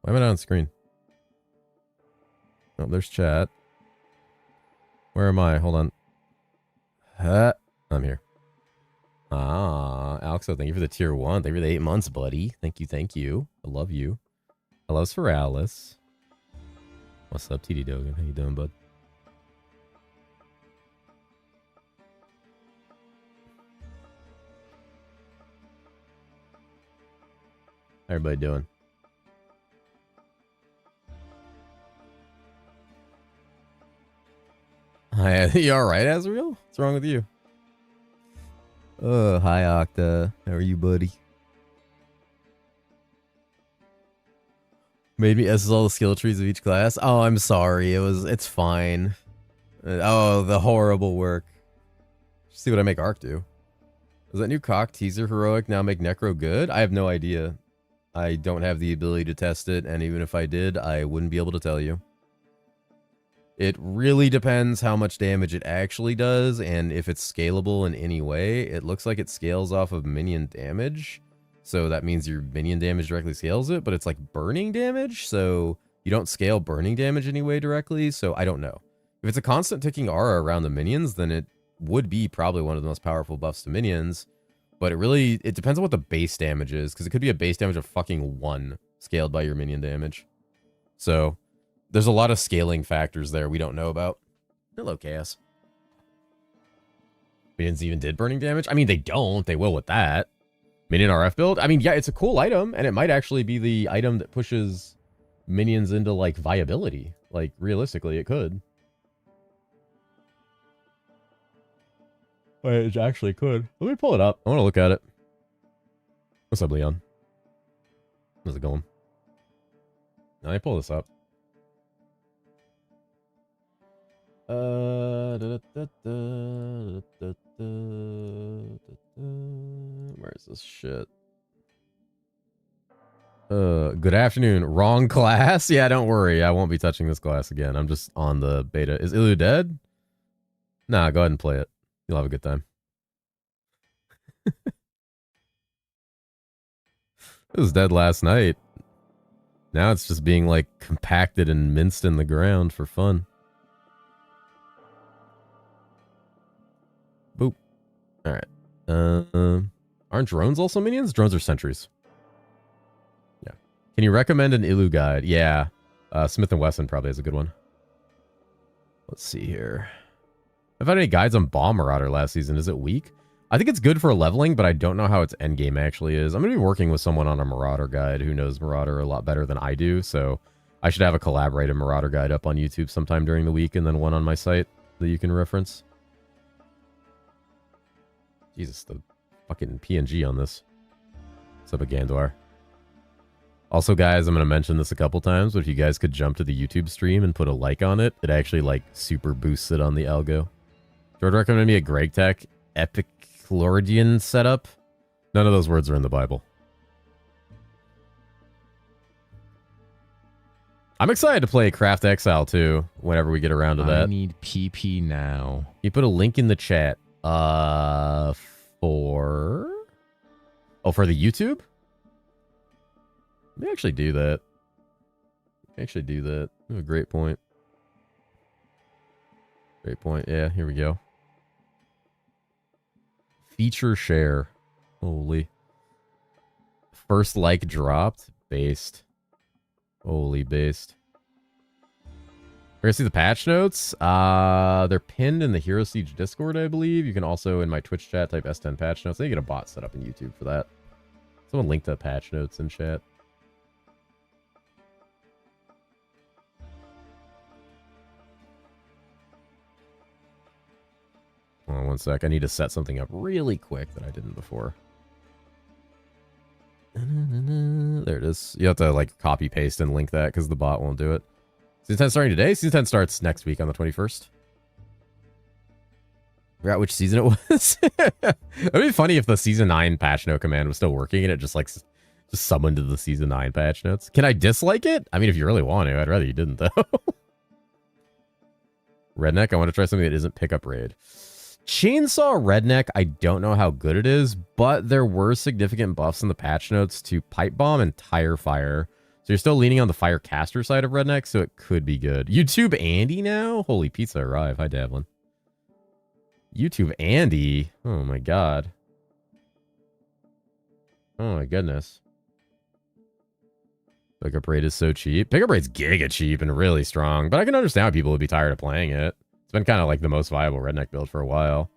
Why am I not on screen? Oh, there's chat. Where am I? Hold on. I'm here. Alexo, thank you for the tier 1. Thank you for the 8 months, buddy. Thank you, thank you. I love you. Hello, Sir Alice. What's up, TD Dogan? How you doing, bud? How everybody doing? Hi, you alright, Azrael? What's wrong with you? Hi, Octa. How are you, buddy? Made me SS all the skill trees of each class. Oh, I'm sorry. It's fine. Oh, the horrible work. See what I make Arc do. Does that new cock teaser heroic now make Necro good? I have no idea. I don't have the ability to test it, and even if I did, I wouldn't be able to tell you. It really depends how much damage it actually does, and if it's scalable in any way. It looks like it scales off of minion damage, so that means your minion damage directly scales it, but it's like burning damage, so you don't scale burning damage anyway directly, so I don't know. If it's a constant ticking aura around the minions, then it would be probably one of the most powerful buffs to minions, but it depends on what the base damage is, because it could be a base damage of fucking 1 scaled by your minion damage. So there's a lot of scaling factors there we don't know about. Hello, Chaos. Minions even did burning damage? I mean, they don't. They will with that. Minion RF build? I mean, yeah, it's a cool item, and it might actually be the item that pushes minions into, like, viability. Like, realistically, it could. It actually could. Let me pull it up. I want to look at it. What's up, Leon? How's it going? Now I pull this up. Where is this shit? Good afternoon. Wrong class? Yeah, don't worry. I won't be touching this class again. I'm just on the beta. Is Ilu dead? Nah, go ahead and play it. You'll have a good time. It was dead last night. Now it's just being, like, compacted and minced in the ground for fun. Boop. Alright. Aren't drones also minions? Drones are sentries. Yeah. Can you recommend an Ilu guide? Yeah. Smith & Wesson probably is a good one. Let's see here. I've had any guides on Bomb Marauder last season. Is it weak? I think it's good for leveling, but I don't know how its endgame actually is. I'm going to be working with someone on a Marauder guide who knows Marauder a lot better than I do, so I should have a collaborated Marauder guide up on YouTube sometime during the week and then one on my site that you can reference. Jesus, the fucking PNG on this. What's up, Gandwar? Also, guys, I'm going to mention this a couple times, but if you guys could jump to the YouTube stream and put a like on it, it actually, like, super boosts it on the algo. George recommended me a Greg Tech Epichloridian setup. None of those words are in the Bible. I'm excited to play Craft Exile, too, whenever we get around to that. I need PP now. You put a link in the chat. For the YouTube? Let me actually do that. Oh, a great point. Great point. Yeah, here we go. Feature share. Holy. First like dropped. Based. Holy based. We're gonna see the patch notes. They're pinned in the herosiege Discord, I believe. You can also, in my Twitch chat, type S10 patch notes. I think you get a bot set up in YouTube for that. Someone linked the patch notes in chat. Hold on one sec. I need to set something up really quick that I didn't before. There it is. You have to, like, copy paste and link that because the bot won't do it. Season 10 starting today? Season 10 starts next week on the 21st. Forgot which season it was. It'd be funny if the Season 9 patch note command was still working and it just, like, just summoned to the Season 9 patch notes. Can I dislike it? I mean, if you really want to. I'd rather you didn't, though. Redneck, I want to try something that isn't pickup raid. Chainsaw Redneck, I don't know how good it is, but there were significant buffs in the patch notes to Pipe Bomb and Tire Fire. So So you're still leaning on the fire caster side of redneck, so it could be good. YouTube Andy now? Holy pizza arrive. Hi, Davlin. YouTube Andy? Oh my god. Oh my goodness. Pickup rate is so cheap. Pickup rate's giga cheap and really strong, but I can understand why people would be tired of playing it. It's been kind of like the most viable redneck build for a while.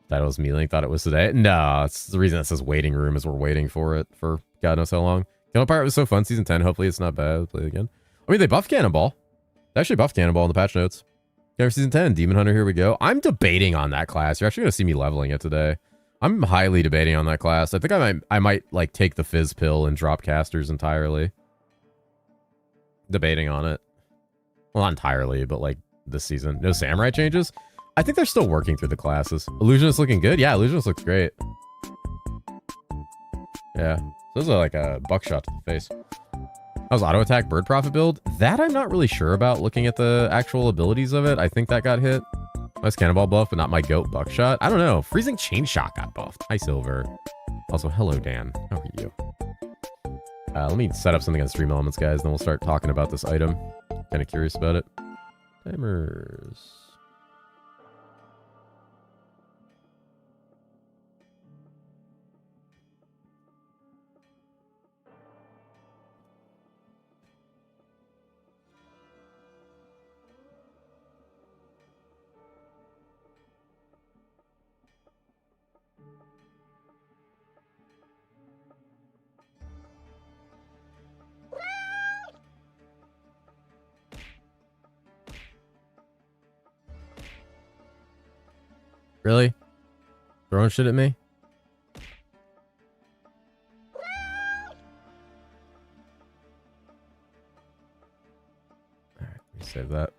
That was me. Thought it was today. No, it's the reason it says waiting room is we're waiting for it for God knows how long. Killer Pirate was so fun, season 10. Hopefully it's not bad. I'll play it again. I mean, they buffed Cannonball. They actually buffed Cannonball in the patch notes. Yeah, for season 10. Demon Hunter, here we go. I'm debating on that class. You're actually going to see me leveling it today. I'm highly debating on that class. I think I might like take the Fizz pill and drop casters entirely. Debating on it. Well, not entirely, but like this season. No samurai changes. I think they're still working through the classes. Illusionist looking good. Yeah, Illusionist looks great. Yeah. Those are like a buckshot to the face. That was auto attack bird prophet build. That I'm not really sure about looking at the actual abilities of it. I think that got hit. Nice cannonball buff, but not my goat buckshot. I don't know. Freezing chain shot got buffed. Hi, Silver. Also, hello, Dan. How are you? Let me set up something on Stream Elements, guys, then we'll start talking about this item. Kind of curious about it. Timers. Really? Throwing shit at me? Alright, let me save that.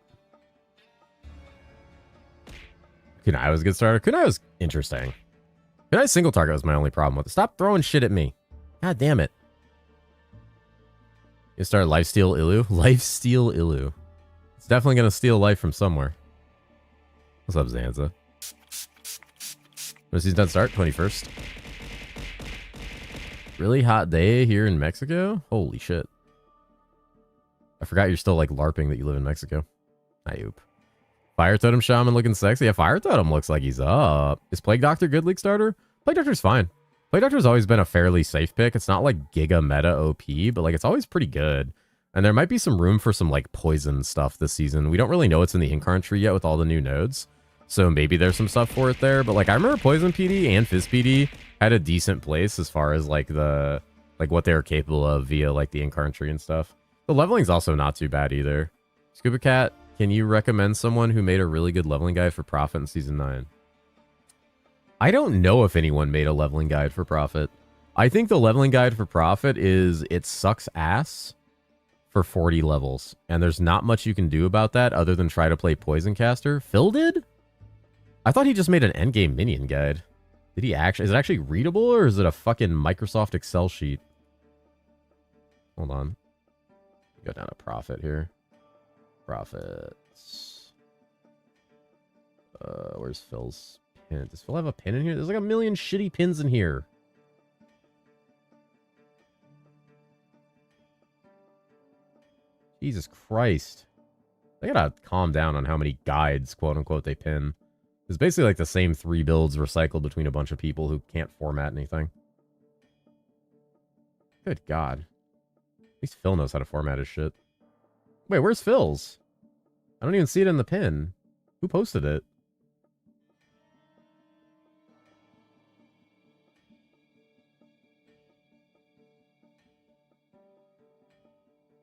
Kunai was a good starter. Kunai was interesting. Kunai single target was my only problem with it. Stop throwing shit at me. God damn it. You start Lifesteal Illu? Lifesteal Illu. It's definitely going to steal life from somewhere. What's up, Zanza? When season 10 start? 21st. Really hot day here in Mexico? Holy shit. I forgot you're still like LARPing that you live in Mexico. Ayup. Fire Totem Shaman looking sexy. Yeah, Fire Totem looks like he's up. Is Plague Doctor good league starter? Plague Doctor's fine. Plague Doctor's always been a fairly safe pick. It's not like giga meta OP, but like it's always pretty good. And there might be some room for some like poison stuff this season. We don't really know what's in the Incarn tree yet with all the new nodes. So maybe there's some stuff for it there. But like I remember Poison PD and Fizz PD had a decent place as far as like the what they were capable of via like the Incarn tree and stuff. The leveling's also not too bad either. Scuba Cat, can you recommend someone who made a really good leveling guide for Prophet in season 9? I don't know if anyone made a leveling guide for Prophet. I think the leveling guide for Prophet is it sucks ass for 40 levels. And there's not much you can do about that other than try to play Poison Caster. Phil did? I thought he just made an endgame minion guide. Did he actually? Is it actually readable or is it a fucking Microsoft Excel sheet? Hold on. Go down to Prophet here. Profits. Where's Phil's pin? Does Phil have a pin in here? There's like a million shitty pins in here. Jesus Christ. They gotta calm down on how many guides, quote unquote, they pin. It's basically like the same 3 builds recycled between a bunch of people who can't format anything. Good God. At least Phil knows how to format his shit. Wait, where's Phil's? I don't even see it in the pin. Who posted it?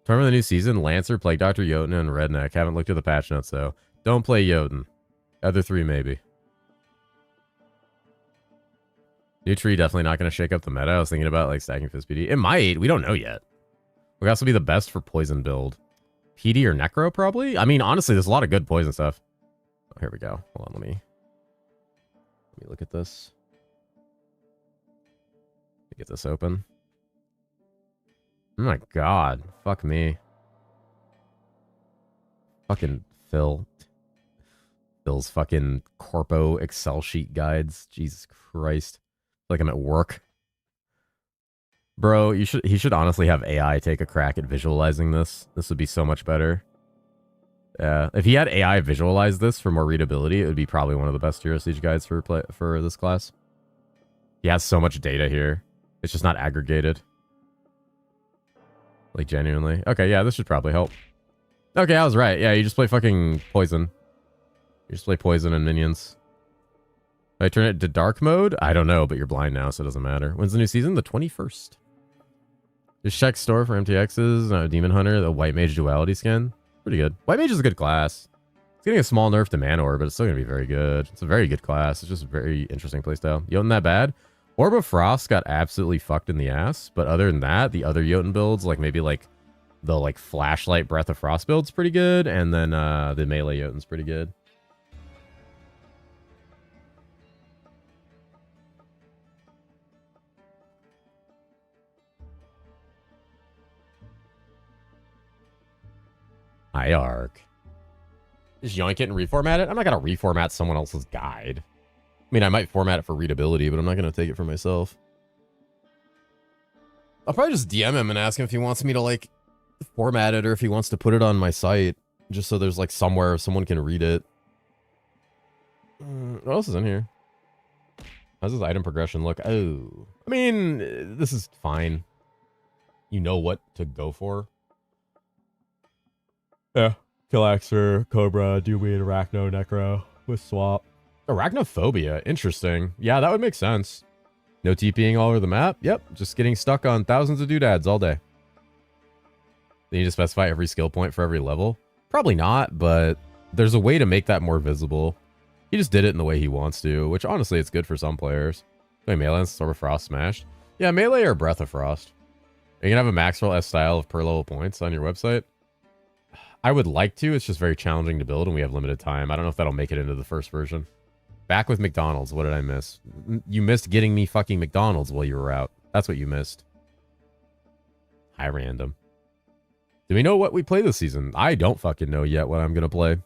Term of the new season, Lancer, Plague Doctor, Jotun, and Redneck. Haven't looked at the patch notes, though. Don't play Jotun. Other 3, maybe. New tree, definitely not going to shake up the meta. I was thinking about, like, stacking Fizz PD. It might. We don't know yet. We could also be the best for poison build. PD or Necro, probably? I mean, honestly, there's a lot of good poison stuff. Oh, here we go. Hold on, let me look at this. Let me get this open. Oh my God. Fuck me. Fucking Phil. Phil's fucking corpo Excel sheet guides. Jesus Christ. Like I'm at work. Bro, he should honestly have AI take a crack at visualizing this. This would be so much better. Yeah, if he had AI visualize this for more readability, it would be probably one of the best Hero Siege guides for this class. He has so much data here. It's just not aggregated. Like, genuinely. Okay, yeah, this should probably help. Okay, I was right. Yeah, you just play fucking poison. You just play poison and minions. Did I turn it to dark mode? I don't know, but you're blind now, so it doesn't matter. When's the new season? The 21st. Just check store for MTXs. Demon Hunter, the White Mage duality skin. Pretty good. White Mage is a good class. It's getting a small nerf to Manor, but it's still going to be very good. It's a very good class. It's just a very interesting playstyle. Jotun that bad? Orb of Frost got absolutely fucked in the ass, but other than that, the other Jotun builds, like maybe like the like Flashlight Breath of Frost build's pretty good, and then the melee Jotun's pretty good. Hi, Arc. Just yoink it and reformat it? I'm not going to reformat someone else's guide. I mean, I might format it for readability, but I'm not going to take it for myself. I'll probably just DM him and ask him if he wants me to, like, format it or if he wants to put it on my site. Just so there's, like, somewhere someone can read it. What else is in here? How's this item progression look? Oh. I mean, this is fine. You know what to go for. Yeah. Killaxer, Cobra, Dewey, Arachno, Necro with swap. Arachnophobia. Interesting. Yeah, that would make sense. No TPing all over the map. Yep. Just getting stuck on thousands of doodads all day. Then you just specify every skill point for every level? Probably not, but there's a way to make that more visible. He just did it in the way he wants to, which honestly, it's good for some players. Wait, Melee and Storm of Frost smashed? Yeah, Melee or Breath of Frost. Are you going to have a Maxwell S style of per level points on your website? I would like to. It's just very challenging to build, and we have limited time. I don't know if that'll make it into the first version. Back with McDonald's. What did I miss? You missed getting me fucking McDonald's while you were out. That's what you missed. Hi, random. Do we know what we play this season? I don't fucking know yet what I'm going to play.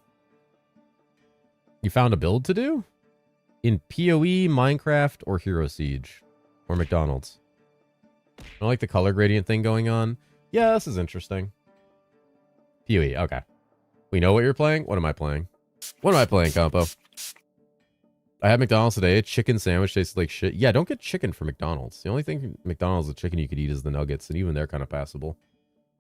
You found a build to do? In PoE, Minecraft, or Hero Siege? Or McDonald's? I don't like the color gradient thing going on. Yeah, this is interesting. PoE, okay. We know what you're playing? What am I playing? What am I playing, Compo? I had McDonald's today. Chicken sandwich tasted like shit. Yeah, don't get chicken for McDonald's. The only thing McDonald's the chicken you could eat is the nuggets, and even they're kind of passable.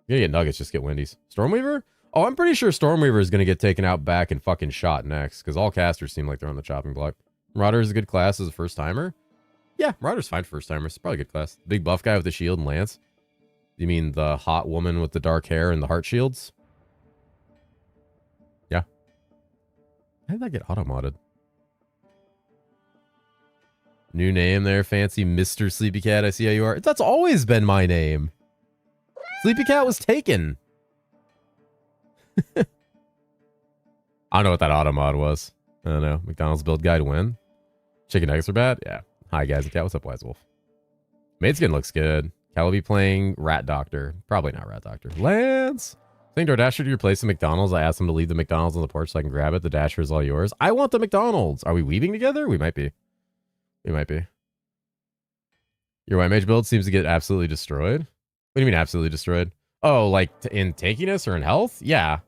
You're gonna get nuggets, just get Wendy's. Stormweaver? Oh, I'm pretty sure Stormweaver is gonna get taken out back and fucking shot next, because all casters seem like they're on the chopping block. Marauder is a good class as a first-timer? Yeah, Marauder's fine for first-timers. It's probably a good class. Big buff guy with the shield and lance. You mean the hot woman with the dark hair and the heart shields? Yeah. How did that get auto-modded? New name there, fancy Mr. Sleepy Cat. I see how you are. That's always been my name. Sleepy Cat was taken. I don't know what that auto mod was. I don't know. McDonald's build guide win. Chicken nuggets are bad? Yeah. Hi, guys and cat. What's up, Wise Wolf? Maid skin looks good. Cal will be playing Rat Doctor. Probably not Rat Doctor. Lance! Saying to our Dasher to replace the McDonald's. I asked him to leave the McDonald's on the porch so I can grab it. The Dasher is all yours. I want the McDonald's. Are we weaving together? We might be. We might be. Your White Mage build seems to get absolutely destroyed. What do you mean absolutely destroyed? Oh, like in tankiness or in health? Yeah.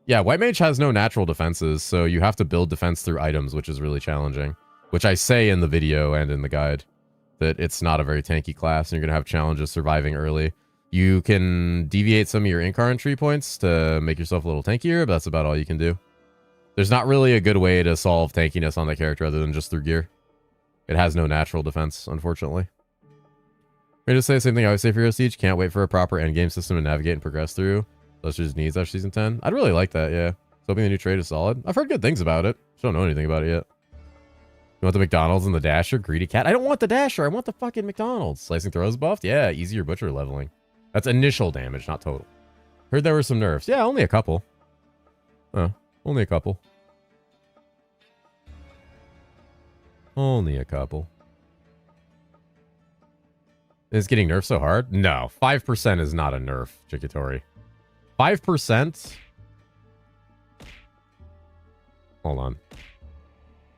Yeah, White Mage has no natural defenses, so you have to build defense through items, which is really challenging. Which I say in the video and in the guide, that it's not a very tanky class, and you're going to have challenges surviving early. You can deviate some of your Incarn tree points to make yourself a little tankier, but that's about all you can do. There's not really a good way to solve tankiness on the character other than just through gear. It has no natural defense, unfortunately. Ready to say the same thing I always say for Hero Siege. Can't wait for a proper endgame system to navigate and progress through. Those just needs after Season 10. I'd really like that, yeah. So hoping the new trade is solid. I've heard good things about it. Just don't know anything about it yet. You want the McDonald's and the Dasher? Greedy cat? I don't want the Dasher. I want the fucking McDonald's. Slicing throws buffed? Yeah, easier butcher leveling. That's initial damage, not total. Heard there were some nerfs. Yeah, only a couple. Oh, only a couple. Only a couple. Is getting nerfed so hard? No, 5% is not a nerf, Chikitori. 5%? Hold on.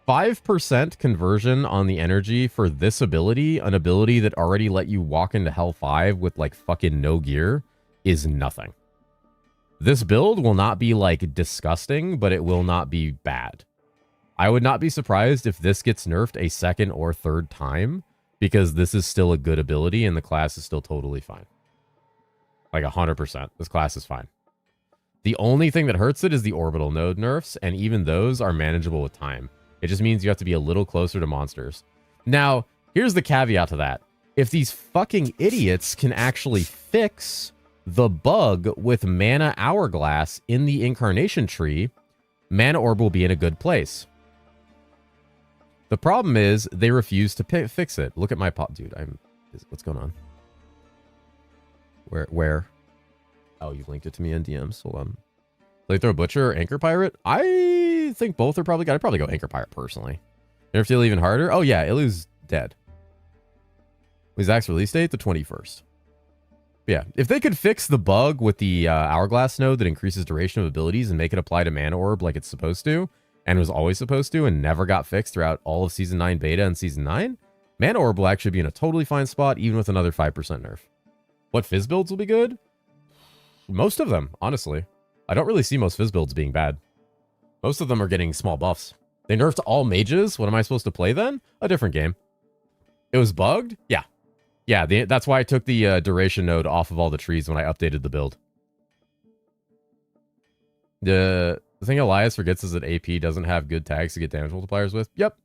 5% conversion on the energy for this ability, an ability that already let you walk into Hell 5 with like fucking no gear, is nothing. This build will not be like disgusting, but it will not be bad. I would not be surprised if this gets nerfed a second or third time, because this is still a good ability and the class is still totally fine. Like 100%. This class is fine. The only thing that hurts it is the orbital node nerfs, and even those are manageable with time. It just means you have to be a little closer to monsters. Now, here's the caveat to that. If these fucking idiots can actually fix the bug with Mana Hourglass in the Incarnation Tree, Mana Orb will be in a good place. The problem is they refuse to fix it. Look at my pop, dude. What's going on? Where? Oh, you linked it to me in DMs. Hold on. Flamethrower Butcher or Anchor Pirate? I think both are probably good. I'd probably go Anchor Pirate personally. Nerf deal even harder? Oh yeah, Ilu's dead. Was Zach's release date? The 21st. Yeah, if they could fix the bug with the Hourglass node that increases duration of abilities and make it apply to Mana Orb like it's supposed to, and was always supposed to, and never got fixed throughout all of Season 9 beta and Season 9, Mana Orb will actually be in a totally fine spot, even with another 5% nerf. What Fizz builds will be good? Most of them, honestly. I don't really see most Fizz builds being bad. Most of them are getting small buffs. They nerfed all mages. What am I supposed to play then? A different game. It was bugged? Yeah. Yeah, that's why I took the duration node off of all the trees when I updated the build. The thing Elias forgets is that AP doesn't have good tags to get damage multipliers with. Yep.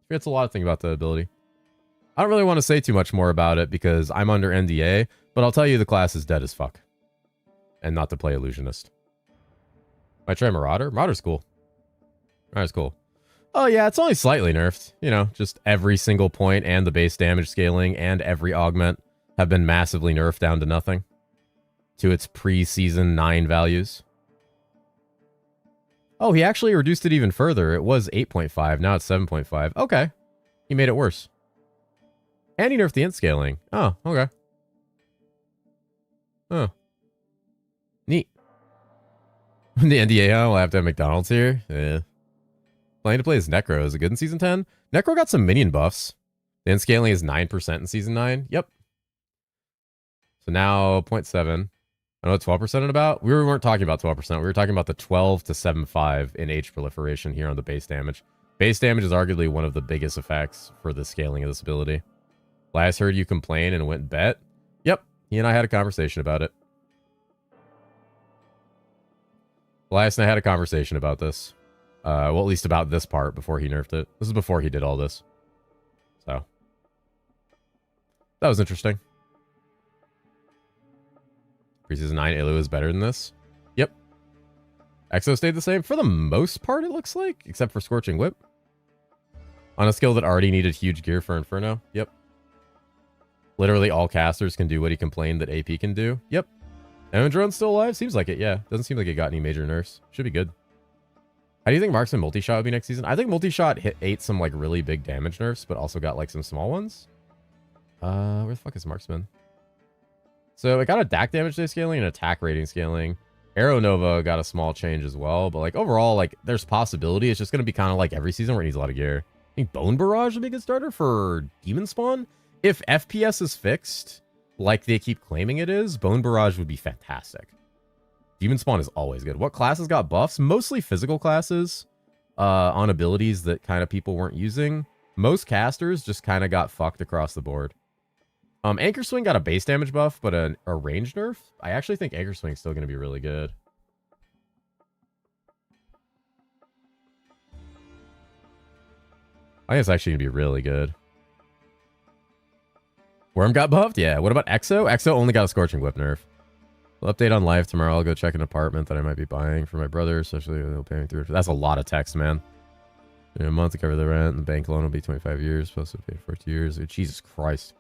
Forgets a lot of things about the ability. I don't really want to say too much more about it because I'm under NDA, but I'll tell you the class is dead as fuck. And not to play Illusionist. Might try Marauder? Marauder's cool. Marauder's cool. Oh yeah, it's only slightly nerfed. You know, just every single point and the base damage scaling and every augment have been massively nerfed down to nothing. To its pre-season 9 values. Oh, he actually reduced it even further. It was 8.5, now it's 7.5. Okay. He made it worse. And he nerfed the int scaling. Oh, okay. Oh. Neat. The NDA, we'll have to have McDonald's here. Yeah. Planning to play as Necro. Is it good in Season 10? Necro got some minion buffs. The end scaling is 9% in Season 9. Yep. So now 0.7. I know what 12% is about. We weren't talking about 12%. We were talking about the 12 to 7.5 in H proliferation here on the base damage. Base damage is arguably one of the biggest effects for the scaling of this ability. Last heard you complain and went bet. Yep. He and I had a conversation about it. Elias and I had a conversation about this. Well, at least about this part before he nerfed it. This is before he did all this. So. That was interesting. Preseason 9 Ilu is better than this. Yep. Exo stayed the same for the most part, it looks like. Except for Scorching Whip. On a skill that already needed huge gear for Inferno. Yep. Literally all casters can do what he complained that AP can do. Yep. And Drone's still alive? Seems like it, yeah. Doesn't seem like it got any major nerfs. Should be good. How do you think Marksman Multi-Shot would be next season? I think Multi-Shot ate some, like, really big damage nerfs, but also got, like, some small ones. Where the fuck is Marksman? So, it got a DAC damage day scaling and attack rating scaling. Arrow Nova got a small change as well, but, like, overall, like, there's possibility. It's just going to be kind of like every season where it needs a lot of gear. I think Bone Barrage would be a good starter for Demon Spawn. If FPS is fixed, like they keep claiming it is, Bone Barrage would be fantastic. Demon Spawn is always good. What classes got buffs? Mostly physical classes on abilities that kind of people weren't using. Most casters just kind of got fucked across the board. Anchor Swing got a base damage buff, but a range nerf. I actually think Anchor Swing is still going to be really good. I think it's actually going to be really good. Worm got buffed? Yeah. What about Exo? Exo only got a Scorching Whip nerf. We'll update on live tomorrow. I'll go check an apartment that I might be buying for my brother, especially if they'll pay me through. That's a lot of text, man. In a month to cover the rent, and the bank loan will be 25 years. Supposed to pay for 2 years. Jesus Christ.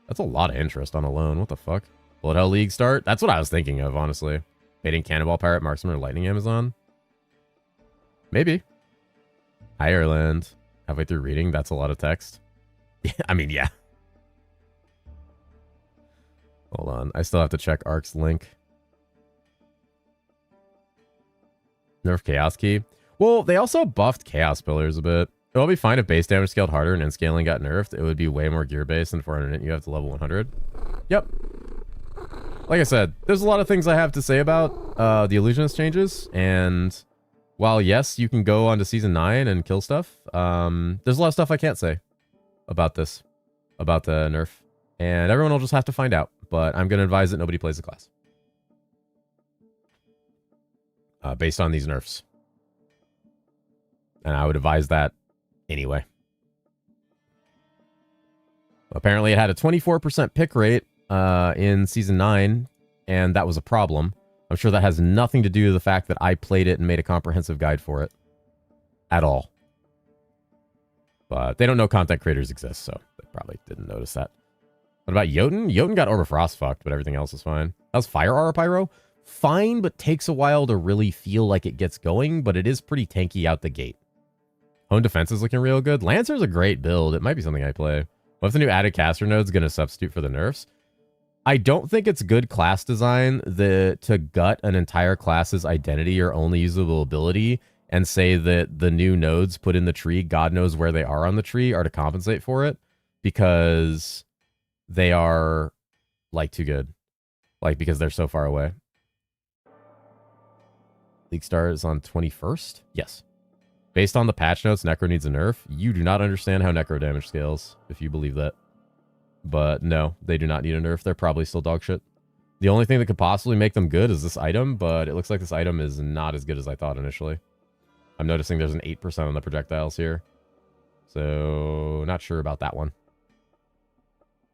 That's a lot of interest on a loan. What the fuck? Bullet Hell League start? That's what I was thinking of, honestly. Baiting Cannonball Pirate, Marksman, or Lightning Amazon? Maybe. Ireland. Halfway through reading, that's a lot of text. I mean, yeah. Hold on. I still have to check Ark's link. Nerf Chaos Key. Well, they also buffed Chaos Pillars a bit. It'll be fine if base damage scaled harder and scaling got nerfed. It would be way more gear based than 400 you have to level 100. Yep. Like I said, there's a lot of things I have to say about the Illusionist changes, and while yes, you can go onto Season 9 and kill stuff, there's a lot of stuff I can't say about this, about the nerf, and everyone will just have to find out, but I'm going to advise that nobody plays the class. Based on these nerfs. And I would advise that anyway. Apparently it had a 24% pick rate in Season 9, and that was a problem. I'm sure that has nothing to do with the fact that I played it and made a comprehensive guide for it. At all. But they don't know content creators exist, so they probably didn't notice that. What about Jotun? Jotun got Order Frost fucked, but everything else is fine. How's Fire Aura Pyro? Fine, but takes a while to really feel like it gets going, but it is pretty tanky out the gate. Home Defense is looking real good. Lancer's a great build. It might be something I play. What if the new added caster node is going to substitute for the nerfs? I don't think it's good class design to gut an entire class's identity or only usable ability and say that the new nodes put in the tree, God knows where they are on the tree, are to compensate for it, because they are, like, too good. Like, because they're so far away. League Star is on 21st? Yes. Based on the patch notes, Necro needs a nerf. You do not understand how Necro damage scales, if you believe that. But no, they do not need a nerf. They're probably still dog shit. The only thing that could possibly make them good is this item, but it looks like this item is not as good as I thought initially. I'm noticing there's an 8% on the projectiles here. So, not sure about that one.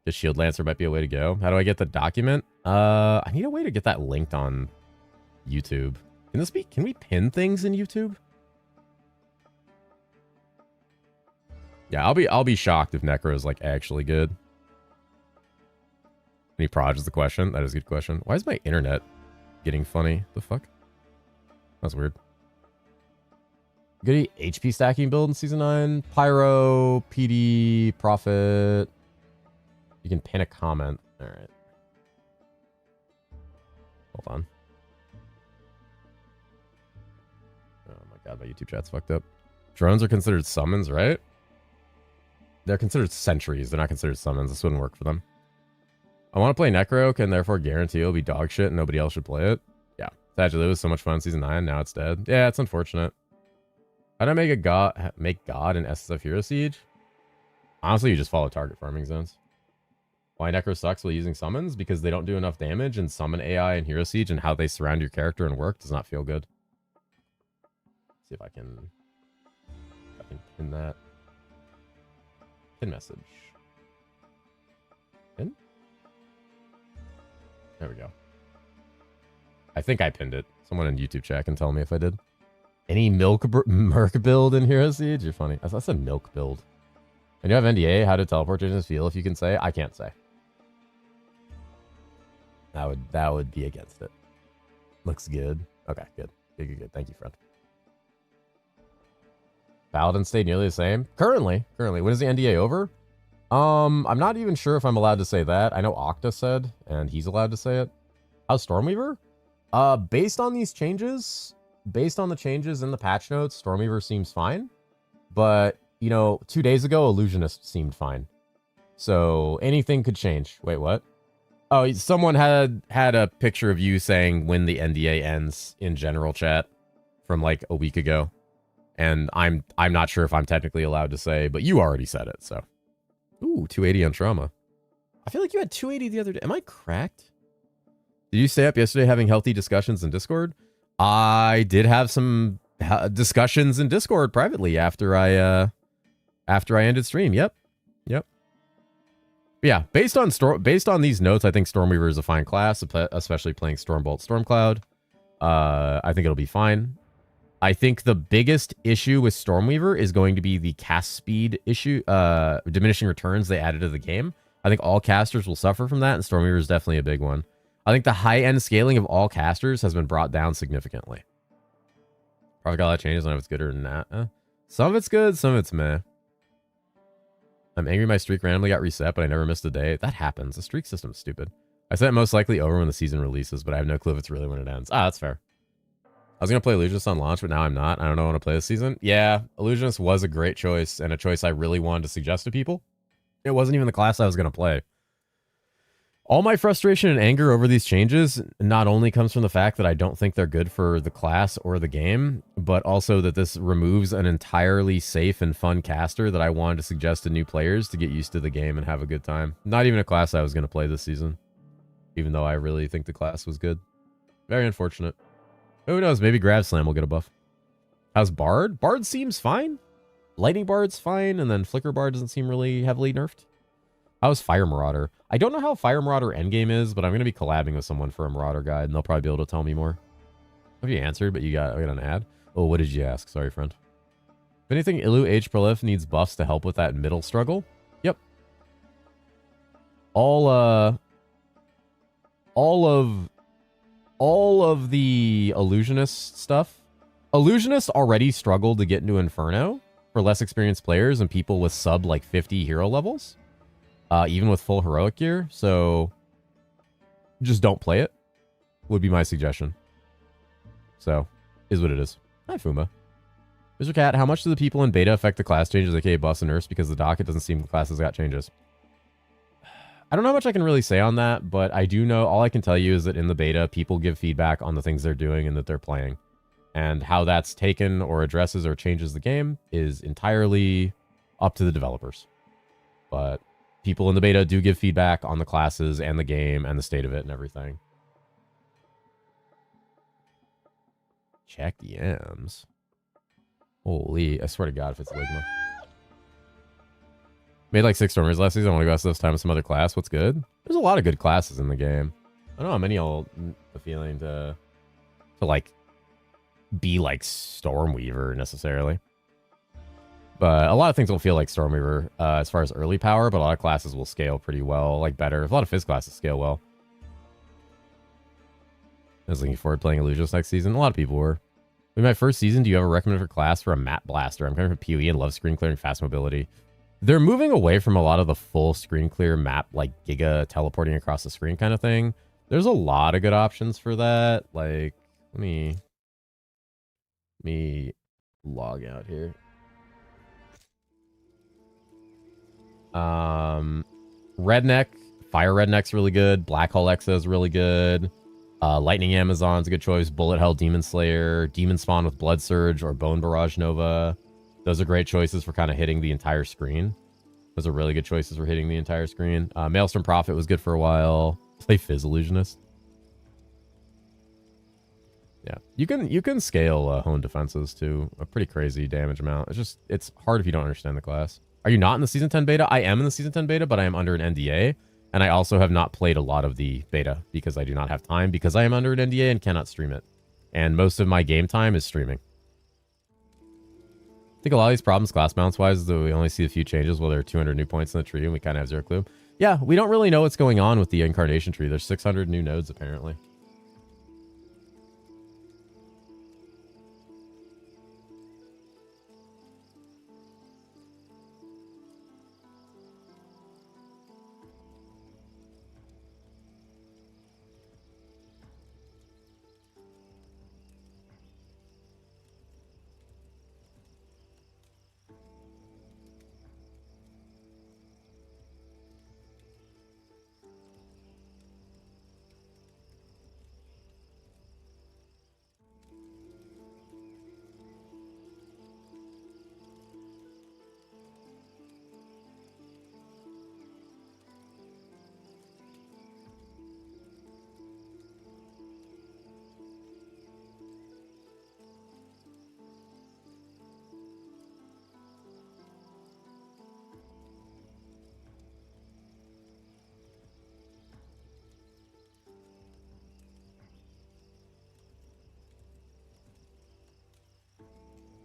The Shield Lancer might be a way to go. How do I get the document? I need a way to get that linked on YouTube. Can we pin things in YouTube? Yeah, I'll be shocked if Necro is like actually good. Any proj is the question. That is a good question. Why is my internet getting funny? The fuck? That's weird. Good HP stacking build in Season 9. Pyro, PD, Prophet. You can pin a comment. Alright. Hold on. Oh my god, my YouTube chat's fucked up. Drones are considered summons, right? They're considered sentries. They're not considered summons. This wouldn't work for them. I want to play Necro, can therefore guarantee it'll be dog shit and nobody else should play it. Yeah. Actually, it was so much fun in Season 9. Now it's dead. Yeah, it's unfortunate. How do I make God in SSF Hero Siege? Honestly, you just follow target farming zones. Why Necro sucks while using summons? Because they don't do enough damage, and summon AI in Hero Siege and how they surround your character and work does not feel good. Let's see if I can pin that. Pin message. Pin? There we go. I think I pinned it. Someone in YouTube chat can tell me if I did. Any Merc build in Hero Siege? You're funny. That's a milk build. And you have NDA, how do teleportations feel if you can say? I can't say. That would be against it. Looks good. Okay, good. Good. Thank you, friend. Paladin stayed nearly the same. Currently. When is the NDA over? I'm not even sure if I'm allowed to say that. I know Octa said, and he's allowed to say it. How's Stormweaver? Based on these changes, based on the changes in the patch notes, Stormweaver seems fine. But, you know, 2 days ago, Illusionist seemed fine. So anything could change. Wait, what? Oh, someone had a picture of you saying when the NDA ends in general chat from like a week ago. And I'm not sure if I'm technically allowed to say, but you already said it, so. Ooh, 280 on trauma. I feel like you had 280 the other day. Am I cracked? Did you stay up yesterday having healthy discussions in Discord? I did have some discussions in Discord privately after I ended stream. Yep. But yeah, based on these notes, I think Stormweaver is a fine class, especially playing Stormbolt, Stormcloud. I think it'll be fine. I think the biggest issue with Stormweaver is going to be the cast speed issue, diminishing returns they added to the game. I think all casters will suffer from that, and Stormweaver is definitely a big one. I think the high-end scaling of all casters has been brought down significantly. Probably got a lot of changes on if it's good or not. Some of it's good, some of it's meh. I'm angry my streak randomly got reset, but I never missed a day. That happens. The streak system is stupid. I said it most likely over when the season releases, but I have no clue if it's really when it ends. Ah, that's fair. I was going to play Illusionist on launch, but now I'm not. I don't know what I want to play this season. Yeah, Illusionist was a great choice and a choice I really wanted to suggest to people. It wasn't even the class I was going to play. All my frustration and anger over these changes not only comes from the fact that I don't think they're good for the class or the game, but also that this removes an entirely safe and fun caster that I wanted to suggest to new players to get used to the game and have a good time. Not even a class I was going to play this season, even though I really think the class was good. Very unfortunate. Who knows? Maybe Grav Slam will get a buff. How's Bard? Bard seems fine. Lightning Bard's fine, and then Flicker Bard doesn't seem really heavily nerfed. How's Fire Marauder? I don't know how Fire Marauder endgame is, but I'm going to be collabing with someone for a Marauder guide, and they'll probably be able to tell me more. Have you answered, but I got an ad? Oh, what did you ask? Sorry, friend. If anything, Illu H Prolif needs buffs to help with that middle struggle. Yep. All of the Illusionist stuff. Illusionists already struggled to get into Inferno for less experienced players and people with sub like 50 hero levels. Even with full heroic gear, so just don't play it, would be my suggestion. So, is what it is. Hi, Fuma. Mr. Cat, how much do the people in beta affect the class changes, aka buffs and nerfs, because the docket doesn't seem the classes got changes? I don't know how much I can really say on that, but I do know, all I can tell you is that in the beta, people give feedback on the things they're doing and that they're playing. And how that's taken or addresses or changes the game is entirely up to the developers. But people in the beta do give feedback on the classes and the game and the state of it and everything. Check the M's. Holy, I swear to God if it's Ligma. Made like 6 Stormers last season. I want to go this time with some other class. What's good? There's a lot of good classes in the game. I don't know how many I'll the feeling to like be like Stormweaver necessarily. But a lot of things will feel like Stormweaver as far as early power, but a lot of classes will scale pretty well, like better. A lot of Fizz classes scale well. I was looking forward to playing Illusionist next season. A lot of people were. In my first season, do you have a recommended for class for a map blaster? I'm kind of a PoE and love screen clearing fast mobility. They're moving away from a lot of the full screen clear map, like Giga teleporting across the screen kind of thing. There's a lot of good options for that. Like, let me log out here. Redneck, Fire Redneck's really good. Black Hole Exa is really good. Lightning Amazon's a good choice. Bullet Hell Demon Slayer, Demon Spawn with Blood Surge, or Bone Barrage Nova. Those are great choices for kind of hitting the entire screen. Those are really good choices for hitting the entire screen. Maelstrom Prophet was good for a while. Play Fizz Illusionist. Yeah, you can scale Hone defenses to a pretty crazy damage amount. It's hard if you don't understand the class. Are you not in the Season 10 beta? I am in the Season 10 beta, but I am under an NDA. And I also have not played a lot of the beta because I do not have time because I am under an NDA and cannot stream it. And most of my game time is streaming. I think a lot of these problems class balance-wise is that we only see a few changes while there are 200 new points in the tree and we kind of have zero clue. Yeah, we don't really know what's going on with the Incarnation tree. There's 600 new nodes apparently.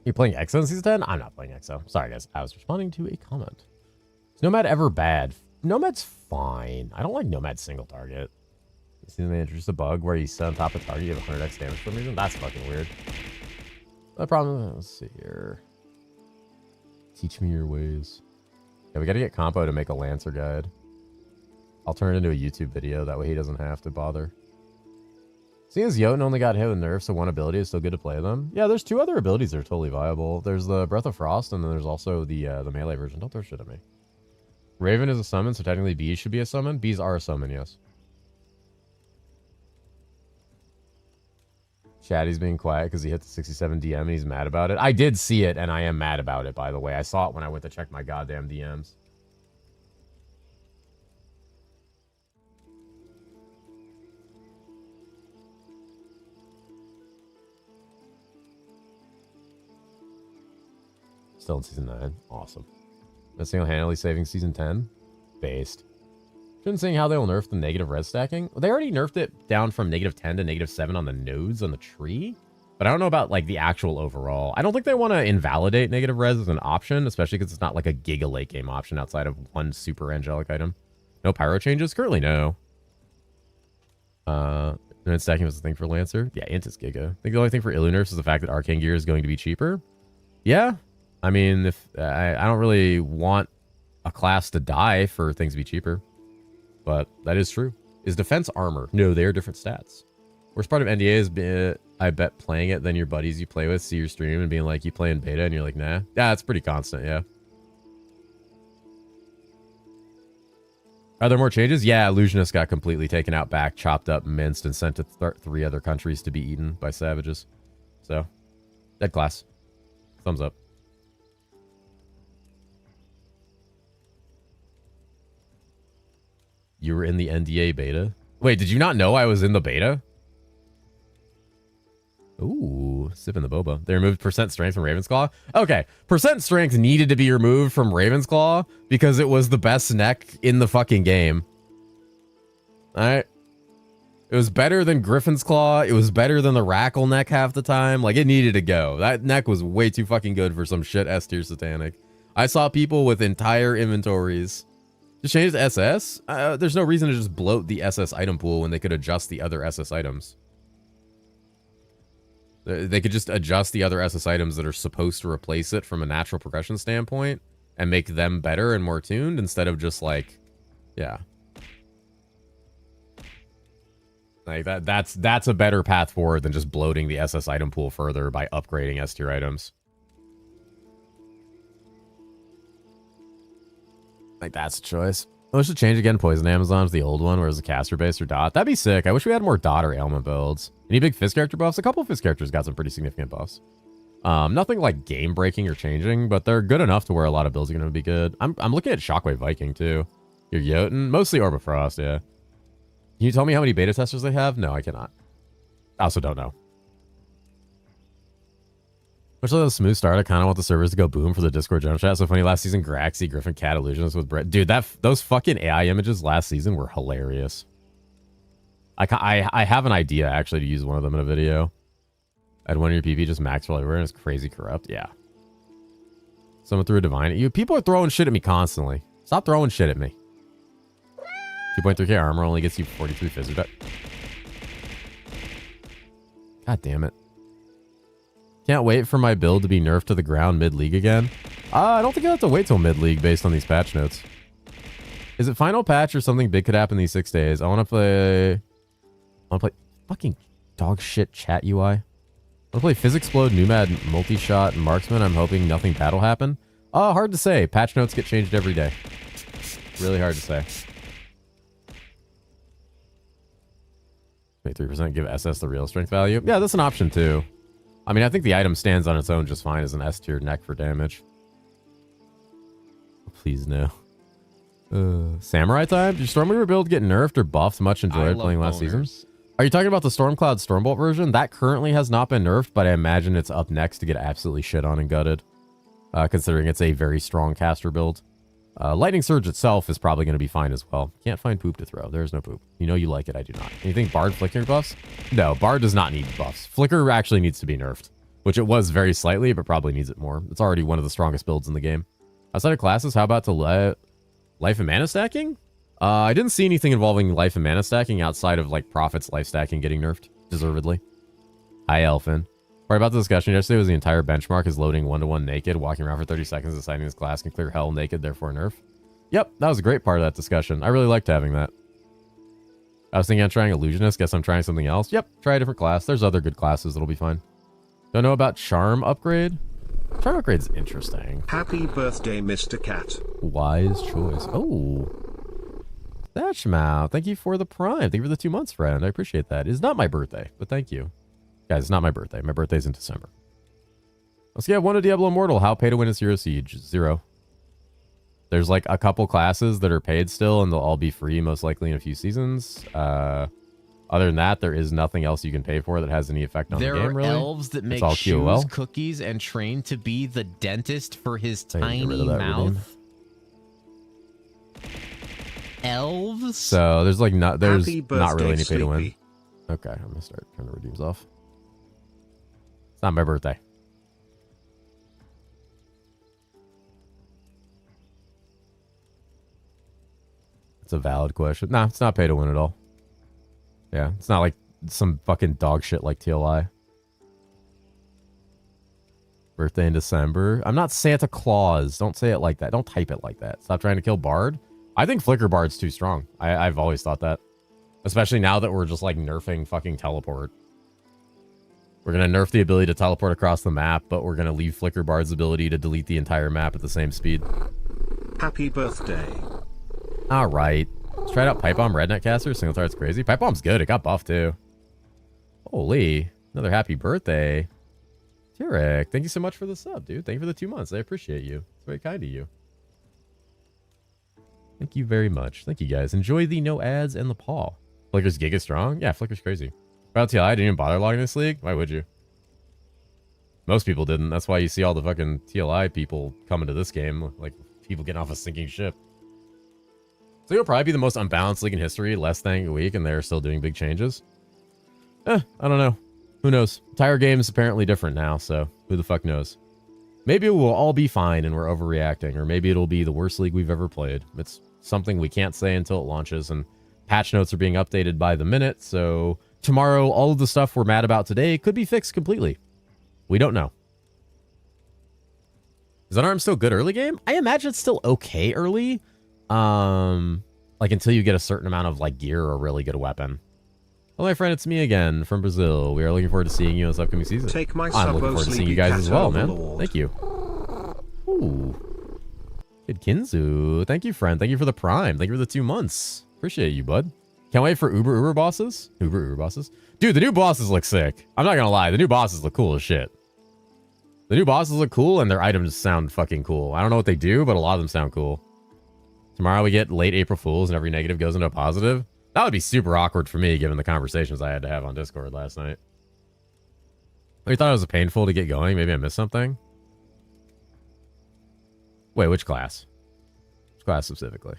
You playing EXO in Season 10? I'm not playing EXO. Sorry, guys. I was responding to a comment. Is Nomad ever bad? Nomad's fine. I don't like Nomad single target. You see, they introduced a bug where you sit on top of target, you have 100x damage for some reason? That's fucking weird. The problem, let's see here. Teach me your ways. Yeah, we gotta get Compo to make a Lancer guide. I'll turn it into a YouTube video. That way he doesn't have to bother. Seeing as Jotun only got hit with nerfs, so one ability is still good to play them. Yeah, there's 2 other abilities that are totally viable. There's the Breath of Frost, and then there's also the melee version. Don't throw shit at me. Raven is a summon, so technically bees should be a summon. Bees are a summon, yes. Shaddy's being quiet because he hit the 67 DM and he's mad about it. I did see it, and I am mad about it, by the way. I saw it when I went to check my goddamn DMs. Still in Season 9. Awesome. But single-handedly saving Season 10? Based. Shouldn't seeing how they will nerf the negative res stacking. Well, they already nerfed it down from -10 to -7 on the nodes on the tree. But I don't know about, like, the actual overall. I don't think they want to invalidate negative res as an option, especially because it's not, like, a giga late game option outside of one super angelic item. No pyro changes? Currently, no. And stacking was the thing for Lancer? Yeah, int is giga. I think the only thing for Illu nerfs is the fact that Arcane Gear is going to be cheaper. Yeah. I mean, if I don't really want a class to die for things to be cheaper. But that is true. Is defense armor? No, they are different stats. Worst part of NDA is, I bet, playing it, then your buddies you play with see your stream and being like, you play in beta, and you're like, nah. Yeah, it's pretty constant, yeah. Are there more changes? Yeah, Illusionist got completely taken out back, chopped up, minced, and sent to 3 other countries to be eaten by savages. So, dead class. Thumbs up. You were in the NDA beta? Wait, did you not know I was in the beta? Ooh, sipping the boba. They removed percent strength from Ravensclaw? Okay, percent strength needed to be removed from Ravensclaw because it was the best neck in the fucking game. Alright. It was better than Griffin's Claw. It was better than the Rackle neck half the time. Like, it needed to go. That neck was way too fucking good for some shit S-tier satanic. I saw people with entire inventories. Just change the SS? There's no reason to just bloat the SS item pool when they could adjust the other SS items. They could just adjust the other SS items that are supposed to replace it from a natural progression standpoint and make them better and more tuned instead of just like, yeah. Like that's a better path forward than just bloating the SS item pool further by upgrading S tier items. Like, that's a choice. I should change again Poison Amazon to the old one, whereas the caster base or dot. That'd be sick. I wish we had more dot or ailment builds. Any big Fizz character buffs? A couple of Fizz characters got some pretty significant buffs. Nothing like game breaking or changing, but they're good enough to where a lot of builds are going to be good. I'm looking at Shockwave Viking too. Your Jotun, mostly Orb of Frost, yeah. Can you tell me how many beta testers they have? No, I cannot. I also don't know. Much like a smooth start, I kind of want the servers to go boom for the Discord general chat. So funny, last season, Graxy, Griffin, Cat, Illusionist with Brett. Dude, those fucking AI images last season were hilarious. I have an idea, actually, to use one of them in a video. I'd one of your PP just max roll everywhere and it's crazy corrupt. Yeah. Someone threw a divine at you. People are throwing shit at me constantly. Stop throwing shit at me. 2.3k armor only gets you 43 fizz. God damn it. Can't wait for my build to be nerfed to the ground mid-league again. I don't think I'll have to wait till mid-league based on these patch notes. Is it final patch or something big could happen these 6 days? I want to play fucking dog shit chat UI. I want to play Fizz Explode, Numad, Multi-Shot, and Marksman. I'm hoping nothing bad will happen. Hard to say. Patch notes get changed every day. Really hard to say. 23% give SS the real strength value. Yeah, that's an option too. I mean, I think the item stands on its own just fine as an S tier neck for damage. Please no. Samurai time? Did your Stormweaver build get nerfed or buffed? Much enjoyed playing last season. Are you talking about the Stormcloud Stormbolt version? That currently has not been nerfed, but I imagine it's up next to get absolutely shit on and gutted. Considering it's a very strong caster build. Lightning Surge itself is probably going to be fine as well. Can't find poop to throw. There's no poop. You know you like it. I do not. Anything Bard Flicker buffs? No, Bard does not need buffs. Flicker actually needs to be nerfed, which it was very slightly, but probably needs it more. It's already one of the strongest builds in the game. Outside of classes, how about to life and mana stacking? I didn't see anything involving life and mana stacking outside of like Prophet's life stacking getting nerfed, deservedly. Hi, Elfin. Part about the discussion yesterday was the entire benchmark is loading 1-to-1 naked, walking around for 30 seconds, deciding this class can clear hell naked, therefore nerf. Yep, that was a great part of that discussion. I really liked having that. I was thinking of trying Illusionist. Guess I'm trying something else. Yep, try a different class. There's other good classes. It'll be fine. Don't know about Charm upgrade? Charm upgrade's interesting. Happy birthday, Mr. Cat. Wise choice. Oh. Thatchmouth, thank you for the prime. Thank you for the 2 months, friend. I appreciate that. It's not my birthday, but thank you. Guys, it's not my birthday. My birthday's in December. Let's get one of Diablo Immortal. How pay to win is herosiege? 0. There's like a couple classes that are paid still, and they'll all be free, most likely in a few seasons. Other than that, there is nothing else you can pay for that has any effect on the game, really. There are elves that make all shoes, QOL. cookies, and train to be the dentist for his I need to get rid tiny of that mouth. Elves? So there's like not there's Happy not really any birthday, pay to win. Sleepy. Okay, I'm gonna start turning the redeems off. It's not my birthday. It's a valid question. Nah, it's not pay to win at all. Yeah, it's not like some fucking dog shit like TLI. Birthday in December. I'm not Santa Claus. Don't say it like that. Don't type it like that. Stop trying to kill Bard. I think Flicker Bard's too strong. I've always thought that. Especially now that we're just like nerfing fucking teleport. We're going to nerf the ability to teleport across the map, but we're going to leave Flicker Bard's ability to delete the entire map at the same speed. Happy birthday. All right. Let's try out Pipe Bomb Redneck Caster. Single target's crazy. Pipe Bomb's good. It got buffed too. Holy. Another happy birthday. Tarek, thank you so much for the sub, dude. Thank you for the 2 months. I appreciate you. It's very kind of you. Thank you very much. Thank you, guys. Enjoy the no ads and the paw. Flicker's Giga Strong? Yeah, Flicker's crazy. About TLI, I didn't even bother logging this league. Why would you? Most people didn't. That's why you see all the fucking TLI people coming to this game. Like, people getting off a sinking ship. So it'll probably be the most unbalanced league in history. Less than a week, and they're still doing big changes. I don't know. Who knows? Entire game is apparently different now, so who the fuck knows? Maybe it will all be fine and we're overreacting, or maybe it'll be the worst league we've ever played. It's something we can't say until it launches, and patch notes are being updated by the minute, so tomorrow all of the stuff we're mad about today could be fixed completely. We don't know. Is Unarmed still good early game? I imagine it's still okay early. Like until you get a certain amount of like gear or a really good weapon. Hello, my friend, it's me again from Brazil. We are looking forward to seeing you in this upcoming season. Take my I'm looking forward to seeing you guys as well, man. Thank you. Ooh. Good Kinzu. Thank you, friend. Thank you for the prime. Thank you for the 2 months. Appreciate you, bud. Can't wait for Uber bosses. Uber bosses. Dude, the new bosses look sick. I'm not gonna lie. The new bosses look cool as shit. The new bosses look cool and their items sound fucking cool. I don't know what they do, but a lot of them sound cool. Tomorrow we get late April Fools and every negative goes into a positive. That would be super awkward for me, given the conversations I had to have on Discord last night. You thought it was painful to get going? Maybe I missed something? Wait, which class? Which class specifically?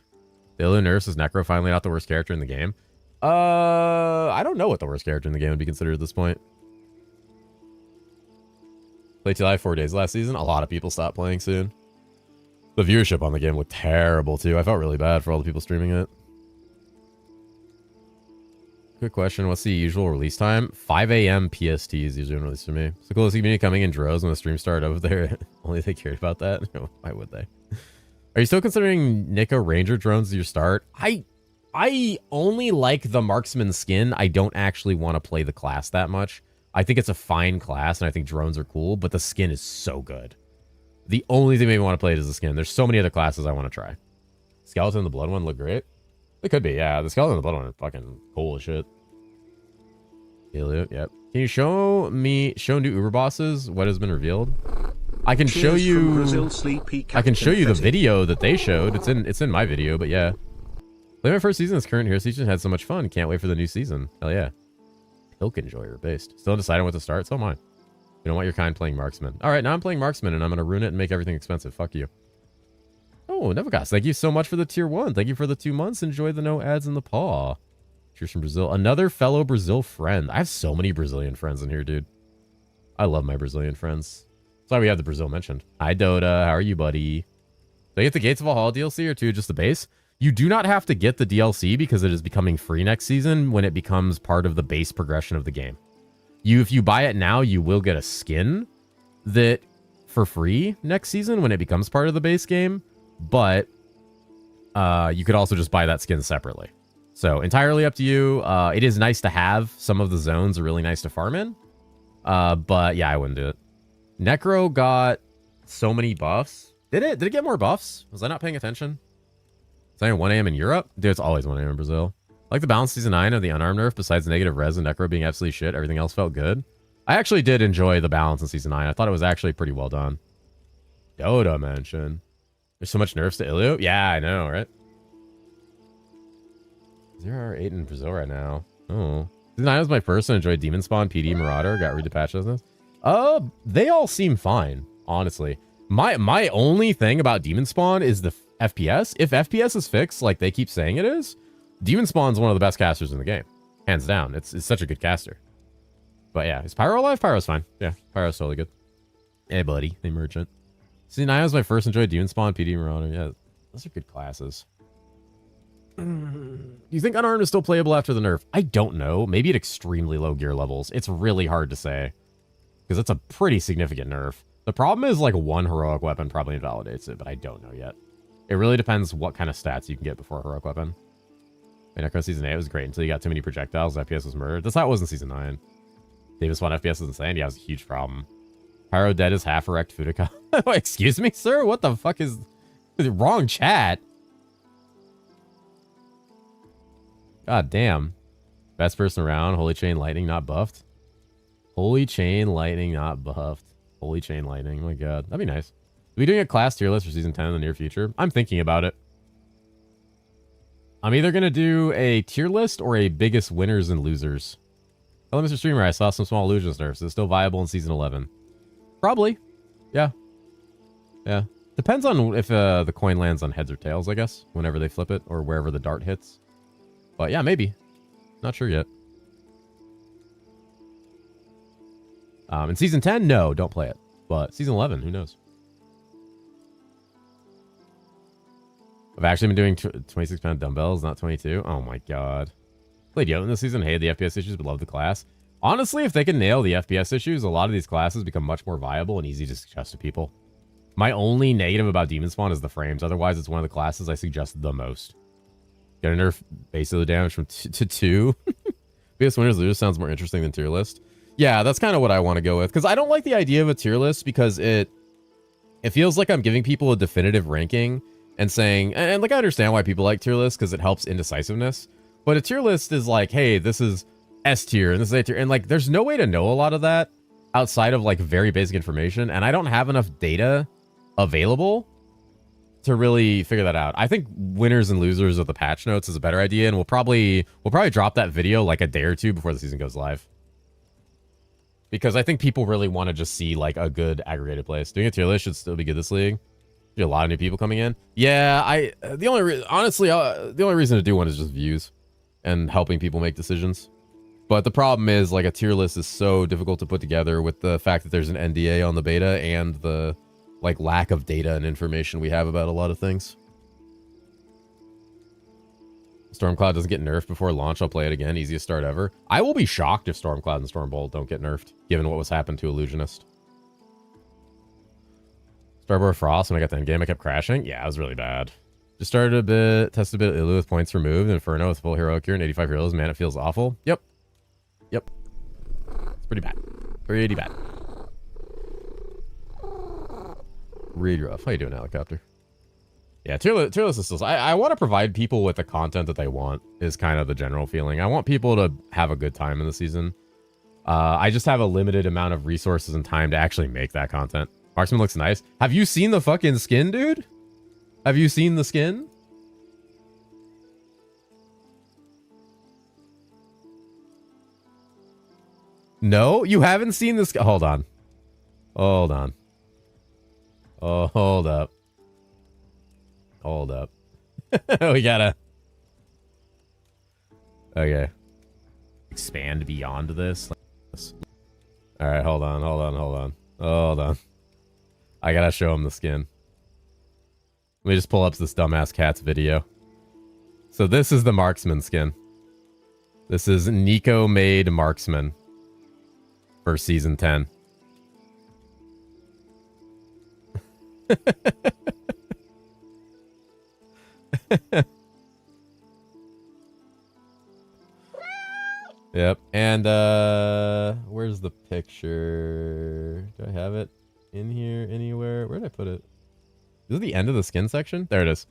The Ilu Nurse is Necro finally not the worst character in the game? I don't know what the worst character in the game would be considered at this point. Played TLI 4 days last season. A lot of people stopped playing soon. The viewership on the game looked terrible, too. I felt really bad for all the people streaming it. Quick question. What's the usual release time? 5 a.m. PST is usually when release for me. It's the coolest community coming in droves when the stream started over there. Only they cared about that. Why would they? Are you still considering Nika Ranger drones as your start? I only like the marksman skin. I don't actually want to play the class that much. I think it's a fine class, and I think drones are cool, but the skin is so good. The only thing that made me want to play it is the skin. There's so many other classes I want to try. Skeleton and the Blood one look great. It could be, yeah. The Skeleton and the Blood one are fucking cool as shit. Yep. Can you show new Uber bosses what has been revealed? I can show you. I can show you the video that they showed. It's in my video, but yeah. Play my first season this current Hero season. Had so much fun. Can't wait for the new season. Hell yeah. Pilk Enjoyer based. Still undecided what to start. So am I. You don't want your kind playing Marksman. All right, now I'm playing Marksman and I'm gonna ruin it and make everything expensive. Fuck you. Oh, Nevagas, thank you so much for the tier 1. Thank you for the 2 months. Enjoy the no ads in the paw. Cheers from Brazil. Another fellow Brazil friend. I have so many Brazilian friends in here, dude. I love my Brazilian friends. That's why we have the Brazil mentioned. Hi, Dota. How are you, buddy? Do I get the Gates of Valhalla DLC or 2, just the base? You do not have to get the DLC because it is becoming free next season when it becomes part of the base progression of the game. If you buy it now, you will get a skin that for free next season when it becomes part of the base game. But you could also just buy that skin separately. So entirely up to you. It is nice to have. Some of the zones are really nice to farm in. But yeah, I wouldn't do it. Necro got so many buffs. Did it? Did it get more buffs? Was I not paying attention? It's only 1 a.m. in Europe? Dude, it's always 1 a.m. in Brazil. I like the balance season 9 of the unarmed nerf. Besides negative res and Necro being absolutely shit, everything else felt good. I actually did enjoy the balance in season 9. I thought it was actually pretty well done. Dota mention. There's so much nerfs to Ilio. Yeah, I know, right? 0 8 in Brazil right now. Oh. Season 9 was my first and enjoyed Demon Spawn, PD, Marauder. Got redepatched business. They all seem fine, honestly. My only thing about Demon Spawn is the FPS. If FPS is fixed, like they keep saying it is, Demon Spawn's one of the best casters in the game. Hands down. It's such a good caster. But yeah, is Pyro alive? Pyro's fine. Yeah, Pyro's totally good. Hey, buddy. Hey, Merchant. See, 9 was my first enjoyed Demon Spawn, PD, Marauder. Yeah, those are good classes. Do you think unarmed is still playable after the nerf? I don't know. Maybe at extremely low gear levels. It's really hard to say. Because it's a pretty significant nerf. The problem is like one heroic weapon probably invalidates it, but I don't know yet. It really depends what kind of stats you can get before a heroic weapon. Necro Season 8 was great until you got too many projectiles. FPS was murdered. That's how it was in Season 9. Davis Spawn FPS was insane. Yeah, it was a huge problem. Pyro dead is half erect Futica. Excuse me, sir? What the fuck is wrong chat? God damn. Best person around. Holy Chain Lightning not buffed. Holy Chain Lightning not buffed. Holy Chain Lightning. Oh my god. That'd be nice. Are we doing a class tier list for Season 10 in the near future? I'm thinking about it. I'm either going to do a tier list or a biggest winners and losers. Hello, Mr. Streamer. I saw some small illusions nerfs. Is it still viable in Season 11? Probably. Yeah. Yeah. Depends on if the coin lands on heads or tails, I guess. Whenever they flip it or wherever the dart hits. But yeah, maybe. Not sure yet. In Season 10, no, don't play it. But Season 11, who knows? I've actually been doing 26-pound dumbbells, not 22. Oh my god. Played Jotun this season, hated the FPS issues, but loved the class. Honestly, if they can nail the FPS issues, a lot of these classes become much more viable and easy to suggest to people. My only negative about Demon Spawn is the frames. Otherwise, it's one of the classes I suggest the most. Get a nerf base of the damage from to 2. Biggest winners losers sounds more interesting than tier list. Yeah, that's kind of what I want to go with. Because I don't like the idea of a tier list because it feels like I'm giving people a definitive ranking and saying, and like I understand why people like tier lists because it helps indecisiveness. But a tier list is like, hey, this is S tier and this is A tier. And like, there's no way to know a lot of that outside of like very basic information. And I don't have enough data available to really figure that out. I think winners and losers of the patch notes is a better idea. And we'll probably drop that video like a day or two before the season goes live. Because I think people really want to just see like a good aggregated place. Doing a tier list should still be good this league. A lot of new people coming in. Yeah, the only reason to do one is just views and helping people make decisions. But the problem is like a tier list is so difficult to put together with the fact that there's an NDA on the beta and the like lack of data and information we have about a lot of things. Stormcloud doesn't get nerfed before launch. I'll play it again. Easiest start ever. I will be shocked if Stormcloud and Stormbolt don't get nerfed, given what was happened to Illusionist. Starboard Frost, when I got the end game, I kept crashing. Yeah, it was really bad. Just started a bit, tested a bit Ilu with points removed. Inferno with full hero cure and 85 heroes. Man, it feels awful. Yep. Yep. It's pretty bad. Pretty bad. Really rough. How you doing, Helicopter? Yeah, tier list is still... I want to provide people with the content that they want, is kind of the general feeling. I want people to have a good time in the season. I just have a limited amount of resources and time to actually make that content. Marksman looks nice. Have you seen the fucking skin, dude? Have you seen the skin? No? You haven't seen this? Hold on. Hold on. Oh, hold up. Hold up. We gotta... Okay. Expand beyond this. Alright, hold on. I gotta show him the skin. Let me just pull up this dumbass cat's video. So this is the Marksman skin. This is Nico made Marksman for Season 10. And where's the picture? Do I have it in here anywhere? Where did I put it? Is it the end of the skin section? There it is.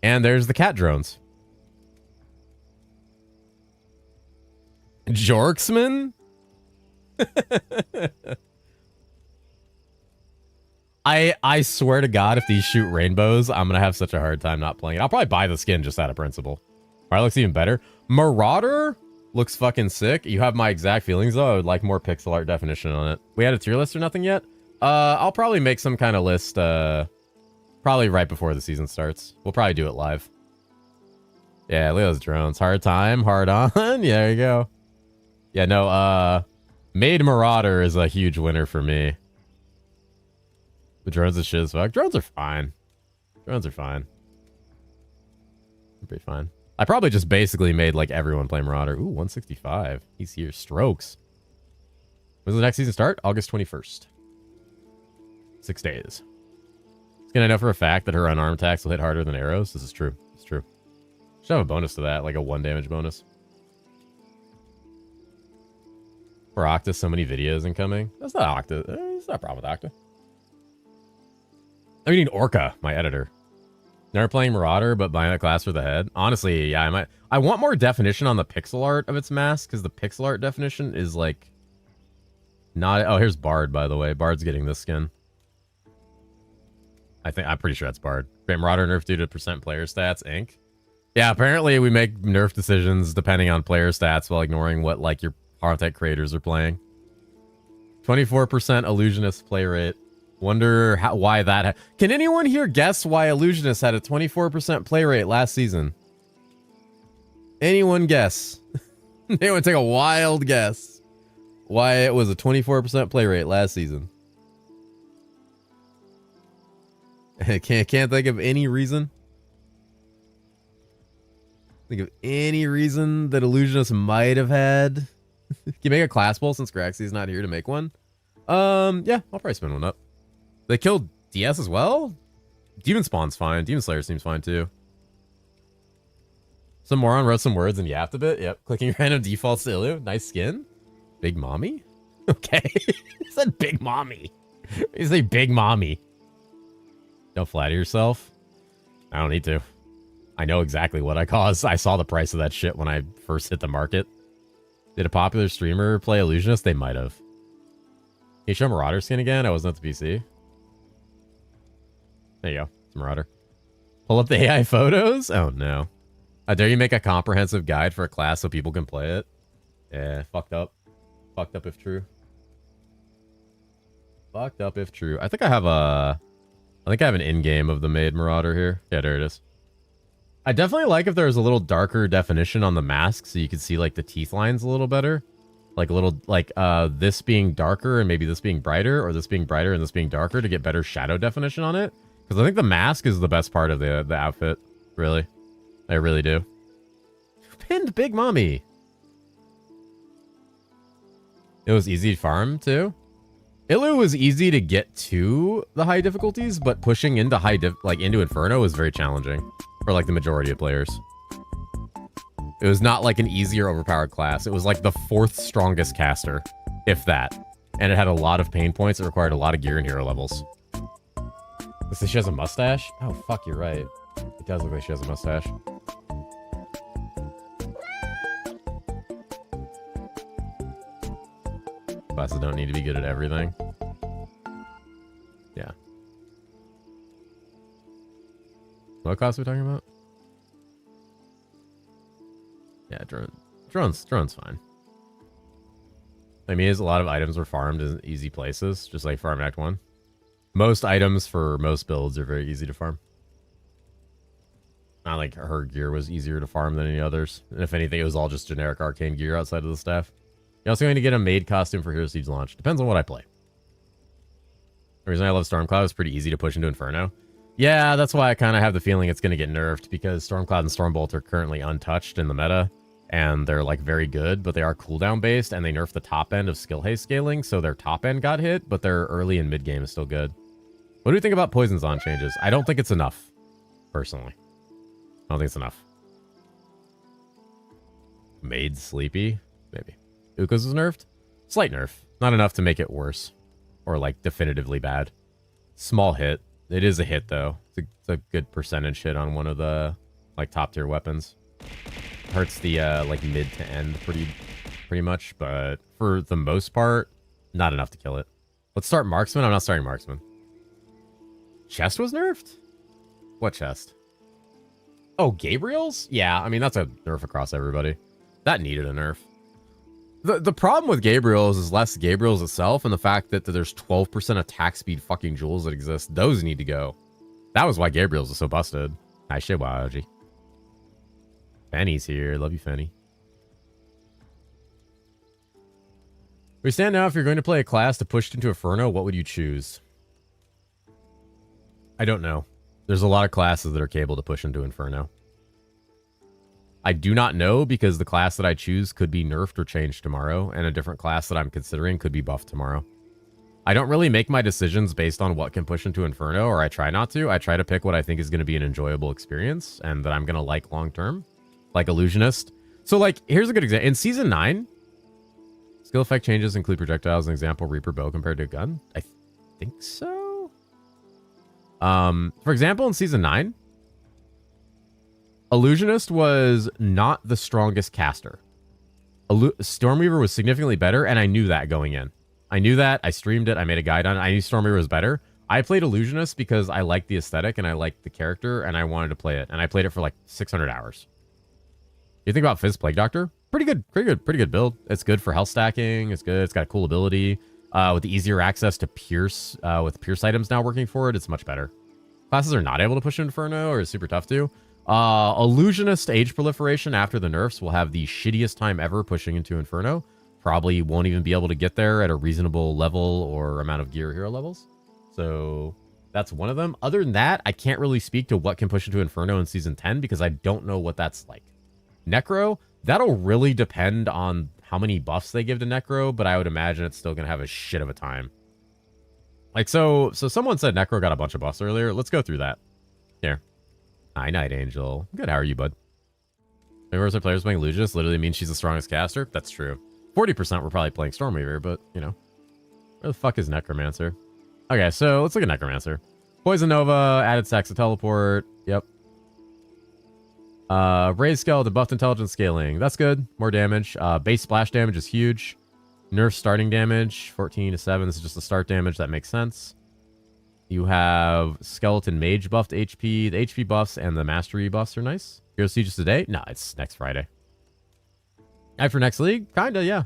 And there's the cat drones. Jorksman? I swear to God, if these shoot rainbows, I'm gonna have such a hard time not playing it. I'll probably buy the skin just out of principle. Alright, looks even better. Marauder looks fucking sick. You have my exact feelings though. I would like more pixel art definition on it. We had a tier list or nothing yet? I'll probably make some kind of list probably right before the season starts. We'll probably do it live. Yeah, look at those drones. Hard time, hard on. Yeah, there you go. Yeah, no, Made Marauder is a huge winner for me. The drones are shit as fuck. Drones are fine. Drones are fine. They're pretty fine. I probably just basically made like everyone play Marauder. Ooh, 165. He's here. Strokes. When's the next season start? August 21st. 6 days. It's gonna know for a fact that her unarmed attacks will hit harder than arrows. This is true. It's true. Should have a bonus to that, like a 1 damage bonus. For Octa, so many videos incoming. That's not Octa. It's not a problem with Octa. I mean, Orca, my editor. Never playing Marauder, but buying a class for the head. Honestly, yeah, I might. I want more definition on the pixel art of its mask, because the pixel art definition is like not. Oh, here's Bard, by the way. Bard's getting this skin. I'm pretty sure that's Bard. Marauder nerf due to percent player stats, Inc. Yeah, apparently we make nerf decisions depending on player stats while ignoring what like your content creators are playing. 24% illusionist play rate. Wonder why that. Can anyone here guess why Illusionist had a 24% play rate last season? Anyone guess? Anyone take a wild guess why it was a 24% play rate last season? Can't think of any reason. Think of any reason that Illusionist might have had. Can you make a class poll since Graxy's not here to make one? Yeah, I'll probably spin one up. They killed DS as well? Demon Spawn's fine. Demon Slayer seems fine too. Some moron wrote some words and yapped a bit. Yep. Clicking random defaults to Illu. Nice skin. Big Mommy? Okay. He said Big Mommy. He said Big Mommy. Don't flatter yourself. I don't need to. I know exactly what I caused. I saw the price of that shit when I first hit the market. Did a popular streamer play Illusionist? They might have. Can you show Marauder skin again? I wasn't at the PC. There you go. It's Marauder. Pull up the AI photos? Oh, no. I dare you make a comprehensive guide for a class so people can play it? Yeah, fucked up. Fucked up if true. Fucked up if true. I think I have an in-game of the Made Marauder here. Yeah, there it is. I definitely like if there's a little darker definition on the mask so you can see, like, the teeth lines a little better. Like, a little, like, this being darker and maybe this being brighter, or this being brighter and this being darker to get better shadow definition on it. Because I think the mask is the best part of the outfit. Really. I really do. Pinned Big Mommy. It was easy to farm, too. Illu was easy to get to the high difficulties, but pushing into into Inferno was very challenging. For, like, the majority of players. It was not, like, an easier overpowered class. It was, like, the 4th strongest caster. If that. And it had a lot of pain points. It required a lot of gear and hero levels. Looks like she has a mustache? Oh, fuck, you're right. It does look like she has a mustache. Classes don't need to be good at everything. Yeah. What class are we talking about? Yeah, drone's fine. I mean, a lot of items were farmed in easy places, just like Farm Act 1. Most items for most builds are very easy to farm. Not like her gear was easier to farm than any others. And if anything, it was all just generic arcane gear outside of the staff. You're also going to get a made costume for herosiege launch. Depends on what I play. The reason I love Stormcloud is pretty easy to push into Inferno. Yeah, that's why I kind of have the feeling it's going to get nerfed, because Stormcloud and Stormbolt are currently untouched in the meta. And they're like very good, but they are cooldown based, and they nerfed the top end of skill haste scaling, so their top end got hit, but their early and mid game is still good. What do you think about Poison Zone changes? I don't think it's enough, personally. I don't think it's enough. Made sleepy? Maybe. Ukos is nerfed. Slight nerf. Not enough to make it worse. Or, like, definitively bad. Small hit. It is a hit, though. It's a good percentage hit on one of the, like, top-tier weapons. Hurts the, like, mid to end pretty much. But for the most part, not enough to kill it. Let's start Marksman. I'm not starting Marksman. Chest was nerfed? What chest? Oh, Gabriel's? Yeah, I mean, that's a nerf across everybody. That needed a nerf. The problem with Gabriel's is less Gabriel's itself and the fact that there's 12% attack speed fucking jewels that exist. Those need to go. That was why Gabriel's is so busted. Nice shit, YOG. Fanny's here. Love you, Fanny. We stand now. If you're going to play a class to push into Inferno, what would you choose? I don't know. There's a lot of classes that are capable to push into Inferno. I do not know because the class that I choose could be nerfed or changed tomorrow, and a different class that I'm considering could be buffed tomorrow. I don't really make my decisions based on what can push into Inferno, or I try not to. I try to pick what I think is going to be an enjoyable experience and that I'm going to like long term, like Illusionist. So, like, here's a good example. In Season 9, skill effect changes include projectiles. An example, Reaper Bow compared to a gun. I think so. For example, in Season 9, Illusionist was not the strongest caster. Stormweaver was significantly better, and I knew that going in. I knew that. I streamed it. I made a guide on it. I knew Stormweaver was better. I played Illusionist because I liked the aesthetic, and I liked the character, and I wanted to play it. And I played it for like 600 hours. You think about Fizz Plague Doctor? Pretty good build. It's good for health stacking. It's good. It's got a cool ability. With the easier access to Pierce, with Pierce items now working for it, it's much better. Classes are not able to push Inferno, or it's super tough to. Illusionist age proliferation after the nerfs will have the shittiest time ever pushing into Inferno. Probably won't even be able to get there at a reasonable level or amount of gear hero levels. So that's one of them. Other than that, I can't really speak to what can push into Inferno in Season 10 because I don't know what that's like. Necro, that'll really depend on how many buffs they give to Necro, but I would imagine it's still going to have a shit of a time. Like, so someone said Necro got a bunch of buffs earlier. Let's go through that. Here. Hi, Night Angel. Good, how are you, bud? Maybe our players playing Illusionist literally means she's the strongest caster. That's true. 40% were probably playing Stormweaver, but, you know. Where the fuck is Necromancer? Okay, so let's look at Necromancer. Poison Nova, added stacks of teleport. Yep. Raised skeleton, buffed intelligence scaling. That's good. More damage. Base splash damage is huge. Nerf starting damage, 14 to 7. This is just the start damage. That makes sense. You have Skeleton Mage buffed HP. The HP buffs and the Mastery buffs are nice. Herosiege today? No, it's next Friday. After next league? Kinda, yeah.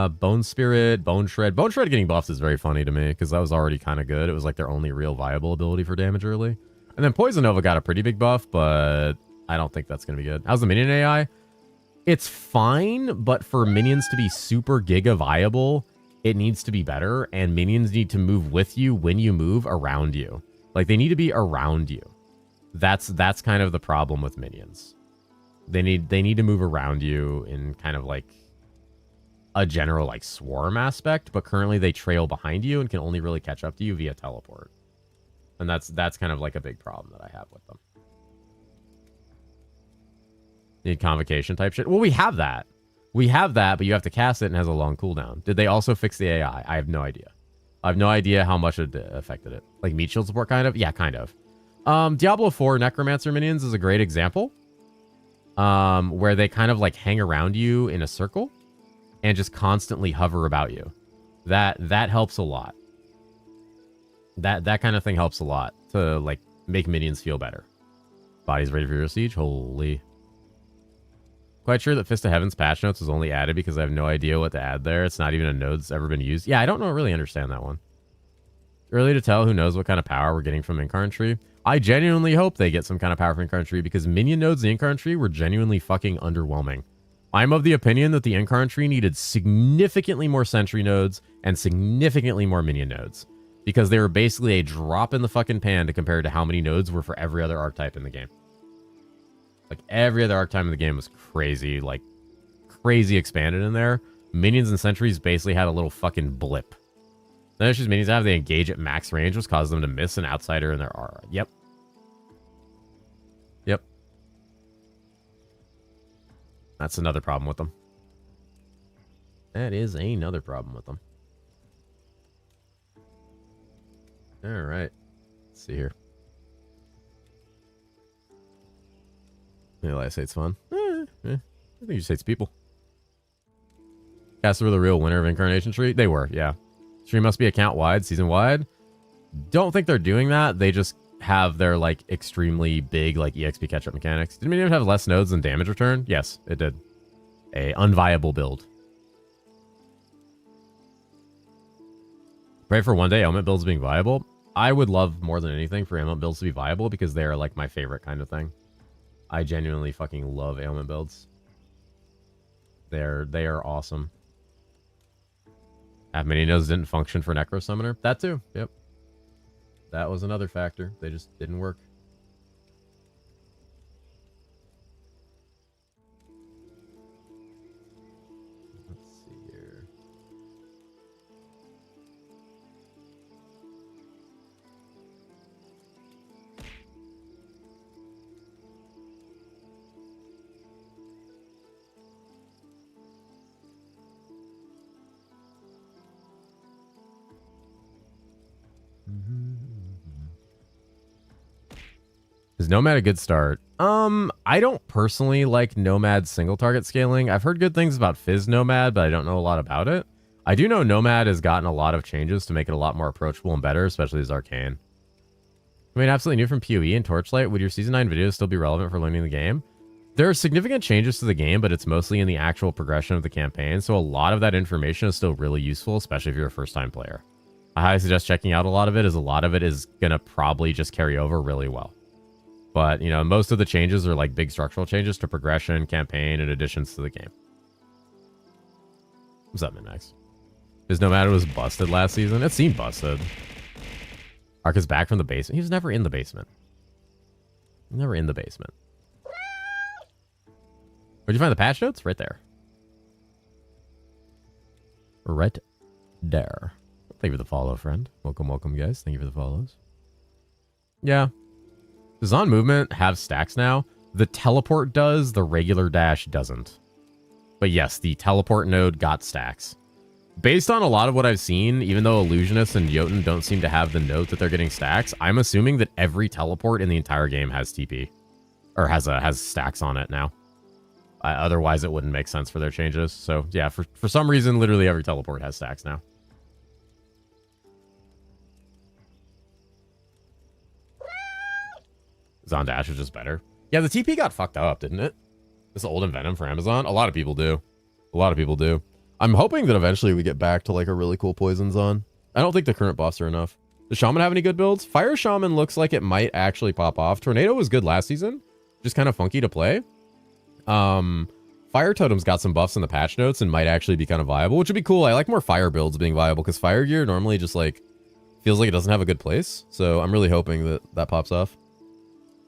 Bone Spirit, Bone Shred. Bone Shred getting buffed is very funny to me because that was already kind of good. It was like their only real viable ability for damage early. And then Poison Nova got a pretty big buff, but I don't think that's going to be good. How's the minion AI? It's fine, but for minions to be super giga viable, it needs to be better, and minions need to move with you when you move around you. Like, they need to be around you. That's kind of the problem with minions. They need to move around you in kind of like a general like swarm aspect, but currently they trail behind you and can only really catch up to you via teleport. And that's kind of like a big problem that I have with them. Need convocation type shit. Well, we have that. We have that, but you have to cast it and it has a long cooldown. Did they also fix the AI? I have no idea. I have no idea how much it affected it. Like meat shield support, kind of? Yeah, kind of. Diablo 4 Necromancer minions is a great example. Where they kind of like hang around you in a circle and just constantly hover about you. That helps a lot. That kind of thing helps a lot to like make minions feel better. Body's ready for your siege. Holy. Quite sure that Fist of Heaven's patch notes was only added because I have no idea what to add there. It's not even a node that's ever been used. Yeah, I don't really understand that one. Early to tell who knows what kind of power we're getting from Incarnate Tree. I genuinely hope they get some kind of power from Incarnate Tree because minion nodes in the Incarnate Tree were genuinely fucking underwhelming. I'm of the opinion that the Incarnate Tree needed significantly more sentry nodes and significantly more minion nodes because they were basically a drop in the fucking pan to compare to how many nodes were for every other archetype in the game. Like every other archetype in the game was crazy, like crazy expanded in there. Minions and sentries basically had a little fucking blip. The issues minions have, they engage at max range, which causes them to miss an outsider in their aura. Yep. That's another problem with them. That is another problem with them. All right. Let's see here. Yeah, I say it's fun. I think you just hates people. Cats were the real winner of Incarnation Street. They were, yeah. Stream must be account wide, season wide. Don't think they're doing that. They just have their like extremely big like EXP catch-up mechanics. Didn't it have less nodes than damage return? Yes, it did. A unviable build. Pray for one day ailment builds being viable. I would love more than anything for ailment builds to be viable because they are like my favorite kind of thing. I genuinely fucking love ailment builds. They are awesome. Have many nodes didn't function for Necro Summoner. That too. Yep. That was another factor. They just didn't work. Let's see here. Is Nomad a good start? I don't personally like Nomad single target scaling. I've heard good things about Fizz Nomad, but I don't know a lot about it. I do know Nomad has gotten a lot of changes to make it a lot more approachable and better, especially as Arcane. I mean, absolutely new from PoE and Torchlight. Would your Season 9 videos still be relevant for learning the game? There are significant changes to the game, but it's mostly in the actual progression of the campaign, so a lot of that information is still really useful, especially if you're a first-time player. I highly suggest checking out a lot of it, as a lot of it is going to probably just carry over really well. But, you know, most of the changes are like big structural changes to progression, campaign, and additions to the game. What's up, Min-Max? Because Nomad was busted last season. It seemed busted. Ark is back from the basement. He was never in the basement. Never in the basement. Where'd you find the patch notes? Right there. Right there. Thank you for the follow, friend. Welcome, welcome, guys. Thank you for the follows. Yeah. Does on movement have stacks now? The teleport does, the regular dash doesn't. But yes, the teleport node got stacks. Based on a lot of what I've seen, even though Illusionist and Jotun don't seem to have the note that they're getting stacks, I'm assuming that every teleport in the entire game has TP. Or has stacks on it now. Otherwise, it wouldn't make sense for their changes. So yeah, for some reason, literally every teleport has stacks now. Zondash is just better. Yeah, the TP got fucked up, didn't it? This old Envenom for Amazon? A lot of people do. A lot of people do. I'm hoping that eventually we get back to like a really cool Poison Zon. I don't think the current buffs are enough. Does Shaman have any good builds? Fire Shaman looks like it might actually pop off. Tornado was good last season. Just kind of funky to play. Fire Totem's got some buffs in the patch notes and might actually be kind of viable, which would be cool. I like more fire builds being viable because fire gear normally just like feels like it doesn't have a good place. So I'm really hoping that that pops off.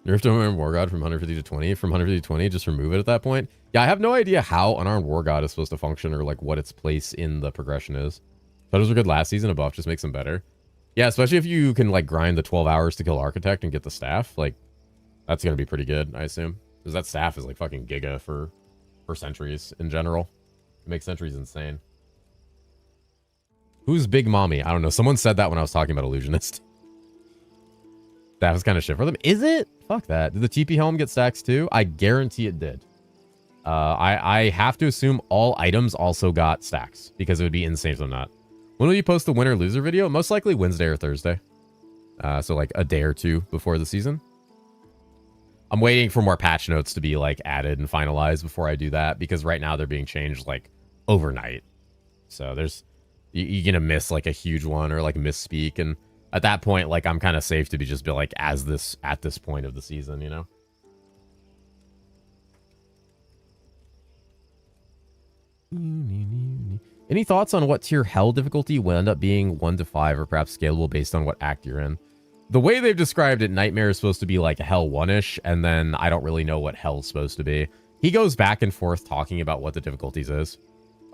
Nerf Unarmed War God from 150 to 20. From 150 to 20, just remove it at that point. Yeah, I have no idea how Unarmed War God is supposed to function or like what its place in the progression is. Shadows were good last season. A buff just makes them better. Yeah, especially if you can like grind the 12 hours to kill Architect and get the staff. Like, that's going to be pretty good, I assume. Because that staff is like fucking giga for sentries in general. It makes sentries insane. Who's Big Mommy? I don't know. Someone said that when I was talking about Illusionist. That was kind of shit for them. Is it? Fuck that. Did the TP helm get stacks too? I guarantee it did. I have to assume all items also got stacks because it would be insane if they're not. When will you post the winner loser video? Most likely Wednesday or Thursday. So like a day or two before the season. I'm waiting for more patch notes to be like added and finalized before I do that because right now they're being changed like overnight. So there's you're gonna miss like a huge one or like misspeak, and at that point like I'm kind of safe to be just be like at this point of the season, you know. Any thoughts on what tier hell difficulty will end up being 1 to 5 or perhaps scalable based on what act you're in? The way they've described it, Nightmare is supposed to be like hell 1-ish, and then I don't really know what hell's supposed to be. He goes back and forth talking about what the difficulties is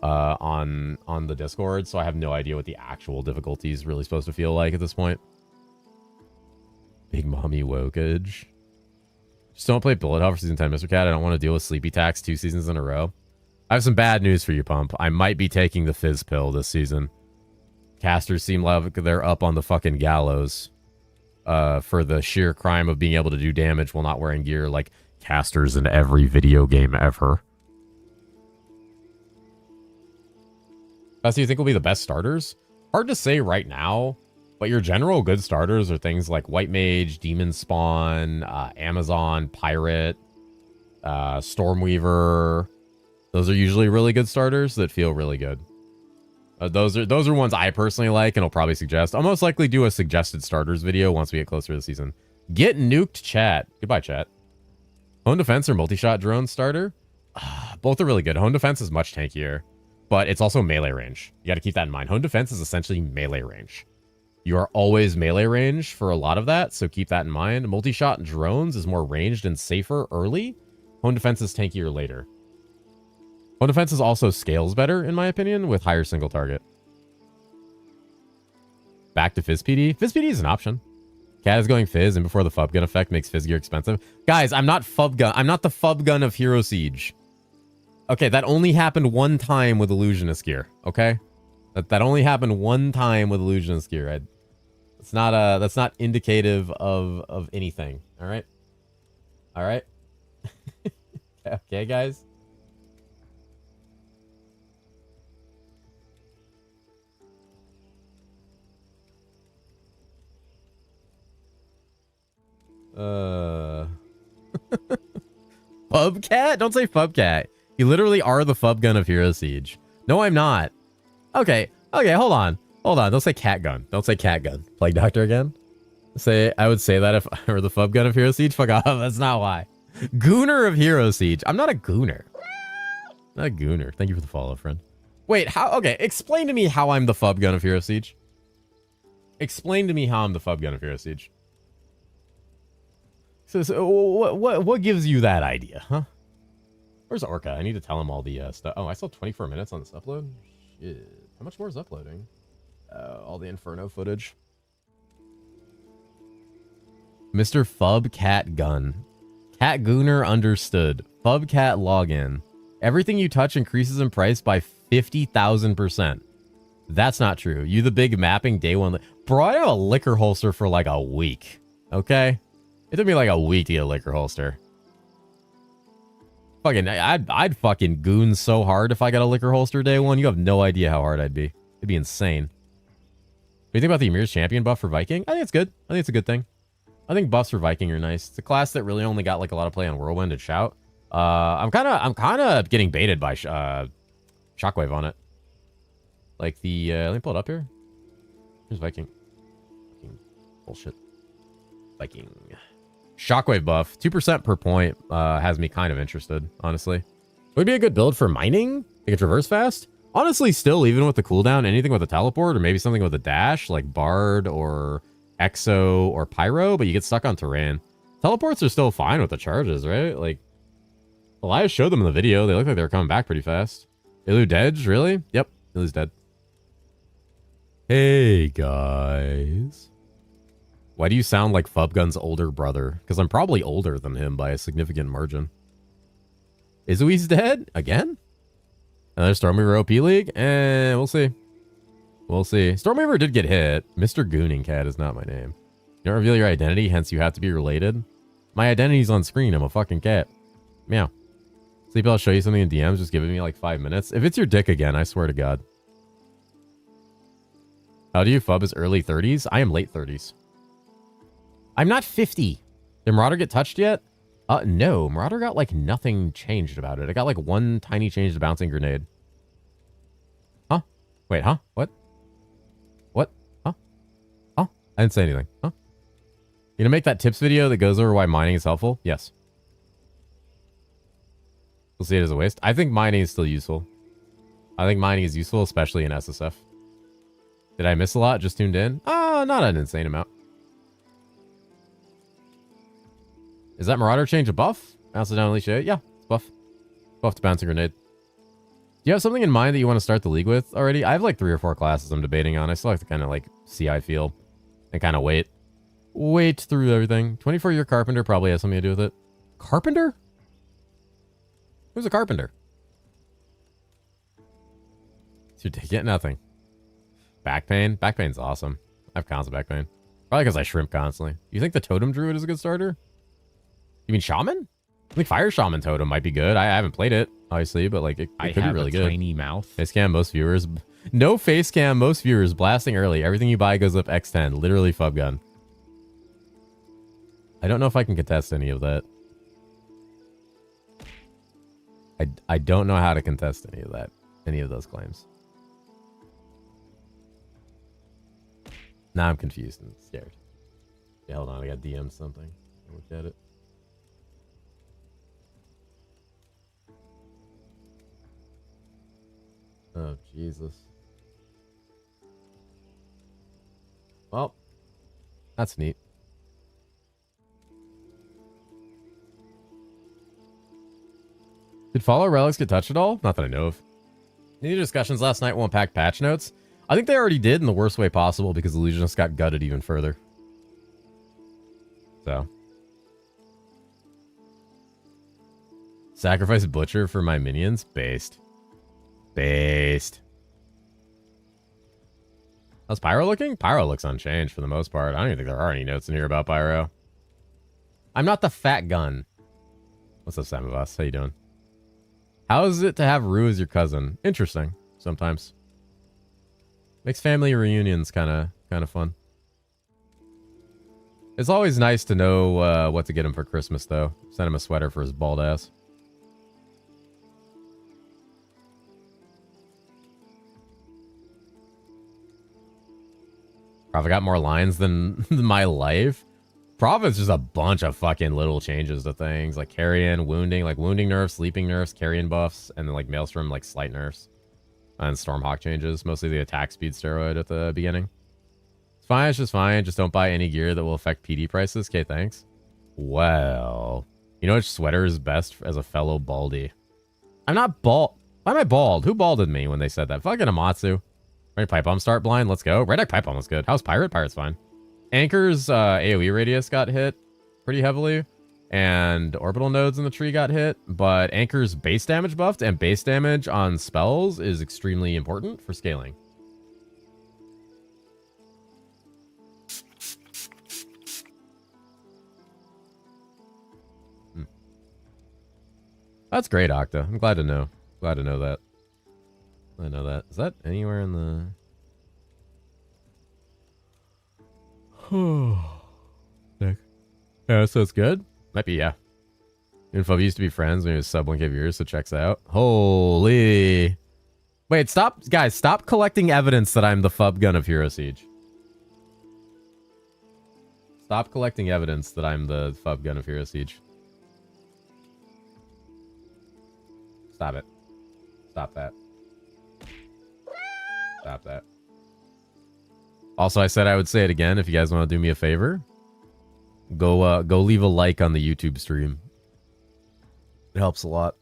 on the Discord, so I have no idea what the actual difficulty is really supposed to feel like at this point. Big Mommy Wokage. Just don't play Bullet Hell for season 10, Mr. Cat. I don't want to deal with sleepy tax 2 seasons in a row. I have some bad news for you, Pump. I might be taking the fizz pill this season. Casters seem like they're up on the fucking gallows for the sheer crime of being able to do damage while not wearing gear, like casters in every video game ever. So you think will be the best starters? Hard to say right now, but your general good starters are things like White Mage, Demon Spawn, Amazon, Pirate, Stormweaver. Those are usually really good starters that feel really good. Those are ones I personally like and I'll probably suggest. I'll most likely do a suggested starters video once we get closer to the season. Get nuked, chat. Goodbye, chat. Home Defense or Multi-Shot Drone starter? Both are really good. Home Defense is much tankier, but it's also melee range. You got to keep that in mind. Home Defense is essentially melee range. You are always melee range for a lot of that, so keep that in mind. Multi-Shot Drones is more ranged and safer early. Home Defense is tankier later. Home Defense is also scales better, in my opinion, with higher single target. Back to Fizz PD. Fizz PD is an option. Cat is going Fizz, and before the Fub Gun effect makes Fizz gear expensive. Guys, I'm not Fub Gun. I'm not the Fub Gun of Hero Siege. Okay, that only happened one time with Illusionist gear, okay? That only happened one time with Illusionist gear. That's not indicative of anything, all right? All right? Okay, guys? Fubcat? Don't say Fubcat. You literally are the Fub Gun of Hero Siege. No, I'm not. Okay, hold on. Don't say Cat Gun. Don't say Cat Gun. Plague Doctor again? I would say that if I were the Fub Gun of Hero Siege. Fuck off. That's not why. Gooner of Hero Siege. I'm not a Gooner. Not a Gooner. Thank you for the follow, friend. Wait, how? Okay, explain to me how I'm the Fub Gun of Hero Siege. Explain to me how I'm the Fub Gun of Hero Siege. So what gives you that idea, huh? Where's Orca? I need to tell him all the stuff. Oh, I still have 24 minutes on this upload? Shit. How much more is uploading? All the Inferno footage. Mr. Fub Cat Gun. Cat Gooner understood. Fub Cat login. Everything you touch increases in price by 50,000%. That's not true. You the big mapping day one. Bro, I have a liquor holster for like a week. Okay? It took me like a week to get a liquor holster. Fucking, I'd fucking goon so hard if I got a liquor holster day one. You have no idea how hard I'd be. It'd be insane. What do you think about the Emir's Champion buff for Viking? I think it's good. I think it's a good thing. I think buffs for Viking are nice. It's a class that really only got like a lot of play on Whirlwind and Shout. I'm kind of getting baited by Shockwave on it. Like the let me pull it up here. Here's Viking. Bullshit. Viking. Shockwave buff, 2% per point, has me kind of interested, honestly. Would be a good build for mining? They can traverse fast? Honestly, still, even with the cooldown, anything with a teleport, or maybe something with a dash, like Bard, or Exo, or Pyro, but you get stuck on terrain. Teleports are still fine with the charges, right? Like, Elias showed them in the video. They look like they were coming back pretty fast. Ilu dead? Really? Yep, Ilu's dead. Hey, guys. Why do you sound like Fubgun's older brother? Because I'm probably older than him by a significant margin. Izui's dead? Again? Another Stormweaver OP League? We'll see. We'll see. Stormweaver did get hit. Mr. Gooning Cat is not my name. You don't reveal your identity, hence you have to be related. My identity's on screen. I'm a fucking cat. Meow. Sleepy, I'll show you something in DMs. Just give me like 5 minutes. If it's your dick again, I swear to God. How do you Fub is early 30s? I am late 30s. I'm not 50. Did Marauder get touched yet? No. Marauder got like nothing changed about it. I got like one tiny change to bouncing grenade. Huh? Wait, huh? What? What? Huh? Huh? I didn't say anything. Huh? You gonna make that tips video that goes over why mining is helpful? Yes. We'll see it as a waste. I think mining is still useful. I think mining is useful, especially in SSF. Did I miss a lot? Just tuned in? Not an insane amount. Is that Marauder change a buff? Bounce it down, Alicia. Yeah, it's buff. Buff to bouncing grenade. Do you have something in mind that you want to start the league with already? I have like 3 or 4 classes I'm debating on. I still have to kind of like see how I feel and kind of wait through everything. 24-year Carpenter probably has something to do with it. Carpenter? Who's a carpenter? Get nothing. Back pain? Back pain's awesome. I have constant back pain. Probably because I shrimp constantly. You think the totem druid is a good starter? You mean shaman? I think fire shaman totem might be good. I haven't played it, obviously, but like it could be really good. Tiny mouth. Face cam, most viewers. No face cam, most viewers. Blasting early. Everything you buy goes up X10. Literally fub gun. I don't know if I can contest any of that. I don't know how to contest any of that. Any of those claims. Now I'm confused and scared. Yeah, hold on. I got DM'd something. I'll look at it. Oh, Jesus. Well, that's neat. Did Fallout Relics get touched at all? Not that I know of. Any discussions last night will unpack patch notes? I think they already did in the worst way possible because Illusionists got gutted even further. So. Sacrifice Butcher for my minions? Based. Based. How's Pyro looking? Pyro looks unchanged for the most part. I don't even think there are any notes in here about Pyro. I'm not the fat gun. What's up, Sam of Us? How you doing? How is it to have Rue as your cousin? Interesting. Sometimes. Makes family reunions kind of fun. It's always nice to know what to get him for Christmas, though. Send him a sweater for his bald ass. Prophet got more lines than my life. Prophet's just a bunch of fucking little changes to things. Like carrion, wounding, like wounding nerfs, sleeping nerfs, carrion buffs, and then like Maelstrom, like slight nerfs. And Stormhawk changes. Mostly the attack speed steroid at the beginning. It's fine, it's just fine. Just don't buy any gear that will affect PD prices. Okay, thanks. Well, you know which sweater is best as a fellow baldy? I'm not bald. Why am I bald? Who balded me when they said that? Fucking Amatsu. Red Pipe Bomb start blind. Let's go. Red Deck Pipe Bomb was good. How's Pirate? Pirate's fine. Anchor's AoE radius got hit pretty heavily. And orbital nodes in the tree got hit. But Anchor's base damage buffed. And base damage on spells is extremely important for scaling. That's great, Octa. I'm glad to know. Glad to know that. I know that. Is that anywhere in the... Nick. Yeah, so it's good? Might be, yeah. Info used to be friends when he was sub 1K viewers, so checks out. Holy... Wait, stop. Guys, stop collecting evidence that I'm the fub gun of Hero Siege. Stop collecting evidence that I'm the fub gun of Hero Siege. Stop it. Stop that. Stop that. Also, I said I would say it again. If you guys want to do me a favor, go leave a like on the YouTube stream. It helps a lot,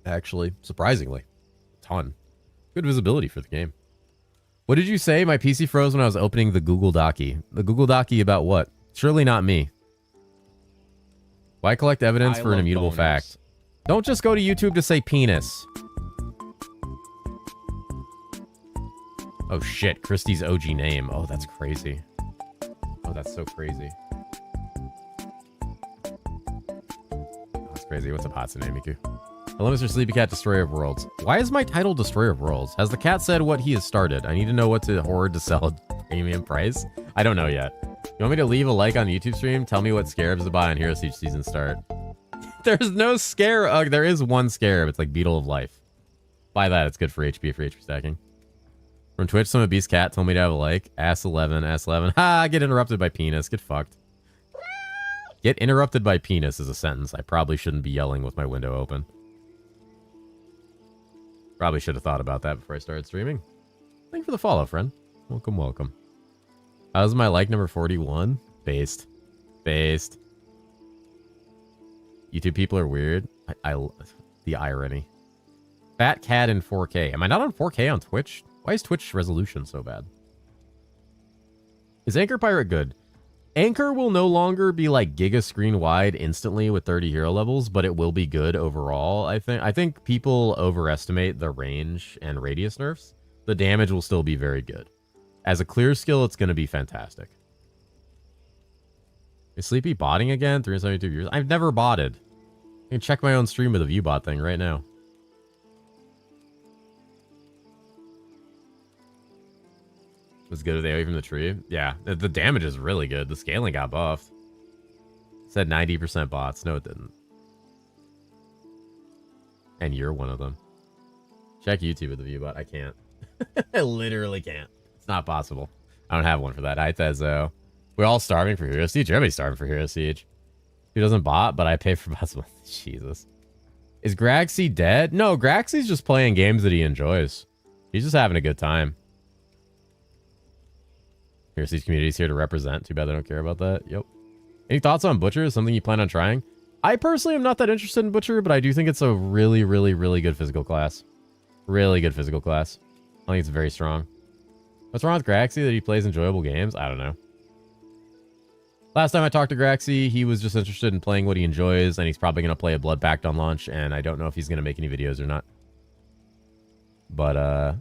actually. Surprisingly, a ton. Good visibility for the game. What did you say? My PC froze when I was opening the Google Docky. The Google Docky about what? Surely not me. Why collect evidence for an immutable fact? Don't just go to YouTube to say penis. Oh shit, Christie's OG name. Oh, that's crazy. Oh, that's so crazy. Oh, that's crazy. What's up, Hatsune Miku? Hello, Mr. Sleepy Cat, Destroyer of Worlds. Why is my title Destroyer of Worlds? Has the cat said what he has started? I need to know what to hoard to sell at premium price. I don't know yet. You want me to leave a like on the YouTube stream? Tell me what scarabs to buy on Hero Siege season start. There's no scarab. There is one scarab. It's like Beetle of Life. Buy that. It's good for HP stacking. From Twitch, some Beast Cat told me to have a like. Ass 11, ass 11. Ha! Get interrupted by penis. Get fucked. Get interrupted by penis is a sentence I probably shouldn't be yelling with my window open. Probably should have thought about that before I started streaming. Thank you for the follow, friend. Welcome, welcome. How's my like number 41? Based. Based. YouTube people are weird. The irony. Fat cat in 4K. Am I not on 4K on Twitch? Why is Twitch resolution so bad? Is Anchor Pirate good? Anchor will no longer be like giga screen wide instantly with 30 hero levels, but it will be good overall. I think people overestimate the range and radius nerfs. The damage will still be very good. As a clear skill, it's going to be fantastic. Is Sleepy botting again? 372 viewers. I've never botted. I can check my own stream with a view bot thing right now. Was good with AoE from the tree. Yeah, the damage is really good. The scaling got buffed. It said 90% bots. No, it didn't. And you're one of them. Check YouTube with the view bot. I can't. I literally can't. It's not possible. I don't have one for that. Hi, Tezo. We're all starving for Hero Siege. Everybody's starving for Hero Siege. Who doesn't bot, but I pay for bots. Jesus. Is Graxy dead? No, Graxy's just playing games that he enjoys. He's just having a good time. Hero Siege community's here to represent. Too bad they don't care about that. Yep. Any thoughts on Butcher? Something you plan on trying? I personally am not that interested in Butcher, but I do think it's a really, really, really good physical class. Really good physical class. I think it's very strong. What's wrong with Graxy that he plays enjoyable games? I don't know. Last time I talked to Graxy, he was just interested in playing what he enjoys, and he's probably going to play a Blood Pact on launch, and I don't know if he's going to make any videos or not. But,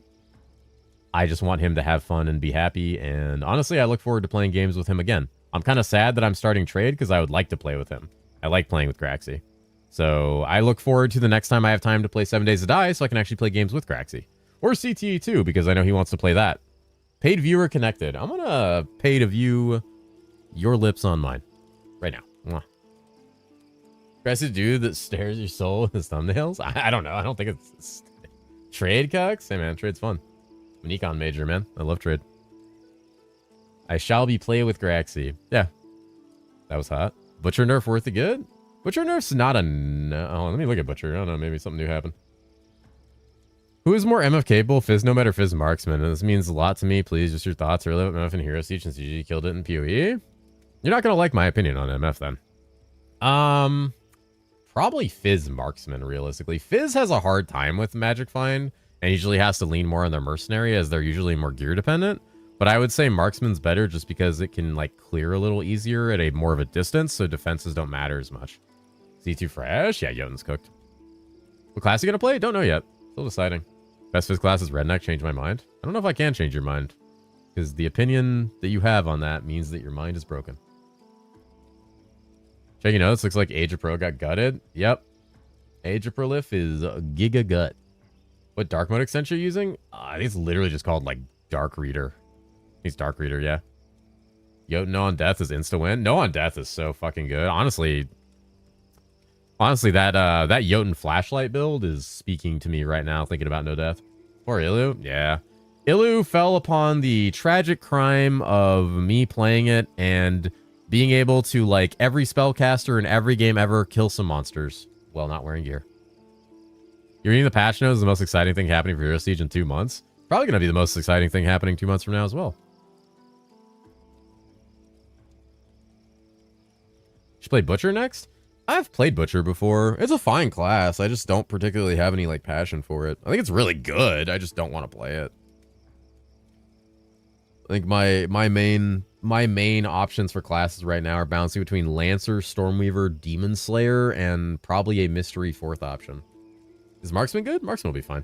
I just want him to have fun and be happy, and honestly, I look forward to playing games with him again. I'm kind of sad that I'm starting trade, because I would like to play with him. I like playing with Graxy. So, I look forward to the next time I have time to play 7 Days to Die, so I can actually play games with Graxy. Or CTE too, because I know he wants to play that. Paid viewer connected. I'm going to pay to view your lips on mine. Right now. Mwah. Aggressive dude that stares your soul with his thumbnails? I don't know. I don't think it's... Trade, cucks? Hey, man. Trade's fun. I'm an econ major, man. I love trade. I shall be play with Graxy. Yeah. That was hot. Butcher nerf worth the good? Butcher nerf's not a... No. Oh, let me look at Butcher. I don't know. Maybe something new happened. Who is more MF capable, Fizz Nomad or Fizz Marksman? And this means a lot to me. Please, just your thoughts. Really about MF and Hero Siege since you killed it in PoE? You're not going to like my opinion on MF then. Probably Fizz Marksman, realistically. Fizz has a hard time with Magic Find and usually has to lean more on their Mercenary as they're usually more gear dependent. But I would say Marksman's better just because it can like clear a little easier at a more of a distance, so defenses don't matter as much. C2 fresh? Yeah, Jotun's cooked. What class are you going to play? Don't know yet. Still deciding. Best Fizz class is Redneck. Change my mind. I don't know if I can change your mind. Because the opinion that you have on that means that your mind is broken. Checking notes. Looks like Age of Pro got gutted. Yep. Age of Prolif is Giga Gut. What dark mode extension are you using? I think it's literally just called like Dark Reader. He's Dark Reader, yeah. Yo, No on Death is insta win. No on Death is so fucking good. Honestly, that Jotun flashlight build is speaking to me right now, thinking about No Death. Or Ilu, yeah. Ilu fell upon the tragic crime of me playing it and being able to, like, every spellcaster in every game ever kill some monsters while not wearing gear. You're reading the patch notes, the most exciting thing happening for Hero Siege in 2 months. Probably going to be the most exciting thing happening 2 months from now as well. Should play Butcher next? I've played Butcher before. It's a fine class. I just don't particularly have any like passion for it. I think it's really good. I just don't want to play it. I think my main options for classes right now are bouncing between Lancer, Stormweaver, Demon Slayer, and probably a mystery 4th option. Is Marksman good? Marksman will be fine.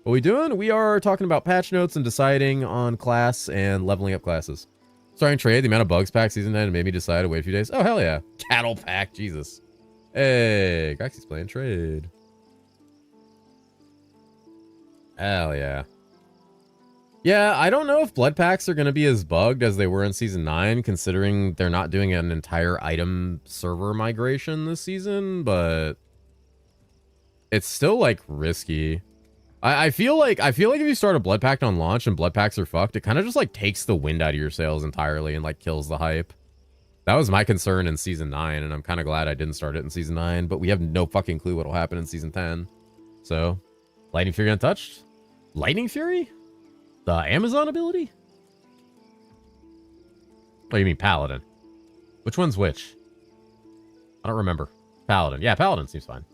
What are we doing? We are talking about patch notes and deciding on class and leveling up classes. Starting trade, the amount of bugs pack season 9 made me decide to wait a few days. Oh, hell yeah. Cattle pack, Jesus. Hey, Graxy's playing trade. Hell yeah. Yeah, I don't know if blood packs are going to be as bugged as they were in season 9, considering they're not doing an entire item server migration this season, but it's still like risky. I feel like if you start a blood pact on launch and blood packs are fucked, it kind of just like takes the wind out of your sails entirely and like kills the hype. That was my concern in season 9, and I'm kind of glad I didn't start it in season 9, but we have no fucking clue what'll happen in season 10. So, Lightning Fury untouched? Lightning Fury? The Amazon ability? Oh, you mean Paladin? Which one's which? I don't remember. Paladin. Yeah, Paladin seems fine.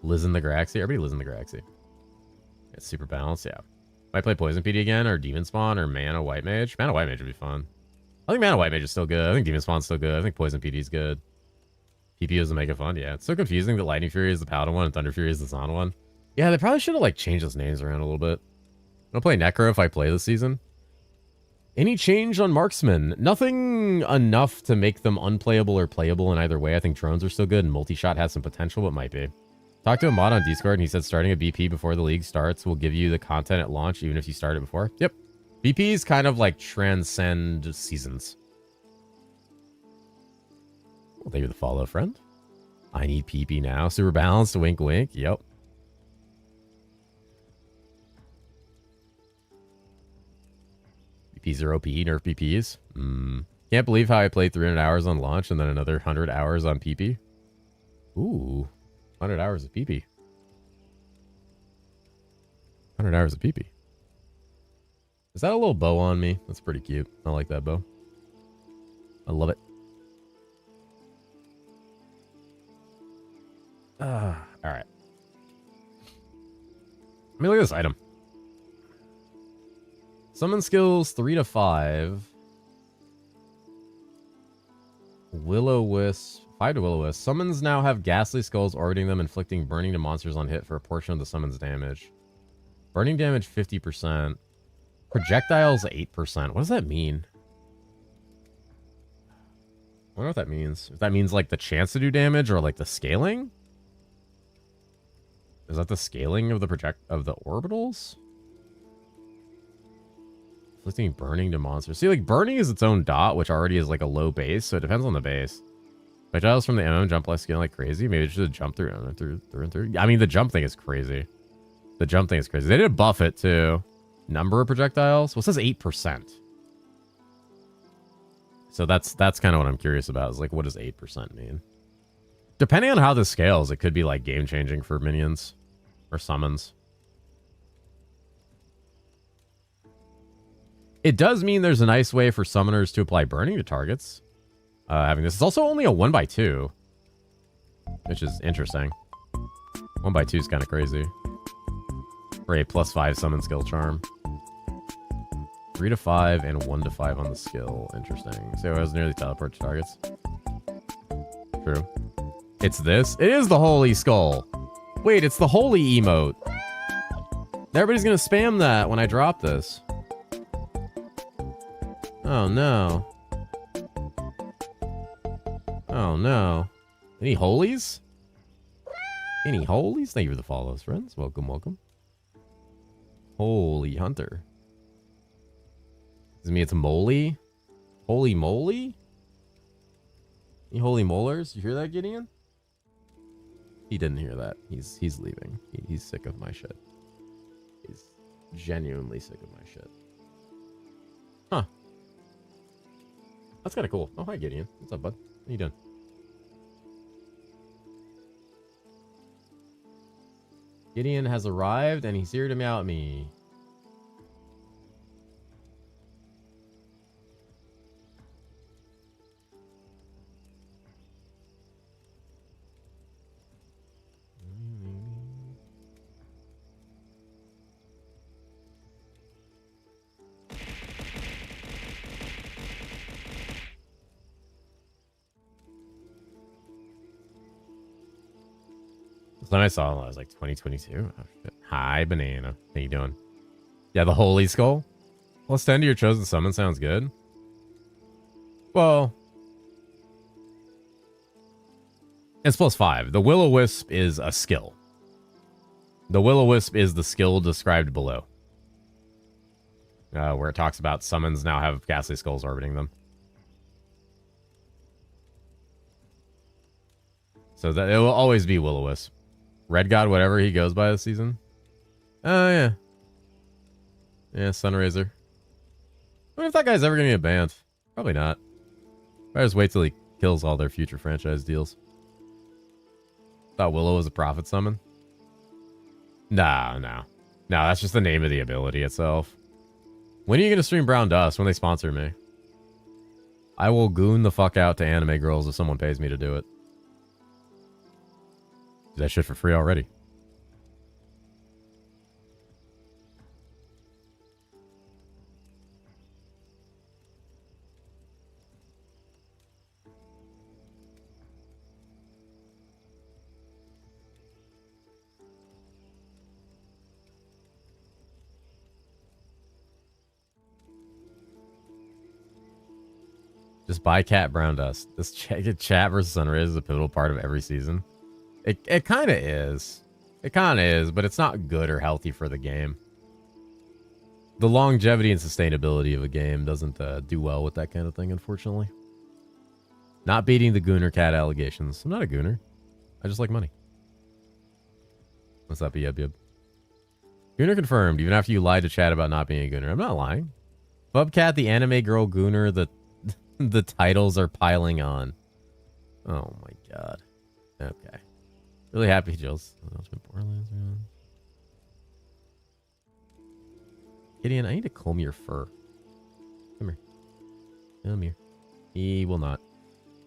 Lizen the Graxy. Everybody Lizen the Graxy. It's super balanced, yeah. Might play Poison PD again, or Demon Spawn, or Mana White Mage. Mana White Mage would be fun. I think Mana White Mage is still good. I think Demon Spawn's still good. I think Poison PD is good. PP doesn't make it fun. Yeah, it's so confusing that Lightning Fury is the Paladin one and Thunder Fury is the Zon one. Yeah, they probably should have like changed those names around a little bit. I'm gonna play Necro if I play this season. Any change on Marksman? Nothing enough to make them unplayable or playable in either way. I think drones are still good and multi-shot has some potential, but might be. Talked to a mod on Discord and he said starting a BP before the league starts will give you the content at launch even if you start it before. Yep. BPs kind of like transcend seasons. Well, thank you for the follow, friend. I need PP now. Super balanced. Wink, wink. Yep. BPs are OP. Nerf BPs. Can't believe how I played 300 hours on launch and then another 100 hours on PP. Ooh. 100 hours of PP. 100 hours of PP. Is that a little bow on me? That's pretty cute. I like that bow. I love it. All right. Let me look at this item. Summon skills 3 to 5. Will-O-Wisp 5 to Will-O-Wisp. Summons now have ghastly skulls orbiting them, inflicting burning to monsters on hit for a portion of the summon's damage. Burning damage 50%. Projectiles 8%. What does that mean? I wonder what that means. If that means like the chance to do damage or like the scaling? Is that the scaling of the orbitals? Inflicting burning to monsters. See, like burning is its own dot, which already is like a low base, so it depends on the base. Projectiles from the MM jump like scaling like crazy. Maybe it's just a jump through and through. I mean, the jump thing is crazy. The jump thing is crazy. They did buff it too. Number of projectiles. Well, it says 8%. So that's kind of what I'm curious about. Is like, what does 8% mean? Depending on how this scales, it could be like game changing for minions or summons. It does mean there's a nice way for summoners to apply burning to targets. Having this. It's also only a 1x2, which is interesting. 1x2 is kind of crazy. For a +5 summon skill charm. 3 to 5 and 1 to 5 on the skill. Interesting. So I was nearly teleport to targets. True. It's this. It is the holy skull. Wait, it's the holy emote. Everybody's gonna spam that when I drop this. Oh no. Oh no. Any holies? Any holies? Thank you for the follows, friends. Welcome, welcome. Holy hunter. Does it mean it's moly? Holy moly? Any holy molars? You hear that, Gideon? He didn't hear that. He's leaving. He's sick of my shit. He's genuinely sick of my shit. Huh. That's kind of cool. Oh, hi, Gideon. What's up, bud? How you doing? Gideon has arrived, and he's here to meow at me. Then I saw I was like 2022. Oh, shit. Hi, banana. How you doing? Yeah, the holy skull. Plus 10 to your chosen summon sounds good. Well, it's +5. The Will-O-Wisp is a skill. The Will-O-Wisp is the skill described below. Where it talks about summons now have ghastly skulls orbiting them. So that it will always be Will-O-Wisp. Red God, whatever he goes by this season. Oh, yeah. Yeah, Sunraiser. I wonder if that guy's ever going to get banned. Probably not. Probably just wait till he kills all their future franchise deals. Thought Willow was a profit summon? No, that's just the name of the ability itself. When are you going to stream Brown Dust? When they sponsor me? I will goon the fuck out to anime girls if someone pays me to do it. Do that shit for free already. Just buy Cat Brown Dust. This chat versus Sunrays is a pivotal part of every season. It kind of is. It kind of is, but it's not good or healthy for the game. The longevity and sustainability of a game doesn't do well with that kind of thing, unfortunately. Not beating the Gooner Cat allegations. I'm not a Gooner. I just like money. What's up, Yub Yub? Gooner confirmed, even after you lied to chat about not being a Gooner. I'm not lying. Bubcat, the anime girl Gooner, the titles are piling on. Oh my god. Okay. Really happy, Jills. Gideon, I need to comb your fur. Come here. Come here. He will not.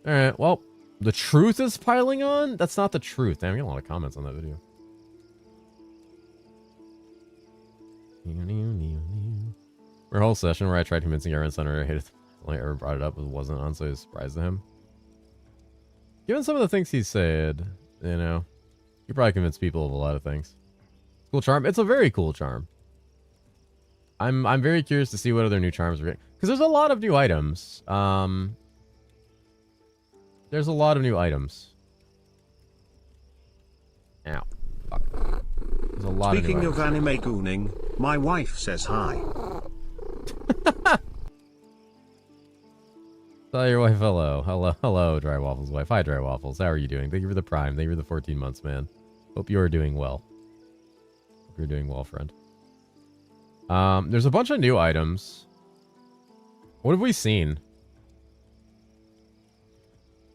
Alright, well, the truth is piling on? That's not the truth. Damn, I got a lot of comments on that video. For a whole session where I tried convincing everyone Sunray I hated the only ever brought it up wasn't on, so I was surprised at him. Given some of the things he said, you know, you probably convince people of a lot of things. Cool charm. It's a very cool charm. I'm very curious to see what other new charms we're getting. Because there's a lot of new items. There's a lot of new items. Ow. Fuck. There's a lot Speaking of anime gooning, my wife says hi. Tell your wife hello. Hello, Dry Waffles wife. Hi, Dry Waffles. How are you doing? Thank you for the prime. Thank you for the 14 months, man. Hope you are doing well. Hope you're doing well, friend. There's a bunch of new items. What have we seen?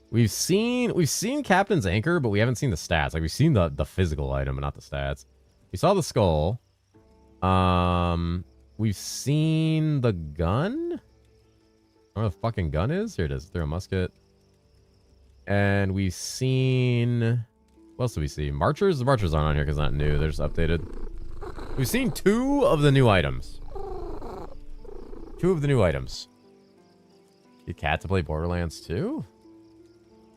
We've seen Captain's Anchor, but we haven't seen the stats. Like, we've seen the physical item, but not the stats. We saw the skull. We've seen the gun. I don't know what the fucking gun is. Here it is. Throw a musket. And we've seen... What else do we see? Marchers? The Marchers aren't on here because they're not new. They're just updated. We've seen 2 of the new items. 2 of the new items. Get Cat to play Borderlands 2?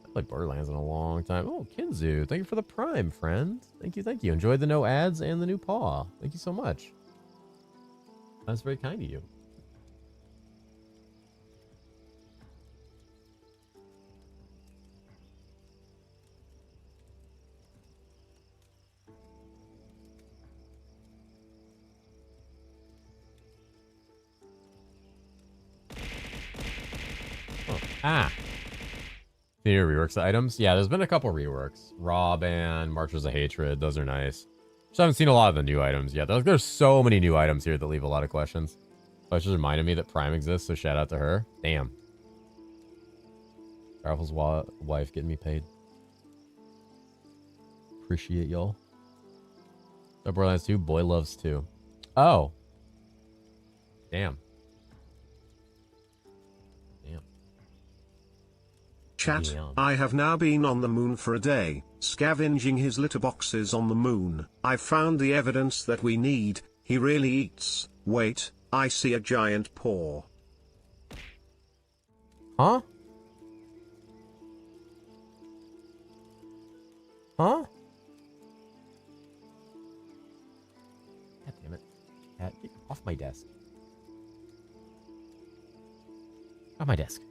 I played Borderlands in a long time. Oh, Kinzu. Thank you for the prime, friend. Thank you, thank you. Enjoyed the no ads and the new paw. Thank you so much. That's very kind of you. Oh, ah. Need to rework the items? Yeah, there's been a couple reworks. Rob and Marchers of Hatred. Those are nice. Just haven't seen a lot of the new items yet. There's so many new items here that leave a lot of questions. So it just reminded me that Prime exists, so shout out to her. Damn. Raffles' wife getting me paid. Appreciate y'all. Borderlands 2, Boy Loves 2. Oh. Damn. Chat, Yeah. I have now been on the moon for a day, scavenging his litter boxes on the moon. I found the evidence that we need. He really eats. Wait, I see a giant paw. Huh? Huh? God damn it. Cat, get off my desk. Off my desk.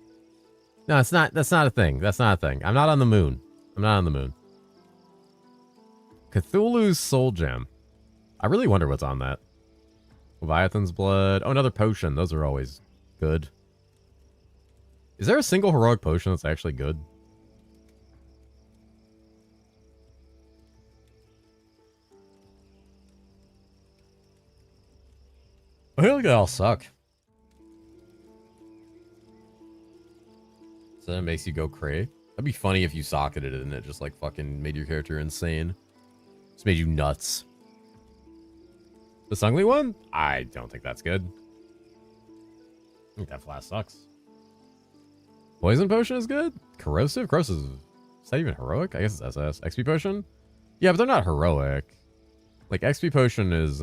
No, it's not. That's not a thing. That's not a thing. I'm not on the moon. I'm not on the moon. Cthulhu's Soul Gem. I really wonder what's on that. Leviathan's Blood. Oh, another potion. Those are always good. Is there a single heroic potion that's actually good? I feel like they all suck. So that makes you go cray. That'd be funny if you socketed it and it just like fucking made your character insane. Just made you nuts. The Sungly one? I don't think that's good. I think that flask sucks. Poison Potion is good? Corrosive? Corrosive is that even heroic? I guess it's SS. XP Potion? Yeah, but they're not heroic. Like XP Potion is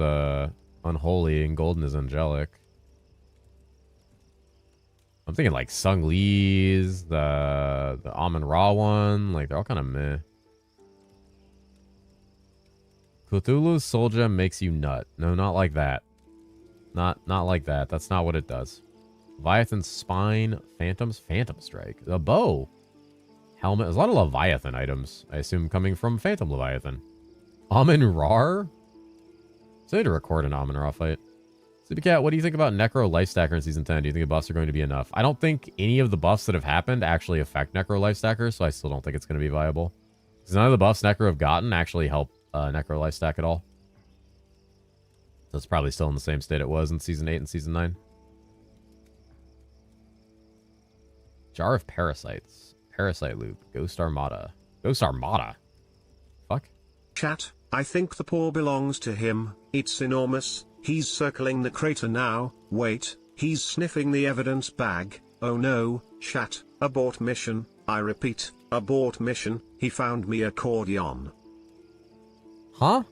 unholy and Golden is angelic. I'm thinking like Sung Lee's, the Amun Ra one, like they're all kind of meh. Cthulhu's Soul Gem makes you nut. No, not like that. Not like that. That's not what it does. Leviathan spine, phantoms, phantom strike, a bow, helmet. There's a lot of Leviathan items, I assume, coming from Phantom Leviathan. Amun Rar? So I need to record an Amun Ra fight. Cat, what do you think about Necro Life Stacker in Season 10? Do you think the buffs are going to be enough? I don't think any of the buffs that have happened actually affect Necro Life Stacker, so I still don't think it's going to be viable. Because none of the buffs Necro have gotten actually help Necro Life Stack at all. So it's probably still in the same state it was in Season 8 and Season 9. Jar of Parasites. Parasite Loop. Ghost Armada. Ghost Armada? Fuck. Chat, I think the paw belongs to him. It's enormous. He's circling the crater now. Wait, he's sniffing the evidence bag. Oh no, chat, abort mission. I repeat, abort mission. He found me accordion. Huh?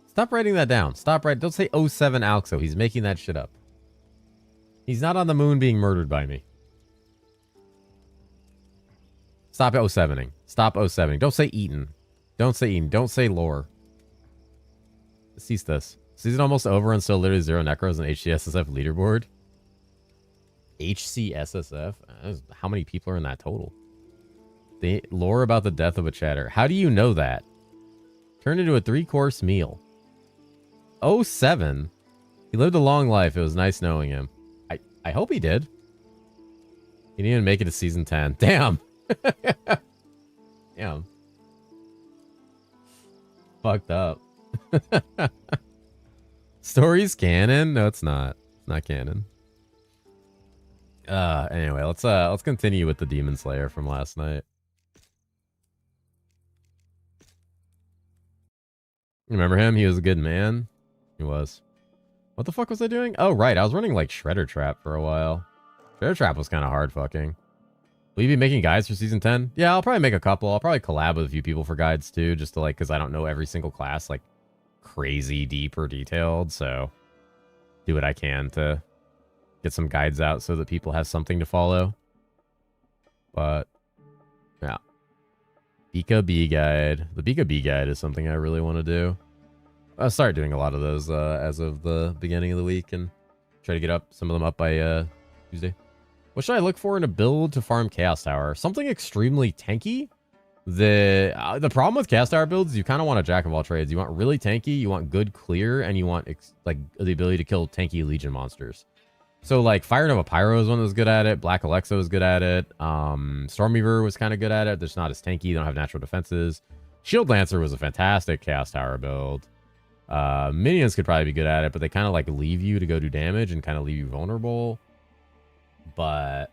Stop writing that down. Stop writing. Don't say 07 Alxo. He's making that shit up. He's not on the moon being murdered by me. Stop 07ing. Stop 07ing. Don't say Eaton. Don't say Eaton. Don't say lore. Cease this. Season almost over and still literally 0 necros on HCSSF leaderboard. HCSSF? How many people are in that total? The lore about the death of a chatter. How do you know that? Turned into a 3-course meal. 07? He lived a long life. It was nice knowing him. I hope he did. He didn't even make it to Season 10. Damn. Damn. Fucked up. Story's canon? No, it's not. It's not canon. Anyway, let's continue with the Demon Slayer from last night. Remember him? He was a good man. He was. What the fuck was I doing? Oh, right. I was running like Shredder Trap for a while. Shredder Trap was kind of hard fucking. Will you be making guides for Season 10? Yeah, I'll probably make a couple. I'll probably collab with a few people for guides too, just to like, because I don't know every single class like crazy deep or detailed. So do what I can to get some guides out so that people have something to follow. But yeah. Bika B guide. The Bika B guide is something I really want to do. I'll start doing a lot of those as of the beginning of the week and try to get up some of them up by Tuesday. What should I look for in a build to farm Chaos Tower? Something extremely tanky. The problem with Chaos Tower builds is you kind of want a jack of all trades. You want really tanky, you want good clear, and you want like the ability to kill tanky Legion monsters. So like Fire Nova Pyro is one that was good at it. Black Alexa was good at it. Stormweaver was kind of good at it. They're just not as tanky. They don't have natural defenses. Shield Lancer was a fantastic Chaos Tower build. Minions could probably be good at it, but they kind of like leave you to go do damage and kind of leave you vulnerable. But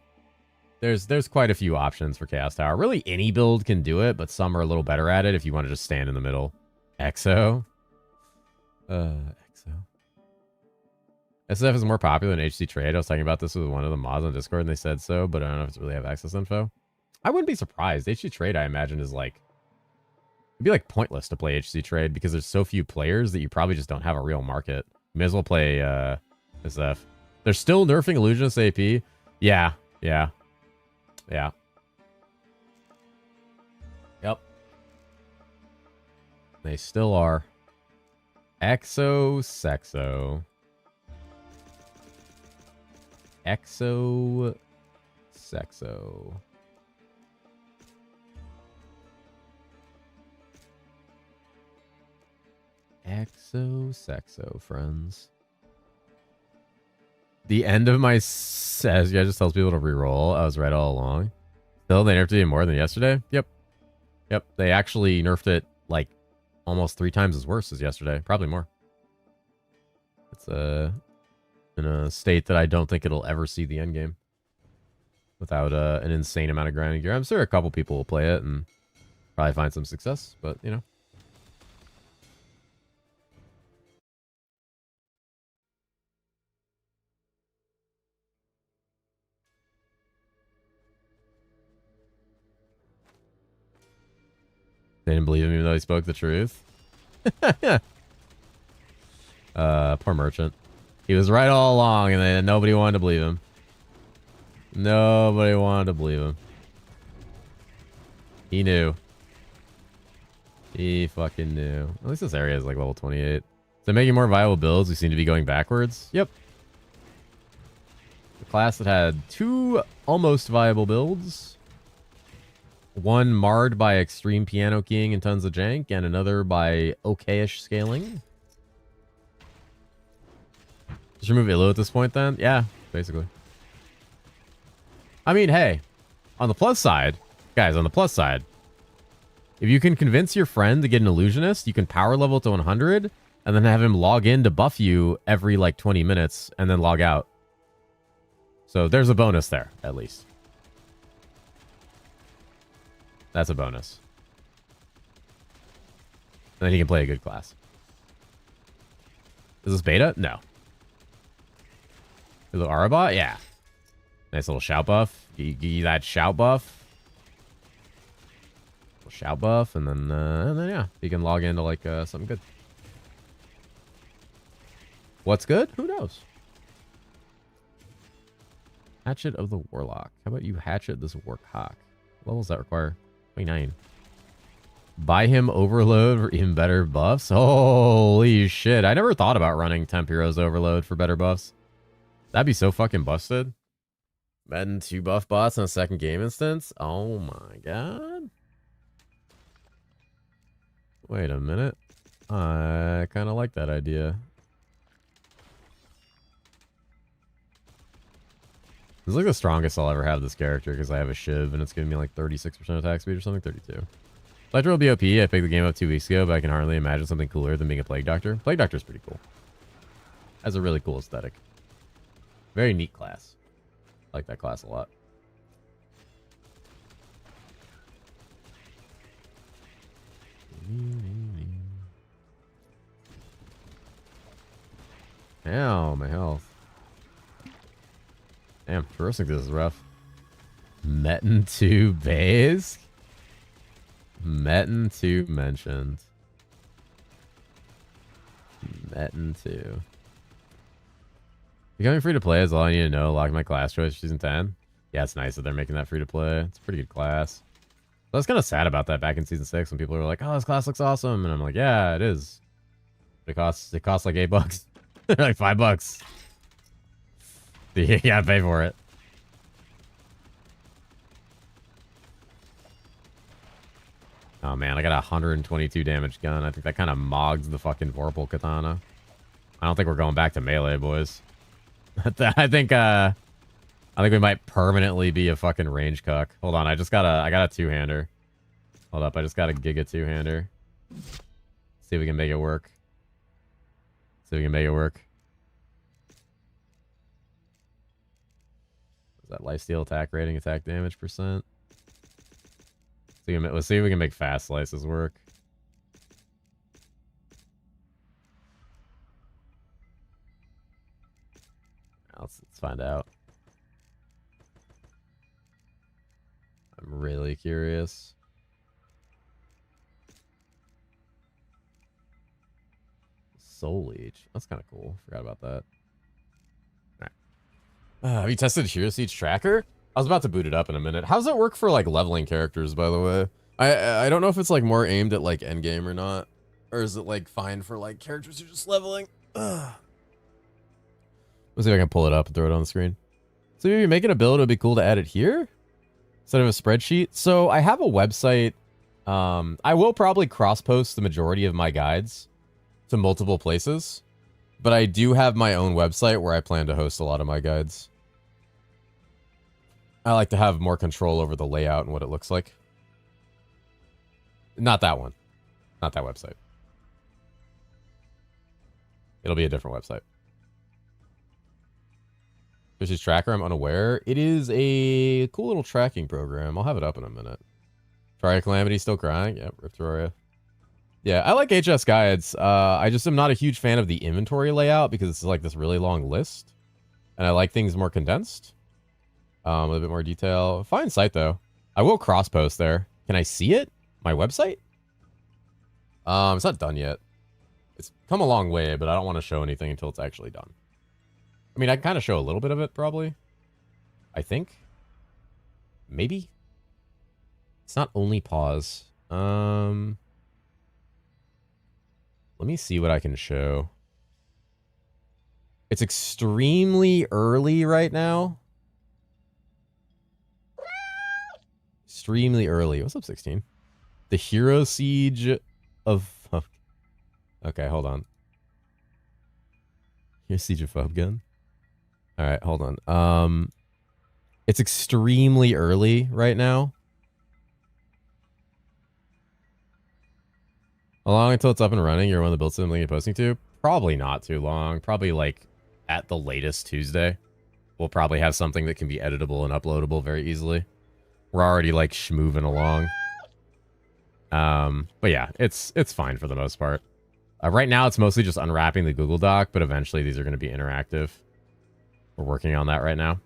there's quite a few options for Chaos Tower. Really, any build can do it, but some are a little better at it if you want to just stand in the middle. Exo. Exo. SF is more popular than HC Trade. I was talking about this with one of the mods on Discord, and they said so, but I don't know if it's really have access info. I wouldn't be surprised. HC Trade, I imagine, is like... It'd be like pointless to play HC Trade because there's so few players that you probably just don't have a real market. You may as well play SF. They're still nerfing Illusionist AP. Yeah. Yep. They still are. Exo Sexo. Exo Sexo. Exo Sexo, friends. The end of my says, yeah, just tells people to reroll. I was right all along. Still, they nerfed it even more than yesterday. Yep. They actually nerfed it like almost 3 times as worse as yesterday. Probably more. It's in a state that I don't think it'll ever see the end game without an insane amount of grinding gear. I'm sure a couple people will play it and probably find some success, but you know. They didn't believe him even though he spoke the truth. Poor merchant. He was right all along and then nobody wanted to believe him. Nobody wanted to believe him. He knew. He fucking knew. At least this area is like level 28. So making more viable builds, we seem to be going backwards. Yep. The class that had 2 almost viable builds. One marred by extreme piano keying and tons of jank, and another by okay-ish scaling. Just remove Illo at this point then? Yeah, basically. I mean, hey, on the plus side, guys, on the plus side, if you can convince your friend to get an illusionist, you can power level to 100 and then have him log in to buff you every like 20 minutes and then log out. So there's a bonus there, at least. That's a bonus. And then he can play a good class. Is this beta? No. Is it Arabot? Yeah. Nice little shout buff. Give you that shout buff. Little shout buff, and then yeah, you can log into like something good. What's good? Who knows? Hatchet of the Warlock. How about you hatchet this Warcock? What levels that require? 29. Buy him Overload for even better buffs? Holy shit. I never thought about running Temp Heroes Overload for better buffs. That'd be so fucking busted. Adding 2 buff bots on a second game instance? Oh my god. Wait a minute. I kind of like that idea. This is like the strongest I'll ever have this character because I have a Shiv and it's giving me like 36% attack speed or something, 32. Electro will be OP. I picked the game up 2 weeks ago, but I can hardly imagine something cooler than being a Plague Doctor. Plague Doctor is pretty cool. Has a really cool aesthetic. Very neat class. I like that class a lot. Ow, my health. Damn, traversing this is rough. Metin 2 Baze? Metin 2 mentioned. Metin 2. Becoming free to play is all I need to know. Lock my class choice for season 10. Yeah, it's nice that they're making that free to play. It's a pretty good class. I was kind of sad about that back in season 6 when people were like, "Oh, this class looks awesome," and I'm like, "Yeah, it is." It costs like $8, like $5. You gotta pay for it. Oh man, I got a 122 damage gun. I think that kind of mogs the fucking Vorpal katana. I don't think we're going back to melee, boys. I think we might permanently be a fucking range cuck. Hold on, I got a two-hander. Hold up, I just got a Giga two-hander. See if we can make it work. See if we can make it work. Is that lifesteal attack rating, attack damage percent? Let's see if we can make fast slices work. Let's find out. I'm really curious. Soul Leech. That's kind of cool. Forgot about that. All right. Have you tested herosiege tracker? I was about to boot it up in a minute. How does that work for like leveling characters, by the way? I don't know if it's like more aimed at like endgame or not. Or is it like fine for like characters who are just leveling? Ugh. Let's see if I can pull it up and throw it on the screen. So maybe making a build, it would be cool to add it here instead of a spreadsheet. So I have a website. I will probably cross-post the majority of my guides to multiple places. But I do have my own website where I plan to host a lot of my guides. I like to have more control over the layout and what it looks like. Not that one. Not that website. It'll be a different website. Fish's tracker, I'm unaware. It is a cool little tracking program. I'll have it up in a minute. Terraria Calamity still crying? Yep, Rip Terraria. Yeah, I like HS guides. I just am not a huge fan of the inventory layout because it's like this really long list. And I like things more condensed. With a bit more detail. Fine site, though. I will cross-post there. Can I see it? My website? It's not done yet. It's come a long way, but I don't want to show anything until it's actually done. I mean, I can kind of show a little bit of it, probably. I think. Maybe. It's not only pause. Let me see what I can show. It's extremely early right now. Extremely early. What's up, 16? The hero siege of... Okay, hold on. Here's siege of Fubgun. All right, hold on. It's extremely early right now. How long until it's up and running? You're one of the build something you're posting to? Probably not too long. Probably like at the latest Tuesday. We'll probably have something that can be editable and uploadable very easily. We're already like schmoving along. But yeah, it's fine for the most part. Right now, it's mostly just unwrapping the Google Doc, but eventually these are going to be interactive. We're working on that right now.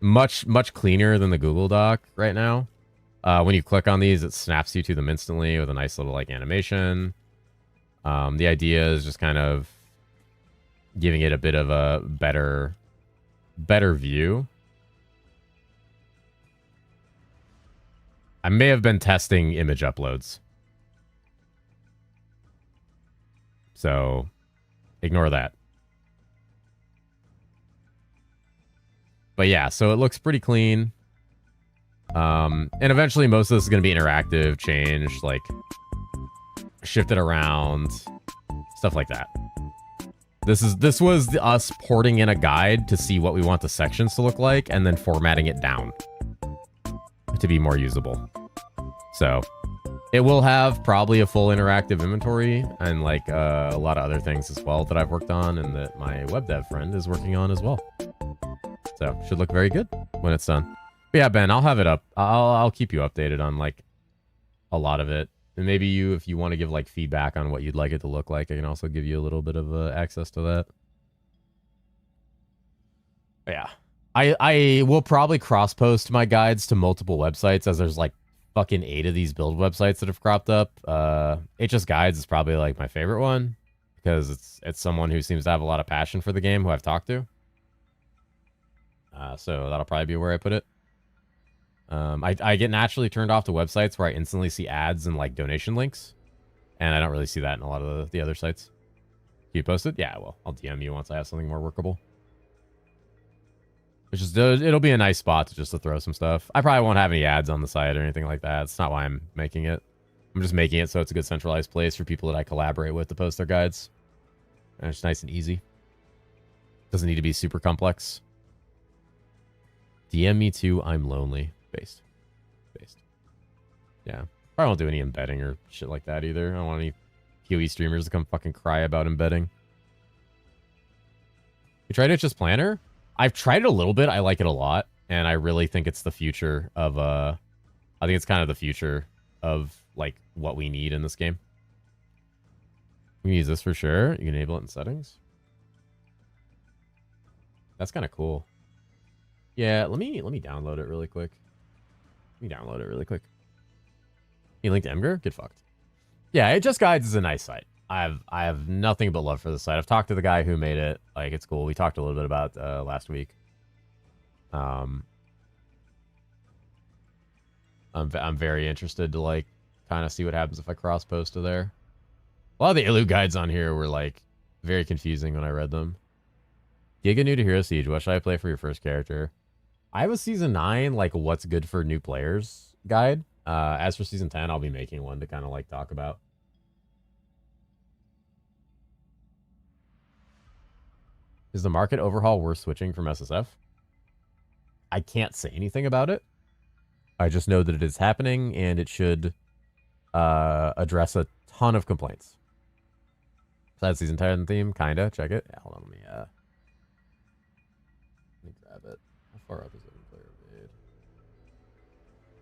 Much cleaner than the Google Doc right now. When you click on these, it snaps you to them instantly with a nice little like animation. The idea is just kind of giving it a bit of a better view. I may have been testing image uploads. So, ignore that. But yeah, so it looks pretty clean. And eventually most of this is going to be interactive, changed, like shifted around, stuff like that. This was us porting in a guide to see what we want the sections to look like and then formatting it down to be more usable. So it will have probably a full interactive inventory and like a lot of other things as well that I've worked on and that my web dev friend is working on as well. So should look very good when it's done. But yeah, Ben, I'll have it up. I'll keep you updated on like a lot of it. And maybe you, if you want to give like feedback on what you'd like it to look like, I can also give you a little bit of access to that. But yeah, I will probably cross post my guides to multiple websites as there's like fucking 8 of these build websites that have cropped up. HS Guides is probably like my favorite one because it's someone who seems to have a lot of passion for the game who I've talked to. So that'll probably be where I put it. I get naturally turned off to websites where I instantly see ads and like donation links, and I don't really see that in a lot of the other sites. Can you post it? Yeah, well, I'll DM you once I have something more workable. Which is it'll be a nice spot to throw some stuff. I probably won't have any ads on the site or anything like that. It's not why I'm making it. I'm just making it so it's a good centralized place for people that I collaborate with to post their guides. And it's nice and easy. Doesn't need to be super complex. DM me too. I'm lonely. Based. Yeah. Probably won't do any embedding or shit like that either. I don't want any PoE streamers to come fucking cry about embedding. You tried HS Planner? I've tried it a little bit. I like it a lot. And I really think it's the future of, I think it's kind of the future of, like, what we need in this game. We can use this for sure. You can enable it in settings. That's kind of cool. Yeah, let me download it really quick. You linked to Emger? Get fucked. Yeah, HS Guides is a nice site. I have nothing but love for the site. I've talked to the guy who made it. Like, it's cool. We talked a little bit about last week. I'm very interested to like kind of see what happens if I cross post to there. A lot of the Ilu guides on here were like very confusing when I read them. Giga new to Hero Siege. What should I play for your first character? I have a season 9 like what's good for new players guide. As for season 10, I'll be making one to kind of like talk about. Is the market overhaul worth switching from SSF? I can't say anything about it. I just know that it is happening and it should address a ton of complaints. Besides season 10 theme, kinda. Check it. Yeah, hold on, let me grab it. How far up is it in player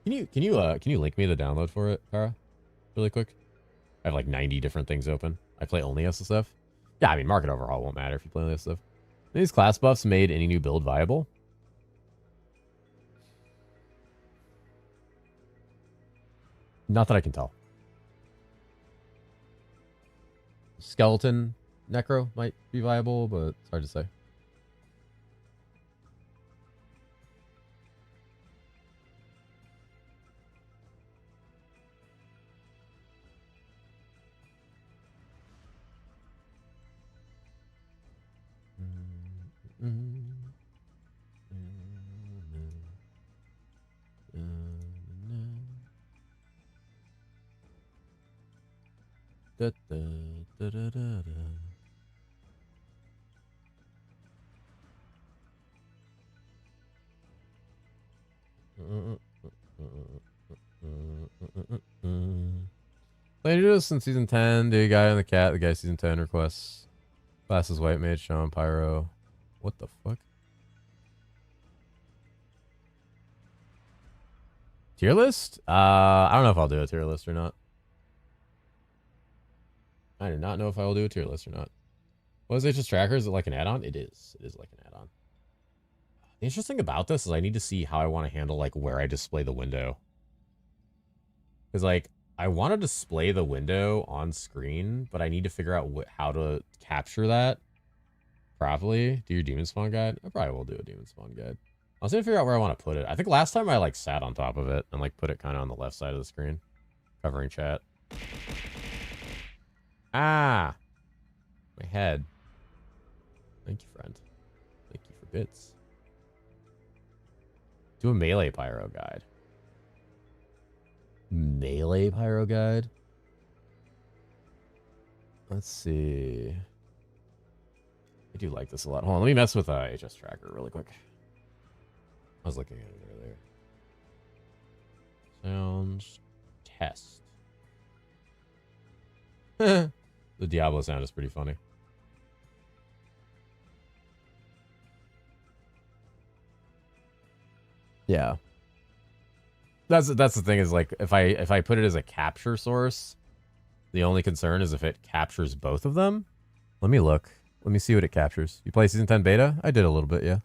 made? Can you link me the download for it, Kara? Really quick. I have like 90 different things open. I play only SSF. Yeah, I mean market overhaul won't matter if you play only SSF. These class buffs made any new build viable? Not that I can tell. Skeleton Necro might be viable, but it's hard to say. Da, da, da, da, da, da. Played this in season 10. The guy and the cat. The guy season 10 requests. Classes white mage, Sean, pyro. What the fuck? Tier list? I don't know if I'll do a tier list or not. I do not know if I will do a tier list or not. What is HS Tracker? Is it like an add-on? It is. It is like an add-on. The interesting thing about this is I need to see how I want to handle like where I display the window. Because like I want to display the window on screen, but I need to figure out how to capture that properly. Do your demon spawn guide? I probably will do a demon spawn guide. I was gonna figure out where I want to put it. I think last time I like sat on top of it and like put it kind of on the left side of the screen, covering chat. Ah, my head. Thank you, friend. Thank you for bits. Do a melee pyro guide. Melee pyro guide? Let's see. I do like this a lot. Hold on, let me mess with HS Tracker really quick. I was looking at it earlier. Sounds test. The Diablo sound is pretty funny. Yeah. That's the thing is like if I put it as a capture source, the only concern is if it captures both of them. Let me look. Let me see what it captures. You play season 10 beta? I did a little bit, yeah.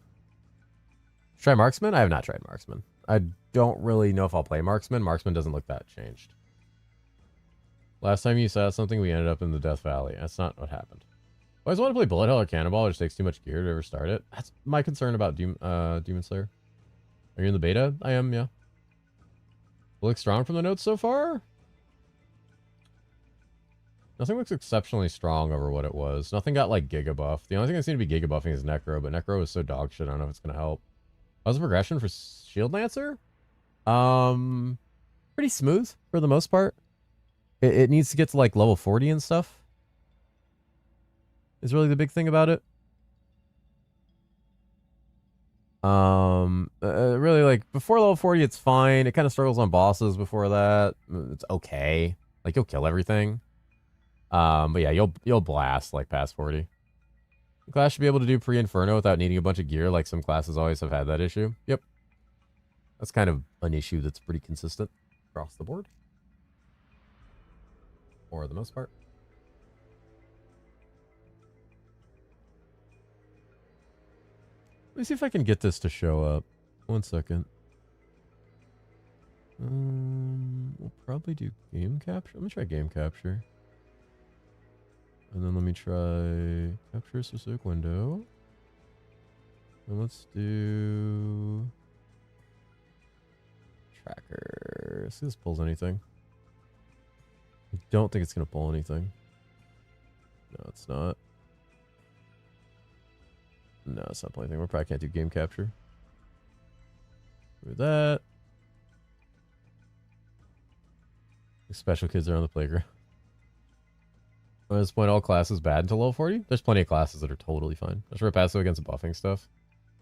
Try Marksman? I have not tried Marksman. I don't really know if I'll play Marksman. Marksman doesn't look that changed. Last time you saw something, we ended up in the Death Valley. That's not what happened. I always want to play Bullet Hell or Cannonball. It just takes too much gear to ever start it. That's my concern about Demon Slayer. Are you in the beta? I am, yeah. Looks strong from the notes so far? Nothing looks exceptionally strong over what it was. Nothing got like Giga Buff. The only thing I seem to be Giga Buffing is Necro, but Necro is so dog shit, I don't know if it's going to help. How's the progression for Shield Lancer? Pretty smooth for the most part. It needs to get to like level 40 and stuff. Is really the big thing about it. Really like before level 40 it's fine. It kind of struggles on bosses before that. It's okay. Like you'll kill everything. But yeah, you'll blast like past 40. The class should be able to do pre-inferno without needing a bunch of gear, like some classes always have had that issue. Yep. That's kind of an issue that's pretty consistent across the board. For the most part. Let me see if I can get this to show up. 1 second. We'll probably do game capture. Let me try game capture. And then let me try capture a specific window. And let's do tracker. See if this pulls anything. I don't think it's going to pull anything. No, it's not. No, it's not pulling anything. We probably can't do game capture. Do that. The special kids are on the playground. At this point, all classes bad until level 40? There's plenty of classes that are totally fine. That's for passive against the buffing stuff.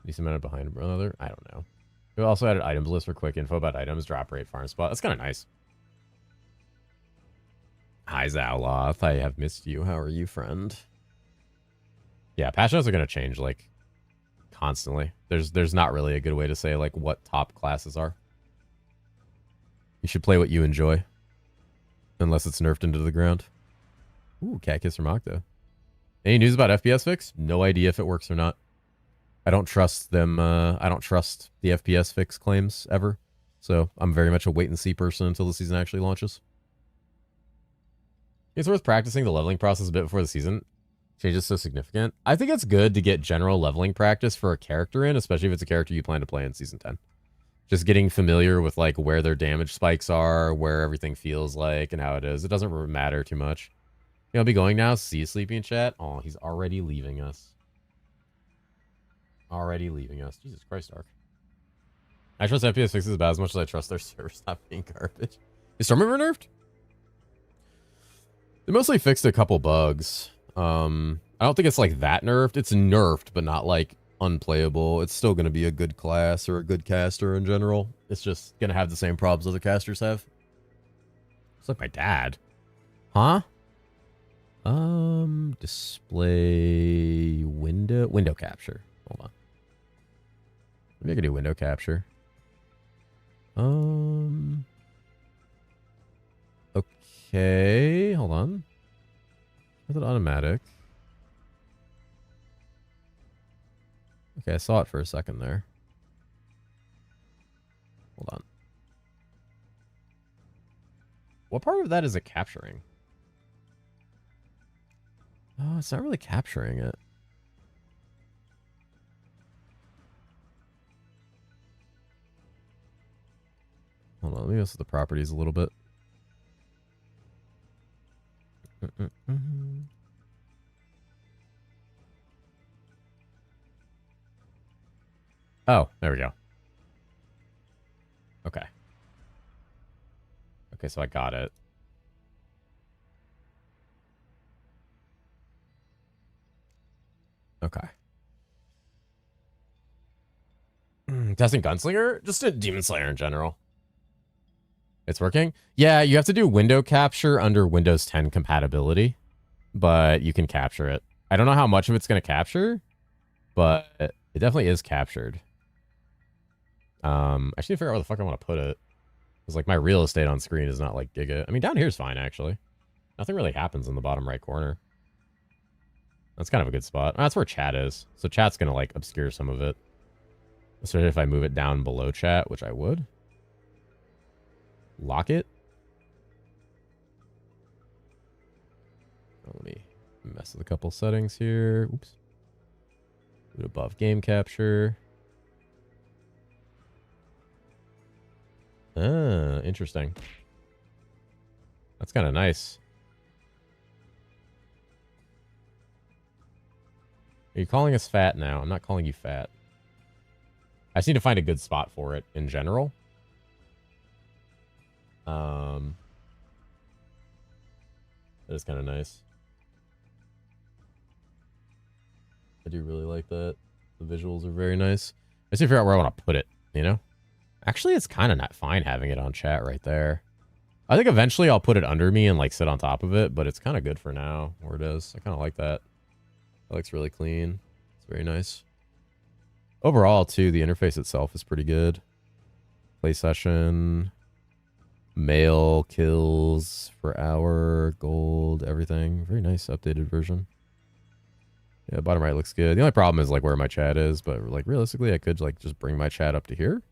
Decent amount of behind one another. I don't know. We also added items list for quick info about items, drop rate, farm spot. That's kind of nice. Hi, Zowloth. I have missed you. How are you, friend? Yeah, patch notes are going to change, like, constantly. There's not really a good way to say, like, what top classes are. You should play what you enjoy. Unless it's nerfed into the ground. Ooh, cat kiss from Octa. Any news about FPS fix? No idea if it works or not. I don't trust them. I don't trust the FPS fix claims ever. So I'm very much a wait and see person until the season actually launches. It's worth practicing the leveling process a bit before the season. Change is so significant. I think it's good to get general leveling practice for a character in, especially if it's a character you plan to play in season 10. Just getting familiar with like where their damage spikes are, where everything feels like, and how it is. It doesn't really matter too much. I'll be going now. See you, Sleepy in chat. Oh, he's already leaving us. Already leaving us. Jesus Christ, Ark. I trust FPS fixes about as much as I trust their servers not being garbage. Is Stormreaver nerfed? They mostly fixed a couple bugs. I don't think it's like that nerfed. It's nerfed, but not like unplayable. It's still going to be a good class or a good caster in general. It's just going to have the same problems other casters have. It's like my dad. Huh? Display window capture. Hold on. Maybe I can do window capture. Okay, hold on. Is it automatic? Okay, I saw it for a second there. Hold on. What part of that is it capturing? Oh, it's not really capturing it. Hold on, let me mess with the properties a little bit. Oh, there we go. Okay. Okay, so I got it. Okay. Testing Gunslinger? Just a Demon Slayer in general. It's working? Yeah, you have to do window capture under Windows 10 compatibility, but you can capture it. I don't know how much of it's going to capture, but it definitely is captured. I just need to figure out where the fuck I want to put it. Because, like, my real estate on screen is not, like, giga. I mean, down here is fine, actually. Nothing really happens in the bottom right corner. That's kind of a good spot. That's where chat is. So chat's going to, like, obscure some of it. Especially if I move it down below chat, which I would. Lock it. Oh, let me mess with a couple settings here. Oops. Do it above game capture. Ah, interesting. That's kind of nice. Are you calling us fat now? I'm not calling you fat. I just need to find a good spot for it in general. That is kind of nice. I do really like that. The visuals are very nice. I just need to figure out where I want to put it, you know? Actually, it's kind of not fine having it on chat right there. I think eventually I'll put it under me and like sit on top of it, but it's kind of good for now where it is. I kind of like that. It looks really clean. It's very nice. Overall, too, the interface itself is pretty good. Play session, mail, kills per hour, gold, everything. Very nice updated version. Yeah, bottom right looks good. The only problem is like where my chat is, but like realistically, I could like just bring my chat up to here,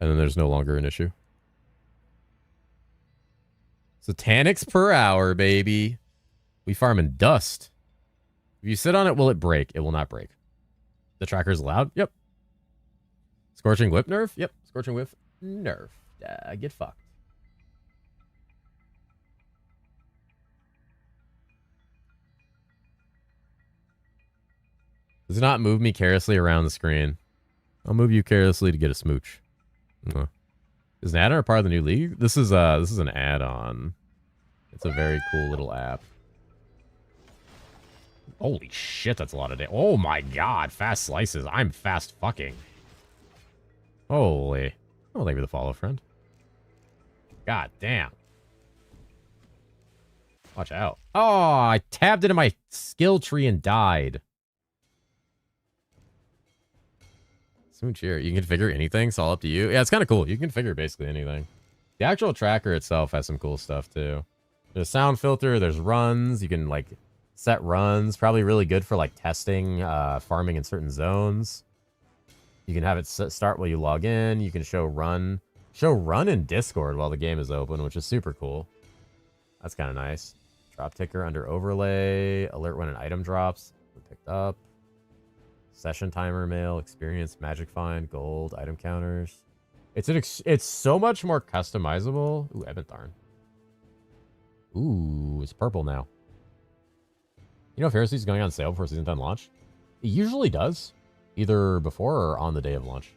and then there's no longer an issue. Satanics per hour, baby. We farming dust. If you sit on it, will it break? It will not break. The tracker's loud? Yep. Scorching Whip nerf? Yep. Scorching Whip nerf. Get fucked. Does not move me carelessly around the screen. I'll move you carelessly to get a smooch. Is an add-on a part of the new league? This is an add-on. It's a very cool little app. Holy shit, that's a lot of damage. Oh my god, fast slices. I'm fast fucking. Holy. Oh, thank you for the follow, friend. God damn. Watch out. Oh, I tabbed into my skill tree and died. Smooch here. You can configure anything. It's all up to you. Yeah, it's kind of cool. You can configure basically anything. The actual tracker itself has some cool stuff too. There's sound filter. There's runs. You can like set runs. Probably really good for like testing, farming in certain zones. You can have it start while you log in. You can show run in Discord while the game is open, which is super cool. That's kind of nice. Drop ticker under overlay. Alert when an item drops. Picked up. Session timer mail. Experience magic find. Gold. Item counters. It's so much more customizable. Ooh, Ebentarn. Ooh, it's purple now. You know if Heresy is going on sale before Season 10 launch? It usually does. Either before or on the day of launch.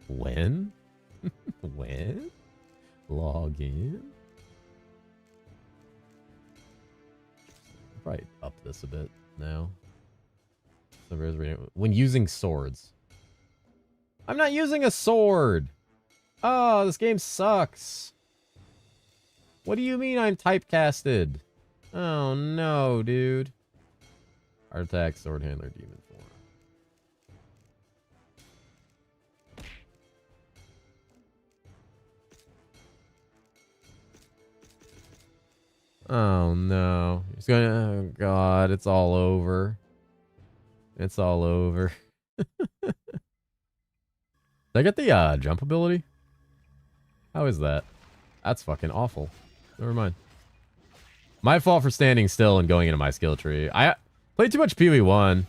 When? When? Log in. Probably up this a bit now. When using swords. I'm not using a sword! Oh, this game sucks. What do you mean I'm typecasted? Oh no, dude. Heart attack, sword handler, demon form. Oh no. It's gonna, oh god, it's all over. It's all over. Did I get the jump ability? How is that? That's fucking awful. Never mind. My fault for standing still and going into my skill tree. I played too much PoE1.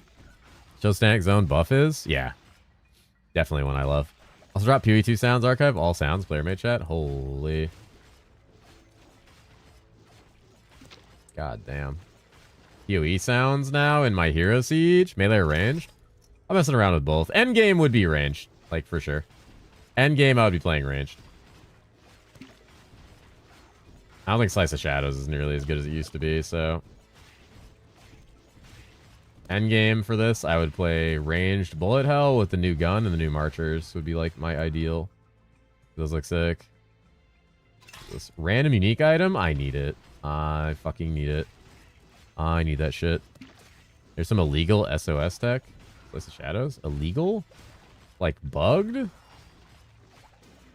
Show Static Zone buff is? Yeah. Definitely one I love. Also drop PoE2 sounds archive. All sounds. Player made chat. Holy. God damn. PoE sounds now in my Hero Siege. Melee or ranged? I'm messing around with both. Endgame would be ranged. Like, for sure. Endgame, I would be playing ranged. I don't think Slice of Shadows is nearly as good as it used to be, so... Endgame for this, I would play ranged bullet hell with the new gun and the new marchers would be like my ideal. Those look sick. This random unique item, I need it. I fucking need it. I need that shit. There's some illegal SOS tech. Slice of Shadows? Illegal? Like bugged?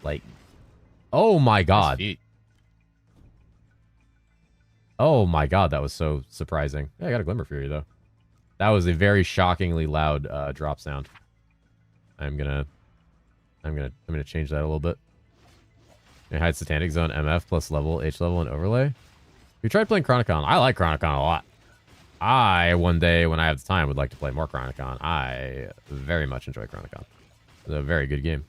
Like... Oh my god. Oh my god, that was so surprising. Yeah, I got a Glimmer Fury though. That was a very shockingly loud drop sound. I'm gonna change that a little bit. I hide Satanic Zone MF plus level, H level, and overlay. You tried playing Chronicon. I like Chronicon a lot. I, one day when I have the time, would like to play more Chronicon. I very much enjoy Chronicon. It's a very good game.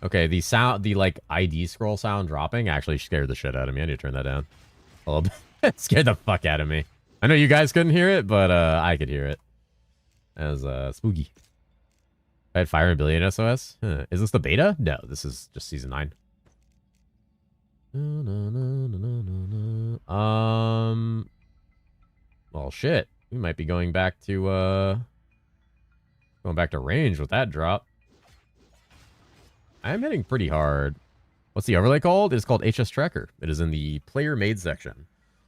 Okay, the sound, the like ID scroll sound dropping actually scared the shit out of me. I need to turn that down a little bit. It scared the fuck out of me. I know you guys couldn't hear it, but I could hear it. As spooky. I had Fire and Billion SOS. Huh. Is this the beta? No, this is just season 9. Well, shit. We might be going back to range with that drop. I'm hitting pretty hard. What's the overlay called? It's called HS Tracker. It is in the player made section.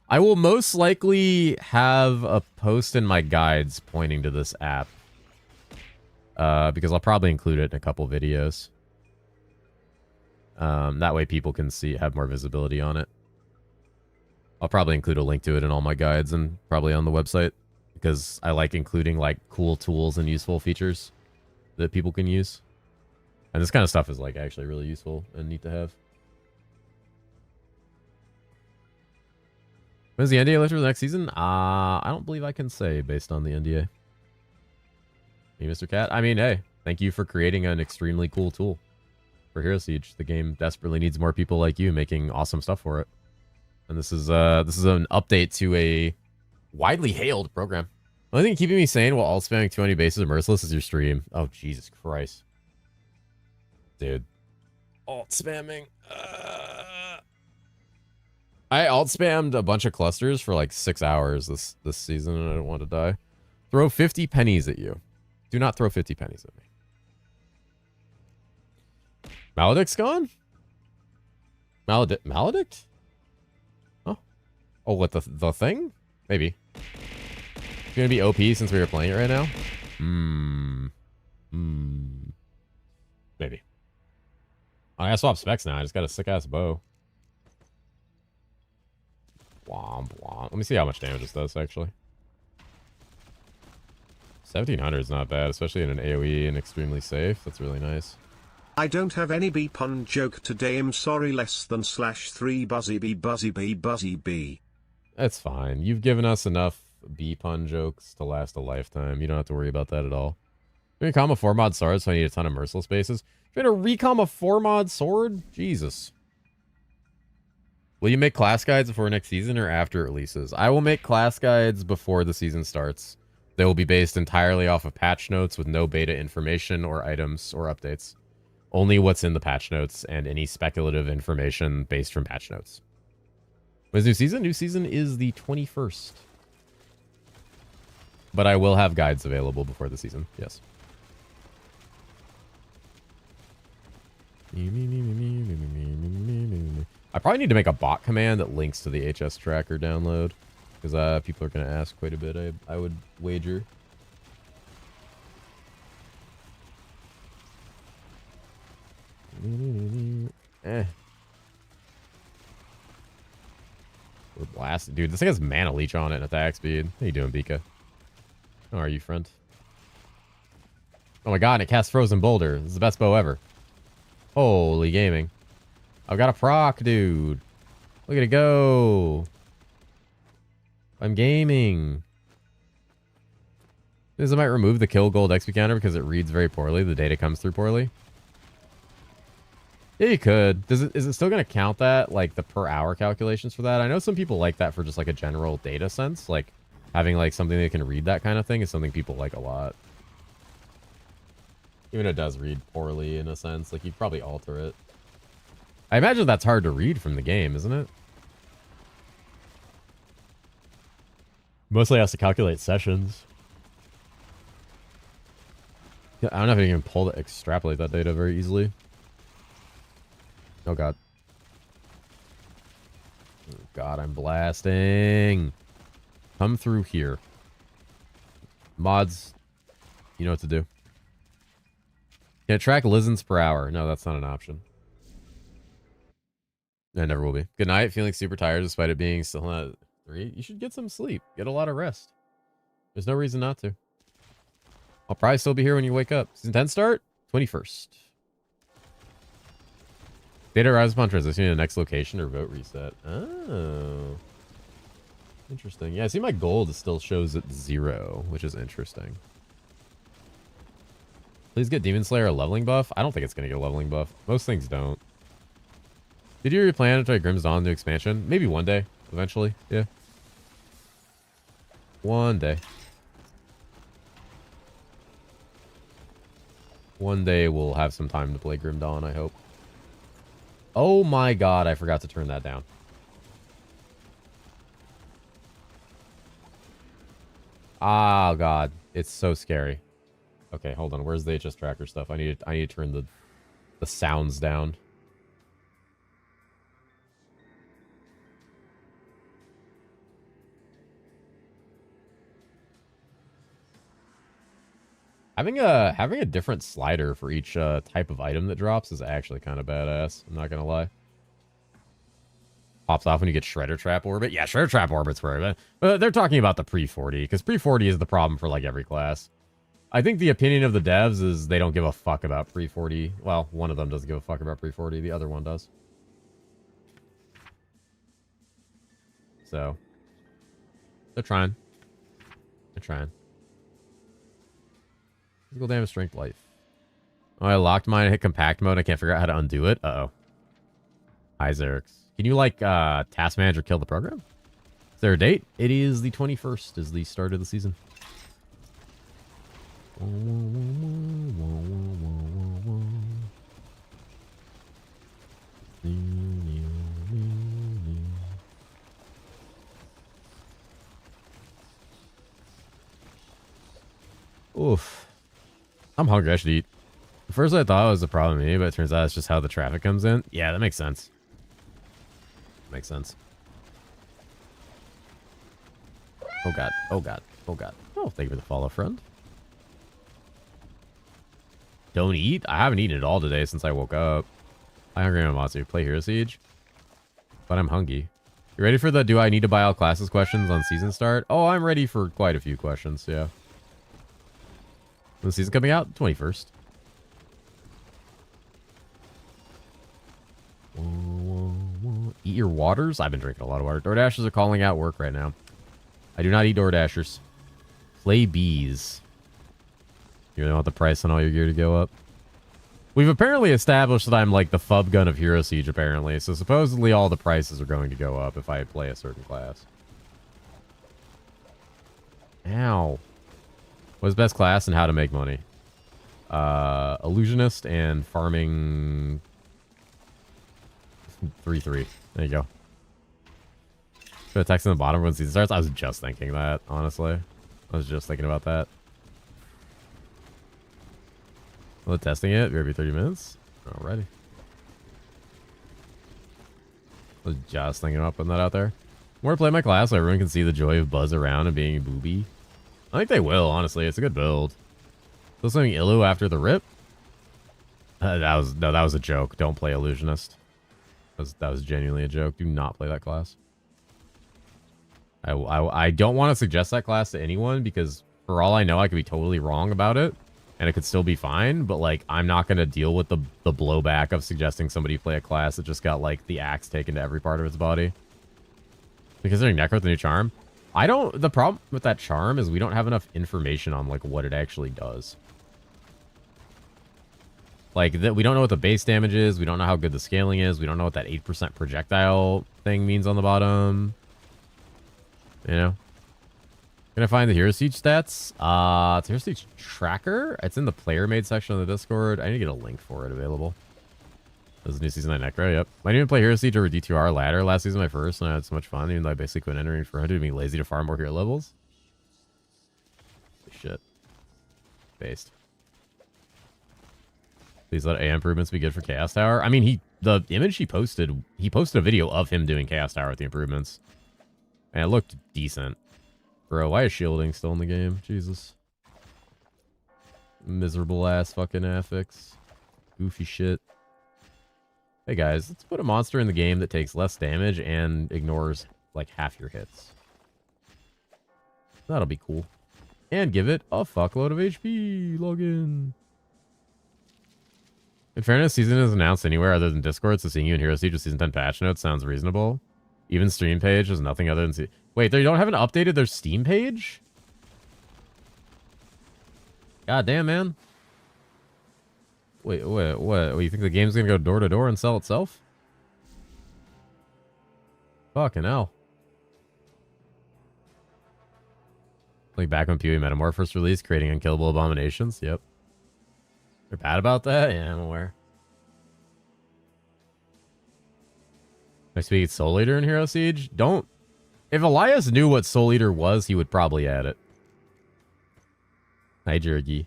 I will most likely have a post in my guides pointing to this app. Because I'll probably include it in a couple videos. That way people can have more visibility on it. I'll probably include a link to it in all my guides and probably on the website. Because I like including like cool tools and useful features that people can use. And this kind of stuff is like actually really useful and neat to have. When is the NDA lifted for the next season? I don't believe I can say based on the NDA. Hey, Mr. Cat. I mean, hey, thank you for creating an extremely cool tool for Hero Siege. The game desperately needs more people like you making awesome stuff for it. And this is an update to a widely hailed program. The only thing keeping me sane while alt spamming 200 bases of Merciless is your stream. Oh, Jesus Christ. Dude. Alt spamming. I alt spammed a bunch of clusters for like 6 hours this season and I don't want to die. Throw 50 pennies at you. Do not throw 50 pennies at me. Maledict's gone? Maledict? Oh. Oh, what, the thing? Maybe. It's gonna be OP since we were playing it right now? Maybe. I gotta swap specs now. I just got a sick-ass bow. Womp womp. Let me see how much damage this does, actually. 1700 is not bad, especially in an AoE and extremely safe. That's really nice. I don't have any B pun joke today. I'm sorry. Less than /3 buzzy b buzzy b buzzy b. That's fine. You've given us enough B pun jokes to last a lifetime. You don't have to worry about that at all. I'm gonna recom a 4 mod sword, so I need a ton of merciless bases. Trying to recom a 4 mod sword? Jesus. Will you make class guides before next season or after it releases? I will make class guides before the season starts. They will be based entirely off of patch notes with no beta information or items or updates. Only what's in the patch notes and any speculative information based from patch notes. When's new season? New season is the 21st. But I will have guides available before the season. Yes. I probably need to make a bot command that links to the HS tracker download. Because people are going to ask quite a bit, I would wager. Eh. We're blasted. Dude, this thing has mana leech on it and attack speed. How you doing, Bika? How are you, friend? Oh my god, and it casts Frozen Boulder. This is the best bow ever. Holy gaming. I've got a proc, dude. Look at it go. I'm gaming. This might remove the kill gold XP counter because it reads very poorly. The data comes through poorly. Yeah, you could. Is it still going to count that, like, the per hour calculations for that? I know some people like that for just, like, a general data sense. Like, having, like, something that can read that kind of thing is something people like a lot. Even it does read poorly, in a sense. Like, you'd probably alter it. I imagine that's hard to read from the game, isn't it? Mostly has to calculate sessions. Yeah, I don't know if you can extrapolate that data very easily. Oh god. Oh god, I'm blasting. Come through here. Mods, you know what to do. Can it track listens per hour? No, that's not an option. It never will be. Good night. Feeling super tired despite it being still at 3. You should get some sleep. Get a lot of rest. There's no reason not to. I'll probably still be here when you wake up. Season 10 start? 21st. Data arrives upon transitioning to the next location or vote reset. Oh. Interesting. Yeah, I see my gold still shows at 0, which is interesting. Please get Demon Slayer a leveling buff. I don't think it's going to get a leveling buff. Most things don't. Did you already plan to try Grimm's Dawn new expansion? Maybe one day. Eventually. Yeah. One day. One day we'll have some time to play Grim Dawn, I hope. Oh my god, I forgot to turn that down. Oh god, it's so scary. Okay, hold on. Where's the HS tracker stuff? I need to turn the sounds down. Having a different slider for each type of item that drops is actually kind of badass. I'm not gonna lie. Pops off when you get Shredder Trap Orbit. Yeah, Shredder Trap Orbit's where they're talking about the pre-40 because pre-40 is the problem for like every class. I think the opinion of the devs is they don't give a fuck about pre-40. Well, one of them doesn't give a fuck about pre-40. The other one does. So they're trying. They're trying. Physical damage, strength, life. Oh, I locked mine. I hit compact mode. I can't figure out how to undo it. Uh-oh. Hi, Xerix. Can you, like, task manager kill the program? Is there a date? It is the 21st is the start of the season. Oof. I'm hungry. I should eat. At first I thought it was a problem with me, but it turns out it's just how the traffic comes in. Yeah, that makes sense. Makes sense. Oh god. Oh god. Oh god. Oh, thank you for the follow, friend. Don't eat? I haven't eaten at all today since I woke up. Hi, Hungry Mamatsu. Play Hero Siege. But I'm hungry. You ready for the do I need to buy all classes questions on season start? Oh, I'm ready for quite a few questions, yeah. When the season coming out? 21st. Eat your waters? I've been drinking a lot of water. DoorDashers are calling out work right now. I do not eat DoorDashers. Play bees. You really want the price on all your gear to go up? We've apparently established that I'm like the FUB gun of Hero Siege, apparently. So supposedly all the prices are going to go up if I play a certain class. Ow. What's best class and how to make money? Illusionist and farming 3-3. There you go. Put a text in the bottom when season starts. I was just thinking that, honestly. I was just thinking about that. Well, testing it every 30 minutes. Alrighty. I was just thinking about putting that out there. More play my class so everyone can see the joy of Buzz around and being a booby. I think they will, honestly. It's a good build. Still something Illu after the rip? That was a joke. Don't play Illusionist. That was genuinely a joke. Do not play that class. I don't want to suggest that class to anyone because for all I know, I could be totally wrong about it and it could still be fine. But like, I'm not going to deal with the blowback of suggesting somebody play a class that just got like the axe taken to every part of its body. Considering Necro with the new charm, the problem with that charm is we don't have enough information on like what it actually does. Like, we don't know what the base damage is. We don't know how good the scaling is. We don't know what that 8% projectile thing means on the bottom. You know? Can I find the herosiege stats? It's herosiege tracker. It's in the player made section of the Discord. I need to get a link for it available. This is new season 9 Necro, yep. I didn't even play herosiege over D2R ladder last season, my first, and I had so much fun, even though I basically couldn't entering for 100 to be lazy to farm more hero levels. Holy shit. Based. Please let AI improvements be good for Chaos Tower. I mean, the image he posted a video of him doing Chaos Tower with the improvements. And it looked decent. Bro, why is shielding still in the game? Jesus. Miserable ass fucking affix. Goofy shit. Hey guys, let's put a monster in the game that takes less damage and ignores like half your hits. That'll be cool. And give it a fuckload of HP. Login. In fairness, season is announced anywhere other than Discord, so seeing you in Hero Siege with Season 10 patch notes sounds reasonable. Even stream page is nothing other than... Wait, they don't haven't updated their Steam page? God damn, man. Wait, what? You think the game's gonna go door to door and sell itself? Fucking hell. Like back when PoE Metamorph first released, creating unkillable abominations? Yep. They're bad about that? Yeah, I'm aware. I speak Soul Eater in Hero Siege? Don't... If Elias knew what Soul Eater was, he would probably add it. Hi, Jergy.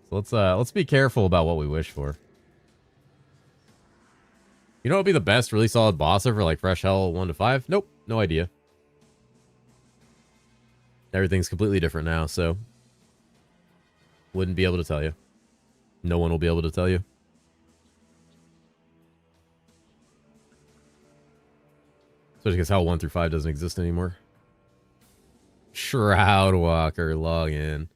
So let's be careful about what we wish for. You know what would be the best really solid boss for like Fresh Hell 1 to 5? Nope, no idea. Everything's completely different now, so wouldn't be able to tell you. No one will be able to tell you. Especially because Hell 1 through 5 doesn't exist anymore. Shroud Walker, log in.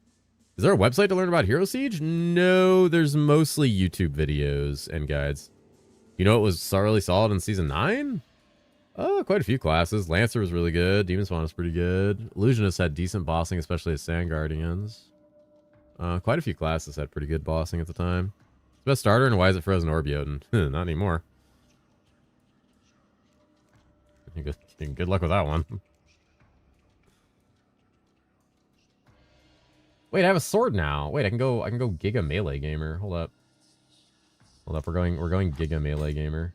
Is there a website to learn about Hero Siege? No, there's mostly YouTube videos and guides. You know what was really solid in Season 9? Oh, quite a few classes. Lancer was really good. Demon Spawn was pretty good. Illusionist had decent bossing, especially as Sand Guardians. Quite a few classes had pretty good bossing at the time. Best starter, and why is it Frozen Orb Jotun? Not anymore. Good luck with that one. Wait, I have a sword now. Wait, I can go Giga Melee Gamer. Hold up. We're going Giga Melee Gamer.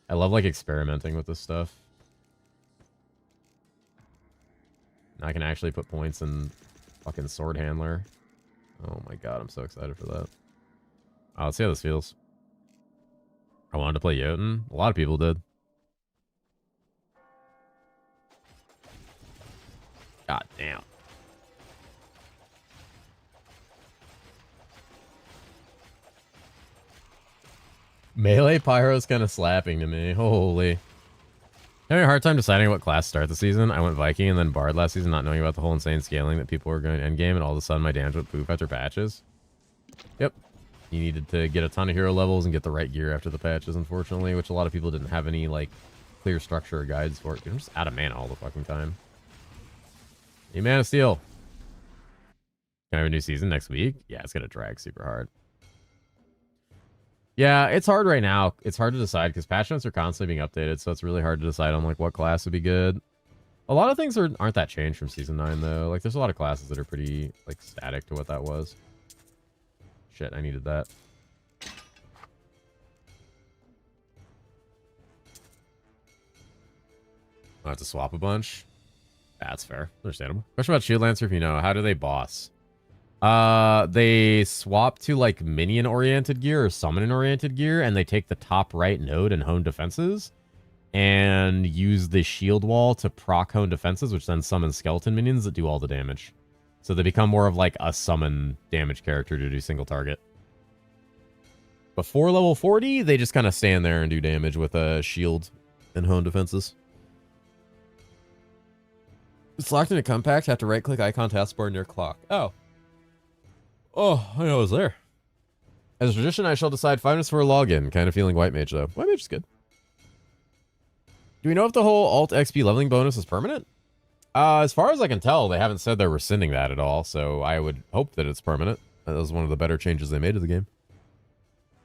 I love like experimenting with this stuff. Now I can actually put points in fucking Sword Handler. Oh my god, I'm so excited for that. Let's see how this feels. I wanted to play Jotun. A lot of people did. God damn. Melee Pyro's kind of slapping to me. Holy. Having a hard time deciding what class to start the season. I went Viking and then Bard last season, not knowing about the whole insane scaling that people were going endgame, and all of a sudden my damage went poof after patches. Yep. You needed to get a ton of hero levels and get the right gear after the patches, unfortunately, which a lot of people didn't have any, like, clear structure or guides for it. I'm just out of mana all the fucking time. Hey, Man of Steel. Can I have a new season next week? Yeah, it's gonna drag super hard. Yeah, it's hard right now. It's hard to decide because patch notes are constantly being updated, so it's really hard to decide on like what class would be good. A lot of things aren't that changed from Season 9, though. Like, there's a lot of classes that are pretty, like, static to what that was. Shit, I needed that. I'll have to swap a bunch. That's fair. Understandable. Question about Shield Lancer, if you know. How do they boss? They swap to like minion-oriented gear or summon-oriented gear, and they take the top right node and hone defenses, and use the shield wall to proc hone defenses, which then summon skeleton minions that do all the damage. So they become more of like a summon damage character to do single target. Before level 40, they just kind of stand there and do damage with a shield and hone defenses. It's locked in a compact. Have to right-click icon taskbar near clock. Oh. Oh, I know it was there. As a tradition, I shall decide 5 minutes for a login. Kind of feeling White Mage, though. White Mage is good. Do we know if the whole alt XP leveling bonus is permanent? As far as I can tell, they haven't said they're rescinding that at all, so I would hope that it's permanent. That was one of the better changes they made to the game.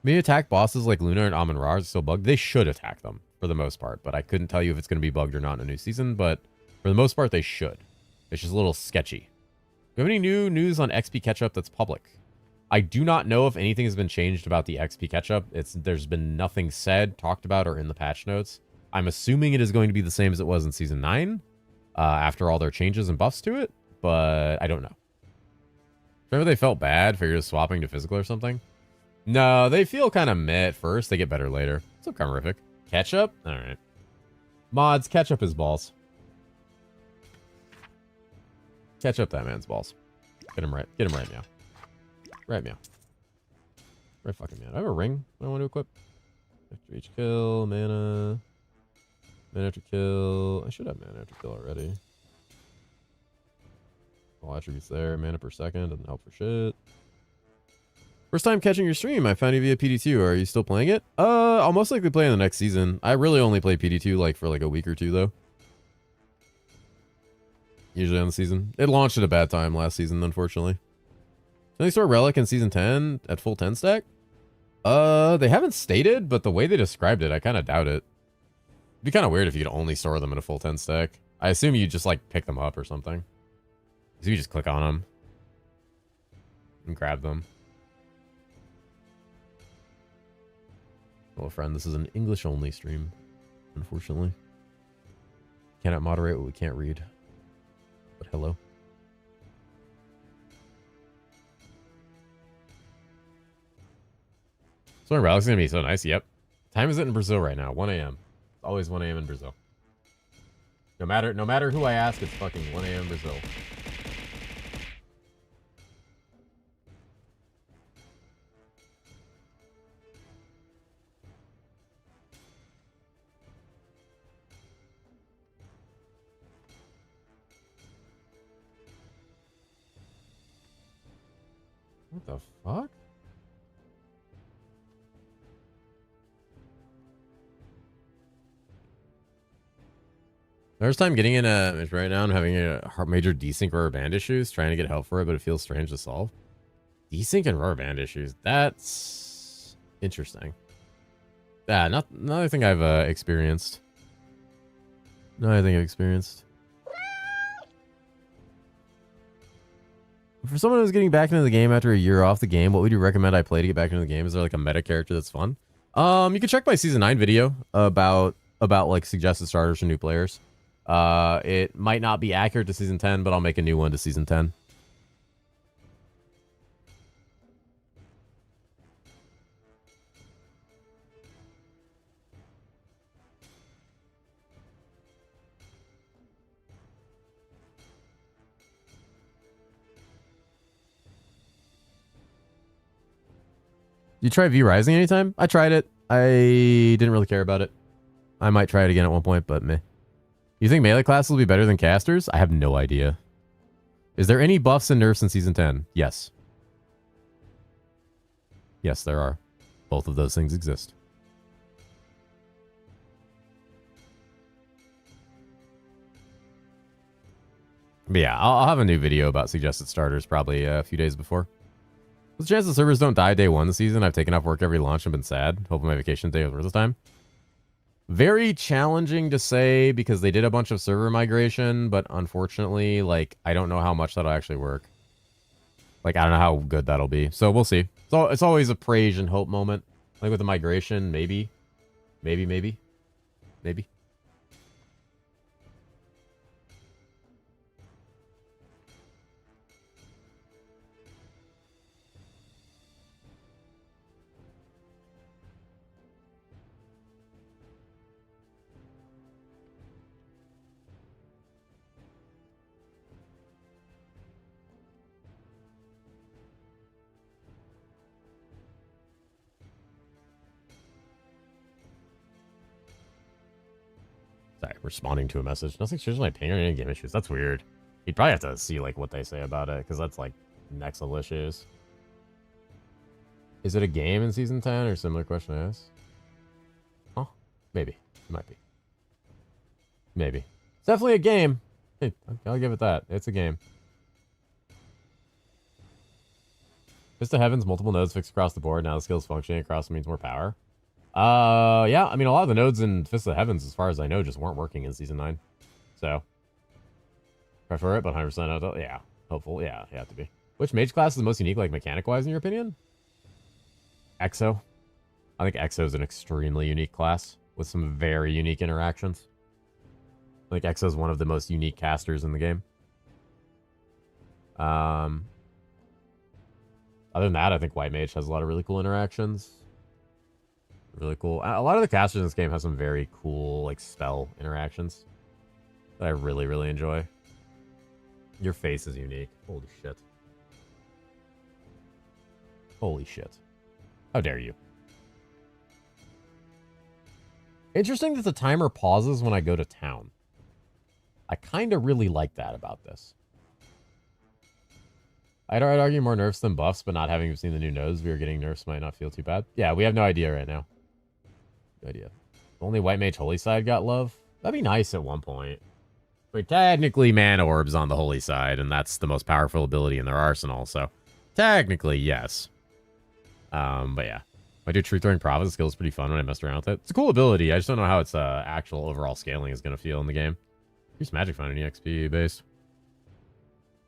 Maybe attack bosses like Luna and Amon Ra are still bugged. They should attack them, for the most part, but I couldn't tell you if it's going to be bugged or not in a new season, but for the most part, they should. It's just a little sketchy. Do you have any new news on XP catch-up that's public? I do not know if anything has been changed about the XP catch-up. There's been nothing said, talked about, or in the patch notes. I'm assuming it is going to be the same as it was in Season 9, after all their changes and buffs to it, but I don't know. Remember they felt bad for just swapping to physical or something? No, they feel kind of meh at first. They get better later. So calorific. Ketchup? Alright. Mods, ketchup his balls. Catch up that man's balls. Get him right. Get him right now. Right meow. Right fucking meow. Do I have a ring I want to equip? After each kill, mana. Mana after kill. I should have mana after kill already. All attributes there. Mana per second doesn't help for shit. First time catching your stream. I found you via PD2. Are you still playing it? I'll most likely play in the next season. I really only play PD2 like for like a week or two though. Usually on the season. It launched at a bad time last season, unfortunately. Can they store Relic in season 10 at full 10 stack? They haven't stated, but the way they described it, I kind of doubt it. It'd be kind of weird if you could only store them in a full 10 stack. I assume you just like pick them up or something. So you just click on them and grab them. Well, friend, this is an English only stream, unfortunately. Cannot moderate what we can't read. But hello. So Relic's gonna be so nice. Yep. Time is it in Brazil right now? 1 a.m. It's always 1 a.m. in Brazil. No matter who I ask, it's fucking 1 a.m. Brazil. What the fuck? First time getting in a right now. I'm having a major desync rubber band issues. Trying to get help for it, but it feels strange to solve. Desync and rubber band issues. That's interesting. Yeah, not another thing I've experienced. Another thing I've experienced. For someone who's getting back into the game after a year off the game, what would you recommend I play to get back into the game? Is there like a meta character that's fun? You can check my season 9 video about like suggested starters for new players. It might not be accurate to season 10, but I'll make a new one to season 10. You try V Rising anytime? I tried it. I didn't really care about it. I might try it again at one point, but meh. You think melee classes will be better than casters? I have no idea. Is there any buffs and nerfs in Season 10? Yes. Yes, there are. Both of those things exist. But yeah, I'll have a new video about suggested starters probably a few days before. What's the chance the servers don't die day one this season? I've taken off work every launch and been sad. Hoping my vacation day was worth the time. Very challenging to say because they did a bunch of server migration, but unfortunately, like, I don't know how much that'll actually work. Like, I don't know how good that'll be. So we'll see. So it's always a praise and hope moment. Like with the migration, maybe. Maybe. Sorry, responding to a message. Nothing serious my ping or any game issues. That's weird. You'd probably have to see like what they say about it, because that's like next level issues. Is it a game in season 10 or similar question I asked? Oh, maybe. It might be. Maybe. It's definitely a game. Hey, I'll give it that. It's a game. Vista Heavens, multiple nodes fixed across the board. Now the skills functioning across means more power. Yeah, I mean, a lot of the nodes in Fist of the Heavens, as far as I know, just weren't working in Season 9. So, prefer it, but 100% yeah, hopeful. Yeah, you have to be. Which mage class is the most unique, like, mechanic-wise, in your opinion? Exo. I think Exo is an extremely unique class with some very unique interactions. I think Exo is one of the most unique casters in the game. Other than that, I think White Mage has a lot of really cool interactions. Really cool. A lot of the casters in this game have some very cool, like, spell interactions that I really, really enjoy. Your face is unique. Holy shit. Holy shit. How dare you? Interesting that the timer pauses when I go to town. I kind of really like that about this. I'd argue more nerfs than buffs, but not having seen the new nodes, we are getting nerfs might not feel too bad. Yeah, we have no idea right now. No idea. Only White Mage Holy Side got love? That'd be nice at one point. But technically, Mana Orb's on the Holy Side, and that's the most powerful ability in their arsenal, so technically, yes. But yeah. I do True Throwing Prophet skill is pretty fun when I messed around with it. It's a cool ability, I just don't know how its actual overall scaling is going to feel in the game. Here's Magic Fountain EXP based.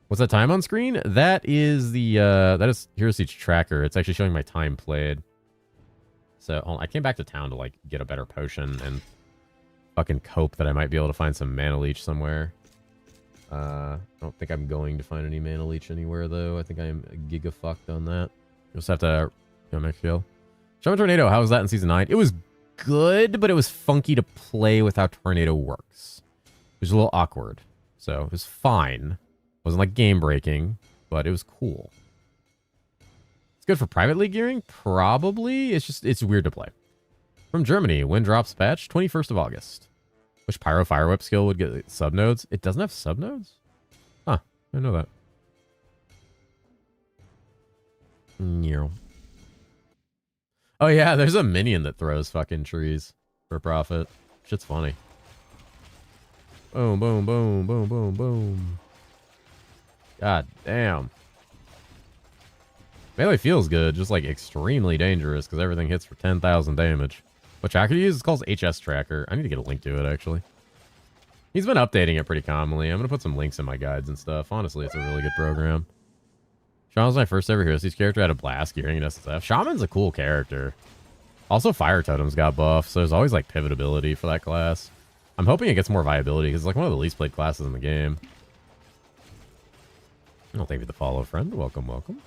What's that time on screen? That is the, that is herosiege tracker. It's actually showing my time played. So, I came back to town to, like, get a better potion and fucking cope that I might be able to find some mana leech somewhere. I don't think I'm going to find any mana leech anywhere, though. I think I'm giga fucked on that. Just have to, make feel. Shaman Tornado, how was that in Season 9? It was good, but it was funky to play with how Tornado works. It was a little awkward. So, it was fine. Wasn't like game breaking, but it was cool. It's good for private league gearing? Probably. It's weird to play. From Germany, when drops patch? 21st of August. Which Pyro Fire Whip skill would get subnodes? It doesn't have subnodes? Huh, I didn't know that. Oh yeah, there's a minion that throws fucking trees for profit. Shit's funny. Boom, boom, boom, boom, boom, boom. God damn. Melee feels good, just like extremely dangerous because everything hits for 10,000 damage. What tracker do you use? It's called HS Tracker. I need to get a link to it, actually. He's been updating it pretty commonly. I'm going to put some links in my guides and stuff. Honestly, it's a really good program. Shaman's my first ever herosiege character. I had a blast gearing in SSF. Shaman's a cool character. Also, Fire Totems got buffed, so there's always like pivot ability for that class. I'm hoping it gets more viability because it's like one of the least played classes in the game. Oh, thank you for the follow, friend. Welcome, welcome.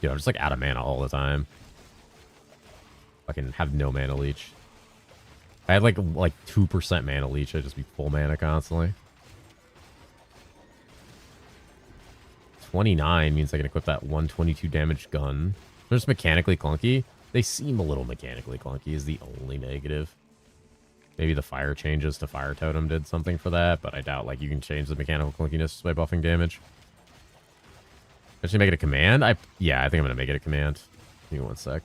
Dude, I'm just like out of mana all the time. I can have no mana leech. I had like 2% mana leech. I'd just be full mana constantly. 29 means I can equip that 122 damage gun. They're just mechanically clunky. They seem a little mechanically clunky is the only negative. Maybe the fire changes to Fire Totem did something for that, but I doubt like you can change the mechanical clunkiness just by buffing damage. Actually make it a command? Yeah, I think I'm going to make it a command. Give me one sec.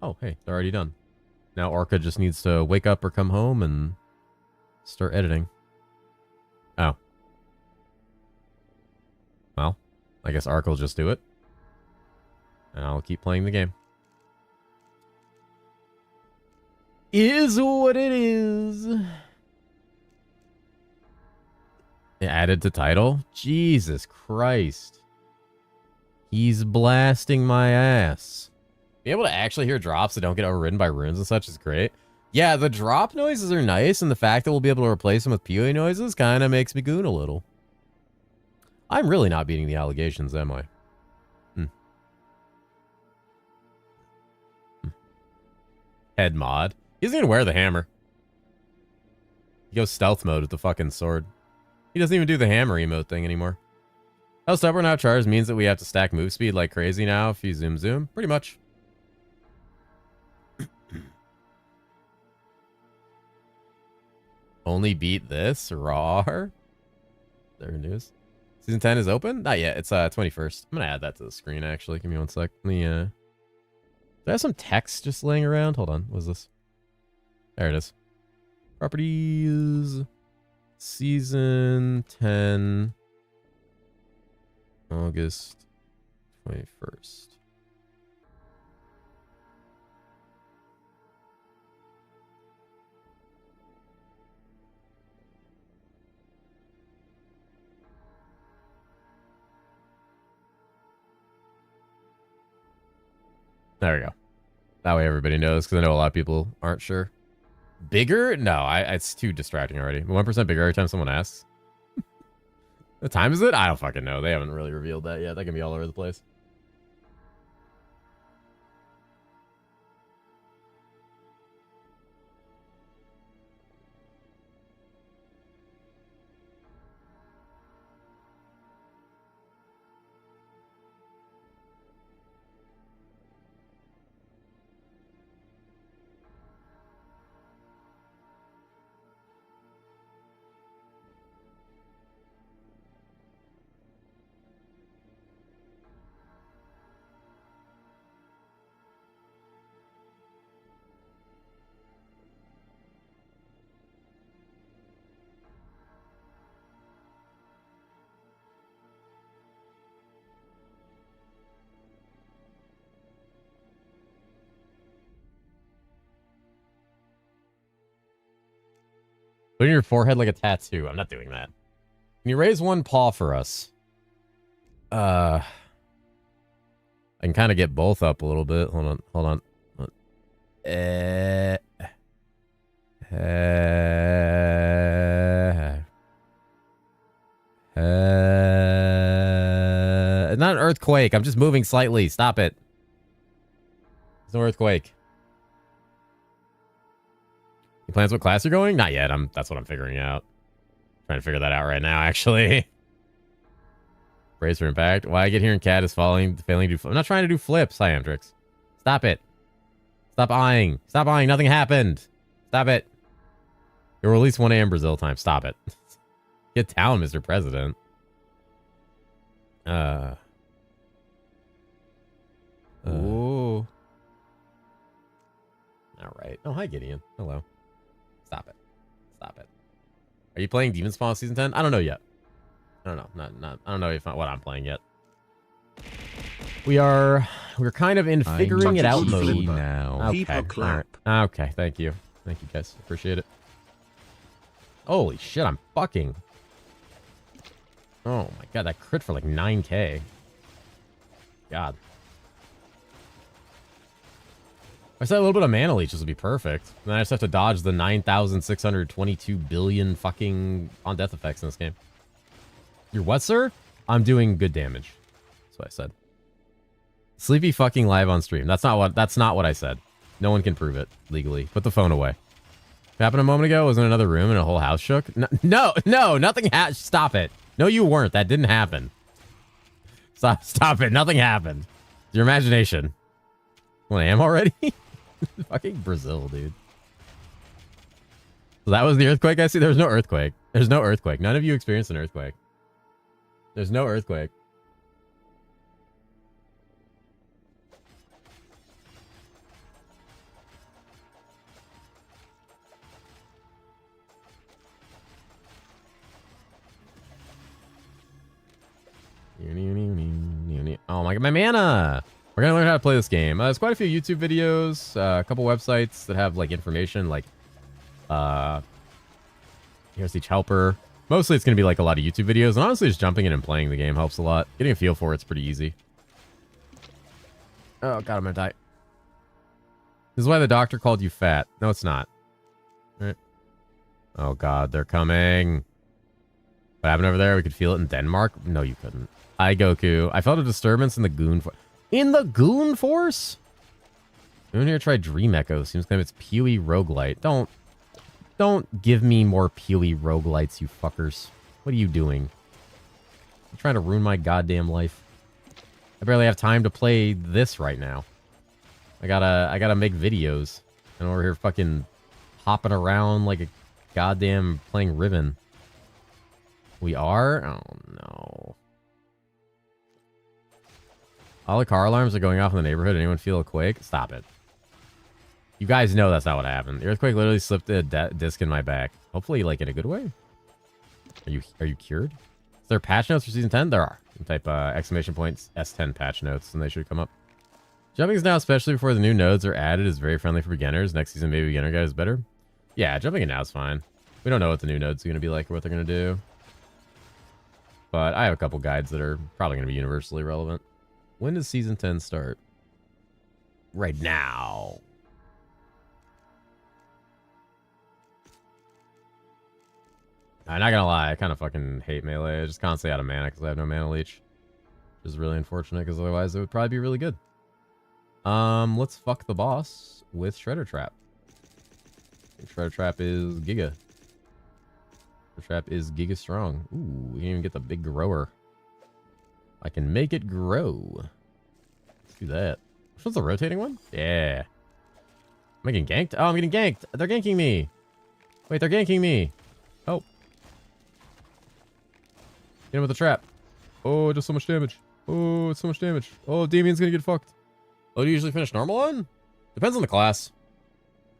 Oh, hey, they're already done. Now Orca just needs to wake up or come home and start editing. Oh. Well, I guess Ark will just do it. And I'll keep playing the game. Is what it is. Added to title? Jesus Christ. He's blasting my ass. Being able to actually hear drops that don't get overridden by runes and such is great. Yeah, the drop noises are nice, and the fact that we'll be able to replace them with PoE noises kind of makes me goon a little. I'm really not beating the allegations, am I? Head mod. He doesn't even wear the hammer. He goes stealth mode with the fucking sword. He doesn't even do the hammer emote thing anymore. How stubborn now charged means that we have to stack move speed like crazy now if you zoom. Pretty much. Only beat this? Rawr. There news. Season 10 is open? Not yet. It's 21st. I'm gonna add that to the screen actually. Give me one sec. Let me do I have some text just laying around? Hold on. What is this? There it is. Properties. Season 10. August 21st. There we go. That way everybody knows, because I know a lot of people aren't sure. Bigger? No, it's too distracting already. 1% bigger every time someone asks. What time is it? I don't fucking know. They haven't really revealed that yet. That can be all over the place. Put in your forehead like a tattoo. I'm not doing that. Can you raise one paw for us? I can kind of get both up a little bit. Hold on. Not an earthquake. I'm just moving slightly. Stop it. It's no earthquake. You plans what class you're going? Not yet. That's what I'm figuring out. Trying to figure that out right now, actually. Brace for impact. Why I get here and Cat is failing to do. I'm not trying to do flips. Hi, Amtrix. Stop it. Stop eyeing. Stop eyeing. Nothing happened. Stop it. You'll release 1 a.m. Brazil time. Stop it. Get down, Mr. President. Ooh. All right. Oh, hi, Gideon. Hello. Stop it. Stop it. Are you playing Demon Spawn Season 10? I don't know yet. I don't know. Not. I don't know what I'm playing yet. We're kind of in figuring it out mode now. Okay. All right. Okay. Thank you. Thank you, guys. Appreciate it. Holy shit! I'm fucking. Oh my god! That crit for like 9K. God. I said a little bit of mana leeches would be perfect. And then I just have to dodge the 9,622 billion fucking on death effects in this game. You're what, sir? I'm doing good damage. That's what I said. Sleepy fucking live on stream. That's not what I said. No one can prove it legally. Put the phone away. What happened a moment ago was in another room and a whole house shook. No, nothing happened. Stop it. No, you weren't. That didn't happen. Stop it. Nothing happened. Your imagination. Well, I am already? Fucking Brazil, dude. So that was the earthquake I see? There's no earthquake. There's no earthquake. None of you experienced an earthquake. There's no earthquake. Oh my god, my mana! We're gonna learn how to play this game. There's quite a few YouTube videos, a couple websites that have like information, like here's each helper. Mostly it's gonna be like a lot of YouTube videos, and honestly just jumping in and playing the game helps a lot. Getting a feel for it's pretty easy. Oh god, I'm gonna die. This is why the doctor called you fat. No, it's not. All right. Oh god, they're coming. What happened over there? We could feel it in Denmark? No, you couldn't. Hi, Goku. I felt a disturbance in the Goon Force. In the Goon Force? Anyone here try Dream Echo? Seems kind of it's PoE roguelite. Don't give me more PoE roguelites, you fuckers. What are you doing? You're trying to ruin my goddamn life. I barely have time to play this right now. I gotta make videos. And over here fucking hopping around like a goddamn playing Ribbon. We are? Oh no. All the car alarms are going off in the neighborhood. Anyone feel a quake? Stop it. You guys know that's not what happened. The earthquake literally slipped a disc in my back. Hopefully, like, in a good way. Are you cured? Is there patch notes for Season 10? There are. You type exclamation points S10 patch notes, and they should come up. Jumping is now, especially before the new nodes are added, is very friendly for beginners. Next season, maybe beginner guide is better. Yeah, jumping in now is fine. We don't know what the new nodes are going to be like or what they're going to do. But I have a couple guides that are probably going to be universally relevant. When does Season 10 start? Right now. I'm not gonna lie, I kind of fucking hate melee. I just constantly out of mana because I have no mana leech. Which is really unfortunate because otherwise it would probably be really good. Let's fuck the boss with Shredder Trap. Shredder Trap is Giga. Shredder Trap is Giga strong. Ooh, we can even get the big grower. I can make it grow. Let's do that. Which one's the rotating one? Yeah. Am I getting ganked? Oh, I'm getting ganked. They're ganking me. Wait, they're ganking me. Oh. Get him with the trap. Oh, it does so much damage. Oh, it's so much damage. Oh, Damien's gonna get fucked. Oh, do you usually finish normal on? Depends on the class.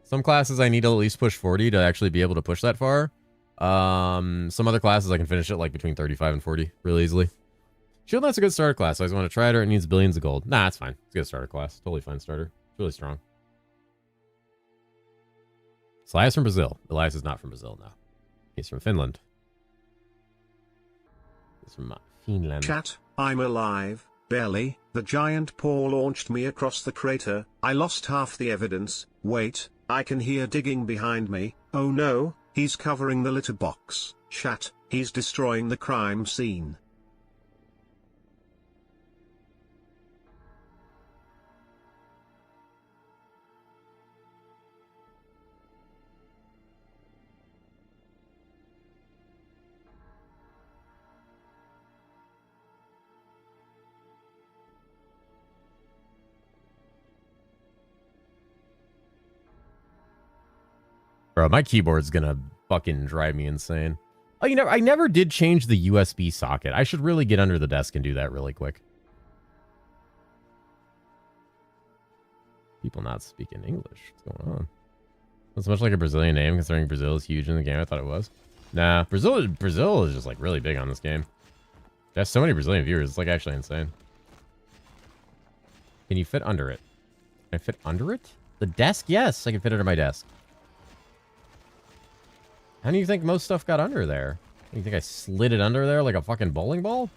Some classes I need to at least push 40 to actually be able to push that far. Some other classes I can finish it like between 35 and 40 really easily. Shield Knight's a good starter class. I always want to try it, or it needs billions of gold. Nah, it's fine. It's a good starter class. Totally fine starter. It's really strong. Elias from Brazil. Elias is not from Brazil, no. He's from Finland. He's from Finland. Chat, I'm alive, barely. The giant paw launched me across the crater. I lost half the evidence. Wait, I can hear digging behind me. Oh no, he's covering the litter box. Chat, he's destroying the crime scene. Bro, my keyboard's gonna fucking drive me insane. Oh, I never did change the USB socket. I should really get under the desk and do that really quick. People not speaking English. What's going on? That's much like a Brazilian name, considering Brazil is huge in the game. I thought it was. Nah, Brazil is just like really big on this game. There's so many Brazilian viewers. It's like actually insane. Can you fit under it? Can I fit under it? The desk? Yes, I can fit under my desk. How do you think most stuff got under there? You think I slid it under there like a fucking bowling ball?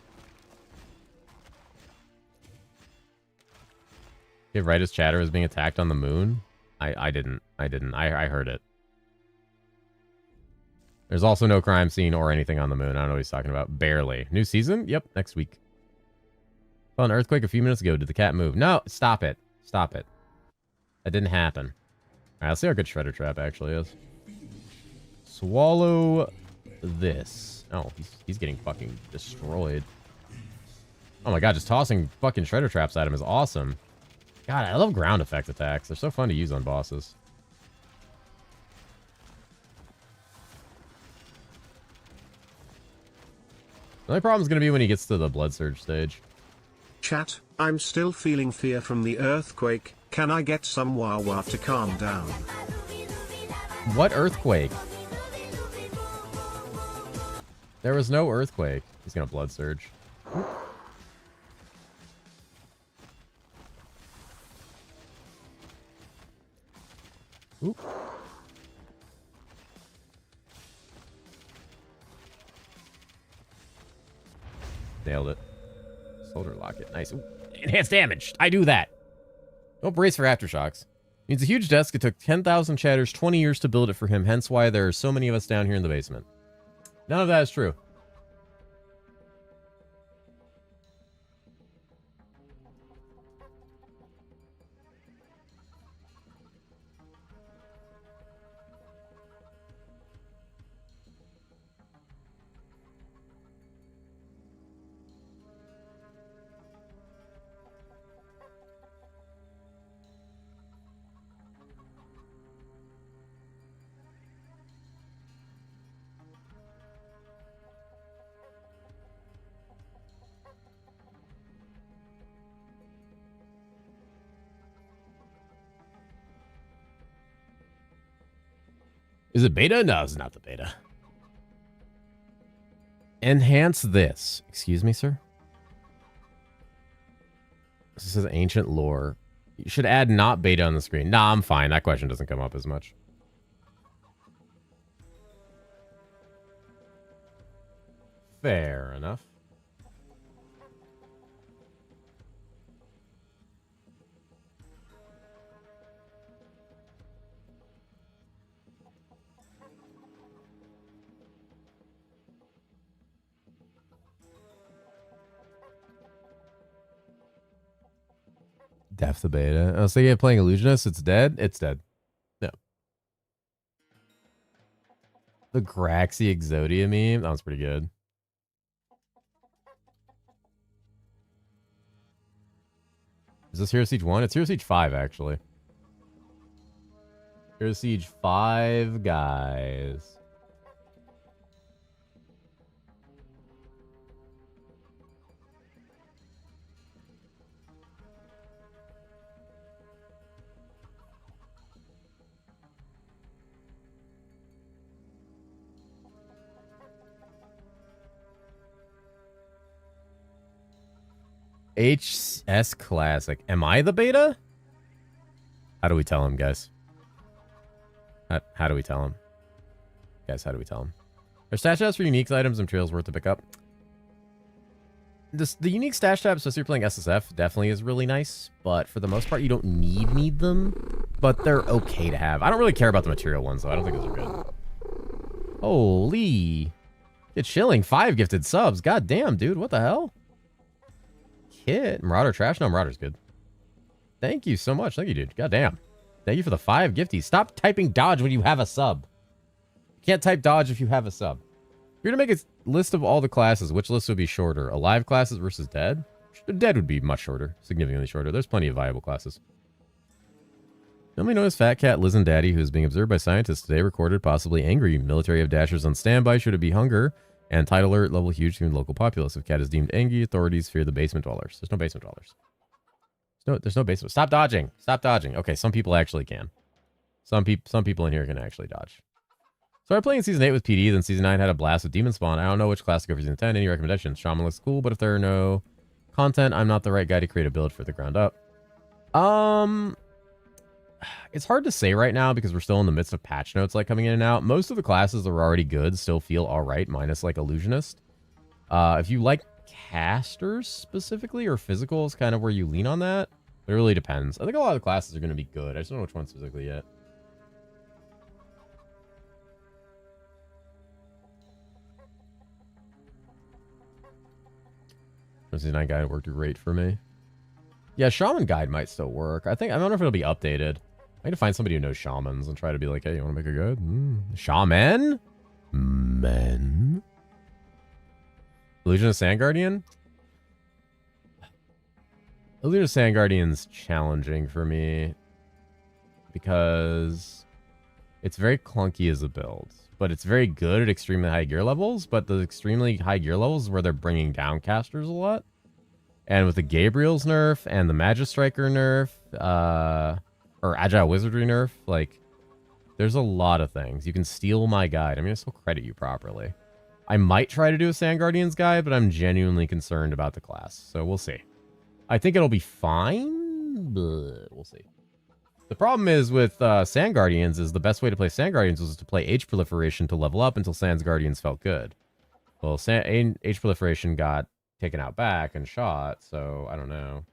Give right as Chatter was being attacked on the moon? I didn't. I heard it. There's also no crime scene or anything on the moon. I don't know what he's talking about. Barely. New season? Yep, next week. Felt an earthquake a few minutes ago. Did the cat move? No, stop it. Stop it. That didn't happen. All right, let's see how good Shredder Trap actually is. Swallow this. Oh, he's getting fucking destroyed. Oh my god, just tossing fucking Shredder Traps at him is awesome. God, I love ground effect attacks. They're so fun to use on bosses. The only problem is going to be when he gets to the Blood Surge stage. Chat, I'm still feeling fear from the earthquake. Can I get some Wawa to calm down? What earthquake? There was no earthquake. He's going to Blood Surge. Oop. Nailed it. Soldier locket. Nice. Ooh. Enhanced damage. I do that. Don't brace for aftershocks. Needs a huge desk. It took 10,000 chatters 20 years to build it for him. Hence why there are so many of us down here in the basement. None of that is true. Is it beta? No, it's not the beta. Enhance this. Excuse me, sir? This is ancient lore. You should add not beta on the screen. Nah, I'm fine. That question doesn't come up as much. Fair enough. Def the beta. I was thinking of playing Illusionist. It's dead. It's dead. No. The Graxy Exodia meme. That one's pretty good. Is this Hero Siege 1? It's Hero Siege 5, actually. Hero Siege 5, guys. HS Classic. Am I the beta? How do we tell him, guys? How do we tell him? Guys, how do we tell him? Are stash tabs for unique items and materials worth to pick up? The unique stash tabs, especially if you're playing SSF, definitely is really nice. But for the most part, you don't need them. But they're okay to have. I don't really care about the material ones, though. I don't think those are good. Holy. Get chilling. 5 gifted subs. God damn, dude. What the hell? Kit. Marauder trash? No, Marauder's good. Thank you so much. Thank you, dude. God damn. Thank you for the 5 gifties. Stop typing dodge when you have a sub. You can't type dodge if you have a sub. If you're to make a list of all the classes, which list would be shorter? Alive classes versus dead? Dead would be much shorter. Significantly shorter. There's plenty of viable classes. Nobody knows Fat Cat Liz and Daddy, who is being observed by scientists today, recorded possibly angry. Military of Dashers on standby. Should it be hunger? And title alert level huge to local populace. If Cat is deemed angry, authorities fear the basement dwellers. There's no basement dwellers. There's no basement. Stop dodging. Stop dodging. Okay, some people actually can. Some people in here can actually dodge. Started playing Season 8 with PD, then Season 9 had a blast with Demon Spawn. I don't know which class to go for Season 10. Any recommendations? Shaman looks cool, but if there are no content, I'm not the right guy to create a build for the ground up. It's hard to say right now because we're still in the midst of patch notes like coming in and out. Most of the classes that are already good still feel alright, minus like Illusionist. If you like casters specifically, or physical is kind of where you lean on that. It really depends. I think a lot of the classes are going to be good. I just don't know which ones specifically yet. Season 9 guide worked great for me. Yeah, Shaman guide might still work. I don't know if it'll be updated. I need to find somebody who knows shamans and try to be like, hey, you want to make a guide? Shaman? Men? Illusion of Sand Guardian? Illusion of Sand Guardian's challenging for me because it's very clunky as a build, but it's very good at extremely high gear levels, but the extremely high gear levels is where they're bringing down casters a lot. And with the Gabriel's nerf and the Magistriker nerf, or Agile Wizardry nerf, like, there's a lot of things. You can steal my guide. I mean, I still credit you properly. I might try to do a Sand Guardians guide, but I'm genuinely concerned about the class. So we'll see. I think it'll be fine, but we'll see. The problem is with Sand Guardians is the best way to play Sand Guardians was to play Age Proliferation to level up until Sand Guardians felt good. Well, Age Proliferation got taken out back and shot, so I don't know.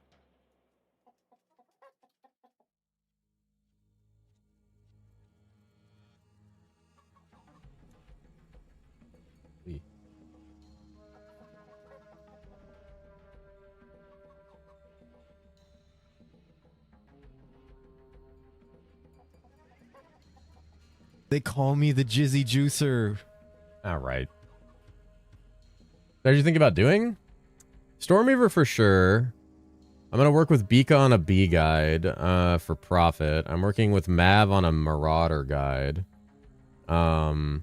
They call me the Jizzy Juicer. All right. What did you think about doing? Stormweaver for sure. I'm going to work with Bika on a B guide for profit. I'm working with Mav on a Marauder guide. I'll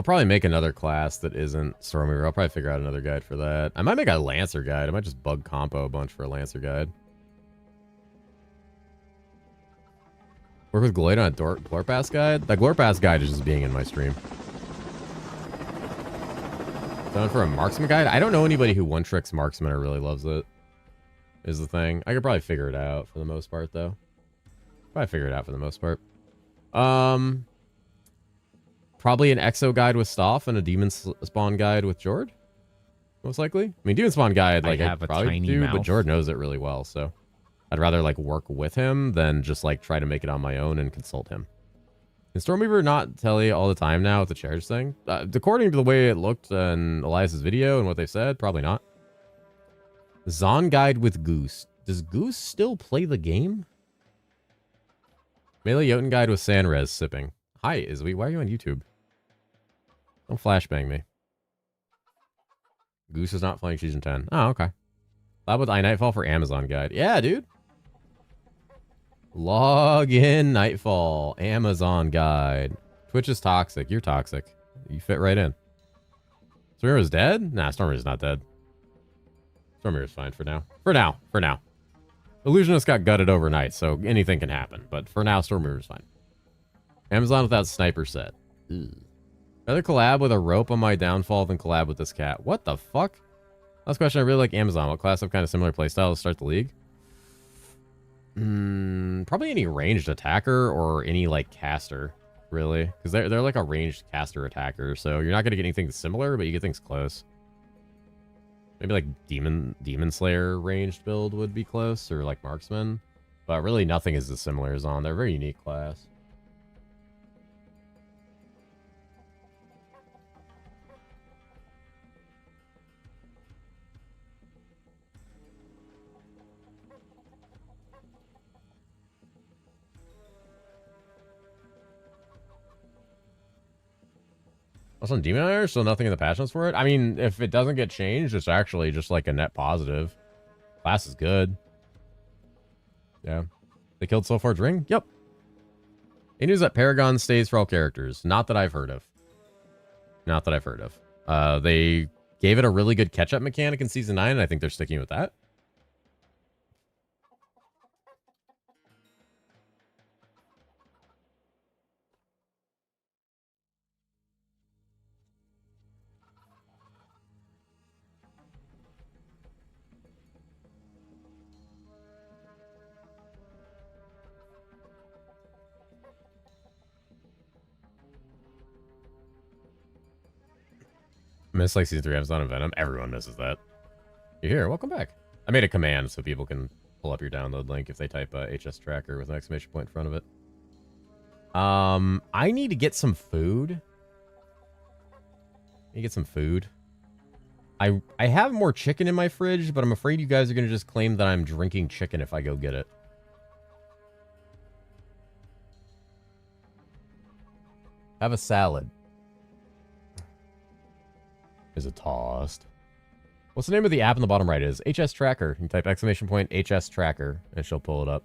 probably make another class that isn't Stormweaver. I'll probably figure out another guide for that. I might make a Lancer guide. I might just bug compo a bunch for a Lancer guide. Work with Gloyd on a Glorpass guide? That Glorpass guide is just being in my stream. Done for a marksman guide? I don't know anybody who one-tricks marksman or really loves it. Is the thing. I could probably figure it out for the most part, though. Probably figure it out for the most part. Probably an Exo guide with Stoff and a Demon Spawn guide with Jord. Most likely. I mean, Demon Spawn guide, like, I probably do, but Jord knows it really well, so... I'd rather, like, work with him than just, like, try to make it on my own and consult him. Can Stormweaver not tell you all the time now with the charge thing? According to the way it looked in Elias's video and what they said, probably not. Zon guide with Goose. Does Goose still play the game? Melee Jotun guide with Sanrez sipping. Hi, Izzy. Why are you on YouTube? Don't flashbang me. Goose is not playing Season 10. Oh, okay. Lab with iNightfall for Amazon guide. Yeah, dude. Log in Nightfall. Amazon guide. Twitch is toxic. You're toxic. You fit right in. Stormmirror's dead? Nah, Stormmirror's not dead. Stormmirror's fine for now. For now. Illusionist got gutted overnight, so anything can happen. But for now, Stormmirror's fine. Amazon without sniper set. Ugh. Rather collab with a rope on my downfall than collab with this cat. What the fuck? Last question. I really like Amazon. What class have kind of similar playstyle to start the league? Probably any ranged attacker or any like caster, really, because they're like a ranged caster attacker. So you're not gonna get anything similar, but you get things close. Maybe like Demon Slayer ranged build would be close, or like Marksman, but really nothing is as similar as on. They're a very unique class. Also, on Demon Hunter, still nothing in the patch notes for it. I mean, if it doesn't get changed, it's actually just like a net positive. Class is good. Yeah. They killed Sulfur's Ring? Yep. It news that Paragon stays for all characters. Not that I've heard of. Not that I've heard of. They gave it a really good catch-up mechanic in Season 9, and I think they're sticking with that. Miss like Season 3 Amazon and Venom. Everyone misses that. You're here. Welcome back. I made a command so people can pull up your download link if they type HS tracker with an exclamation point in front of it. I need to get some food. I have more chicken in my fridge, but I'm afraid you guys are going to just claim that I'm drinking chicken if I go get it. Have a salad. Is it tossed? What's the name of the app in the bottom right is? HS Tracker. You can type exclamation point HS Tracker and she'll pull it up.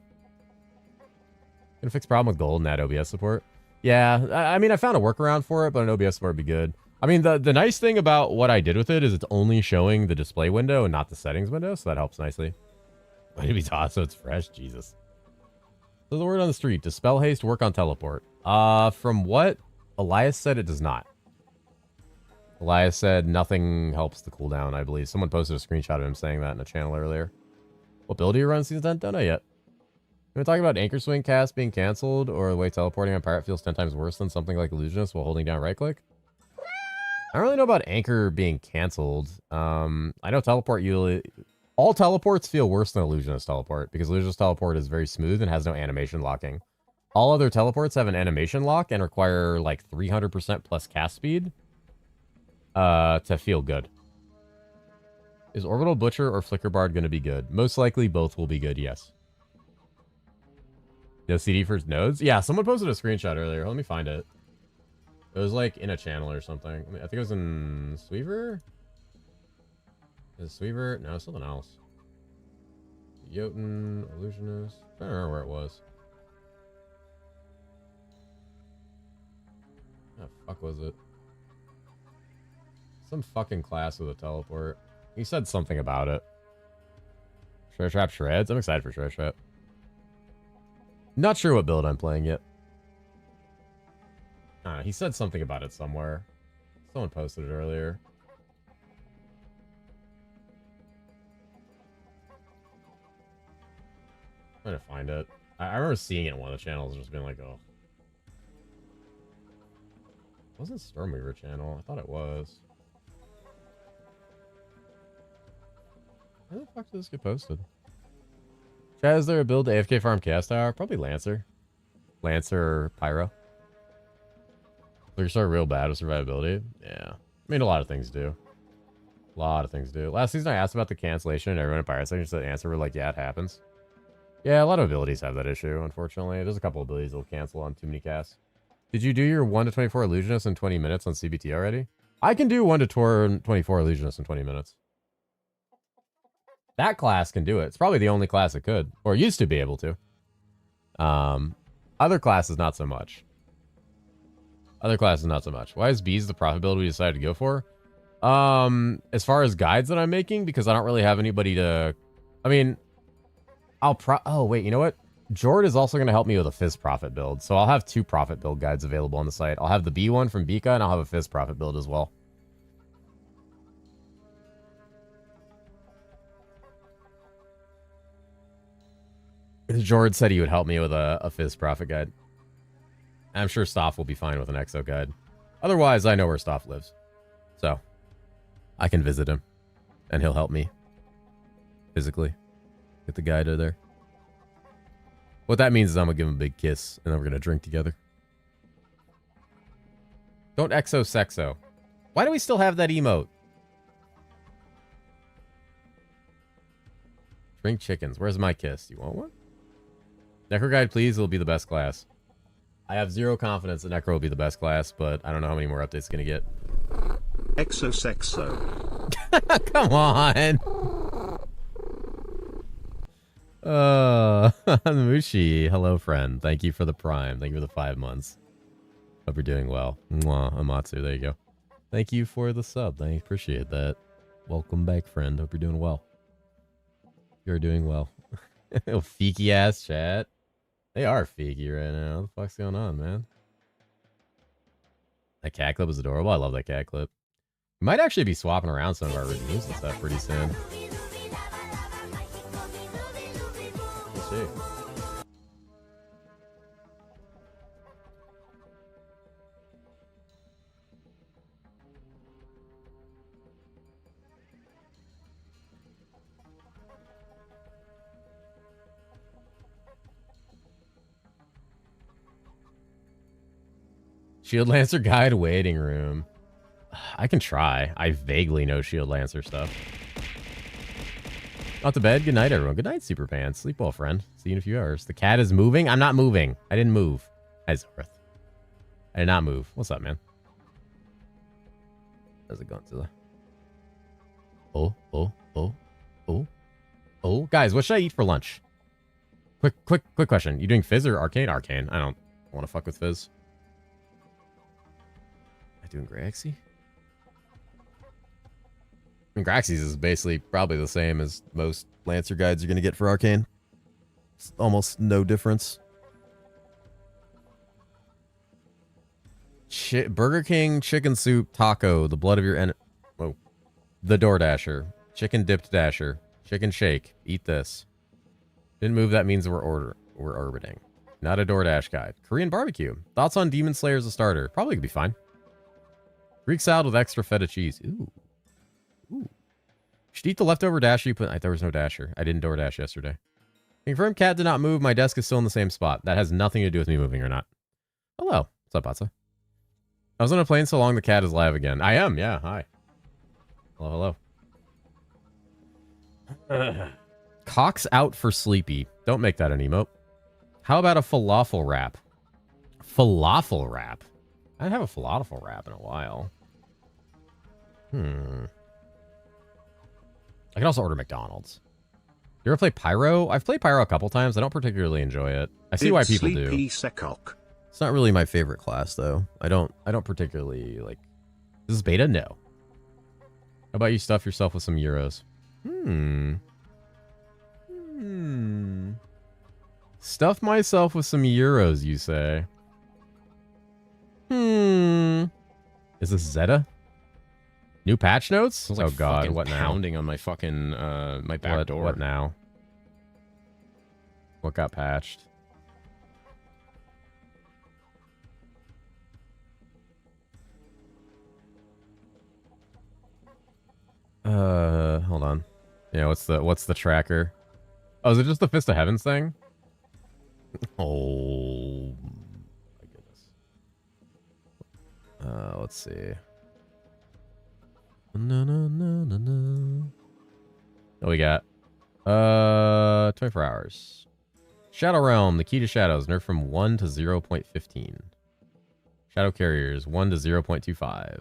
Gonna fix problem with gold and add OBS support. Yeah, I mean, I found a workaround for it, but an OBS support would be good. I mean, the nice thing about what I did with it is it's only showing the display window and not the settings window, so that helps nicely. Might be tossed so it's fresh? Jesus. So the word on the street, does spell haste work on teleport? From what Elias said, it does not. Elias said nothing helps the cooldown, I believe. Someone posted a screenshot of him saying that in a channel earlier. What build do you run Season 10? Don't know yet. We're talking about Anchor Swing cast being canceled, or the way teleporting on Pirate feels 10 times worse than something like Illusionist while holding down right click. I don't really know about Anchor being canceled. I know teleport usually... All teleports feel worse than Illusionist teleport, because Illusionist teleport is very smooth and has no animation locking. All other teleports have an animation lock and require like 300% plus cast speed. To feel good. Is Orbital Butcher or Flicker Bard going to be good? Most likely both will be good, yes. No CD for nodes? Yeah, someone posted a screenshot earlier. Let me find it. It was like in a channel or something. I think it was in Sweaver? Is it Sweaver? No, something else. Jotun, Illusionist. I don't remember where it was. How the fuck was it? Some fucking class with a teleport. He said something about it. Shredder Trap shreds? I'm excited for Shredder Trap. Not sure what build I'm playing yet. He said something about it somewhere. Someone posted it earlier. I'm trying to find it. I remember seeing it in one of the channels and just being like, oh. It wasn't Stormweaver channel. I thought it was. Where the fuck did this get posted? Chad, is there a build to AFK farm Chaos Tower? Probably Lancer. Lancer or Pyro. They're start real bad with survivability. Yeah. I mean, a lot of things do. A lot of things do. Last season I asked about the cancellation and everyone at Pirate Section said the answer were like, yeah, it happens. Yeah, a lot of abilities have that issue, unfortunately. There's a couple abilities that will cancel on too many casts. Did you do your 1 to 24 Illusionist in 20 minutes on CBT already? I can do 1 to 24 Illusionist in 20 minutes. That class can do it. It's probably the only class that could, or used to be able to. Other classes, not so much. Other classes, not so much. Why is Bees the profit build we decided to go for? As far as guides that I'm making, because I don't really have anybody to... I mean, oh, wait, you know what? Jord is also going to help me with a Fizz profit build, so I'll have 2 profit build guides available on the site. I'll have the B one from Bika, and I'll have a Fizz profit build as well. Jord said he would help me with a Fizz profit guide. I'm sure Stoff will be fine with an Exo guide. Otherwise, I know where Stoff lives. So, I can visit him, and he'll help me physically get the guide out there. What that means is I'm going to give him a big kiss, and then we're going to drink together. Don't Exo Sexo. Why do we still have that emote? Drink chickens. Where's my kiss? You want one? Necro Guide, please. It'll be the best class. I have 0 confidence that Necro will be the best class, but I don't know how many more updates it's going to get. Exosexo. Come on. Mushi, hello friend. Thank you for the Prime. Thank you for the 5 months. Hope you're doing well. Mwah, Amatsu, there you go. Thank you for the sub. I appreciate that. Welcome back, friend. Hope you're doing well. You're doing well. Feeky ass chat. They are feeky right now. What the fuck's going on, man? That cat clip was adorable. I love that cat clip. We might actually be swapping around some of our reviews and stuff pretty soon. Let's see. Shield Lancer guide waiting room. I can try. I vaguely know Shield Lancer stuff. Off to bed. Good night, everyone. Good night, Super Pants. Sleep well, friend. See you in a few hours. The cat is moving. I'm not moving. I didn't move. As Earth. I did not move. What's up, man? How's it going, Zilla? Oh. Guys, what should I eat for lunch? Quick question. You doing Fizz or Arcane? Arcane. I don't want to fuck with Fizz. Doing Graxy? I mean, Graxy's is basically probably the same as most Lancer guides you're going to get for Arcane. It's almost no difference. Burger King chicken soup taco, the blood of your enemy. Oh, the DoorDasher, chicken dipped dasher, chicken shake. Eat this. Didn't move. That means we're orbiting. Not a DoorDash guide. Korean barbecue. Thoughts on Demon Slayer as a starter? Probably could be fine. Greek salad with extra feta cheese. Ooh. Should eat the leftover dasher you put... There was no dasher. I didn't DoorDash yesterday. Confirm cat did not move. My desk is still in the same spot. That has nothing to do with me moving or not. Hello. What's up, Batsa? I was on a plane so long the cat is live again. I am, yeah. Hi. Hello. Cock's out for sleepy. Don't make that an emote. How about a falafel wrap? Falafel wrap? I haven't have a falafel wrap in a while. I can also order McDonald's. You ever play Pyro? I've played Pyro a couple times. I don't particularly enjoy it. I see why people do. It's not really my favorite class, though. I don't particularly like. This is beta? No. How about you stuff yourself with some euros? Stuff myself with some euros, you say? Is this Zeta? New patch notes? Sounds like oh god, fucking what now? pounding on my fucking my back door. What now? What got patched? Hold on. Yeah, what's the tracker? Oh, is it just the Fist of Heavens thing? Oh my goodness. Let's see. What we got? 24 hours. Shadow Realm, the key to shadows, nerfed from 1 to 0.15. Shadow Carriers, 1 to 0.25.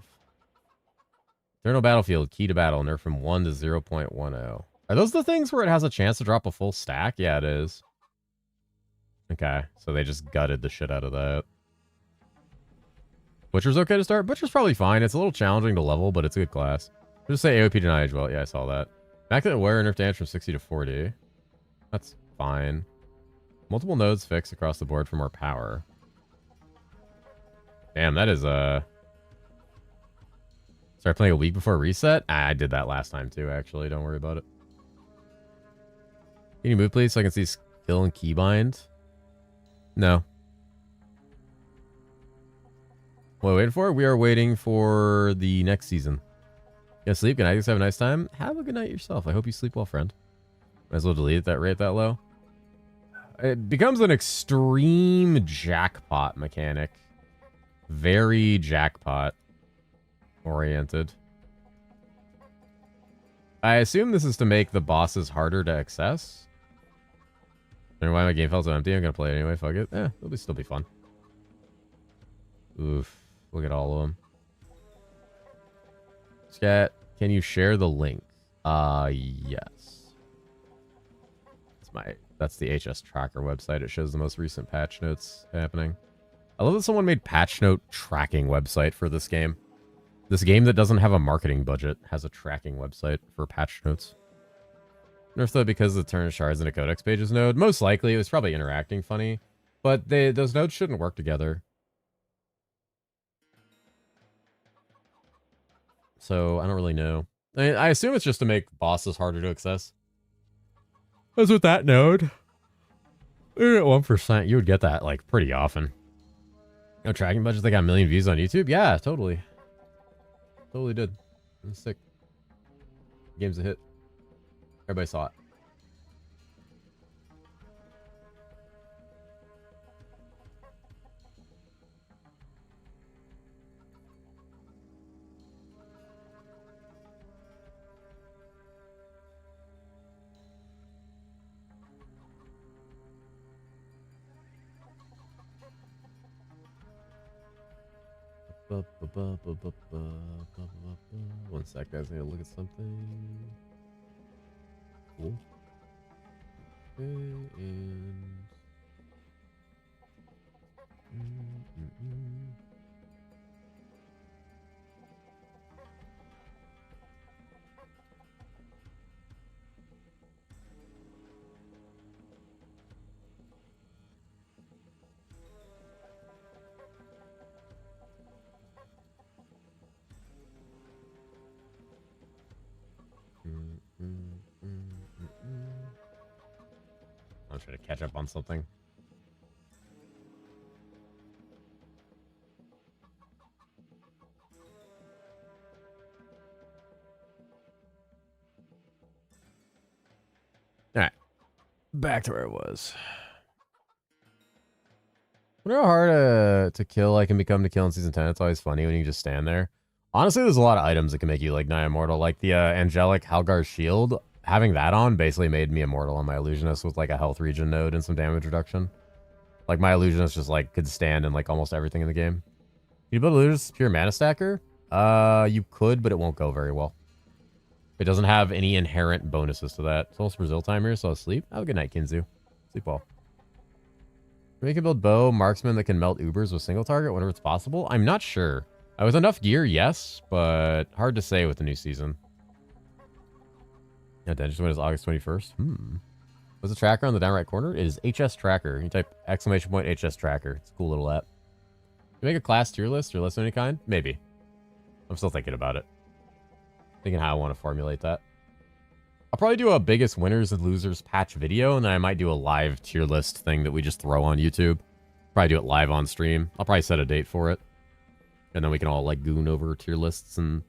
Eternal Battlefield, key to battle, nerfed from 1 to 0.10. Are those the things where it has a chance to drop a full stack? Yeah, it is. Okay, so they just gutted the shit out of that. Butcher's okay to start? Butcher's probably fine. It's a little challenging to level, but it's a good class. Just say AOP denied as well. Yeah, I saw that. Immaculate Wear nerf damage from 60 to 40. That's fine. Multiple nodes fixed across the board for more power. Damn, that is Start playing a week before reset? I did that last time too, actually. Don't worry about it. Can you move, please, so I can see skill and keybind? No. What are we waiting for? We are waiting for the next season. You gonna sleep? Good night. Just have a nice time. Have a good night yourself. I hope you sleep well, friend. Might as well delete it, that rate that low. It becomes an extreme jackpot mechanic. Very jackpot oriented. I assume this is to make the bosses harder to access. I don't know why my game felt so empty. I'm gonna play it anyway. Fuck it. It'll still be fun. Oof. Look at all of them. Scat, can you share the link? Yes. That's the HS Tracker website. It shows the most recent patch notes happening. I love that someone made patch note tracking website for this game. This game that doesn't have a marketing budget has a tracking website for patch notes. Nerf though because of the turn shards in a codex pages node. Most likely it was probably interacting funny, but those nodes shouldn't work together. So I don't really know. I assume it's just to make bosses harder to access. As with that node, at 1%, you would get that like pretty often. No tracking budget. They got 1 million views on YouTube. Yeah, totally. Totally did. It was sick. Game's a hit. Everybody saw it. One sec, guys. I need to look at something. Cool. Okay, and... I'm trying to catch up on something. Alright. Back to where it was. I wonder how hard to kill I can become to kill in Season 10. It's always funny when you just stand there. Honestly, there's a lot of items that can make you like nigh immortal. Like the Angelic Halgar's Shield. Having that on basically made me immortal on my Illusionist with like a health regen node and some damage reduction. Like my Illusionist just like could stand in like almost everything in the game. Can you build Illusionist pure mana stacker? You could, but it won't go very well. It doesn't have any inherent bonuses to that. It's almost Brazil time here, so I'll sleep. Have a good night, Kinzu. Sleep well. We can build bow, marksman that can melt Ubers with single target whenever it's possible. I'm not sure. With enough gear, yes, but hard to say with the new season. Yeah, Dungeon Win is August 21st. What's the tracker on the down right corner? It is HS Tracker. You type exclamation point HS Tracker. It's a cool little app. You make a class tier list or list of any kind? Maybe. I'm still thinking about it. Thinking how I want to formulate that. I'll probably do a biggest winners and losers patch video, and then I might do a live tier list thing that we just throw on YouTube. Probably do it live on stream. I'll probably set a date for it. And then we can all like goon over tier lists and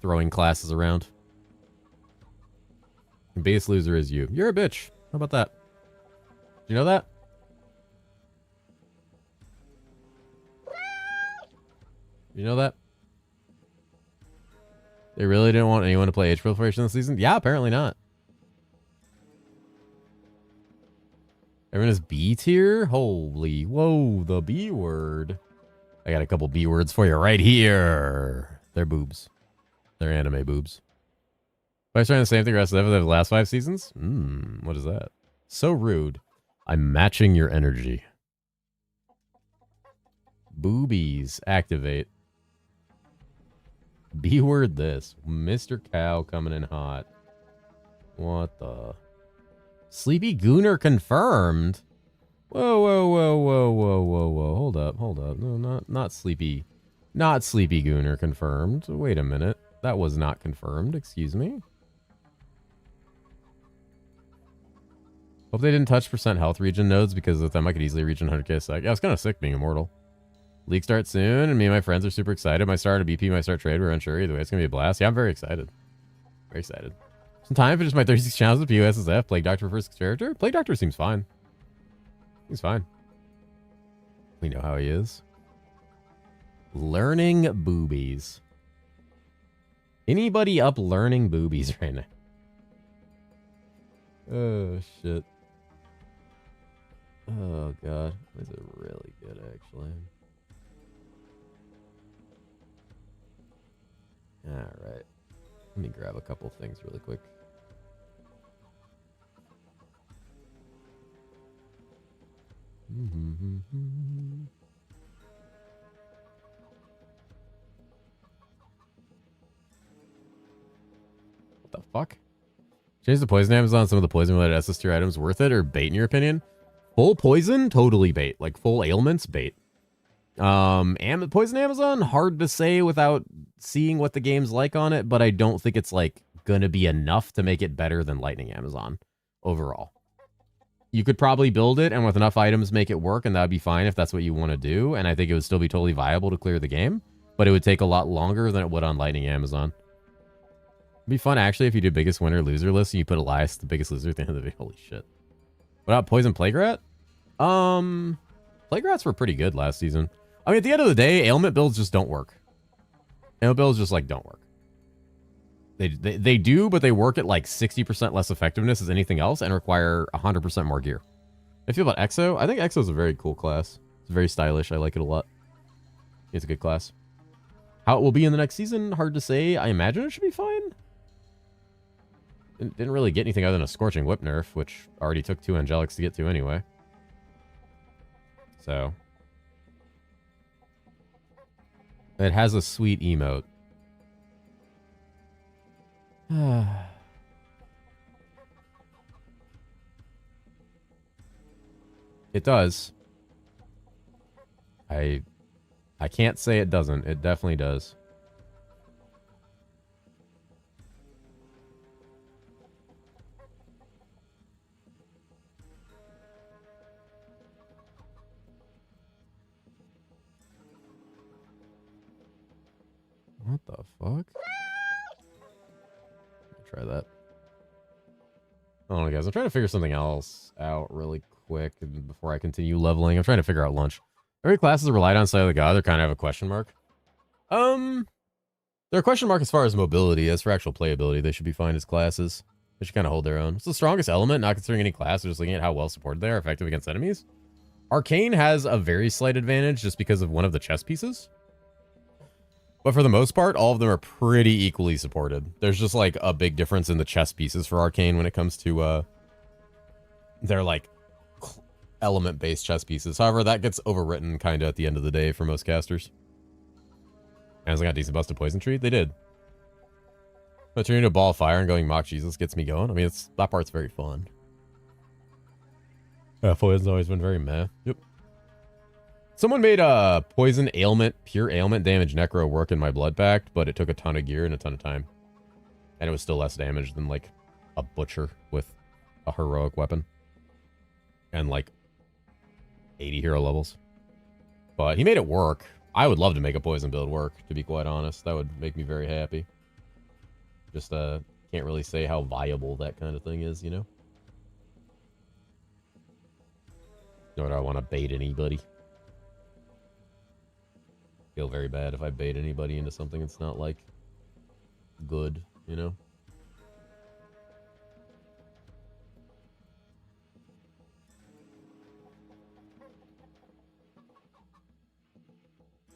throwing classes around. The biggest loser is you. You're a bitch. How about that? Do you know that? You know that? They really didn't want anyone to play Age Proliferation this season? Yeah, apparently not. Everyone is B tier? Holy, whoa, the B word. I got a couple B words for you right here. They're boobs. They're anime boobs. If I was trying the same thing rest of the last 5 seasons? What is that? So rude. I'm matching your energy. Boobies. Activate. B word this. Mr. Cow coming in hot. What the? Sleepy Gooner confirmed. Whoa, whoa, whoa, whoa, whoa, whoa, whoa. Hold up, hold up. No, not Sleepy. Not Sleepy Gooner confirmed. Wait a minute. That was not confirmed. Excuse me. Hope they didn't touch % health region nodes, because with them I could easily reach 100k a sec. Yeah, I was kind of sick being immortal. League starts soon, and me and my friends are super excited. My start a BP, my start trade, we're unsure. Either way, it's going to be a blast. Yeah, I'm very excited. Very excited. Some time for just my 36 channels with PUSSF. Plague Doctor first character? Plague Doctor seems fine. He's fine. We know how he is. Learning boobies. Anybody up learning boobies right now? Oh, shit. Oh, God. This is really good, actually. Alright. Let me grab a couple things really quick. What the fuck? Change the poison Amazon on some of the poison related SS tier items. Worth it or bait in your opinion? Full poison? Totally bait. Like full ailments? Bait. Poison Amazon? Hard to say without seeing what the game's like on it, but I don't think it's like gonna be enough to make it better than Lightning Amazon overall. You could probably build it and with enough items make it work, and that would be fine if that's what you want to do, and I think it would still be totally viable to clear the game, but it would take a lot longer than it would on Lightning Amazon. It'd be fun actually if you do biggest winner loser list and you put Elias the biggest loser at the end of the video. Holy shit. What about Poison Plague Rat? Plague Rats were pretty good last season. I mean, at the end of the day, ailment builds just don't work. Ailment builds just like don't work. They do, but they work at like 60% less effectiveness as anything else and require 100% more gear. I feel about Exo. I think Exo is a very cool class. It's very stylish. I like it a lot. It's a good class. How it will be in the next season, hard to say. I imagine it should be fine. Didn't really get anything other than a Scorching Whip nerf, which already took 2 Angelics to get to anyway. So. It has a sweet emote. It does. I can't say it doesn't. It definitely does. What the fuck? Try that. Hold on, guys. I'm trying to figure something else out really quick before I continue leveling. I'm trying to figure out lunch. Every classes relied on Side of the God. They're kind of a question mark. They're a question mark as far as mobility. As for actual playability, they should be fine as classes. They should kind of hold their own. It's the strongest element, not considering any class, or just looking at how well supported they are, effective against enemies. Arcane has a very slight advantage just because of one of the chess pieces. But for the most part, all of them are pretty equally supported. There's just like a big difference in the chess pieces for Arcane when it comes to their like element-based chess pieces. However, that gets overwritten kind of at the end of the day for most casters. Amazon got decent busted Poison Tree? They did. But turning into a ball of fire and going mock Jesus gets me going. I mean, that part's very fun. Yeah, poison's always been very meh. Yep. Someone made a poison ailment, pure ailment damage necro work in my blood pact, but it took a ton of gear and a ton of time. And it was still less damage than like a butcher with a heroic weapon. And like 80 hero levels. But he made it work. I would love to make a poison build work, to be quite honest. That would make me very happy. Just can't really say how viable that kind of thing is, you know? Nor do I want to bait anybody. Feel very bad if I bait anybody into something that's not like good, you know?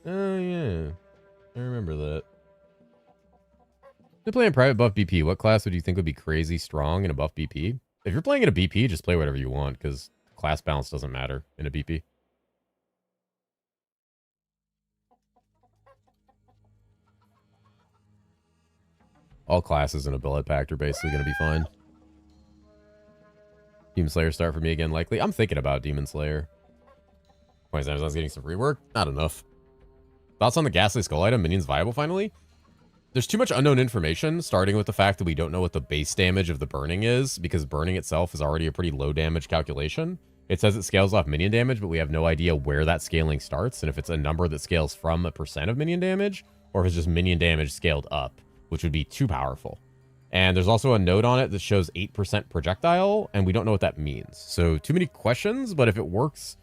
Oh yeah, I remember that. You're playing private buff BP. What class would you think would be crazy strong in a buff BP? If you're playing in a BP, just play whatever you want, because class balance doesn't matter in a BP. All classes in a Bullet Pact are basically going to be fine. Demon Slayer start for me again, likely. I'm thinking about Demon Slayer. 27 I was getting some rework. Not enough. Thoughts on the Ghastly Skull item? Minions viable finally? There's too much unknown information, starting with the fact that we don't know what the base damage of the burning is, because burning itself is already a pretty low damage calculation. It says it scales off minion damage, but we have no idea where that scaling starts, and if it's a number that scales from a % of minion damage, or if it's just minion damage scaled up, which would be too powerful. And there's also a note on it that shows 8% projectile, and we don't know what that means. So too many questions, but if it works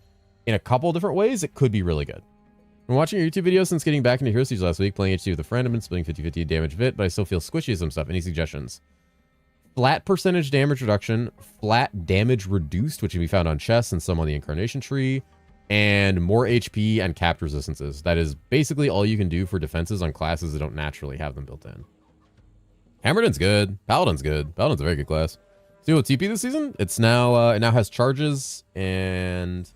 in a couple different ways, it could be really good. I've been watching your YouTube videos since getting back into herosiege last week, playing HC with a friend. I've been splitting 50-50 damage vit, but I still feel squishy as some stuff. Any suggestions? Flat percentage damage reduction, flat damage reduced, which can be found on chests and some on the incarnation tree, and more HP and capped resistances. That is basically all you can do for defenses on classes that don't naturally have them built in. Hammerdon's good. Paladin's good. Paladin's a very good class. See what TP this season? It's now it now has charges, and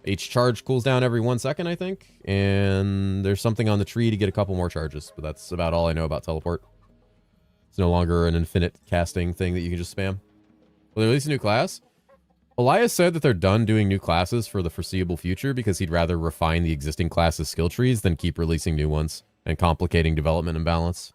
each charge cools down every 1 second, I think. And there's something on the tree to get a couple more charges, but that's about all I know about teleport. It's no longer an infinite casting thing that you can just spam. Will they release a new class? Elias said that they're done doing new classes for the foreseeable future because he'd rather refine the existing classes' skill trees than keep releasing new ones and complicating development and balance.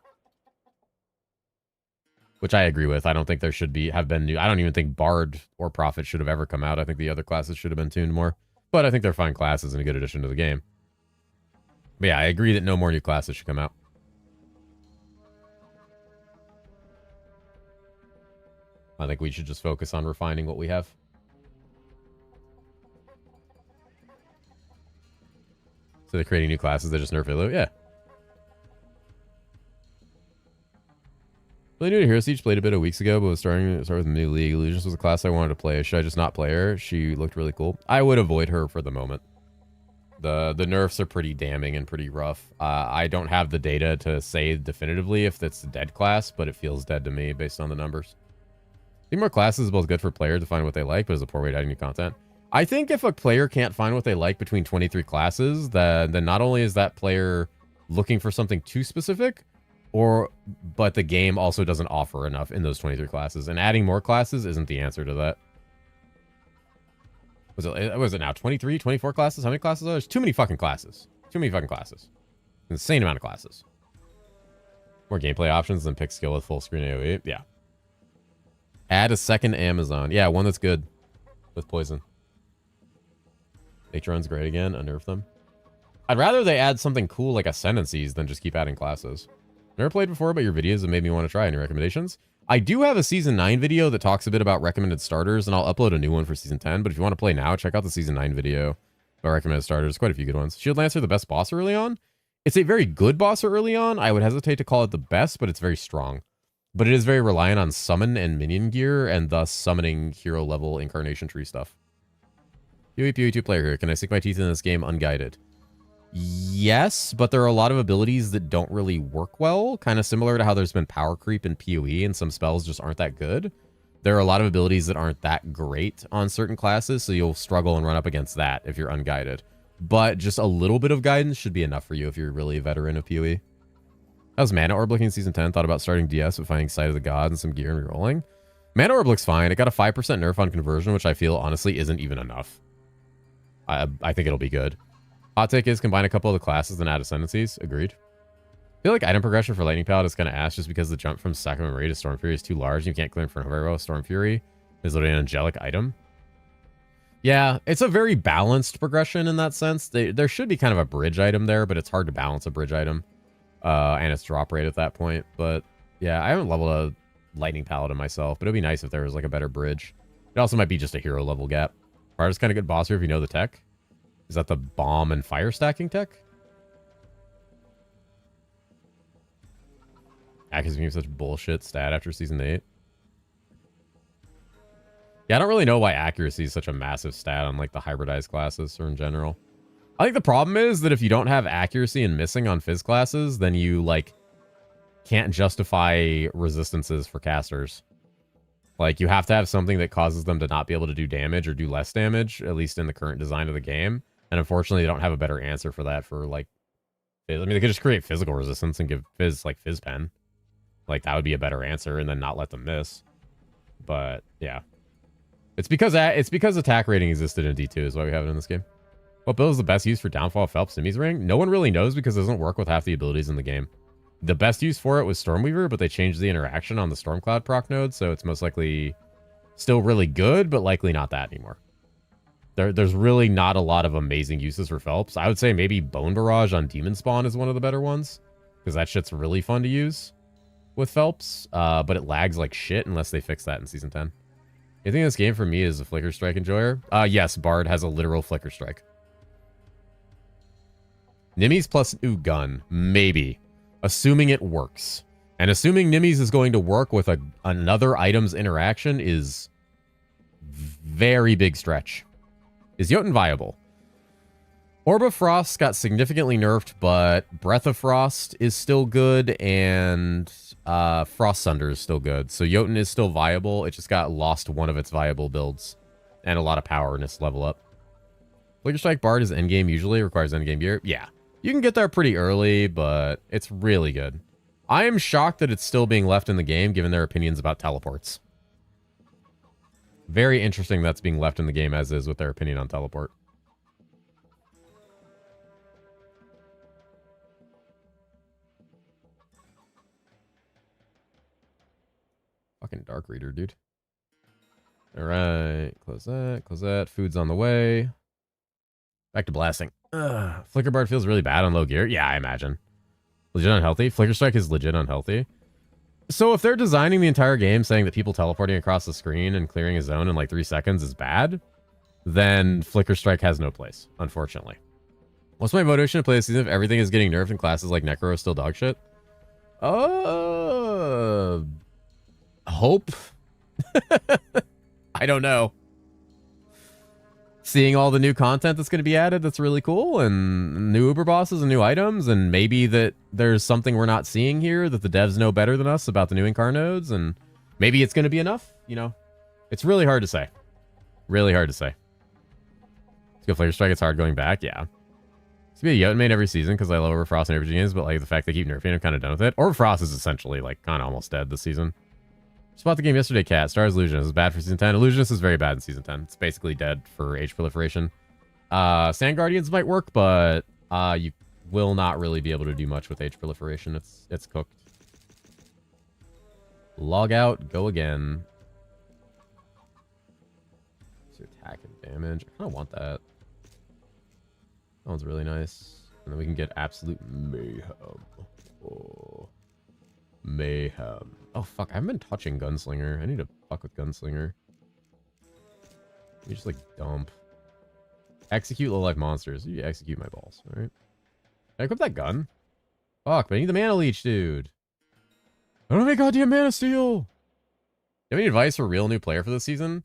Which I agree with. I don't think there should have been new. I don't even think Bard or Prophet should have ever come out. I think the other classes should have been tuned more. But I think they're fine classes and a good addition to the game. But yeah, I agree that no more new classes should come out. I think we should just focus on refining what we have. So they're creating new classes that just nerf Illu? Yeah. Really new to herosiege, played a bit of weeks ago, but was starting with a new league. Illusions was a class I wanted to play. Should I just not play her? She looked really cool. I would avoid her for the moment. The nerfs are pretty damning and pretty rough. I don't have the data to say definitively if that's a dead class, but it feels dead to me based on the numbers. I think more classes is both good for players to find what they like, but is a poor way to add new content. I think if a player can't find what they like between 23 classes, then not only is that player looking for something too specific, but the game also doesn't offer enough in those 23 classes, and adding more classes isn't the answer to that. Was it now 23, 24 classes? How many classes are there? There's too many fucking classes. Too many fucking classes. Insane amount of classes. More gameplay options than pick skill with full screen AoE. Yeah. Add a second Amazon. Yeah, one that's good with poison. Matron's great again. Unnerf them. I'd rather they add something cool like Ascendancies than just keep adding classes. Never played before, but your videos have made me want to try. Any recommendations? I do have a Season 9 video that talks a bit about recommended starters, and I'll upload a new one for Season 10. But if you want to play now, check out the Season 9 video about recommended starters. Quite a few good ones. Shield Lancer, the best boss early on? It's a very good boss early on. I would hesitate to call it the best, but it's very strong. But it is very reliant on summon and minion gear, and thus summoning hero-level incarnation tree stuff. PvE2 player here. Can I sink my teeth in this game unguided? Yes, but there are a lot of abilities that don't really work well. Kind of similar to how there's been power creep in PoE, and some spells just aren't that good. There are a lot of abilities that aren't that great on certain classes, so you'll struggle and run up against that if you're unguided. But just a little bit of guidance should be enough for you if you're really a veteran of PoE. How's Mana Orb looking in Season 10? Thought about starting DS with finding Sight of the God and some gear and rerolling. Mana Orb looks fine. It got a 5% nerf on conversion, which I feel honestly isn't even enough. I think it'll be good. Hot take is combine a couple of the classes and add ascendancies. Agreed. I feel like item progression for Lightning Palette is kind of ass just because the jump from Sacrament Marie to Storm Fury is too large. You can't clear Inferno very well. Storm Fury is literally an angelic item. Yeah, it's a very balanced progression in that sense. There should be kind of a bridge item there, but it's hard to balance a bridge item. And its drop rate at that point. But yeah, I haven't leveled a Lightning Paladin myself, but it'd be nice if there was like a better bridge. It also might be just a hero level gap. Hardest kind of good boss here if you know the tech. Is that the bomb and fire stacking tech? Accuracy became such bullshit stat after season 8. Yeah, I don't really know why accuracy is such a massive stat on like the hybridized classes or in general. I think the problem is that if you don't have accuracy and missing on Fizz classes, then you like can't justify resistances for casters. Like you have to have something that causes them to not be able to do damage or do less damage, at least in the current design of the game. And unfortunately, they don't have a better answer for that for like Fizz. I mean, they could just create physical resistance and give Fizz like Fizz Pen. Like that would be a better answer and then not let them miss. But yeah. It's because attack rating existed in D2 is why we have it in this game. What build is the best use for Downfall of Phelps Simi's Ring? No one really knows because it doesn't work with half the abilities in the game. The best use for it was Stormweaver, but they changed the interaction on the Stormcloud proc node, so it's most likely still really good, but likely not that anymore. There's really not a lot of amazing uses for Phelps. I would say maybe Bone Barrage on Demon Spawn is one of the better ones, because that shit's really fun to use with Phelps, but it lags like shit unless they fix that in Season 10. You think this game for me is a Flicker Strike enjoyer? Yes, Bard has a literal Flicker Strike. Nimmies plus new gun. Maybe. Assuming it works. And assuming Nimmies is going to work with another item's interaction is very big stretch. Is Jotun viable? Orb of Frost got significantly nerfed, but Breath of Frost is still good, and Frost Sunder is still good. So Jotun is still viable. It just got lost one of its viable builds. And a lot of power in its level up. Flicker Strike Bard is endgame usually. Requires endgame gear. Yeah. You can get there pretty early, but it's really good. I am shocked that it's still being left in the game, given their opinions about teleports. Very interesting that's being left in the game as is with their opinion on teleport. Fucking Dark Reader, dude. Alright, close that, close that. Food's on the way. Back to blasting. Flicker Bard feels really bad on low gear. Yeah, I imagine. Legit unhealthy. Flicker Strike is legit unhealthy. So if they're designing the entire game saying that people teleporting across the screen and clearing a zone in like 3 seconds is bad, then Flicker Strike has no place, unfortunately. What's my motivation to play this season if everything is getting nerfed and classes like Necro are still dog shit? Hope? I don't know. Seeing all the new content that's going to be added that's really cool, and new Uber bosses and new items, and maybe that there's something we're not seeing here that the devs know better than us about the new Incar nodes, and maybe it's going to be enough, you know? It's really hard to say. Really hard to say. Let's go Flicker Strike. It's hard going back. Yeah. It's going to be a Jotun main every season because I love Over Frost and RPG games, but like the fact they keep nerfing, I'm kind of done with it. Over Frost is essentially like kind of almost dead this season. Just bought the game yesterday, Cat. Stars Illusionist is bad for Season 10. Illusionist is very bad in Season 10. It's basically dead for age proliferation. Sand Guardians might work, but you will not really be able to do much with age proliferation. It's cooked. Log out, go again. So attack and damage. I kind of want that. That one's really nice. And then we can get absolute mayhem. Oh. Mayhem. Oh, fuck. I haven't been touching Gunslinger. I need to fuck with Gunslinger. You just, like, dump. Execute low-life monsters. You execute my balls, alright? Can I equip that gun? Fuck, but I need the mana leech, dude. I don't have any goddamn mana steel! Do you have any advice for a real new player for this season?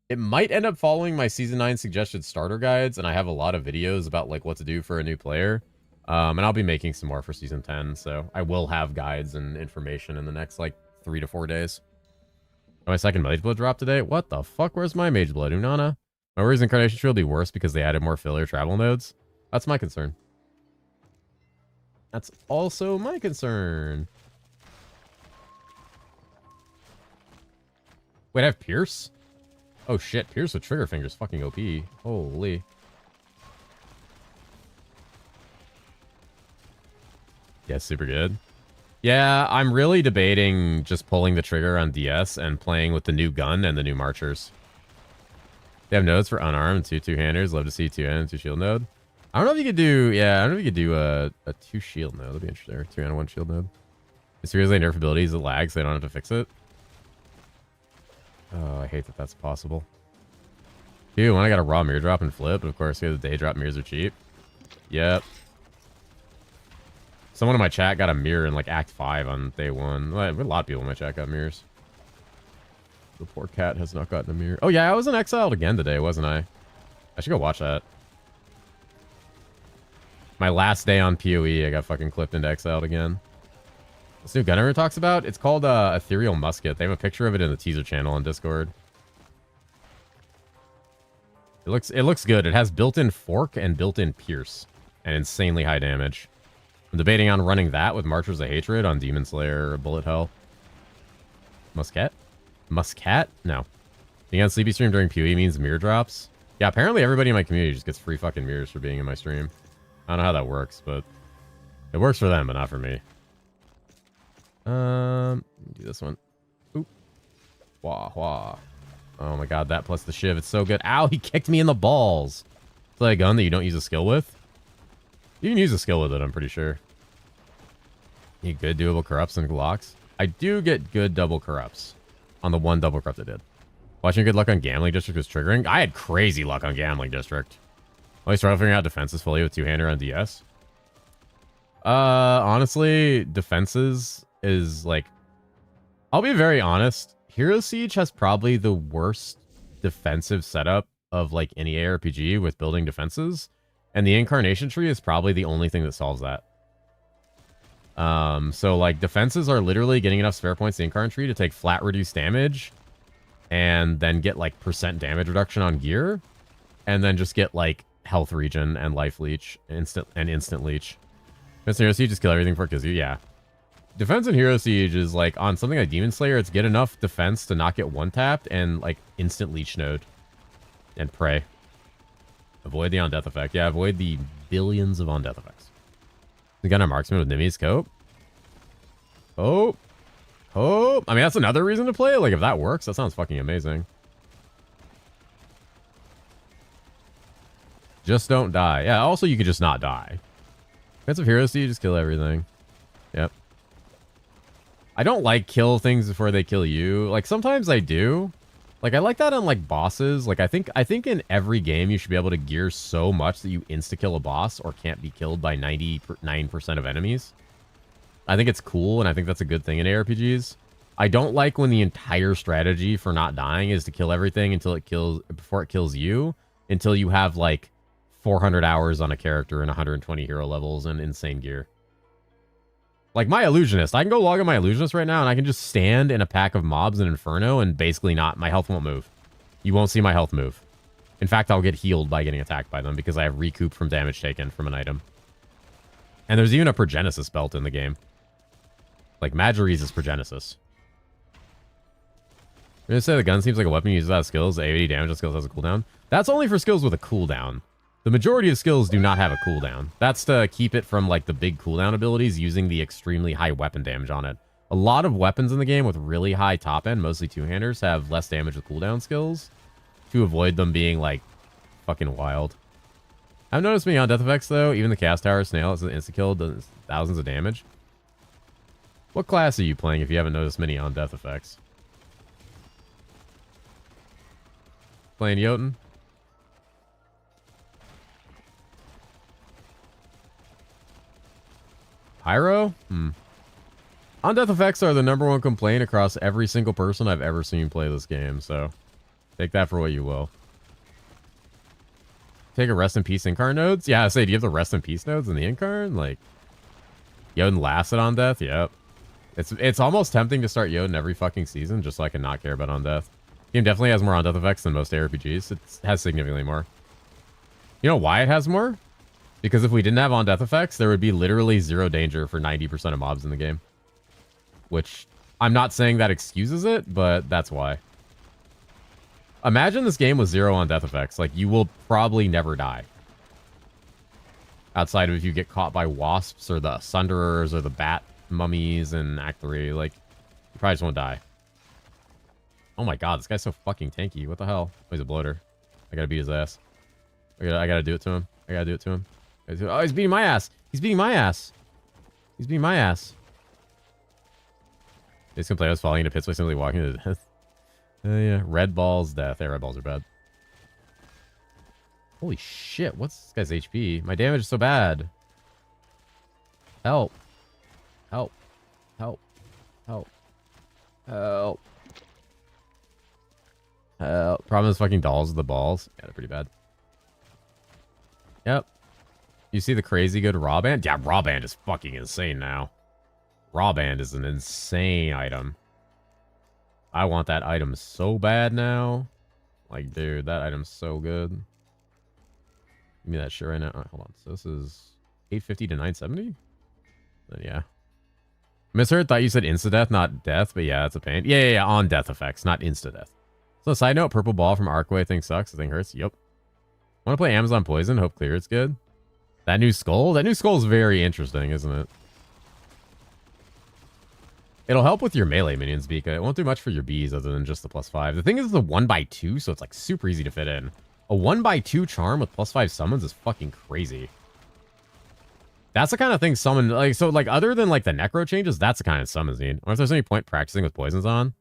It might end up following my Season 9 suggested starter guides, and I have a lot of videos about, like, what to do for a new player. And I'll be making some more for Season 10, so I will have guides and information in the next, like, 3 to 4 days. Oh, my second Mage Blood dropped today? What the fuck? Where's my Mage Blood? Unana? My worries Incarnation Tree will be worse because they added more filler travel nodes? That's my concern. That's also my concern. Wait, I have Pierce? Oh shit, Pierce with trigger fingers, fucking OP. Holy. Yeah, super good. Yeah, I'm really debating just pulling the trigger on DS and playing with the new gun and the new marchers. They have nodes for unarmed, two-handers. Love to see two-hand and two-shield node. I don't know if you could do, yeah, I don't know if you could do a two-shield node. That'd be interesting. Or two-hand, one-shield node. As soon as they nerf abilities, it lags, so they don't have to fix it. Oh, I hate that that's possible. Dude, when I got a raw mirror drop and flip, of course, the day drop mirrors are cheap. Yep. Someone in my chat got a mirror in like Act 5 on day 1. A lot of people in my chat got mirrors. The poor cat has not gotten a mirror. Oh yeah, I was in Exiled again today, wasn't I? I should go watch that. My last day on PoE, I got fucking clipped into Exiled again. This new gun everyone talks about, it's called Ethereal Musket. They have a picture of it in the teaser channel on Discord. It looks good. It has built-in fork and built-in pierce and insanely high damage. I'm debating on running that with Marchers of Hatred on Demon Slayer or Bullet Hell. Muscat? Muscat? No. Being on Sleepy Stream during PoE means mirror drops. Yeah, apparently everybody in my community just gets free fucking mirrors for being in my stream. I don't know how that works, but it works for them, but not for me. Do this one. Oop. Wah, wah. Oh my god, that plus the shiv. It's so good. Ow, he kicked me in the balls. It's like a gun that you don't use a skill with. You can use a skill with it, I'm pretty sure. You get good doable corrupts and locks. I do get good double corrupts on the one double corrupt I did. Watching good luck on Gambling District was triggering. I had crazy luck on Gambling District. I started figuring out defenses fully with two-hander on DS. Honestly, defenses is like... I'll be very honest. Hero Siege has probably the worst defensive setup of like any ARPG with building defenses. And the Incarnation Tree is probably the only thing that solves that. So like defenses are literally getting enough spare points in the Incarnation Tree to take flat reduced damage and then get like % damage reduction on gear and then just get like health regen and life leech instant leech. Defense in Hero Siege just kill everything for Kizu. Yeah. Defense in Hero Siege is like on something like Demon Slayer, it's get enough defense to not get one tapped and like instant leech node and pray. Avoid the on-death effect. Yeah, avoid the billions of on-death effects. We got our marksman with Nimi's Cope. Oh. Oh. I mean, that's another reason to play it. Like, if that works, that sounds fucking amazing. Just don't die. Yeah, also, you could just not die. Defensive Hero Siege, just kill everything. Yep. I don't like kill things before they kill you. Like, sometimes I do. Like, I like that on, like, bosses. Like, I think in every game, you should be able to gear so much that you insta-kill a boss or can't be killed by 99% of enemies. I think it's cool, and I think that's a good thing in ARPGs. I don't like when the entire strategy for not dying is to kill everything before it kills you, until you have, like, 400 hours on a character and 120 hero levels and insane gear. Like my Illusionist, I can go log on my Illusionist right now and I can just stand in a pack of mobs in Inferno and basically my health won't move. You won't see my health move. In fact, I'll get healed by getting attacked by them because I have recoup from damage taken from an item. And there's even a Progenesis belt in the game. Like Majori's is Progenesis. I'm gonna say the gun seems like a weapon uses without skills. The AOD damage on skills has a cooldown. That's only for skills with a cooldown. The majority of skills do not have a cooldown. That's to keep it from like the big cooldown abilities using the extremely high weapon damage on it. A lot of weapons in the game with really high top end, mostly two-handers, have less damage with cooldown skills to avoid them being like fucking wild. I've noticed me on death effects though, even the cast tower snail is an insta-kill, does thousands of damage. What class are you playing if you haven't noticed many on death effects? Playing Jotun? Pyro? On-death effects are the #1 complaint across every single person I've ever seen play this game, so take that for what you will. Take a rest in peace incarn nodes? Yeah, I say, do you have the rest in peace nodes in the incarn? Like, Jotun lasts at on-death? Yep. It's almost tempting to start Jotun every fucking season just so I can not care about on-death. Game definitely has more on-death effects than most ARPGs. It has significantly more. You know why it has more? Because if we didn't have on-death effects, there would be literally zero danger for 90% of mobs in the game. Which, I'm not saying that excuses it, but that's why. Imagine this game with 0 on death effects. Like, you will probably never die. Outside of if you get caught by wasps or the sunderers or the bat mummies in Act 3. Like, you probably just won't die. Oh my god, this guy's so fucking tanky. What the hell? Oh, he's a bloater. I gotta beat his ass. I gotta do it to him. I gotta do it to him. Oh, he's beating my ass. He's beating my ass. He's beating my ass. He's gonna play us falling into pits by simply walking to death. Yeah. Red balls, death. Yeah, red balls are bad. Holy shit, what's this guy's HP? My damage is so bad. Help. Help. Help. Help. Help. Problem is fucking dolls with the balls. Yeah, they're pretty bad. Yep. You see the crazy good raw band? Yeah, raw band is fucking insane now. Raw band is an insane item. I want that item so bad now. Like, dude, that item's so good. Give me that shit right now. All right, hold on. So this is 850 to 970? Then yeah. Misheard, thought you said insta-death, not death, but yeah, that's a pain. Yeah, on death effects, not insta-death. So side note, purple ball from Arcway thing sucks. The thing hurts. Yep. Want to play Amazon Poison? Hope clear it's good. That new skull? That new skull is very interesting, isn't it? It'll help with your melee minions, Bika. It won't do much for your bees other than just the +5. The thing is the 1x2, so it's like super easy to fit in. A 1x2 charm with +5 summons is fucking crazy. That's the kind of thing summon, like, so like other than like the necro changes, that's the kind of summons need. I wonder if there's any point practicing with poisons on.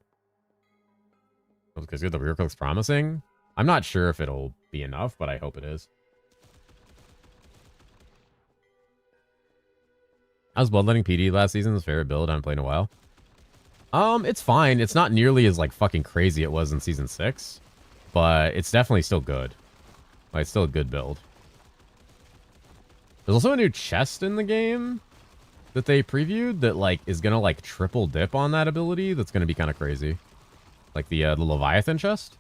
Because the rear click's promising. I'm not sure if it'll be enough, but I hope it is. How's Bloodletting PD last season's favorite build? I haven't played in a while. It's fine. It's not nearly as like fucking crazy it was in season 6, but it's definitely still good. Like, it's still a good build. There's also a new chest in the game that they previewed that like is gonna like triple dip on that ability. That's gonna be kind of crazy. Like the Leviathan chest.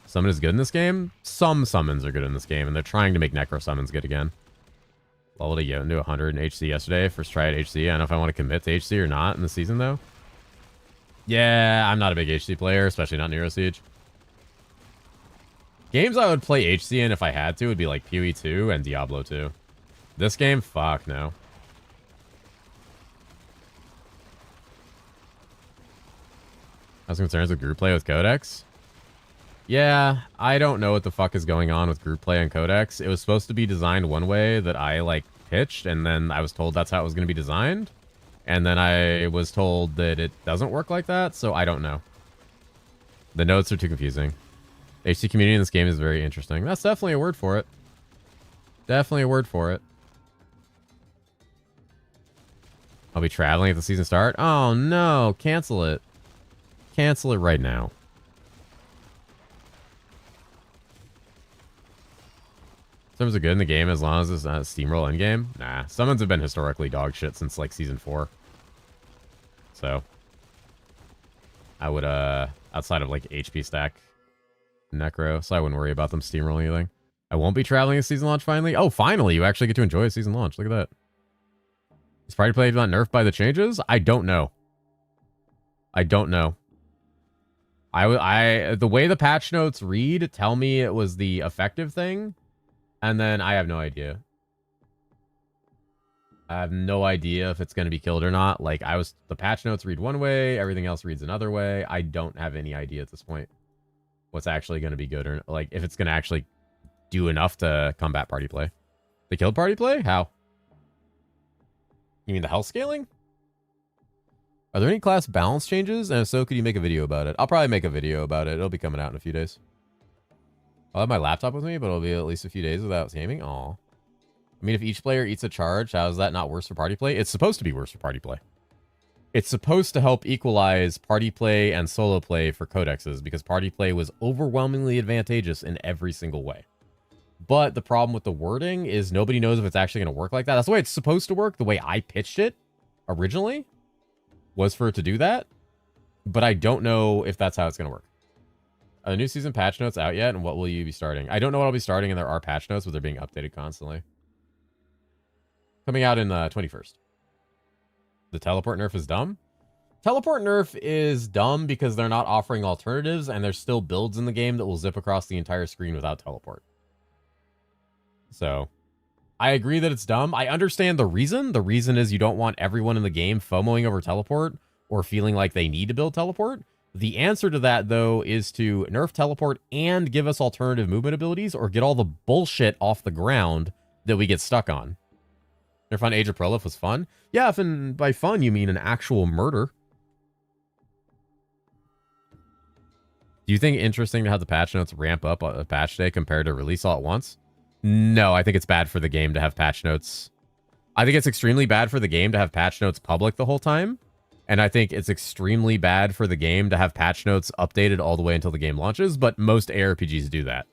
Summon is good in this game. Some summons are good in this game, and they're trying to make necro summons good again. Leveled a Jotun to 100 in HC yesterday. First try at HC. I don't know if I want to commit to HC or not in the season, though. Yeah, I'm not a big HC player, especially not in herosiege. Games I would play HC in if I had to would be like PoE 2 and Diablo 2. This game, fuck no. I was concerns with group play with Codex. Yeah, I don't know what the fuck is going on with group play and Codex. It was supposed to be designed one way that I, like, pitched, and then I was told that's how it was going to be designed. And then I was told that it doesn't work like that, so I don't know. The notes are too confusing. The HC community in this game is very interesting. That's definitely a word for it. Definitely a word for it. I'll be traveling at the season start. Oh, no. Cancel it. Cancel it right now. Summons are good in the game as long as it's not a steamroll endgame. Nah, summons have been historically dog shit since like season 4. So I would outside of like HP stack necro, so I wouldn't worry about them steamrolling anything. I won't be traveling at season launch finally. Oh, finally, you actually get to enjoy a season launch. Look at that. Is Party Play not nerfed by the changes? I don't know. I don't know. The way the patch notes read tell me it was the effective thing, and then I have no idea. I have no idea if it's going to be killed or not. Like, the patch notes read one way, everything else reads another way. I don't have any idea at this point what's actually going to be good, or like if it's going to actually do enough to combat party play. They killed party play? How? You mean the health scaling? Are there any class balance changes? And if so, could you make a video about it? I'll probably make a video about it. It'll be coming out in a few days. I'll have my laptop with me, but it'll be at least a few days without gaming. Aw. I mean, if each player eats a charge, how is that not worse for party play? It's supposed to be worse for party play. It's supposed to help equalize party play and solo play for codexes, because party play was overwhelmingly advantageous in every single way. But the problem with the wording is nobody knows if it's actually going to work like that. That's the way it's supposed to work. The way I pitched it originally was for it to do that, but I don't know if that's how it's going to work. Are the new season patch notes out yet, and what will you be starting? I don't know what I'll be starting, and there are patch notes, but they're being updated constantly. Coming out in 21st. The teleport nerf is dumb? Teleport nerf is dumb because they're not offering alternatives, and there's still builds in the game that will zip across the entire screen without teleport. So, I agree that it's dumb. I understand the reason. The reason is you don't want everyone in the game FOMOing over teleport or feeling like they need to build teleport. The answer to that, though, is to nerf teleport and give us alternative movement abilities, or get all the bullshit off the ground that we get stuck on. Nerf on Age of Prolif was fun. Yeah, if by fun you mean an actual murder. Do you think interesting to have the patch notes ramp up on a patch day compared to release all at once? No, I think it's bad for the game to have patch notes. I think it's extremely bad for the game to have patch notes public the whole time. And I think it's extremely bad for the game to have patch notes updated all the way until the game launches, but most ARPGs do that.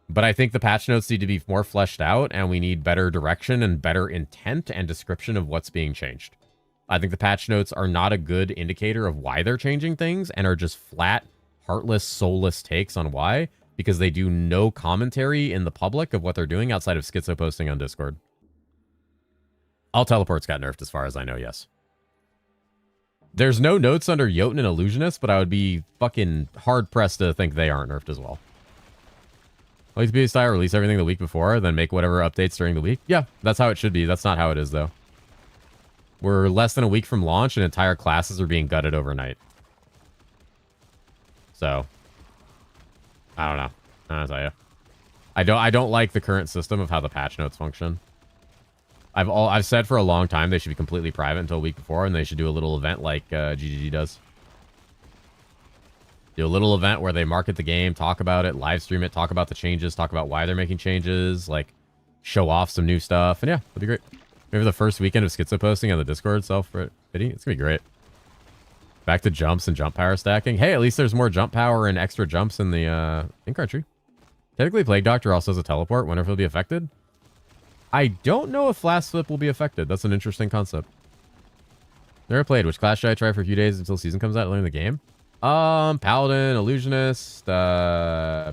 But I think the patch notes need to be more fleshed out, and we need better direction and better intent and description of what's being changed. I think the patch notes are not a good indicator of why they're changing things, and are just flat, heartless, soulless takes on why, because they do no commentary in the public of what they're doing outside of schizo posting on Discord. All teleports got nerfed as far as I know, yes. There's no notes under Jotun and Illusionist, but I would be fucking hard-pressed to think they aren't nerfed as well. Like to be a style, release everything the week before, then make whatever updates during the week. Yeah, that's how it should be. That's not how it is, though. We're less than a week from launch, and entire classes are being gutted overnight. So, I don't know. I'll tell you. I don't like the current system of how the patch notes function. I've said for a long time they should be completely private until a week before, and they should do a little event like GGG does. Do a little event where they market the game, talk about it, live stream it, talk about the changes, talk about why they're making changes, like show off some new stuff, and yeah, that'd be great. Maybe the first weekend of schizo posting on the Discord itself, it's gonna be great. Back to jumps and jump power stacking. Hey, at least there's more jump power and extra jumps in the in-country. Technically, Plague Doctor also has a teleport. Wonder if it'll be affected. I don't know if Flash Flip will be affected. That's an interesting concept. Never played. Which class should I try for a few days until season comes out to learn the game? Paladin, Illusionist, Marauder,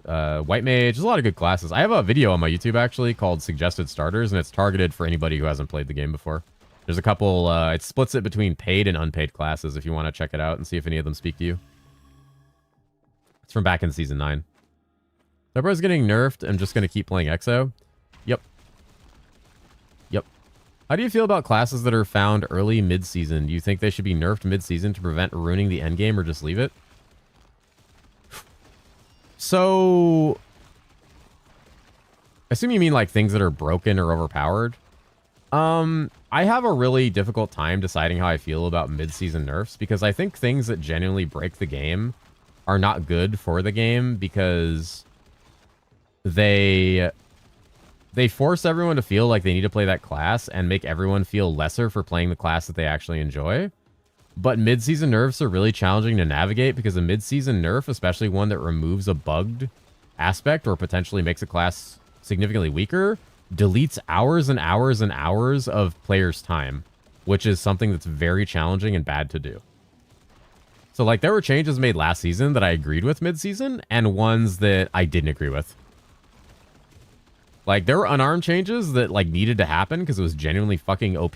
White Mage. There's a lot of good classes. I have a video on my YouTube actually called Suggested Starters, and it's targeted for anybody who hasn't played the game before. There's a couple, it splits it between paid and unpaid classes if you want to check it out and see if any of them speak to you. It's from back in Season 9. Deborah's getting nerfed. I'm just going to keep playing EXO. Yep. How do you feel about classes that are found early mid-season? Do you think they should be nerfed mid-season to prevent ruining the endgame, or just leave it? So, I assume you mean like things that are broken or overpowered. I have a really difficult time deciding how I feel about mid-season nerfs, because I think things that genuinely break the game are not good for the game, because they force everyone to feel like they need to play that class and make everyone feel lesser for playing the class that they actually enjoy. But mid-season nerfs are really challenging to navigate, because a mid-season nerf, especially one that removes a bugged aspect or potentially makes a class significantly weaker, deletes hours and hours and hours of players' time, which is something that's very challenging and bad to do. So, like, there were changes made last season that I agreed with mid-season, and ones that I didn't agree with. Like, there were unarmed changes that, like, needed to happen because it was genuinely fucking OP,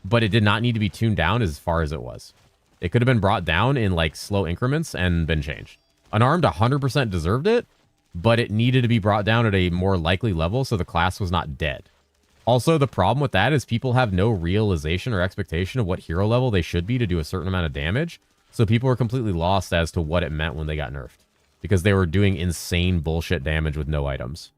but it did not need to be tuned down as far as it was. It could have been brought down in, like, slow increments and been changed. Unarmed 100% deserved it, but it needed to be brought down at a more likely level so the class was not dead. Also, the problem with that is people have no realization or expectation of what hero level they should be to do a certain amount of damage, so people are completely lost as to what it meant when they got nerfed, because they were doing insane bullshit damage with no items.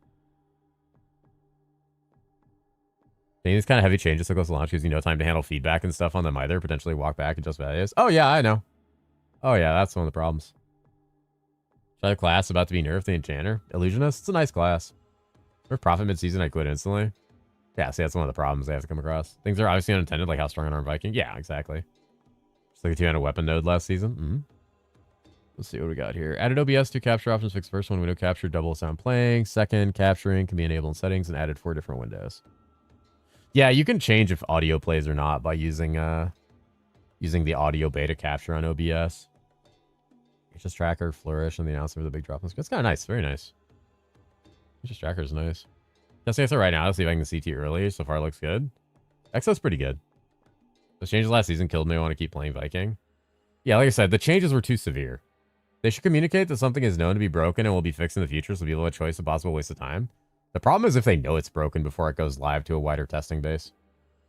These kind of heavy changes so close to launch gives you no time to handle feedback and stuff on them either. Potentially walk back and adjust values. Oh, yeah, I know. Oh, yeah, that's one of the problems. Try the class about to be nerfed, the Enchanter. Illusionist, it's a nice class. For Prophet mid-season, I quit instantly. Yeah, see, that's one of the problems they have to come across. Things are obviously unintended, like how strong an arm Viking. Yeah, exactly. Just like a 2-handed weapon node last season. Let's see what we got here. Added OBS, 2 capture options. Fixed first one, window capture, double sound playing. Second, capturing can be enabled in settings, and added 4 different windows. Yeah, you can change if audio plays or not by using the audio beta capture on OBS. HS Tracker, Flourish, and the announcement of the big drop. That's kind of nice. Very nice. HS Tracker is nice. Just answer right now. Let's see if I can CT early. So far, it looks good. Exo's pretty good. The changes last season killed me. I want to keep playing Viking. Yeah, like I said, the changes were too severe. They should communicate that something is known to be broken and will be fixed in the future so people have a choice of possible waste of time. The problem is if they know it's broken before it goes live to a wider testing base.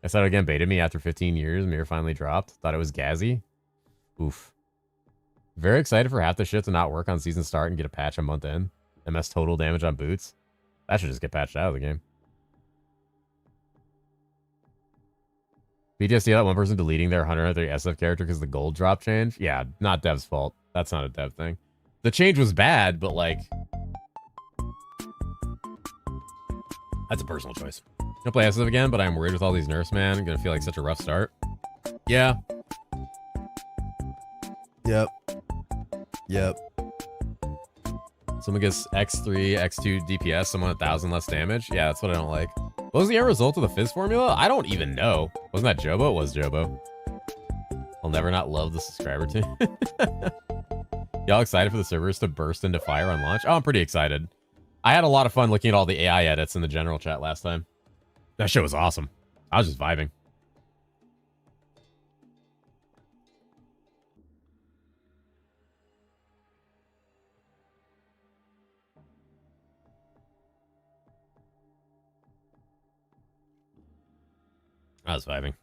I said it again, baited me after 15 years. Mirror finally dropped. Thought it was Gazzy. Oof. Very excited for half the shit to not work on season start and get a patch a month in. MS total damage on boots. That should just get patched out of the game. PTSD, that one person deleting their 103 SF character because the gold drop change? Yeah, not dev's fault. That's not a dev thing. The change was bad, but like... That's a personal choice. Gonna play SF again, but I'm worried with all these nerfs, man. I'm gonna feel like such a rough start. Yeah. Yep. Yep. Someone gets X3, X2 DPS, someone 1,000 less damage. Yeah, that's what I don't like. What was the end result of the Fizz formula? I don't even know. Wasn't that Jobo? It was Jobo. I'll never not love the subscriber team. Y'all excited for the servers to burst into fire on launch? Oh, I'm pretty excited. I had a lot of fun looking at all the AI edits in the general chat last time. That shit was awesome. I was just vibing. I was vibing.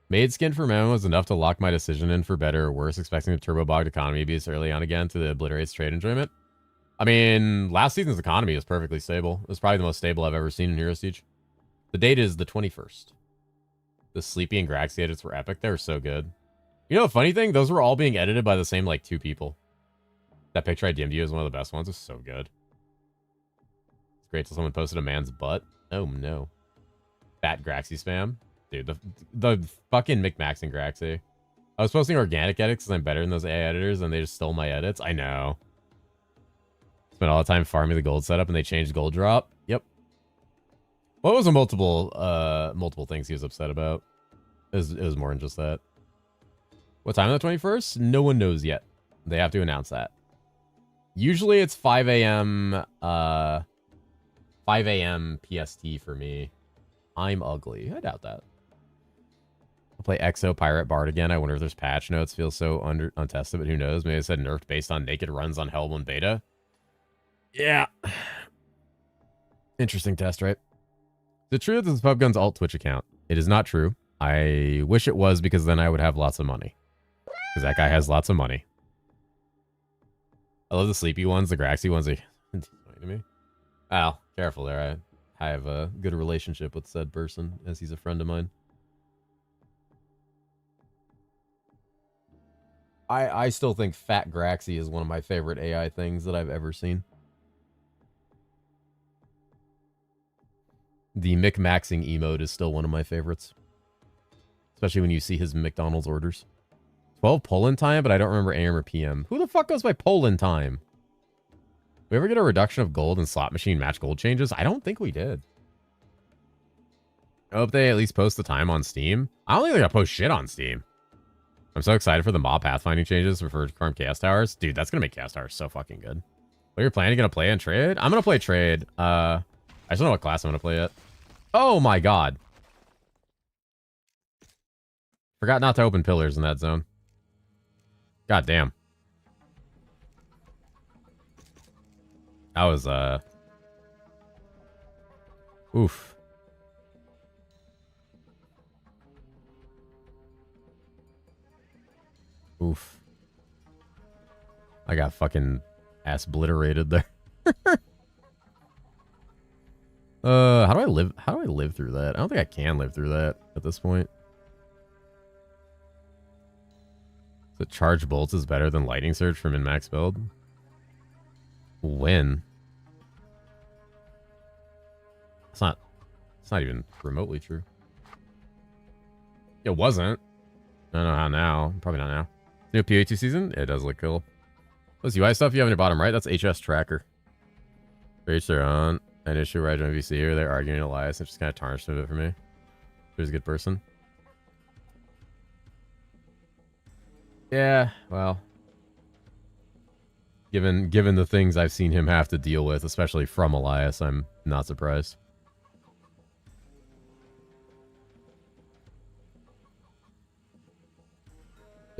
Made skin for Memo was enough to lock my decision in for better or worse, expecting the turbo bogged economy to be this early on again to the obliterates trade enjoyment. I mean, last season's economy was perfectly stable. It was probably the most stable I've ever seen in herosiege. The date is the 21st. The Sleepy and Graxy edits were epic. They were so good. You know the funny thing? Those were all being edited by the same, like, 2 people. That picture I DM'd you is one of the best ones. It was so good. It's great till someone posted a man's butt. Oh, no. Fat Graxy spam. Dude, the fucking McMax and Graxy. I was posting organic edits because I'm better than those AI editors, and they just stole my edits. I know. Spent all the time farming the gold setup, and they changed gold drop. Yep. What was the multiple things he was upset about? It was more than just that. What time on the 21st? No one knows yet. They have to announce that. Usually it's 5 a.m. 5 a.m. PST for me. I'm ugly. I doubt that. I'll play Exo Pirate Bard again. I wonder if there's patch notes. Feels so untested, but who knows? Maybe it said nerfed based on naked runs on Hellbound beta. Yeah. Interesting test, right? The truth is PubGun's alt Twitch account. It is not true. I wish it was because then I would have lots of money. Because that guy has lots of money. I love the sleepy ones, the Graxy ones. They to me. Al, careful there. I have a good relationship with said person, as he's a friend of mine. I still think Fat Graxy is one of my favorite AI things that I've ever seen. The McMaxing emote is still one of my favorites. Especially when you see his McDonald's orders. 12 Poland time, but I don't remember AM or PM. Who the fuck goes by Poland time? We ever get a reduction of gold and slot machine match gold changes? I don't think we did. I hope they at least post the time on Steam. I don't think they're gonna post shit on Steam. I'm so excited for the mob pathfinding changes for Farm Chaos Towers. Dude, that's gonna make Chaos Towers so fucking good. What are you planning? You gonna play and trade? I'm gonna play trade. I just don't know what class I'm gonna play yet. Oh my god. Forgot not to open pillars in that zone. God damn. That was, oof. Oof. I got fucking ass obliterated there. How do I live through that? I don't think I can live through that at this point. So charge bolts is better than lightning surge for min-max build? When? It's not even remotely true. It wasn't. I don't know how now. Probably not now. New PA2 season? It does look cool. What's UI stuff you have in your bottom right? That's HS Tracker. For each their own. An issue where I joined VC here. They're arguing Elias. It just kind of tarnished a bit for me. He's a good person. Yeah, well. Given the things I've seen him have to deal with, especially from Elias, I'm not surprised.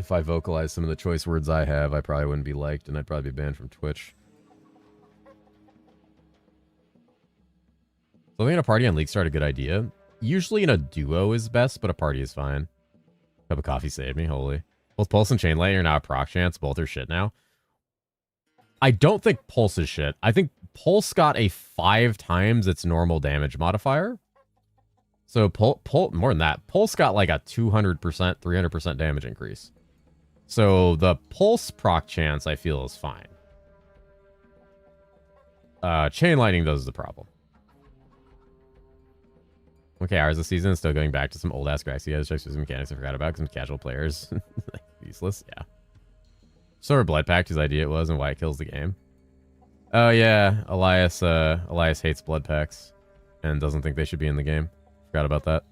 If I vocalized some of the choice words I have, I probably wouldn't be liked, and I'd probably be banned from Twitch. So I think a party on League Start a good idea. Usually in a duo is best, but a party is fine. Cup of coffee saved me, holy. Both Pulse and Chainlight are now a proc chance. Both are shit now. I don't think Pulse is shit. I think Pulse got a 5 times its normal damage modifier. So more than that. Pulse got like a 200%, 300% damage increase. So the Pulse proc chance I feel is fine. Chain Lightning though is the problem. Okay, hours of season is still going back to some old ass Graxy has checks mechanics I forgot about because some casual players. Useless, yeah. Sort of Blood Pact, whose idea it was and why it kills the game. Oh yeah, Elias hates Blood Pacts and doesn't think they should be in the game. Forgot about that.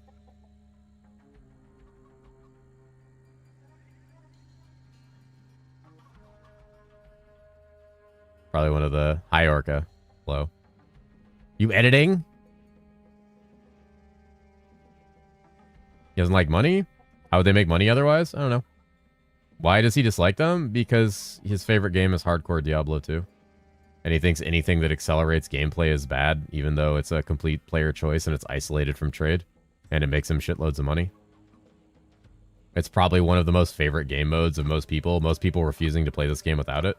Probably one of the high Orca. Low. You editing? He doesn't like money? How would they make money otherwise? I don't know. Why does he dislike them? Because his favorite game is hardcore Diablo 2. And he thinks anything that accelerates gameplay is bad, even though it's a complete player choice and it's isolated from trade. And it makes him shitloads of money. It's probably one of the most favorite game modes of most people. Most people refusing to play this game without it.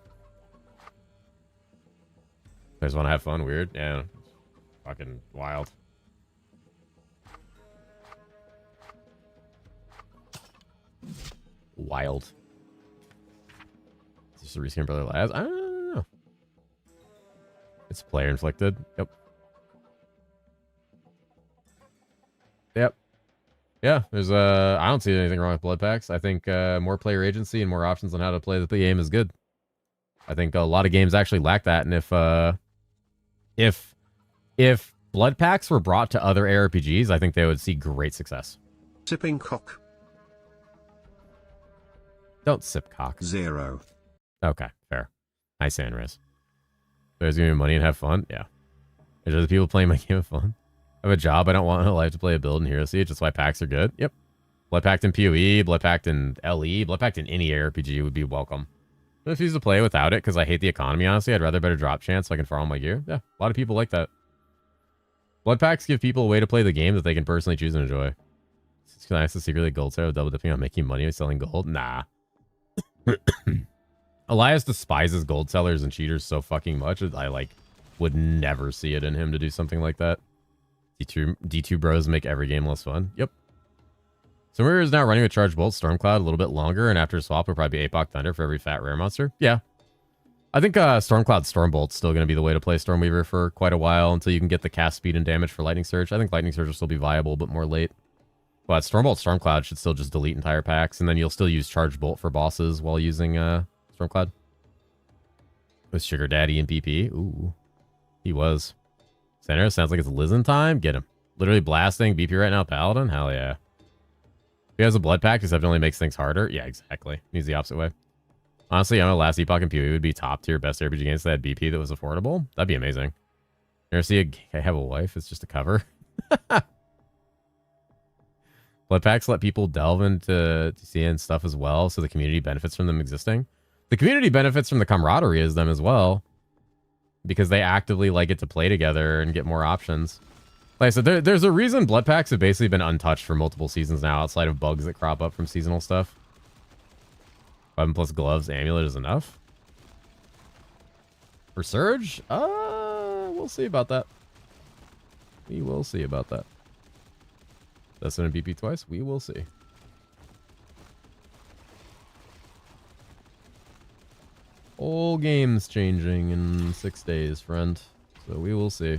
I just want to have fun. Weird. Yeah. Fucking wild. Wild. Is this a reskin brother Laz? I don't know. It's player inflicted. Yep. Yep. Yeah, there's I don't see anything wrong with blood packs. I think more player agency and more options on how to play the game is good. I think a lot of games actually lack that, and if blood packs were brought to other ARPGs, I think they would see great success. Sipping cock. Don't sip cock. 0. Okay, fair. Nice Andres. There's gonna be money and have fun? Yeah. There's other people playing my game of fun. I have a job. I don't want my life to play a build in Hero Siege. That's why packs are good. Yep. Blood Pact in PoE, Blood Pact in LE, Blood Pact in any ARPG would be welcome. I refuse to play without it because I hate the economy, honestly. I'd rather better drop chance so I can farm my gear. Yeah, a lot of people like that. Blood Packs give people a way to play the game that they can personally choose and enjoy. It's nice to secretly gold sale double dipping on making money by selling gold. Nah. Elias despises gold sellers and cheaters so fucking much. I would never see it in him to do something like that. D2 bros make every game less fun. Yep. So Mirror is now running with Charge Bolt, Stormcloud a little bit longer, and after a swap will probably be Apoc Thunder for every fat rare monster. Yeah. I think Stormcloud Stormbolt's still going to be the way to play Stormweaver for quite a while until you can get the cast speed and damage for Lightning Surge. I think Lightning Surge will still be viable, but more late. But Stormbolt, Stormcloud should still just delete entire packs, and then you'll still use Charge Bolt for bosses while using Stormcloud. With Sugar Daddy and PP. Ooh. He was. Center sounds like it's Lizen time. Get him. Literally blasting BP right now, Paladin. Hell yeah. If he has a blood pack, except it only makes things harder. Yeah, exactly. Needs the opposite way. Honestly, I know last Epoch and PoE would be top tier best RPG games that had BP that was affordable. That'd be amazing. You ever see I have a wife? It's just a cover. Blood packs let people delve into TCN stuff as well, so the community benefits from them existing. The community benefits from the camaraderie as them as well, because they actively get to play together and get more options. Like I said, there's a reason blood packs have basically been untouched for multiple seasons now, outside of bugs that crop up from seasonal stuff. 11 plus gloves, amulet is enough. For Surge? We'll see about that. We will see about that. That's in a BP twice? We will see. Whole game's changing in 6 days, friend. So we will see.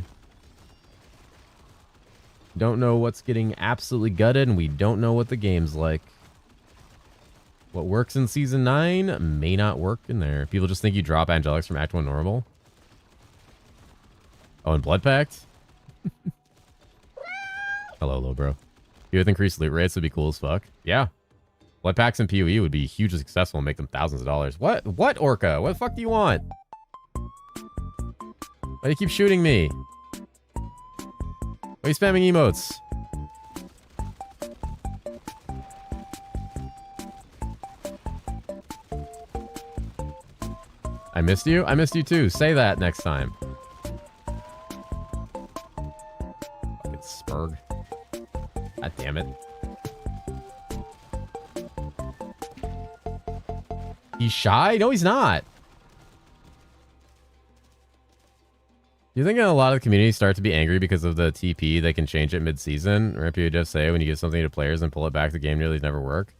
Don't know what's getting absolutely gutted, and we don't know what the game's like. What works in Season 9 may not work in there. People just think you drop Angelics from Act 1 normal. Oh, and Blood Pact? Hello, low bro. With increased loot rates would be cool as fuck. Yeah. Blood packs and PoE would be hugely successful and make them thousands of dollars. What? What, Orca? What the fuck do you want? Why do you keep shooting me? Why are you spamming emotes? I missed you? I missed you too. Say that next time. Fucking Spurg. God damn it. He's shy? No, he's not. You think a lot of the community start to be angry because of the TP? They can change it mid-season? Or you just say when you give something to players and pull it back, the game nearly never work?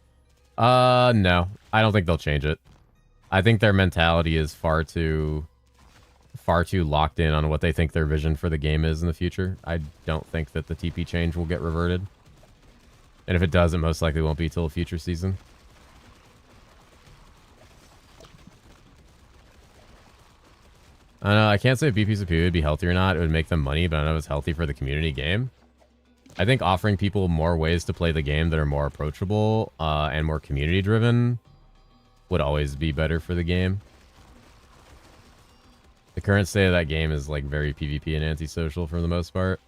No. I don't think they'll change it. I think their mentality is far too locked in on what they think their vision for the game is in the future. I don't think that the TP change will get reverted. And if it does, it most likely won't be till a future season. I don't know. I can't say if BPCP would be healthy or not. It would make them money, but I don't know if it's healthy for the community game. I think offering people more ways to play the game that are more approachable and more community-driven would always be better for the game. The current state of that game is like very PvP and antisocial for the most part.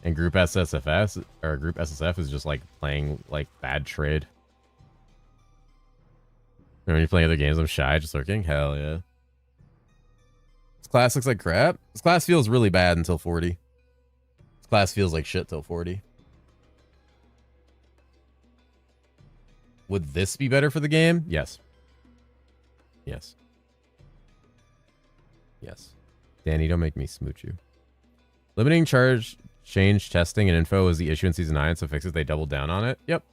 And Group SSF is just like playing like bad trade. When you're playing other games, I'm shy, just lurking. Hell yeah. This class looks like crap. This class feels really bad until 40. This class feels like shit till 40. Would this be better for the game? Yes. Yes. Yes. Danny, don't make me smooch you. Limiting charge, change, testing, and info was the issue in Season 9, so fix it. They doubled down on it. Yep.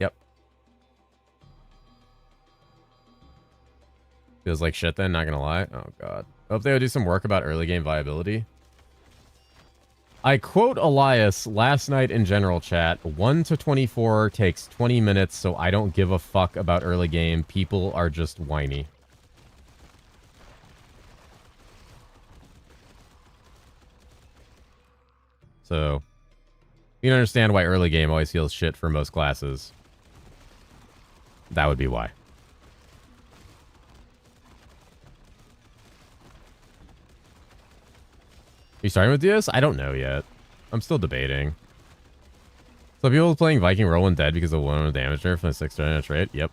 Yep. Feels like shit then, not gonna lie. Oh, God. Hope they would do some work about early game viability. I quote Elias last night in general chat, 1 to 24 takes 20 minutes, so I don't give a fuck about early game. People are just whiny. So, you can understand why early game always feels shit for most classes. That would be why. Are you starting with DS? I don't know yet. I'm still debating. So people playing Viking rolling dead because of 1 damage nerf and a 6 damage rate? Yep.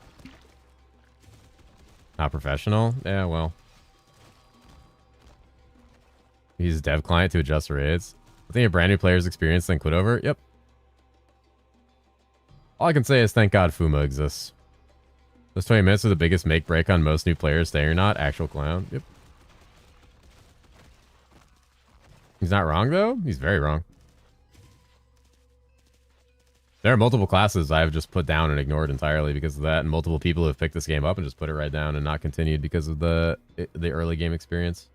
Not professional? Yeah, well. Use dev client to adjust raids. I think a brand new player's experience then quit over? Yep. All I can say is thank God Fuma exists. Those 20 minutes are the biggest make break on most new players, staying or not. Actual clown. Yep. He's not wrong, though? He's very wrong. There are multiple classes I've just put down and ignored entirely because of that, and multiple people have picked this game up and just put it right down and not continued because of the early game experience.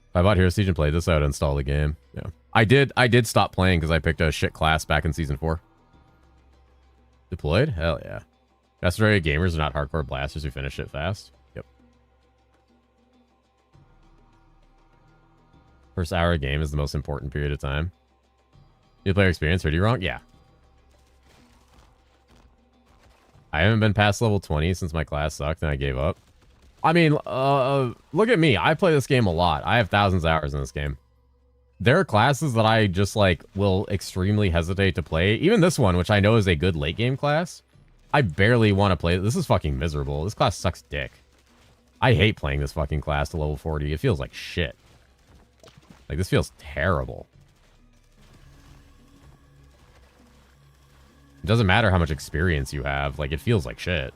If I bought herosiege and played this, I would install the game. Yeah. I did stop playing because I picked a shit class back in Season 4. Deployed? Hell yeah. Restorated gamers are not hardcore blasters who finish it fast. Yep. First hour of game is the most important period of time. New player experience, heard you wrong? Yeah. I haven't been past level 20 since my class sucked and I gave up. I mean, look at me. I play this game a lot. I have thousands of hours in this game. There are classes that I just, like, will extremely hesitate to play. Even this one, which I know is a good late game class. I barely want to play. This is fucking miserable. This class sucks dick. I hate playing this fucking class to level 40. It feels like shit. Like, this feels terrible. It doesn't matter how much experience you have. Like, it feels like shit.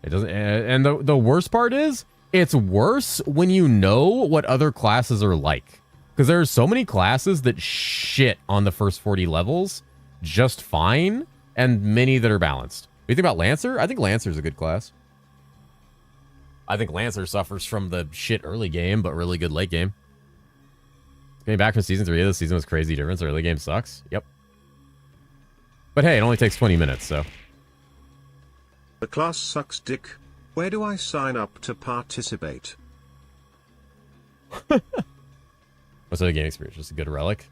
It doesn't. And the worst part is, it's worse when you know what other classes are like. Because there are so many classes that shit on the first 40 levels just fine. And many that are balanced. What do you think about Lancer? I think Lancer's a good class. I think Lancer suffers from the shit early game, but really good late game. Getting back from Season 3 of the season was crazy difference. Early game sucks. Yep. But hey, it only takes 20 minutes, so. The class sucks dick. Where do I sign up to participate? What's the game experience? Just a good relic?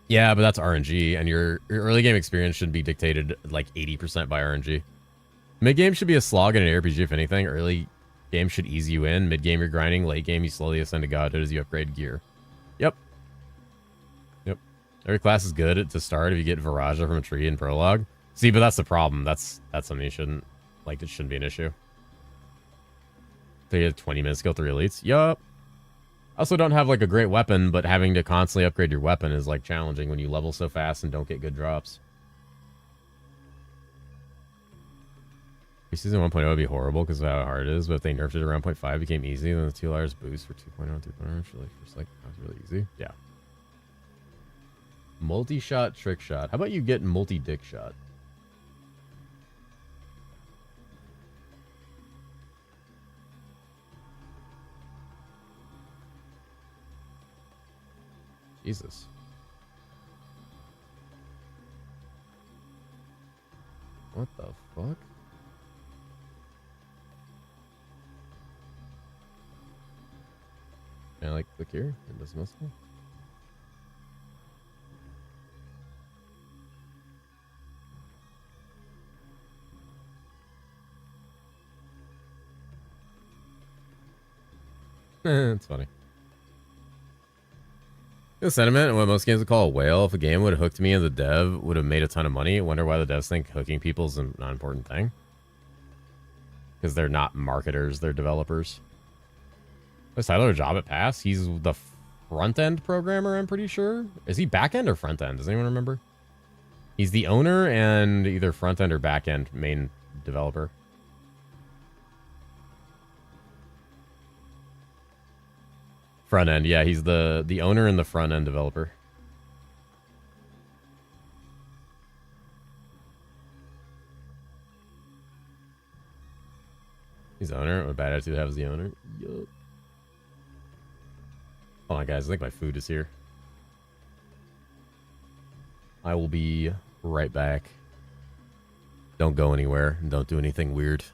Yeah, but that's RNG, and your early game experience should be dictated like 80% by RNG. Mid game should be a slog in an ARPG, if anything. Early game should ease you in. Mid game you're grinding. Late game you slowly ascend to godhood as you upgrade gear. Yep. Every class is good to start if you get Viraja from a tree in prologue. See, but that's the problem. That's something you shouldn't, like, it shouldn't be an issue. So you have 20 minutes skill 3 elites. Yup. Also don't have, like, a great weapon, but having to constantly upgrade your weapon is, like, challenging when you level so fast and don't get good drops. Season 1.0 would be horrible because of how hard it is, but if they nerfed it around 0.5, it became easy, then the 2 hours boost for 2.0 and 2.0 actually just, like, that was really easy. Yeah. Multi-shot, trick shot. How about you get multi-dick shot? Jesus. What the fuck? Can I, like, click here? It does muscle? It's funny. The sentiment, what most games would call a whale. If a game would have hooked me as a dev, would have made a ton of money. I wonder why the devs think hooking people is a non-important thing. Because they're not marketers, they're developers. Was Tyler a job at Pass? He's the front-end programmer, I'm pretty sure. Is he back-end or front-end? Does anyone remember? He's the owner and either front-end or back-end main developer. Front end, yeah, he's the owner and the front end developer. He's the owner. What bad attitude to have as the owner? Yup. Hold on, guys. I think my food is here. I will be right back. Don't go anywhere and don't do anything weird.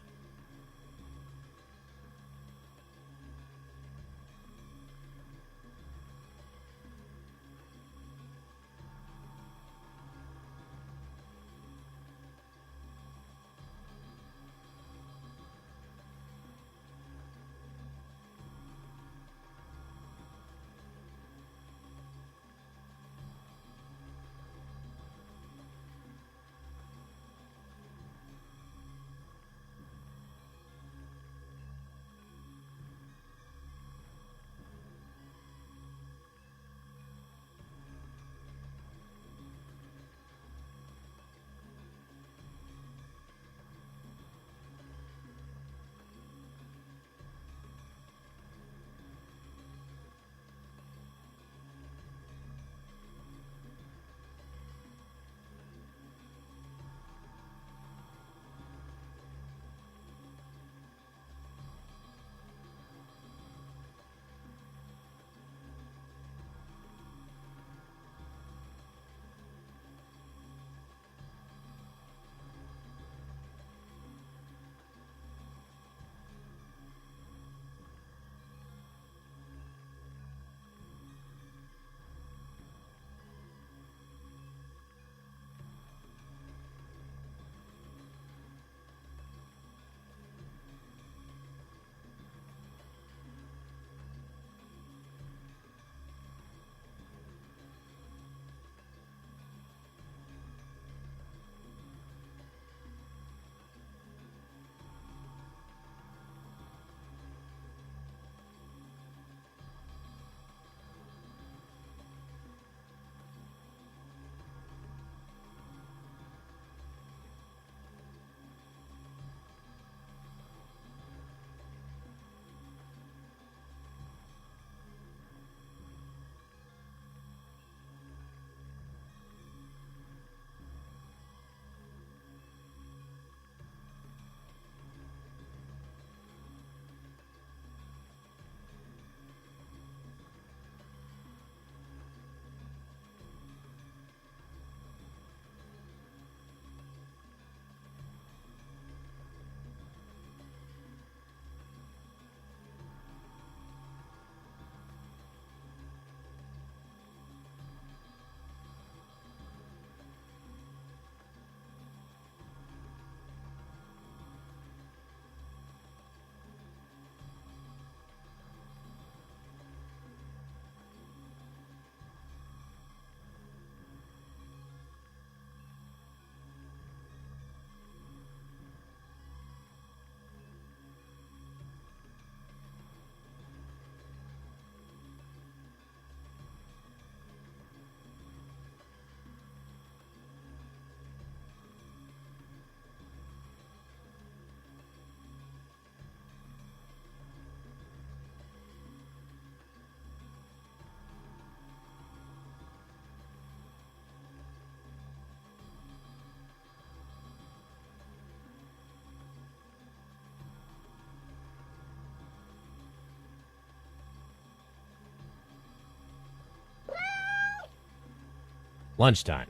Lunchtime.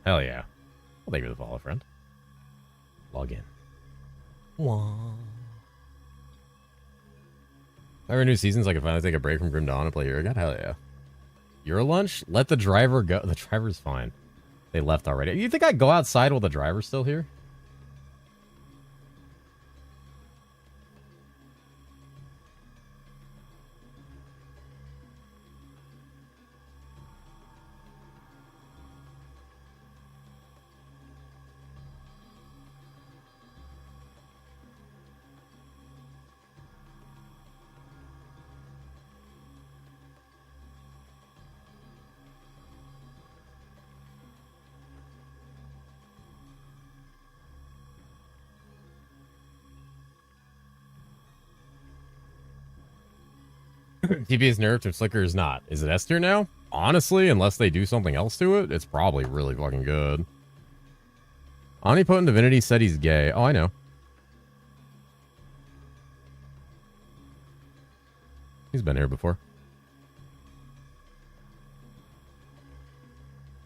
Hell yeah. Well, thank you for the follow, friend. Log in. Wah. If ever new seasons, I can finally take a break from Grim Dawn and play Euro again. Hell yeah. Your lunch? Let the driver go. The driver's fine. They left already. You think I'd go outside while the driver's still here? TP is nerfed and Slicker is not. Is it S tier now? Honestly, unless they do something else to it, it's probably really fucking good. Omnipotent Divinity said he's gay. Oh, I know. He's been here before.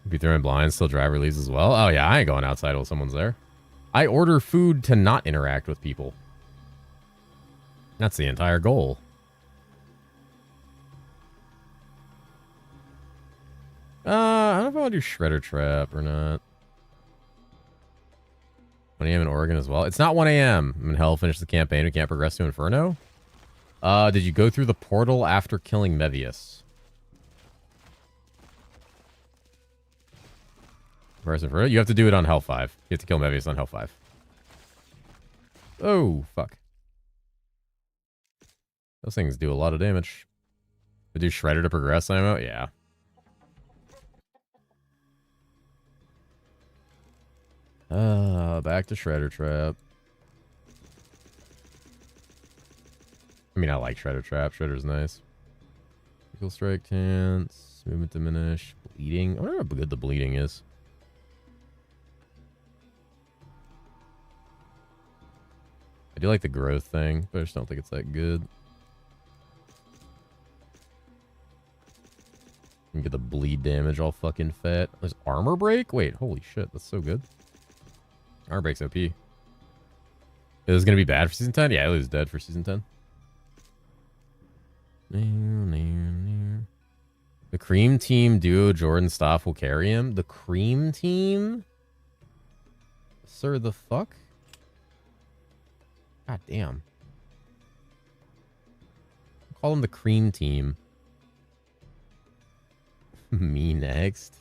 Be throwing blinds till driver leaves as well. Oh yeah, I ain't going outside while someone's there. I order food to not interact with people. That's the entire goal. I don't know if I want to do Shredder Trap or not. 1 a.m. in Oregon as well. It's not 1 a.m. I'm in hell, finish the campaign. We can't progress to Inferno. Did you go through the portal after killing Mevius? Progress Inferno? You have to do it on Hell 5. You have to kill Mevius on Hell 5. Oh, fuck. Those things do a lot of damage. To do Shredder to progress, I'm out? Yeah. Back to Shredder Trap. I mean, I like Shredder Trap. Shredder's nice. Equal strike chance. Movement diminish. Bleeding. I wonder how good the bleeding is. I do like the growth thing, but I just don't think it's that good. You can get the bleed damage all fucking fat. There's armor break? Wait, holy shit, that's so good. Armor break's OP. Is this gonna be bad for season 10? Yeah, Ellie's dead for season 10. The cream team duo Jordan Stoff will carry him. The cream team? Sir, the fuck? God damn. Call them the cream team. Me next.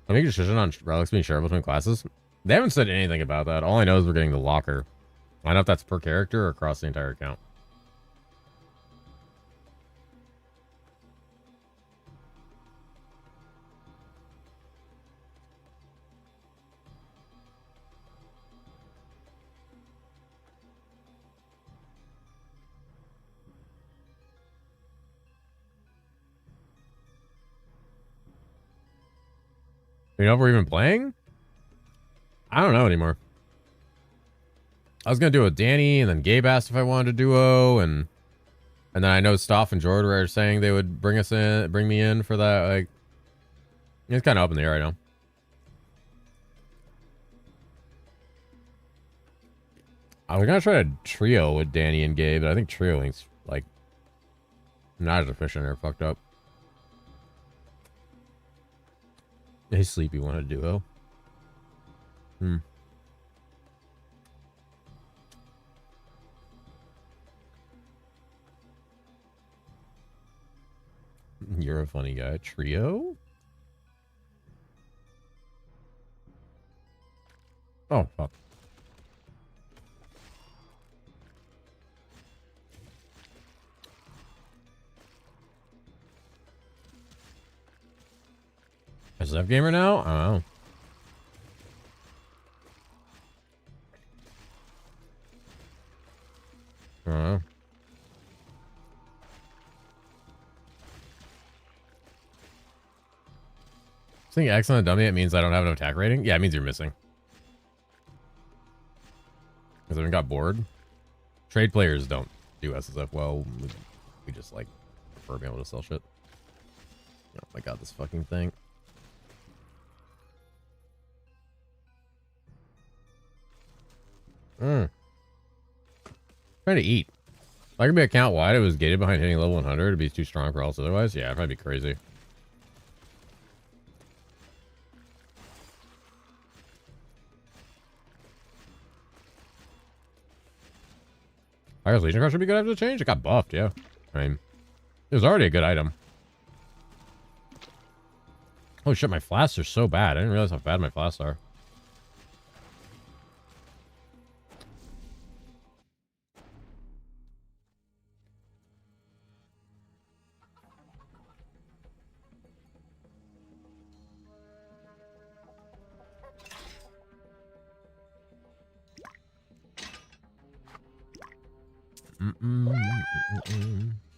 I make a decision on relics being shared between classes. They haven't said anything about that. All I know is we're getting the locker. I don't know if that's per character or across the entire account. You know if we're even playing? I don't know anymore. I was gonna do it with Danny, and then Gabe asked if I wanted a duo, and then I know Stoff and Jordan were saying they would bring me in for that. Like, it's kind of up in the air right now. I was gonna try a trio with Danny and Gabe, but I think trioing's like not as efficient or fucked up. Hey, Sleepy wanted a duo. You're a funny guy. Trio? Oh, fuck. SF gamer now? I don't know. I don't know. Saying X on a dummy, it means I don't have an attack rating? Yeah, it means you're missing. Because I got bored. Trade players don't do SSF well. We just like prefer being able to sell shit. Oh my god, this fucking thing. Trying to eat. If I could be account wide, it was gated behind hitting level 100. It'd be too strong for else otherwise. Yeah, it'd probably be crazy. I guess Legion Crush would be good after the change. It got buffed, yeah. I mean, it was already a good item. Oh shit, my flasks are so bad. I didn't realize how bad my flasks are.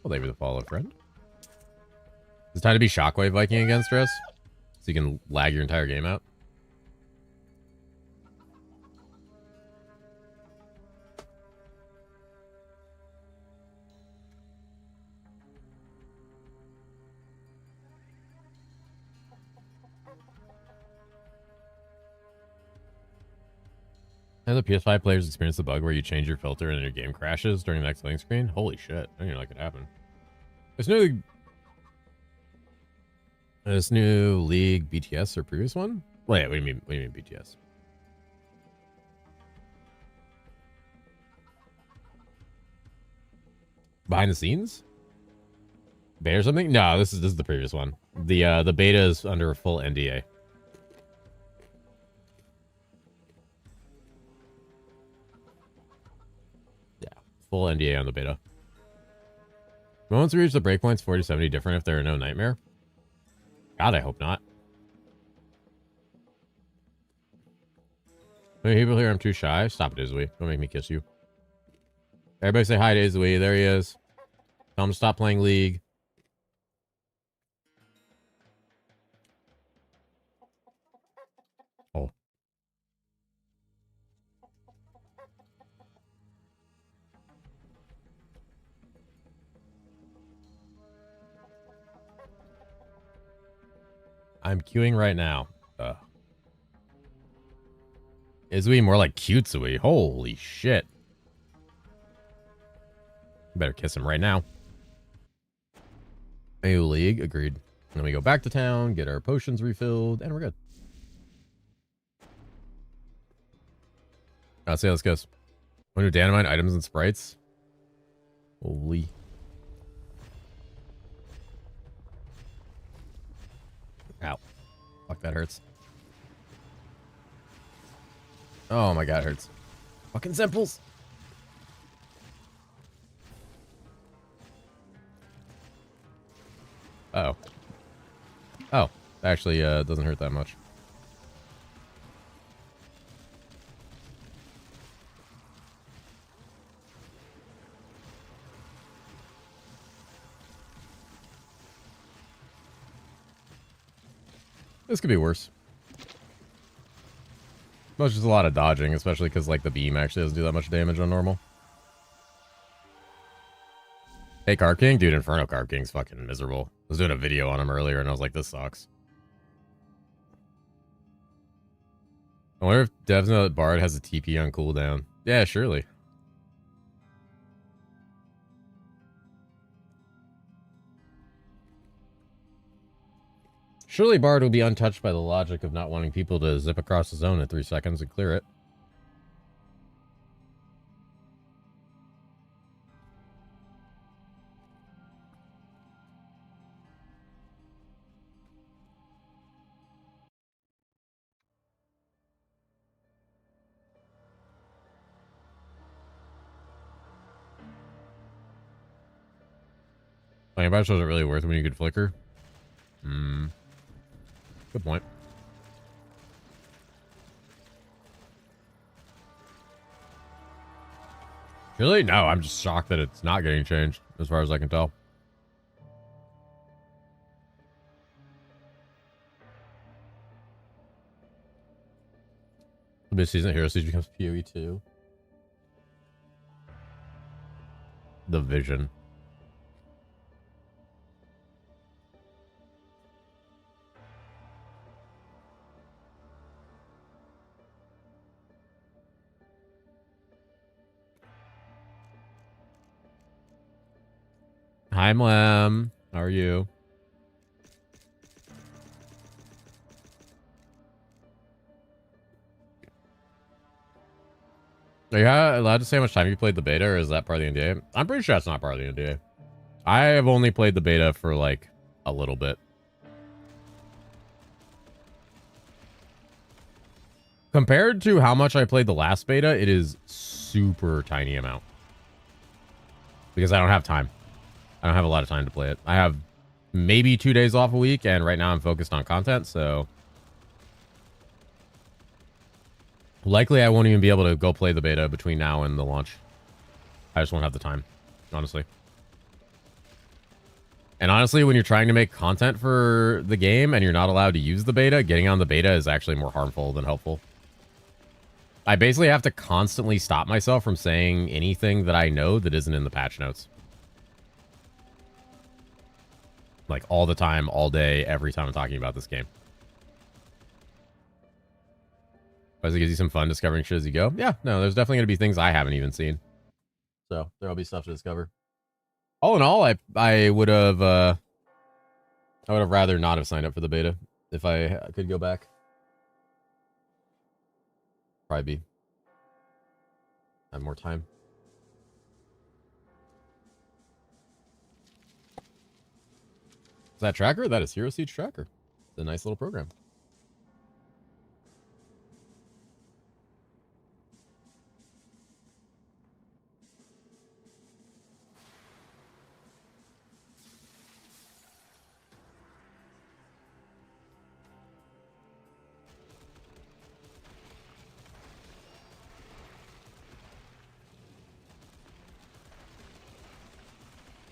Well, they were the follow, friend. It's time to be Shockwave Viking against Stress, so you can lag your entire game out. Have the PS5 players experience the bug where you change your filter and your game crashes during the next loading screen? Holy shit. I didn't even know that could happen. This new League BTS or previous one? Wait, what do you mean? What do you mean BTS? Behind the scenes? Beta or something? No, this is the previous one. The beta is under a full NDA. Yeah, full NDA on the beta. Once we reach the breakpoints, 40 to 70 different if there are no nightmare. God, I hope not. Many people here, I'm too shy. Stop it, Izui. Don't make me kiss you. Everybody say hi to Izui. There he is. Tell him to stop playing League. Oh. I'm queuing right now. Izui more like cutesui. Holy shit. Better kiss him right now. New League, agreed. Then we go back to town, get our potions refilled, and we're good. Let's see how this goes. When do dynamite items and sprites? Holy. Ow. Fuck, that hurts. Oh my god, it hurts. Fucking simples. Uh-oh. Oh, actually, it doesn't hurt that much. This could be worse. Well, it's just a lot of dodging, especially because, like, the beam actually doesn't do that much damage on normal. Hey, Carp King? Dude, Inferno Carp King's fucking miserable. I was doing a video on him earlier, and I was like, this sucks. I wonder if devs know that Bard has a TP on cooldown. Yeah, surely. Surely Bard will be untouched by the logic of not wanting people to zip across the zone in 3 seconds and clear it. Playing Bash wasn't really worth it when you could flicker. Good point. Really? No, I'm just shocked that it's not getting changed, as far as I can tell. The mid-season herosiege becomes PoE 2. The vision. Hi, Mlam. How are you? Are you allowed to say how much time you played the beta, or is that part of the NDA? I'm pretty sure that's not part of the NDA. I have only played the beta for, like, a little bit. Compared to how much I played the last beta, it is super tiny amount. Because I don't have time. I don't have a lot of time to play it. I have maybe 2 days off a week, and right now I'm focused on content, so... Likely I won't even be able to go play the beta between now and the launch. I just won't have the time, honestly. And honestly, when you're trying to make content for the game and you're not allowed to use the beta, getting on the beta is actually more harmful than helpful. I basically have to constantly stop myself from saying anything that I know that isn't in the patch notes. Like all the time, all day, every time I'm talking about this game. Does it give you some fun discovering shit as you go? Yeah, no, there's definitely going to be things I haven't even seen. So there'll be stuff to discover. All in all, I would have rather not have signed up for the beta if I could go back. Probably be. Have more time. Is that tracker? That is herosiege tracker. It's a nice little program.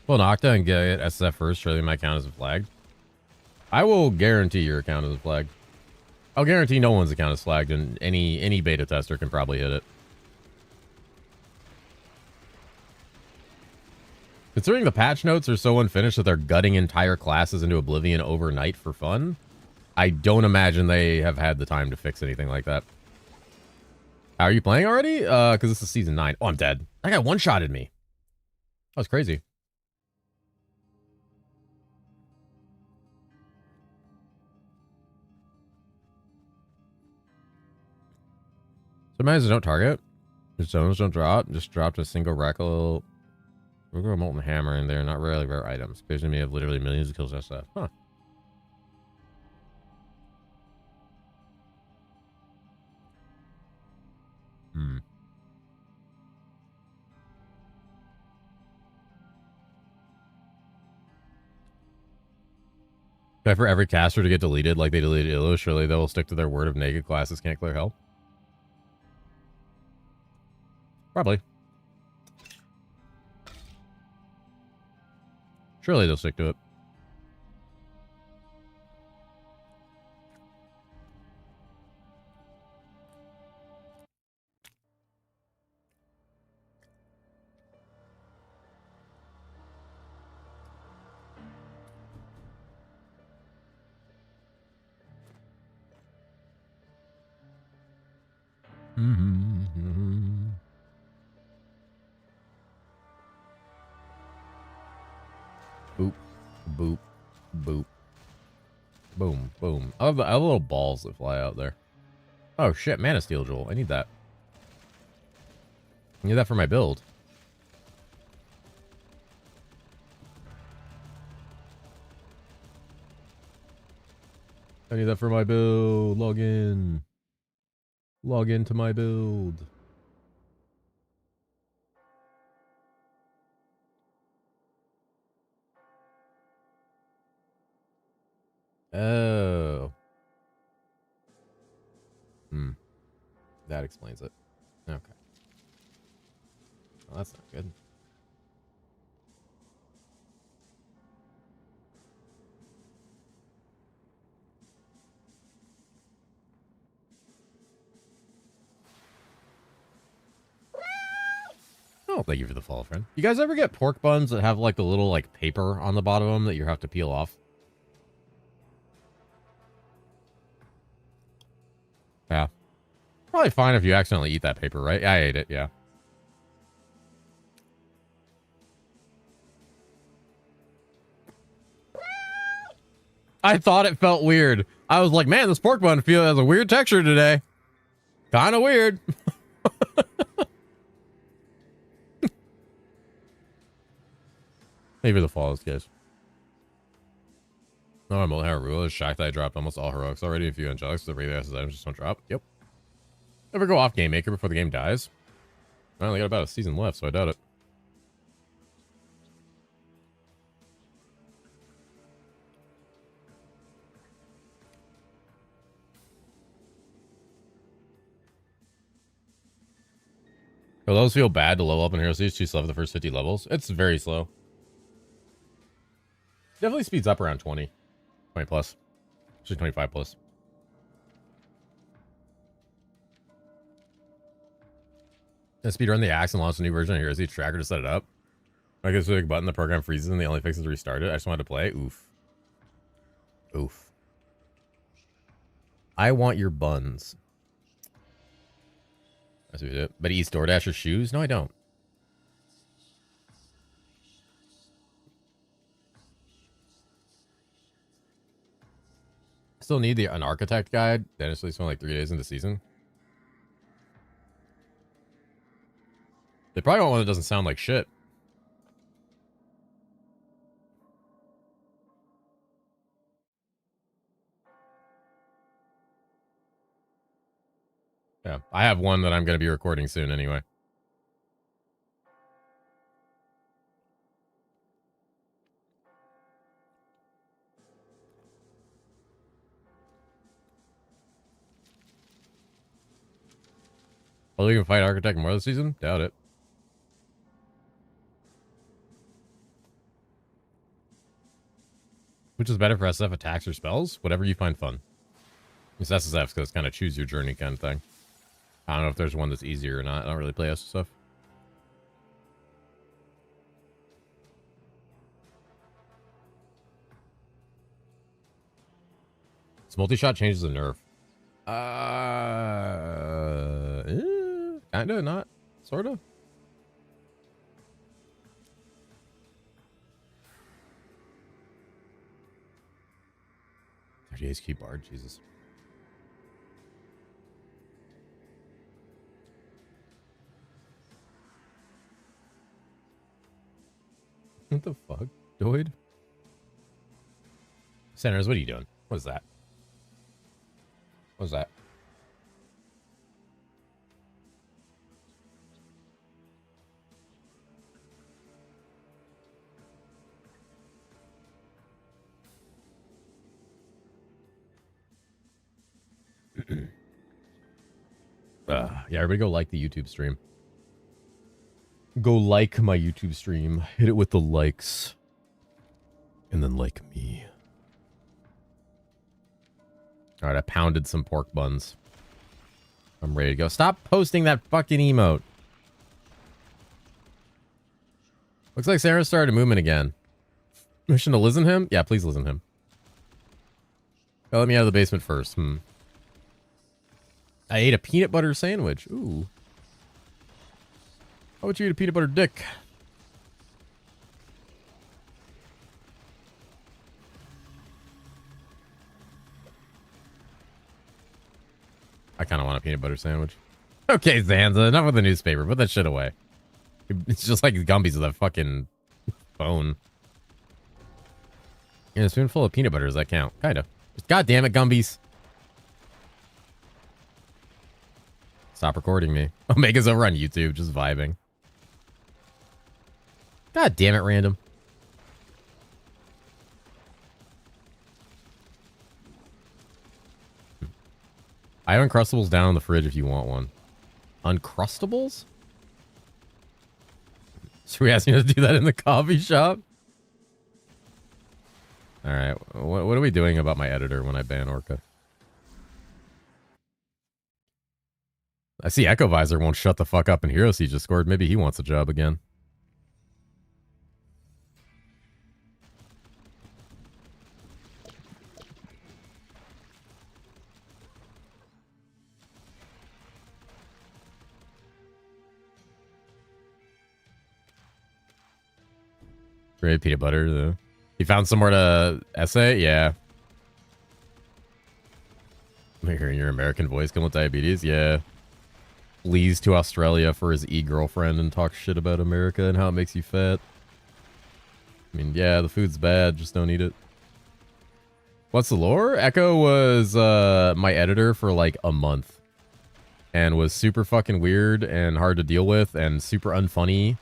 Well, Nocta and get SSF first. Surely my account isn't flagged. I will guarantee your account isn't flagged. I'll guarantee no one's account is flagged, and any beta tester can probably hit it. Considering the patch notes are so unfinished that they're gutting entire classes into oblivion overnight for fun, I don't imagine they have had the time to fix anything like that. How are you playing already? Because this is season 9. Oh, I'm dead. That guy one-shotted me. That was crazy. Sometimes don't target. The zones don't drop. Just dropped a single Rackle. We're going molten hammer in there. Not really rare items. Occasionally, we have literally millions of kills SF. Huh. Hmm. Try for every caster to get deleted like they deleted Illo. Surely they will stick to their word of naked classes can't clear hell. Probably. Surely they'll stick to it. Boop, boop, boop. Boom, boom. I have little balls that fly out there. Oh shit, Mana Steel Jewel. I need that. I need that for my build. I need that for my build. Log in. Log into my build. Oh. That explains it. Okay. Well, that's not good. Oh, thank you for the follow, friend. You guys ever get pork buns that have like the little like paper on the bottom of them that you have to peel off? Yeah. Probably fine if you accidentally eat that paper, right? I ate it, yeah. I thought it felt weird. I was like, man, this pork bun has a weird texture today. Kind of weird. Maybe the fall is, guys. No, I'm rule is shocked that I dropped almost all heroics already. A few angelics, the regular items just don't drop. Yep. Ever go off Game Maker before the game dies? I only got about a season left, so I doubt it. Will those feel bad to level up in Hero Series? Too slow for the first 50 levels? It's very slow. Definitely speeds up around 20. 20 plus. Actually 25 plus. And speedrun the axe and launch a new version of Hero Series tracker to set it up. I guess with a button, the program freezes and the only fix is to restart it. I just wanted to play. Oof. Oof. I want your buns. That's what we do. But he eats DoorDash or shoes? No, I don't. Still need an architect guide. Dennis released one like 3 days into season. They probably want one that doesn't sound like shit. Yeah, I have one that I'm going to be recording soon anyway. Well, we can fight Architect more this season? Doubt it. Which is better for SF, attacks or spells? Whatever you find fun. It's SSF because it's kind of choose your journey kind of thing. I don't know if there's one that's easier or not. I don't really play SSF. This multi-shot changes the nerf. Kinda, not, sorta. 30 key bard, Jesus. What the fuck, Doid? Senators, what are you doing? What is that? What was that? Yeah, everybody go like the YouTube stream. Go like my YouTube stream. Hit it with the likes. And then like me. Alright, I pounded some pork buns. I'm ready to go. Stop posting that fucking emote. Looks like Sarah started a movement again. Mission to listen him? Yeah, please listen him. Oh, let me out of the basement first. I ate a peanut butter sandwich. Ooh. How would you eat a peanut butter dick? I kind of want a peanut butter sandwich. Okay, Zanza, enough with the newspaper. Put that shit away. It's just like Gumby's with a fucking phone. And a spoonful of peanut butter, does that count? Kind of. God damn it, Gumby's. Stop recording me. Omega's over on YouTube, just vibing. God damn it, random. I have Uncrustables down in the fridge if you want one. Uncrustables? Should we ask you to do that in the coffee shop? Alright, what are we doing about my editor when I ban Orca? I see Echo Visor won't shut the fuck up in Hero Siege Discord. Maybe he wants a job again. Great peanut butter, though. You found somewhere to essay? Yeah. I'm hearing your American voice come with diabetes. Yeah. Flees to Australia for his e-girlfriend and talks shit about America and how it makes you fat. I mean, yeah, the food's bad. Just don't eat it. What's the lore? Echo was my editor for like a month. And was super fucking weird and hard to deal with and super unfunny.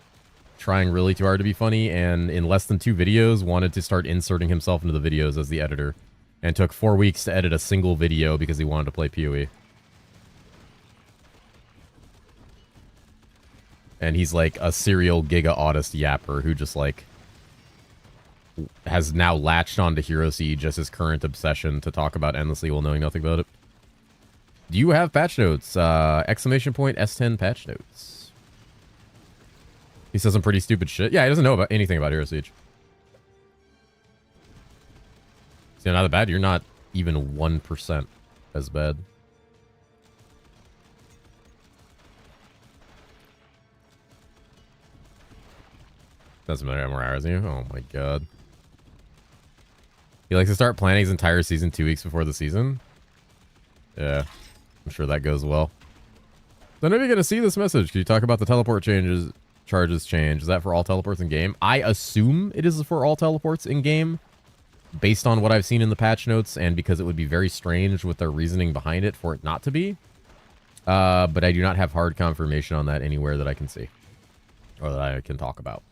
Trying really too hard to be funny. And in less than 2 videos, wanted to start inserting himself into the videos as the editor. And took 4 weeks to edit a single video because he wanted to play PoE. And he's like a serial Giga Autist yapper who just like has now latched onto herosiege as his current obsession to talk about endlessly while knowing nothing about it. Do you have patch notes? Exclamation point S10 patch notes. He says some pretty stupid shit. Yeah, he doesn't know about anything about herosiege. See, not that bad. You're not even 1% as bad. Doesn't matter how many more hours than you. Oh my god. He likes to start planning his entire season 2 weeks before the season. Yeah, I'm sure that goes well. So maybe you're gonna see this message. Can you talk about the teleport charges change? Is that for all teleports in game? I assume it is for all teleports in game, based on what I've seen in the patch notes, and because it would be very strange with their reasoning behind it for it not to be. But I do not have hard confirmation on that anywhere that I can see or that I can talk about.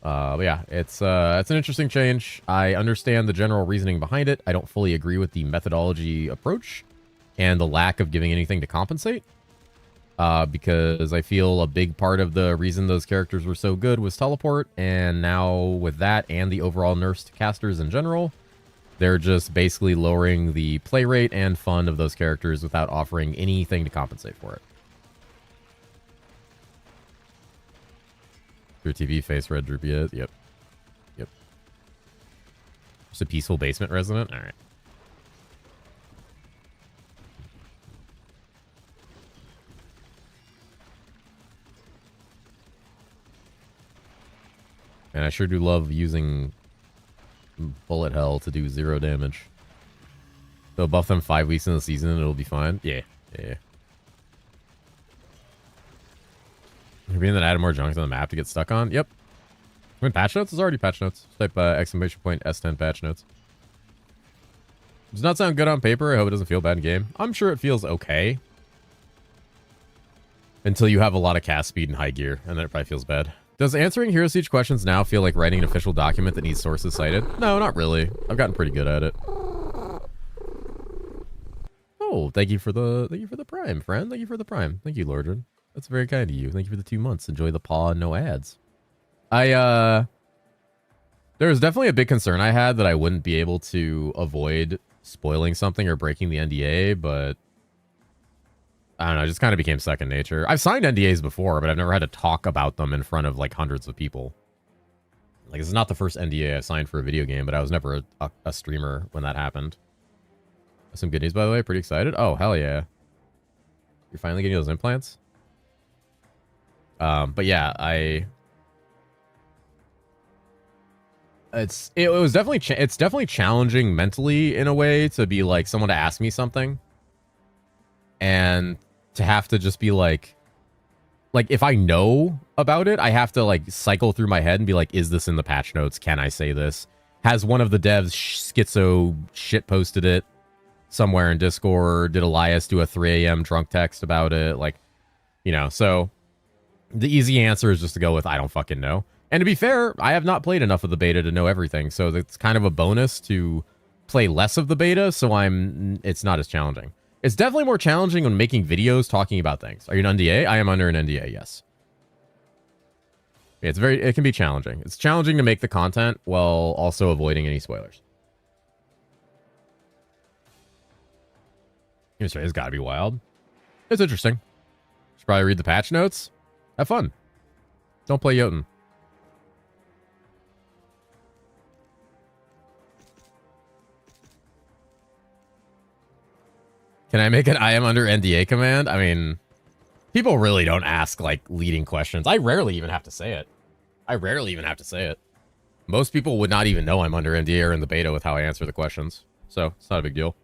But yeah, it's an interesting change. I understand the general reasoning behind it. I don't fully agree with the methodology approach and the lack of giving anything to compensate. Because I feel a big part of the reason those characters were so good was teleport, and now with that and the overall nerfs to casters in general, they're just basically lowering the play rate and fun of those characters without offering anything to compensate for it. Your TV face red droopy is. Yep. Yep. Just a peaceful basement resident? Alright. And I sure do love using bullet hell to do 0 damage. They'll buff them 5 weeks in the season and it'll be fine. Yeah. Yeah. You're being that added more junk on the map to get stuck on? Yep. I mean, patch notes is already patch notes. Type exclamation point S10 patch notes. Does not sound good on paper. I hope it doesn't feel bad in game. I'm sure it feels okay. Until you have a lot of cast speed and high gear, and then it probably feels bad. Does answering herosiege questions now feel like writing an official document that needs sources cited? No, not really. I've gotten pretty good at it. Oh, thank you for the prime, friend. Thank you for the prime. Thank you, Lordred. That's very kind of you. Thank you for the 2 months. Enjoy the paw and no ads. There was definitely a big concern I had that I wouldn't be able to avoid spoiling something or breaking the NDA, but I don't know, it just kind of became second nature. I've signed NDAs before, but I've never had to talk about them in front of like hundreds of people. Like, this is not the first NDA I signed for a video game, but I was never a streamer when that happened. Some good news, by the way. Pretty excited. Oh, hell yeah. You're finally getting those implants? But yeah, it's definitely challenging mentally in a way to be like someone to ask me something and to have to just be like if I know about it, I have to like cycle through my head and be like, is this in the patch notes? Can I say this? Has one of the devs schizo shit posted it somewhere in Discord? Did Elias do a 3 a.m. drunk text about it? Like, you know, so the easy answer is just to go with, I don't fucking know. And to be fair, I have not played enough of the beta to know everything. So it's kind of a bonus to play less of the beta. So it's not as challenging. It's definitely more challenging when making videos talking about things. Are you an NDA? I am under an NDA, yes. It can be challenging. It's challenging to make the content while also avoiding any spoilers. It's gotta be wild. It's interesting. Should probably read the patch notes. Have fun. Don't play Jotun. Can I make an I am under NDA command? I mean, people really don't ask, like, leading questions. I rarely even have to say it. Most people would not even know I'm under NDA or in the beta with how I answer the questions. So, it's not a big deal.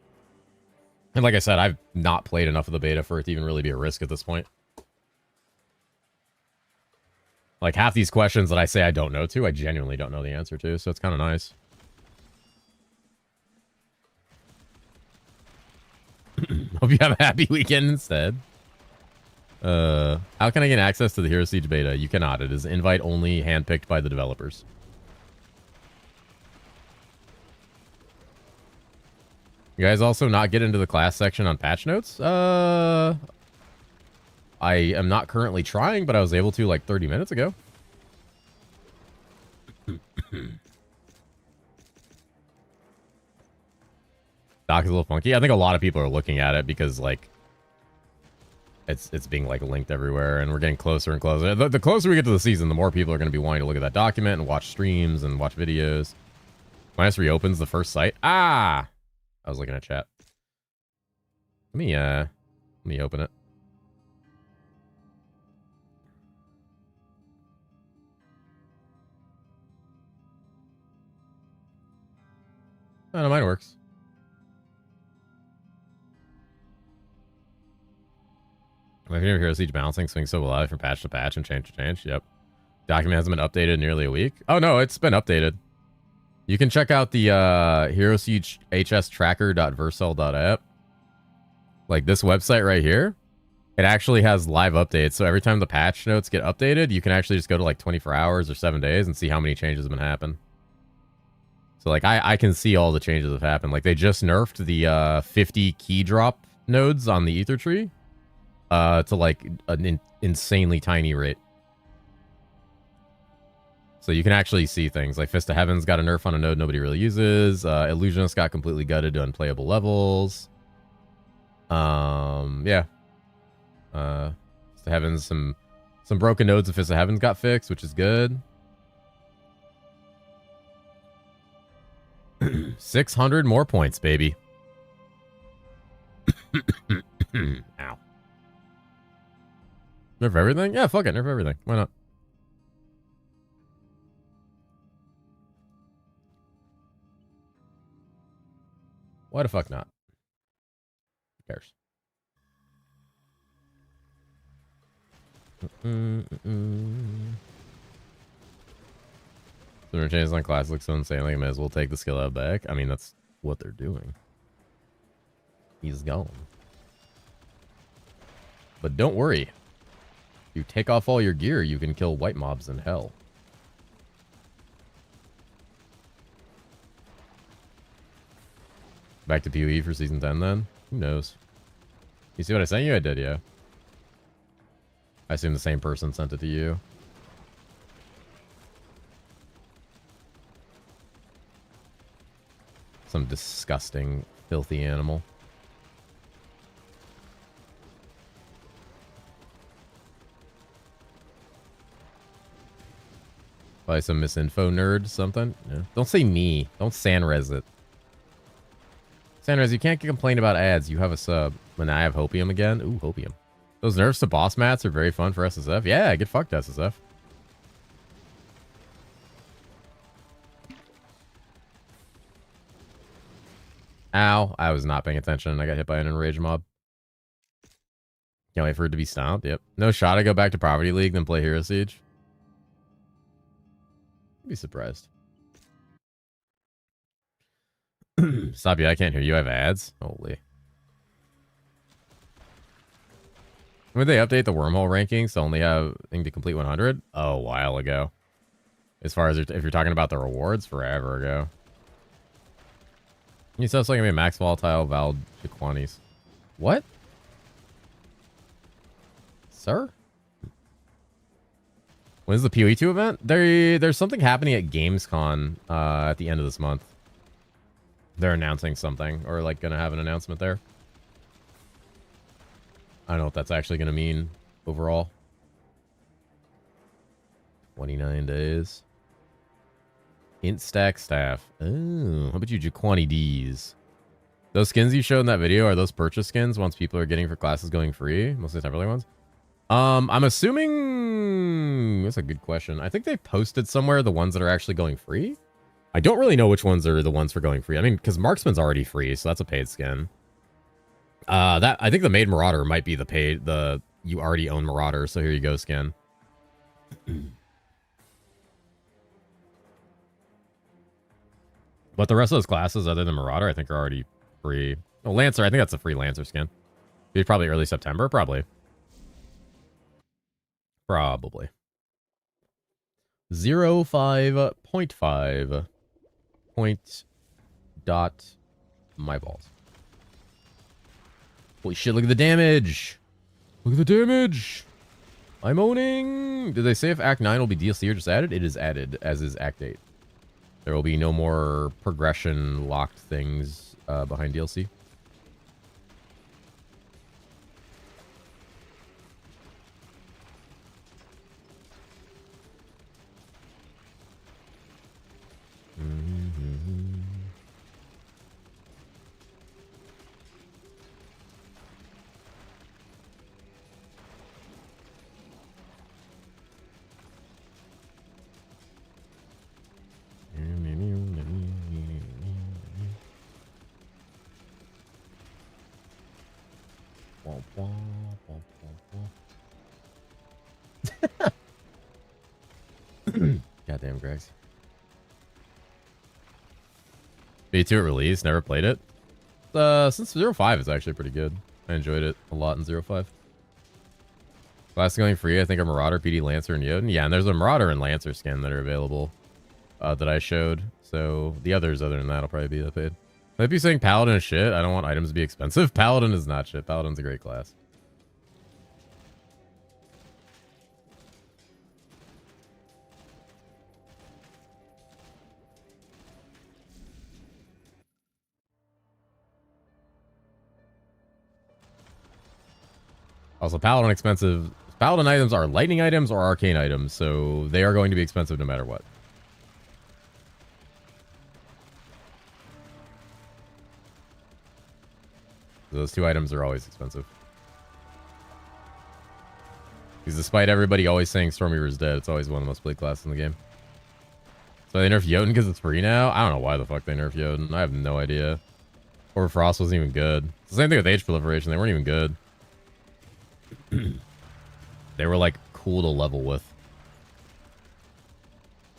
And like I said, I've not played enough of the beta for it to even really be a risk at this point. Like, half these questions that I say I don't know to, I genuinely don't know the answer to, so it's kind of nice. Hope you have a happy weekend instead. How can I get access to the Hero Siege beta? You cannot. It is invite only, handpicked by the developers. You guys also not get into the class section on patch notes? I am not currently trying, but I was able to like 30 minutes ago. Doc is a little funky. I think a lot of people are looking at it because like it's being like linked everywhere, and we're getting closer and closer. The closer we get to the season, the more people are going to be wanting to look at that document and watch streams and watch videos. Minus reopens the first site. Ah, I was looking at chat. Let me open it. Oh, no, mine works. My favorite Hero Siege balancing swings so alive from patch to patch and change to change. Yep. Document hasn't been updated in nearly a week. Oh, no, it's been updated. You can check out the Hero Siege HS tracker.versal.app. Like this website right here. It actually has live updates. So every time the patch notes get updated, you can actually just go to like 24 hours or 7 days and see how many changes have been happened. So like I can see all the changes that have happened. Like they just nerfed the 50 key drop nodes on the Ether tree to like an insanely tiny rate. So you can actually see things like Fist of Heaven's got a nerf on a node nobody really uses. Illusionist got completely gutted to unplayable levels. Yeah. Fist of Heaven's some broken nodes of Fist of Heaven's got fixed, which is good. 600 more points, baby. Ow. Nerf everything? Yeah, fuck it. Nerf everything. Why not? Why the fuck not? Who cares? The changes on class look so insane. Like I may as well take the skill out back. I mean, that's what they're doing. He's gone. But don't worry. If you take off all your gear, you can kill white mobs in hell. Back to PoE for season 10 then? Who knows? You see what I sent you? I did, yeah. I assume the same person sent it to you. Some disgusting, filthy animal. Probably some misinfo nerd, something. Yeah. Don't say me. Don't Sanrez it. Sanrez, you can't complain about ads. You have a sub. When I have Hopium again. Ooh, Hopium. Those nerfs to boss mats are very fun for SSF. Yeah, get fucked, SSF. Ow. I was not paying attention. I got hit by an enraged mob. Can't wait for it to be stomped. Yep. No shot I go back to Poverty League then play Hero Siege. I'd be surprised. Stop you. I can't hear you. I have ads. Holy. When did they update the wormhole rankings to only have thing to complete 100? Oh, a while ago. As far as if you're talking about the rewards, forever ago. You said something like max volatile Val Jaquanis. What? Sir? When's the PoE2 event? There's something happening at Gamescom at the end of this month. They're announcing something, or like gonna have an announcement there. I don't know what that's actually gonna mean overall. 29 days. Int stack staff. Oh, how about you, Jaquani D's? Those skins you showed in that video, are those purchase skins once people are getting for classes going free? Mostly temporary ones? I'm assuming... That's a good question. I think they posted somewhere the ones that are actually going free. I don't really know which ones are the ones for going free. I mean, because Marksman's already free, so that's a paid skin. That I think the Made Marauder might be the you already own Marauder, so here you go, skin. But the rest of those classes, other than Marauder, I think are already free. Oh, Lancer, I think that's a free Lancer skin. Maybe probably early September, probably. Probably. 05.5 point dot my balls. Holy shit, look at the damage. Look at the damage. I'm owning. Did they say if Act 9 will be DLC or just added? It is added, as is Act 8. There will be no more progression locked things behind DLC. Goddamn, Gregs. vtuber release, never played it. Since 05 is actually pretty good. I enjoyed it a lot in 05. Class going free, I think a Marauder, PD, Lancer, and Jotun. Yeah, and there's a Marauder and Lancer skin that are available that I showed. So the others, other than that, will probably be paid. Might be saying Paladin is shit. I don't want items to be expensive. Paladin is not shit. Paladin's a great class. Also, Paladin expensive. Paladin items are lightning items or arcane items, so they are going to be expensive no matter what. Those two items are always expensive. Because despite everybody always saying Stormweaver is dead, it's always one of the most played classes in the game. So they nerfed Jotun because it's free now? I don't know why the fuck they nerfed Jotun. I have no idea. Or Frost wasn't even good. It's the same thing with Age Proliferation. They weren't even good. They were like cool to level with.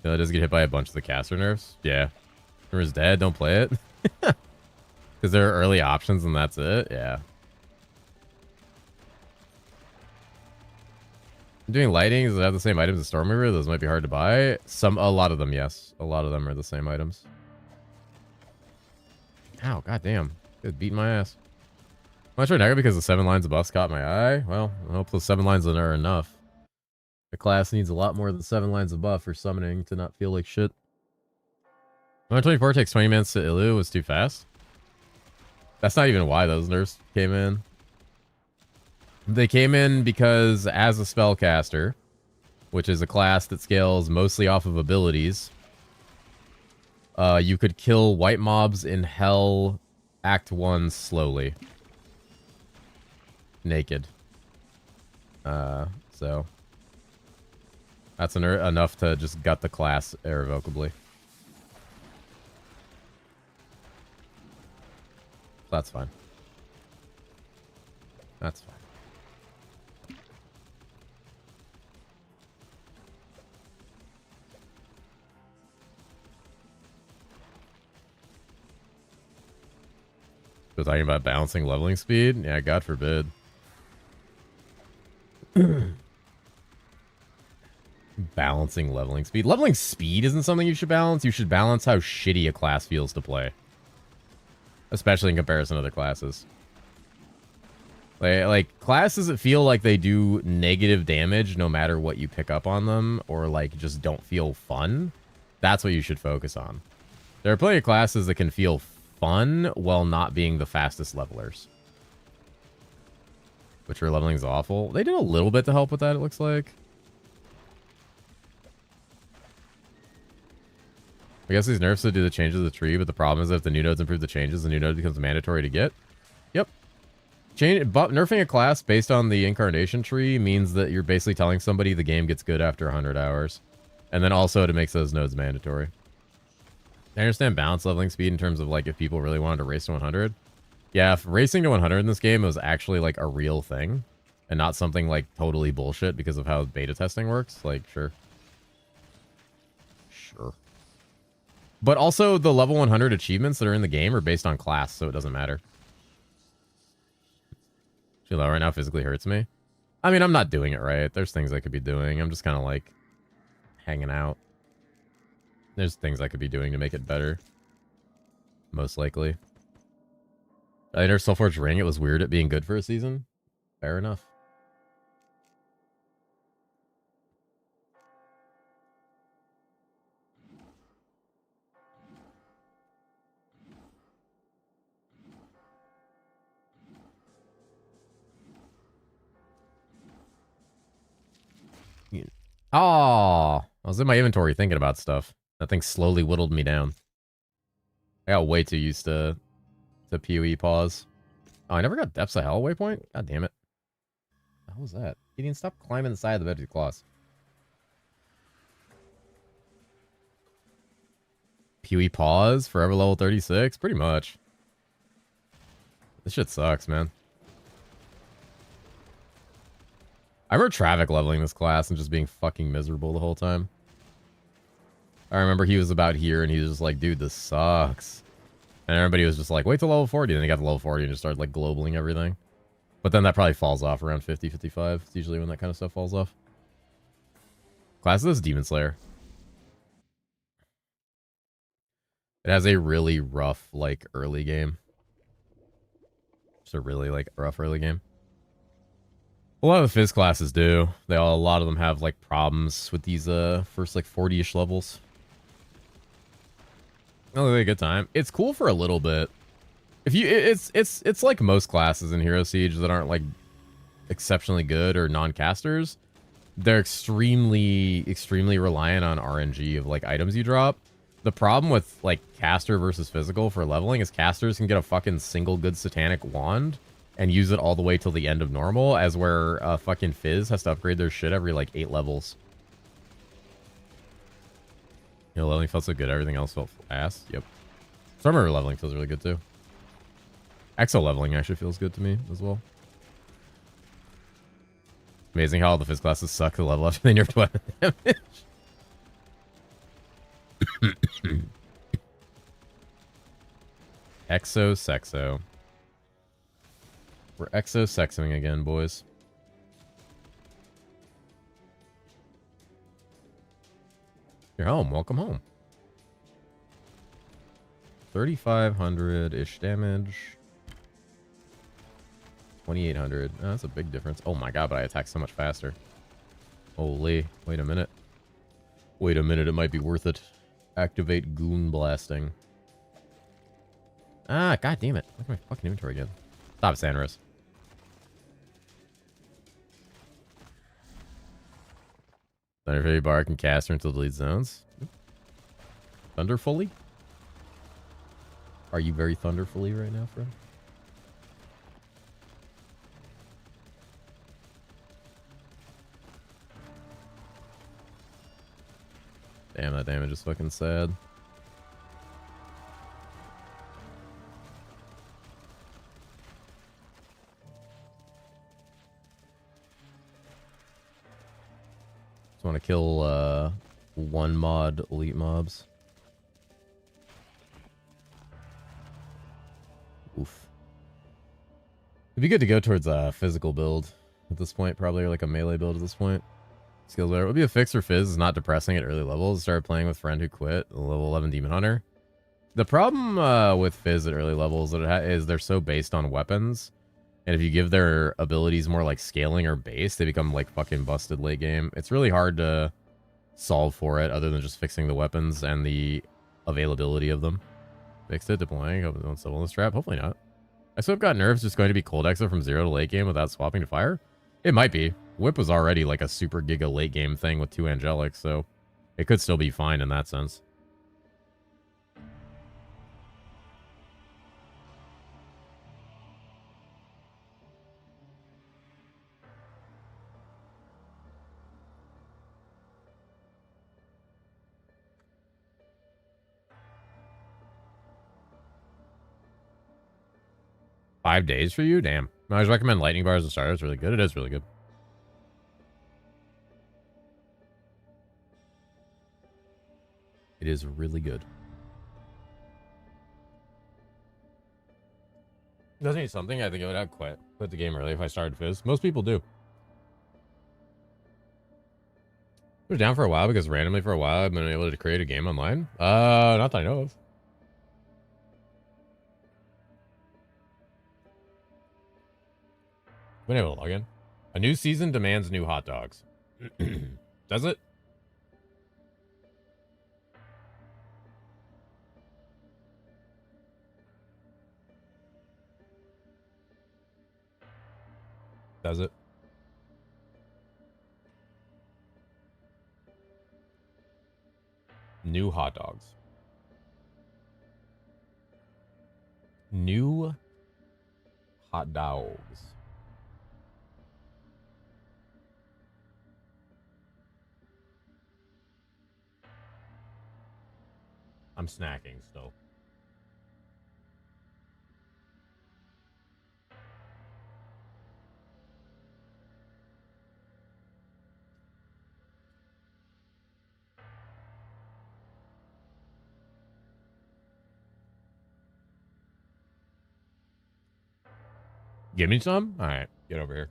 You know, it does get hit by a bunch of the caster nerfs. Yeah. Stormweaver's dead. Don't play it. Because there are early options and that's it. Yeah. Doing lighting, does it have the same items as Stormweaver? Those might be hard to buy. A lot of them, yes. A lot of them are the same items. Ow, goddamn. It's beating my ass. I'm not sure now because the 7 lines of buffs caught my eye. Well, I hope those 7 lines are enough. The class needs a lot more than 7 lines of buff for summoning to not feel like shit. 124 takes 20 minutes to Ilu was too fast. That's not even why those nerfs came in. They came in because as a spellcaster, which is a class that scales mostly off of abilities, you could kill white mobs in Hell Act 1 slowly. Naked. So that's enough to just gut the class irrevocably. That's fine. That's fine. We're talking about balancing leveling speed? Yeah, God forbid. Balancing leveling speed. Leveling speed isn't something you should balance. You should balance how shitty a class feels to play. Especially in comparison to other classes. Like classes that feel like they do negative damage no matter what you pick up on them, or like just don't feel fun. That's what you should focus on. There are plenty of classes that can feel fun while not being the fastest levelers. Which your leveling is awful. They did a little bit to help with that, it looks like. I guess these nerfs would do the changes of the tree, but the problem is that if the new nodes improve the changes, the new node becomes mandatory to get. Yep. Nerfing a class based on the incarnation tree means that you're basically telling somebody the game gets good after 100 hours. And then also it makes those nodes mandatory. I understand balance leveling speed in terms of like if people really wanted to race to 100. Yeah, if racing to 100 in this game was actually like a real thing and not something like totally bullshit because of how beta testing works, like, sure. Sure. But also, the level 100 achievements that are in the game are based on class, so it doesn't matter. Feel that right now physically hurts me. I mean, I'm not doing it right. There's things I could be doing. I'm just kind of like hanging out. There's things I could be doing to make it better. Most likely. I entered Soulforge Ring. It was weird it being good for a season. Fair enough. Oh, I was in my inventory thinking about stuff. That thing slowly whittled me down. I got way too used to PoE pause. Oh, I never got Depths of Hell waypoint? God damn it. What was that? Gideon, stop climbing the side of the bed with your claws. PoE pause? Forever level 36? Pretty much. This shit sucks, man. I remember Traffic leveling this class and just being fucking miserable the whole time. I remember he was about here and he was just like, dude, this sucks. And everybody was just like, wait till level 40. And then he got to level 40 and just started like globaling everything. But then that probably falls off around 50, 55. It's usually when that kind of stuff falls off. Class of this Demon Slayer. It has a really rough, like, early game. Just a really, like, rough early game. A lot of the Fizz classes do. A lot of them have, like, problems with these first, like, 40-ish levels. Oh, really good time. It's cool for a little bit. If you, it's like most classes in Hero Siege that aren't, like, exceptionally good or non-casters. They're extremely reliant on RNG of, like, items you drop. The problem with, like, caster versus physical for leveling is casters can get a fucking single good satanic wand and use it all the way till the end of normal, as where fucking Fizz has to upgrade their shit every, like, 8 levels. You know, leveling felt so good, everything else felt ass. Yep. Stormbringer leveling feels really good, too. Exo leveling actually feels good to me, as well. Amazing how all the Fizz classes suck to level after they nerfed weapon damage. Exo-sexo. We're exo-sexing again, boys. You're home. Welcome home. 3,500-ish damage. 2,800. Oh, that's a big difference. Oh my god, but I attack so much faster. Holy. Wait a minute. Wait a minute, it might be worth it. Activate Goon Blasting. Ah, god damn it. Look at my fucking inventory again. Stop, Sanros. Thunder Fairy Bar can caster until delete zones. Thunderfully? Are you very thunderfully right now, friend? Damn, that damage is fucking sad. Just want to kill one mod elite mobs. Oof. It'd be good to go towards a physical build at this point, probably, or like a melee build at this point. Skills better. It would be a fix for Fizz is not depressing at early levels. Started playing with friend who quit, a level 11 Demon Hunter. The problem with Fizz at early levels is they're so based on weapons. And if you give their abilities more like scaling or base, they become like fucking busted late game. It's really hard to solve for it other than just fixing the weapons and the availability of them. Fixed it, deploying. Hope it don't stumble in this trap. Hopefully not. I still got nerves just going to be cold exo from 0 to late game without swapping to fire. It might be. Whip was already like a super giga late game thing with 2 angelics, so it could still be fine in that sense. 5 days for you? Damn. I always recommend lightning bars and starter. It's really good. It is really good. It is really good. Doesn't need something. I think I would have quit the game early if I started Fizz. Most people do. I was down for a while because randomly for a while I've been able to create a game online. Not that I know of. Been able to log in. A new season demands new hot dogs. Does it? Does it? New hot dogs. New hot dogs. I'm snacking still. Give me some? All right, get over here.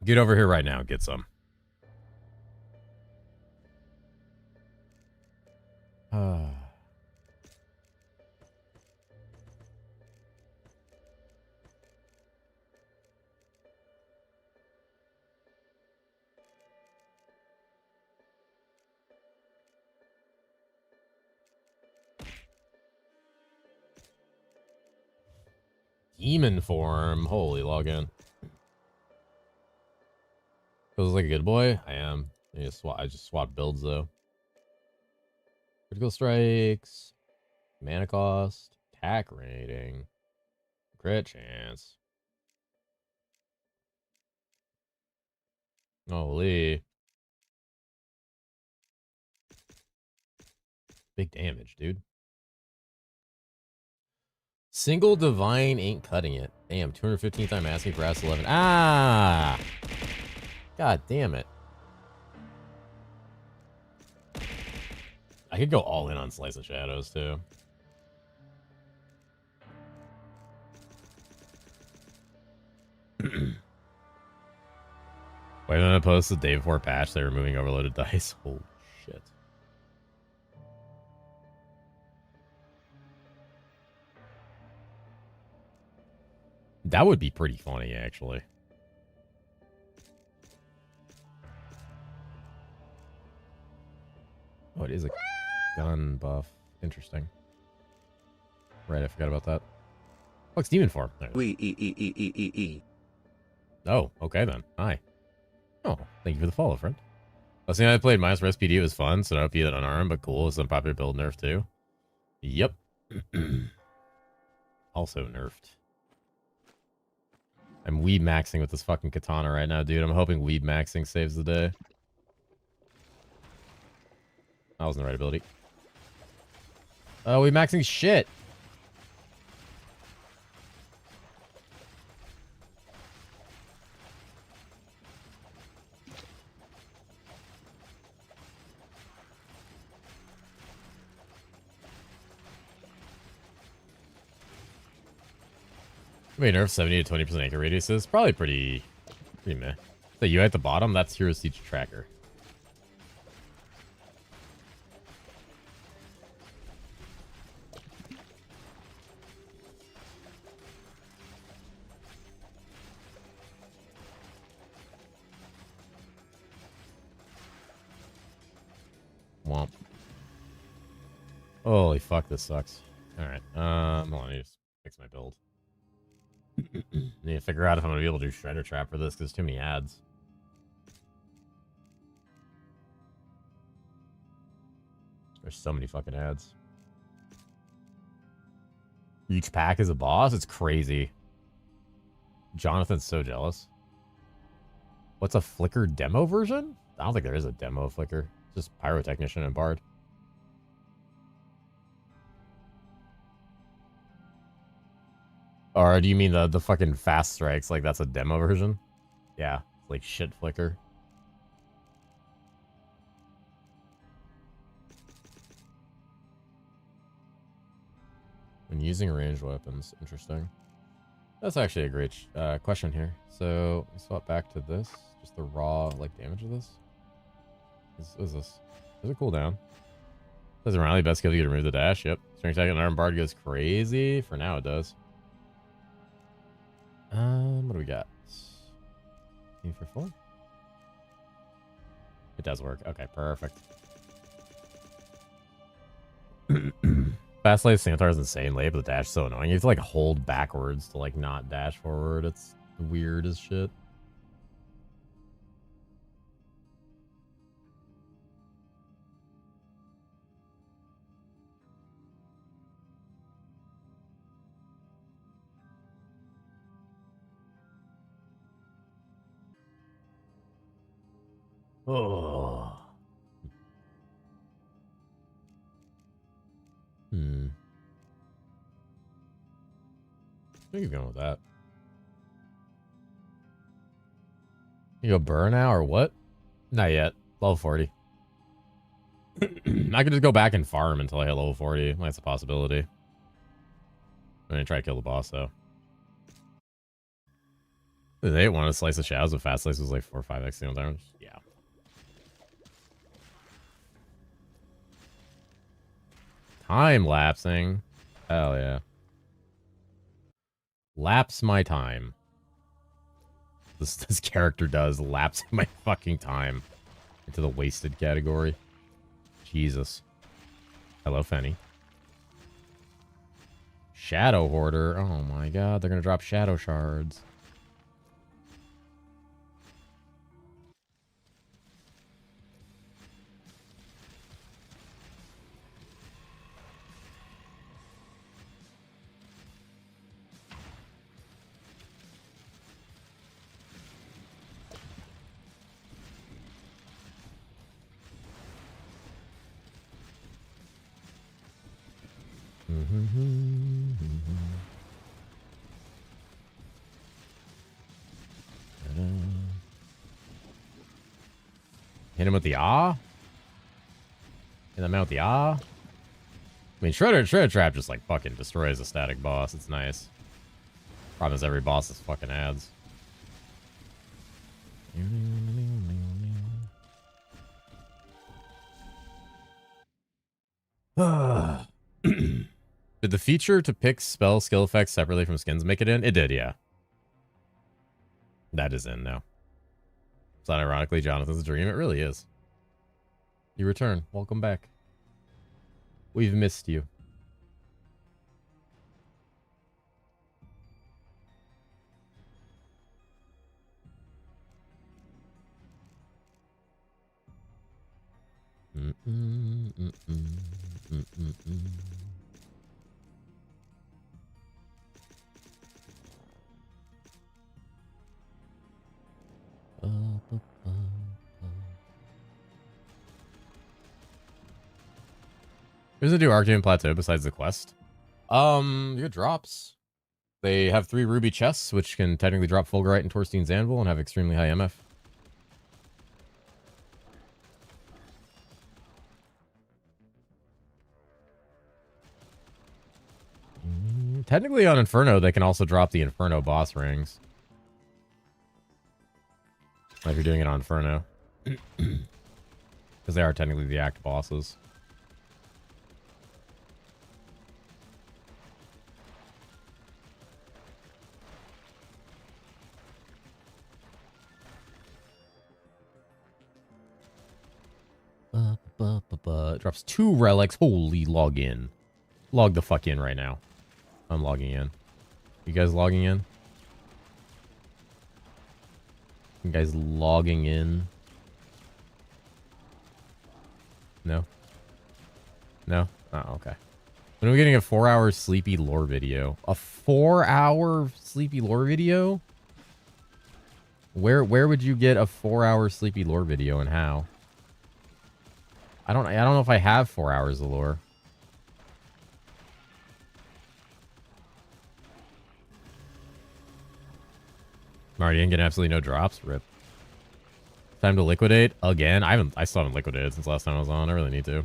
Get over here right now. Get some. Demon form. Holy login. Feels like a good boy. I am. I just swapped builds though. Critical strikes. Mana cost. Attack rating. Crit chance. Holy. Big damage, dude. Single divine ain't cutting it. Damn, 215th I'm asking for S11. Ah! God damn it. I could go all in on Slice of Shadows, too. Wait, when I posted the day before patch, they were removing overloaded dice. Holy shit. That would be pretty funny, actually. Oh, it is a gun buff. Interesting. Right, I forgot about that. What's demon form? Oh, okay then. Hi. Oh, thank you for the follow, friend. Last thing I played minus for SPD, it was fun, so not be that unarmed, but cool. It's a popular build nerf too. Yep. Also nerfed. I'm weeb maxing with this fucking katana right now, dude. I'm hoping weeb maxing saves the day. That wasn't the right ability. Oh, weeb maxing shit. Wait, nerf 70 to 20% anchor radius is probably pretty meh. The UI at the bottom, that's herosiege tracker. Womp. Holy fuck, this sucks. Alright, hold on, I need to fix my build. Need to figure out if I'm gonna be able to do Shredder Trap for this, because there's too many ads. There's so many fucking ads. Each pack is a boss? It's crazy. Jonathan's so jealous. What's a Flicker demo version? I don't think there is a demo of Flicker. It's just Pyrotechnician and Bard. Or do you mean the fucking fast strikes? Like that's a demo version? Yeah, it's like shit flicker. When using ranged weapons, interesting. That's actually a great question here. So we swap back to this, just the raw like damage of this. What is this? Does it cool down? Doesn't rally best skill you to remove the dash. Yep. Strength attack and arm bard goes crazy. For now it does. What do we got? Aim for full. It does work. Okay, perfect. Fast late Santar is insane late, but the dash is so annoying. You have to like hold backwards to like not dash forward. It's weird as shit. Oh. I think he's going with that. You go burn now or what? Not yet. Level 40. I could just go back and farm until I hit level 40. That's a possibility. I'm gonna try to kill the boss though. They want to slice the shadows, but fast slice was like 4 or 5x the damage. Yeah. Time lapsing. Hell yeah. Lapse my time. This character does lapse my fucking time into the wasted category. Jesus. Hello, Fenny. Shadow Hoarder. Oh my god, they're gonna drop shadow shards. Hit him with the ah. Hit him out with the ah. I mean, Shredder Trap just like fucking destroys a static boss. It's nice. Problem is every boss is fucking ads. Did the feature to pick spell skill effects separately from skins make it in? It did, yeah. That is in now. It's not ironically Jonathan's dream. It really is. You return. Welcome back. We've missed you. There's a new Arcane Plateau besides the quest. You get drops. They have 3 ruby chests, which can technically drop Fulgurite and Torstein's Anvil and have extremely high MF. Technically on Inferno, they can also drop the Inferno boss rings. If you're doing it on Inferno. Because they are technically the act bosses. It drops 2 relics. Holy, log in. Log the fuck in right now. I'm logging in. You guys logging in? You guys logging in? No? No? Oh, okay. When are we getting a 4-hour sleepy lore video? A 4-hour sleepy lore video? Where would you get a 4-hour sleepy lore video and how? I don't know if I have 4 hours of lore. already getting absolutely no drops. Rip. Time to liquidate again. I still haven't liquidated since last time I was on. I really need to.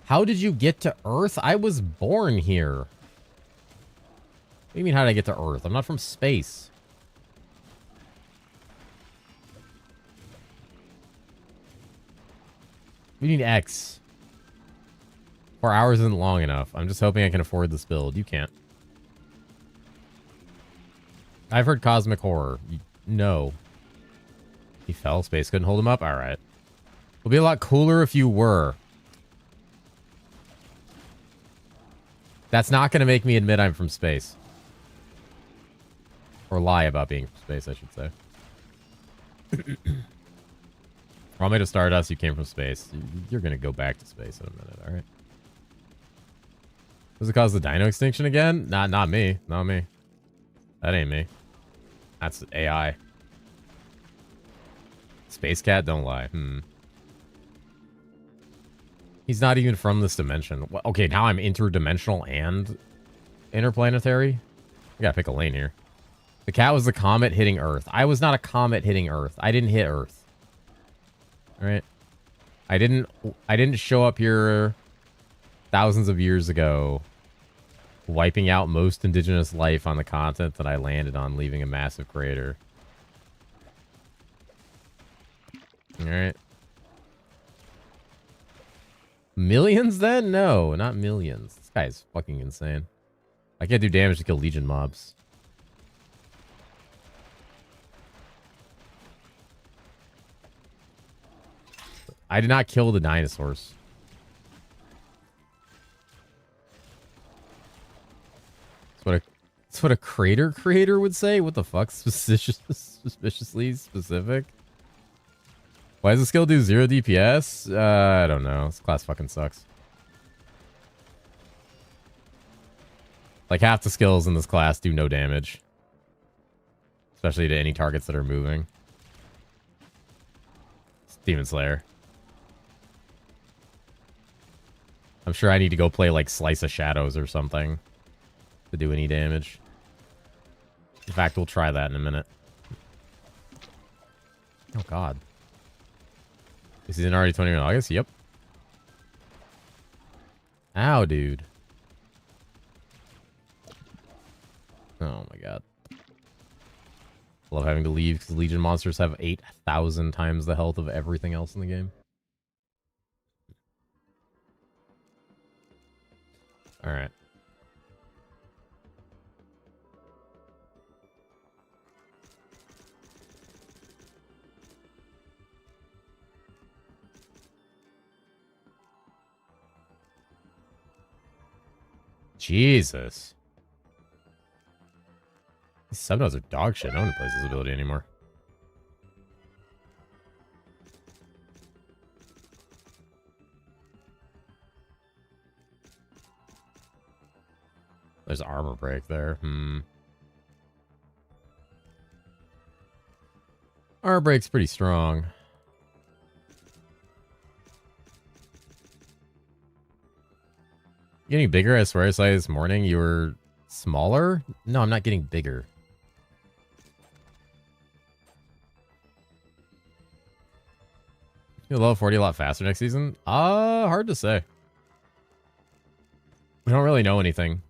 How did you get to Earth? I was born here. What do you mean, how did I get to Earth? I'm not from space. We need X. 4 hours isn't long enough. I'm just hoping I can afford this build. You can't. I've heard cosmic horror. No. He fell. Space couldn't hold him up? Alright. It would be a lot cooler if you were. That's not going to make me admit I'm from space. Or lie about being from space, I should say. We're all made of stardust. You came from space. You're going to go back to space in a minute, alright? Does it cause the dino extinction again? Not me. Not me. That ain't me. That's AI. Space Cat, don't lie. He's not even from this dimension. Well, okay, now I'm interdimensional and interplanetary. I gotta pick a lane here. The cat was the comet hitting Earth. I was not a comet hitting Earth. I didn't hit Earth. All right. I didn't show up here thousands of years ago, wiping out most indigenous life on the continent that I landed on, leaving a massive crater. All right. Millions then? No, not millions. This guy is fucking insane. I can't do damage to kill Legion mobs. I did not kill the dinosaurs. That's what a crater creator would say? What the fuck? Suspiciously specific? Why does the skill do 0 DPS? I don't know. This class fucking sucks. Like, half the skills in this class do no damage. Especially to any targets that are moving. It's Demon Slayer. I'm sure I need to go play, like, Slice of Shadows or something to do any damage. In fact, we'll try that in a minute. Oh, God. Is he in already 20 in August? Yep. Ow, dude. Oh my god. Love having to leave because Legion monsters have 8,000 times the health of everything else in the game. Alright. Jesus. These sub-nodes are dog shit. No one plays this ability anymore. There's armor break there. Armor break's pretty strong. Getting bigger? I swear I saw you this morning. You were smaller? No, I'm not getting bigger. You'll level 40 a lot faster next season? Hard to say. We don't really know anything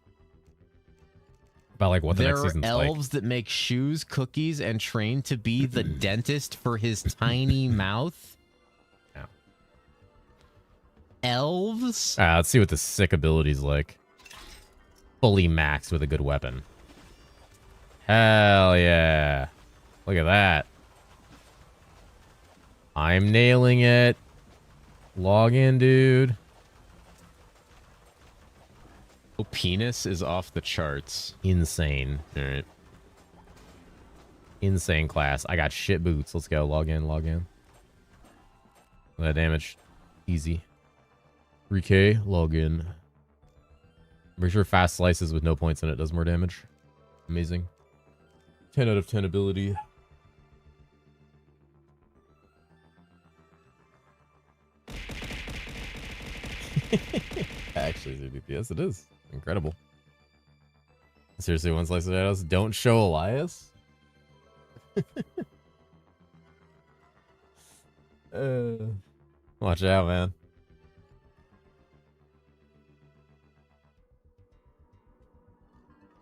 about like what the next season's like. There are elves that make shoes, cookies, and train to be the dentist for his tiny mouth. Yeah. Elves? Let's see what the sick ability's like. Fully maxed with a good weapon. Hell yeah. Look at that. I'm nailing it. Log in, dude. Oh, penis is off the charts. Insane. All right. Insane class. I got shit boots. Let's go. Log in, log in. That damage. Easy. 3K, log in. Pretty sure fast slices with no points in it does more damage. Amazing. 10 out of 10 ability. Actually, 0 DPS, it is. Incredible. Seriously, one slice of potatoes. Don't show Elias. Watch out, man.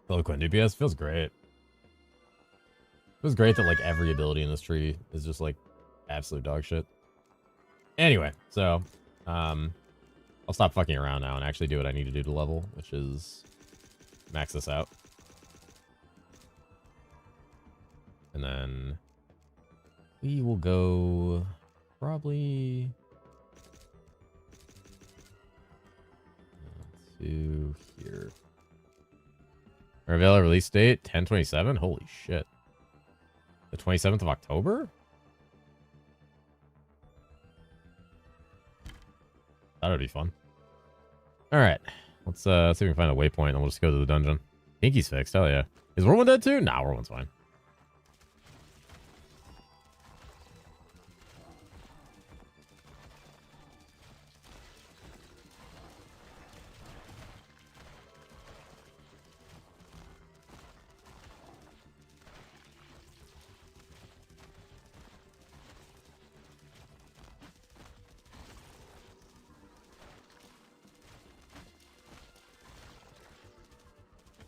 Eloquent DPS feels great. Feels great that like every ability in this tree is just like absolute dog shit. Anyway, so I'll stop fucking around now and actually do what I need to do to level, which is max this out. And then we will go probably to here. Reveal release date 10/27. Holy shit. The 27th of October? That would be fun. Alright. Let's see if we can find a waypoint and we'll just go to the dungeon. Pinky's fixed, hell yeah. Is World 1 dead too? Nah, World 1's fine.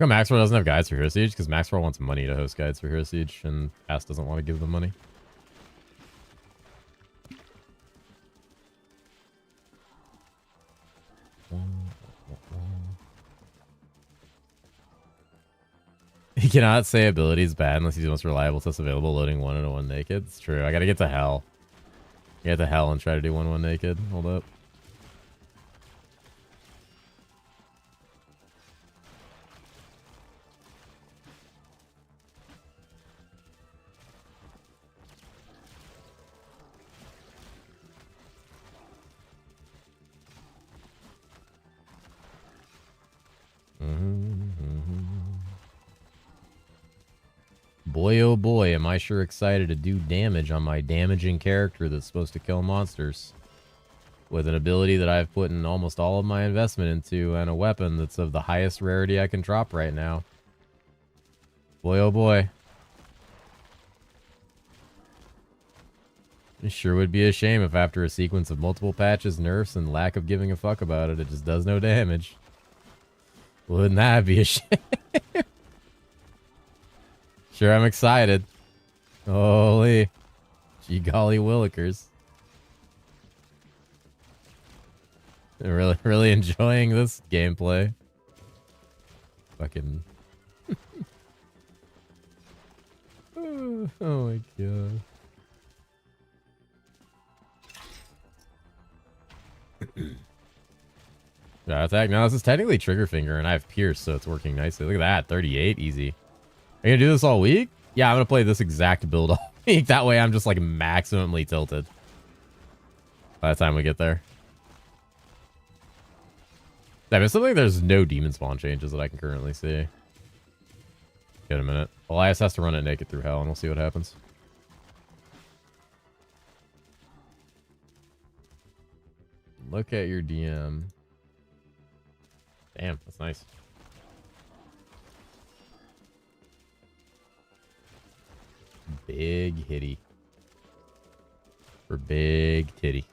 Maxwell doesn't have guides for herosiege because Maxwell wants money to host guides for herosiege and Ass doesn't want to give them money. He cannot say ability is bad unless he's the most reliable test available, loading 1 and a 1 naked. It's true. I gotta get to hell. Get to hell and try to do 1-1 naked. Hold up. Boy, oh boy, am I sure excited to do damage on my damaging character that's supposed to kill monsters. With an ability that I've put in almost all of my investment into and a weapon that's of the highest rarity I can drop right now. Boy, oh boy. It sure would be a shame if after a sequence of multiple patches, nerfs, and lack of giving a fuck about it, it just does no damage. Wouldn't that be a shame? Sure, I'm excited. Holy. Gee golly willikers. I'm really enjoying this gameplay. Fucking... oh my god. Attack. Now this is technically trigger finger and I have pierce, so it's working nicely. Look at that. 38. Easy. Are you gonna do this all week? Yeah, I'm gonna play this exact build all week. That way I'm just like maximally tilted by the time we get there. I mean, something there's no demon spawn changes that I can currently see. Get a minute. Elias has to run it naked through hell and we'll see what happens. Look at your DM. Damn, that's nice. Big hitty. For big titty.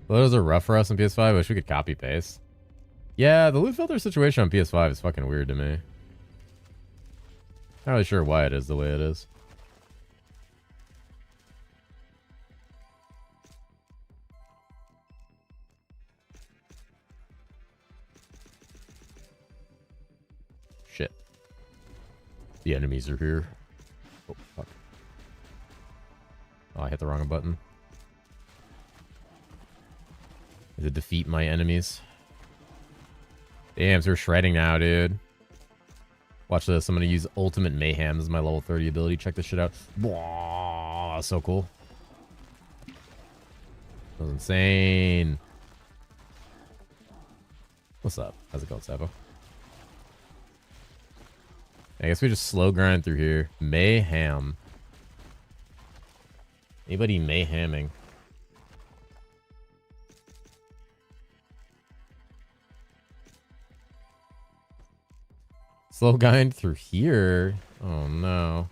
Those are rough for us on PS5. I wish we could copy paste. Yeah, the loot filter situation on PS5 is fucking weird to me. Not really sure why it is the way it is. Shit. The enemies are here. Oh, fuck. Oh, I hit the wrong button. To defeat my enemies. Damn, so we're shredding now, dude. Watch this. I'm going to use Ultimate Mayhem. This is my level 30 ability. Check this shit out. Wow, that's so cool. That was insane. What's up? How's it going, Savo? I guess we just slow grind through here. Mayhem. Anybody mayheming? Slow grind through here? Oh no.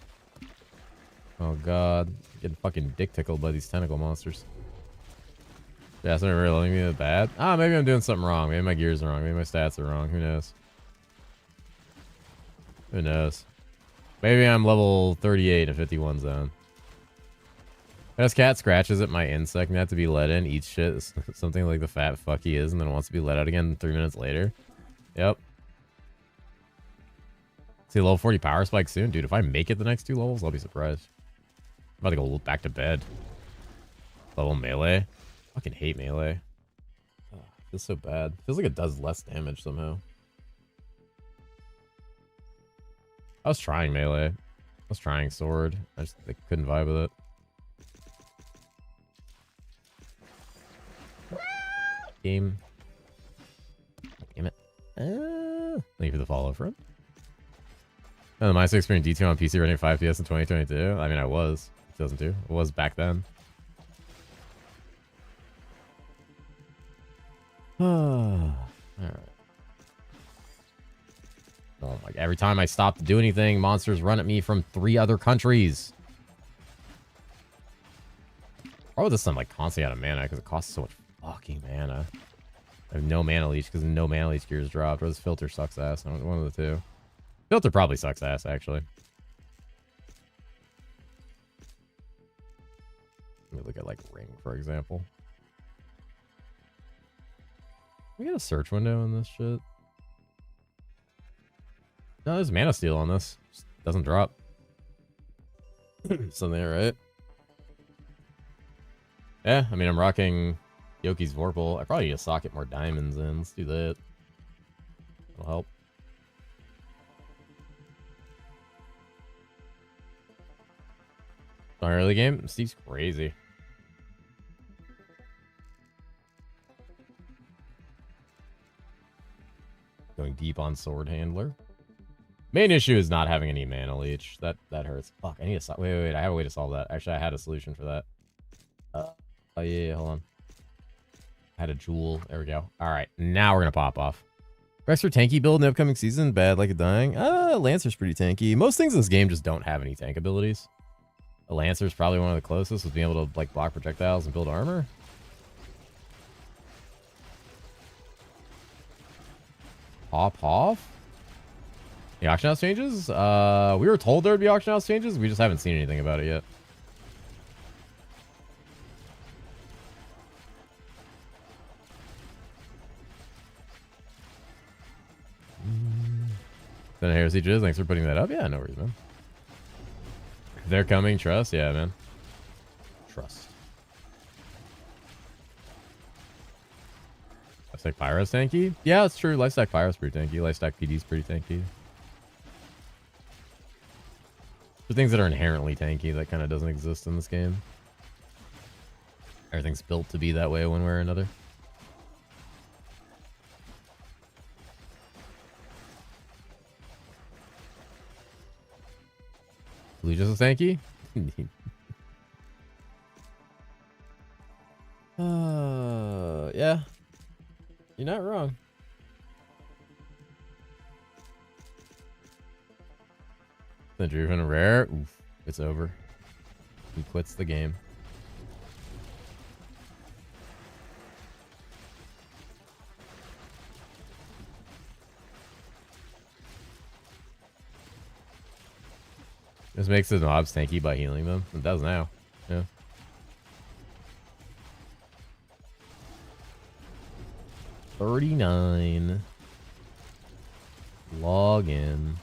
Oh god. Getting fucking dick tickled by these tentacle monsters. Yeah, it's not really letting me that bad. Ah, maybe I'm doing something wrong. Maybe my gears are wrong. Maybe my stats are wrong. Who knows? Who knows? Maybe I'm level 38 in a 51 zone. As cat scratches at my insect net to be let in, eats shit something like the fat fuck he is, and then wants to be let out again 3 minutes later. Yep. See, level 40 power spike soon. Dude, if I make it the next 2 levels, I'll be surprised. I'm about to go back to bed. Level melee. Fucking hate melee. Oh, feels so bad. Feels like it does less damage somehow. I was trying melee. I was trying sword. I just couldn't vibe with it. Game. Damn it. Thank you for the follow, friend. Oh, my experience D2 on PC running 5 PS in 2022. I mean, I was 2002. I was back then. All right. Oh my! Every time I stop to do anything, monsters run at me from 3 other countries. Why would this I'm like constantly out of mana? Because it costs so much fucking mana. I have no mana leech because no mana leech gears dropped. Or this filter sucks ass. One of the two. Filter probably sucks ass actually. Let me look at like ring for example. We got a search window in this shit. No, there's mana steal on this. Just doesn't drop. Something, right? Yeah, I mean, I'm rocking Yoki's Vorpal. I probably need to socket more diamonds in. Let's do that. That'll help. Our early game? Steve's crazy. Going deep on sword handler. Main issue is not having any mana leech. That hurts. Fuck, I need to wait. I have a way to solve that. Actually, I had a solution for that. Oh yeah, hold on. I had a jewel. There we go. All right, now we're gonna pop off. Rex for tanky build in the upcoming season. Bad like a dying. Lancer's pretty tanky. Most things in this game just don't have any tank abilities. A Lancer's probably one of the closest with being able to like block projectiles and build armor. Pop off. The auction house changes? We were told there would be auction house changes. We just haven't seen anything about it yet. Then herosiege. Thanks for putting that up. Yeah, no worries, man. They're coming. Trust. Yeah, man. Trust. Lifestack Pyro's tanky? Yeah, it's true. Lifestack Pyro's pretty tanky. Lifestack PD's pretty tanky. For things that are inherently tanky, that kind of doesn't exist in this game. Everything's built to be that way one way or another. Blue just a tanky? Yeah. You're not wrong. The driven rare. Oof, it's over. He quits the game. This makes the mobs tanky by healing them. It does now. Yeah. $39. Log in.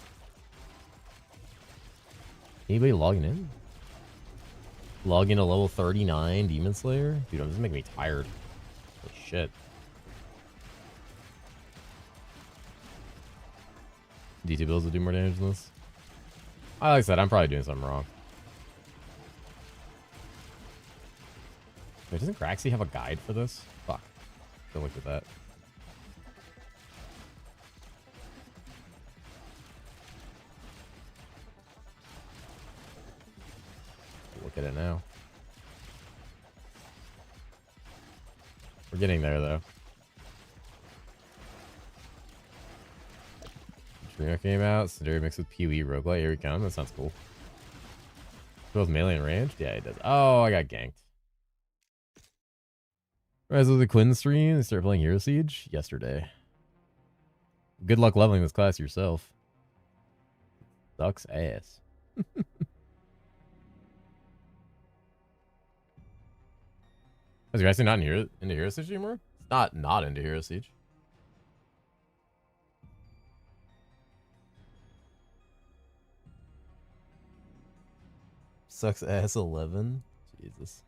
Anybody logging in? Log in to level 39 Demon Slayer? Dude, this is making me tired. Holy shit. D2 builds will do more damage than this. Like I said, I'm probably doing something wrong. Wait, doesn't Graxy have a guide for this? Fuck. Go look at that. Get it now. We're getting there, though. Trino came out. Scenario mixed with Pee-wee roguelite. Here we come. That sounds cool. Both melee and ranged? Yeah, it does. Oh, I got ganked. Rise of the Quinn stream. They started playing Hero Siege yesterday. Good luck leveling this class yourself. Sucks ass. Is you guys not into Hero Siege anymore? It's not into Hero Siege. Sucks ass 11. Jesus.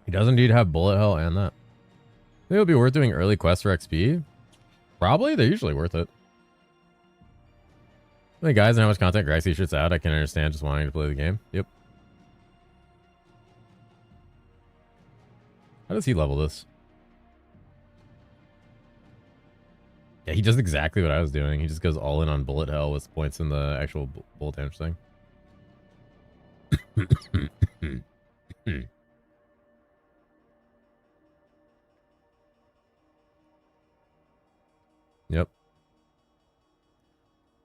He does indeed have bullet hell and that. Think it would be worth doing early quests for XP? Probably. They're usually worth it. The guys and how much content Graxy shoots out, I can understand just wanting to play the game. Yep. How does he level this? Yeah, he does exactly what I was doing. He just goes all in on bullet hell with points in the actual bullet damage thing. Yep.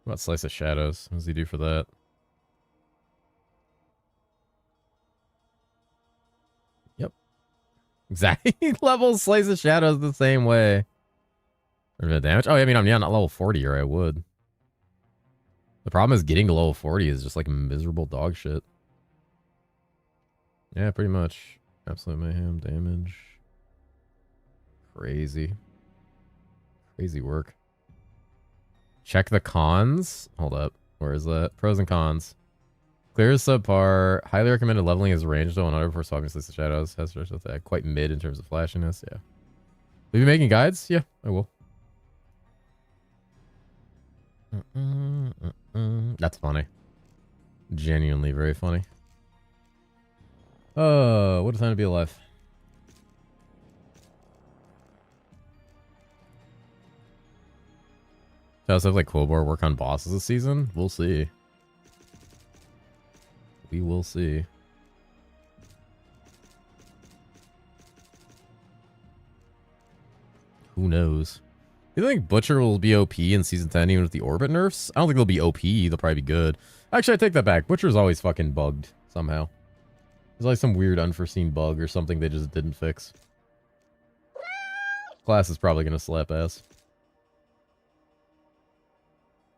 What about Slice of Shadows? What does he do for that? Yep. Exactly. He levels Slice of Shadows the same way. For the damage? Oh, yeah, I mean, I'm not level 40 or I would. The problem is getting to level 40 is just like miserable dog shit. Yeah, pretty much. Absolute mayhem damage. Crazy. Crazy work. Check the cons. Hold up. Where is that? Pros and cons. Clear is subpar. Highly recommended leveling is ranged on 100 before swapping Slice of Shadows. Has that quite mid in terms of flashiness. Yeah. Will you be making guides? Yeah, I will. That's funny. Genuinely very funny. Oh, what a time to be alive. Does have like Quillbar work on bosses this season? We'll see. We will see. Who knows? You think Butcher will be OP in Season 10 even with the Orbit nerfs? I don't think they'll be OP. They'll probably be good. Actually, I take that back. Butcher's always fucking bugged somehow. There's like some weird unforeseen bug or something they just didn't fix. Class is probably going to slap ass.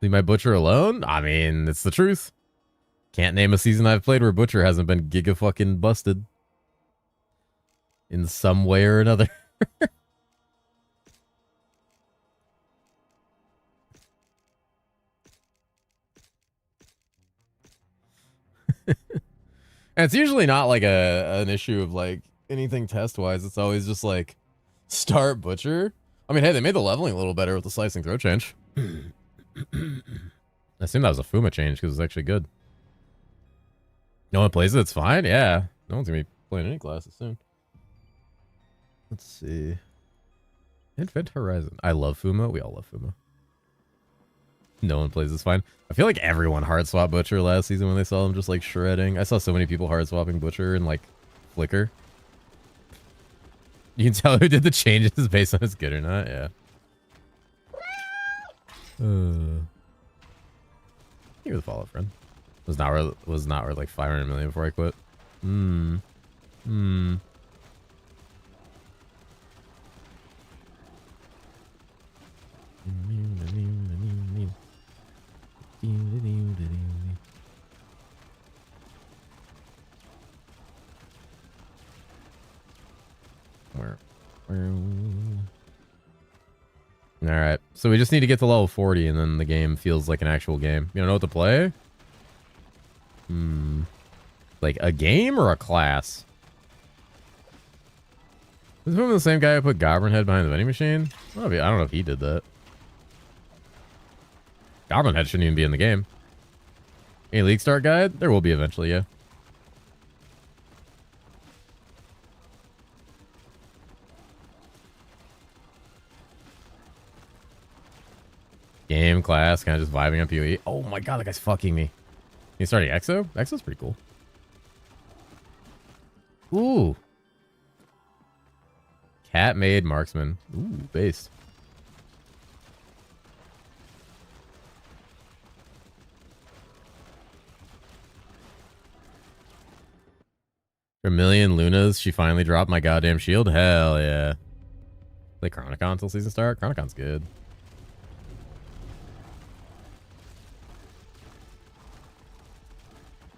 Leave my Butcher alone? I mean, it's the truth. Can't name a season I've played where Butcher hasn't been giga fucking busted. In some way or another. And it's usually not like an issue of like anything test wise. It's always just like start Butcher. I mean, hey, they made the leveling a little better with the slicing throw change. I assume that was a Fuma change because it's actually good. No one plays it, it's fine. Yeah, no one's gonna be playing any classes soon. Let's see. Event Horizon. I love Fuma. We all love Fuma. No one plays this fine. I feel like everyone hard swapped Butcher last season when they saw him just like shredding. I saw so many people hard swapping Butcher and like Flicker. You can tell who did the changes based on if it's good or not. Yeah. You're the follow friend. Was not worth like 500 million before I quit. Alright, so we just need to get to level 40 and then the game feels like an actual game. You don't know what to play? Like a game or a class? Is this the same guy who put Goblin Head behind the vending machine? I don't know if he did that. Goblin Head shouldn't even be in the game. A League Start guide? There will be eventually, yeah. Game, class, kind of just vibing on PoE. Oh my god, that guy's fucking me. You starting EXO? EXO's pretty cool. Ooh. Cat made marksman. Ooh, based. For a million Lunas, she finally dropped my goddamn shield. Hell yeah. Play Chronicon until season start. Chronicon's good.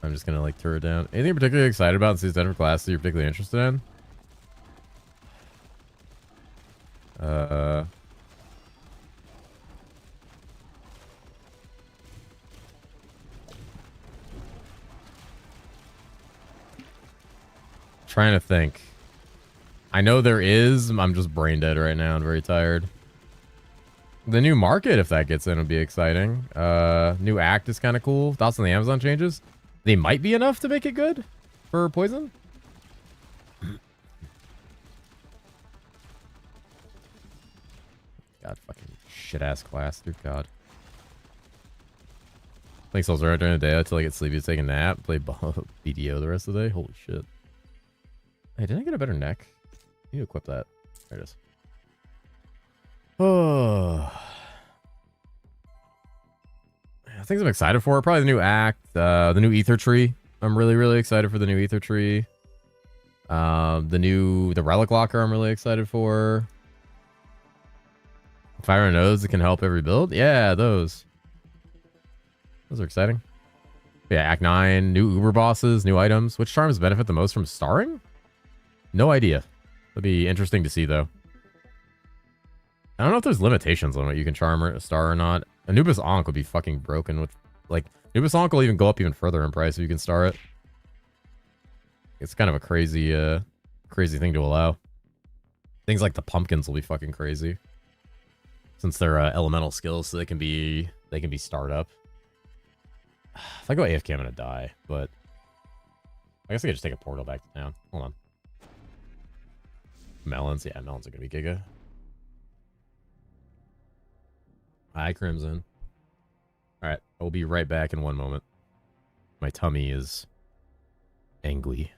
I'm just gonna like turret down. Anything you're particularly excited about in season 10 for classes you're particularly interested in? Trying to think. I know there is. I'm just brain dead right now and very tired. The new market, if that gets in, would be exciting. New act is kind of cool. Thoughts on the Amazon changes? They might be enough to make it good for poison. God, fucking shit ass class, dude. God. Thanks, Souls right during the day until I get sleepy to take a nap. Play BDO the rest of the day. Holy shit. Hey, didn't I get a better neck? I need to equip that. There it is. Oh. Things I'm excited for. Probably the new act. The new ether tree. I'm really, really excited for the new ether tree. The relic locker I'm really excited for. Fire nodes that can help every build. Yeah, those. Those are exciting. Yeah, Act 9, new Uber bosses, new items. Which charms benefit the most from starring? No idea. That'd be interesting to see, though. I don't know if there's limitations on what you can charm or star or not. Anubis Ankh would be fucking broken with... Like, Anubis Ankh will even go up even further in price if you can star it. It's kind of a crazy, crazy thing to allow. Things like the pumpkins will be fucking crazy. Since they're elemental skills, so they can be starred up. If I go AFK, I'm gonna die, but I guess I could just take a portal back to town. Hold on. Melons, yeah, melons are gonna be giga. Hi, Crimson. Alright, I will be right back in one moment. My tummy is angry.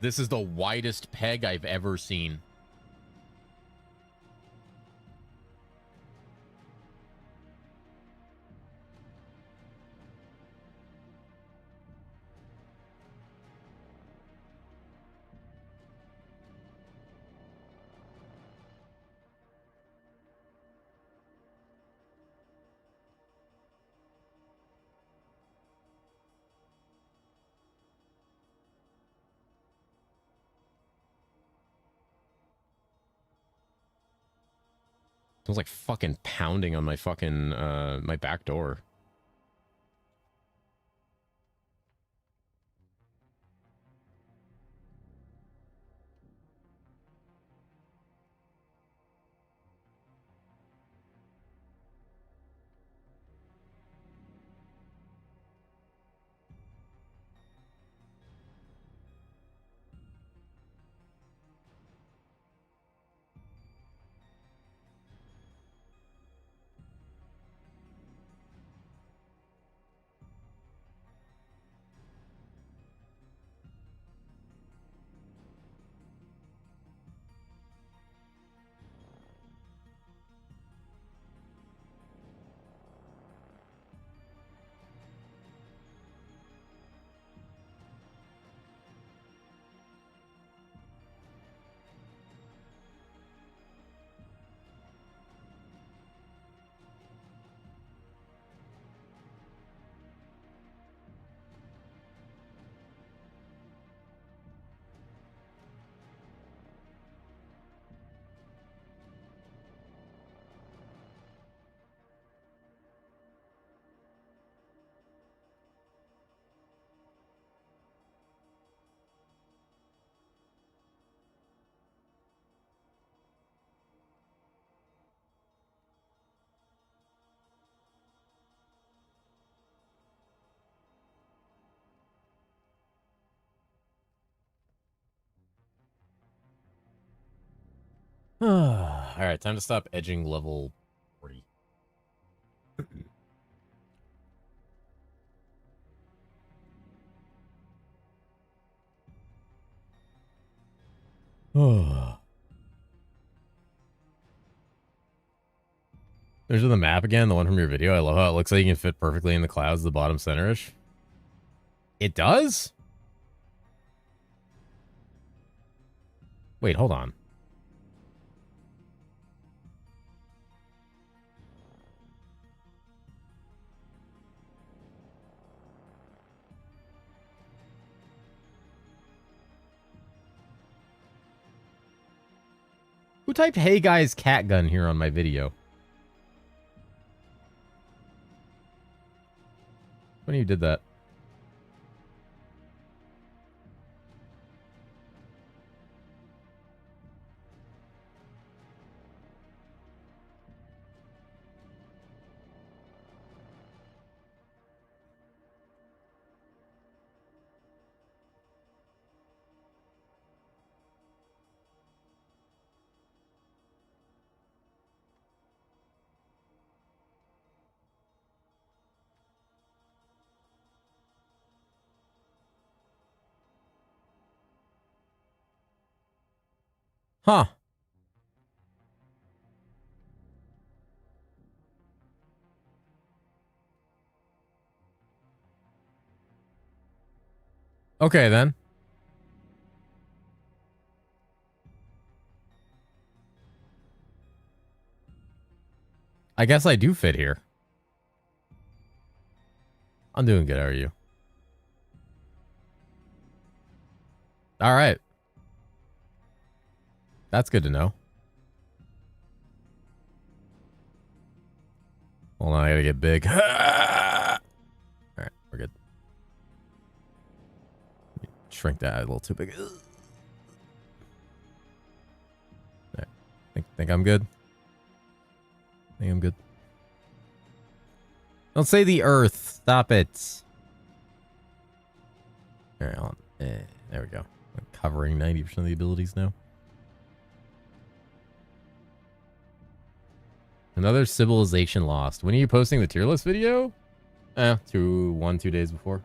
This is the widest peg I've ever seen. Sounds like fucking pounding on my fucking, my back door. All right, time to stop edging level 40. Oh. There's the map again, the one from your video. I love how it looks like you can fit perfectly in the clouds, the bottom center-ish. It does? Wait, hold on. Who typed "Hey guys, cat gun" here on my video? When you did that? Huh. Okay, then. I guess I do fit here. I'm doing good. How are you? All right. That's good to know. Hold on, I gotta get big. All right, we're good. Shrink that a little too big. All right. Think I'm good? Think I'm good? Don't say the earth. Stop it. All right, hold on. There we go. I'm covering 90% of the abilities now. Another civilization lost. When are you posting the tier list video? 2 days before.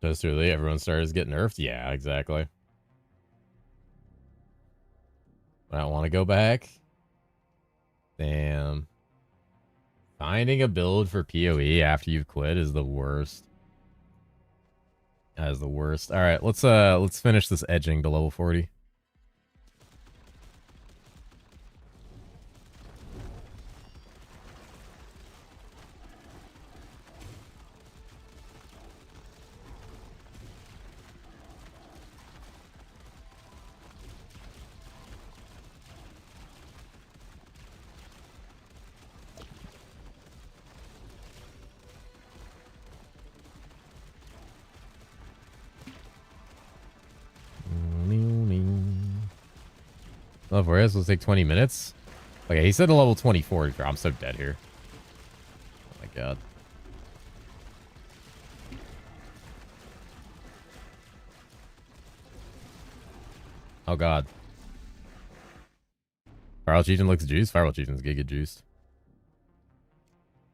Just early, everyone started getting nerfed. Yeah, exactly. I don't want to go back. Damn. Finding a build for PoE after you've quit is the worst. That is the worst. All right, let's finish this edging to level 40. Level 4 will take 20 minutes. Okay, he said a level 24. I'm so dead here. Oh my god. Oh god. Firewall Chieftain looks juiced. Firewall Chieftain's giga juiced.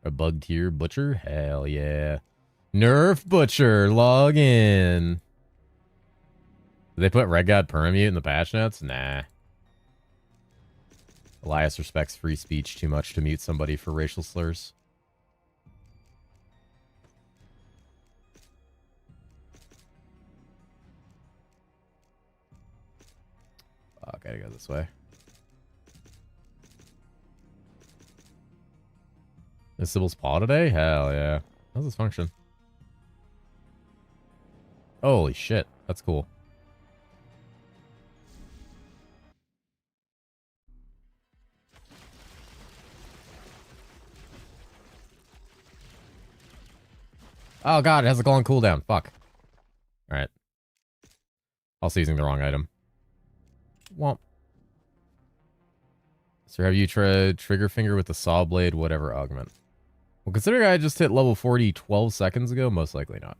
A bug tier butcher? Hell yeah. Nerf butcher, log in. Did they put Red God Permute in the patch notes? Nah. Elias respects free speech too much to mute somebody for racial slurs. Oh, I gotta go this way. Is Sybil's paw today? Hell yeah. How's this function? Holy shit. That's cool. Oh god, it has a long cooldown. Fuck. Alright. Also using the wrong item. Womp. So have you tried trigger finger with the saw blade, whatever augment? Well, considering I just hit level 40 12 seconds ago, most likely not.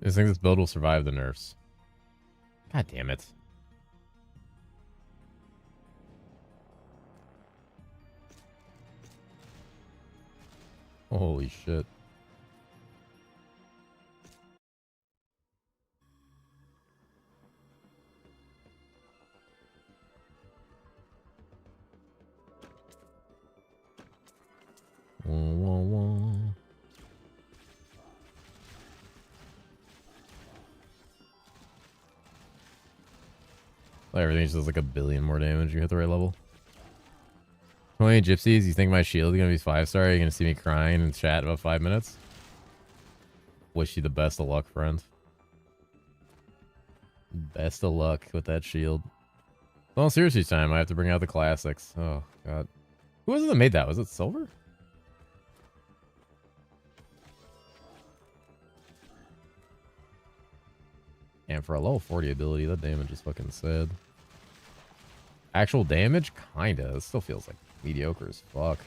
I think this build will survive the nerfs. God damn it. Holy shit. Wah, wah, wah. Everything just does like a billion more damage. You hit the right level. 20 gypsies. You think my shield is gonna be 5-star? You're gonna see me crying in chat in about 5 minutes. Wish you the best of luck, friend. Best of luck with that shield. Well, seriously, time I have to bring out the classics. Oh god, who was it that made that? Was it Silver? And for a level 40 ability, that damage is fucking sad. Actual damage? Kinda. It still feels like mediocre as fuck.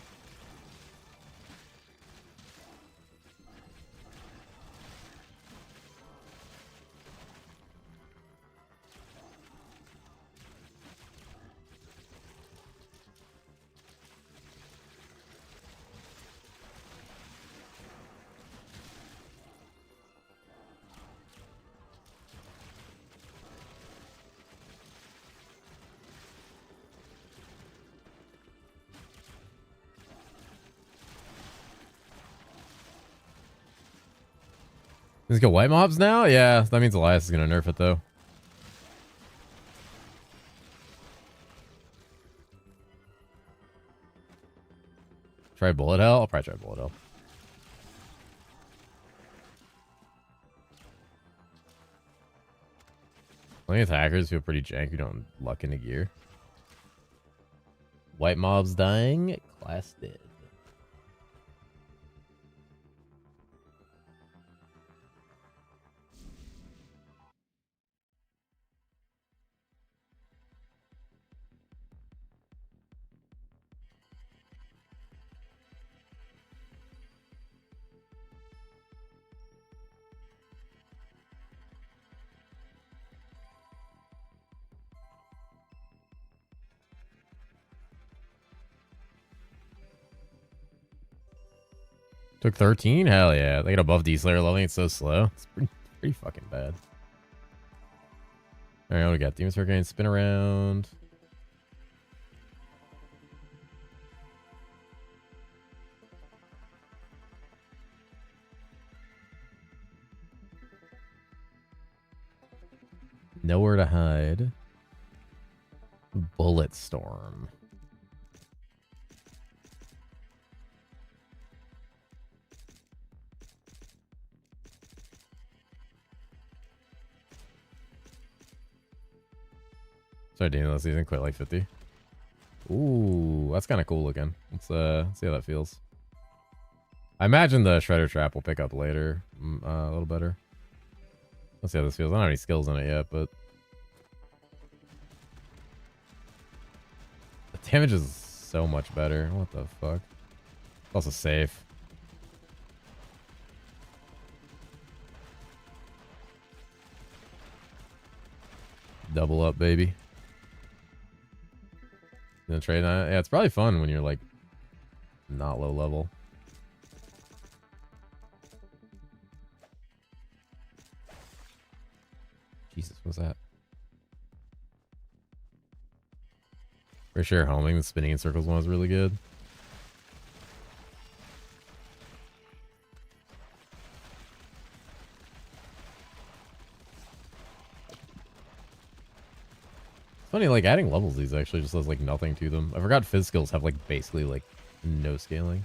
Let's go white mobs now? Yeah, that means Elias is gonna nerf it though. Try bullet hell? I'll probably try bullet hell. I think attackers feel pretty jank who don't luck into gear. White mobs dying, class dead. Took 13? Hell yeah. They get above D-Slayer leveling. It's so slow. It's pretty fucking bad. Alright, what do we got? Demon Hurricane, spin around. Nowhere to hide. Bullet Storm. Sorry, Daniel, this season quite like 50. Ooh, that's kind of cool looking. Let's see how that feels. I imagine the Shredder Trap will pick up later a little better. Let's see how this feels. I don't have any skills in it yet, but the damage is so much better. What the fuck? It's also safe. Double up, baby. Gonna trade that? Yeah, it's probably fun when you're like not low level. Jesus, what's that? For sure, homing the spinning in circles one was really good. Funny, like adding levels these actually just does like nothing to them. I forgot phys skills have like basically like no scaling.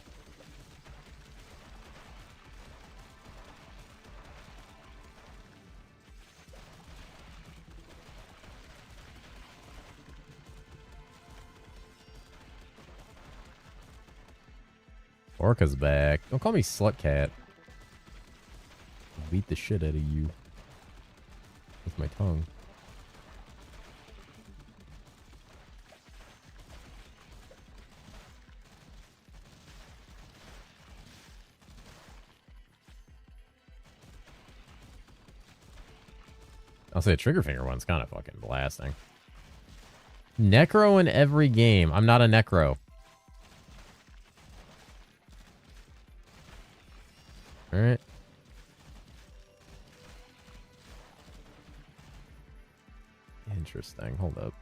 Orca's back. Don't call me slut cat. I'll beat the shit out of you with my tongue. I'll say a trigger finger one's kind of fucking blasting. Necro in every game. I'm not a necro. Alright. Interesting. Hold up.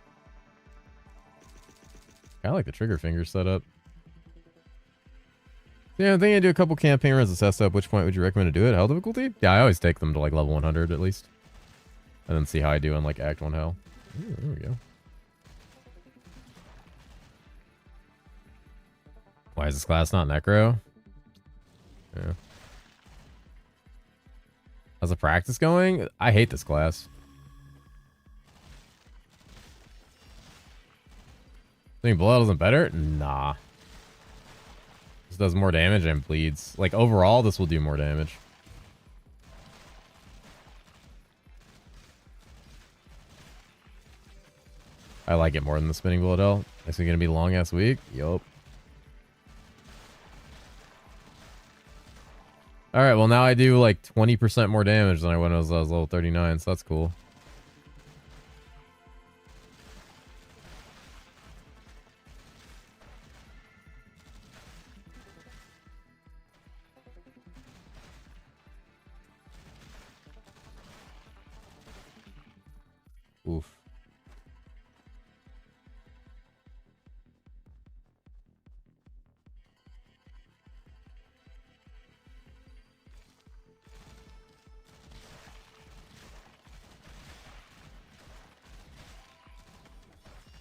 I like the trigger finger setup. Yeah, I think I do a couple campaign runs to test up. Which point would you recommend to do it? Hell difficulty? Yeah, I always take them to like level 100 at least. And then see how I do in like Act 1 Hell. Ooh, there we go. Why is this class not Necro? Yeah. How's the practice going? I hate this class. Think blood isn't better? Nah. This does more damage and bleeds. Like overall, this will do more damage. I like it more than the spinning bullet hell. Is it gonna be a long ass week? Yup. Alright, well now I do like 20% more damage than I when I was level 39, so that's cool. Oof.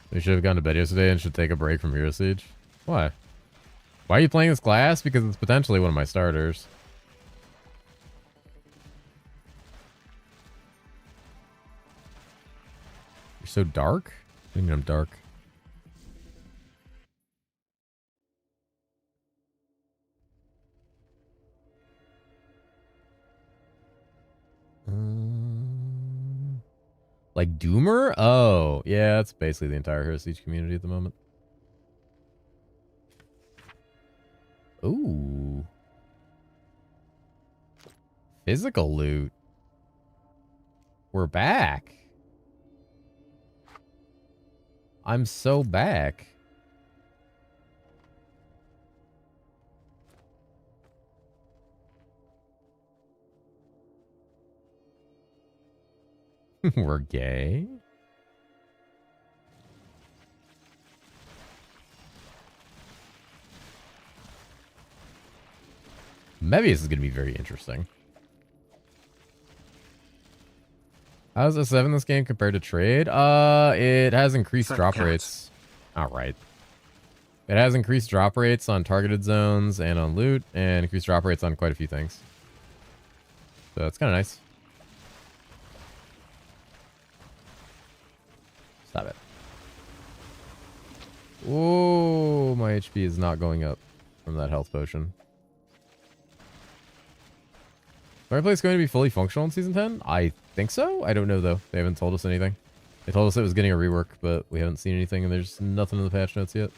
We should have gone to bed yesterday and should take a break from herosiege. Why? Why are you playing this class? Because it's potentially one of my starters. You're so dark? What do you mean I'm dark? Like Doomer? Oh, yeah, that's basically the entire herosiege community at the moment. Ooh. Physical loot. We're back. I'm so back. We're gay? Maybe this is going to be very interesting. How's a 7 this game compared to trade? It has increased drop rates. Alright. It has increased drop rates on targeted zones and on loot, and increased drop rates on quite a few things. So it's kind of nice. Stop it. Oh, my HP is not going up from that health potion. Fireplace going to be fully functional in Season 10? I think so. I don't know, though. They haven't told us anything. They told us it was getting a rework, but we haven't seen anything, and there's nothing in the patch notes yet.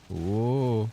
Whoa.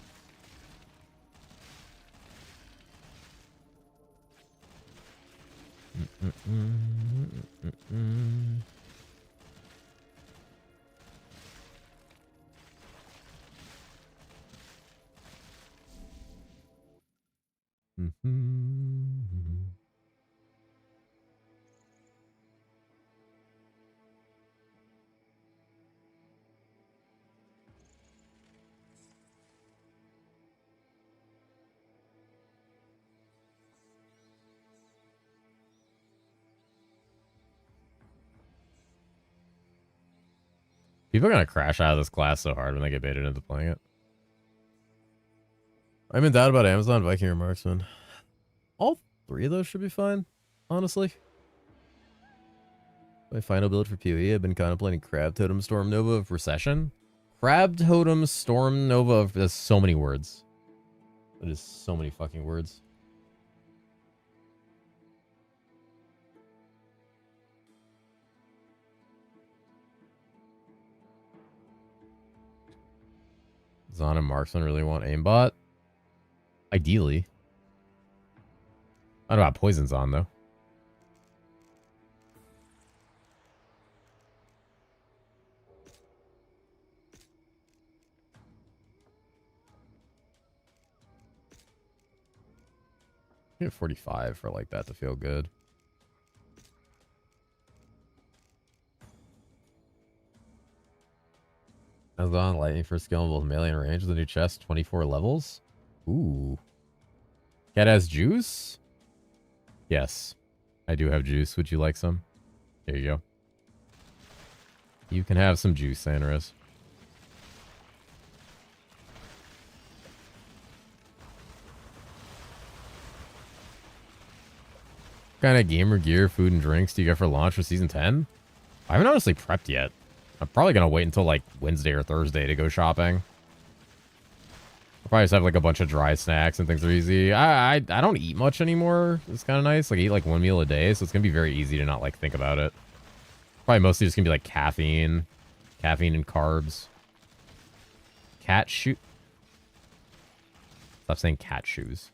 People are gonna crash out of this class so hard when they get baited into playing it. I'm in doubt about Amazon, Viking, or Marksman. All three of those should be fine, honestly. My final build for PoE, I've been contemplating Crab Totem Storm Nova of Recession. Crab Totem Storm Nova of... There's so many words. That is so many fucking words. Zon and Marksman really want aimbot? Ideally. I don't know about Poison's on, though. Get 45 for like that to feel good. Amazon Lightning for skill in both melee and range. The new chest, 24 levels. Ooh. Cat has juice? Yes. I do have juice. Would you like some? Here you go. You can have some juice, Sanris. What kind of gamer gear, food, and drinks do you get for launch for Season 10? I haven't honestly prepped yet. I'm probably going to wait until like Wednesday or Thursday to go shopping. I'll probably just have like a bunch of dry snacks and things are easy. I don't eat much anymore. It's kind of nice. Like I eat like one meal a day, so it's going to be very easy to not like think about it. Probably mostly just going to be like caffeine and carbs. Cat shoe. Stop saying cat shoes.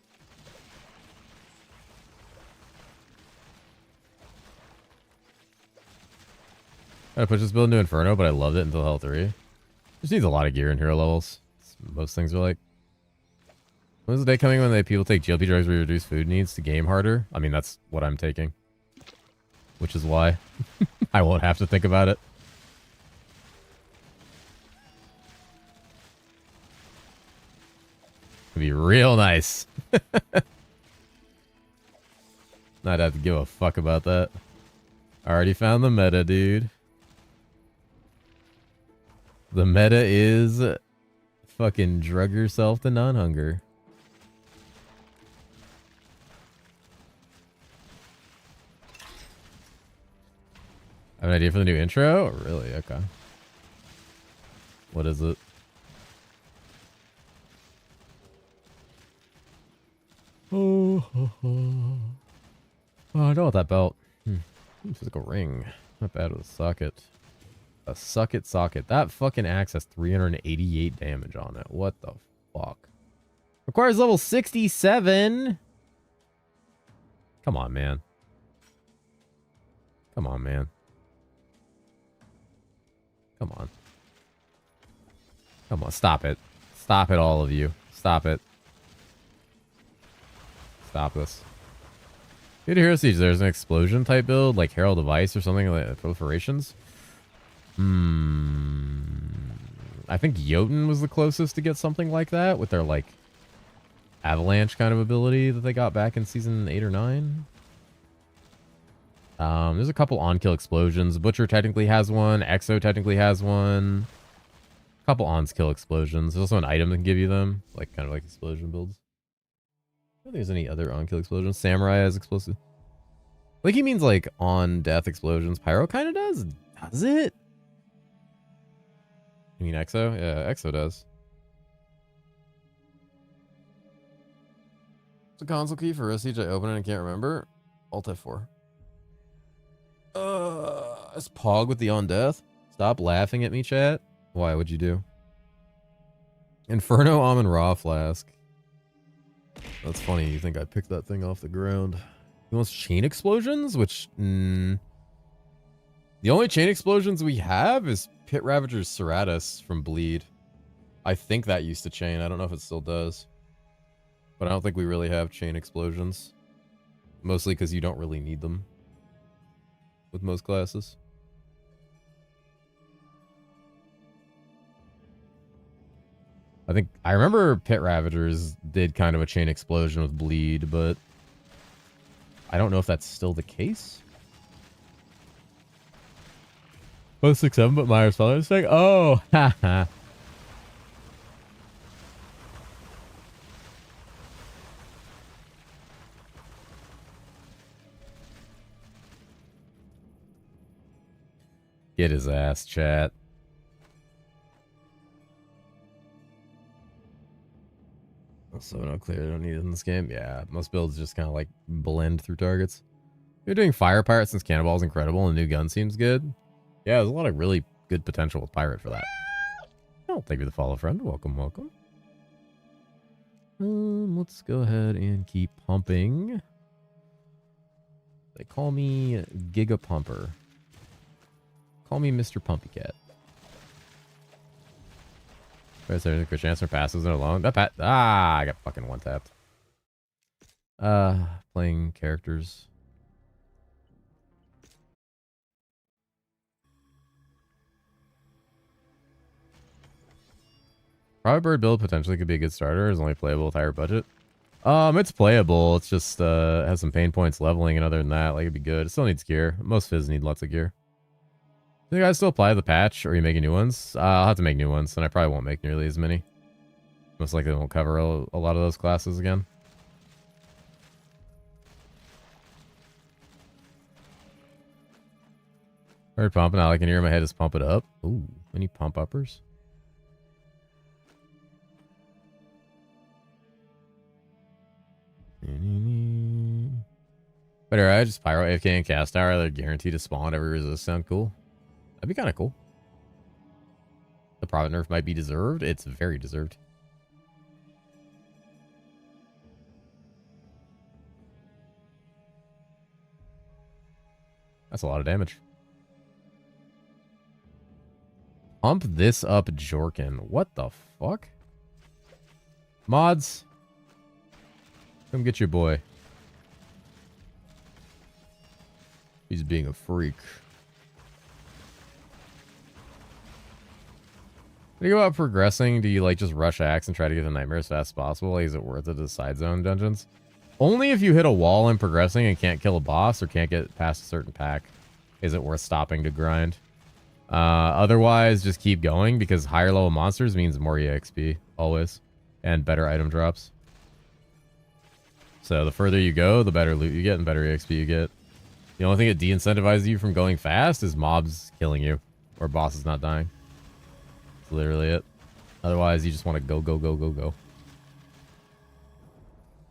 I pushed this build into Inferno, but I loved it until Hell 3. Just needs a lot of gear in hero levels. Most things are like. When's the day coming when people take GLP drugs where you reduce food needs to game harder? I mean, that's what I'm taking. Which is why I won't have to think about it. It'd be real nice. Not have to give a fuck about that. I already found the meta, dude. The meta is fucking drug yourself to non-hunger. I have an idea for the new intro? Oh, really? Okay. What is it? Oh, I don't want that belt. Physical ring. Not bad with a socket. A socket. That fucking axe has 388 damage on it. What the fuck? Requires level 67. Come on, man. Come on, man. Come on. Come on, stop it. Stop it, all of you. Stop it. Stop this. Good herosiege. There's an explosion type build, like Herald of Ice or something like proliferations. I think Jotun was the closest to get something like that with their like avalanche kind of ability that they got back in season 8 or 9. There's a couple on-kill explosions. Butcher technically has one. Exo technically has one. A couple on-kill explosions. There's also an item that can give you them, like kind of like explosion builds. I don't think there's any other on-kill explosions. Samurai has explosive. Like he means like on-death explosions. Pyro kind of does. Does it? You mean Exo? Yeah, Exo does. What's the console key for herosiege? I open it and can't remember. Alt F4. It's Pog with the on-death. Stop laughing at me, chat. Why? What'd you do? Inferno Almond Raw Flask. That's funny. You think I picked that thing off the ground. He wants chain explosions, which... the only chain explosions we have is Pit Ravager's Serratus from Bleed. I think that used to chain. I don't know if it still does. But I don't think we really have chain explosions. Mostly because you don't really need them. With most classes. I remember Pit Ravagers did kind of a chain explosion with Bleed, but I don't know if that's still the case. Both 6'7", but Myers fell mistake. Oh, haha. Get his ass, chat. Also, no clear. I don't need it in this game. Yeah, most builds just kind of like blend through targets. You're doing Fire Pirate since Cannonball is incredible and the new gun seems good. Yeah, there's a lot of really good potential with Pirate for that. Oh, thank you for the follow, friend. Welcome, welcome. Let's go ahead and keep pumping. They call me Giga Pumper. Call me Mr. Pumpy Cat. Chris Answer passes it alone. That pat. Ah, I got fucking one tapped. Playing characters. Private Bird build potentially could be a good starter. It's only playable with higher budget. It's playable. It's just has some pain points leveling, and other than that, like it'd be good. It still needs gear. Most fizz need lots of gear. Do you guys still apply the patch, or are you making new ones? I'll have to make new ones, and I probably won't make nearly as many. Most likely won't cover a lot of those classes again. Heard pumping. All I can hear in my head is pump it up. Ooh, any pump uppers? But alright, just Pyro, AFK, and Cast Tower. They're guaranteed to spawn every resist. Sound cool? That'd be kind of cool. The Prophet nerf might be deserved. It's very deserved. That's a lot of damage. Pump this up, Jorkin. What the fuck? Mods. Come get your boy. He's being a freak. What do you go about progressing? Do you like just rush axe and try to get the nightmare as fast as possible? Like, is it worth it to side zone dungeons? Only if you hit a wall in progressing and can't kill a boss or can't get past a certain pack is it worth stopping to grind. Otherwise, just keep going because higher level monsters means more EXP always and better item drops. So the further you go, the better loot you get and better EXP you get. The only thing that de-incentivizes you from going fast is mobs killing you or bosses not dying. That's literally it. Otherwise, you just want to go, go, go, go, go.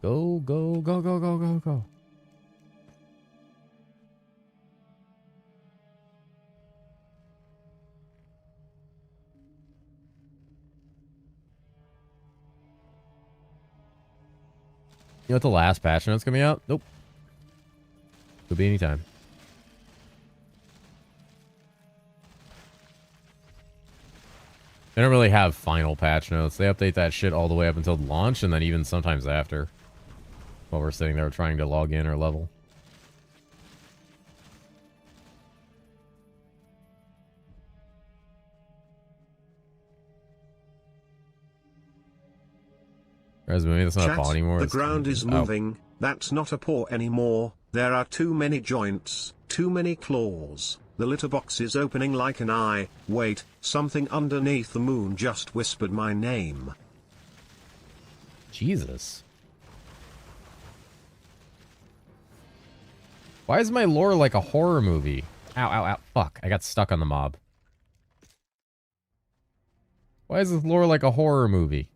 Go, go, go, go, go, go, go. You know what the last patch note's coming out? Nope. Could be anytime. They don't really have final patch notes. They update that shit all the way up until launch and then even sometimes after. While we're sitting there trying to log in or level. Maybe that's not a paw anymore. The ground is moving. That's not a paw anymore. There are too many joints, too many claws. The litter box is opening like an eye. Wait, something underneath the moon just whispered my name. Jesus. Why is my lore like a horror movie? Ow, ow, ow. Fuck, I got stuck on the mob. Why is this lore like a horror movie?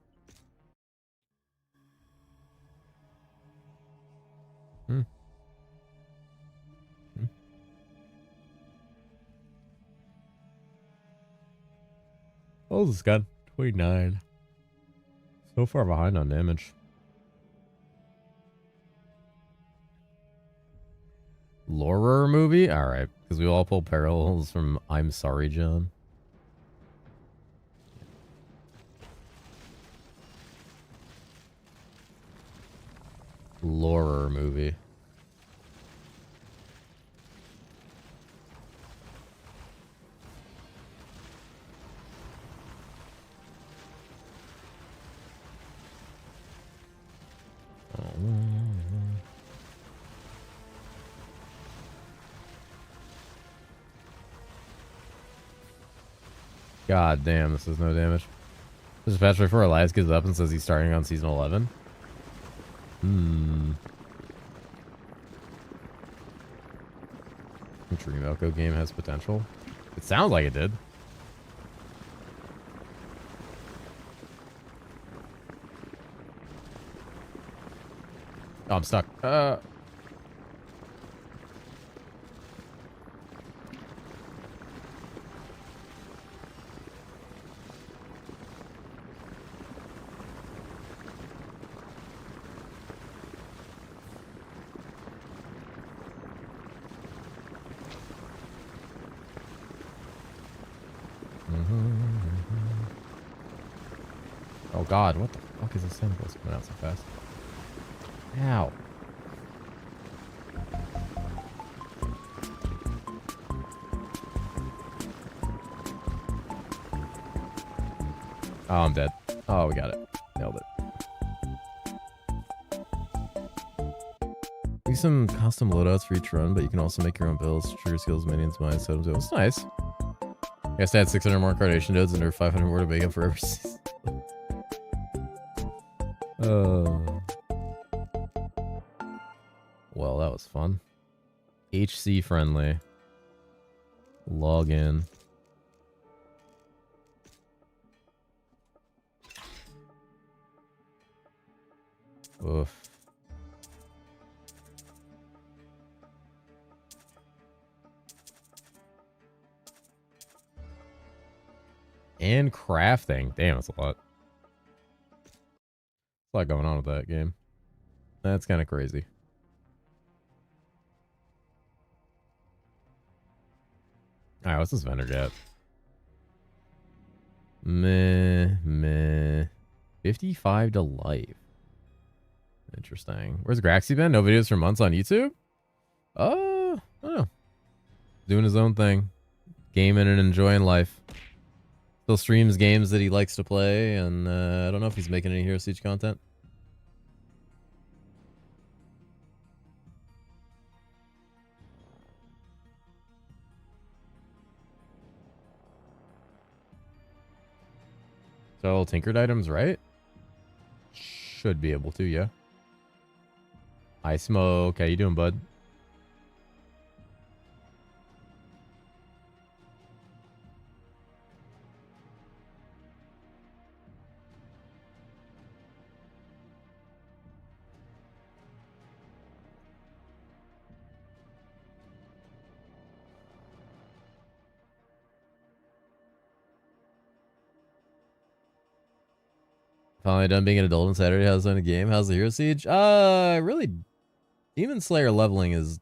Oh, this gun. 29. So far behind on damage. Lorer movie? Alright. Because we all pull parallels from I'm Sorry, John. Lorer movie. God damn, this is no damage. There's a patch before Elias gives up and says he's starting on season 11. Dream Elko game has potential. It sounds like it did. Oh, I'm stuck. Oh god, what the fuck is this tentacles coming out so fast? Ow. Oh, I'm dead. Oh, we got it. Nailed it. Make some custom loadouts for each run, but you can also make your own builds, trigger skills, minions, mines, items. It was nice. I guess I had 600 more coordination nodes and there 500 more to make up for every season. Well, that was fun. HC friendly. Log in. Oof. And crafting. Damn, that's a lot. There's a lot going on with that game. That's kind of crazy. Alright, what's this vendor get? Meh. 55 to life. Interesting. Where's Graxy been? No videos for months on YouTube? I don't know. Doing his own thing. Gaming and enjoying life. Still streams games that he likes to play, and I don't know if he's making any Hero Siege content. So all tinkered items, right? Should be able to, yeah. I smoke. How you doing, bud? Finally done being an adult on Saturday. How's it on a game? How's the Hero Siege? Really, Demon Slayer leveling is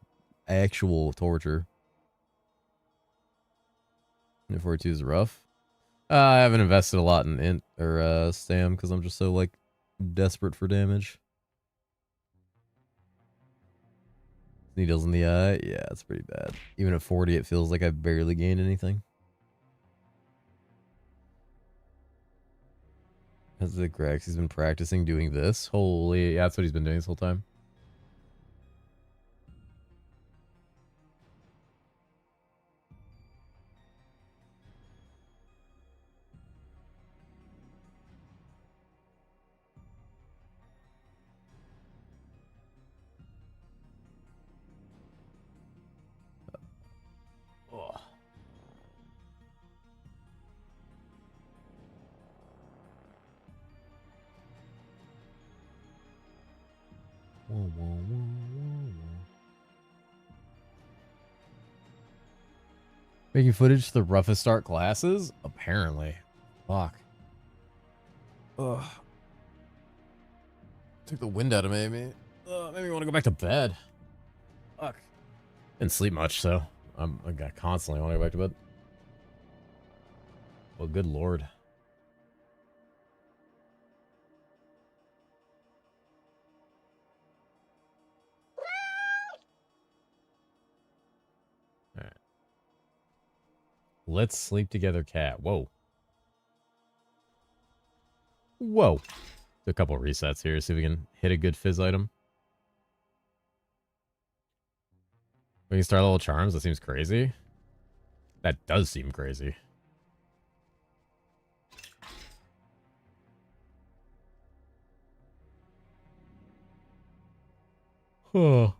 actual torture. 42 is rough. I haven't invested a lot in int or stam because I'm just so like desperate for damage. Needles in the eye. Yeah, it's pretty bad. Even at 40, it feels like I've barely gained anything. Has the Grex, he's been practicing doing this. Holy, yeah, that's what he's been doing this whole time. Oh. Whoa, whoa, whoa, whoa, whoa. Making footage to the roughest start classes? Apparently. Fuck. Ugh. Took the wind out of me. Maybe I want to go back to bed. Fuck. Didn't sleep much, so I got constantly want to go back to bed. Well, good lord. All right. Let's sleep together, cat. Whoa. Whoa. Do a couple resets here, see if we can hit a good fizz item. We can start level charms. That seems crazy. That does seem crazy. Oh.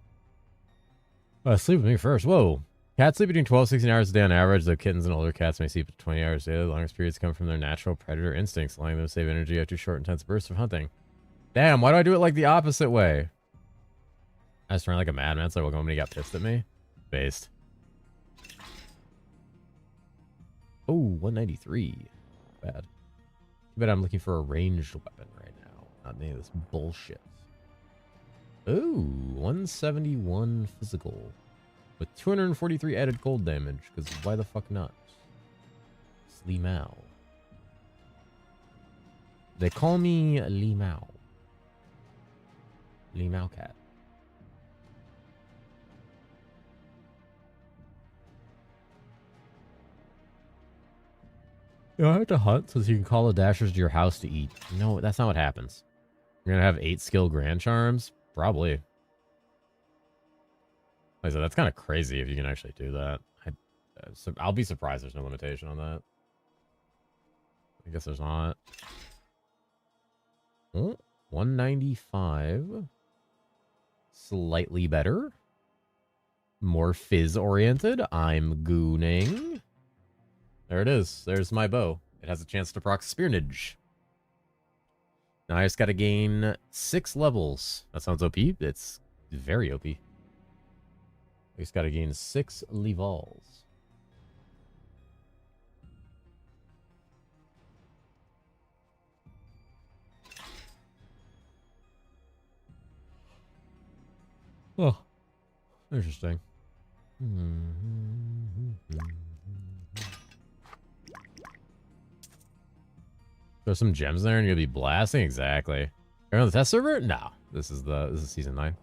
Sleep with me first. Whoa. Cats sleep between 12 16 hours a day on average, though kittens and older cats may sleep 20 hours a day. The longest periods come from their natural predator instincts, allowing them to save energy after short, intense bursts of hunting. Damn, why do I do it like the opposite way? I was trying like a madman, so I woke up when he got pissed at me. Based. Oh, 193. Bad. Too bad I'm looking for a ranged weapon right now. Not any of this bullshit. Ooh, 171 physical. With 243 added cold damage, because why the fuck not? It's Mao. They call me Mao. Mao cat. You have to hunt so that you can call the dashers to your house to eat. No, that's not what happens. You're gonna have 8 skill grand charms? Probably. Like I said, that's kind of crazy if you can actually do that. I'll be surprised there's no limitation on that. I guess there's not. Oh, 195. Slightly better. More fizz-oriented. I'm gooning. There it is. There's my bow. It has a chance to proc Spearnage. Now I just gotta gain 6 levels. That sounds OP. It's very OP. I just gotta gain 6 levels. Oh, interesting. There's some gems there and you'll be blasting? Exactly. Are you on the test server? No. This is season 9.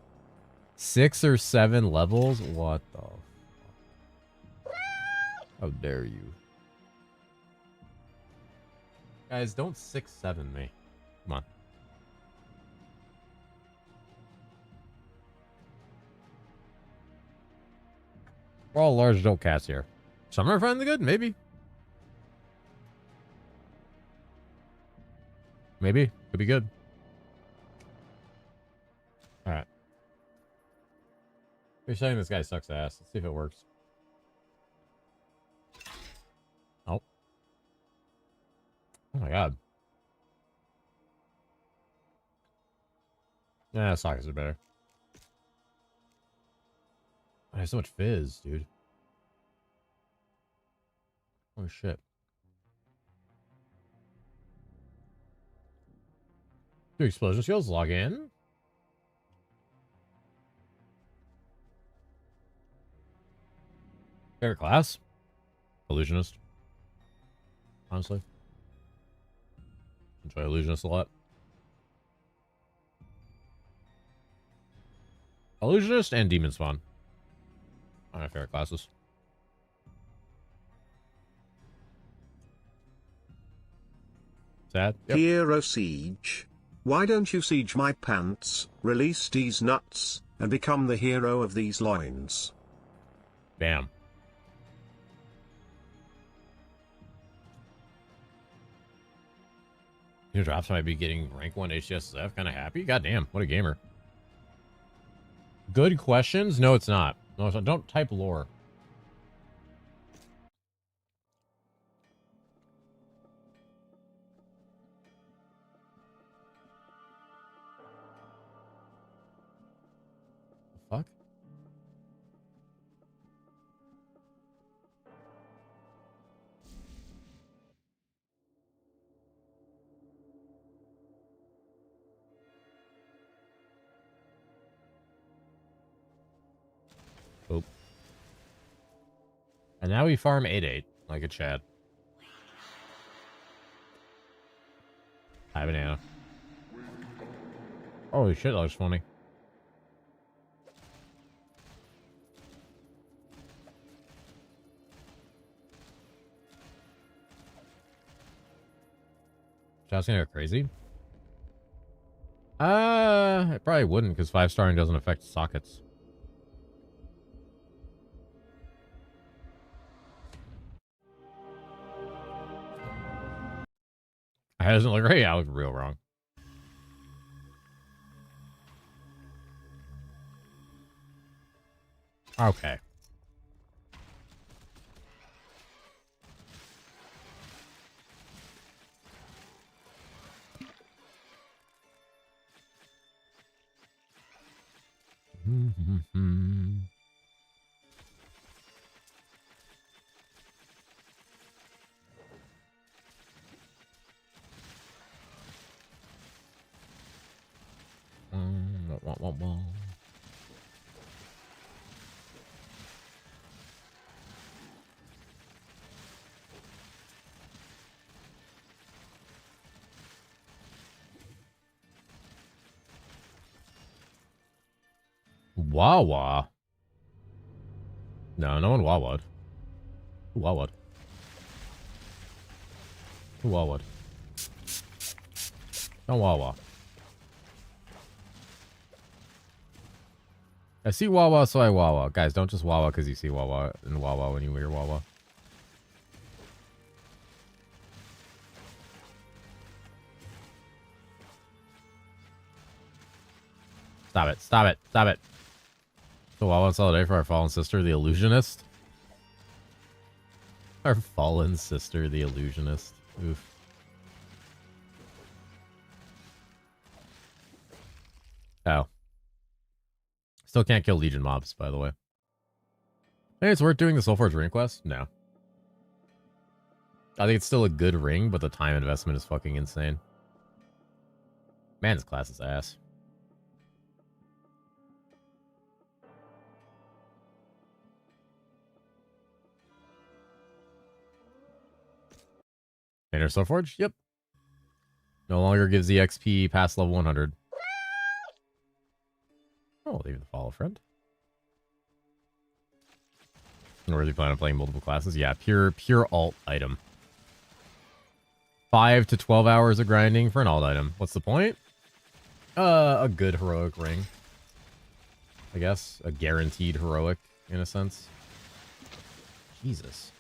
6 or 7 levels? What the fuck? How dare you? Guys, don't 6-7 me. Come on. We're all large adult cats here. Some are finally good? Maybe. Maybe. Could be good. Alright. You're saying this guy sucks ass. Let's see if it works. Oh. Oh my god. Yeah, sockets are better. I have so much fizz, dude. Oh shit. Do explosion skills, log in. Favorite class? Illusionist. Honestly. Enjoy Illusionist a lot. Illusionist and Demon Spawn. Are my favorite classes. Sad? Yep. Herosiege. Why don't you siege my pants, release these nuts, and become the hero of these loins? Bam. Your drops might be getting rank 1 HCSF. Kind of happy. Goddamn, what a gamer. Good questions? No, it's not. No, it's not. Don't type lore. The fuck? Oop. And now we farm 8-8 like a Chad. Hi, banana. Holy shit, that looks funny. Chad's gonna go crazy? It probably wouldn't because 5-starring doesn't affect sockets. It doesn't look right. I look real wrong. Okay. Wawa. No, no one wawa'd. Who wawa'd? Who wawa'd? Don't wawa. I see Wawa, so I Wawa. Guys, don't just Wawa because you see Wawa and Wawa when you hear Wawa. Stop it. Stop it. Stop it. So Wawa and Solidarity for our fallen sister, the illusionist. Our fallen sister, the illusionist. Oof. Oh. Still can't kill Legion mobs, by the way. Hey, it's worth doing the Soulforge ring quest? No. I think it's still a good ring, but the time investment is fucking insane. Man, this class is ass. Banner Soulforge? Yep. No longer gives the XP past level 100. Oh, leave the follow friend. Or do you plan on playing multiple classes? Yeah, pure alt item. 5 to 12 hours of grinding for an alt item. What's the point? A good heroic ring. I guess. A guaranteed heroic, in a sense. Jesus.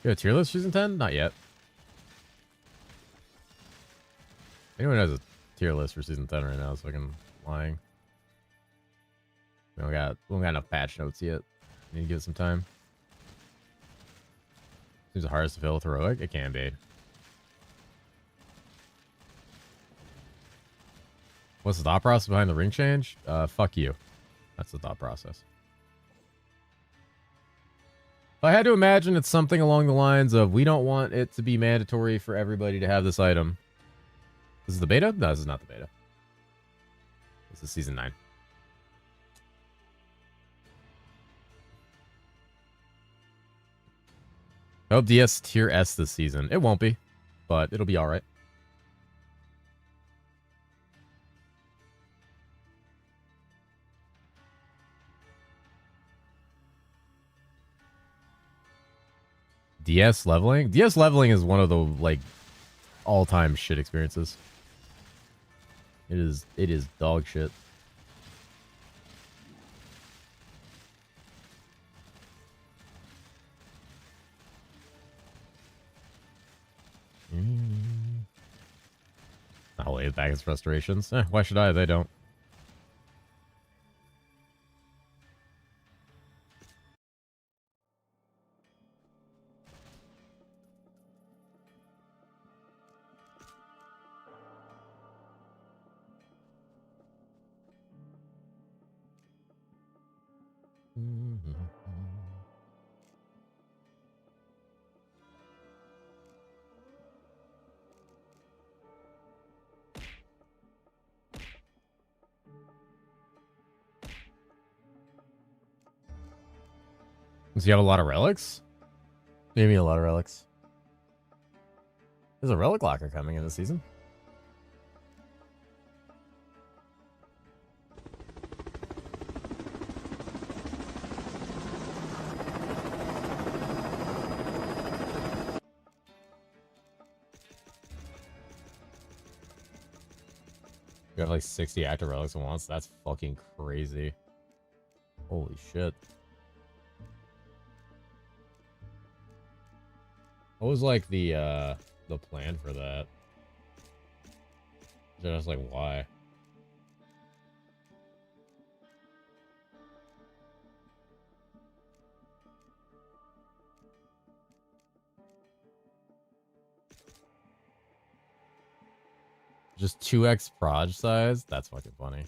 You have a tier list season 10? Not yet. Anyone has a tier list for season 10 right now is fucking lying. We don't got enough patch notes yet. Need to give it some time. Seems the hardest to fill with heroic. It can be. What's the thought process behind the ring change? Fuck you. That's the thought process. If I had to imagine, it's something along the lines of, we don't want it to be mandatory for everybody to have this item. This is the beta? No, this is not the beta. This is season 9. I hope DS tier S this season. It won't be, but it'll be alright. DS leveling? DS leveling is one of the, like, all-time shit experiences. It is dog shit. I'll lay it back as frustrations. Why should I? They don't. Does he have a lot of relics? Maybe a lot of relics. There's a relic locker coming in this season. You have like 60 active relics at once. That's fucking crazy. Holy shit. What was like the plan for that? Just like, why? Just 2x proj size? That's fucking funny.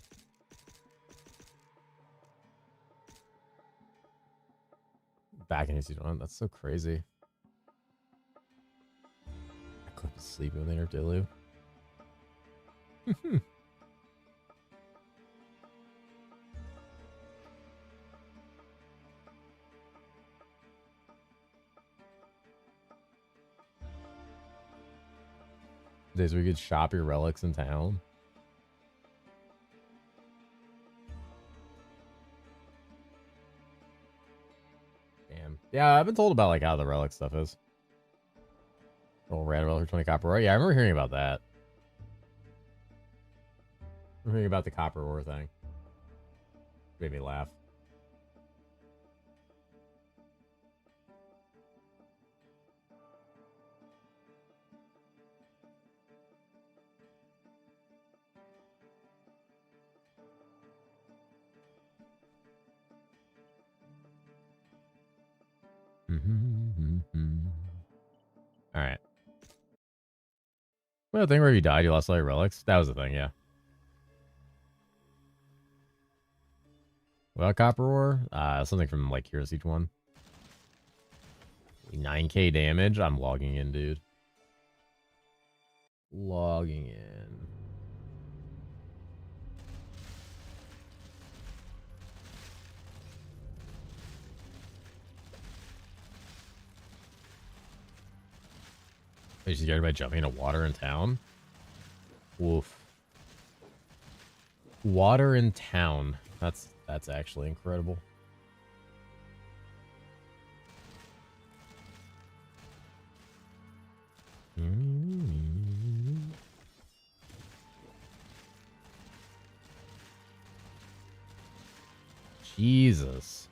Back in season 1. That's so crazy. I clip sleep when they nerfed Ilu. Days where you could shop your relics in town. Damn. Yeah, I've been told about like how the relic stuff is. Oh, rad relic for 20 copper ore. Yeah, I remember hearing about that. I'm hearing about the copper ore thing. Made me laugh. All right. Well, the thing where you died, you lost all your relics. That was the thing, yeah. Well, copper ore, something from like herosiege 1. 9k damage. I'm logging in, dude. Logging in. You scared by jumping into water in town? Woof. Water in town. That's actually incredible. Jesus.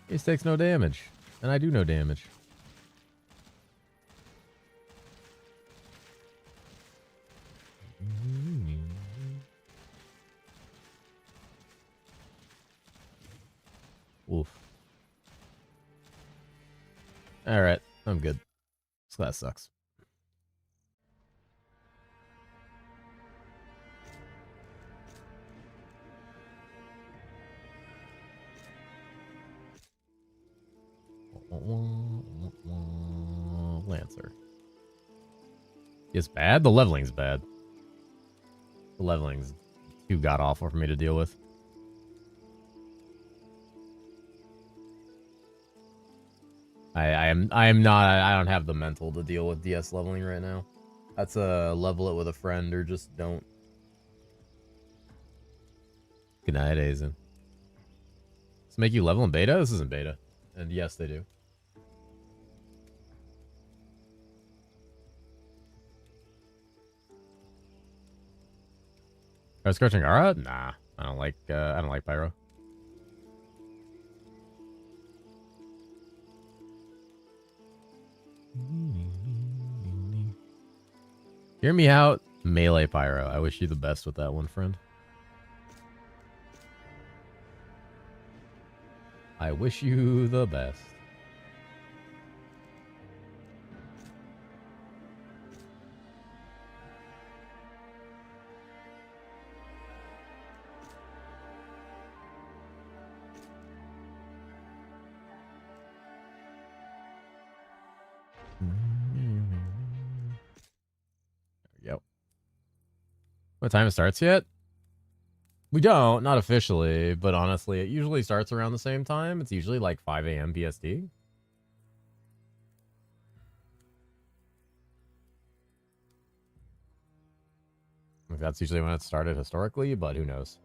He takes no damage. And I do no damage. Oof. Alright, I'm good. This class sucks. Lancer. It's bad? The leveling's bad. The leveling's too god-awful for me to deal with. I don't have the mental to deal with DS leveling right now. That's a level it with a friend or just don't. Good night, Aizen. Does it make you level in beta? This isn't beta. And yes, they do. Are Scorching Aura? Nah. I don't like Pyro. Hear me out, Melee Pyro. I wish you the best with that one, friend. I wish you the best. Yep. What time it starts yet? We don't, not officially, but honestly, it usually starts around the same time. It's usually like 5 a.m. PST. Like that's usually when it started historically, but who knows?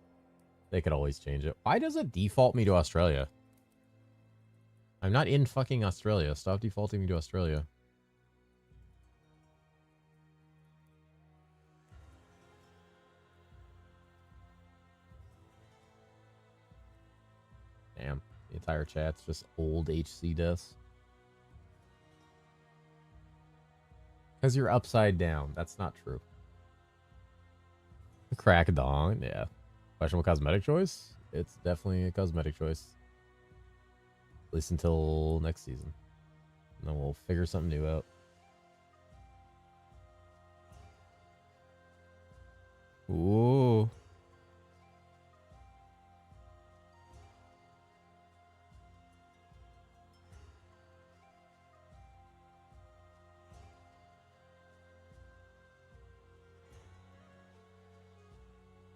They could always change it. Why does it default me to Australia? I'm not in fucking Australia. Stop defaulting me to Australia. Damn. The entire chat's just old HC deaths. Because you're upside down. That's not true. Crack a dong. Yeah. Questionable cosmetic choice? It's definitely a cosmetic choice. At least until next season. And then we'll figure something new out. Ooh.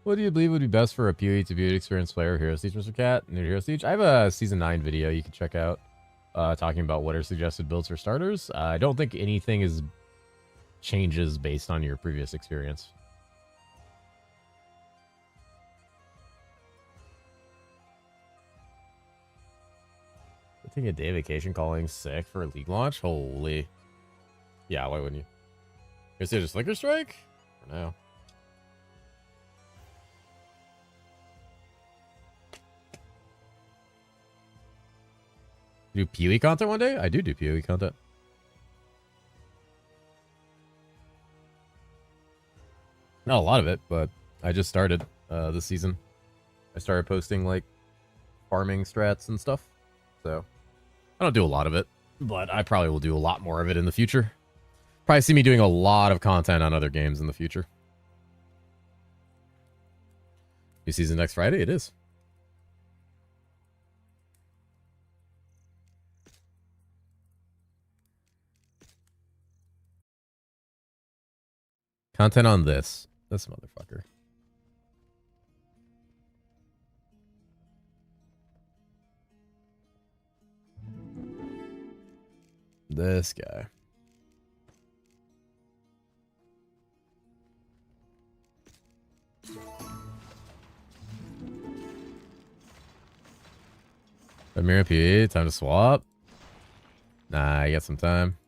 What do you believe would be best for a PoE to be experienced player? Hero Siege, Mr. Cat? New Hero Siege? I have a Season 9 video you can check out talking about what are suggested builds for starters. I don't think anything is changes based on your previous experience. I think a day vacation calling sick for a league launch? Holy. Yeah, why wouldn't you? Is it a Slicker Strike? For now. Do PoE content one day? I do PoE content. Not a lot of it, but I just started this season. I started posting like farming strats and stuff. So I don't do a lot of it, but I probably will do a lot more of it in the future. Probably see me doing a lot of content on other games in the future. New season next Friday? It is. Content on this motherfucker. This guy. Amir PE, time to swap. Nah, I got some time.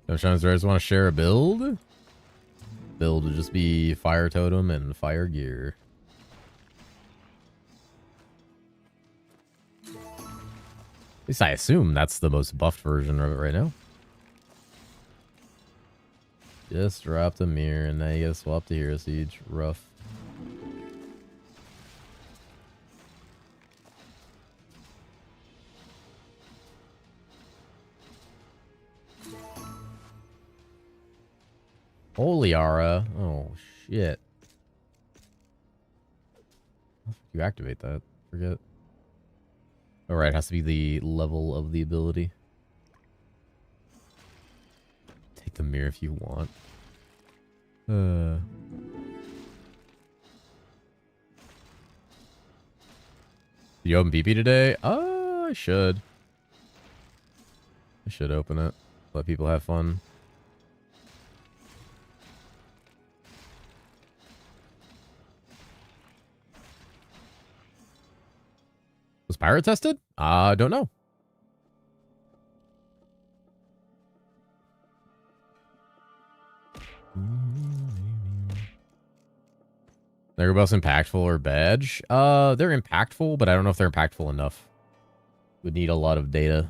Sometimes Rares want to share a build. Build would just be Fire Totem and Fire Gear. At least I assume that's the most buffed version of it right now. Just dropped a mirror and now you gotta swap to Hero Siege. Rough. Holy Ara. Oh, shit. You activate that. Forget. Alright, has to be the level of the ability. Take the mirror if you want. You open PP today? I should. I should open it. Let people have fun. Was pirate tested? I don't know. They're both impactful or badge? They're impactful, but I don't know if they're impactful enough. Would need a lot of data.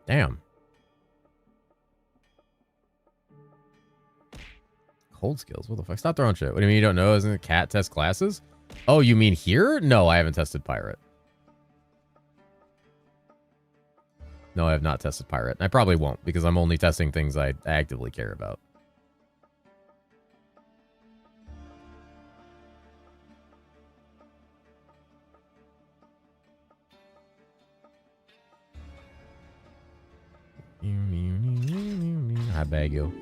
Damn. Cold skills? What the fuck? Stop throwing shit. What do you mean you don't know? Isn't it cat test classes? Oh, you mean here? No, I haven't tested pirate. No, I have not tested pirate. I probably won't because I'm only testing things I actively care about. I bag you.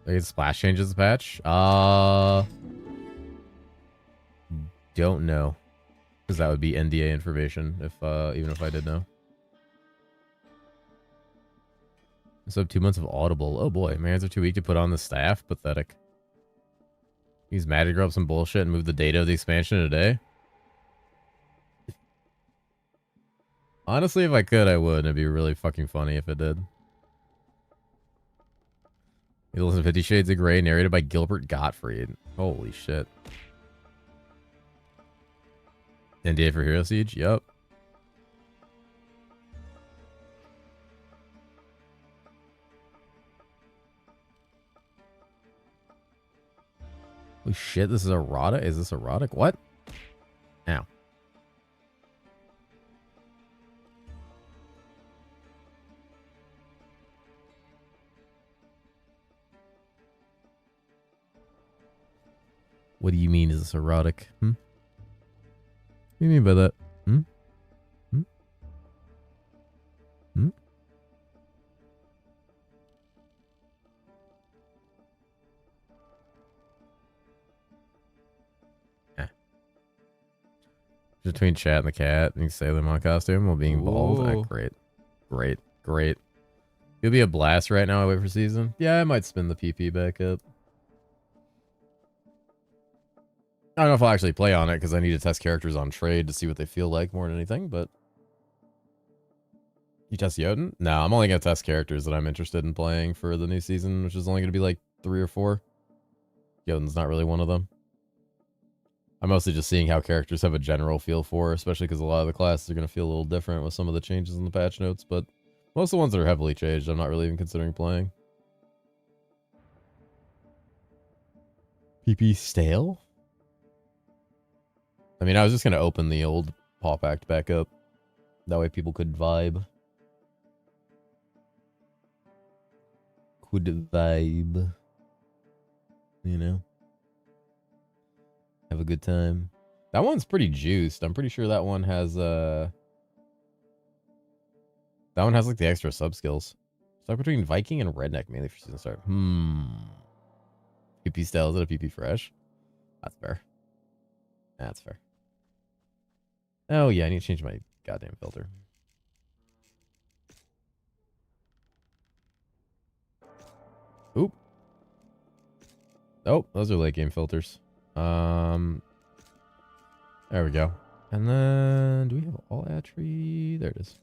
I guess splash changes the patch. Don't know, because that would be NDA information if even if I did know. So 2 months of Audible. Oh boy, my hands are too weak to put on the staff. Pathetic. Use magic, grow up some bullshit, and move the data of the expansion in a day. Honestly, if I could, I would. It'd be really fucking funny if it did. You listen to 50 Shades of Grey, narrated by Gilbert Gottfried. Holy shit. NDA for Hero Siege? Yup. Holy shit, this is erotic? Is this erotic? What? Ow. What do you mean, is this erotic? Hmm? What do you mean by that? Hmm? Hmm? Hmm? Eh. Between chat and the cat and Sailor Moon costume while being bald. Ah, Ooh. great. Great. Great. It'll be a blast right now. I wait for season. Yeah, I might spin the PP back up. I don't know if I'll actually play on it because I need to test characters on trade to see what they feel like more than anything, but... You test Jotun? No, I'm only going to test characters that I'm interested in playing for the new season, which is only going to be like 3 or 4. Jotun's not really one of them. I'm mostly just seeing how characters have a general feel for, especially because a lot of the classes are going to feel a little different with some of the changes in the patch notes, but most of the ones that are heavily changed, I'm not really even considering playing. PP stale? I mean, I was just going to open the old Paw Pact back up. That way people could vibe. Could vibe. You know? Have a good time. That one's pretty juiced. I'm pretty sure that one has, that one has, like, the extra sub-skills. Stuck between Viking and Redneck mainly for season start. PP style, is it a PP fresh? That's fair. That's fair. Oh, yeah, I need to change my goddamn filter. Oop. Oh, those are late game filters. There we go. And then, do we have all Attree? There it is.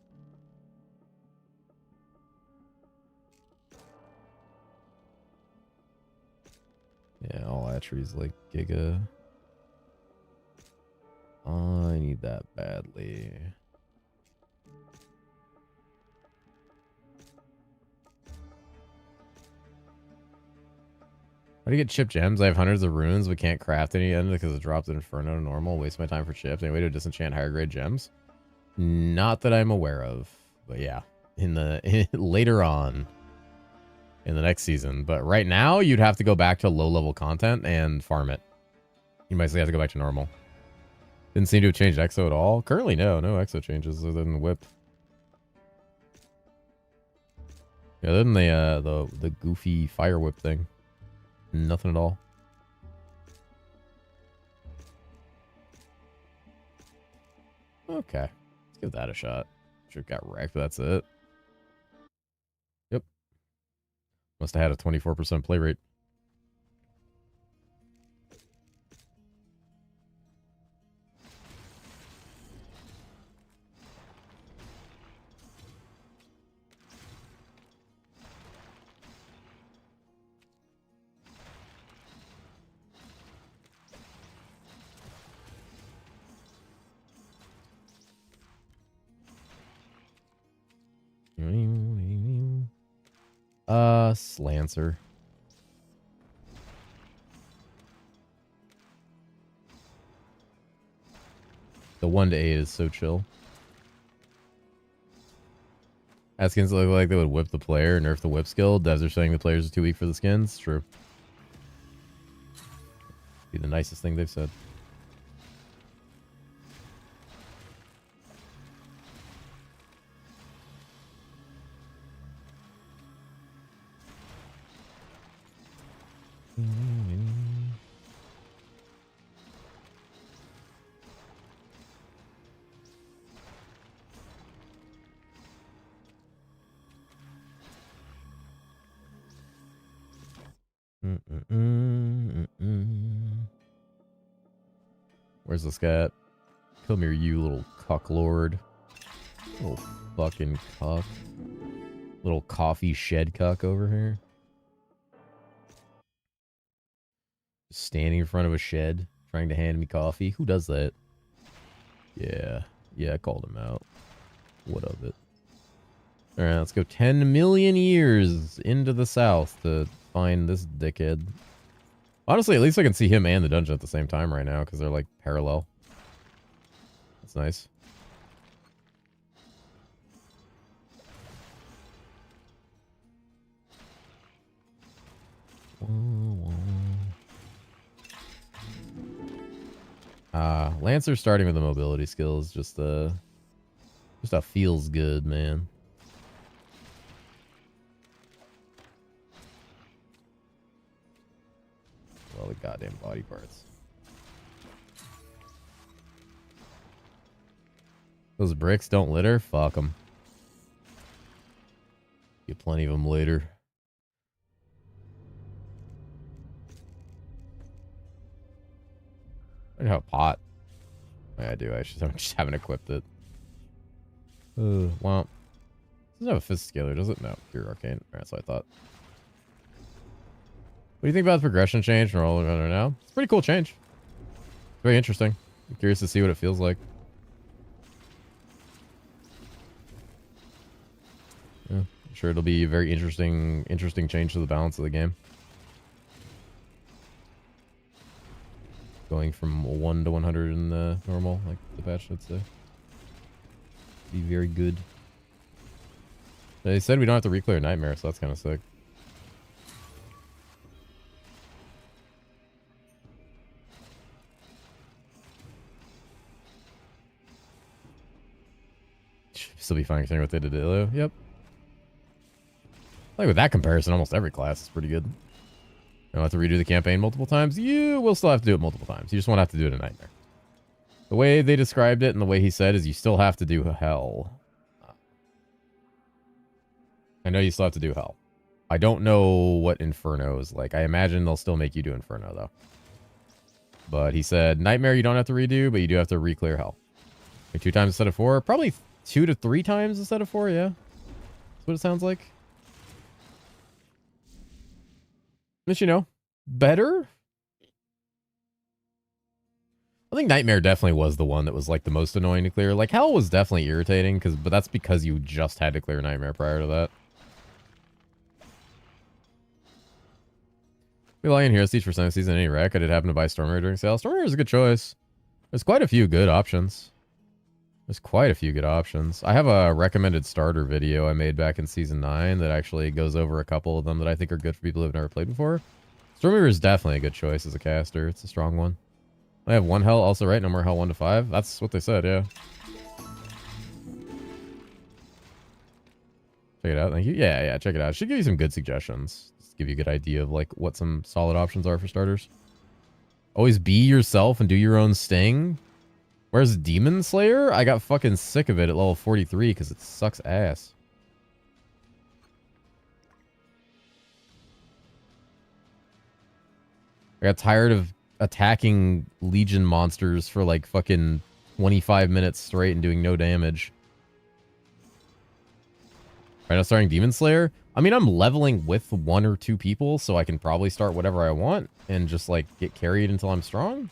Yeah, all Attree's like Giga. I need that badly. How do you get chip gems? I have hundreds of runes, but can't craft any of them because it dropped in Inferno to normal. Waste my time for chips. Any way to disenchant higher grade gems? Not that I'm aware of, but yeah, later on in the next season. But right now, you'd have to go back to low level content and farm it. You basically have to go back to normal. Didn't seem to have changed EXO at all. Currently, no EXO changes other than the whip. Yeah, other than the goofy fire whip thing. Nothing at all. Okay. Let's give that a shot. Sure got wrecked, but that's it. Yep. Must have had a 24% play rate. Slancer. The 1 to 8 is so chill. Skins look like they would whip the player, nerf the whip skill. Devs are saying the players are too weak for the skins. True. Be the nicest thing they've said. Where's this guy at? Come here, you little cucklord. Little fucking cuck. Little coffee shed cuck over here. Just standing in front of a shed, trying to hand me coffee. Who does that? Yeah. Yeah, I called him out. What of it? Alright, let's go 10 million years into the south to find this dickhead. Honestly, at least I can see him and the dungeon at the same time right now, because they're, like, parallel. That's nice. Lancer starting with the mobility skills, just a feels good, man. All the goddamn body parts. Those bricks don't litter? Fuck them. Get plenty of them later. I don't have a pot. Yeah, I do. I just haven't equipped it. Well. It doesn't have a fist scaler, does it? No. Pure arcane. Alright, that's what I thought. What do you think about the progression change from Roller Runner now? It's a pretty cool change. Very interesting. I'm curious to see what it feels like. Yeah, I'm sure it'll be a very interesting change to the balance of the game. Going from 1 to 100 in the normal, like the patch would say. Be very good. They said we don't have to re-clear Nightmare, so that's kind of sick. Still be fine with it, yep. Like with that comparison, almost every class is pretty good. You don't have to redo the campaign multiple times. You will still have to do it multiple times. You just won't have to do it a Nightmare. The way they described it and the way he said is you still have to do Hell. I know you still have to do Hell. I don't know what Inferno is like. I imagine they'll still make you do Inferno, though. But he said, Nightmare you don't have to redo, but you do have to re-clear Hell. Like 2 times instead of 4. Probably 2 to 3 times instead of 4, yeah. That's what it sounds like. But, you know, better? I think Nightmare definitely was the one that was, like, the most annoying to clear. Like, Hell was definitely irritating, but that's because you just had to clear Nightmare prior to that. Relying on Hero Siege for Sunday Season any wreck. I did happen to buy Stormreaver during sale. Stormreaver is a good choice. There's quite a few good options. I have a recommended starter video I made back in Season 9 that actually goes over a couple of them that I think are good for people who have never played before. Stormreaver is definitely a good choice as a caster. It's a strong one. I have 1 Hell also, right? No more Hell 1 to 5. That's what they said, yeah. Check it out. Thank you. Yeah, check it out. It should give you some good suggestions. Just give you a good idea of like what some solid options are for starters. Always be yourself and do your own sting. Where's Demon Slayer? I got fucking sick of it at level 43 because it sucks ass. I got tired of attacking Legion monsters for like fucking 25 minutes straight and doing no damage. Right now starting Demon Slayer. I mean, I'm leveling with 1 or 2 people, so I can probably start whatever I want and just like get carried until I'm strong.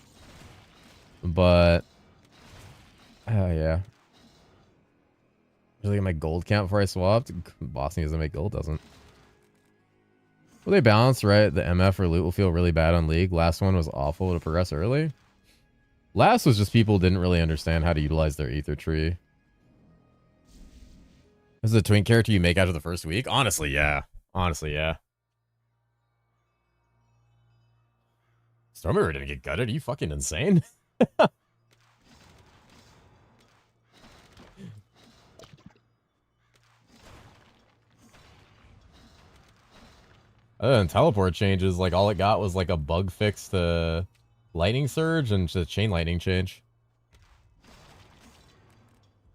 But yeah. Just like my gold count before I swapped. Bossing doesn't make gold, doesn't. Will they balance, right? The MF or loot will feel really bad on League. Last one was awful to progress early. Last was just people didn't really understand how to utilize their ether tree. This is a twink character you make after the first week? Honestly, yeah. Stormreaver didn't get gutted. Are you fucking insane? Other than teleport changes, like all it got was like a bug fix to lightning surge and the chain lightning change.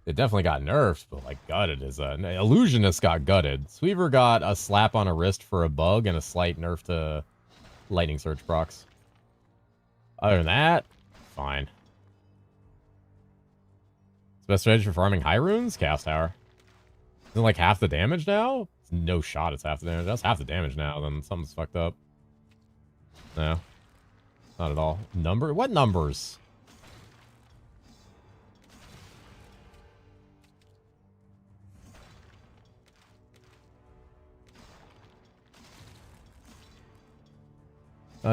It definitely got nerfed, but like gutted is a illusionist got gutted. Sweeper got a slap on a wrist for a bug and a slight nerf to lightning surge procs. Other than that, fine. Best strategy for farming high runes? Chaos Tower. Isn't like half the damage now? No shot it's half the damage. That's half the damage now, then something's fucked up. No. Not at all. Number? What numbers?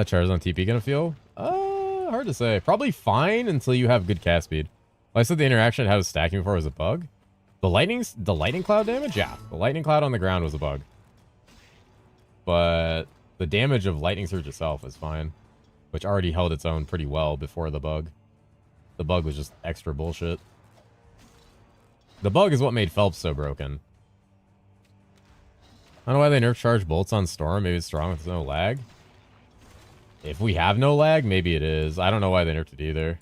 Char's on TP gonna feel? Hard to say. Probably fine until you have good cast speed. Like I said, the interaction it had with stacking before was a bug. The lightning cloud damage? Yeah. The lightning cloud on the ground was a bug. But the damage of lightning surge itself is fine. Which already held its own pretty well before the bug. The bug was just extra bullshit. The bug is what made Phelps so broken. I don't know why they nerf charge bolts on Storm. Maybe it's strong with no lag. If we have no lag, maybe it is. I don't know why they nerfed it either.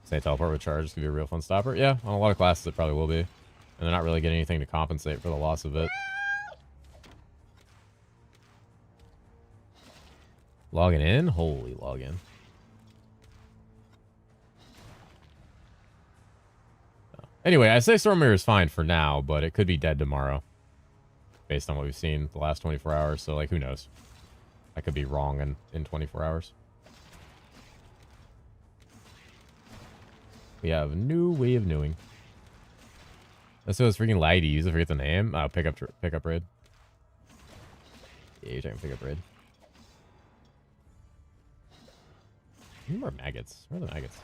Say teleport with charge could be a real fun stopper. Yeah, on a lot of classes it probably will be. And they're not really getting anything to compensate for the loss of it. Logging in? Holy login. Anyway, I say Stormmirror is fine for now, but it could be dead tomorrow. Based on what we've seen the last 24 hours. So, like, who knows? I could be wrong in 24 hours. We have a new way of knowing. So it's freaking laggy to use. I forget the name. Oh, pick up raid. Yeah, you're taking pick up raid. Need more maggots. Where are the maggots?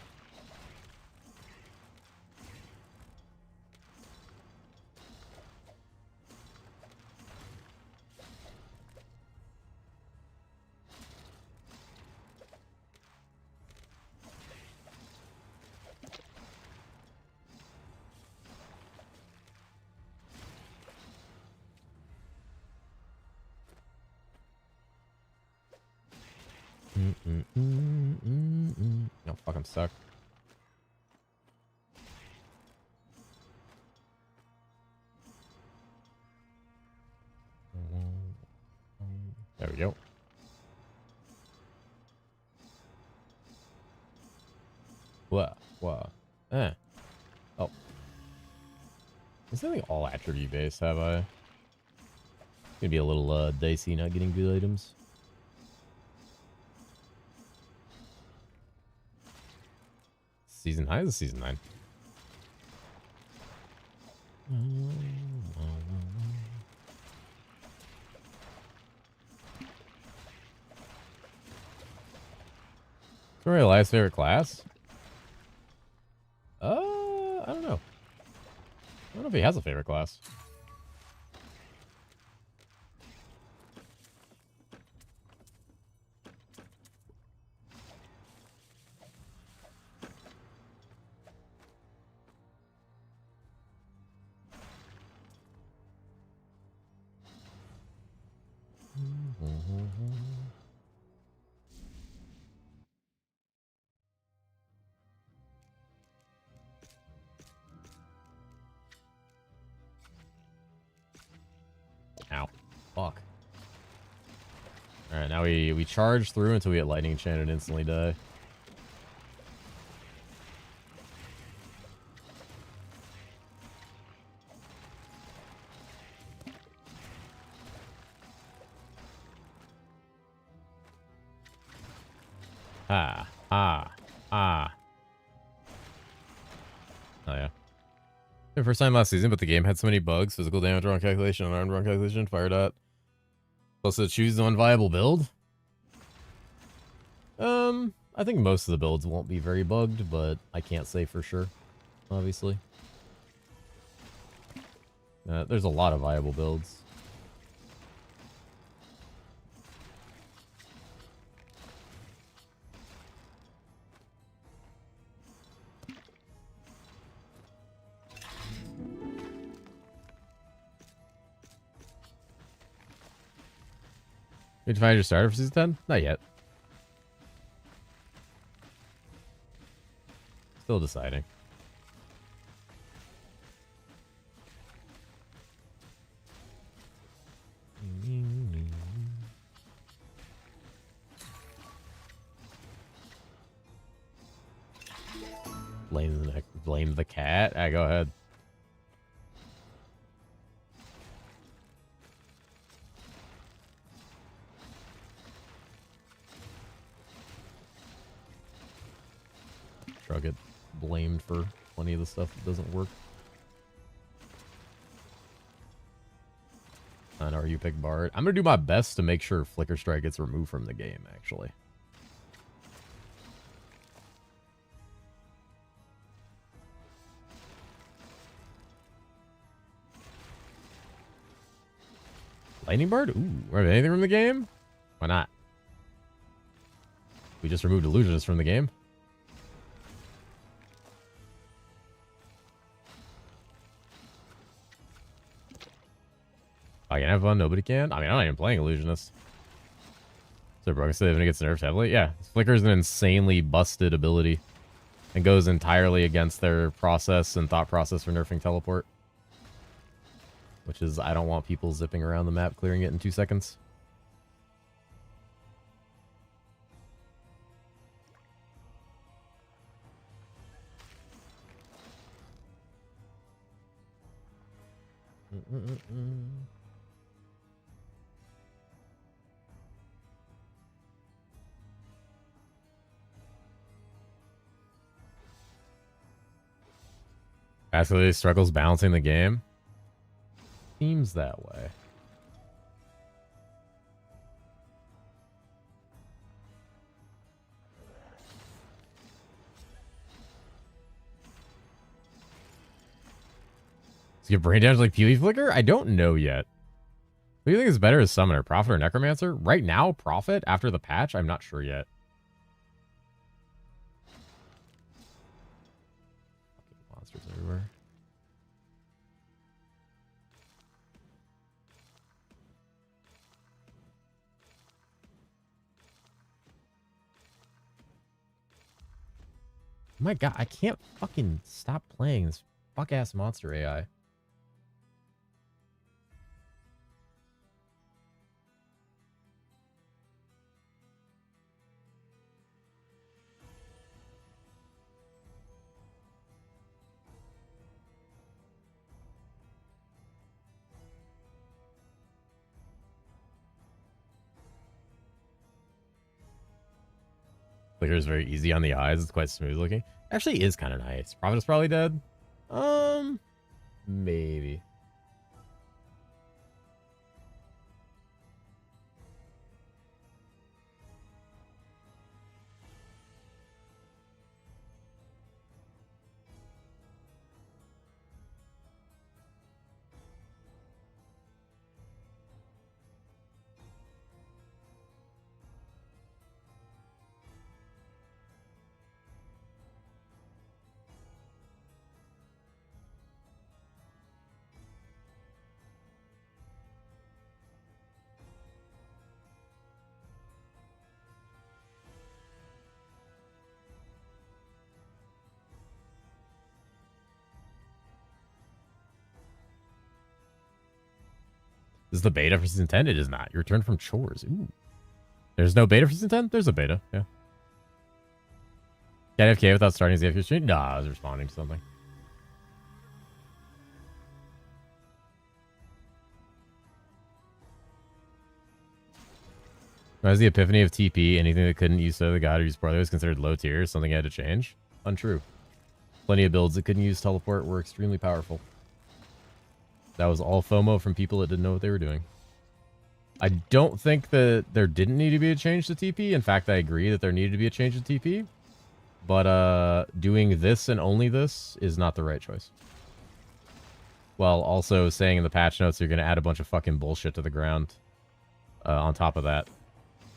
No, fuck, I'm stuck. There we go. What? Oh. Is something all attribute based, have I? It's gonna be a little dicey not getting good items. Season 9 is season 9. Sorry, Elias' favorite class? I don't know. I don't know if he has a favorite class. Ow. Fuck. Alright, now we charge through until we get lightning enchanted and instantly die. Oh yeah. The first time last season, but the game had so many bugs. Physical damage wrong calculation, unarmed wrong calculation, fire dot. Also choose one viable build. I think most of the builds won't be very bugged, but I can't say for sure, obviously. There's a lot of viable builds. Did you find your starter for season 10? Not yet. Still deciding. Blame the cat? Go ahead. Sure, I'll get blamed for plenty of the stuff that doesn't work. I know you pick Bard. I'm gonna do my best to make sure Flicker Strike gets removed from the game, actually. Lightning Bard? Ooh, remove anything from the game? Why not? We just removed Illusionist from the game. I can have fun, nobody can? I mean, I'm not even playing Illusionist. So, bro, if it gets nerfed heavily? Yeah, Flicker is an insanely busted ability and goes entirely against their process and thought process for nerfing Teleport. Which is, I don't want people zipping around the map, clearing it in 2 seconds. Absolutely struggles balancing the game. Seems that way. Does he get brain damage like Pee-wee Flicker? I don't know yet. What do you think is better as Summoner? Prophet or Necromancer? Right now, Prophet. After the patch, I'm not sure yet. Fucking monsters everywhere. Oh my god, I can't fucking stop playing this fuck-ass monster AI. Flicker is very easy on the eyes. It's quite smooth looking. Actually is kind of nice. Prophet is probably dead. Maybe. This is the beta for season 10? It is not. You return from chores. Ooh. There's no beta for season 10? There's a beta, yeah. Get AFK without starting the AFK stream? Nah, I was responding to something. As the epiphany of TP, anything that couldn't use the god or use Brother was considered low tier, something had to change? Untrue. Plenty of builds that couldn't use teleport were extremely powerful. That was all FOMO from people that didn't know what they were doing. I don't think that there didn't need to be a change to TP. In fact, I agree that there needed to be a change to TP. But doing this and only this is not the right choice. While also saying in the patch notes you're going to add a bunch of fucking bullshit to the ground on top of that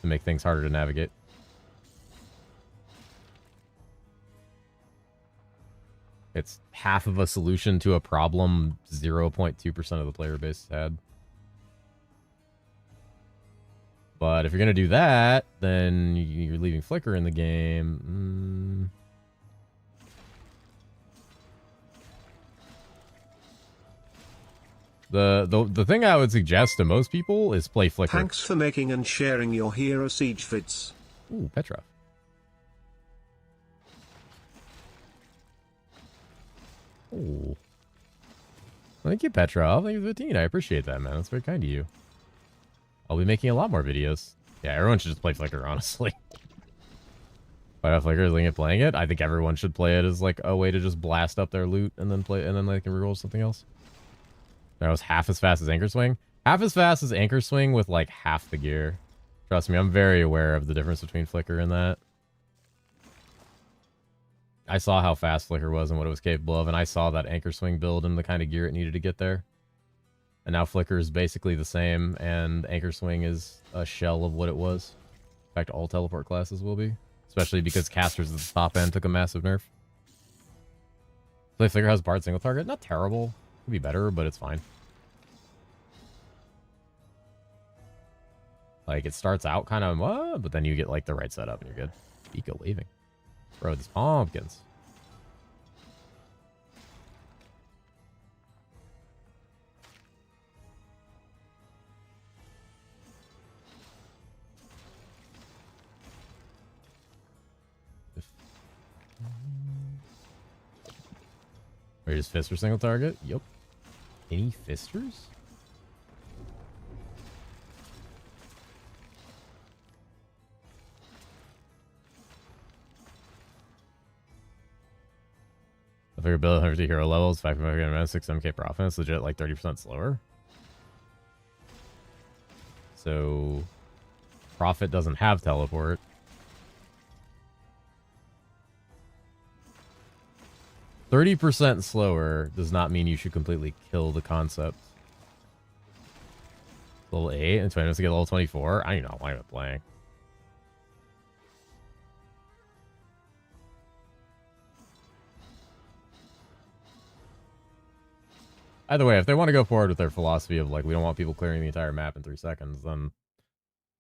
to make things harder to navigate. It's half of a solution to a problem 0.2% of the player base had. But if you're going to do that, then you're leaving Flicker in the game. The thing I would suggest to most people is play Flicker. Thanks for making and sharing your Hero Siege vids. Ooh, Petra. Thank you, Petrov. Thank you for the 15. I appreciate that, man. That's very kind of you. I'll be making a lot more videos. Yeah, everyone should just play Flickr, honestly. If I have Flickr looking at playing it, I think everyone should play it as like a way to just blast up their loot and then play, and then they can reroll something else. That was half as fast as Anchor Swing. Half as fast as Anchor Swing with like half the gear. Trust me, I'm very aware of the difference between Flickr and that. I saw how fast Flickr was and what it was capable of, and I saw that Anchor Swing build and the kind of gear it needed to get there. And now Flickr is basically the same, and Anchor Swing is a shell of what it was. In fact, all teleport classes will be. Especially because casters at the top end took a massive nerf. So Flickr has Bard single target. Not terrible. Could be better, but it's fine. Like, it starts out kind of, but then you get, like, the right setup and you're good. Eco waving. Bro, these pumpkins. Or just Fister single target? Yep. Any Fisters? If your build 150 hero levels, 5.5 6 MK per offense, legit like 30% slower. So Prophet doesn't have teleport. %30 slower does not mean you should completely kill the concept. Level 8 and 20 minutes to get level 24. I don't know why I'm playing. Either way, if they want to go forward with their philosophy of like, we don't want people clearing the entire map in 3 seconds, then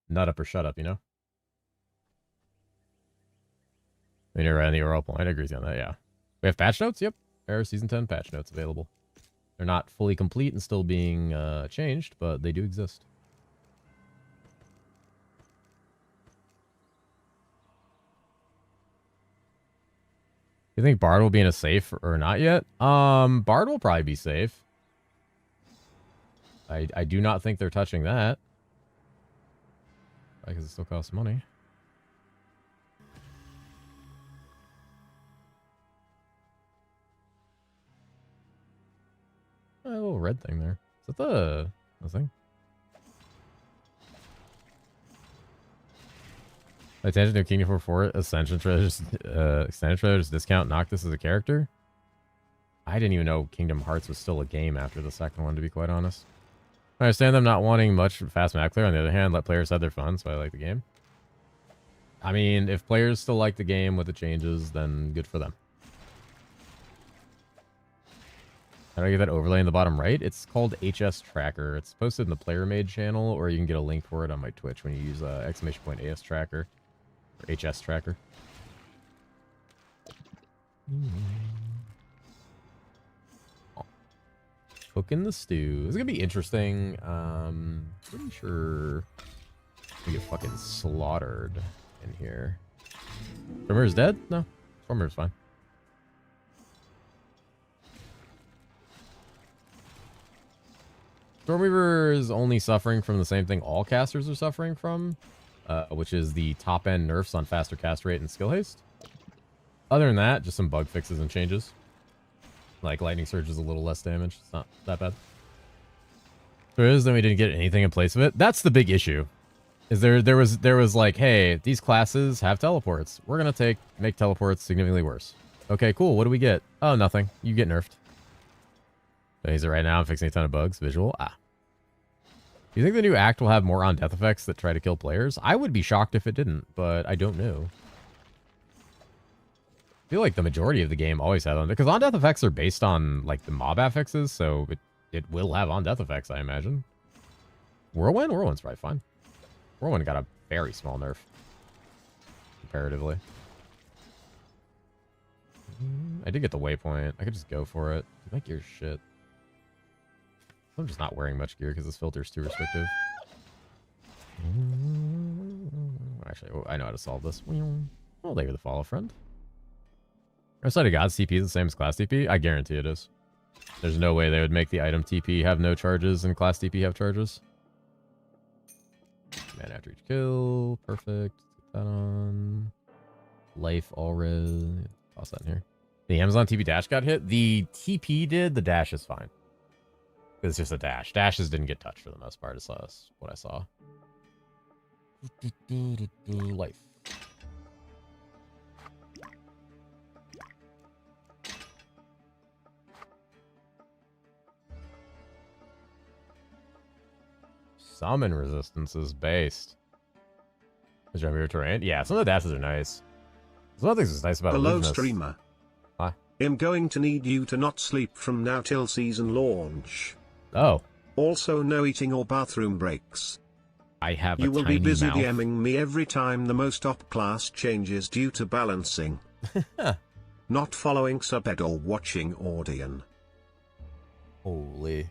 nut up or shut up, you know? I mean, you're right on the overall point. I agree with you on that, yeah. We have patch notes? Yep. Era Season 10 patch notes available. They're not fully complete and still being changed, but they do exist. You think Bard will be in a safe or not yet? Bard will probably be safe. I do not think they're touching that. Because it still costs money. A little red thing there. Is that the thing? Attention to Kingdom 4 Ascension Treasures, Extended Treasures discount. Knock this as a character. I didn't even know Kingdom Hearts was still a game after the second one, to be quite honest. I understand them not wanting much fast map clear. On the other hand, let players have their fun, so I like the game. I mean, if players still like the game with the changes, then good for them. How do I get that overlay in the bottom right? It's called HS Tracker. It's posted in the Player Made channel, or you can get a link for it on my Twitch when you use !AS Tracker or HS Tracker. Cooking the stew. This is gonna be interesting. Pretty sure we get fucking slaughtered in here. Stormreaver is dead? No, Stormreaver's fine. Stormreaver is only suffering from the same thing all casters are suffering from, which is the top end nerfs on faster cast rate and skill haste. Other than that, just some bug fixes and changes. Like Lightning Surge is a little less damage. It's not that bad. There is, then we didn't get anything in place of it. That's the big issue. Is there was like, hey, these classes have teleports. We're gonna make teleports significantly worse. Okay, cool. What do we get? Oh, nothing. You get nerfed. Is it right now? I'm fixing a ton of bugs. Visual. Do you think the new act will have more on death effects that try to kill players? I would be shocked if it didn't, but I don't know. I feel like the majority of the game always had on, because on death effects are based on like the mob affixes, so it will have on death effects, I imagine. Whirlwind's probably fine. Whirlwind got a very small nerf comparatively. I did get the waypoint. I could just go for it. My gear's shit. I'm just not wearing much gear because this filter is too restrictive. Actually, I know how to solve this. Oh, thank you for the follow, friend. Our side of God's TP is the same as class TP? I guarantee it is. There's no way they would make the item TP have no charges and class TP have charges. Man after each kill. Perfect. Let's get that on. Life already. Toss that in here. The Amazon TP dash got hit. The TP did. The dash is fine. It's just a dash. Dashes didn't get touched for the most part. It's what I saw. Life. Summon resistance is based. Is your favorite terrain? Yeah, some of the dashes are nice. There's one of the things that's nice about Hello, aloofness. streamer. Hi. I'm going to need you to not sleep from now till season launch. Oh, Also, no eating or bathroom breaks. I have a You will tiny be busy mouth. DMing me every time the most op class changes due to balancing. Not following subed or watching Audion. Holy.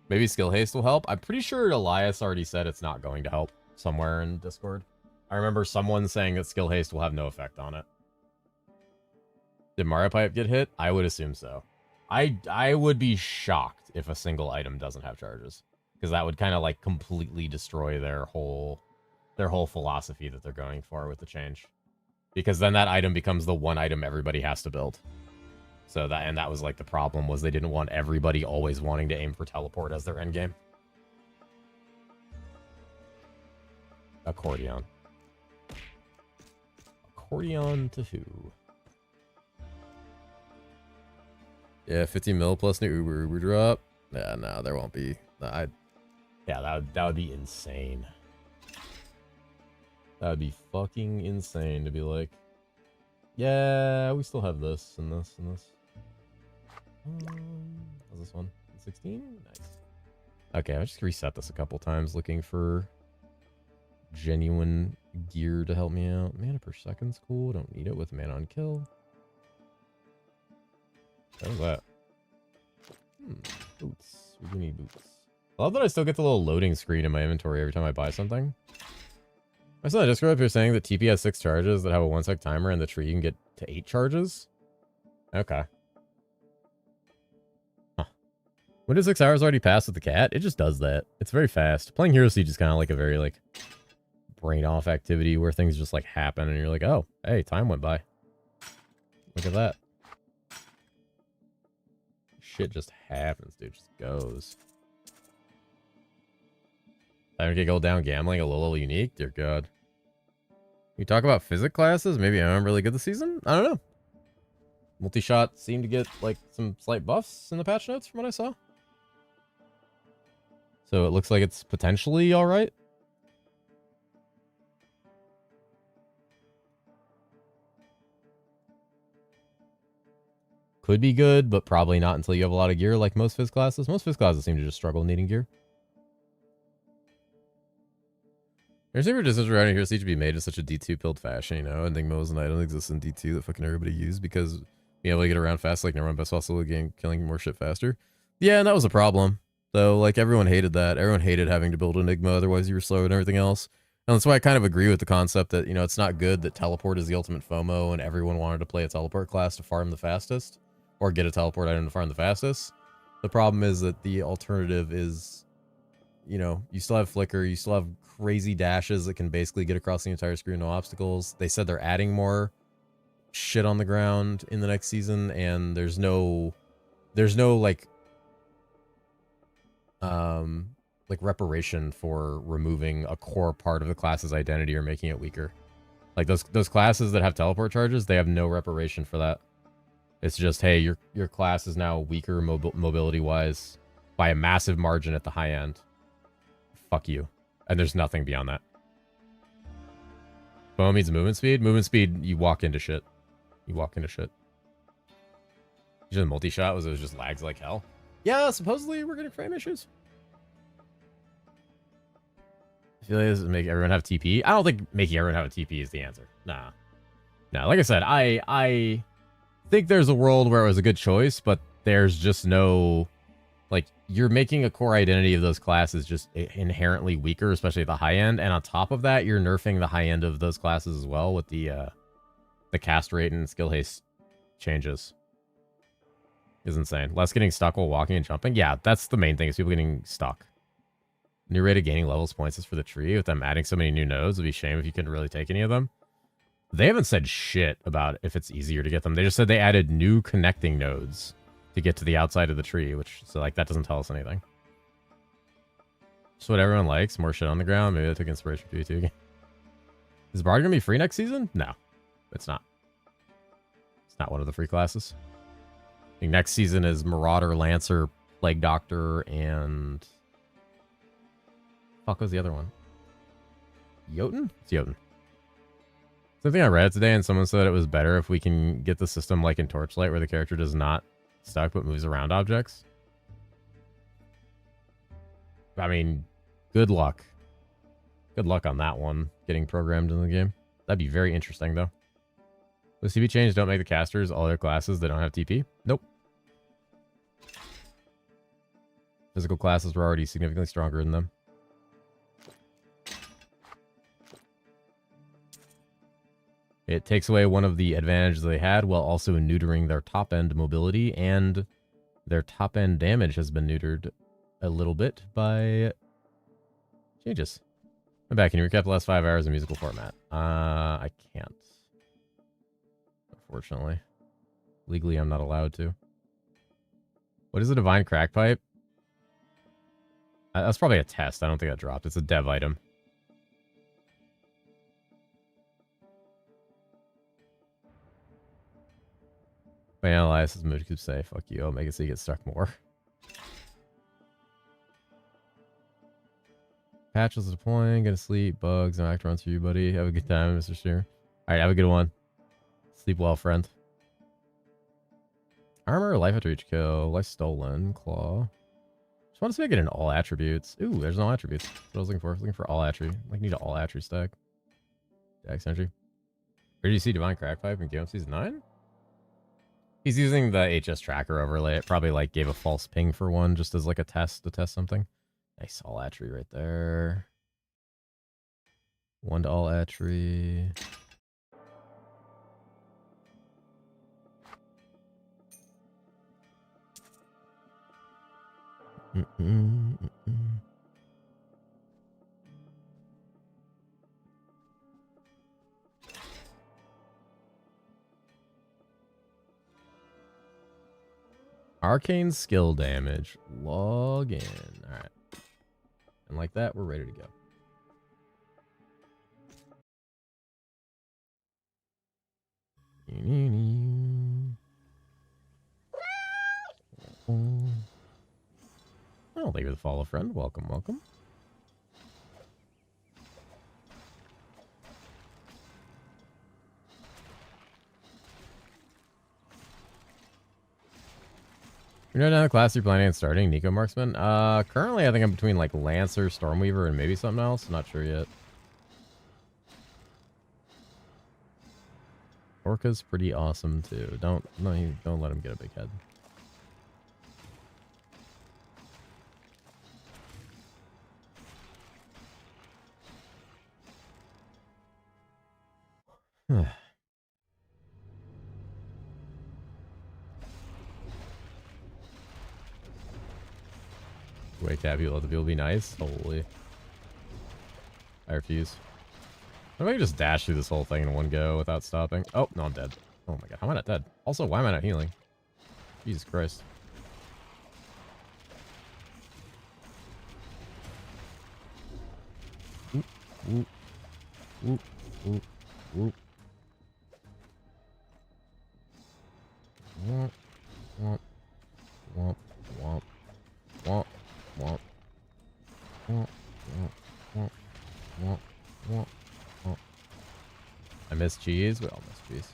Maybe skill haste will help. I'm pretty sure Elias already said it's not going to help somewhere in Discord. I remember someone saying that skill haste will have no effect on it. Did Mario Pipe get hit? I would assume so. I would be shocked if a single item doesn't have charges, because that would kind of like completely destroy their whole philosophy that they're going for with the change. Because then that item becomes the one item everybody has to build. So that was like the problem, was they didn't want everybody always wanting to aim for teleport as their end game. Accordion. Accordion to who? Yeah, 50 mil plus new Uber drop. Yeah, no, there won't be. Yeah, that would be insane. That would be fucking insane to be like, yeah, we still have this and this and this. How's this one? 16? Nice. Okay, I'll just reset this a couple times looking for genuine gear to help me out. Mana per second's cool. Don't need it with mana on kill. What was that? Boots. We do need boots. I love that I still get the little loading screen in my inventory every time I buy something. I saw a Discord up here saying that TP has 6 charges that have a 1 sec timer, and the tree you can get to 8 charges. Okay. Huh. When does 6 hours already pass with the cat? It just does that. It's very fast. Playing Hero Siege is kind of like a very like brain off activity where things just like happen and you're like, oh, hey, time went by. Look at that. Shit just happens, dude. Just goes. I don't get go down gambling a little unique. Dear God. We talk about physics classes. Maybe I'm really good this season. I don't know. Multi-shot seemed to get like some slight buffs in the patch notes from what I saw. So it looks like it's potentially all right. Could be good, but probably not until you have a lot of gear like most phys classes. Most phys classes seem to just struggle needing gear. There's never a decision around here seems to be made in such a D2 build fashion, you know? Enigma is an item that exists in D2 that fucking everybody used because being able to get around fast, like number one best fossil game, killing more shit faster. Yeah, and that was a problem. So, like, everyone hated that. Everyone hated having to build Enigma, otherwise you were slow and everything else. And that's why I kind of agree with the concept that, you know, it's not good that teleport is the ultimate FOMO and everyone wanted to play a teleport class to farm the fastest or get a teleport item to farm the fastest. The problem is that the alternative is, you know, you still have flicker, you still have crazy dashes that can basically get across the entire screen, no obstacles. They said they're adding more shit on the ground in the next season, and there's no like reparation for removing a core part of the class's identity or making it weaker. Like those classes that have teleport charges, they have no reparation for that. It's just, hey, your class is now weaker mobility wise by a massive margin at the high end. Fuck you. And there's nothing beyond that. FOMO means movement speed. Movement speed, you walk into shit. You walk into shit. Just multi-shot was it just lags like hell. Yeah, supposedly we're getting frame issues. I feel like this is make everyone have TP. I don't think making everyone have a TP is the answer. Nah. Nah, like I said, I think there's a world where it was a good choice, but there's just no... Like, you're making a core identity of those classes just inherently weaker, especially at the high end. And on top of that, you're nerfing the high end of those classes as well with the cast rate and skill haste changes. is insane. Less getting stuck while walking and jumping. Yeah, that's the main thing is people getting stuck. New rate of gaining levels points is for the tree. With them adding so many new nodes, it'd be a shame if you couldn't really take any of them. They haven't said shit about if it's easier to get them. They just said they added new connecting nodes to get to the outside of the tree, which, so like, that doesn't tell us anything. Just what everyone likes. More shit on the ground. Maybe that took inspiration from PvP again. Is Bard gonna be free next season? No, it's not. It's not one of the free classes. I think next season is Marauder, Lancer, Plague Doctor, and... Fuck was the other one? Jotun? It's Jotun. Something I read today and someone said it was better if we can get the system like in Torchlight where the character does not stuck but moves around objects. I mean, good luck. Good luck on that one, getting programmed in the game. That'd be very interesting, though. The CB change don't make the casters all their classes that don't have TP? Nope. Physical classes were already significantly stronger than them. It takes away one of the advantages they had while also neutering their top-end mobility, and their top-end damage has been neutered a little bit by changes. I'm back. Can you recap the last 5 hours of musical format? I can't. Unfortunately. Legally, I'm not allowed to. What is a divine crack pipe? That's probably a test. I don't think that dropped. It's a dev item. My analyze his mood could say, fuck you, I'll make it so you get stuck more. Patches deploying, gonna sleep, bugs, no act runs for you, buddy. Have a good time, Mr. Shearer. Alright, have a good one. Sleep well, friend. Armor, life after each kill, life stolen, claw. Just want to see if I get in all attributes. Ooh, there's no attributes. That's what I was looking for. I was looking for all attribute. Like, need an all attribute stack. Dex entry. Where do you see Divine Crack Pipe in Game of Season 9? He's using the HS tracker overlay. It probably like gave a false ping for one just as like a test to test something. Nice all attree right there. 1 to all attree. Arcane skill damage. Log in. All right. And like that, we're ready to go. Oh, thank you for the follow, friend. Welcome, welcome. You know, down the class you're planning on starting, Nico Marksman? Currently I think I'm between like Lancer, Stormweaver, and maybe something else. Not sure yet. Orca's pretty awesome too. Don't let him get a big head. Wait, Tabby, let the people be nice? Holy. I refuse. What if I can just dash through this whole thing in one go without stopping? Oh, no, I'm dead. Oh my god, how am I not dead? Also, why am I not healing? Jesus Christ. Oop, oop, oop, oop, oop. Womp, womp, womp, womp, womp, womp, womp, womp, womp, womp, womp. I miss cheese. We all miss cheese.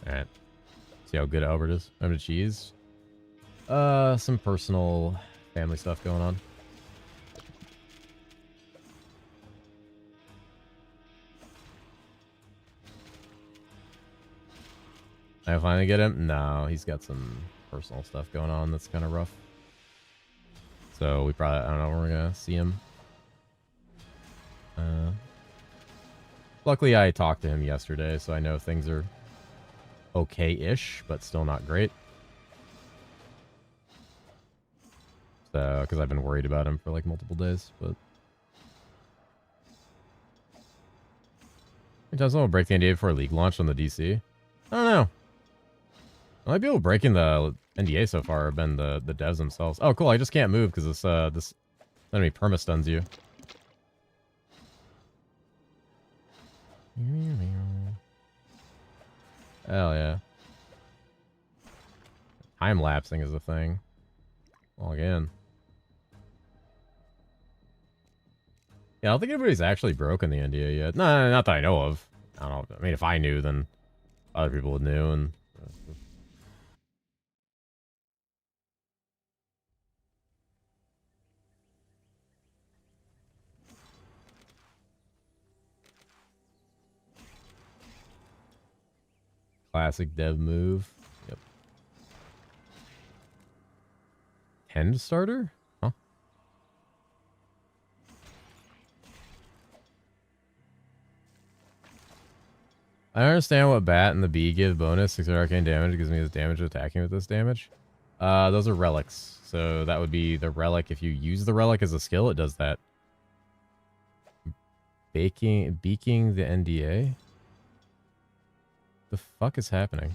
Alright. See how good Albert is. I'm to cheese. Some personal family stuff going on. I finally get him? No, he's got some personal stuff going on that's kind of rough. So we probably, I don't know when we're gonna see him. Luckily I talked to him yesterday, so I know things are okay-ish, but still not great. So, because I've been worried about him for like multiple days, but. Anytime someone will break the NDA before League launch on the DC? I don't know. The only people breaking the NDA so far have been the devs themselves. Oh, cool. I just can't move because this enemy perma-stuns you. Hell yeah. Time-lapsing is a thing. Log in. Yeah, I don't think anybody's actually broken the NDA yet. No, not that I know of. I don't know. I mean, if I knew, then other people would know. And classic dev move. Yep. 10 starter? Huh? I don't understand what Bat and the Bee give bonus 600 arcane damage. It gives me this damage attacking with this damage. Those are relics. So that would be the relic. If you use the relic as a skill, it does that. Beaking the NDA? The fuck is happening?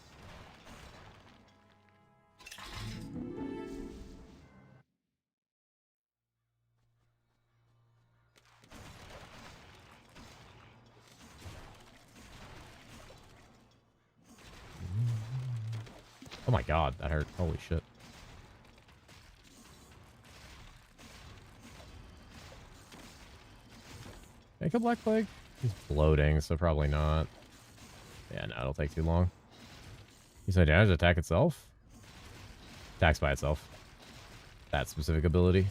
Oh my god, that hurt. Holy shit. Make a Black Plague? He's bloating, so probably not. Yeah, no, it'll take too long. You said damage attack itself? Attacks by itself. That specific ability.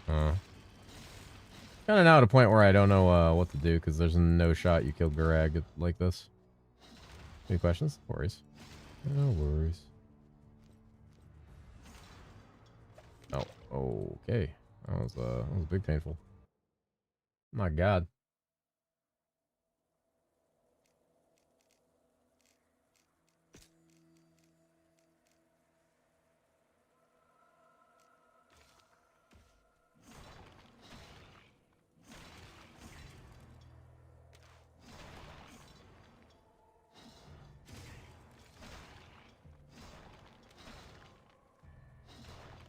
Kind of now at a point where I don't know what to do, because there's no shot you kill Garag like this. Any questions? No worries. No worries. Oh, okay. That was big painful. My god.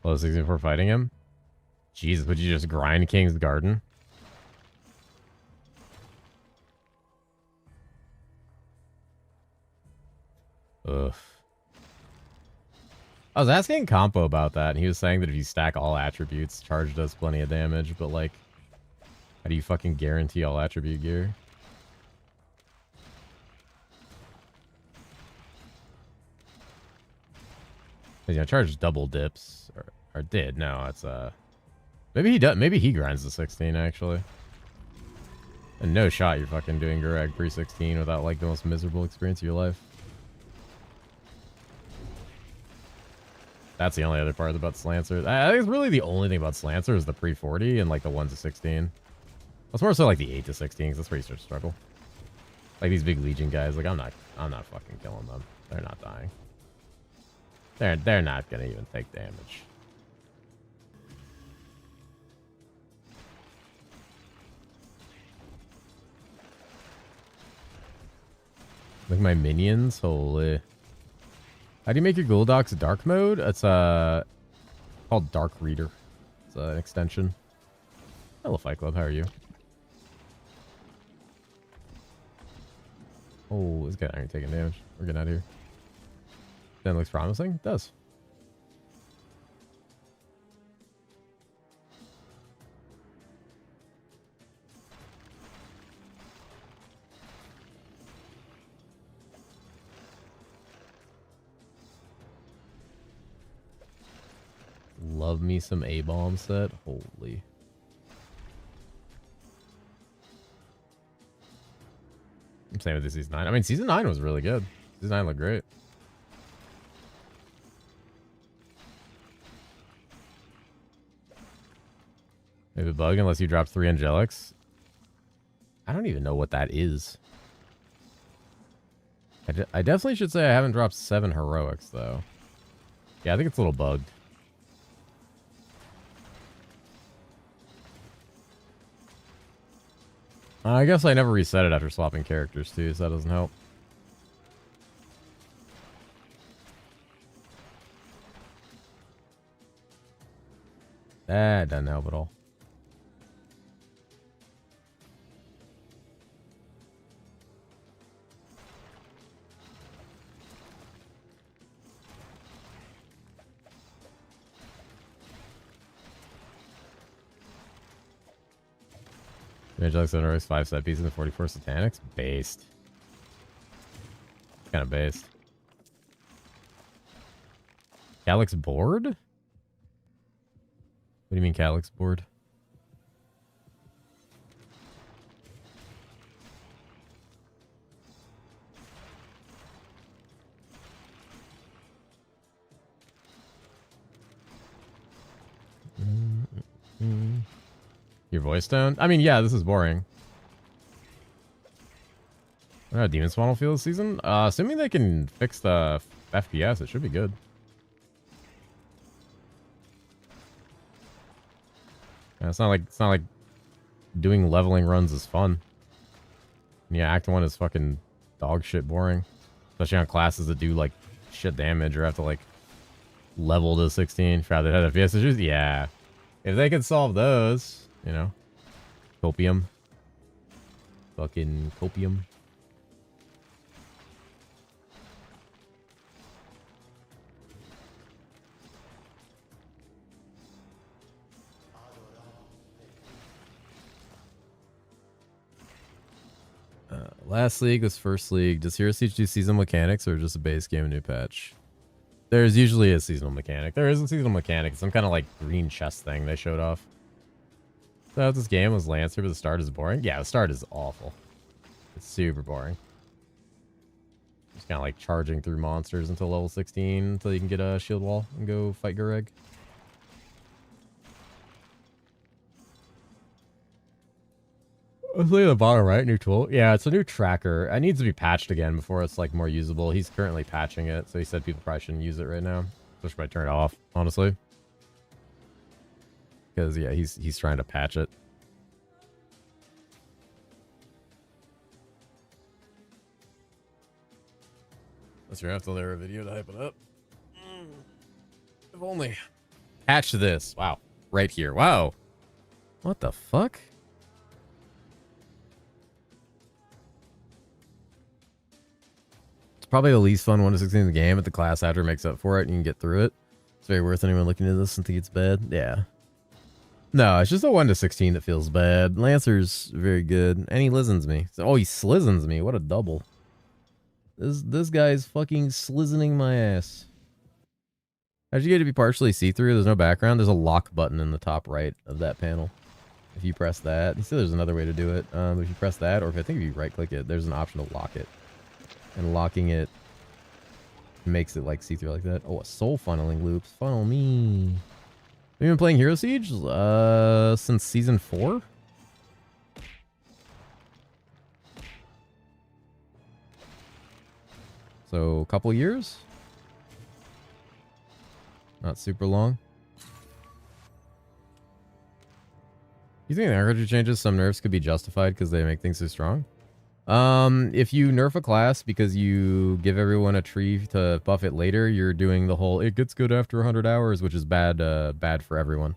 Level 60 before fighting him? Jesus, would you just grind King's Garden? Ugh. I was asking Compo about that, and he was saying that if you stack all attributes, charge does plenty of damage, but like, how do you fucking guarantee all attribute gear? You know, charge double dips, or did. No, it's maybe he does. Maybe he grinds the 16 actually. And no shot you're fucking doing Gurag pre-16 without like the most miserable experience of your life. That's the only other part about Slancer. I think it's really the only thing about Slancer is the pre-40 and like the 1 to 16. It's more so like the 8 to 16 because that's where you start to struggle. Like these big Legion guys, like I'm not fucking killing them. They're not dying. They're not gonna even take damage. Like my minions, holy. How do you make your Gul'dak's dark mode? It's called Dark Reader. It's an extension. Hello, Fight Club. How are you? Oh, this guy ain't taking damage. We're getting out of here. That looks promising. It does. Love me some A-bomb set. Holy. Same with the season 9. I mean, season 9 was really good. Season 9 looked great. Maybe a bug unless you drop 3 angelics. I don't even know what that is. I definitely should say I haven't dropped 7 heroics, though. Yeah, I think it's a little bugged. I guess I never reset it after swapping characters, too, so that doesn't help. That doesn't help at all. Angelic Sunrise, 5 set pieces and 44 satanics? Based. Kind of based. Calyx board? What do you mean Calyx board? Your voice down? I mean, yeah, this is boring. I don't know, Demon Spawn will feel this season? Assuming they can fix the FPS, it should be good. Yeah, it's not like doing leveling runs is fun. Yeah, Act 1 is fucking dog shit boring. Especially on classes that do like shit damage or have to like level to 16 for that have FPS issues. Yeah. If they could solve those, you know. Copium. Fucking copium. Last league was first league. Does herosiege do seasonal mechanics or just a base game new patch? There's usually a seasonal mechanic. There is a seasonal mechanic. It's some kind of like green chest thing they showed off. So this game was Lancer, but the start is boring. Yeah, the start is awful. It's super boring. Just kind of like charging through monsters until level 16 until you can get a shield wall and go fight Gureg. Let's look at the bottom right, new tool. Yeah, it's a new tracker. It needs to be patched again before it's like more usable. He's currently patching it, so he said people probably shouldn't use it right now. So I should probably turn it off, honestly. Because yeah, he's trying to patch it. Unless you're gonna have to layer a video to hype it up. If only. Patch this. Wow. Right here. Wow. What the fuck? It's probably the least fun 1 to 16 in the game, but the class after makes up for it and you can get through it. It's very worth anyone looking at this and think it's bad. Yeah. No, it's just a 1 to 16 that feels bad. Lancer's very good. And he listens me. Oh, he slizens me. What a double. This guy's fucking slizening my ass. How'd you get it to be partially see-through? There's no background. There's a lock button in the top right of that panel. If you press that. You see there's another way to do it. If you press that, or if you right-click it, there's an option to lock it. And locking it makes it like see-through like that. Oh, a soul funneling loops. Funnel me. Have you been playing herosiege since season 4? So a couple years? Not super long. You think the RPG changes, some nerfs could be justified because they make things so strong? If you nerf a class because you give everyone a tree to buff it later, you're doing the whole, it gets good after 100 hours, which is bad for everyone.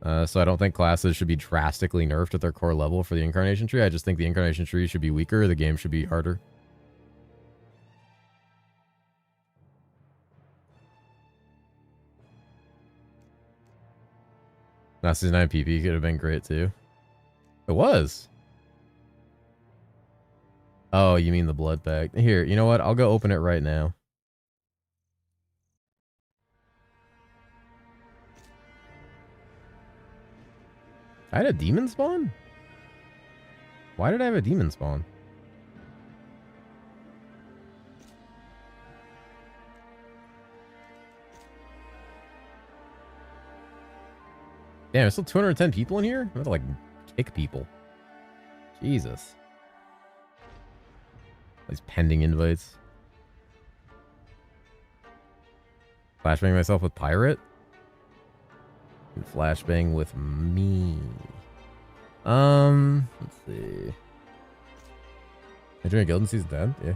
So I don't think classes should be drastically nerfed at their core level for the incarnation tree. I just think the incarnation tree should be weaker, the game should be harder. Last season 9 PP could have been great too. It was. Oh, you mean the blood pack? Here, you know what? I'll go open it right now. I had a demon spawn? Why did I have a demon spawn? Damn, there's still 210 people in here? I'm gonna like kick people. Jesus. These pending invites. Flashbang myself with pirate? And flashbang with me. Let's see. Adrian Gildensea's dead? Yeah.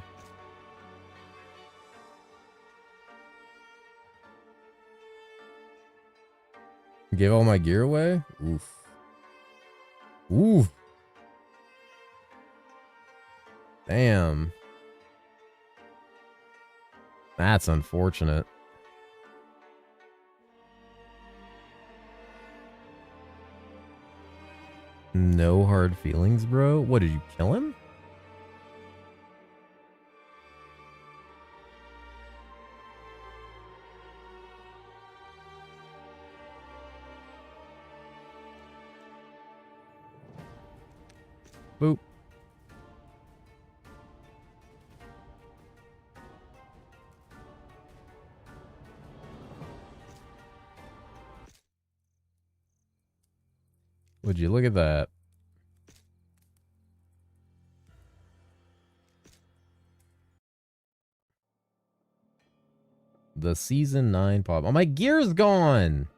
Gave all my gear away? Oof. Oof. Damn. That's unfortunate. No hard feelings, bro. What, did you kill him? Boop. Would you look at that? The season 9 pop. Oh, my gear's gone.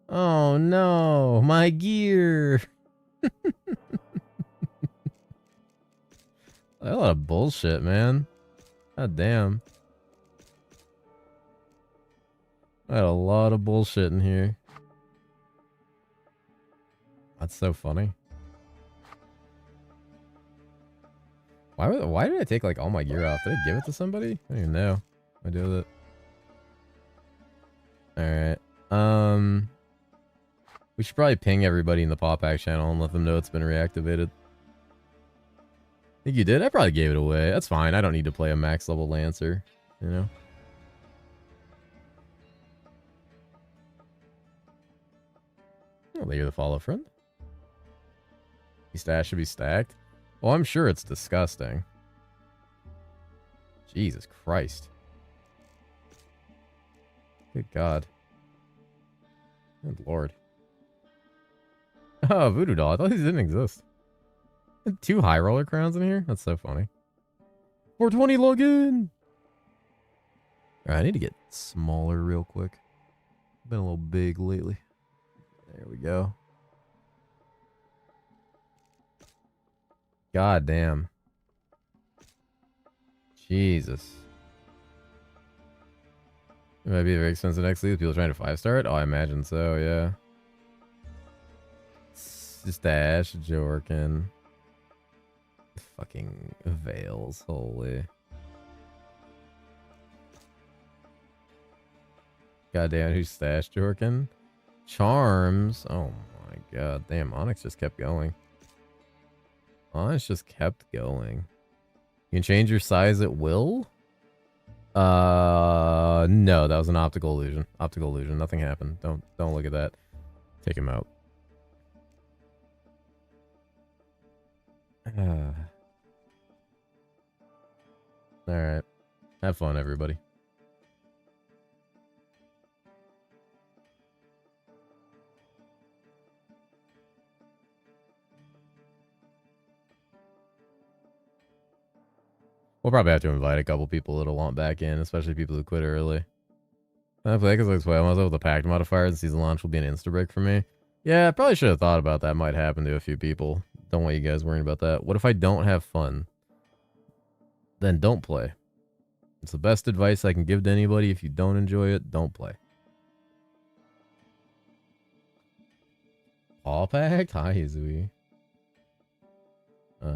Oh no, my gear. A lot of bullshit, man. God damn. I had a lot of bullshit in here. That's so funny. Why did I take like all my gear off? Did I give it to somebody? I don't even know. I did with it. Alright. We should probably ping everybody in the Pop Pack channel and let them know it's been reactivated. Think you did? I probably gave it away. That's fine. I don't need to play a max level Lancer, you know? Oh, you're the follow friend. Your stash should be stacked. Oh, I'm sure it's disgusting. Jesus Christ. Good God. Good Lord. Oh, Voodoo Doll. I thought these didn't exist. 2 high roller crowns in here? That's so funny. 420 login! Alright, I need to get smaller real quick. Been a little big lately. There we go. God damn. Jesus. It might be very expensive next league with people trying to 5-star it. Oh, I imagine so, yeah. Stash, Jorkin. Fucking Veils, holy. Goddamn, who's Stash Jorkin? Charms. Oh my god, damn, Onyx just kept going. Onyx just kept going. You can change your size at will? No, that was an optical illusion. Optical illusion. Nothing happened. Don't look at that. Take him out. Alright. Have fun, everybody. We'll probably have to invite a couple people that'll want back in, especially people who quit early. I play because I was able to pact modifiers and season launch will be an insta break for me. Yeah, I probably should have thought about that. Might happen to a few people. Don't want you guys worrying about that. What if I don't have fun? Then don't play. It's the best advice I can give to anybody. If you don't enjoy it, don't play. All packed? Hi, Izui.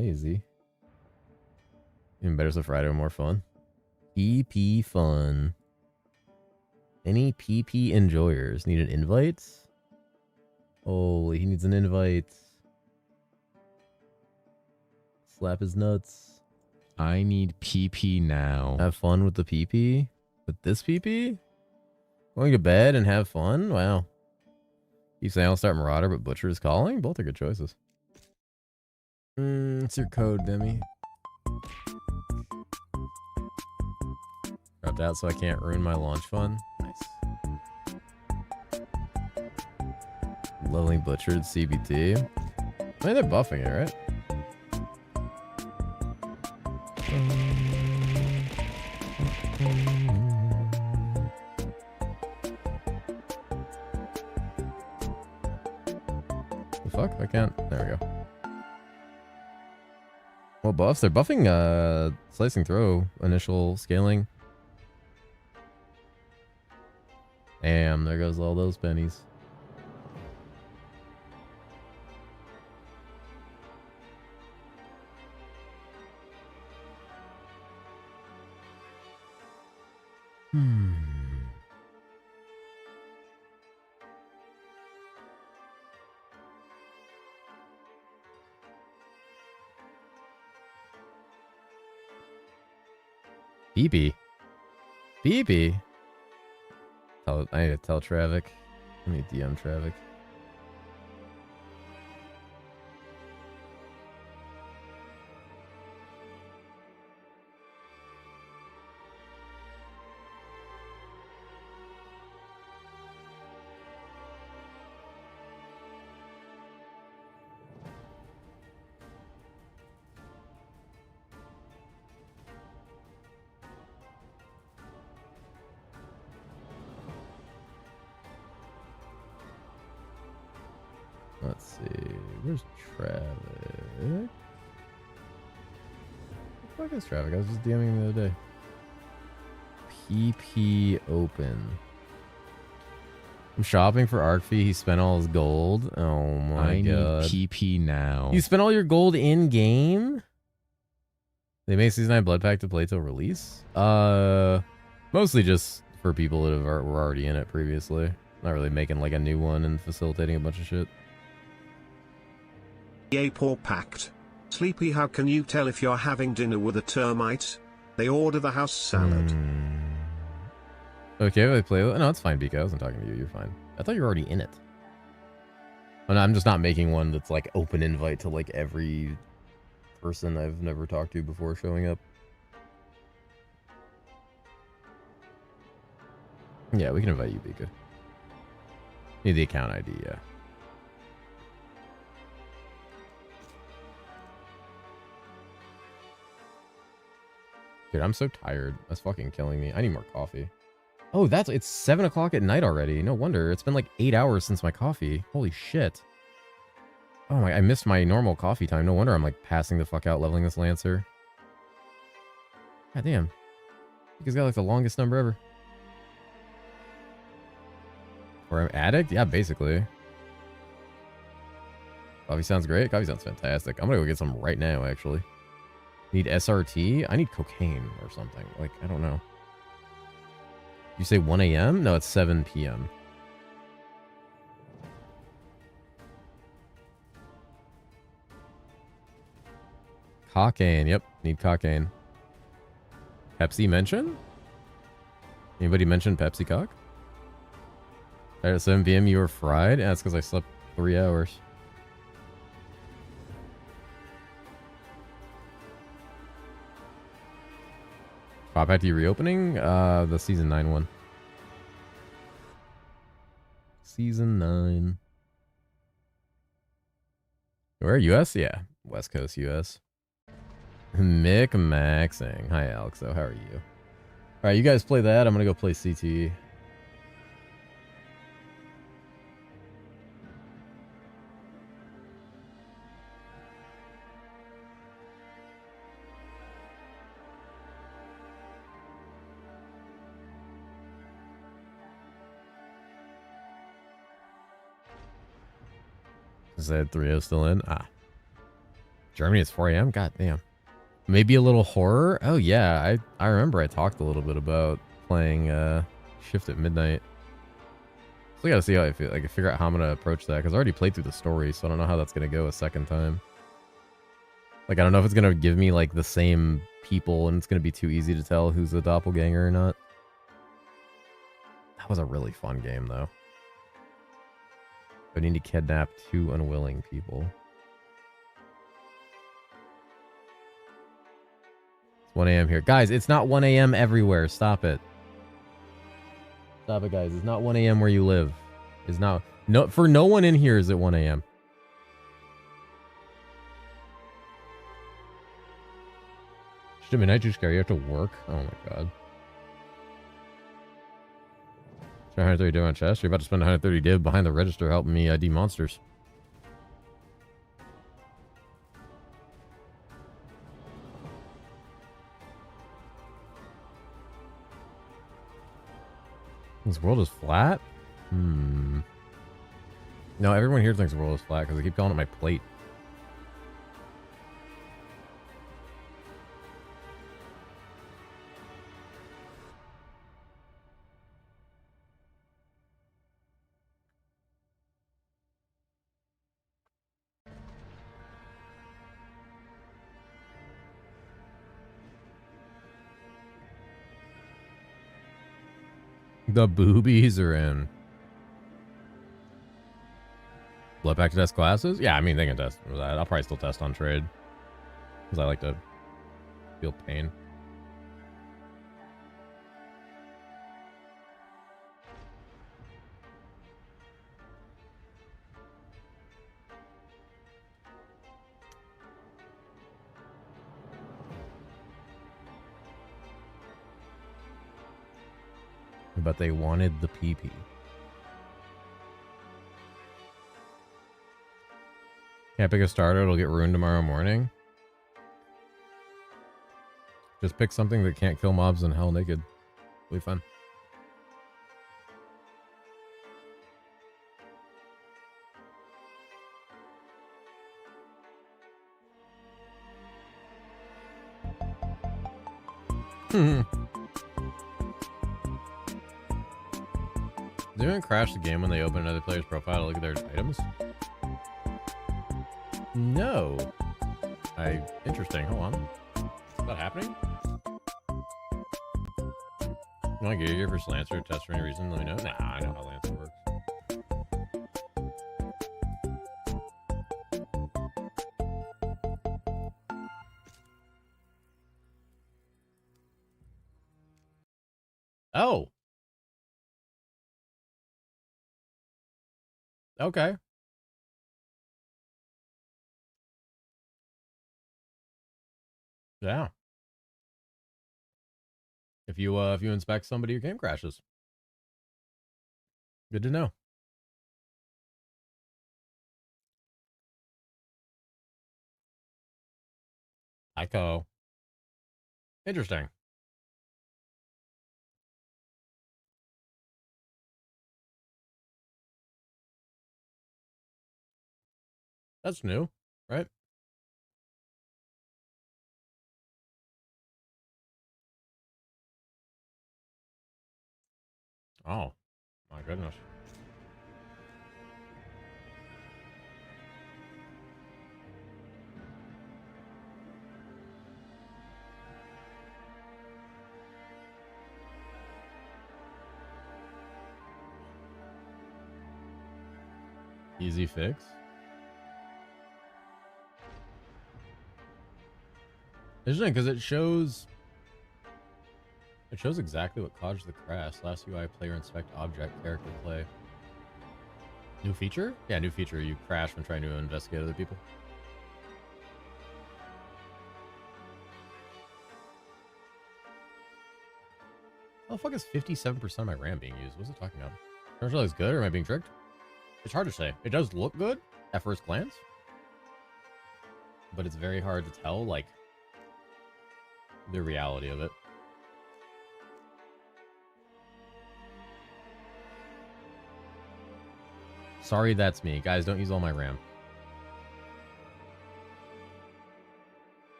Easy. Even better so Friday or more fun. PP fun. Any PP enjoyers need an invite? Holy, he needs an invite. Slap his nuts. I need PP now. Have fun with the PP? With this PP? Going to bed and have fun? Wow. Keep saying I'll start Marauder, but Butcher is calling? Both are good choices. It's your code, Demi. prepped out so I can't ruin my launch fun. Nice. Leveling Butchered CBT. I mean, they're buffing it, right? The fuck? I can't. There we go. What buffs? They're buffing slicing throw, initial scaling. Damn, there goes all those pennies. BB. BB. I need to tell Travic. I need to DM Travic. Let's see. Where's Travic? What the fuck is Travic? I was just DMing him the other day. PP open. I'm shopping for ARC fee. He spent all his gold. Oh my god. Need PP now. You spent all your gold in game? They make Season 9 Blood Pack to play till release? Mostly just for people that were already in it previously. Not really making like a new one and facilitating a bunch of shit. Yay, poor packed. Sleepy, how can you tell if you're having dinner with a termite? They order the house salad. Okay, they play. No, it's fine, Bika. I wasn't talking to you. You're fine. I thought you were already in it. Oh, no, I'm just not making one that's like open invite to like every person I've never talked to before showing up. Yeah, we can invite you, Bika. Need the account ID, yeah. Dude, I'm so tired. That's fucking killing me. I need more coffee. Oh, it's 7 o'clock at night already. No wonder. It's been like 8 hours since my coffee. Holy shit. Oh my, I missed my normal coffee time. No wonder I'm like passing the fuck out leveling this Lancer. God damn. You guys got like the longest number ever. Or I'm addict? Yeah, basically. Coffee sounds great. Coffee sounds fantastic. I'm gonna go get some right now, actually. Need SRT? I need cocaine or something. Like, I don't know. You say 1 a.m.? No, it's 7 p.m. Cocaine. Yep, need cocaine. Pepsi mention? Anybody mention Pepsi cock? At 7 p.m. you were fried? Yeah, that's because I slept 3 hours. Pop Acti reopening? The Season 9 one. Season 9. Where? US? Yeah. West Coast US. Mick Maxing. Hi, Alexo. How are you? Alright, you guys play that. I'm gonna go play CT. Is that 3-0 still in? Ah. Germany, it's 4 a.m.? God damn. Maybe a little horror? Oh, yeah. I remember I talked a little bit about playing Shift at Midnight. So I gotta see how I feel. I can figure out how I'm gonna approach that, because I already played through the story, so I don't know how that's gonna go a second time. Like, I don't know if it's gonna give me, like, the same people, and it's gonna be too easy to tell who's the doppelganger or not. That was a really fun game, though. I need to kidnap 2 unwilling people. It's 1 a.m. here. Guys, it's not 1 a.m. everywhere. Stop it. Stop it, guys. It's not 1 a.m. where you live. It's not. No, for no one in here is it 1 a.m. Should midnight too scary? You have to work? Oh my god. Spend 130 div on chest. You're about to spend 130 div behind the register helping me ID monsters. This world is flat? No, everyone here thinks the world is flat because they keep calling it my plate. The boobies are in. Blood back to test classes? Yeah, I mean, they can test that. I'll probably still test on trade. Because I like to feel pain. But they wanted the PP. Can't pick a starter, it'll get ruined tomorrow morning. Just pick something that can't kill mobs in hell naked. It'll be fun. Does anyone crash the game when they open another player's profile to look at their items? No. Interesting. Hold on. Is that happening? You want to get here for Lancer or test for any reason? Let me know. Nah, I know how Lancer works. Oh. Okay. Yeah. If you inspect somebody, your game crashes. Good to know. Ico. Interesting. That's new, right? Oh, my goodness. Easy fix. Interesting, because it shows exactly what caused the crash. Last UI player inspect object character play. New feature? Yeah, new feature. You crash when trying to investigate other people. How the fuck is 57% of my RAM being used? What's it talking about? Turns out it's good, or am I being tricked? It's hard to say. It does look good at first glance, but it's very hard to tell, like, the reality of it. Sorry, that's me. Guys, don't use all my RAM.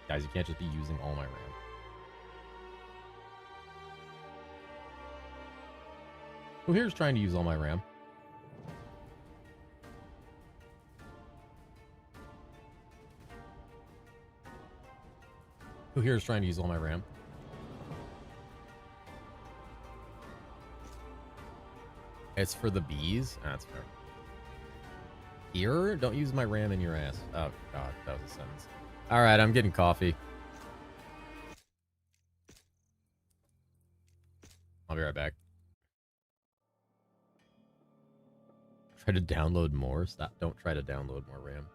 Guys, you can't just be using all my RAM. Who here's trying to use all my RAM? Who here is trying to use all my RAM? It's for the bees? That's fair. Here? Don't use my RAM in your ass. Oh, God. That was a sentence. Alright, I'm getting coffee. I'll be right back. Try to download more. Stop. Don't try to download more RAM.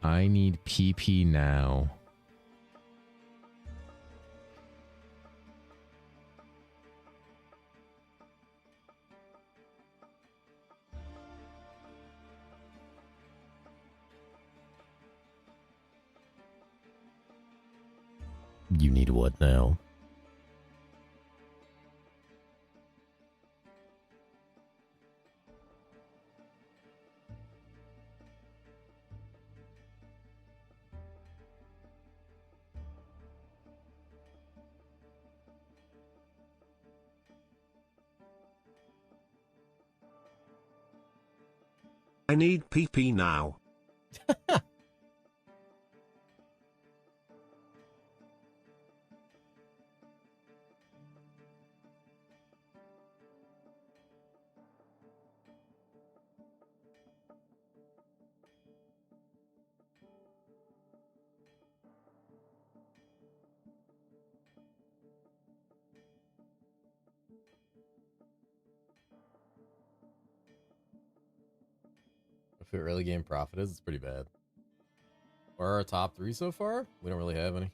I need PP now. You need what now? I need PP now. If it early game profit is, it's pretty bad. What are our top 3 so far? We don't really have any.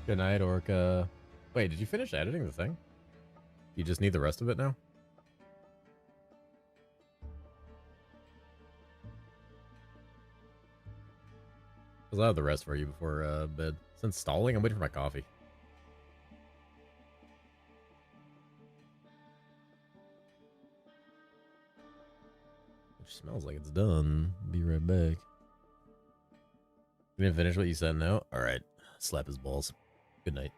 Good night, Orca. Wait, did you finish editing the thing? You just need the rest of it now? I'll have the rest for you before bed. It's installing. I'm waiting for my coffee. Smells like it's done. Be right back. You didn't finish what you said, no? Alright. Slap his balls. Good night.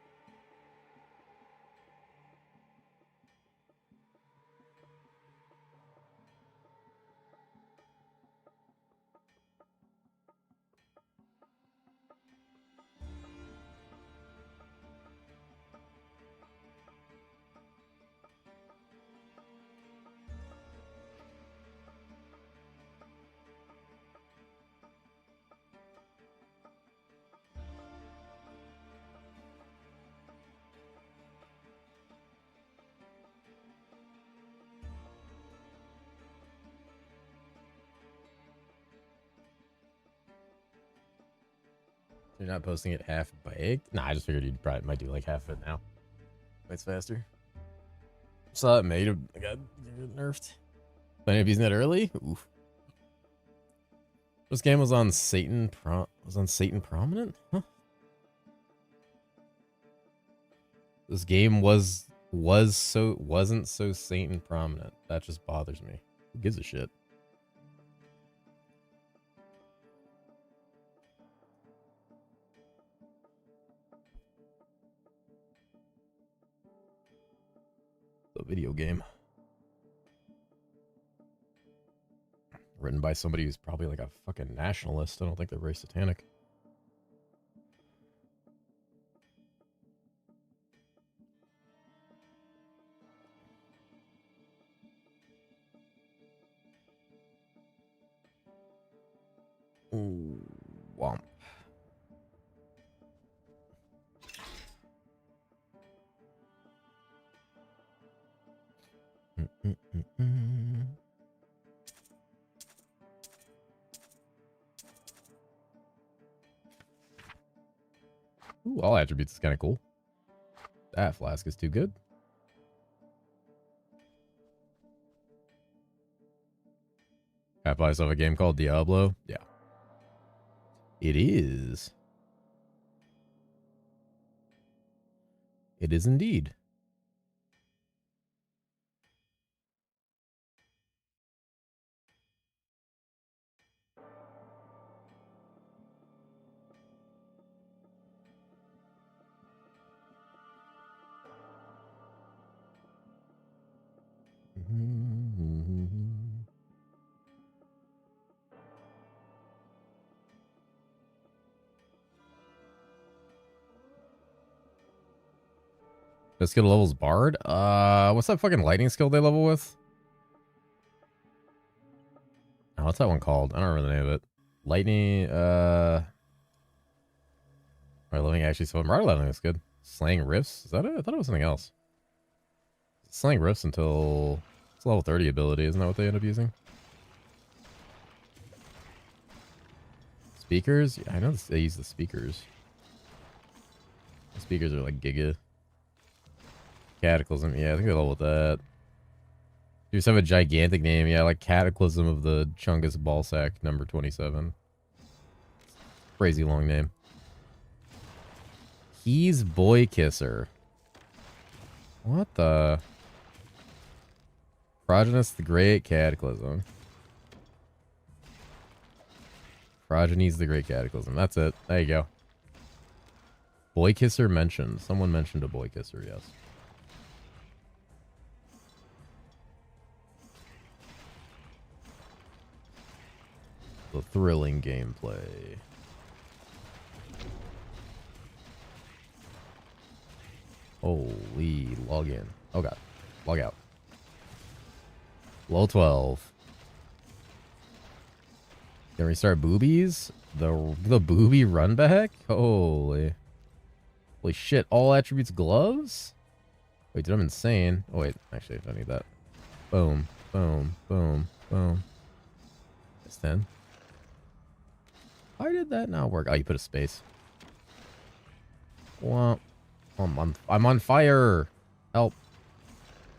You're not posting it half baked? Nah, I just figured you'd probably might do like half of it now. It's faster. Saw it made I got nerfed. Planning of using that early? Oof. This game was on Satan Prominent? Huh? This game wasn't so Satan Prominent. That just bothers me. Who gives a shit? The video game. Written by somebody who's probably like a fucking nationalist. I don't think they're very satanic. Ooh, womp. Ooh, all attributes is kind of cool. That flask is too good. I play myself a game called Diablo. Yeah. It is. It is indeed. Best skill level's Bard? What's that fucking lightning skill they level with? Oh, what's that one called? I don't remember the name of it. Lightning, Right, living actually, so Martyr Lightning is good. Slaying Rifts? Is that it? I thought it was something else. Slaying Rifts until it's level 30 ability, isn't that what they end up using? Speakers? Yeah, I know they use the speakers. The speakers are like Giga. Cataclysm, yeah, I think they level with that. You just have a gigantic name, yeah, like Cataclysm of the Chungus Ballsack, number 27. Crazy long name. He's Boy Kisser. What the? Progenus the Great Cataclysm. Progenies the Great Cataclysm. That's it. There you go. Boy Kisser mentioned. Someone mentioned a Boy Kisser, yes. The thrilling gameplay. Holy login. Oh god. Log out. Low 12. Can we start boobies? The booby run back? Holy. Holy shit. All attributes gloves? Wait, dude, I'm insane. Oh wait, actually I don't need that. Boom. Boom. Boom. Boom. That's 10. Why did that not work? Oh, you put a space. Well, I'm on fire. Help.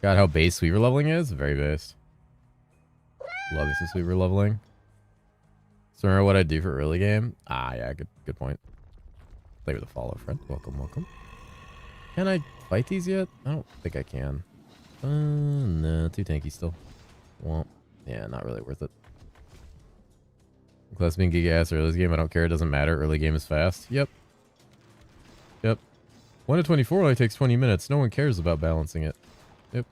God, how base Weaver leveling is? Very based. Love this Weaver leveling. So remember what I do for early game? Ah, yeah, good point. Play with a follow friend. Welcome, welcome. Can I fight these yet? I don't think I can. No, too tanky still. Well, yeah, not really worth it. Class being giga ass early game, I don't care. It doesn't matter. Early game is fast. Yep. Yep. 1 to 24 only takes 20 minutes. No one cares about balancing it. Yep.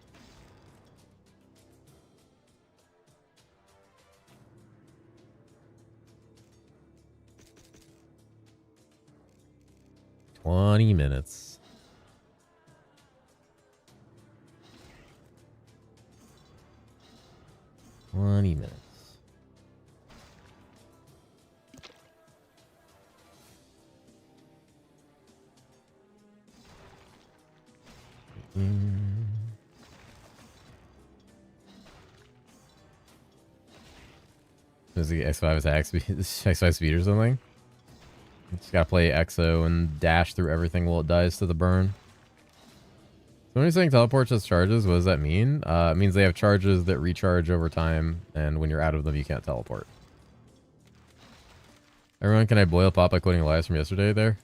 $20 minutes. $20 minutes. Is the X5 attack speed, X5 speed or something? Just gotta play EXO and dash through everything while it dies to the burn. So when you're saying teleports as charges, what does that mean? It means they have charges that recharge over time, and when you're out of them, you can't teleport. Everyone, can I boil a pot by quoting Elias from yesterday there?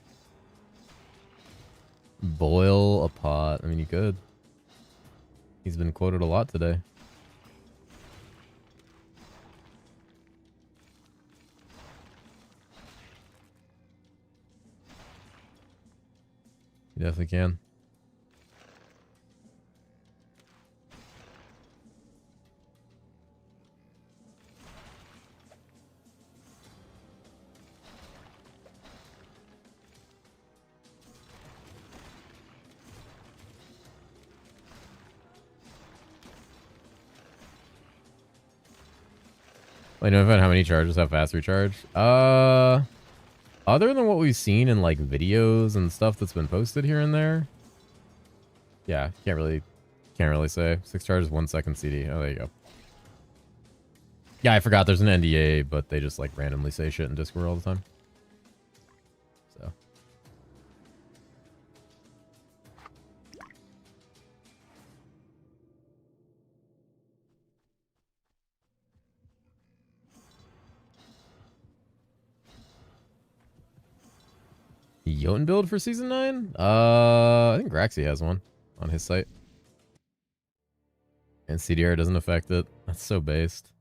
Boil a pot. I mean, you could. He's been quoted a lot today. You definitely can. I know about how many charges have fast recharge. Other than what we've seen in like videos and stuff that's been posted here and there. Yeah, can't really say. 6 charges, 1 second CD. Oh, there you go. Yeah, I forgot there's an NDA, but they just like randomly say shit in Discord all the time. So. Jotun build for season 9? I think Graxy has one on his site. And CDR doesn't affect it. That's so based.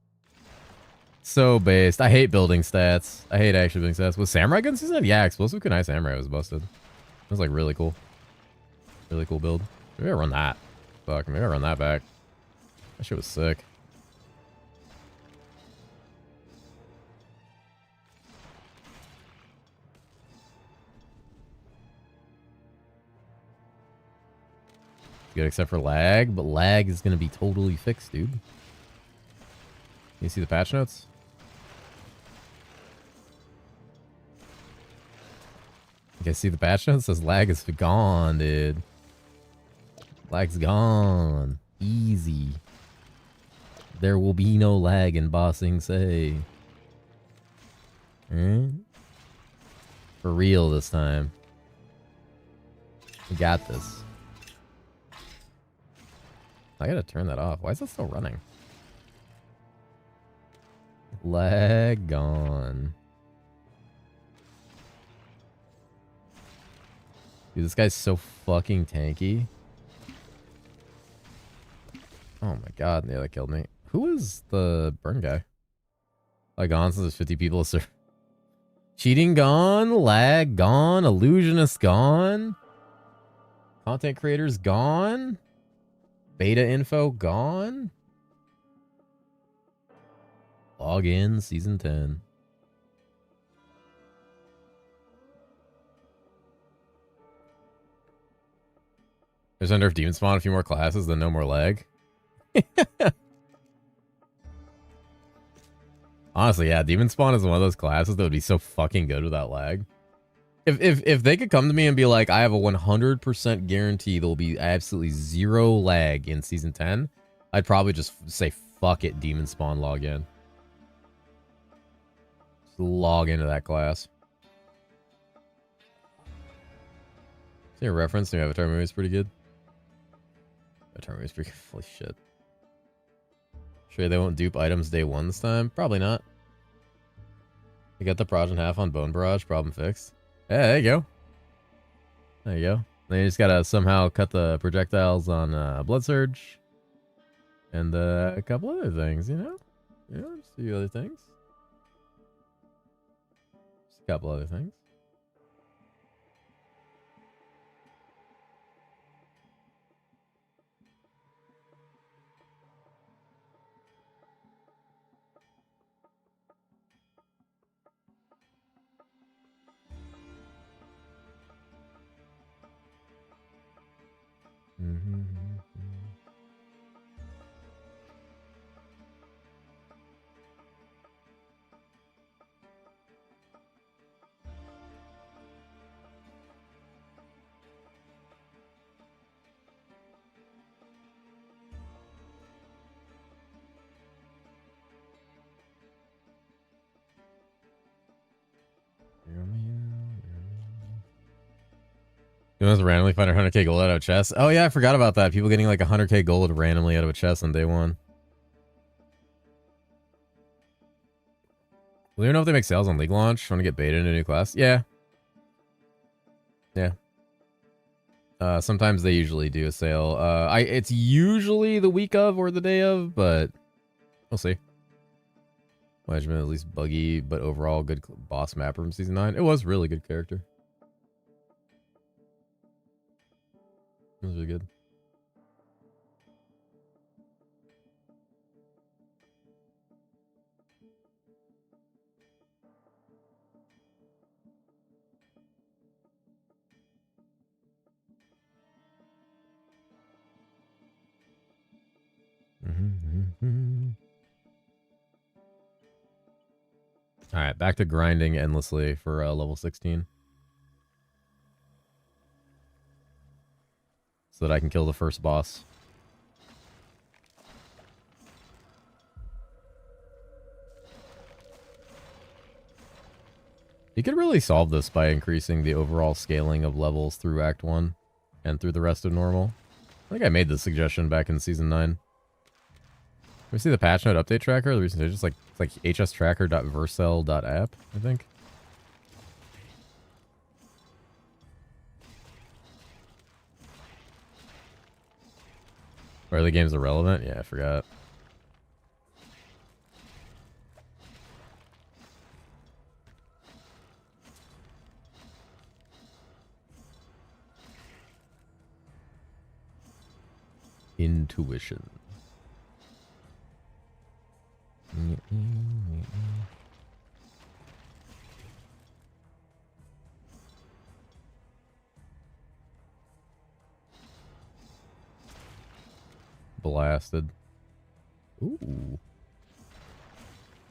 So based. I hate building stats. I hate actually building stats. Was Samurai good in season 9? Yeah, Explosive Kunai Samurai was busted. It was like really cool. Really cool build. Maybe I run that. Fuck, maybe I run that back. That shit was sick. Good except for lag, but lag is going to be totally fixed, dude. You see the patch notes? You guys see the patch notes? It says lag is gone, dude. Lag's gone. Easy. There will be no lag in bossing, say. For real this time. We got this. I gotta turn that off. Why is that still running? Lag gone. Dude, this guy's so fucking tanky. Oh my god, yeah, that killed me. Who is the burn guy? Like gone since there's 50 people. Cheating gone, lag gone, illusionist gone, content creators gone. Beta info gone. Log in season 10. There's under if demon spawn a few more classes, then no more lag. Honestly, yeah, demon spawn is one of those classes that would be so fucking good without lag. If they could come to me and be like, I have a 100% guarantee there'll be absolutely zero lag in season 10, I'd probably just say, fuck it, demon spawn login. Just log into that class. See a reference to Avatar movie is pretty good. Avatar movie is pretty good. Holy shit. Sure they won't dupe items day 1 this time? Probably not. You got the Proj in half on Bone Barrage, problem fixed. Yeah, there you go. There you go. Then you just gotta somehow cut the projectiles on Blood Surge. And a couple other things, you know? Yeah, just a few other things. couple other things. You must randomly find 100k gold out of a chest. Oh yeah, I forgot about that. People getting like 100k gold randomly out of a chest on day one. Will you know if they make sales on League launch? Want to get beta into a new class? Yeah. Yeah. Sometimes they usually do a sale. It's usually the week of or the day of, but we'll see. Management at least buggy, but overall good boss map from season 9. It was really good character. It was really good. All right, back to grinding endlessly for level 16. So that I can kill the first boss. You could really solve this by increasing the overall scaling of levels through Act 1 and through the rest of normal. I think I made this suggestion back in Season 9. We see the patch note update tracker. The recent it's like hstracker.vercel.app, I think. Are the games irrelevant? Yeah, I forgot. Intuition. Blasted. Ooh.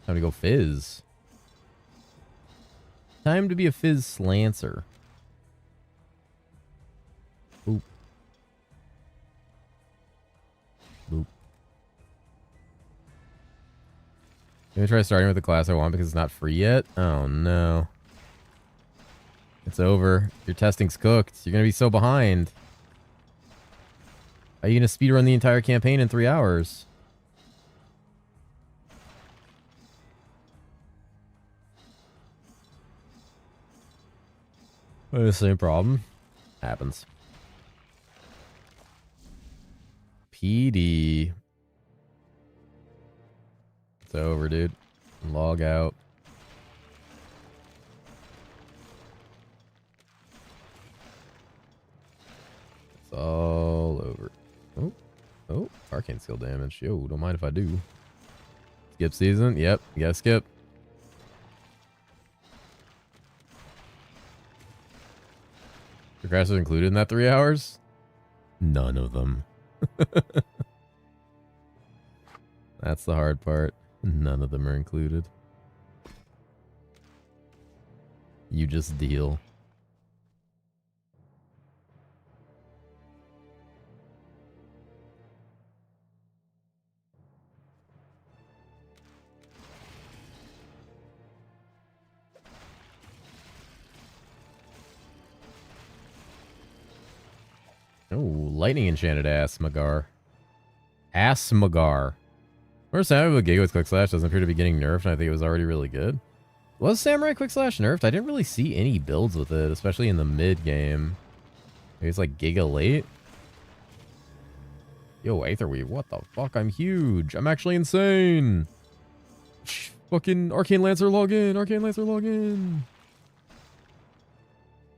Time to go Fizz. Time to be a Fizz slancer. Boop. Boop. Maybe try starting with the class I want because it's not free yet. Oh no. It's over. Your testing's cooked. You're gonna be so behind. Are you gonna speedrun the entire campaign in 3 hours? The same problem. Happens. PD. It's over, dude. Log out. It's all over. Oh, oh, arcane skill damage. Yo, don't mind if I do. Skip season. Yep, you gotta skip. Progressive included in that 3 hours? None of them. That's the hard part. None of them are included. You just deal. Oh, lightning enchanted Asmagar. Asmagar. First time with Giga with Quick Slash doesn't appear to be getting nerfed, and I think it was already really good. Was Samurai Quick Slash nerfed? I didn't really see any builds with it, especially in the mid game. Maybe it's like Giga late. Yo, Aetherweave, what the fuck? I'm huge. I'm actually insane. Fucking Arcane Lancer login. Arcane Lancer login.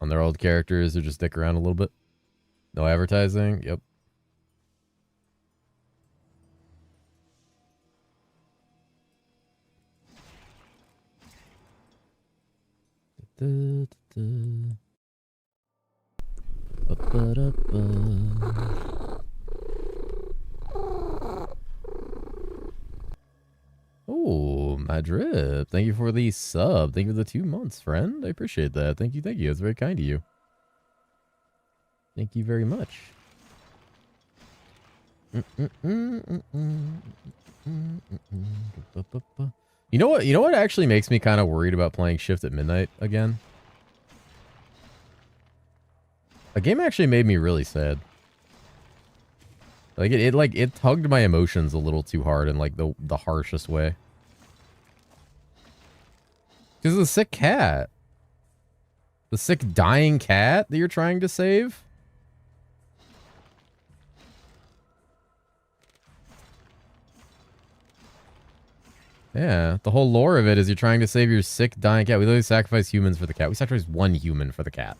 on their old characters who just stick around a little bit. No advertising. Yep. Oh, Madrid. Thank you for the sub. Thank you for the 2 months, friend. I appreciate that. Thank you. Thank you. That's very kind of you. Thank you very much. You know what? You know what actually makes me kind of worried about playing Shift at Midnight again? A game actually made me really sad. Like it tugged my emotions a little too hard in like the harshest way. Because the sick cat. The sick dying cat that you're trying to save. Yeah, the whole lore of it is you're trying to save your sick dying cat. We literally sacrifice humans for the cat. We sacrifice 1 human for the cat.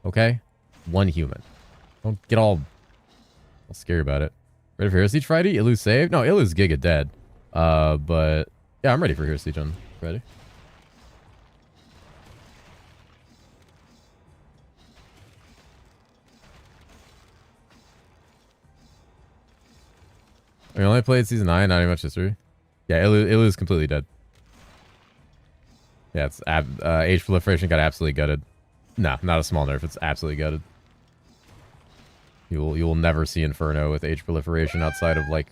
Okay? 1 human. Don't get all scared about it. Ready for Hero Siege Friday? Ilu's saved? No, Ilu's Giga dead. But yeah, I'm ready for Hero Siege on Friday. We only played season 9, not even much history. Yeah, Ilu's completely dead. Yeah, it's age proliferation got absolutely gutted. No, not a small nerf. It's absolutely gutted. You will never see Inferno with age proliferation outside of like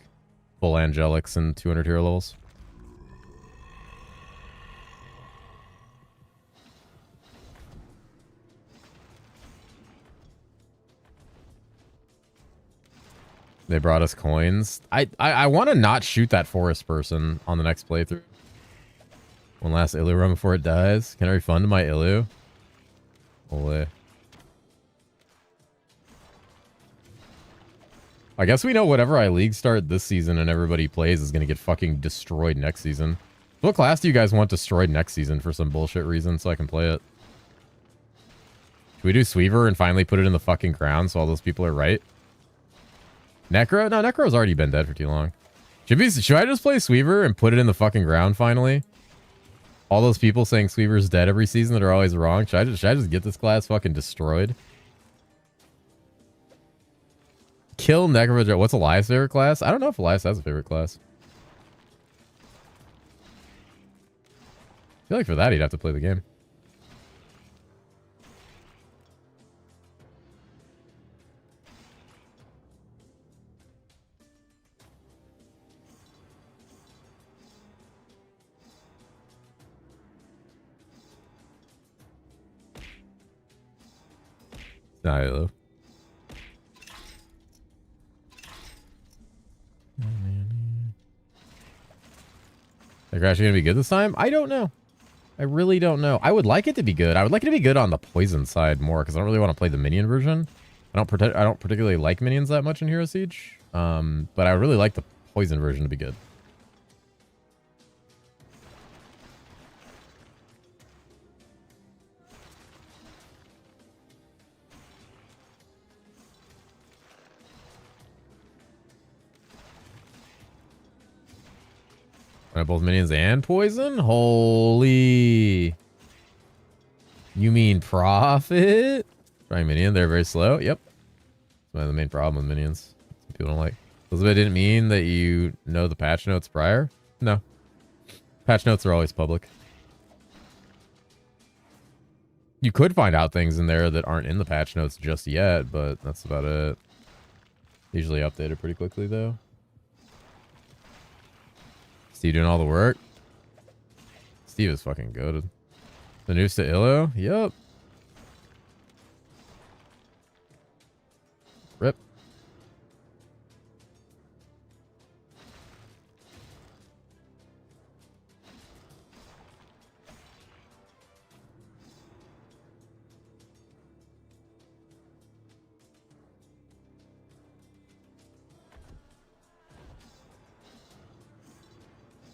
full angelics and 200 hero levels. They brought us coins. I want to not shoot that forest person on the next playthrough. One last Ilu run before it dies. Can I refund my Ilu? Ole. I guess we know whatever I league start this season and everybody plays is going to get fucking destroyed next season. What class do you guys want destroyed next season for some bullshit reason so I can play it? Should we do Sweever and finally put it in the fucking crown so all those people are right? Necro? No, Necro's already been dead for too long. Should I just play Sweever and put it in the fucking ground finally? All those people saying Sweever's dead every season that are always wrong. Should I just get this class fucking destroyed? Kill Necro. What's Elias' favorite class? I don't know if Elias has a favorite class. I feel like for that he'd have to play the game. Nah, hello. They're actually gonna be good this time? I don't know. I really don't know. I would like it to be good. I would like it to be good on the poison side more because I don't really want to play the minion version. I don't particularly like minions that much in Hero Siege. But I really like the poison version to be good. Both minions and poison? Holy. You mean profit? Trying minion, they're very slow. Yep. That's one of the main problem with minions. Some people don't like. Elizabeth didn't mean that you know the patch notes prior? No. Patch notes are always public. You could find out things in there that aren't in the patch notes just yet, but that's about it. Usually updated pretty quickly though. Steve doing all the work? Steve is fucking goated. The news to Illo? Yup. Rip.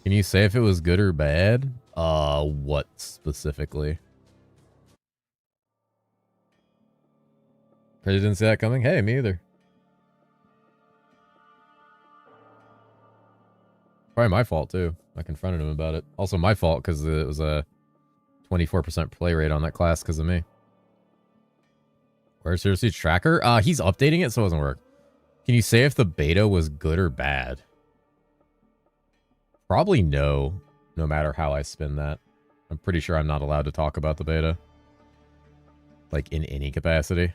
Can you say if it was good or bad? What specifically? Crazy didn't see that coming. Hey, me either. Probably my fault too. I confronted him about it. Also my fault because it was a 24% play rate on that class because of me. Where's Herosiege Tracker? He's updating it so it doesn't work. Can you say if the beta was good or bad? Probably no, no matter how I spin that. I'm pretty sure I'm not allowed to talk about the beta. Like, in any capacity.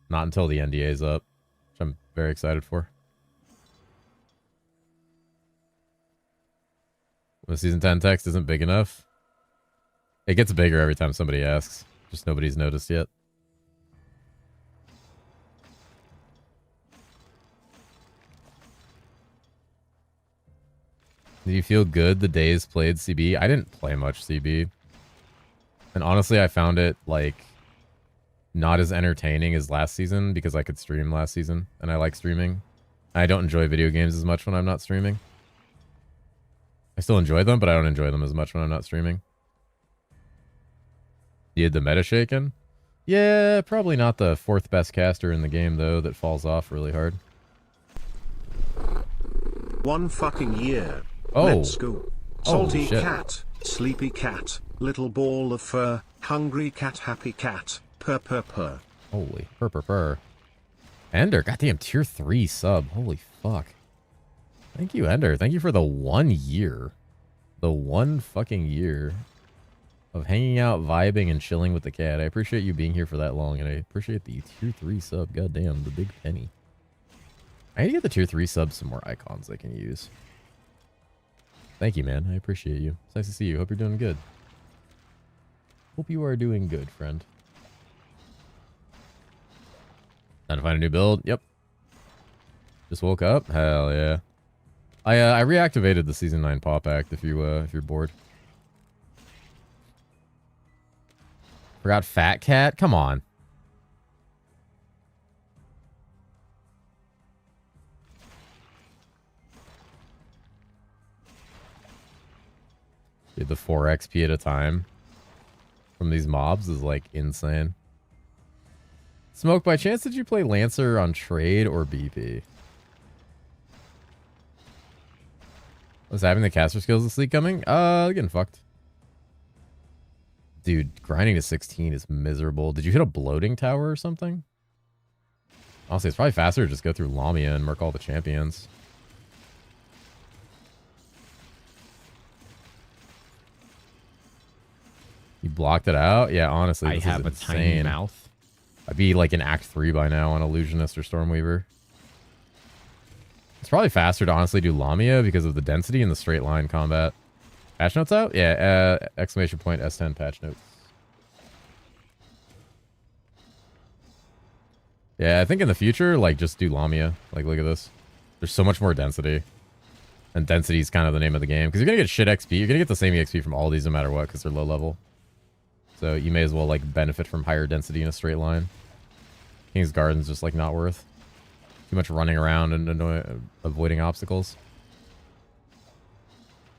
Not until the NDA is up, which I'm very excited for. When the Season 10 text isn't big enough, it gets bigger every time somebody asks. Just nobody's noticed yet. Did you feel good the days played CB? I didn't play much CB. And honestly, I found it, like, not as entertaining as last season because I could stream last season. And I like streaming. I don't enjoy video games as much when I'm not streaming. I still enjoy them, but I don't enjoy them as much when I'm not streaming. You had the meta shaken? Yeah, probably not the 4th best caster in the game, though, that falls off really hard. 1 fucking year. Oh. Let's go. Salty shit. cat, sleepy cat, little ball of fur, hungry cat, happy cat, purr purr purr. Holy, purr purr purr. Ender, goddamn tier 3 sub. Holy fuck. Thank you, Ender. Thank you for the 1 year. The 1 fucking year of hanging out, vibing, and chilling with the cat. I appreciate you being here for that long, and I appreciate the tier 3 sub. Goddamn, the big penny. I need to get the tier 3 subs some more icons I can use. Thank you, man. I appreciate you. It's nice to see you. Hope you're doing good. Hope you are doing good, friend. Time to find a new build. Yep. Just woke up. Hell yeah. I reactivated the Season 9 Pop Act if you're bored. Forgot Fat Cat? Come on. Dude, the 4 XP at a time from these mobs is like insane. Smoke, by chance did you play Lancer on trade or BP? Was having the caster skills this league coming? Getting fucked. Dude, grinding to 16 is miserable. Did you hit a bloating tower or something? Honestly, it's probably faster to just go through Lamia and mark all the champions. You blocked it out? Yeah, honestly, I this have is a tiny insane. mouth. I'd be like in Act 3 by now on Illusionist or Stormweaver. It's probably faster to honestly do Lamia because of the density and the straight line combat. Patch notes out? Yeah, exclamation point S10 patch notes. Yeah, I think in the future, like, just do Lamia. Like, look at this. There's so much more density. And density is kind of the name of the game. Because you're going to get shit XP. You're going to get the same XP from all these no matter what because they're low level. So you may as well, like, benefit from higher density in a straight line. King's Garden's just, like, not worth. Too much running around and avoiding obstacles.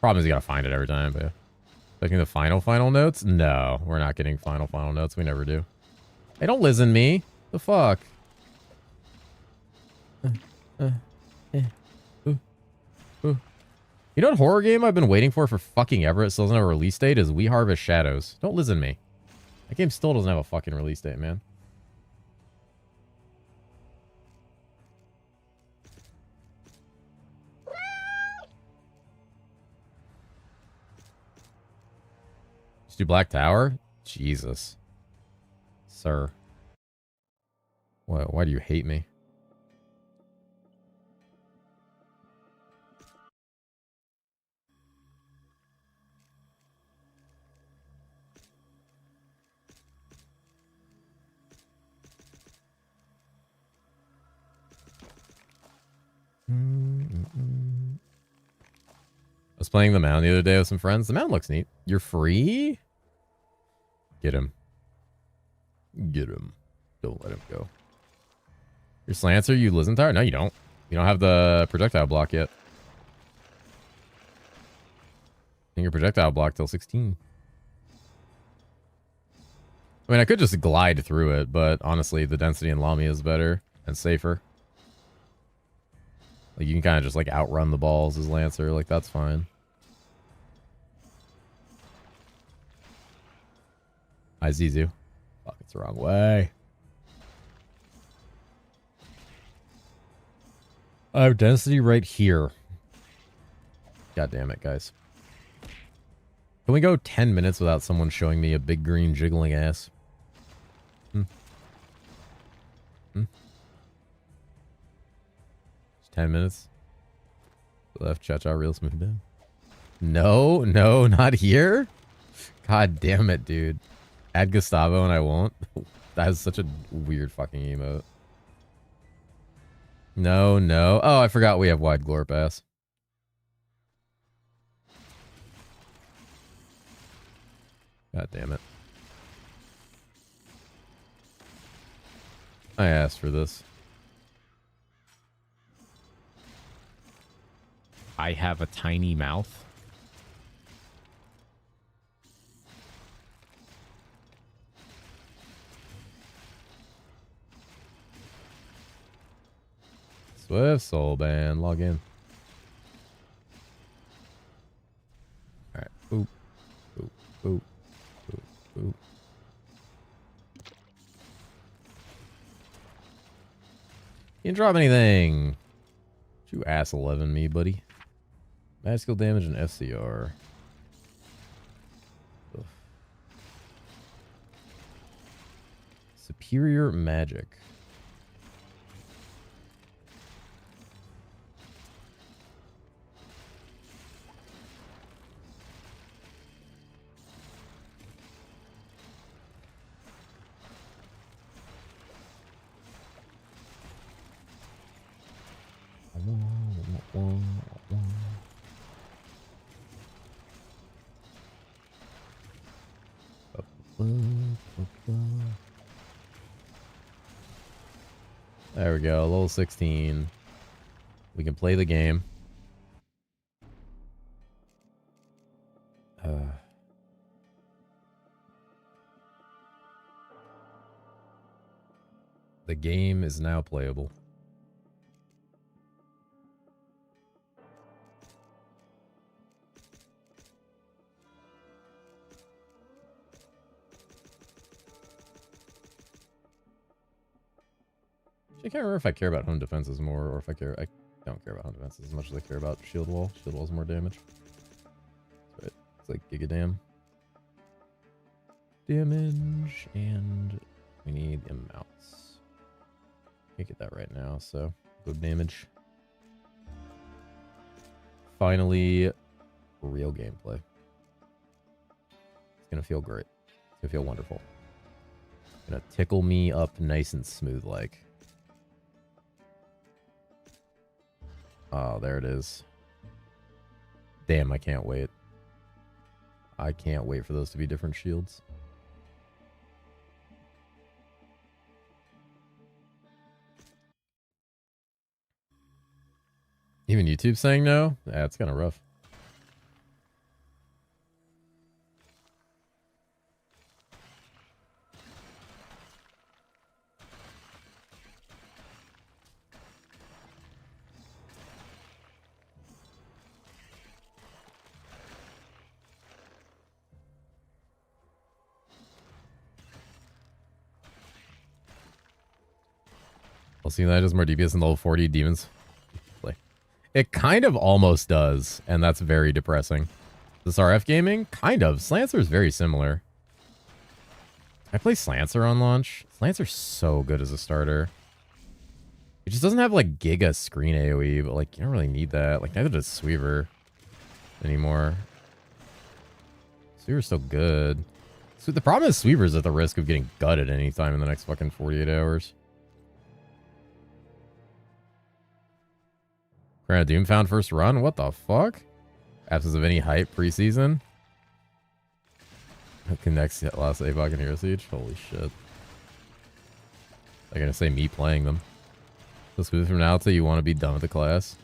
Problem is you gotta find it every time, but yeah. Taking the final notes? No, we're not getting final notes. We never do. Hey, don't listen me. The fuck? Ooh. You know what horror game I've been waiting for fucking ever? It still doesn't have a release date is We Harvest Shadows. Don't listen me. That game still doesn't have a fucking release date, man. Just do Black Tower? Jesus. Sir. Why do you hate me? I was playing the Mound the other day with some friends. The Mound looks neat. You're free? Get him. Get him. Don't let him go. Your Slancer, you Listen Tower? No, you don't. You don't have the projectile block yet. And your projectile block till 16. I mean, I could just glide through it, but honestly, the density in Lamia is better and safer. Like, you can kind of just, like, outrun the balls as Lancer. Like, that's fine. Hi, Zizu. Fuck, it's the wrong way. I have density right here. God damn it, guys. Can we go 10 minutes without someone showing me a big green jiggling ass? Just 10 minutes. Left, cha-cha, real smooth down. No, no, not here? God damn it, dude. Add Gustavo and I won't. That is such a weird fucking emote. No, no. Oh, I forgot we have wide glore pass. God damn it. I asked for this. I have a tiny mouth. Swift Soul Band, log in. Alright, boop, boop, boop, boop, boop. You didn't drop anything. You ass 11 me, buddy. Magical damage and FCR. Ugh. Superior magic. There we go, level 16. We can play the game. The game is now playable. I can't remember if I care about home defenses more or if I don't care about home defenses as much as I care about shield wall. Shield wall's more damage. But it's like gigadam. Damage, and we need amounts. Can't get that right now, so good damage. Finally, real gameplay. It's gonna feel great. It's gonna feel wonderful. It's gonna tickle me up nice and smooth like. Oh, there it is. Damn, I can't wait. I can't wait for those to be different shields. Even YouTube saying no? Yeah, it's kind of rough. I'll see that does more DPS than level 40 demons. It kind of almost does, and that's very depressing. This RF gaming? Kind of. Slancer is very similar. I play Slancer on launch. Slancer's so good as a starter. It just doesn't have, like, giga screen AoE, but, like, you don't really need that. Like, neither does Sweever anymore. Sweever's still good. So the problem is Sweever's at the risk of getting gutted anytime in the next fucking 48 hours. Crown of Doom found first run? What the fuck? Absence of any hype preseason? Connects last AVOG and Hero Siege? Holy shit. They're gonna say me playing them. So smooth from now till you want to be done with the class.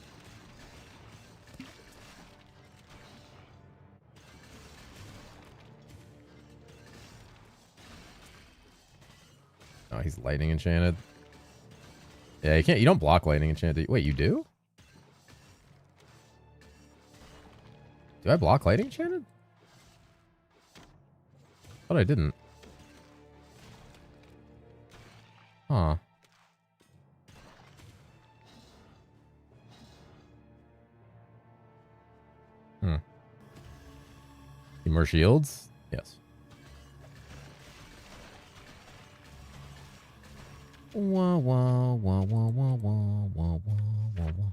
Oh, he's lightning enchanted. Yeah, you can't. You don't block lightning enchanted. Wait, you do? Do I block lightning enchanted? Thought I didn't. Huh. Hmm. Need more shields? Yes. Wah, wah, wah, wah, wah, wah, wah, wah, wah.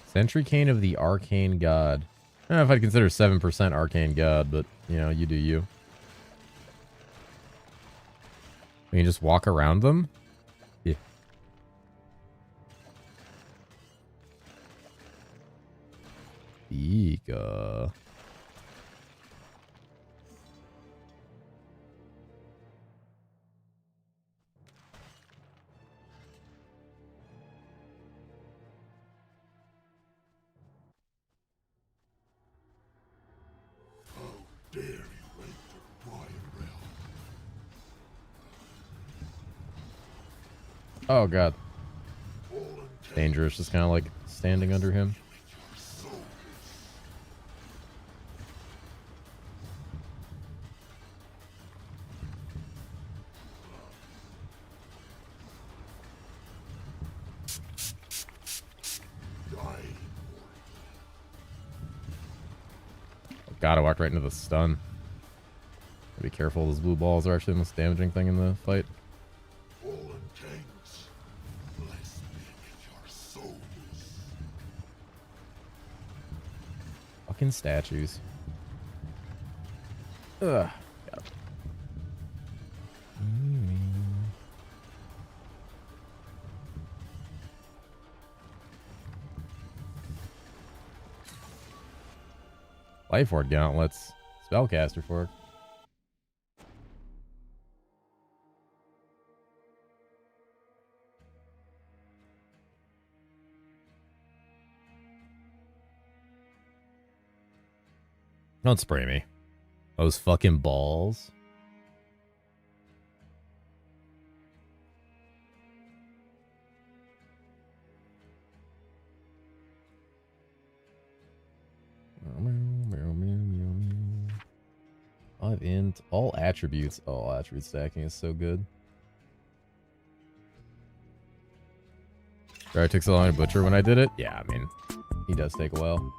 Sentry Cane of the Arcane God. I don't know if I'd consider 7% Arcane God, but, you know, you do you. You can just walk around them? Yeah. Eega. Oh, God. Dangerous, just kind of like standing under him. Oh, God, I walked right into the stun. Be careful, those blue balls are actually the most damaging thing in the fight. Fucking statues. Ugh. Got him. Life Orb Gauntlets. Spellcaster Fork. Don't spray me. Those fucking balls. Five int. All attributes. Oh, all attribute stacking is so good. Right, it took so long to butcher when I did it. Yeah, I mean, he does take a while.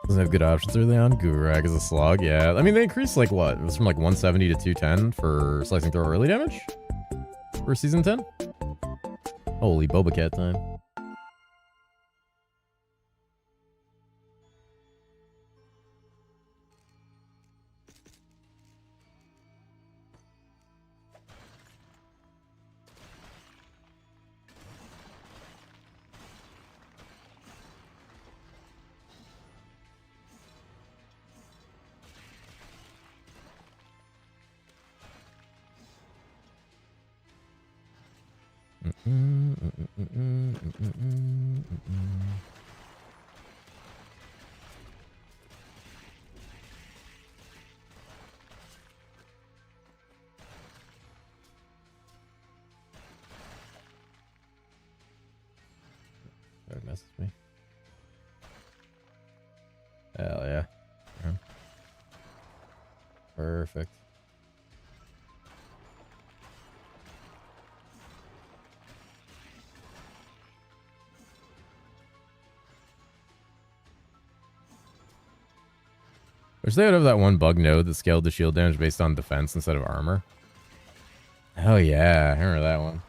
Doesn't have good options early on. Gurag is a slog. Yeah, I mean, they increased like what? It was from like 170 to 210 for slicing throw early damage for season 10. Holy Boba Cat time. Don't mess with me. Hell yeah. Perfect. Wish they would have that one bug node that scaled the shield damage based on defense instead of armor. Oh yeah, I remember that one.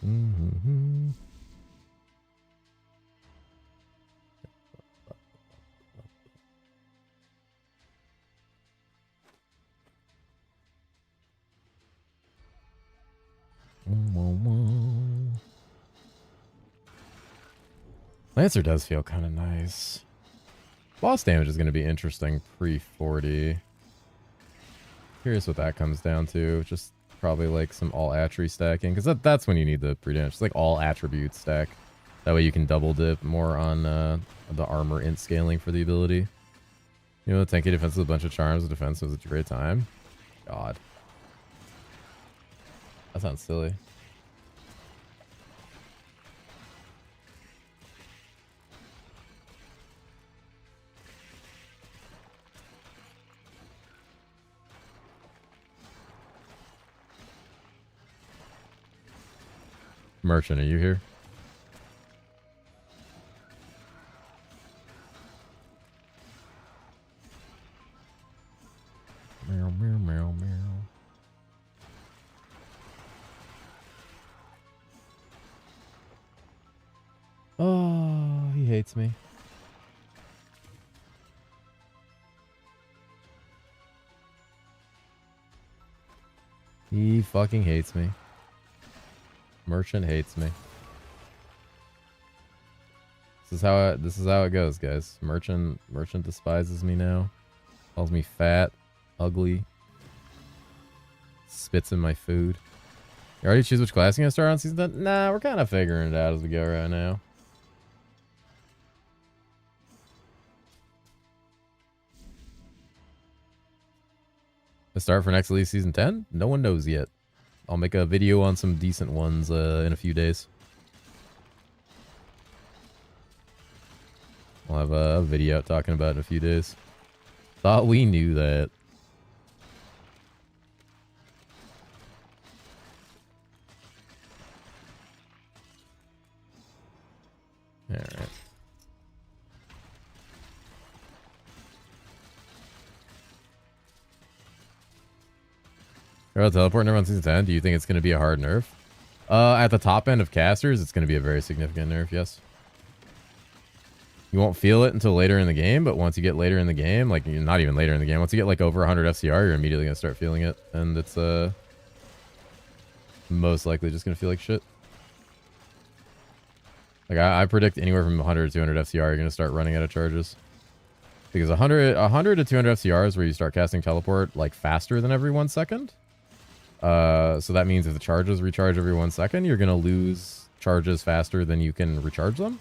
Mm-hmm. Lancer does feel kind of nice. Boss damage is going to be interesting pre-40. Curious what that comes down to. Just probably like some all attribute stacking, because that's when you need the pre-damage. It's like all attribute stack. That way you can double dip more on the armor int scaling for the ability. You know, the tanky defense with a bunch of charms, the defense was a great time. God. That sounds silly. Merchant, are you here? Meow, meow, meow, meow. Oh, he hates me. He fucking hates me. Merchant hates me. This is how it goes, guys. Merchant despises me now. Calls me fat, ugly. Spits in my food. You already choose which class you're gonna start on season 10? Nah, we're kind of figuring it out as we go right now. The start for next Elite season 10? No one knows yet. I'll make a video on some decent ones in a few days. I'll have a video out talking about it in a few days. Thought we knew that. Alright. Hero teleport nerf on season 10. Do you think it's going to be a hard nerf? At the top end of casters, it's going to be a very significant nerf, yes. You won't feel it until later in the game, but once you get later in the game, like not even later in the game, once you get like over 100 FCR, you're immediately going to start feeling it. And it's most likely just going to feel like shit. Like I predict anywhere from 100 to 200 FCR, you're going to start running out of charges. Because 100 to 200 FCR is where you start casting teleport like faster than every 1 second. So that means if the charges recharge every 1 second, you're going to lose charges faster than you can recharge them.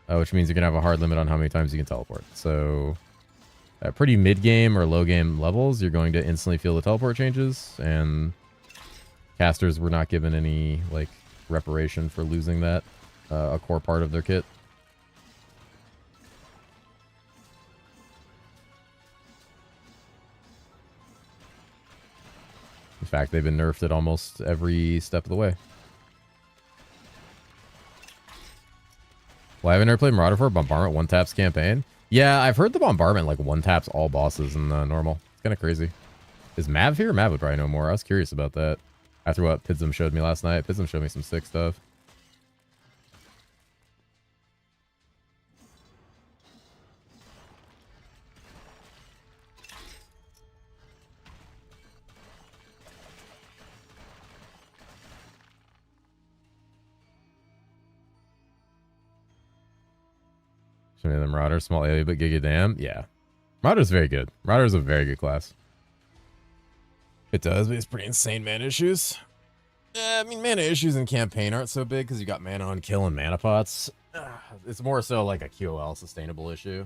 Which means you're going to have a hard limit on how many times you can teleport. So at pretty mid-game or low-game levels, you're going to instantly feel the teleport changes. And casters were not given any like reparation for losing that, a core part of their kit. In fact, they've been nerfed at almost every step of the way. Well, I haven't ever played Marauder for Bombardment one-taps campaign. Yeah, I've heard the Bombardment like one-taps all bosses in normal. It's kind of crazy. Is Mav here? Mav would probably know more. I was curious about that. After what Pidsum showed me last night. Pidsum showed me some sick stuff. Show me the Marauder, small area, but Giga Dam. Yeah. Marauder's very good. Marauder's a very good class. It does, but it's pretty insane mana issues. I mean, mana issues in campaign aren't so big because you got mana on kill and mana pots. It's more so like a QOL sustainable issue.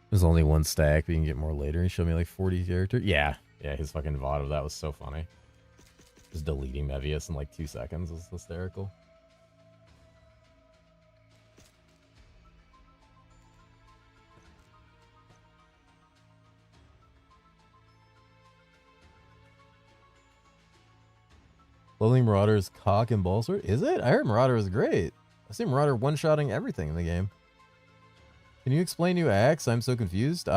There's only one stack, but you can get more later. He showed me like 40 characters. Yeah, his fucking VOD of that was so funny. Just deleting Mevius in like 2 seconds was hysterical. Loathing Marauder's cock and ball sword? Is it? I heard Marauder was great. I see Marauder one-shotting everything in the game. Can you explain new acts? I'm so confused.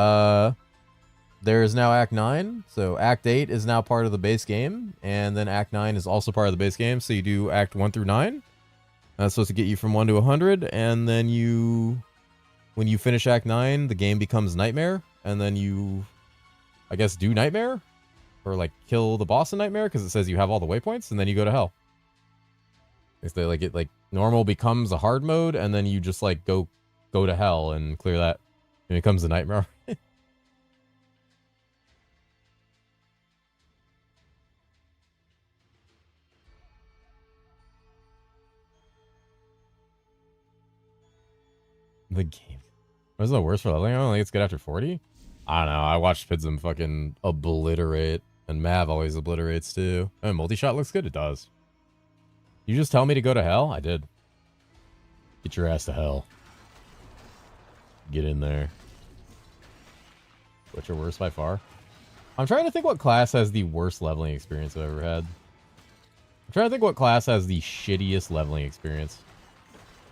There is now Act 9, so Act 8 is now part of the base game, and then Act 9 is also part of the base game, so you do Act 1 through 9. That's supposed to get you from 1 to 100, and then when you finish Act 9, the game becomes Nightmare, and then you, I guess, do Nightmare? Or, like, kill the boss in Nightmare, because it says you have all the waypoints, and then you go to Hell. Like, normal becomes a hard mode, and then you just, like, go to Hell and clear that, and it becomes a Nightmare. The game. What's the worst for leveling? I don't think it's good after 40. I don't know. I watched Pidzum fucking obliterate, and Mav always obliterates too. I mean, multi-shot looks good. It does. You just tell me to go to Hell? I did. Get your ass to Hell. Get in there. What's your worst by far? I'm trying to think what class has the worst leveling experience I've ever had. I'm trying to think what class has the shittiest leveling experience.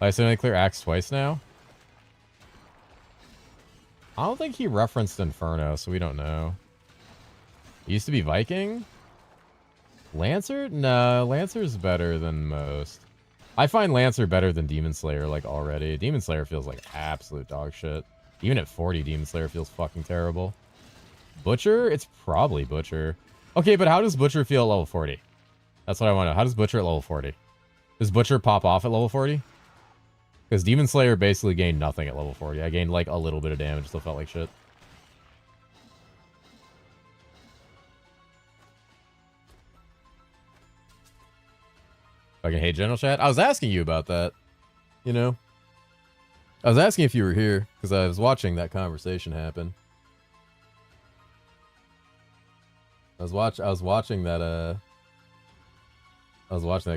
I accidentally clear Axe twice now. I don't think he referenced Inferno, so we don't know. It used to be Viking? Lancer? No, Lancer's better than most. I find Lancer better than Demon Slayer, like, already. Demon Slayer feels like absolute dog shit. Even at 40, Demon Slayer feels fucking terrible. Butcher? It's probably Butcher. Okay, but how does Butcher feel at level 40? That's what I want to know. How does Butcher at level 40? Does Butcher pop off at level 40? Because Demon Slayer basically gained nothing at level 40. I gained like a little bit of damage, still felt like shit. Fucking hate General Chat. I was asking you about that. You know? I was asking if you were here, because I was watching that conversation happen. I was watching that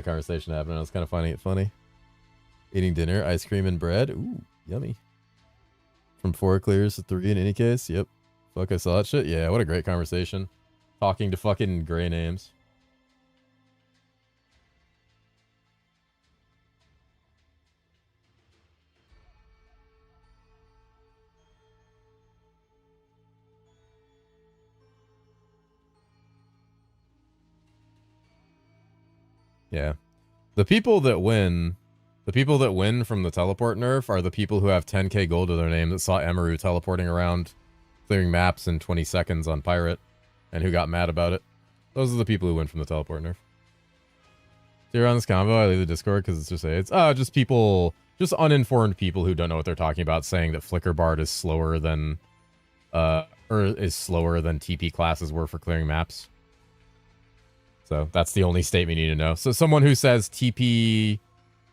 conversation happen, and I was kind of finding it funny. Eating dinner, ice cream and bread. Ooh, yummy. From 4 clears to 3 in any case. Yep. Fuck, I saw that shit. Yeah, what a great conversation. Talking to fucking gray names. Yeah. The people that win from the teleport nerf are the people who have 10k gold to their name that saw Emaru teleporting around, clearing maps in 20 seconds on Pirate, and who got mad about it. Those are the people who win from the teleport nerf. So you're on this convo, I leave the Discord because it's just people, just uninformed people who don't know what they're talking about, saying that Flicker Bard is slower than TP classes were for clearing maps. So that's the only statement you need to know. So someone who says TP,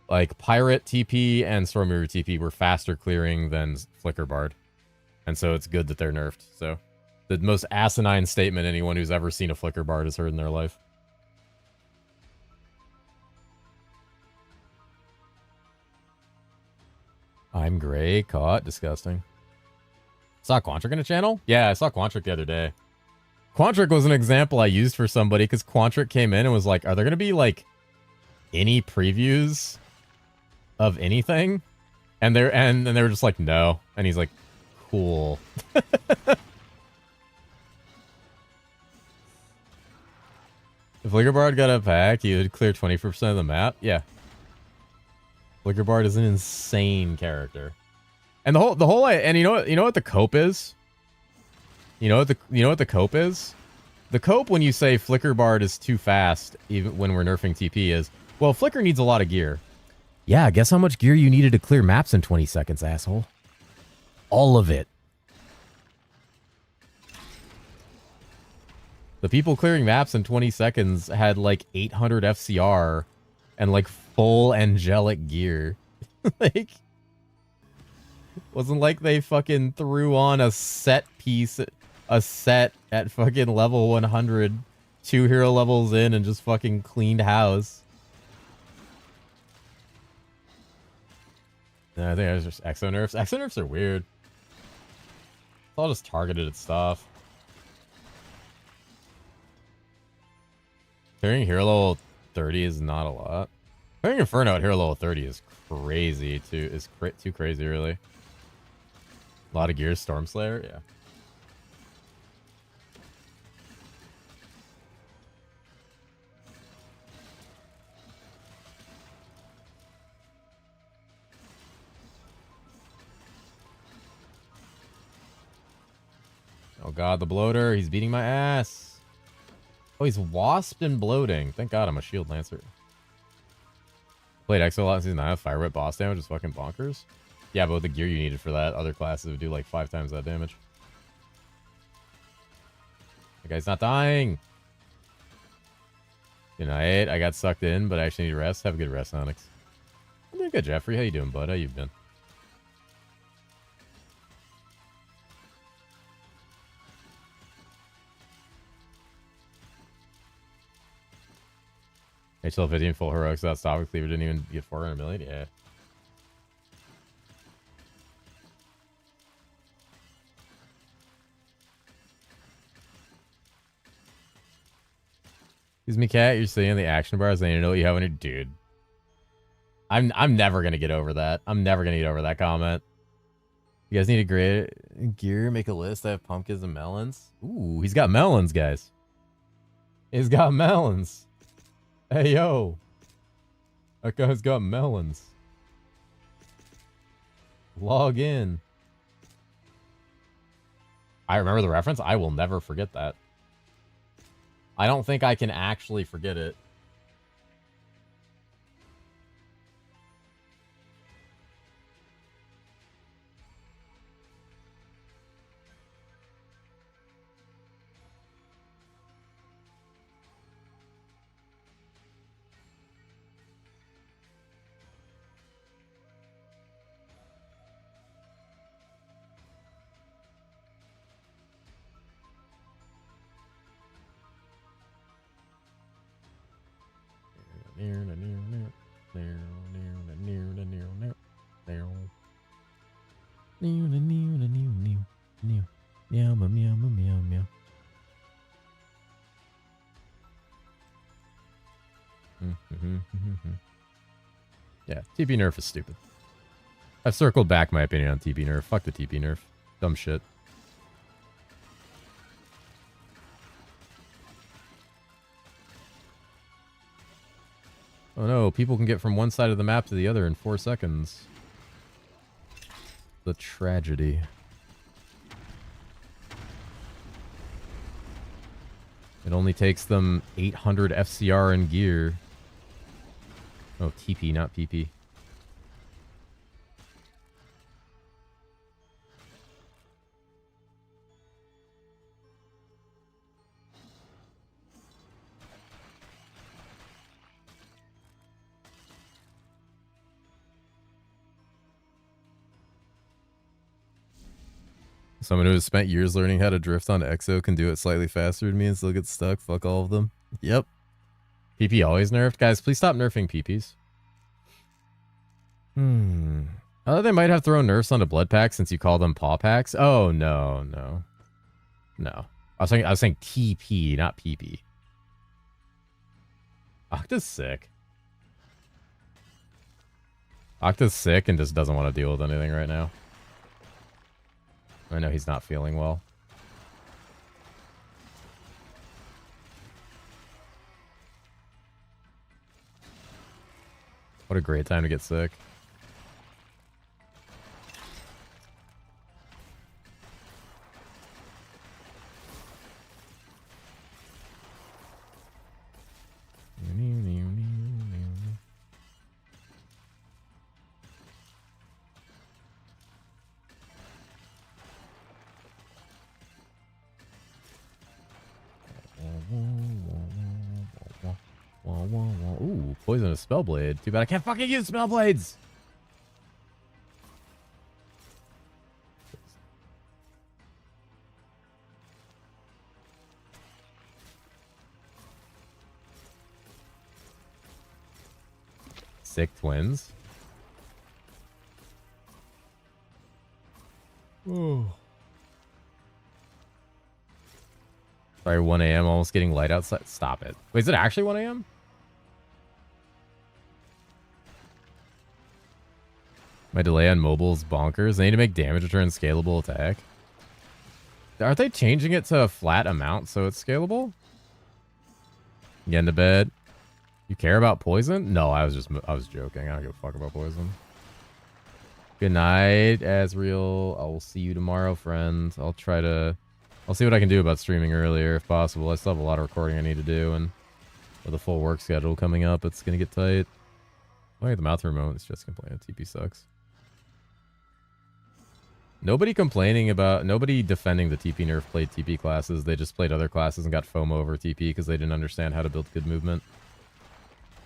like Pirate TP and Storm Mirror TP were faster clearing than Flicker Bard. And so it's good that they're nerfed. So the most asinine statement anyone who's ever seen a Flicker Bard has heard in their life. I'm gray, caught, disgusting. Saw Quantric in a channel? Yeah, I saw Quantric the other day. Quantric was an example I used for somebody because Quantric came in and was like, are there going to be like any previews of anything? And they were just like, no. And he's like, cool. If Flicker Bard got a pack, he would clear 20% of the map. Yeah. Flicker Bard is an insane character. And the whole and you know what the cope is? You know what the cope is? The cope when you say Flicker Bard is too fast, even when we're nerfing TP, is, well, Flicker needs a lot of gear. Yeah, guess how much gear you needed to clear maps in 20 seconds, asshole? All of it. The people clearing maps in 20 seconds had like 800 FCR and like full angelic gear. Like, wasn't like they fucking threw on a set piece, a set at fucking level 100, 2 hero levels in, and just fucking cleaned house. No, I think it was just exo nerfs. Exo nerfs are weird. It's all just targeted at stuff. Clearing hero level 30 is not a lot. Putting Inferno at hero level 30 is crazy too. Is too crazy, really. A lot of gears. Stormslayer, yeah. Oh god, the bloater. He's beating my ass. Oh, he's wasped and bloating. Thank god I'm a shield lancer. Played Exo a lot in Season 9. Fire Whip boss damage is fucking bonkers. Yeah, but with the gear you needed for that, other classes would do like 5 times that damage. The guy's not dying. Good night. I got sucked in, but I actually need to rest. Have a good rest, Onyx. I'm doing good, Jeffrey. How you doing, bud? How you been? HL 15 full heroics without stopping cleaver didn't even get 400 million. Yeah. Excuse me, cat. You're sitting in the action bars. I need to know what you have on your dude. I'm never gonna get over that. I'm never gonna get over that comment. You guys need a great gear. Make a list. I have pumpkins and melons. Ooh, he's got melons, guys. He's got melons. Hey yo. That guy's got melons. Log in. I remember the reference. I will never forget that. I don't think I can actually forget it. Yeah, TP nerf is stupid. I've circled back my opinion on TP nerf. Fuck the TP nerf. Dumb shit. Oh no, people can get from one side of the map to the other in 4 seconds. The tragedy. It only takes them 800 FCR in gear. Oh, TP, not PP. Someone who has spent years learning how to drift on Exo can do it slightly faster than me and still get stuck. Fuck all of them. Yep. PP always nerfed. Guys, please stop nerfing PPs. They might have thrown nerfs onto blood packs since you call them paw packs. Oh, no, no. No. I was saying TP, not PP. Octa's sick. Octa's sick and just doesn't want to deal with anything right now. I know he's not feeling well. What a great time to get sick. Ooh, poisonous spellblade. Too bad I can't fucking use spellblades. Sick twins. Ooh. Sorry, 1 a.m. almost getting light outside. Stop it. Wait, is it actually 1 a.m.? My delay on mobile's bonkers. They need to make damage return scalable attack. Aren't they changing it to a flat amount so it's scalable? Get into bed. You care about poison? No, I was joking. I don't give a fuck about poison. Good night, Asriel. I will see you tomorrow, friend. I'll see what I can do about streaming earlier if possible. I still have a lot of recording I need to do, and with a full work schedule coming up, it's gonna get tight. Oh, the mouth remote is just complaining. TP sucks. Nobody defending the TP nerf played TP classes. They just played other classes and got FOMO over TP because they didn't understand how to build good movement.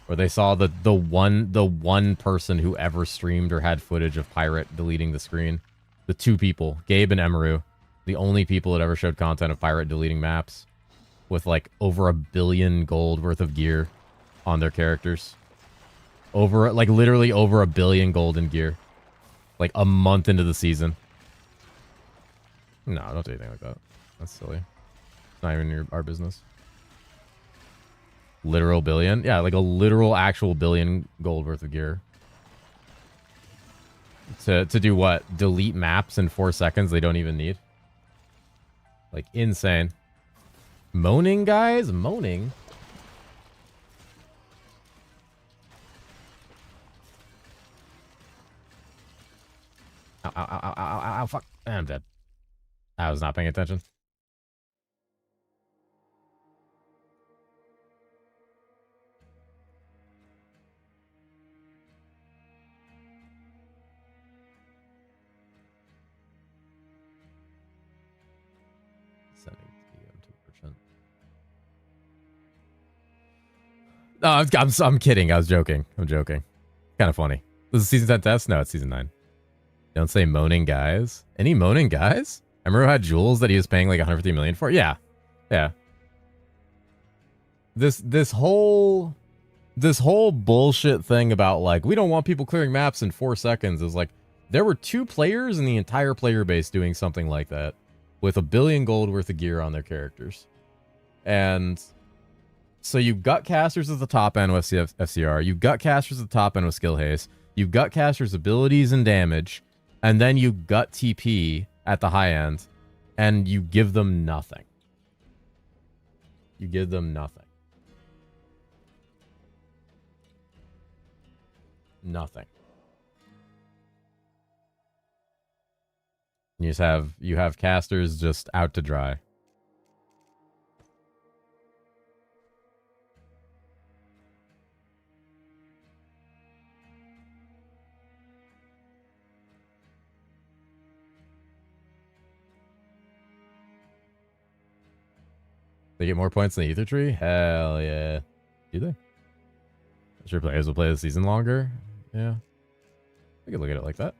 Or they saw the one person who ever streamed or had footage of Pirate deleting the screen. The two people, Gabe and Emeru, the only people that ever showed content of Pirate deleting maps with like over $1 billion gold worth of gear on their characters. Literally over $1 billion gold in gear. Like a month into the season. No, don't do anything like that. That's silly. It's not even our business. Literal billion? Yeah, like a literal actual billion gold worth of gear. To do what? Delete maps in 4 seconds they don't even need? Like, insane. Moaning, guys? Moaning? Ow, ow, ow, ow, ow, ow, fuck. I'm dead. I was not paying attention. Sending TM to merchant. No, I'm kidding. I was joking. I'm joking. Kind of funny. This is season 10 test? No, it's season 9. Don't say moaning guys. Any moaning guys? I remember had jewels that he was paying like 150 million for. Yeah. Yeah. This whole bullshit thing about like we don't want people clearing maps in 4 seconds is like there were 2 players in the entire player base doing something like that with $1 billion gold worth of gear on their characters. And so you've got casters at the top end with FCR, you've got casters at the top end with skill haste, you've got casters abilities and damage, and then you gut TP at the high end, and you give them nothing. You give them nothing. Nothing. You have casters just out to dry. They get more points than the Ether Tree? Hell yeah. Do they? I'm sure players will play the season longer. Yeah. We could look at it like that.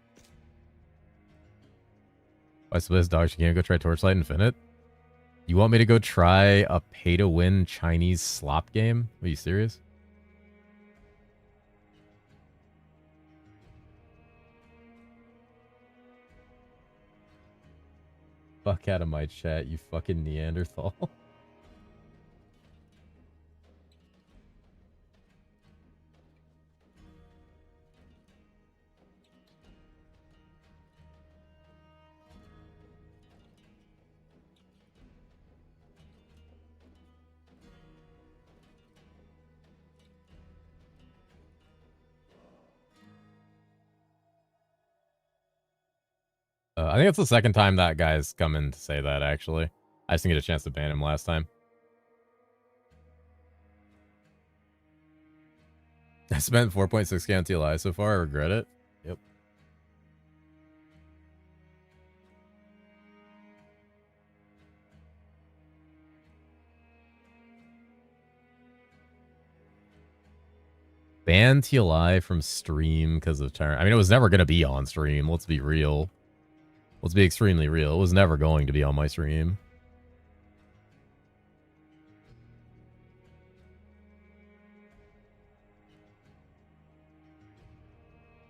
I suppose dogs, you can't go try Torchlight Infinite? You want me to go try a pay-to-win Chinese slop game? Are you serious? Fuck out of my chat, you fucking Neanderthal. I think it's the second time that guy's come in to say that, actually. I just didn't get a chance to ban him last time. I spent 4.6k on TLI so far. I regret it. Yep. Ban TLI from stream because of Tyrant. I mean, it was never going to be on stream. Let's be real. Let's be extremely real. It was never going to be on my stream.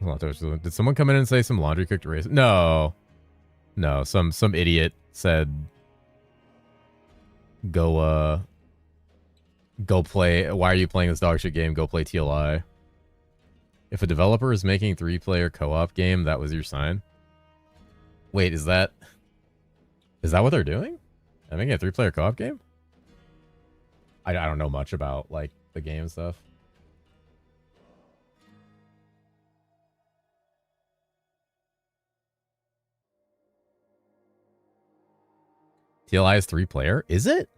Did someone come in and say some laundry cooked race? No. No, some idiot said go play, why are you playing this dog shit game? Go play TLI. If a developer is making 3-player co-op game, that was your sign. Wait, is that what they're doing? They're making a 3-player co-op game? I don't know much about like the game stuff. TLI is 3-player? Is it?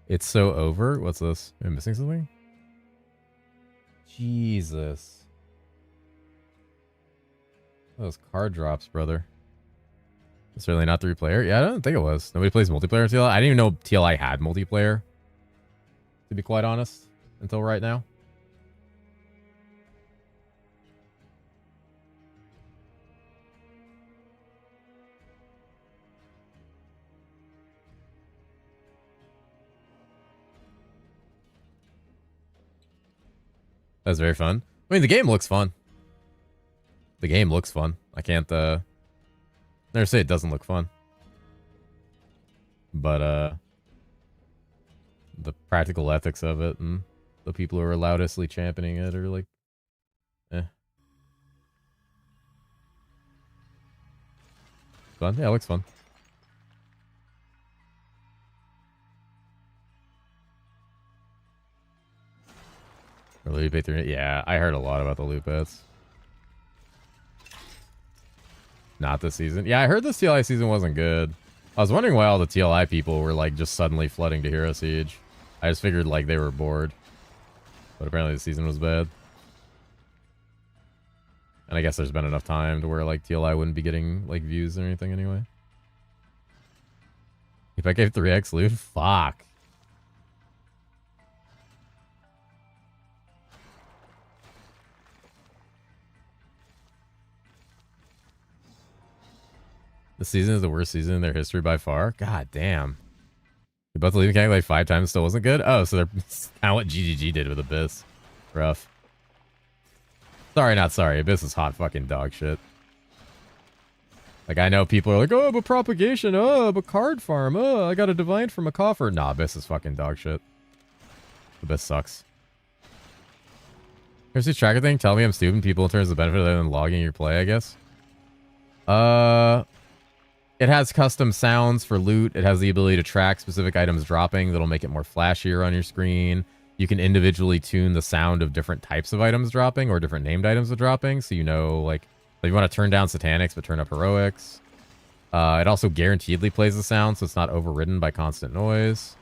It's so over. What's this? Am I missing something? Jesus. Those card drops, brother. It's certainly not 3-player. Yeah, I don't think it was. Nobody plays multiplayer in TLI. I didn't even know TLI had multiplayer, to be quite honest, until right now. That's very fun. I mean, the game looks fun. The game looks fun. I can't never say it doesn't look fun. But the practical ethics of it and the people who are loudestly championing it are like, eh. Fun? Yeah, it looks fun. Or loot bait through it. Yeah, I heard a lot about the loot bits. Not this season. Yeah, I heard this TLI season wasn't good. I was wondering why all the TLI people were like just suddenly flooding to Hero Siege. I just figured like they were bored. But apparently the season was bad. And I guess there's been enough time to where like TLI wouldn't be getting like views or anything anyway. If I gave 3x loot, fuck. The season is the worst season in their history by far. God damn. You both leaving Kang like 5 times still wasn't good? Oh, so they're kind of what GGG did with Abyss. Rough. Sorry, not sorry. Abyss is hot fucking dog shit. Like, I know people are like, oh, but propagation, oh, but card farm, oh, I got a divine from a coffer. Nah, Abyss is fucking dog shit. Abyss sucks. Here's this tracker thing. Tell me I'm stupid. People in terms of benefit other than logging your play, I guess. It has custom sounds for loot. It has the ability to track specific items dropping that'll make it more flashier on your screen. You can individually tune the sound of different types of items dropping or different named items dropping. So you know, like, if you want to turn down Satanics but turn up Heroics. It also guaranteedly plays the sound, so it's not overridden by constant noise.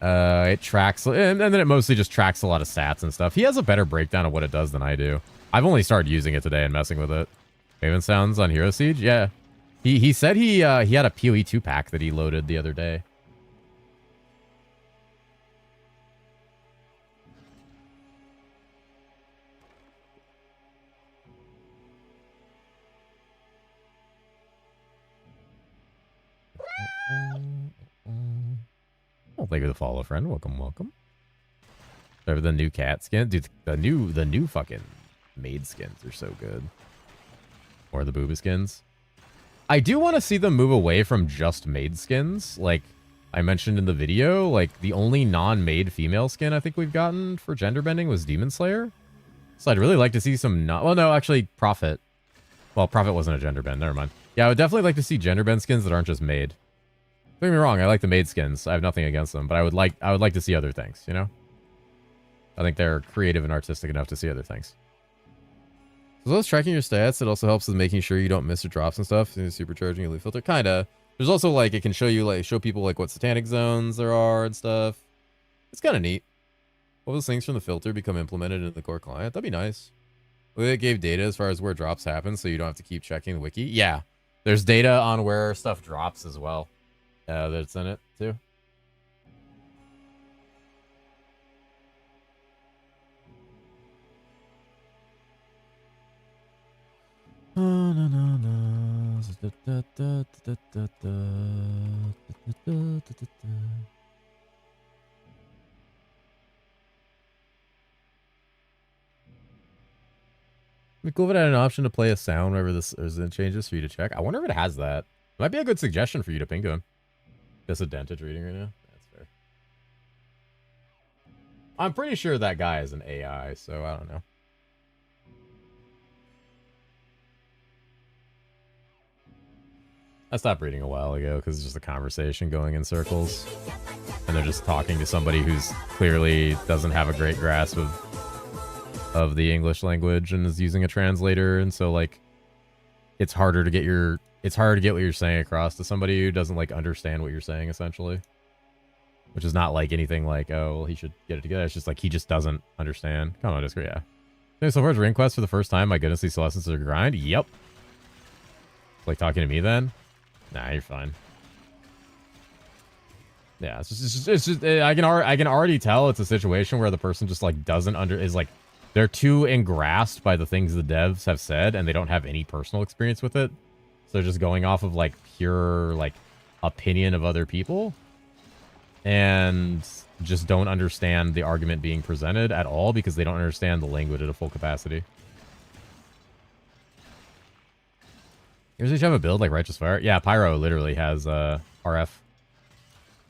It tracks, and then it mostly just tracks a lot of stats and stuff. He has a better breakdown of what it does than I do. I've only started using it today and messing with it. Maven sounds on Hero Siege? Yeah. He said he had a PoE 2-pack that he loaded the other day. Oh, thank you for the follow, friend. Welcome, welcome. Over the new cat skin, dude. The new fucking maid skins are so good. Or the booba skins. I do want to see them move away from just maid skins. Like I mentioned in the video, like the only non-maid female skin I think we've gotten for gender bending was Demon Slayer. So I'd really like to see some not. Well, no, actually, Prophet. Well, Prophet wasn't a gender bend. Never mind. Yeah, I would definitely like to see gender bend skins that aren't just maid. Don't get me wrong, I like the maid skins. I have nothing against them, but I would like to see other things, you know? I think they're creative and artistic enough to see other things. As well as tracking your stats, it also helps with making sure you don't miss your drops and stuff. Supercharging your loot filter. Kinda. There's also like it can show you show people like what satanic zones there are and stuff. It's kinda neat. All those things from the filter become implemented in the core client. That'd be nice. Well, it gave data as far as where drops happen, so you don't have to keep checking the wiki. Yeah. There's data on where stuff drops as well. That's in it too. It'd be cool if it had an option to play a sound whenever this is in changes for you to check. I wonder if it has that. It might be a good suggestion for you to ping to him. Disadvantage reading right now. That's fair. I'm pretty sure that guy is an AI, so I don't know. I stopped reading a while ago because it's just a conversation going in circles. And they're just talking to somebody who's clearly doesn't have a great grasp of the English language and is using a translator, and so like it's harder to get what you're saying across to somebody who doesn't like understand what you're saying, essentially. Which is not like anything like, oh, well, he should get it together. It's just like he just doesn't understand. Come on, Discord, yeah. Okay, so far as Ring Quest for the first time, my goodness, these lessons are a grind. Yep. Like talking to me then? Nah, you're fine. Yeah, it's just I can already tell it's a situation where the person just like is like they're too engrossed by the things the devs have said and they don't have any personal experience with it. So they're just going off of like pure like opinion of other people and just don't understand the argument being presented at all because they don't understand the language at a full capacity. Here's each have a build like Righteous Fire. Yeah, Pyro literally has RF.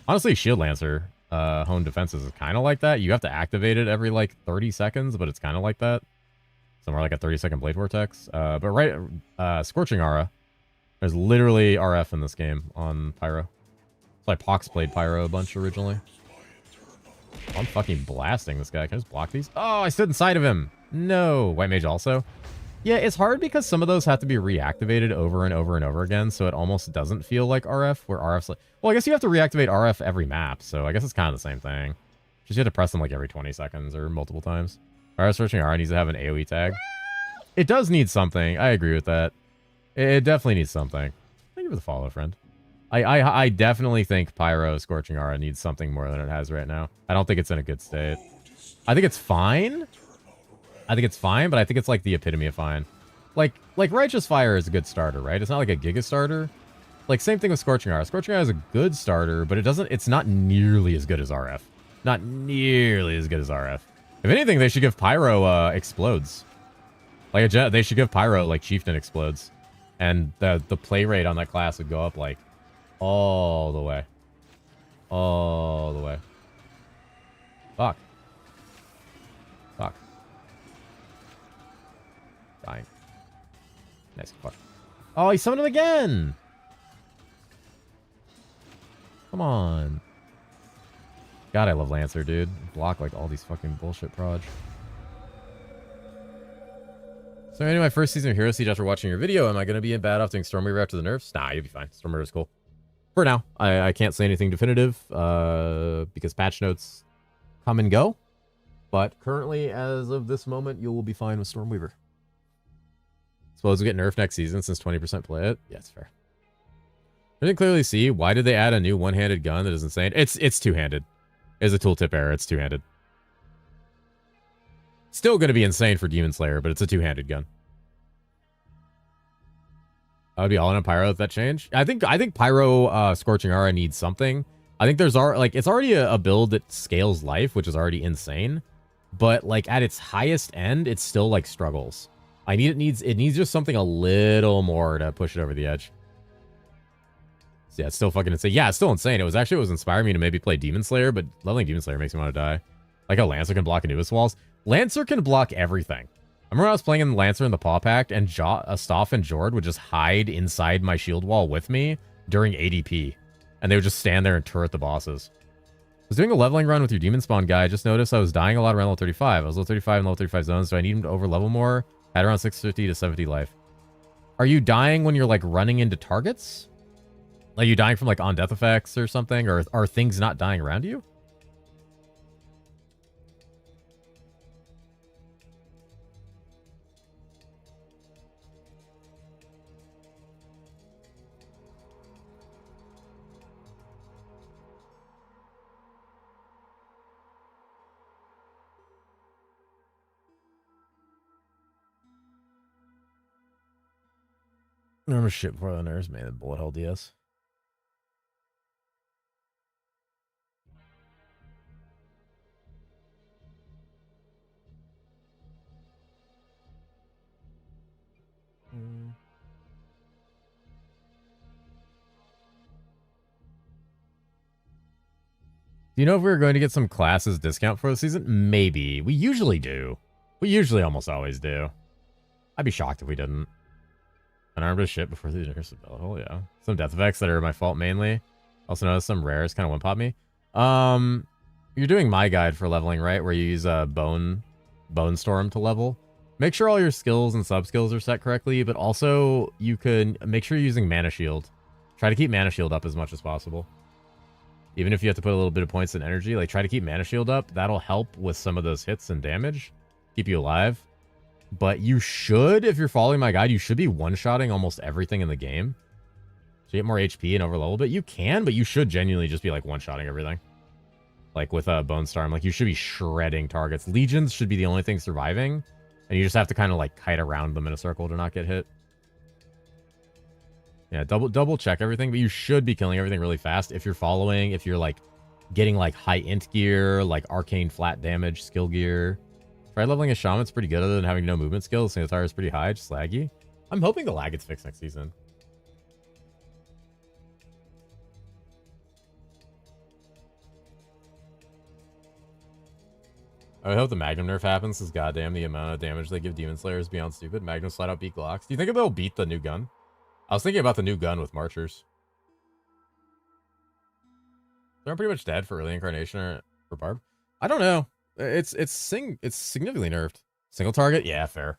Honestly, Shield Lancer Hone Defenses is kind of like that. You have to activate it every like 30 seconds, but it's kind of like that. Somewhere like a 30-second Blade Vortex. But Scorching Aura. There's literally RF in this game on Pyro. So I Pox played Pyro a bunch originally. I'm fucking blasting this guy. Can I just block these? Oh, I stood inside of him. No. White Mage also. Yeah, it's hard because some of those have to be reactivated over and over and over again, so it almost doesn't feel like RF, where RF's like... Well, I guess you have to reactivate RF every map, so I guess it's kind of the same thing. Just you have to press them like every 20 seconds or multiple times. RF Searching R needs to have an AoE tag. It does need something. I agree with that. It definitely needs something. Thank you for the follow, friend. I definitely think Pyro Scorching Aura needs something more than it has right now. I don't think it's in a good state. I think it's fine. I think it's fine, but I think it's like the epitome of fine. Like Righteous Fire is a good starter, right? It's not like a Giga starter. Like same thing with Scorching Aura. Scorching Aura is a good starter, but it's not nearly as good as RF. Not nearly as good as RF. If anything, they should give Pyro Explodes. Like they should give Pyro like Chieftain Explodes. And the play rate on that class would go up like all the way. All the way. Fuck. Fuck. Dying. Nice. Fuck. Oh, he summoned him again! Come on. God, I love Lancer, dude. Block like all these fucking bullshit proj. So anyway, my first season of Hero Siege after watching your video, am I going to be in bad off doing Stormweaver after the nerfs? Nah, you'll be fine. Stormweaver is cool. For now, I can't say anything definitive because patch notes come and go. But currently, as of this moment, you will be fine with Stormweaver. Suppose we get nerfed next season since 20% play it. Yeah, it's fair. I didn't clearly see. Why did they add a new one-handed gun that is insane? It's two-handed. It's a tooltip error. It's two-handed. Still going to be insane for Demon Slayer, but it's a two-handed gun. I would be all in on Pyro if that changed. I think Pyro Scorching Aura needs something. I think there's it's already a build that scales life, which is already insane. But like at its highest end, it still like struggles. It needs just something a little more to push it over the edge. So yeah, it's still fucking insane. Yeah, it's still insane. It was inspiring me to maybe play Demon Slayer, but leveling Demon Slayer makes me want to die. Like how Lancer can block Anubis walls. Lancer can block everything. I remember I was playing in Lancer in the Paw Pact, and Staff and Jord would just hide inside my shield wall with me during ADP. And they would just stand there and turret the bosses. I was doing a leveling run with your Demon Spawn guy. I just noticed I was dying a lot around level 35. I was level 35 in level 35 zones. Do I need him to over level more? Had around 650 to 70 life. Are you dying when you're like running into targets? Like you dying from like on death effects or something? Or are things not dying around you? I remember shit before the nerves, man. The bullet hell DS. Do you know if we were going to get some classes discount for the season? Maybe. We usually do. We usually almost always do. I'd be shocked if we didn't. Unarmed as shit before the universal battle. Yeah. Some death effects that are my fault mainly. Also noticed some rares kind of one-pop me. You're doing my guide for leveling, right? Where you use a bone storm to level. Make sure all your skills and sub-skills are set correctly, but also you can make sure you're using mana shield. Try to keep mana shield up as much as possible. Even if you have to put a little bit of points in energy, like try to keep mana shield up. That'll help with some of those hits and damage. Keep you alive. But you should, if you're following my guide, you should be one-shotting almost everything in the game. So you get more HP and overlevel a bit. You can, but you should genuinely just be like one-shotting everything. Like with a Bone Storm, like you should be shredding targets. Legions should be the only thing surviving. And you just have to kind of like kite around them in a circle to not get hit. Yeah, double check everything, but you should be killing everything really fast if you're following, if you're like getting like high int gear, like arcane flat damage skill gear. Try leveling a shaman, it's pretty good other than having no movement skills. Single tire is pretty high, just laggy. I'm hoping the lag gets fixed next season. I hope the Magnum nerf happens, because goddamn the amount of damage they give Demon Slayer is beyond stupid. Magnum slide out beat Glocks. Do you think they'll beat the new gun? I was thinking about the new gun with Marchers. They're pretty much dead for early incarnation or for Barb. I don't know. It's significantly nerfed. Single target? Yeah, fair.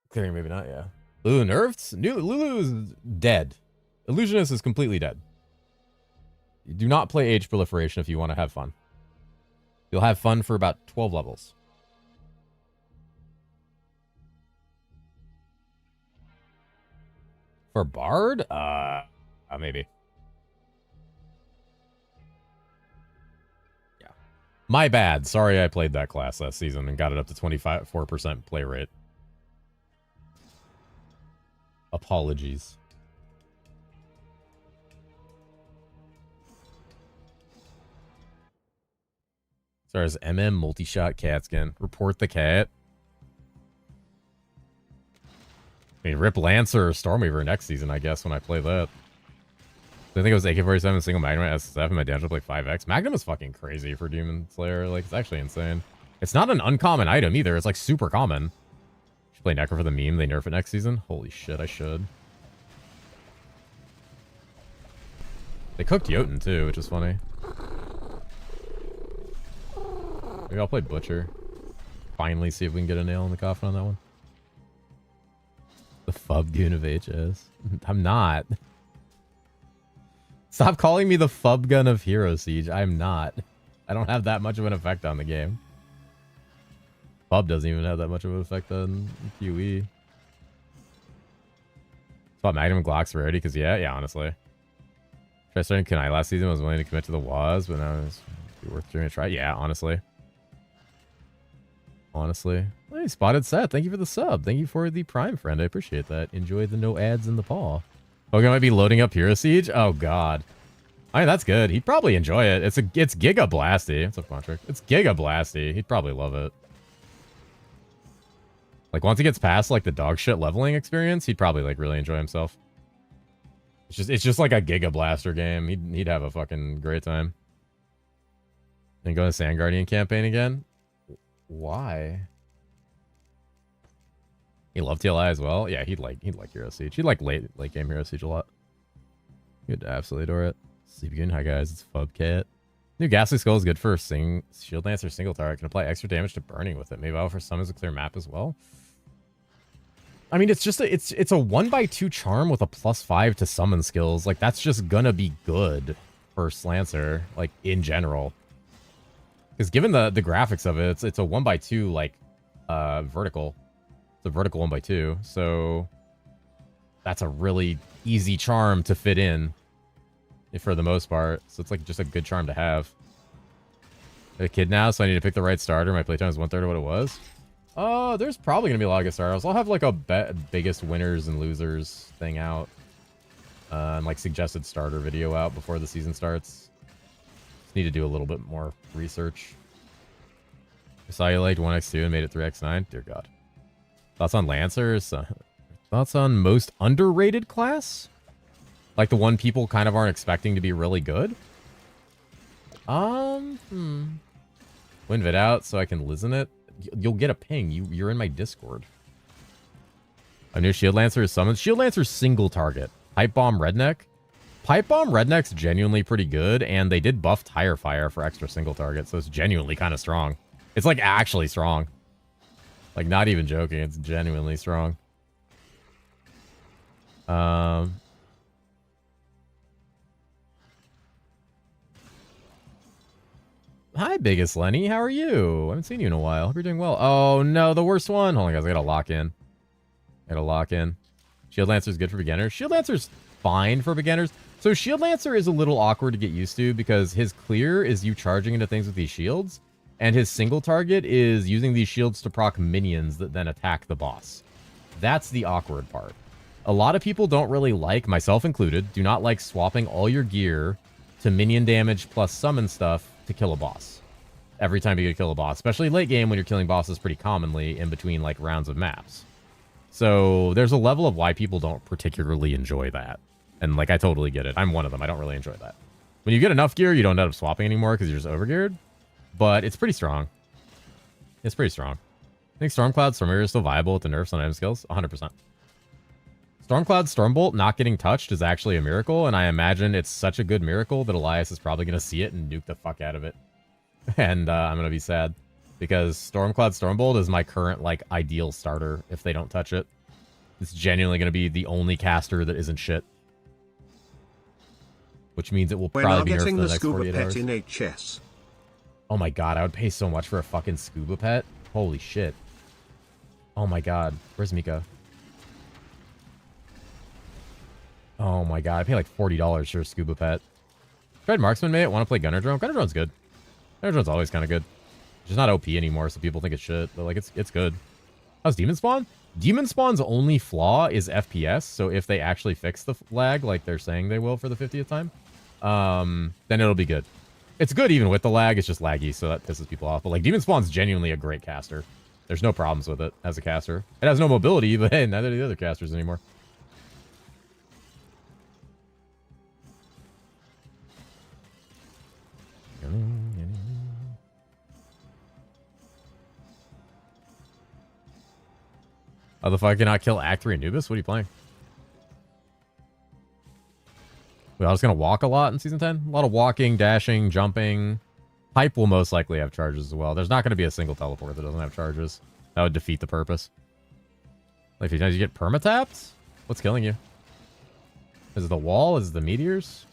Clearing, maybe not, yeah. Lulu nerfed? Lulu is dead. Illusionist is completely dead. You do not play Age Proliferation if you want to have fun. You'll have fun for about 12 levels. For Bard? Maybe. Yeah. My bad. Sorry I played that class last season and got it up to 4% play rate. Apologies. Sorry, as MM multi-shot cat skin. Report the cat. I mean, rip Lancer or Stormweaver next season, I guess, when I play that. I think it was AK-47 single Magnum at SF, and my damage up like 5x. Magnum is fucking crazy for Demon Slayer. Like, it's actually insane. It's not an uncommon item either. It's like super common. Should play Necro for the meme. They nerf it next season. Holy shit, I should. They cooked Jotun too, which is funny. Maybe I'll play Butcher. Finally see if we can get a nail in the coffin on that one. The Fub Goon of HS. I'm not. Stop calling me the Fub Gun of Hero Siege. I'm not. I don't have that much of an effect on the game. Fub doesn't even have that much of an effect on QE. Thought Magnum and Glock's rarity, because yeah, honestly. Tried starting Kunai last season, was willing to commit to the WAS, but now it's worth giving a try. Yeah, honestly. Hey, Spotted Seth, thank you for the sub. Thank you for the Prime friend. I appreciate that. Enjoy the no ads in the paw. Pokemon might be loading up Hero Siege. Oh god. I mean, that's good. He'd probably enjoy it. It's Giga Blasty. What's up, Contract? It's Giga Blasty. He'd probably love it. Like once he gets past like the dog shit leveling experience, he'd probably like really enjoy himself. It's just like a Giga Blaster game. He'd have a fucking great time. And go to Sand Guardian campaign again. Why? He loved TLI as well. Yeah, he'd like Hero Siege. He'd like late game Hero Siege a lot. He'd absolutely adore it. Sleep again. Hi guys, it's Fubcat. New Ghastly Skull is good for Shield Lancer single target. Can apply extra damage to burning with it. Maybe I'll offer summons a clear map as well. I mean, it's just it's a 1x2 charm with a +5 to summon skills. Like that's just gonna be good for Lancer, like in general. Because given the graphics of it, it's a 1x2 like vertical. It's a vertical 1x2, so that's a really easy charm to fit in for the most part. So it's like just a good charm to have. I'm a kid now, so I need to pick the right starter. My playtime is 1/3 of what it was. There's probably gonna be a lot of good starters. I'll have like a biggest winners and losers thing out, and like suggested starter video out before the season starts. Just need to do a little bit more research. I saw you liked 1x2 and made it 3x9. Dear God. Thoughts on Lancers? Thoughts on most underrated class? Like the one people kind of aren't expecting to be really good? Win vid out so I can listen it. You'll get a ping. You're in my Discord. A new Shield Lancer is summoned. Shield Lancer's single target. Pipe Bomb Redneck. Pipe Bomb Redneck's genuinely pretty good, and they did buff Tire Fire for extra single target, so it's genuinely kind of strong. It's like actually strong. Like not even joking, it's genuinely strong. Hi, Biggest Lenny. How are you? I haven't seen you in a while. Hope you're doing well. Oh, no, the worst one. Hold on, guys. I gotta lock in. Shield Lancer's good for beginners. Shield Lancer's fine for beginners. So Shield Lancer is a little awkward to get used to because his clear is you charging into things with these shields, and his single target is using these shields to proc minions that then attack the boss. That's the awkward part. A lot of people don't really like, myself included, do not like swapping all your gear to minion damage plus summon stuff to kill a boss. Every time you kill a boss, especially late game when you're killing bosses pretty commonly in between like rounds of maps. So there's a level of why people don't particularly enjoy that. And like, I totally get it. I'm one of them. I don't really enjoy that. When you get enough gear, you don't end up swapping anymore because you're just overgeared. But it's pretty strong. It's pretty strong. I think Stormcloud, Stormmirror is still viable with the nerfs on item skills. 100%. Stormcloud, Stormbolt not getting touched is actually a miracle. And I imagine it's such a good miracle that Elias is probably going to see it and nuke the fuck out of it. And I'm going to be sad. Because Stormcloud, Stormbolt is my current, like, ideal starter if they don't touch it. It's genuinely going to be the only caster that isn't shit. Which means it will probably be nerfed for the next 48 hours. In HS. Oh my god, I would pay so much for a fucking scuba pet. Holy shit. Oh my god. Where's Mika? Oh my god, I pay like $40 for a scuba pet. Tried Marksman, mate. Want to play Gunner Drone? Gunner Drone's good. Gunner Drone's always kind of good. It's just not OP anymore, so people think it's shit. But like, it's good. How's Demon Spawn? Demon Spawn's only flaw is FPS, so if they actually fix the lag like they're saying they will for the 50th time, then it'll be good. It's good even with the lag, it's just laggy, so that pisses people off. But like, Demon Spawn's genuinely a great caster. There's no problems with it as a caster. It has no mobility, but hey, neither do the other casters anymore. Oh, the fuck cannot kill Act 3 Anubis? What are you playing? Wait, I was gonna walk a lot in Season 10? A lot of walking, dashing, jumping. Pipe will most likely have charges as well. There's not gonna be a single teleport that doesn't have charges. That would defeat the purpose. Like, if you get permatapped? What's killing you? Is it the wall? Is it the meteors?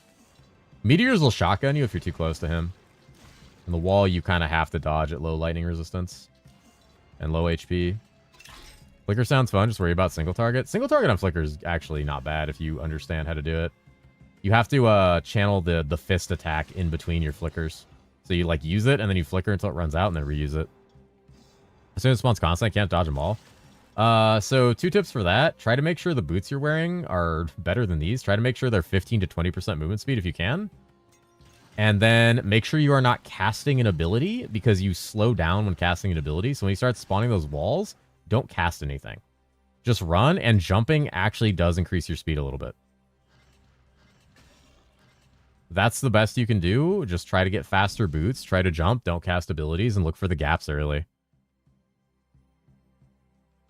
Meteors will shotgun you if you're too close to him. And the wall, you kind of have to dodge at low lightning resistance. And low HP. Flicker sounds fun, just worry about single target. Single target on Flicker is actually not bad if you understand how to do it. You have to channel the fist attack in between your flickers. So you like use it, and then you flicker until it runs out, and then reuse it. As soon as it spawns constant, I can't dodge them all. So 2 tips for that. Try to make sure the boots you're wearing are better than these. Try to make sure they're 15 to 20% movement speed if you can. And then make sure you are not casting an ability, because you slow down when casting an ability. So when you start spawning those walls, don't cast anything. Just run, and jumping actually does increase your speed a little bit. That's the best you can do. Just try to get faster boots, try to jump, don't cast abilities, and look for the gaps early.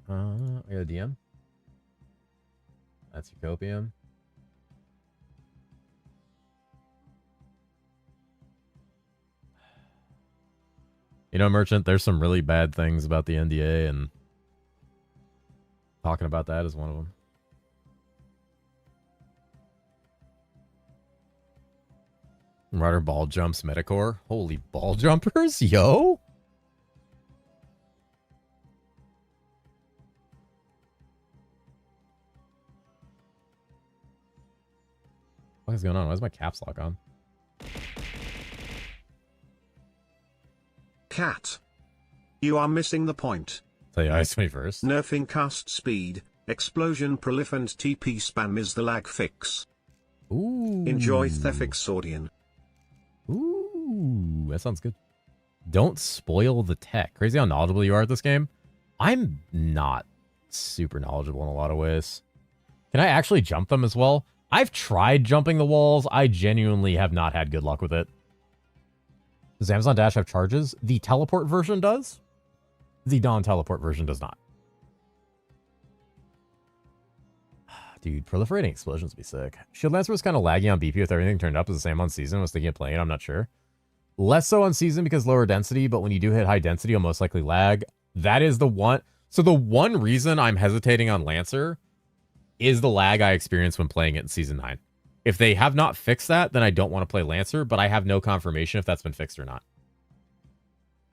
I got a DM. That's your copium. You know, Merchant, there's some really bad things about the NDA, and talking about that is one of them. Martyr ball jumps Metacore. Holy ball jumpers, yo! What is going on? Why is my caps lock on? Cat. You are missing the point. Tell you ice me first. Nerfing cast speed, explosion proliferant TP spam is the lag fix. Ooh. Enjoy Thefix Sordian. Ooh, that sounds good. Don't spoil the tech. Crazy how knowledgeable you are at this game. I'm not super knowledgeable in a lot of ways. Can I actually jump them as well? I've tried jumping the walls. I genuinely have not had good luck with it. Does Amazon Dash have charges? The teleport version does. The non-teleport version does not. Dude, proliferating explosions would be sick. Shield Lancer was kind of laggy on BP with everything turned up as the same on season. I was thinking of playing it, I'm not sure. Less so on season because lower density, but when you do hit high density, you'll most likely lag. That is the one. So the one reason I'm hesitating on Lancer is the lag I experienced when playing it in Season 9. If they have not fixed that, then I don't want to play Lancer, but I have no confirmation if that's been fixed or not.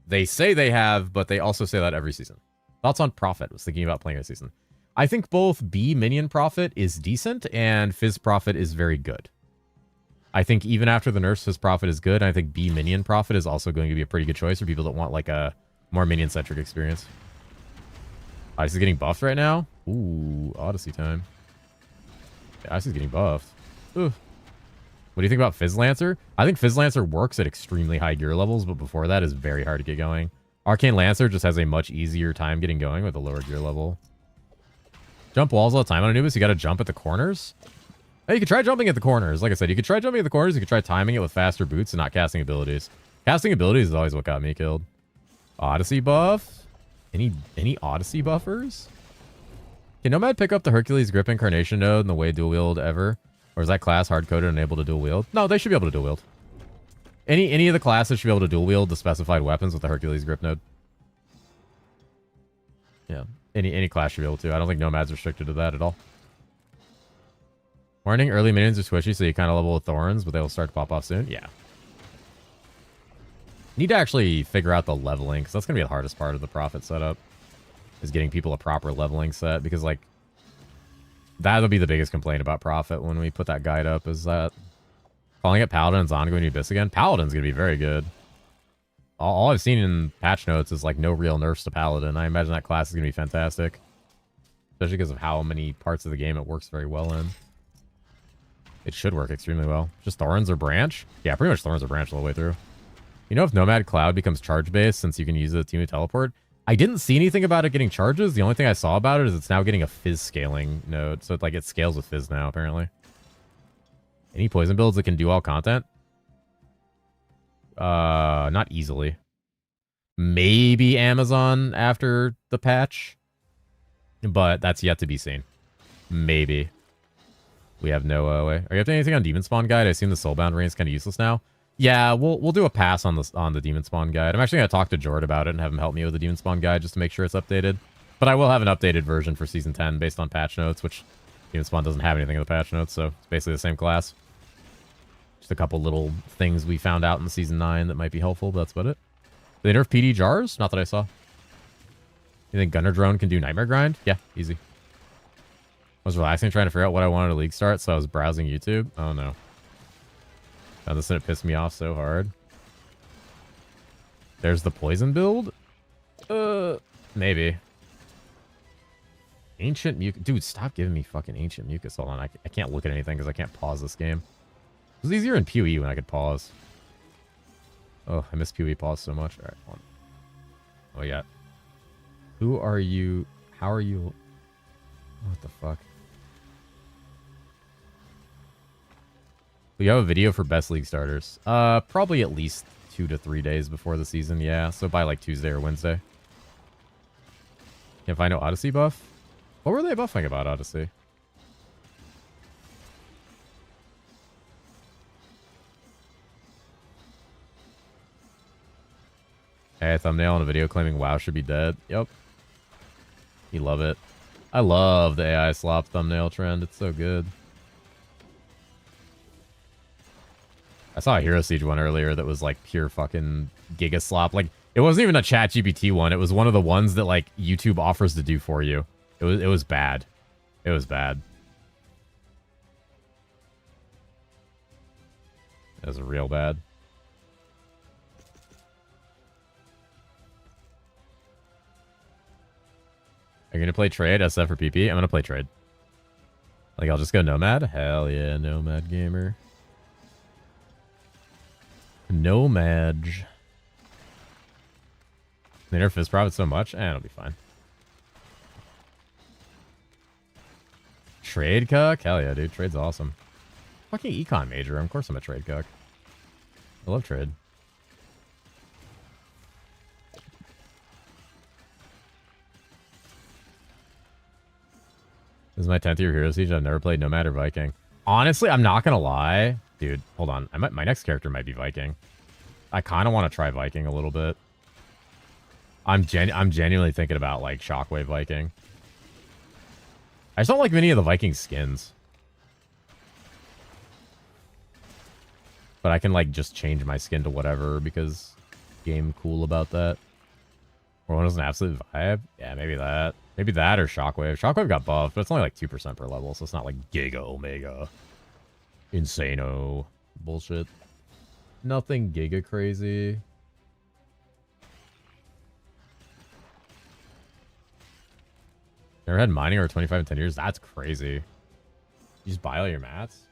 They say they have, but they also say that every season. Thoughts on Prophet? Was thinking about playing this season. I think both B Minion Prophet is decent and Fizz Prophet is very good. I think even after the nerfs, Fizz Prophet is good. I think B Minion Prophet is also going to be a pretty good choice for people that want like a more minion-centric experience. Ice is getting buffed right now. Ooh, Odyssey time. Yeah, Ice is getting buffed. Ooh. What do you think about Fizz Lancer? I think Fizz Lancer works at extremely high gear levels, but before that is very hard to get going. Arcane Lancer just has a much easier time getting going with a lower gear level. Jump walls all the time on Anubis. You got to jump at the corners. Hey, you could try jumping at the corners. Like I said, you could try jumping at the corners. You could try timing it with faster boots and not casting abilities. Casting abilities is always what got me killed. Odyssey buff? Any Odyssey buffers? Can Nomad pick up the Hercules Grip Incarnation node in the way dual wield ever? Or is that class hard-coded and able to dual wield? No, they should be able to dual wield. Any of the classes should be able to dual wield the specified weapons with the Hercules Grip node. Yeah, any class should be able to. I don't think Nomad's restricted to that at all. Warning, early minions are squishy, so you kind of level with Thorns, but they'll start to pop off soon. Yeah. Need to actually figure out the leveling, because that's going to be the hardest part of the Prophet setup, is getting people a proper leveling set, because, like, that'll be the biggest complaint about Prophet when we put that guide up, is that calling it Paladin's on going to Abyss again. Paladin's going to be very good. All I've seen in patch notes is, like, no real nerfs to Paladin. I imagine that class is going to be fantastic, especially because of how many parts of the game it works very well in. It should work extremely well. Just Thorns or Branch? Yeah, pretty much Thorns or Branch all the way through. You know if Nomad Cloud becomes charge-based since you can use it to team with Teleport? I didn't see anything about it getting charges. The only thing I saw about it is it's now getting a Fizz scaling node. So it scales with Fizz now, apparently. Any poison builds that can do all content? Not easily. Maybe Amazon after the patch. But that's yet to be seen. Maybe. We have no way. Are you up to anything on Demon Spawn Guide? I assume the Soulbound ring is kind of useless now. Yeah, we'll do a pass on the Demon Spawn Guide. I'm actually going to talk to Jord about it and have him help me with the Demon Spawn Guide just to make sure it's updated. But I will have an updated version for Season 10 based on patch notes, which Demon Spawn doesn't have anything in the patch notes, so it's basically the same class. Just a couple little things we found out in Season 9 that might be helpful, but that's about it. Did they nerf PD jars? Not that I saw. You think Gunner Drone can do Nightmare Grind? Yeah, easy. I was relaxing trying to figure out what I wanted to league start, so I was browsing YouTube. Oh no. God, this it pissed me off so hard. There's the poison build? Maybe. Ancient Mucus. Dude, stop giving me fucking Ancient Mucus. Hold on, I can't look at anything because I can't pause this game. It was easier in PoE when I could pause. Oh, I miss PoE pause so much. Alright, hold on. Oh yeah. Who are you? How are you? What the fuck? We have a video for best league starters. Probably at least 2 to 3 days before the season, yeah. So by like Tuesday or Wednesday. Can't find no Odyssey buff? What were they buffing about Odyssey? Hey, thumbnail on a video claiming WoW should be dead. Yep. You love it. I love the AI slop thumbnail trend. It's so good. I saw a herosiege one earlier that was like pure fucking giga slop. Like it wasn't even a ChatGPT one. It was one of the ones that like YouTube offers to do for you. It was bad. It was bad. It was real bad. Are you gonna play trade SF or PP? I'm gonna play trade. Like I'll just go Nomad. Hell yeah, Nomad gamer. Nomad. They nerf Fizz Prophet so much? It'll be fine. Trade cuck? Hell yeah, dude. Trade's awesome. Fucking econ major. Of course I'm a trade cuck. I love trade. This is my 10th year Hero Siege. I've never played Nomad or Viking. Honestly, I'm not gonna lie. Dude, hold on. My next character might be Viking. I kind of want to try Viking a little bit. I'm genuinely thinking about, like, Shockwave Viking. I just don't like many of the Viking skins. But I can, like, just change my skin to whatever because game cool about that. Or one is an absolute vibe. Yeah, maybe that. Maybe that or Shockwave. Shockwave got buffed, but it's only like 2% per level, so it's not like Giga Omega. Insano. Bullshit. Nothing Giga crazy. Never had mining over 25 in 10 years? That's crazy. You just buy all your mats?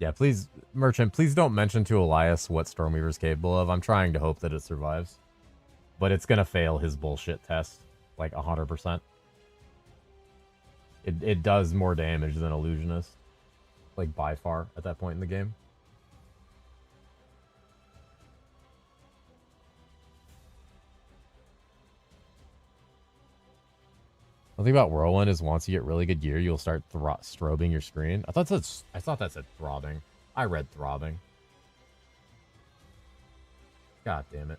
Yeah, please, Merchant, please don't mention to Elias what Stormweaver's capable of. I'm trying to hope that it survives. But it's gonna fail his bullshit test. Like, 100%. It does more damage than Illusionist. Like, by far, at that point in the game. The thing about Whirlwind is once you get really good gear, you'll start strobing your screen. I thought that said throbbing. I read throbbing. God damn it.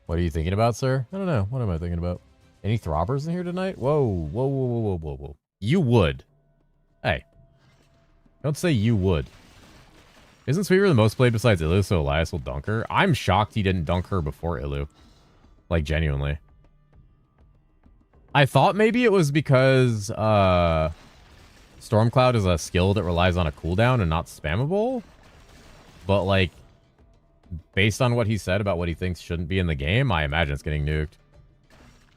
What are you thinking about, sir? I don't know. What am I thinking about? Any throbbers in here tonight? Whoa, whoa, whoa, whoa, whoa, whoa, whoa. You would. Hey. Don't say you would. Isn't Sweeper the most played besides Ilu, so Elias will dunk her? I'm shocked he didn't dunk her before Ilu. Like, genuinely. I thought maybe it was because Stormcloud is a skill that relies on a cooldown and not spammable. But, like, based on what he said about what he thinks shouldn't be in the game, I imagine it's getting nuked.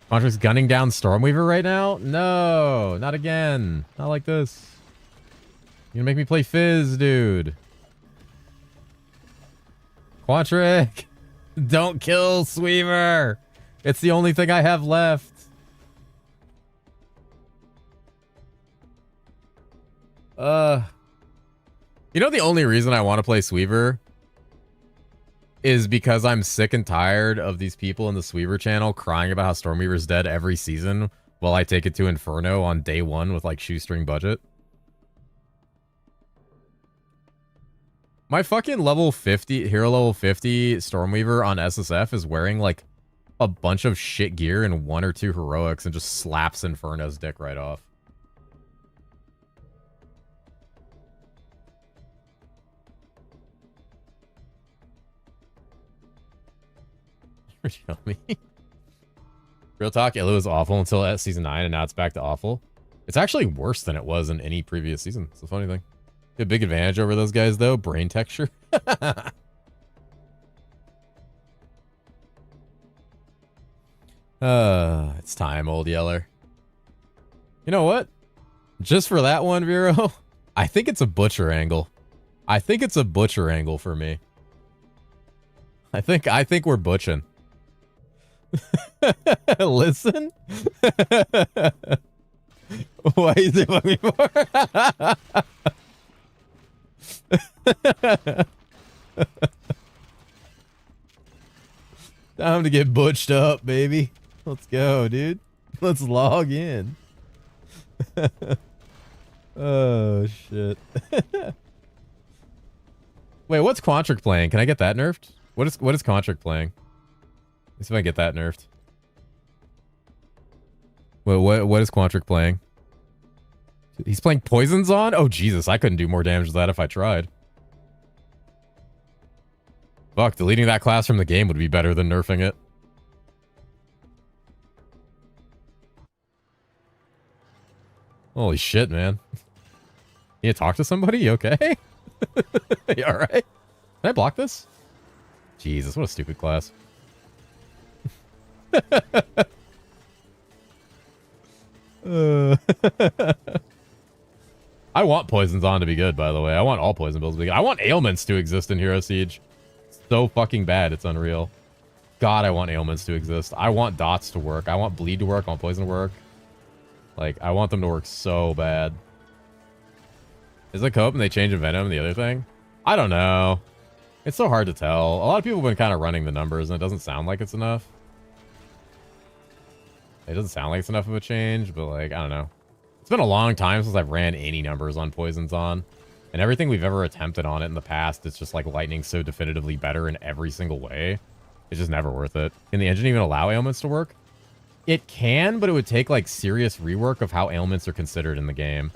Contract's gunning down Stormweaver right now? No, not again. Not like this. You're gonna make me play Fizz, dude. Quantric, don't kill Sweeper. It's the only thing I have left. You know the only reason I want to play Sweeper is because I'm sick and tired of these people in the Sweeper channel crying about how Stormweaver's dead every season while I take it to Inferno on day one with, like, shoestring budget. My fucking level 50, hero level 50 Stormweaver on SSF is wearing, like, a bunch of shit gear and 1 or 2 heroics and just slaps Inferno's dick right off. Show me. Real talk, Ilu was awful until season 9, and now it's back to awful. It's actually worse than it was in any previous season. It's a funny thing. A big advantage over those guys, though. Brain texture. It's time, old Yeller. You know what? Just for that one, Vero, I think it's a butcher angle. I think it's a butcher angle for me. I think we're butching. Listen. Why is it fucking for? Time to get butched up, baby. Let's go, dude. Let's log in. Oh, shit. Wait, what's Quantric playing? Can I get that nerfed? What is Quantric playing? Let's see if I can get that nerfed. What is Quantric playing? He's playing Poison's on? Oh, Jesus. I couldn't do more damage to that if I tried. Fuck, deleting that class from the game would be better than nerfing it. Holy shit, man. You talk to somebody? You okay? You alright? Can I block this? Jesus, what a stupid class. I want Poisons on to be good, by the way. I want all poison builds to be good. I want ailments to exist in Hero Siege. It's so fucking bad, it's unreal. God, I want ailments to exist. I want dots to work. I want bleed to work. I want poison to work. Like, I want them to work so bad. Is it cope and they change Venom and the other thing? I don't know. It's so hard to tell. A lot of people have been kind of running the numbers and it doesn't sound like it's enough. It doesn't sound like it's enough of a change, but like, I don't know. It's been a long time since I've ran any numbers on Poisons on. And everything we've ever attempted on it in the past, it's just like lightning so definitively better in every single way. It's just never worth it. Can the engine even allow ailments to work? It can, but it would take like serious rework of how ailments are considered in the game.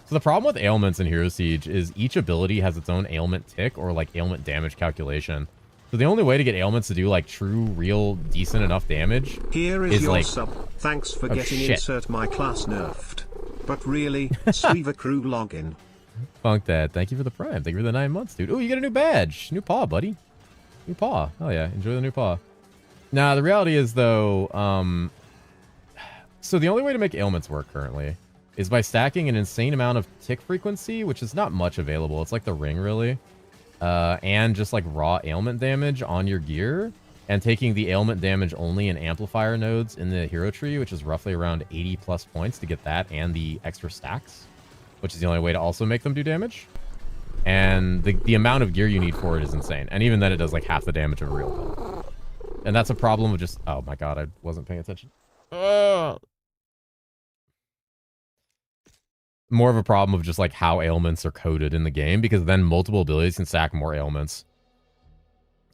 So the problem with ailments in Hero Siege is each ability has its own ailment tick or like ailment damage calculation. So the only way to get ailments to do like true, real, decent enough damage Here is your like, sub. Thanks for oh, getting shit. insert my class nerfed. But really, Sweaver Crew login. Funk that. Thank you for the prime. Thank you for the 9 months, dude. Oh, you get a new badge. New paw, buddy. New paw. Oh yeah, enjoy the new paw. Now the reality is though, so the only way to make ailments work currently is by stacking an insane amount of tick frequency, which is not much available. It's like the ring really, and just like raw ailment damage on your gear, and taking the ailment damage only in amplifier nodes in the hero tree, which is roughly around 80 plus points to get that and the extra stacks, which is the only way to also make them do damage. And the amount of gear you need for it is insane. And even then it does like half the damage of a real build. And that's a problem of just, oh my god, I wasn't paying attention. More of a problem of just like how ailments are coded in the game, because then multiple abilities can stack more ailments.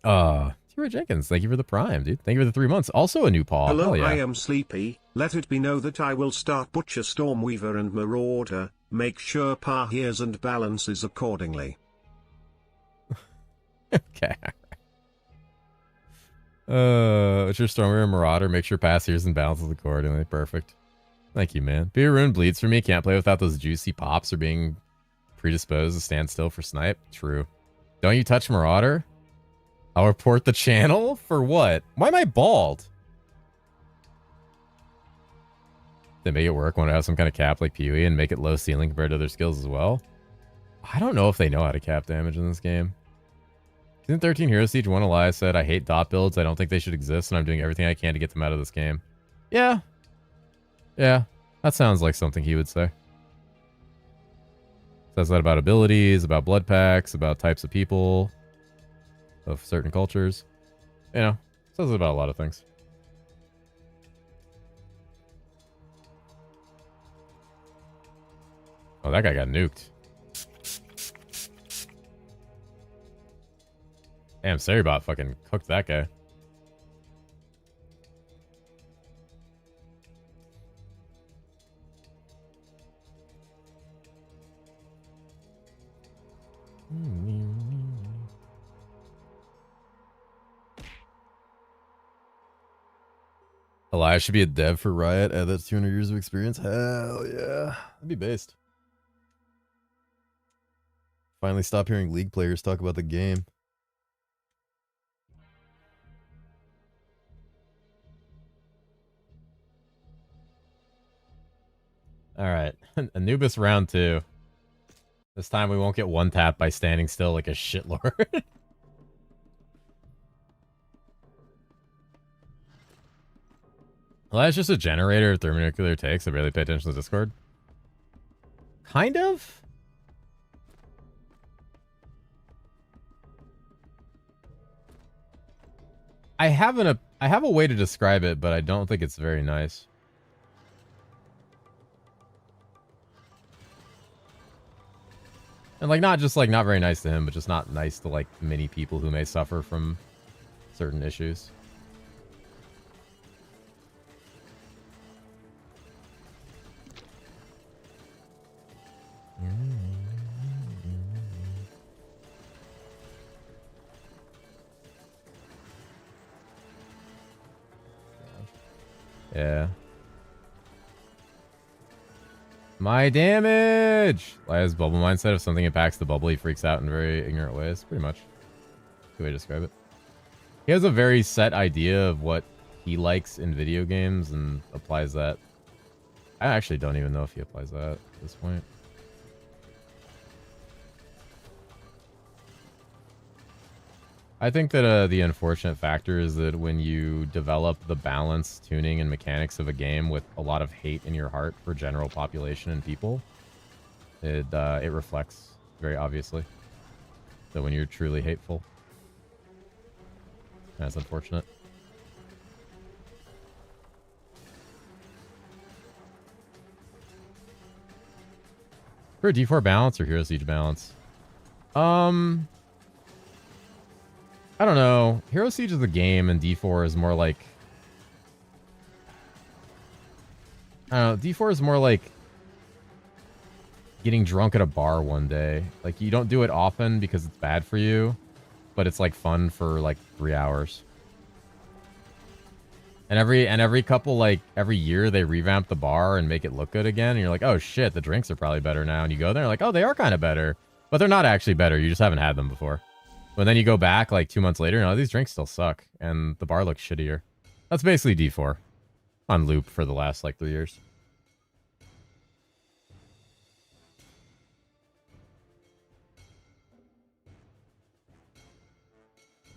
T-Ray Jenkins, thank you for the prime, dude. Thank you for the 3 months. Also a new paw. Hello, Hell yeah. I am sleepy. Let it be know that I will start Butcher, Stormweaver and Marauder. Make sure Pa hears and balances accordingly. Okay. It's your Stormweaver and Marauder. Make sure pass hears and balances accordingly. Perfect. Thank you, man. Be a Rune bleeds for me. Can't play without those juicy pops or being predisposed to stand still for snipe. True. Don't you touch Marauder? I'll report the channel? For what? Why am I bald? They make it work. Want to have some kind of cap like PoE and make it low ceiling compared to other skills as well? I don't know if they know how to cap damage in this game. Season 13 Hero Siege 1 Elias said, I hate dot builds. I don't think they should exist, and I'm doing everything I can to get them out of this game. Yeah. Yeah. That sounds like something he would say. Says that about abilities, about blood packs, about types of people, of certain cultures. You know, says it about a lot of things. Oh, that guy got nuked. Damn, Saribot fucking cooked that guy. Elias should be a dev for Riot. Add that to 200 years of experience. Hell yeah. That'd be based. Finally stop hearing League players talk about the game. All right. Anubis round 2. This time we won't get one tap by standing still like a shitlord. Well, that's just a generator of thermonuclear takes. I barely pay attention to Discord. Kind of? I have a way to describe it, but I don't think it's very nice. And like not just like not very nice to him, but just not nice to like many people who may suffer from certain issues. Yeah. My damage! Lia's bubble mindset. If something impacts the bubble, he freaks out in very ignorant ways. Pretty much. Good way to describe it. He has a very set idea of what he likes in video games and applies that. I actually don't even know if he applies that at this point. I think that the unfortunate factor is that when you develop the balance, tuning, and mechanics of a game with a lot of hate in your heart for general population and people, it reflects very obviously. So when you're truly hateful, that's unfortunate. For a D4 balance or Hero Siege balance? I don't know. Hero Siege is the game, and D4 is more like... I don't know. D4 is more like getting drunk at a bar one day. Like, you don't do it often because it's bad for you, but it's, like, fun for, like, 3 hours. And every couple, like, every year they revamp the bar and make it look good again, and you're like, oh, shit, the drinks are probably better now. And you go there, like, oh, they are kind of better. But they're not actually better. You just haven't had them before. But then you go back like 2 months later, and these drinks still suck, and the bar looks shittier. That's basically D4 on loop for the last like 3 years.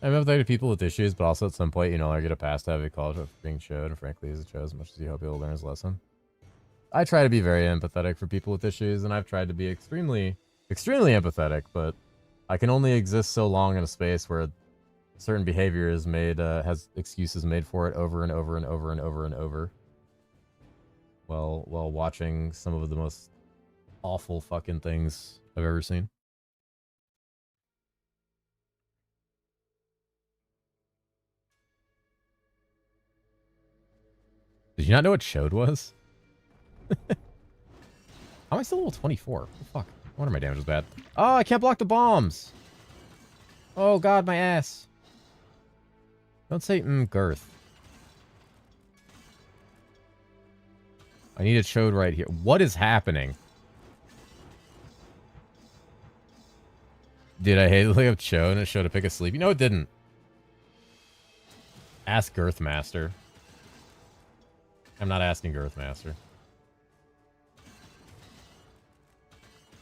I'm empathetic to people with issues, but also at some point, you know, I get a pass to have a college of being showed, and frankly, as it shows, as much as you hope you'll learn his lesson. I try to be very empathetic for people with issues, and I've tried to be extremely empathetic, but I can only exist so long in a space where certain behavior is made, has excuses made for it over and over and over and over and over. While watching some of the most awful fucking things I've ever seen. Did you not know what Showed was? How am I still level 24? Oh, fuck. No wonder my damage is bad. Oh, I can't block the bombs. Oh, God, my ass. Don't say, girth. I need it showed right here. What is happening? Did I hate the up show and it showed a pick of sleep? You know it didn't. Ask Girthmaster. I'm not asking Girthmaster.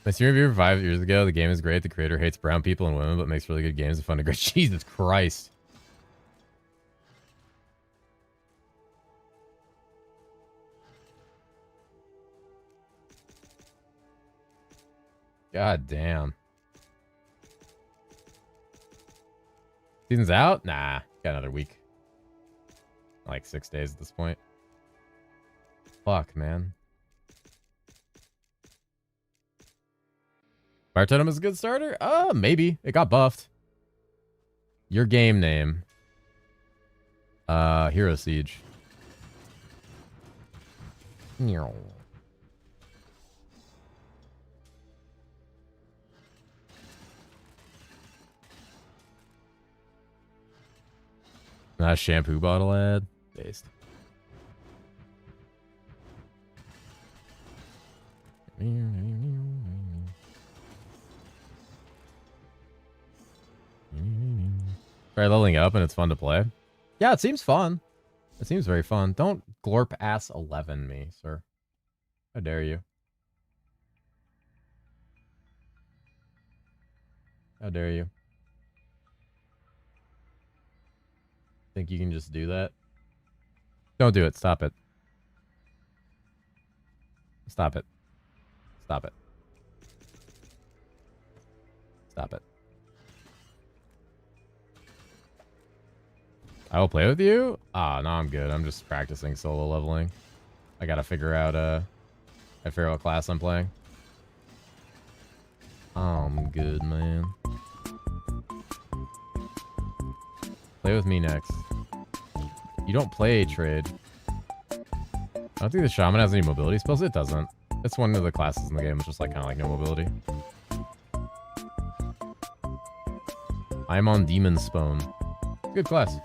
My stream review 5 years ago. The game is great. The creator hates brown people and women, but makes really good games and fun to great. Jesus Christ. God damn. Season's out? Nah. Got another week. Like 6 days at this point. Fuck, man. Fire Totem is a good starter? Maybe. It got buffed. Your game name. Hero Siege. Nah, shampoo bottle ad. Based. Try leveling up and it's fun to play. Yeah, it seems fun. It seems very fun. Don't glorp ass 11 me, sir. How dare you? How dare you? Think you can just do that? Don't do it. Stop it. Stop it. Stop it. Stop it. I will play with you? Ah, no, I'm good. I'm just practicing solo leveling. I gotta figure out what class I'm playing. I'm good, man. Play with me next. You don't play trade. I don't think the shaman has any mobility spells. It doesn't. It's one of the classes in the game. It's just like kind of like no mobility. I'm on Demon Spawn. Good class.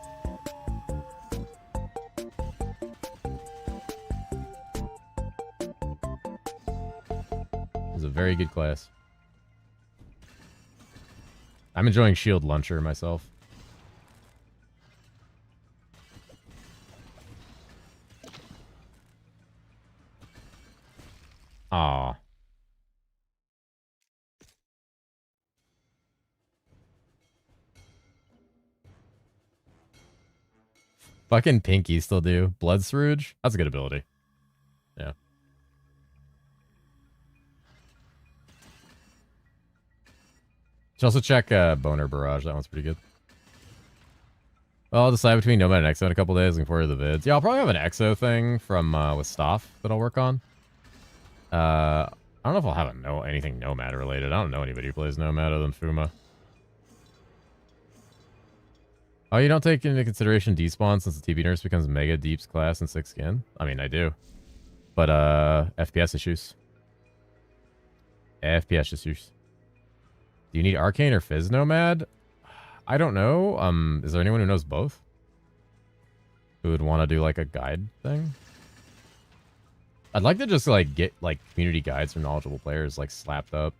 It's a very good class. I'm enjoying Shield Launcher myself. Aw. Fucking Pinky still do. Blood Surge? That's a good ability. Yeah. Should also check Boner Barrage. That one's pretty good. Well, I'll decide between Nomad and Exo in a couple days. Looking forward to the vids. Yeah, I'll probably have an Exo thing from with Stoff that I'll work on. I don't know if I'll have anything Nomad related. I don't know anybody who plays Nomad other than Fuma. Oh, you don't take into consideration despawn since the TB nurse becomes Mega Deeps class in 6th skin? I mean, I do. But, FPS issues. FPS issues. Do you need Arcane or Fizz Nomad? I don't know. Is there anyone who knows both? Who would want to do, like, a guide thing? I'd like to just, like, get, like, community guides from knowledgeable players, like, slapped up.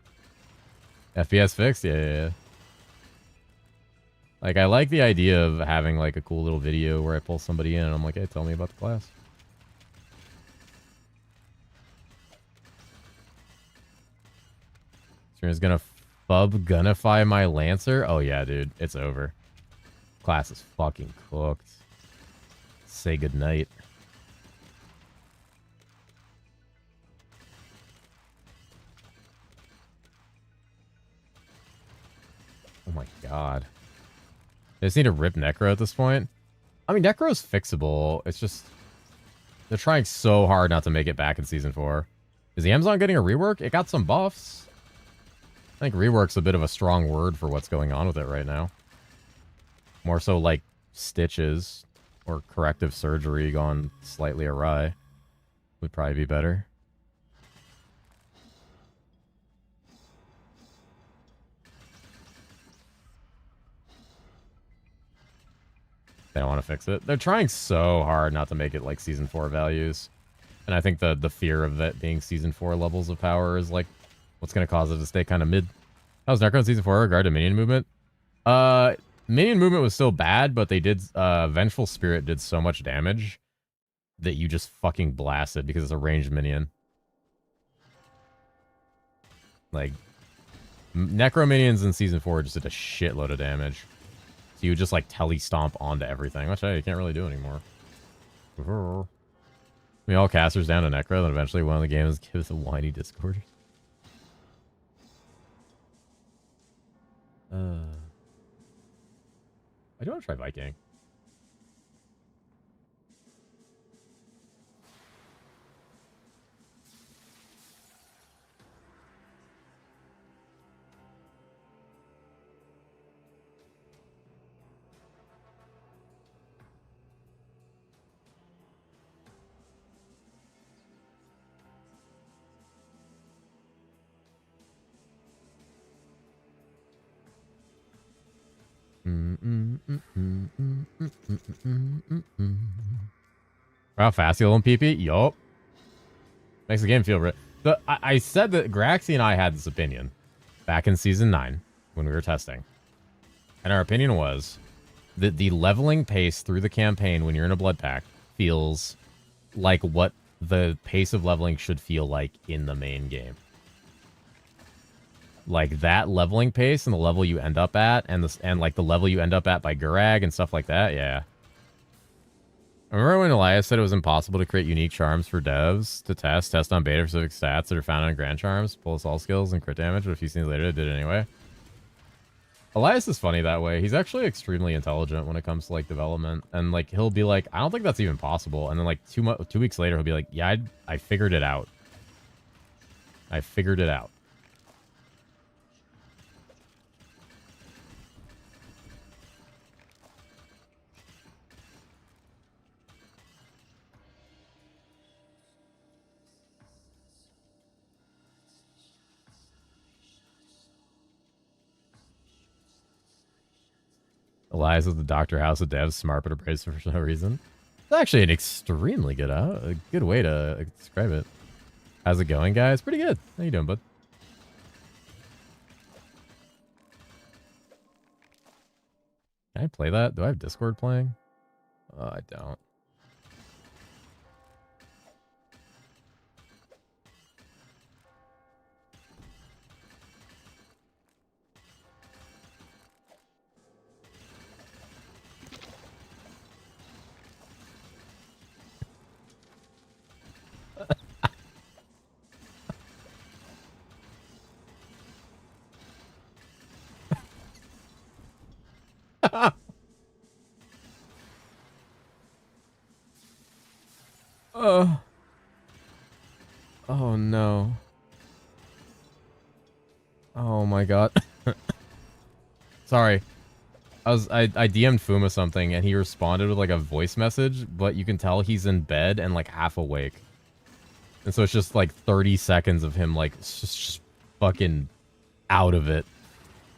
FPS fixed? Yeah. Like, I like the idea of having, like, a cool little video where I pull somebody in and I'm like, hey, tell me about the class. Streamer's gonna gunify my Lancer? Oh, yeah, dude. It's over. Class is fucking cooked. Say goodnight. Oh my god. They just need to rip Necro at this point. I mean, Necro's fixable. It's just... they're trying so hard not to make it back in Season 4. Is the Amazon getting a rework? It got some buffs. I think rework's a bit of a strong word for what's going on with it right now. More so like stitches or corrective surgery gone slightly awry would probably be better. They don't want to fix it. They're trying so hard not to make it like Season 4 values. And I think the fear of it being Season 4 levels of power is like what's going to cause it to stay kind of mid. How's Necro in Season 4 regard to minion movement? Minion movement was still bad, but they did... Vengeful Spirit did so much damage that you just fucking blasted because it's a ranged minion. Like, Necro minions in Season 4 just did a shitload of damage. So you would just, like, tele-stomp onto everything, which you can't really do anymore. I mean, all casters down to Necro, then eventually one of the games gives a whiny Discord. I do want to try Viking. Wow, fast heal on PP? Yup. Makes the game feel real. I said that Graxy and I had this opinion back in Season 9 when we were testing. And our opinion was that the leveling pace through the campaign when you're in a blood pack feels like what the pace of leveling should feel like in the main game. Like that leveling pace and the level you end up at and like the level you end up at by Gurag and stuff like that, yeah. Remember when Elias said it was impossible to create unique charms for devs to test on beta specific stats that are found on Grand Charms, pull assault skills and crit damage, but a few scenes later they did it anyway? Elias is funny that way. He's actually extremely intelligent when it comes to like development, and like he'll be like, I don't think that's even possible, and then like 2 weeks later he'll be like, yeah, I figured it out. I figured it out. Elias is the Dr. House of Devs, smart but abrasive for no reason. It's actually an extremely good, a good way to describe it. How's it going, guys? Pretty good. How you doing, bud? Can I play that? Do I have Discord playing? Oh, I don't. Oh. Oh no. Oh my god. Sorry. I DM'd Fuma something and he responded with like a voice message, but you can tell he's in bed and like half awake. And so it's just like 30 seconds of him like just fucking out of it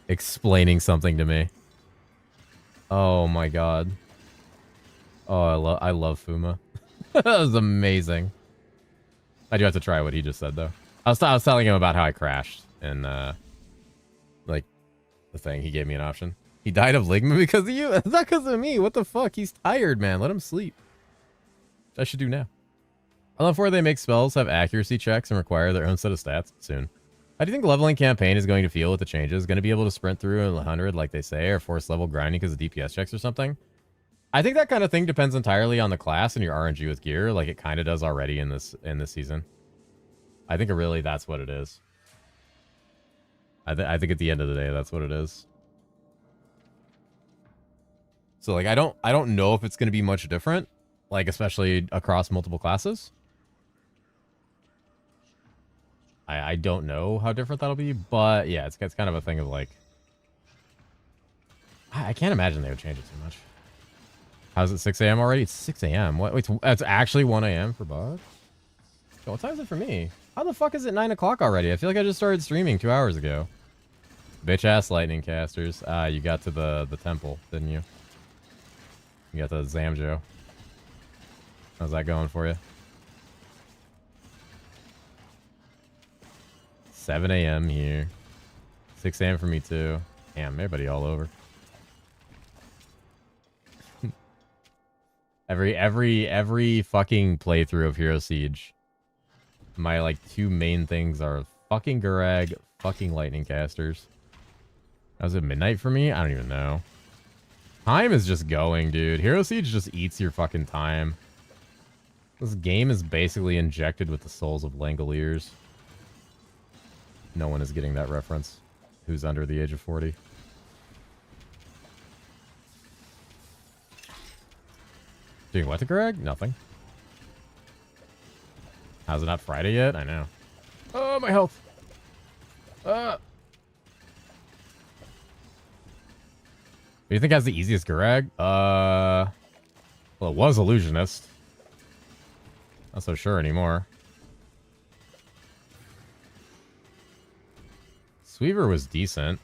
explaining something to me. Oh my god. Oh, I love Fuma. That was amazing. I do have to try what he just said though. I was telling him about how I crashed and like the thing. He gave me an option. He died of ligma because of you? It's not because of me. What the fuck? He's tired, man. Let him sleep. Which I should do now. I love where they make spells have accuracy checks and require their own set of stats soon. How do you think the leveling campaign is going to feel with the changes? Going to be able to sprint through in 100 like they say, or force level grinding because of DPS checks or something? I think that kind of thing depends entirely on the class and your RNG with gear, like it kind of does already in this season. I think really that's what it is. I think at the end of the day, that's what it is. So like I don't know if it's going to be much different, like especially across multiple classes. I don't know how different that'll be, but yeah, it's kind of a thing of like I can't imagine they would change it too much. How's it 6 a.m. already? It's 6 a.m. What? Wait, it's actually 1 a.m. for Bug? What time is it for me? How the fuck is it 9 o'clock already? I feel like I just started streaming 2 hours ago. Bitch ass lightning casters. You got to the temple, didn't you? You got the Zamjo. How's that going for you? 7 a.m. here. 6 a.m. for me too. Damn, everybody all over. Every fucking playthrough of Hero Siege, my like two main things are fucking Gurag, fucking lightning casters. Was it midnight for me? I don't even know. Time is just going, dude. Hero Siege just eats your fucking time. This game is basically injected with the souls of Langoliers. No one is getting that reference. Who's under the age of 40? Doing what to Greg? Nothing. How's it not Friday yet? I know. Oh, my health. What do you think has the easiest Gurag? Well, it was Illusionist. Not so sure anymore. Sweeper was decent.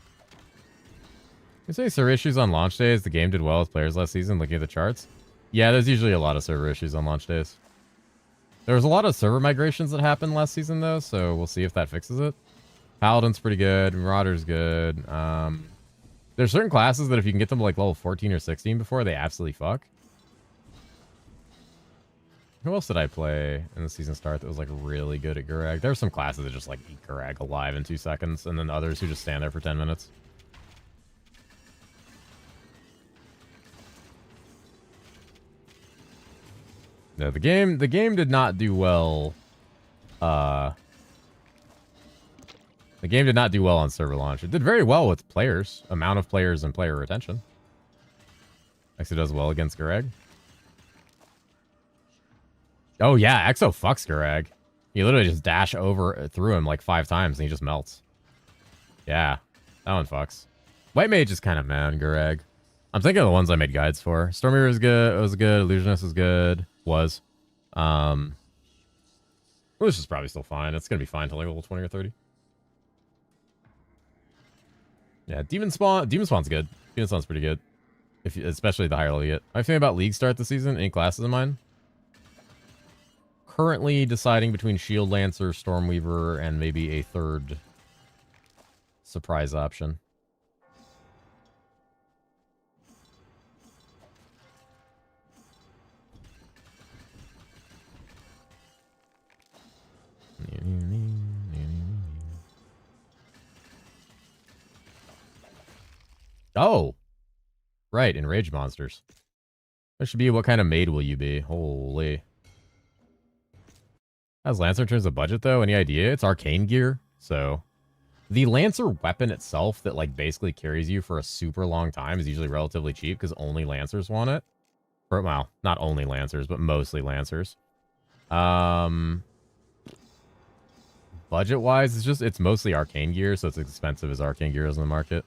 You say server issues on launch days. The game did well with players last season. Looking at the charts. Yeah, there's usually a lot of server issues on launch days. There was a lot of server migrations that happened last season, though, so we'll see if that fixes it. Paladin's pretty good. Marauder's good. There's certain classes that if you can get them to like level 14 or 16 before, they absolutely fuck. Who else did I play in the season start that was like really good at Gurag? There are some classes that just like eat Gurag alive in 2 seconds, and then others who just stand there for 10 minutes. No, the game did not do well. The game did not do well on server launch. It did very well with players, amount of players and player retention. Actually does well against Gurag. Oh yeah, Exo fucks Gurag. You literally just dash over through him like 5 times and he just melts. Yeah, that one fucks. White Mage is kind of mad, Gurag. I'm thinking of the ones I made guides for. Stormreaver is good. It was good. Illusionist is good. Was. This is probably still fine. It's gonna be fine till like level 20 or 30. Yeah, Demon Spawn's good. Demon Spawn's pretty good. Especially the higher level you get. My feeling about League start this season, any classes of mine? Currently deciding between Shield Lancer, Stormweaver, and maybe a third surprise option. Oh, right, enraged monsters. That should be what kind of maid will you be? Holy. How's Lancer in terms of budget though? Any idea? It's arcane gear, so the Lancer weapon itself that like basically carries you for a super long time is usually relatively cheap because only Lancers want it. Or, well, not only Lancers, but mostly Lancers. Budget-wise, it's mostly arcane gear, so it's expensive as arcane gear is in the market.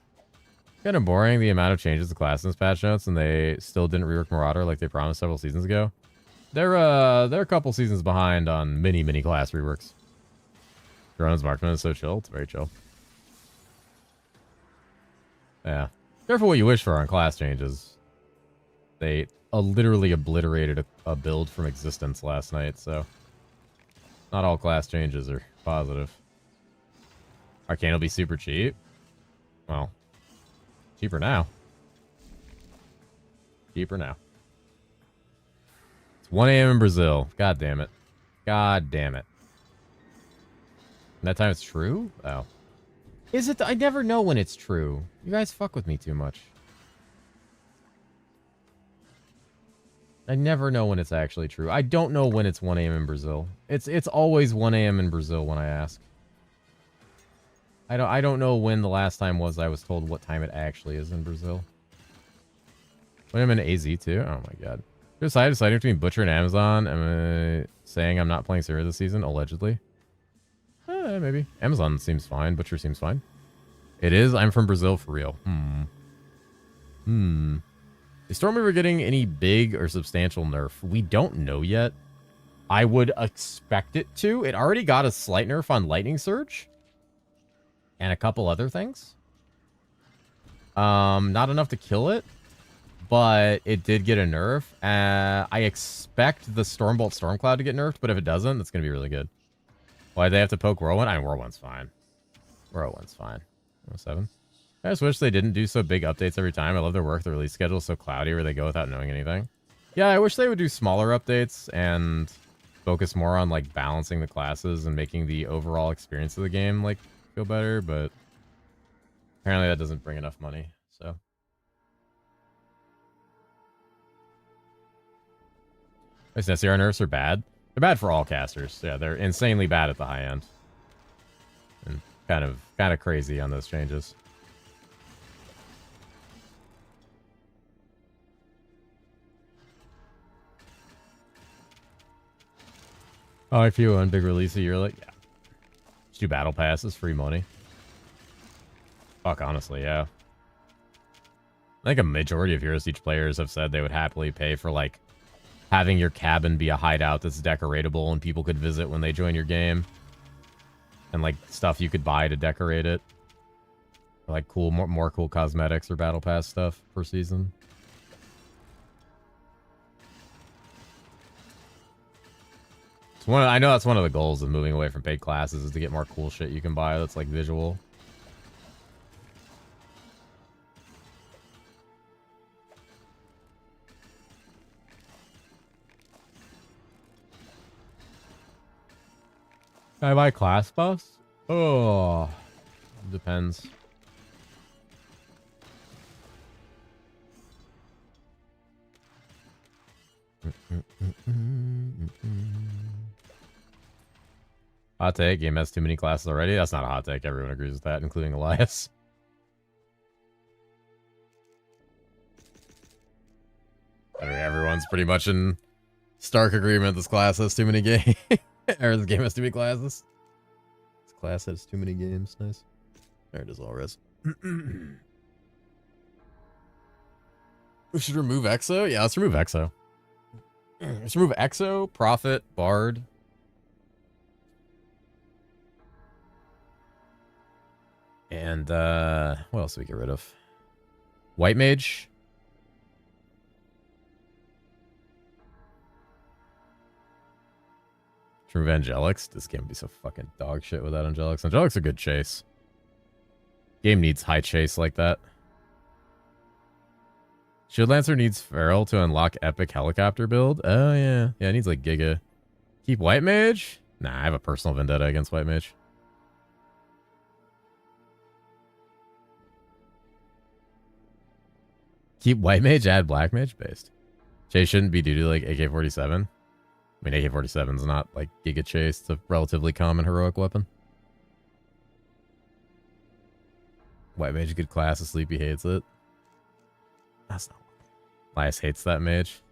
Kind of boring the amount of changes to class in this patch notes, and they still didn't rework Marauder like they promised several seasons ago. They're a couple seasons behind on many class reworks. Drone's Marksman is so chill. It's very chill. Yeah. Careful what you wish for on class changes. They literally obliterated a build from existence last night, so not all class changes are positive. Arcane will be super cheap. Well, cheaper now. Cheaper now. It's 1 a.m. in Brazil. God damn it. God damn it. And that time it's true? Oh. Is it? I never know when it's true. You guys fuck with me too much. I never know when it's actually true. I don't know when it's 1 a.m. in Brazil. It's always 1 a.m. in Brazil when I ask. I don't know when the last time was I was told what time it actually is in Brazil. When I'm in AZ too? Oh my god. Deciding between Butcher and Amazon. Am I saying I'm not playing Syria this season? Allegedly. Maybe. Amazon seems fine. Butcher seems fine. It is. I'm from Brazil for real. Is Stormweaver getting any big or substantial nerf? We don't know yet. I would expect it to. It already got a slight nerf on Lightning Surge. And a couple other things. Not enough to kill it. But it did get a nerf. I expect the Stormbolt Stormcloud to get nerfed. But if it doesn't, that's going to be really good. Why'd they have to poke Whirlwind? I mean, Whirlwind's fine. Whirlwind's fine. 07. I just wish they didn't do so big updates every time. I love their work. The release schedule is so cloudy where they go without knowing anything. Yeah, I wish they would do smaller updates and focus more on, like, balancing the classes and making the overall experience of the game, like, feel better, but apparently that doesn't bring enough money, so. These SCR nerfs are bad. They're bad for all casters. Yeah, they're insanely bad at the high end. And kind of crazy on those changes. Oh, if you on big release a year, like, yeah. Just do battle passes, free money. Fuck, honestly, yeah. I think a majority of Heroes Siege players have said they would happily pay for, like, having your cabin be a hideout that's decoratable and people could visit when they join your game. And, like, stuff you could buy to decorate it. Like, cool, more cool cosmetics or battle pass stuff per season. I know that's one of the goals of moving away from paid classes is to get more cool shit you can buy that's like visual. Can I buy class buffs? Oh, depends. Hot take, game has too many classes already. That's not a hot take. Everyone agrees with that, including Elias. I mean, everyone's pretty much in stark agreement this class has too many games. Or this game has too many classes. This class has too many games. Nice. There it is, all res. We should remove Exo? Yeah, let's remove Exo. Let's remove Exo, Prophet, Bard. And, what else do we get rid of? White Mage. Remove Angelics. This game would be so fucking dog shit without Angelics. Angelics are good chase. Game needs high chase like that. Shield Lancer needs Feral to unlock epic helicopter build. Oh, yeah. Yeah, it needs like Giga. Keep White Mage? Nah, I have a personal vendetta against White Mage. Keep White Mage, add Black Mage? Based. Chase shouldn't be due to like AK-47. I mean, AK-47 is not like Giga Chase. It's a relatively common heroic weapon. White Mage, good class. Sleepy hates it. That's not. Elias hates that mage.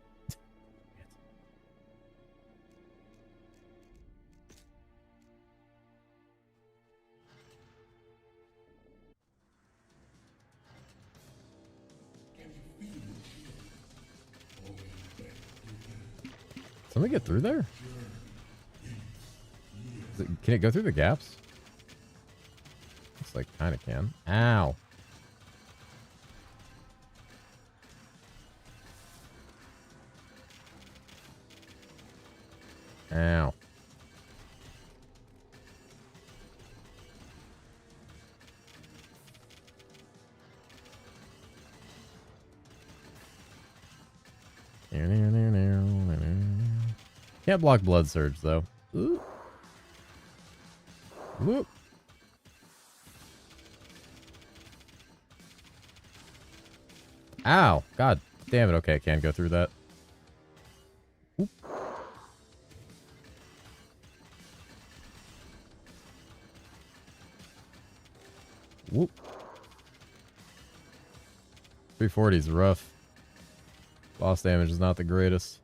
Somebody get through there? Can it go through the gaps? Looks like kind of can. Ow. Ow. Can't block Blood Surge, though. Ooh. Whoop. Ow. God damn it. Okay, can't go through that. Whoop. Whoop. 340 is rough. Boss damage is not the greatest.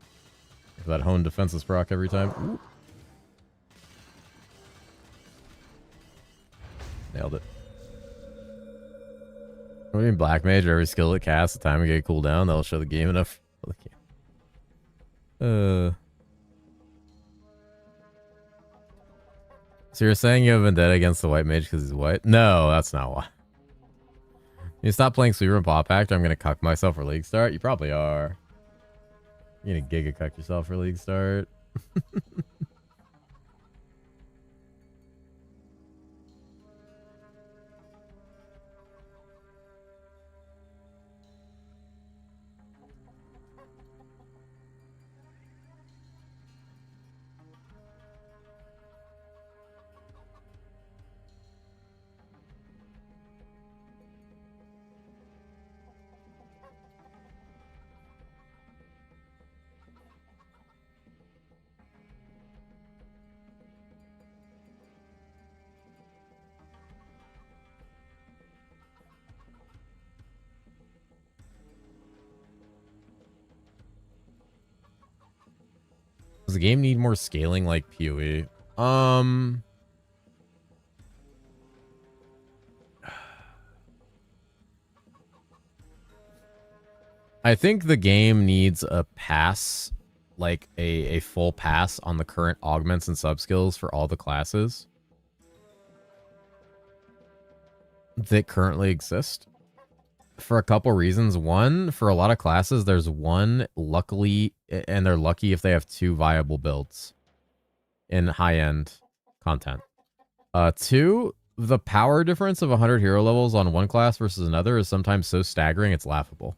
If that honed defenses proc every time. Whoop. Nailed it. What do you mean Black Mage? Every skill it casts, the time we get cooldown, that'll show the game enough. So you're saying you have vendetta against the white mage because he's white? No, that's not why. You stop playing Sweeper and Pop Pact, or I'm gonna cuck myself for League Start? You probably are. You're gonna giga cuck yourself for League Start. Does the game need more scaling like PoE? I think the game needs a pass, like a full pass on the current augments and subskills for all the classes that currently exist. For a couple reasons. One, for a lot of classes, there's one, luckily, and they're lucky if they have 2 viable builds in high-end content. 2, the power difference of 100 hero levels on one class versus another is sometimes so staggering it's laughable.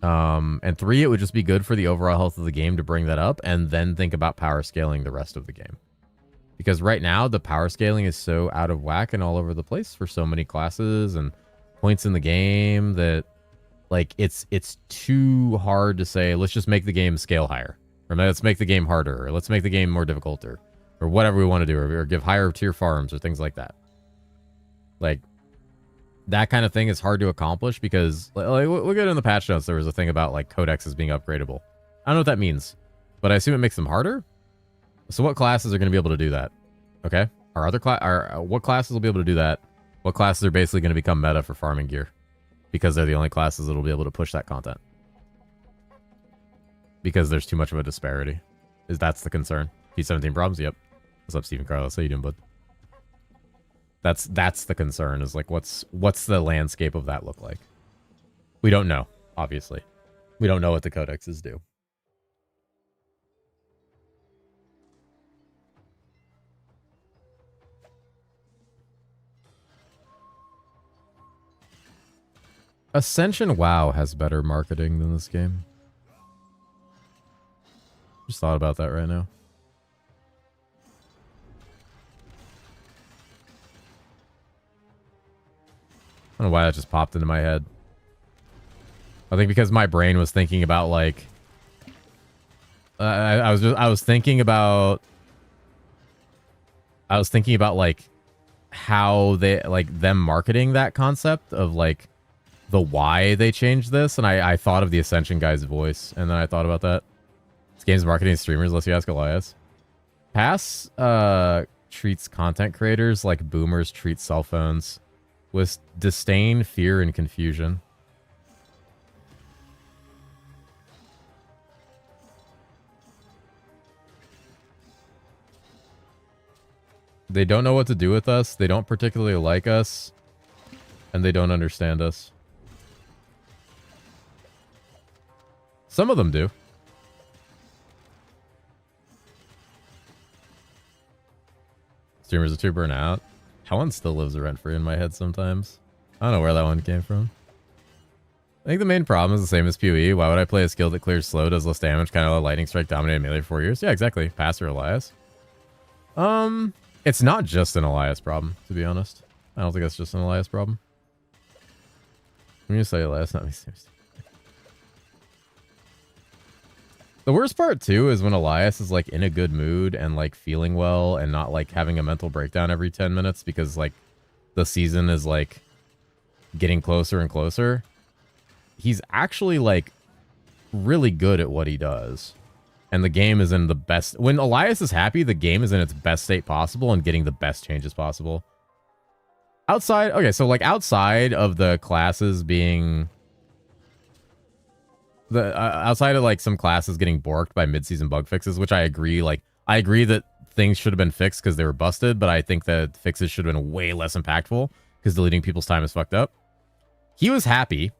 And 3, it would just be good for the overall health of the game to bring that up and then think about power scaling the rest of the game. Because right now, the power scaling is so out of whack and all over the place for so many classes and points in the game that, like, it's too hard to say, let's just make the game scale higher. Or let's make the game harder. Or let's make the game more difficult. Or whatever we want to do. Or give higher tier farms or things like that. Like, that kind of thing is hard to accomplish because, like, look at it in the patch notes. There was a thing about, like, codexes being upgradable. I don't know what that means, but I assume it makes them harder. So what classes are going to be able to do that? Okay. What classes will be able to do that? What classes are basically going to become meta for farming gear? Because they're the only classes that will be able to push that content. Because there's too much of a disparity. That's the concern. P17 problems? Yep. What's up, Stephen Carlos? How you doing, bud? That's the concern, is like, what's the landscape of that look like? We don't know, obviously. We don't know what the codexes do. Ascension WoW has better marketing than this game. Just thought about that right now. I don't know why that just popped into my head. I think because my brain was thinking about, like, I was thinking about like how they, like, them marketing that concept of, like, the why they changed this, and I thought of the Ascension guy's voice, and then I thought about that. This game's marketing streamers, unless you ask Elias. Pass treats content creators like boomers treat cell phones, with disdain, fear, and confusion. They don't know what to do with us. They don't particularly like us. And they don't understand us. Some of them do. Streamers are too burnt out. That one still lives rent-free in my head sometimes. I don't know where that one came from. I think the main problem is the same as PoE. Why would I play a skill that clears slow, does less damage, kind of like lightning strike, dominated melee for 4 years? Yeah, exactly. Pass or Elias. It's not just an Elias problem, to be honest. I don't think that's just an Elias problem. I'm gonna say Elias, not me. Seriously. The worst part too is when Elias is like in a good mood and like feeling well and not like having a mental breakdown every 10 minutes because like the season is like getting closer and closer. He's actually like really good at what he does. And the game is in the best... When Elias is happy, the game is in its best state possible and getting the best changes possible. Outside... Okay, so like outside of the classes being... outside of like some classes getting borked by mid-season bug fixes, which I agree. Like, I agree that things should have been fixed because they were busted, but I think that fixes should have been way less impactful because deleting people's time is fucked up. He was happy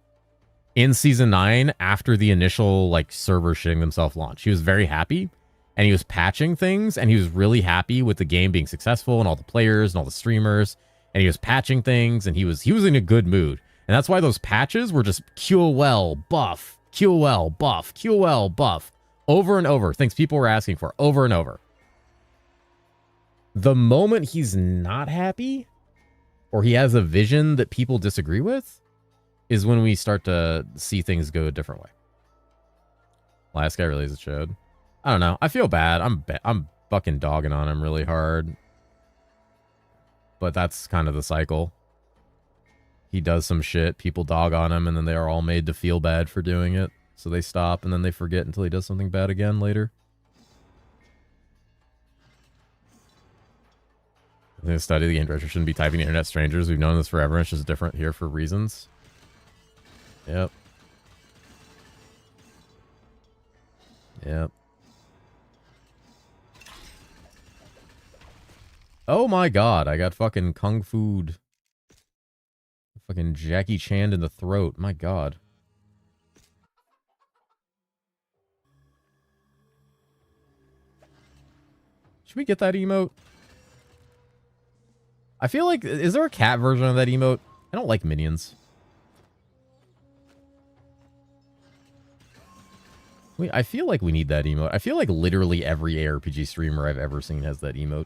in Season 9 after the initial like server shitting themselves launch. He was very happy and he was patching things and he was really happy with the game being successful and all the players and all the streamers, and he was patching things and he was in a good mood. And that's why those patches were just QOL buff, QOL buff, QOL buff over and over. Things people were asking for over and over. The moment he's not happy or he has a vision that people disagree with is when we start to see things go a different way. Last guy really is a chode. I don't know. I feel bad. I'm fucking dogging on him really hard. But that's kind of the cycle. He does some shit, people dog on him, and then they are all made to feel bad for doing it. So they stop, and then they forget until he does something bad again later. I think the study of the game director shouldn't be typing to internet strangers. We've known this forever, and it's just different here for reasons. Yep. Yep. Oh my god, I got fucking kung fu-'d. Fucking Jackie Chan in the throat. My god. Should we get that emote? I feel like... Is there a cat version of that emote? I don't like minions. Wait, I feel like we need that emote. I feel like literally every ARPG streamer I've ever seen has that emote.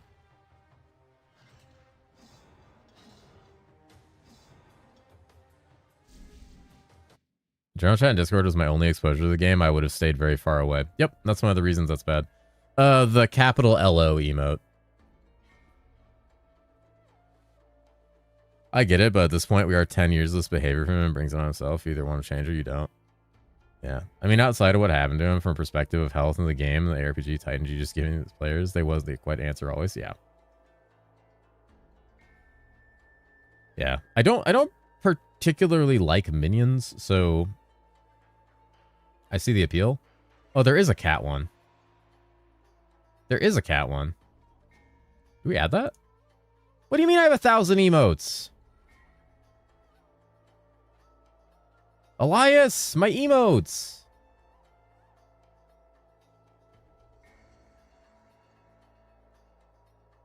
General chat and Discord was my only exposure to the game. I would have stayed very far away. Yep, that's one of the reasons that's bad. The capital LO emote. I get it, but at this point, we are 10 years of this behavior from him and brings it on himself. You either want to change or you don't. Yeah. I mean, outside of what happened to him from perspective of health in the game, the ARPG Titans you just giving these players, they was the quite answer always. Yeah. Yeah. I don't particularly like minions, so I see the appeal. Oh, there is a cat one. There is a cat one. Do we add that? What do you mean I have 1,000 emotes? Elias, my emotes.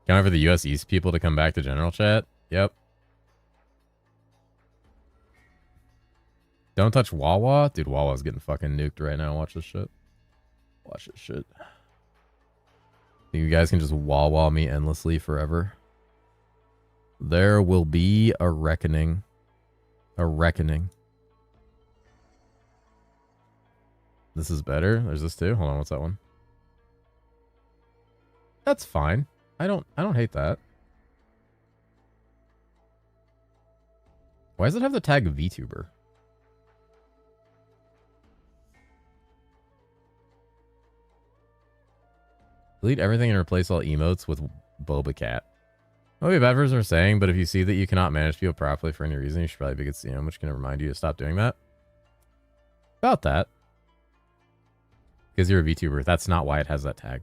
Can't wait for the US East people to come back to general chat. Yep. Don't touch Wawa. Dude, Wawa's getting fucking nuked right now. Watch this shit. Watch this shit. You guys can just Wawa me endlessly forever. There will be a reckoning. A reckoning. This is better. There's this too. Hold on, what's that one? That's fine. I don't hate that. Why does it have the tag VTuber? Delete everything and replace all emotes with Boba Cat. Maybe bad person are saying, but if you see that you cannot manage people properly for any reason, you should probably be a good CM, which can remind you to stop doing that. About that. Because you're a VTuber. That's not why it has that tag.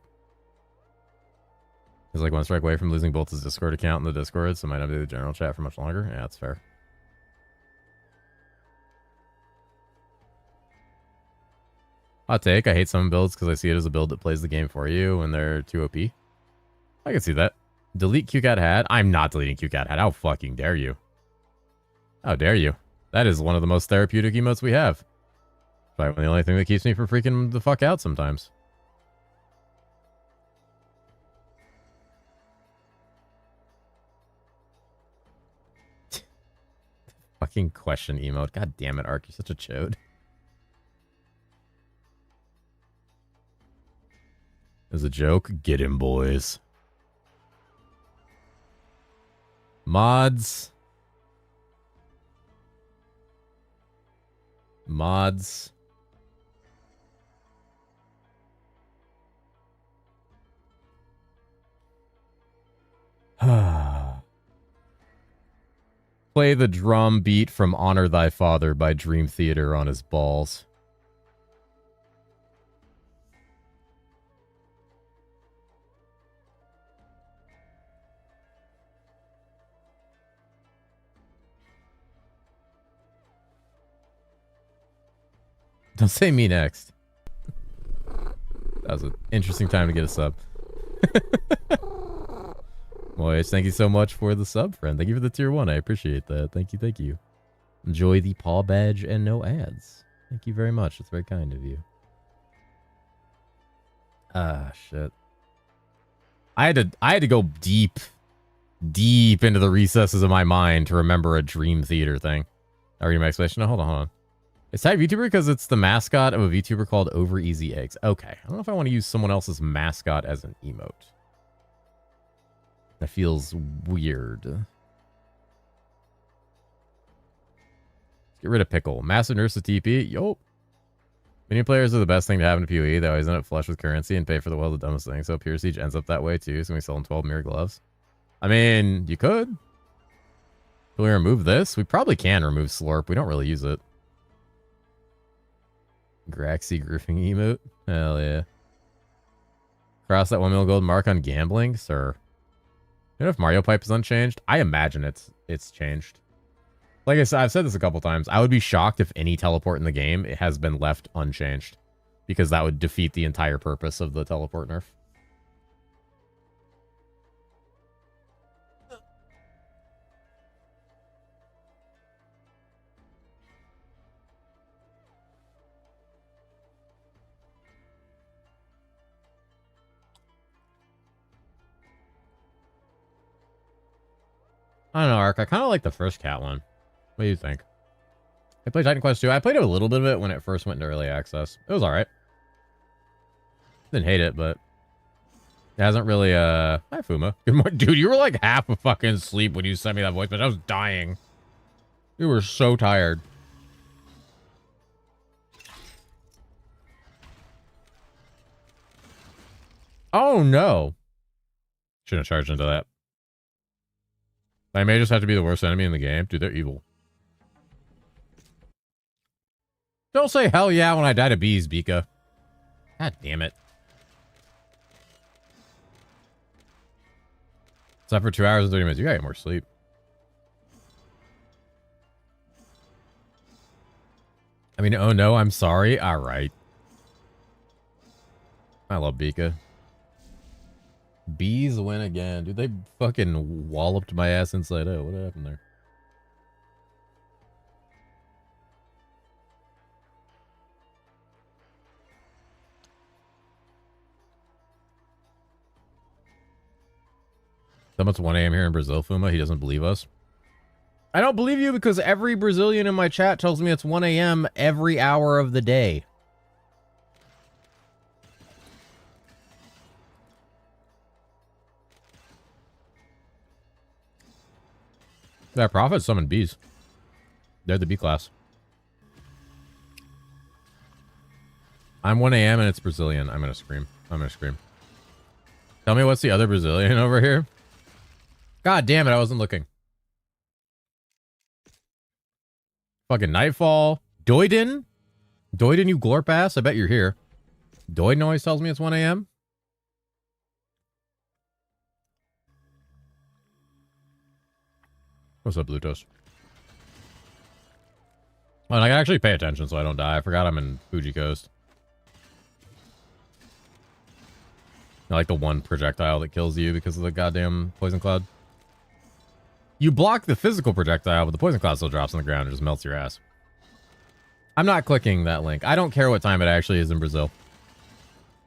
He's like one strike away from losing both his Discord account and the Discord, so might not be the general chat for much longer. Yeah, that's fair. Hot take. I hate some builds because I see it as a build that plays the game for you when they're too OP. I can see that. Delete QCat hat. I'm not deleting QCat hat. How fucking dare you? How dare you? That is one of the most therapeutic emotes we have. Probably the only thing that keeps me from freaking the fuck out sometimes. Fucking question emote. God damn it, Ark. You're such a chode. As a joke, get him, boys. Mods. Mods. Play the drum beat from Honor Thy Father by Dream Theater on his balls. Don't say me next. That was an interesting time to get a sub. Boys, thank you so much for the sub, friend. Thank you for the tier 1. I appreciate that. Thank you, thank you. Enjoy the paw badge and no ads. Thank you very much. It's very kind of you. Ah, shit. I had to go deep into the recesses of my mind to remember a Dream Theater thing. I read my explanation. No, hold on. It's type VTuber because it's the mascot of a VTuber called Over Easy Eggs. Okay. I don't know if I want to use someone else's mascot as an emote. That feels weird. Let's get rid of Pickle. Massive Nurse of TP. Yo. Mini players are the best thing to have in a PoE. They always end up flush with currency and pay for the world's dumbest thing. So Pure Siege ends up that way too. So we sell them 12 mirror gloves. I mean, you could. Can we remove this? We probably can remove Slurp. We don't really use it. Graxy Griffing emote. Hell yeah. Cross that 1 mil gold mark on gambling, sir. You know if Mario Pipe is unchanged? I imagine it's changed. Like I said, I've said this a couple times. I would be shocked if any teleport in the game it has been left unchanged, because that would defeat the entire purpose of the teleport nerf. I don't know, Ark. I kind of like the first cat one. What do you think? I played Titan Quest 2. I played a little bit of it when it first went into early access. It was alright. Didn't hate it, but it hasn't really, Hi, Fuma. Good morning. Dude, you were like half a fucking sleep when you sent me that voice, but I was dying. You were so tired. Oh, no. Shouldn't have charged into that. I may just have to be the worst enemy in the game. Dude, they're evil. Don't say hell yeah when I die to bees, Bika. God damn it. Slept for 2 hours and 30 minutes. You gotta get more sleep. I mean, oh no, I'm sorry. Alright. I love Bika. Bees win again. Dude, they fucking walloped my ass inside out. What happened there? Someone's 1 a.m. here in Brazil, Fuma. He doesn't believe us. I don't believe you because every Brazilian in my chat tells me it's 1 a.m. every hour of the day. That prophet summoned bees. They're the B class. I'm 1 a.m. and it's Brazilian. I'm gonna scream. I'm gonna scream. Tell me what's the other Brazilian over here? God damn it, I wasn't looking. Fucking Nightfall. Doiden? Doiden, you glorp ass? I bet you're here. Doiden always tells me it's 1 a.m. What's up, Blue Toast? Oh, and I can actually pay attention so I don't die. I forgot I'm in Fuji Coast. I like the one projectile that kills you because of the goddamn poison cloud. You block the physical projectile, but the poison cloud still drops on the ground and just melts your ass. I'm not clicking that link. I don't care what time it actually is in Brazil.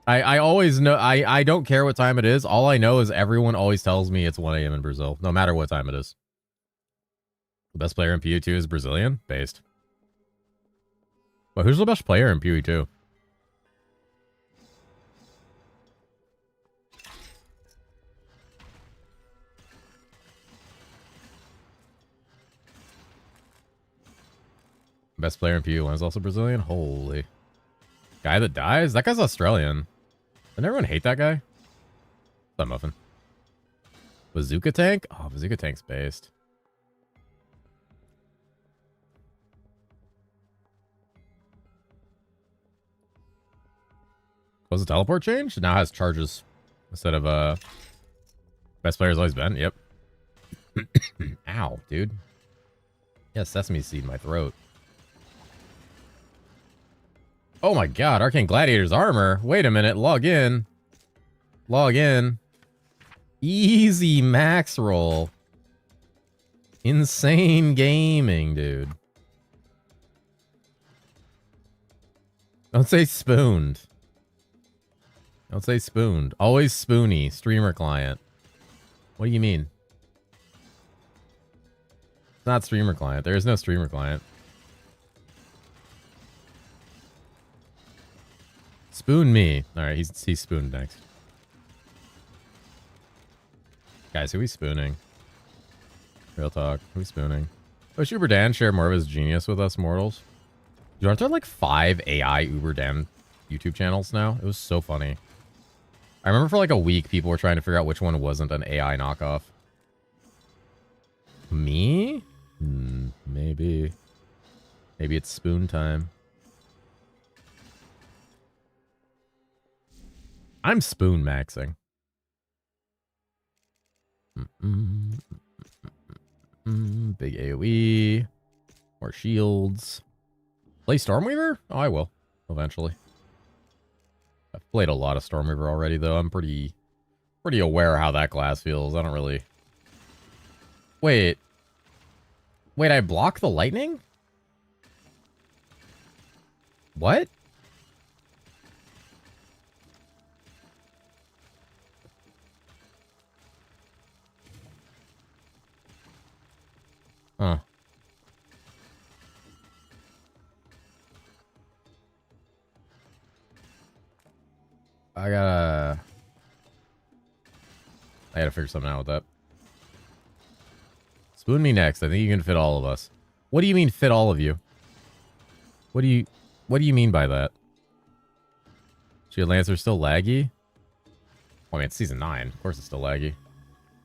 I always know, I don't care what time it is. All I know is everyone always tells me it's 1 a.m. in Brazil, no matter what time it is. The best player in PU2 is Brazilian? Based. Well, who's the best player in PU2? Best player in PU1 is also Brazilian? Holy. Guy that dies? That guy's Australian. Doesn't everyone hate that guy? What's that muffin? Bazooka tank? Oh, bazooka tank's based. Was the teleport changed? It now has charges instead of best player's always been. Yep. Ow, dude. Yeah, sesame seed in my throat. Oh my god, Arcane Gladiator's armor. Wait a minute, log in. Log in. Easy max roll. Insane gaming, dude. Don't say spooned. Don't say spooned. Always spoony. Streamer client. What do you mean? It's not streamer client. There is no streamer client. Spoon me. Alright, he's spooned next. Guys, who we spooning? Real talk. Who we spooning? Wish Uber Dan share more of his genius with us mortals. Dude, aren't there like 5 AI Uber Dan YouTube channels now? It was so funny. I remember for like a week, people were trying to figure out which one wasn't an AI knockoff. Me? Maybe. Maybe it's spoon time. I'm spoon maxing. Big AoE. More shields. Play Stormweaver? Oh, I will. Eventually. I've played a lot of Stormweaver already, though. I'm pretty aware how that class feels. I don't really... Wait. Wait, I block the lightning? What? Huh. I gotta figure something out with that. Spoon me next. I think you can fit all of us. What do you mean fit all of you? What do you mean by that? Shield Lancer's still laggy? Well, I mean, it's season 9. Of course it's still laggy.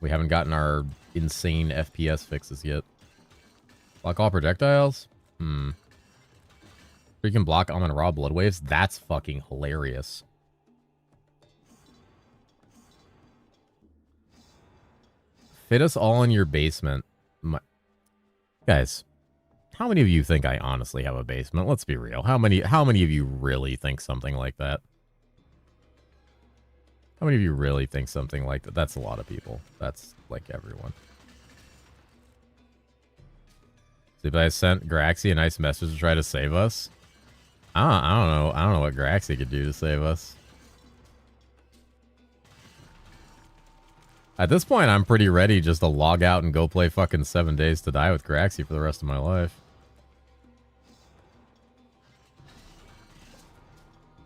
We haven't gotten our insane FPS fixes yet. Block all projectiles? You can block Amon Ra blood waves? That's fucking hilarious. Fit us all in your basement. Guys, how many of you think I honestly have a basement? Let's be real. How many of you really think something like that? How many of you really think something like that? That's a lot of people. That's like everyone. See, if I sent Graxy a nice message to try to save us. I don't know. I don't know what Graxy could do to save us. At this point, I'm pretty ready just to log out and go play fucking 7 Days to Die with Graxy for the rest of my life.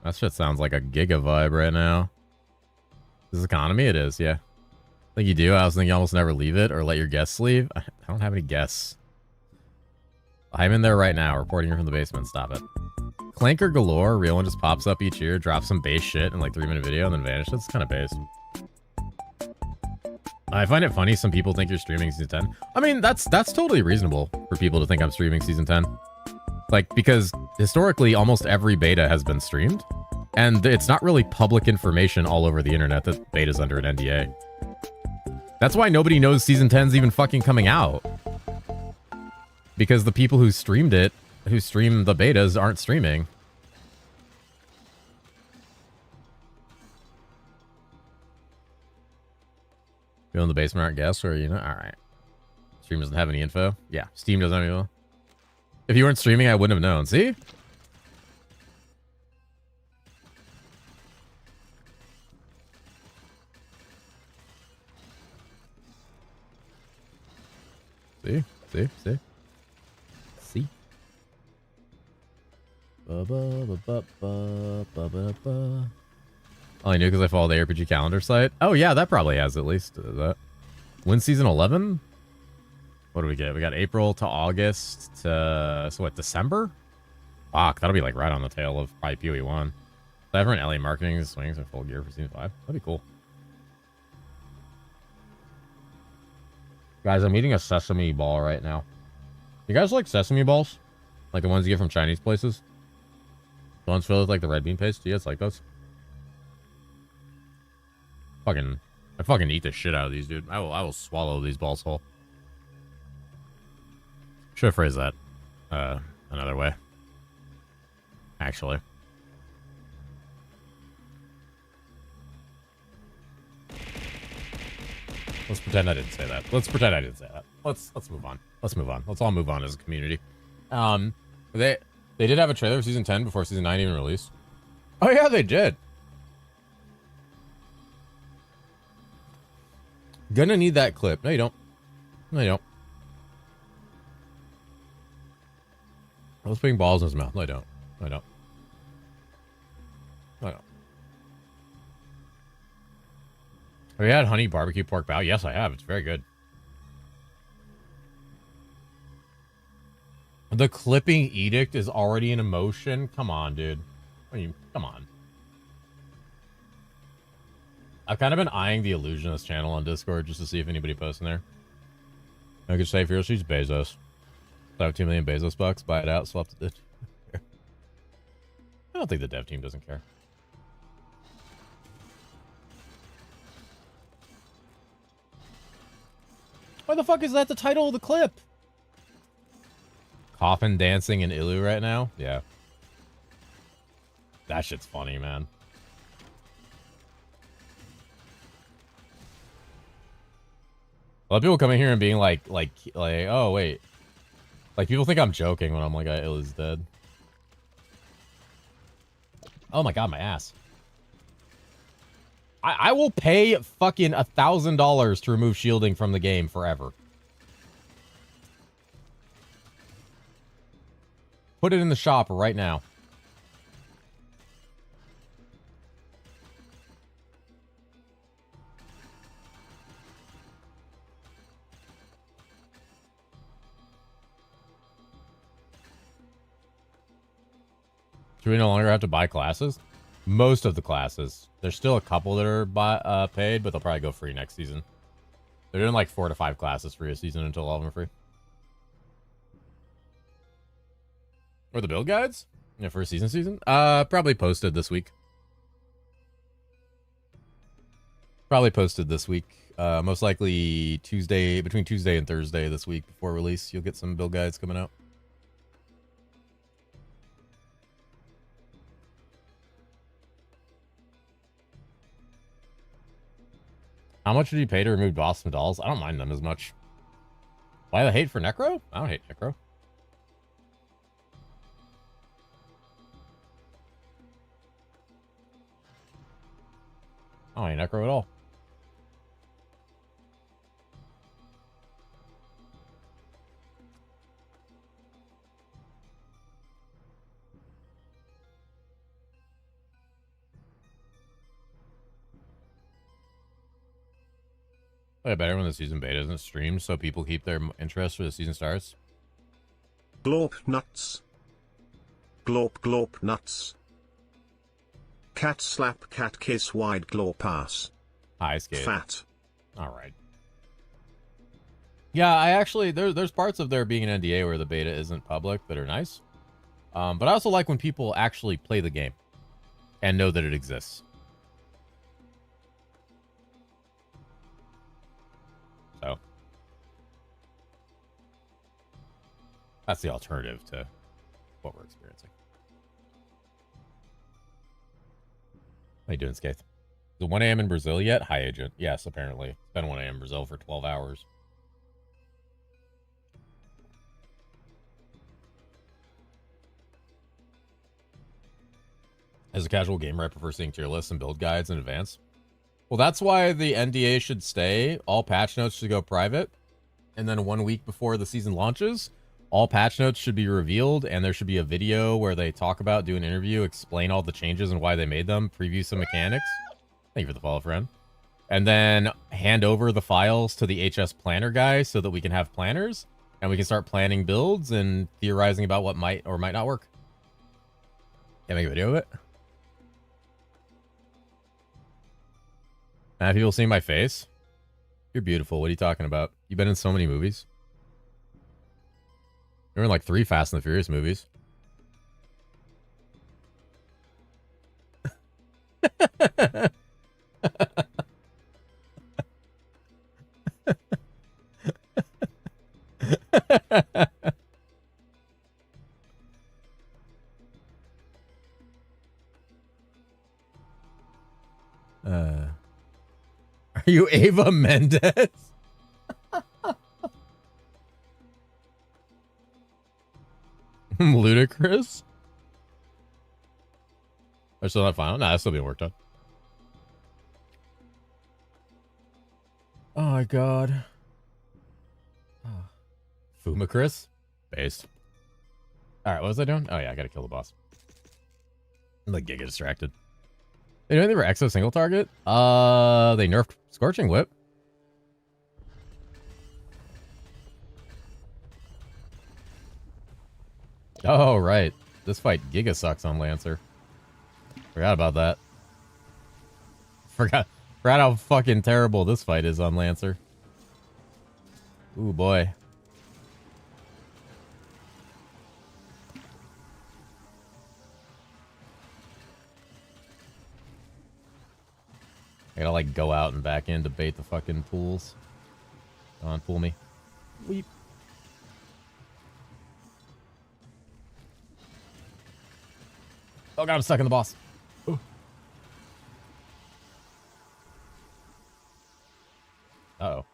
That shit sounds like a Giga vibe right now. This economy? It is, yeah. I think you do. I was thinking you almost never leave it or let your guests leave. I don't have any guests. I'm in there right now, reporting from the basement. Stop it. Clanker galore. Real one just pops up each year, drops some base shit in like 3-minute video, and then vanishes. It's kind of based. I find it funny some people think you're streaming season 10. I mean, that's totally reasonable for people to think I'm streaming season 10. Like, because historically, almost every beta has been streamed. And it's not really public information all over the internet that beta's under an NDA. That's why nobody knows season 10's even fucking coming out. because the people who streamed it, who stream the betas, aren't streaming. Go in the basement, aren't guests, or you know, all right. Stream doesn't have any info. Yeah, Steam doesn't have any info. If you weren't streaming, I wouldn't have known. See? See? See? See? See? Oh, I knew because I follow the ARPG calendar site. Oh, yeah, that probably has at least that. When season 11? What do we get? We got April to August to, so what, December? Fuck, that'll be like right on the tail of probably PoE1. So everyone LA marketing swings in full gear for season 5. That'd be cool. Guys, I'm eating a sesame ball right now. You guys like sesame balls? Like the ones you get from Chinese places? The ones filled with like the red bean paste? Do you guys like those? I fucking eat the shit out of these, dude. I will swallow these balls whole. Should have phrased that another way. Actually. Let's pretend I didn't say that. Let's pretend I didn't say that. Let's move on. Let's move on. Let's all move on as a community. They did have a trailer for season 10 before season 9 even released. Oh yeah, they did. Gonna need that clip. No, you don't. No, you don't. Let's putting balls in his mouth. No, I don't. No, I don't. No, I don't. Have you had honey barbecue pork bao? Yes, I have. It's very good. The clipping edict is already in emotion. Come on, dude. I mean, come on. I've kind of been eyeing the Illusionist channel on Discord just to see if anybody posts in there. I could say, if she's Bezos. I have 2 million Bezos bucks, buy it out, swap the... I don't think the dev team doesn't care. Why the fuck is that the title of the clip? Coffin dancing in Ilu right now? Yeah. That shit's funny, man. A lot of people coming here and being like, oh, wait. Like, people think I'm joking when I'm like, Ilu's dead. Oh my god, my ass. I will pay fucking $1,000 to remove shielding from the game forever. Put it in the shop right now. Do we no longer have to buy classes? Most of the classes. There's still a couple that are paid, but they'll probably go free next season. They're doing like 4 to 5 classes free a season until all of them are free. Or the build guides? Yeah, for a season? Probably posted this week. Probably posted this week. Most likely Tuesday, between Tuesday and Thursday this week before release, you'll get some build guides coming out. How much did you pay to remove Boston dolls? I don't mind them as much. Why the hate for Necro? I don't hate Necro. I don't hate Necro at all. Play better when the season beta isn't streamed so people keep their interest for the season starts. Glorp nuts. Glorp glorp nuts. Cat slap cat kiss wide glorp ass. Hi, Skate. Fat. Alright. Yeah, I actually, there's parts of there being an NDA where the beta isn't public that are nice. But I also like when people actually play the game and know that it exists. So. That's the alternative to what we're experiencing. How you doing, Skaith? Is it 1 a.m. in Brazil yet? Hi, agent. Yes, apparently. It's been 1 a.m. in Brazil for 12 hours. As a casual gamer, I prefer seeing tier lists and build guides in advance. Well, that's why the NDA should stay. All patch notes should go private. And then 1 week before the season launches, all patch notes should be revealed, and there should be a video where they talk about, do an interview, explain all the changes and why they made them, preview some mechanics. Thank you for the follow, friend. And then hand over the files to the HS planner guy so that we can have planners, and we can start planning builds and theorizing about what might or might not work. Can I make a video of it? Have people seen my face? You're beautiful. What are you talking about? You've been in so many movies. You're in like 3 Fast and the Furious movies. Are you Ava Mendes? Ludicrous? Are still not final? Nah, that's still being worked on. Oh my god. Oh. Fumacris? Based. Alright, what was I doing? Oh yeah, I gotta kill the boss. I'm like giga distracted. They know they were Exo single target? They nerfed Scorching Whip. Oh, right. This fight giga sucks on Lancer. Forgot about that. Forgot how fucking terrible this fight is on Lancer. Ooh, boy. I gotta, like, go out and back in to bait the fucking pools. Come on, pull me. Weep. Oh god, I'm stuck in the boss. Ooh. Uh-oh.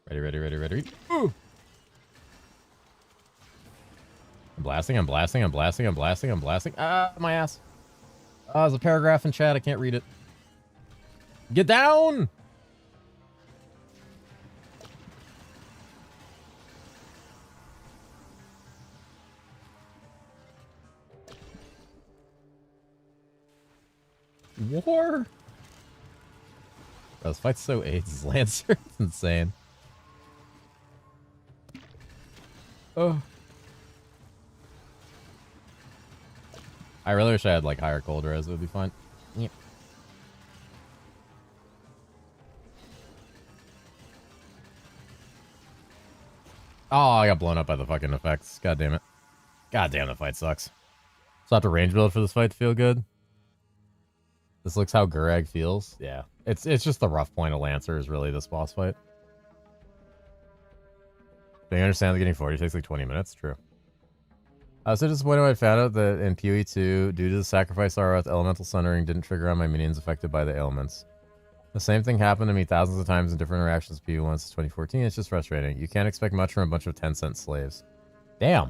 Ready. Ooh. I'm blasting. Ah, my ass. Oh, there's a paragraph in chat. I can't read it. Get down! War? Bro, this fight's so AIDS. Lancer. It's insane. Oh. I really wish I had like higher cold res. It would be fine. Yeah. Oh, I got blown up by the fucking effects. God damn it. God damn, the fight sucks. So I have to range build for this fight to feel good. This looks how Gurag feels. Yeah. It's just the rough point of Lancer is really this boss fight. Do you understand that getting 40 takes like 20 minutes? True. I was so disappointed when I found out that in PoE 2, due to the sacrifice Arath, elemental sundering didn't trigger on my minions affected by the ailments. The same thing happened to me thousands of times in different interactions with PoE 1 since 2014. It's just frustrating. You can't expect much from a bunch of 10-cent slaves. Damn.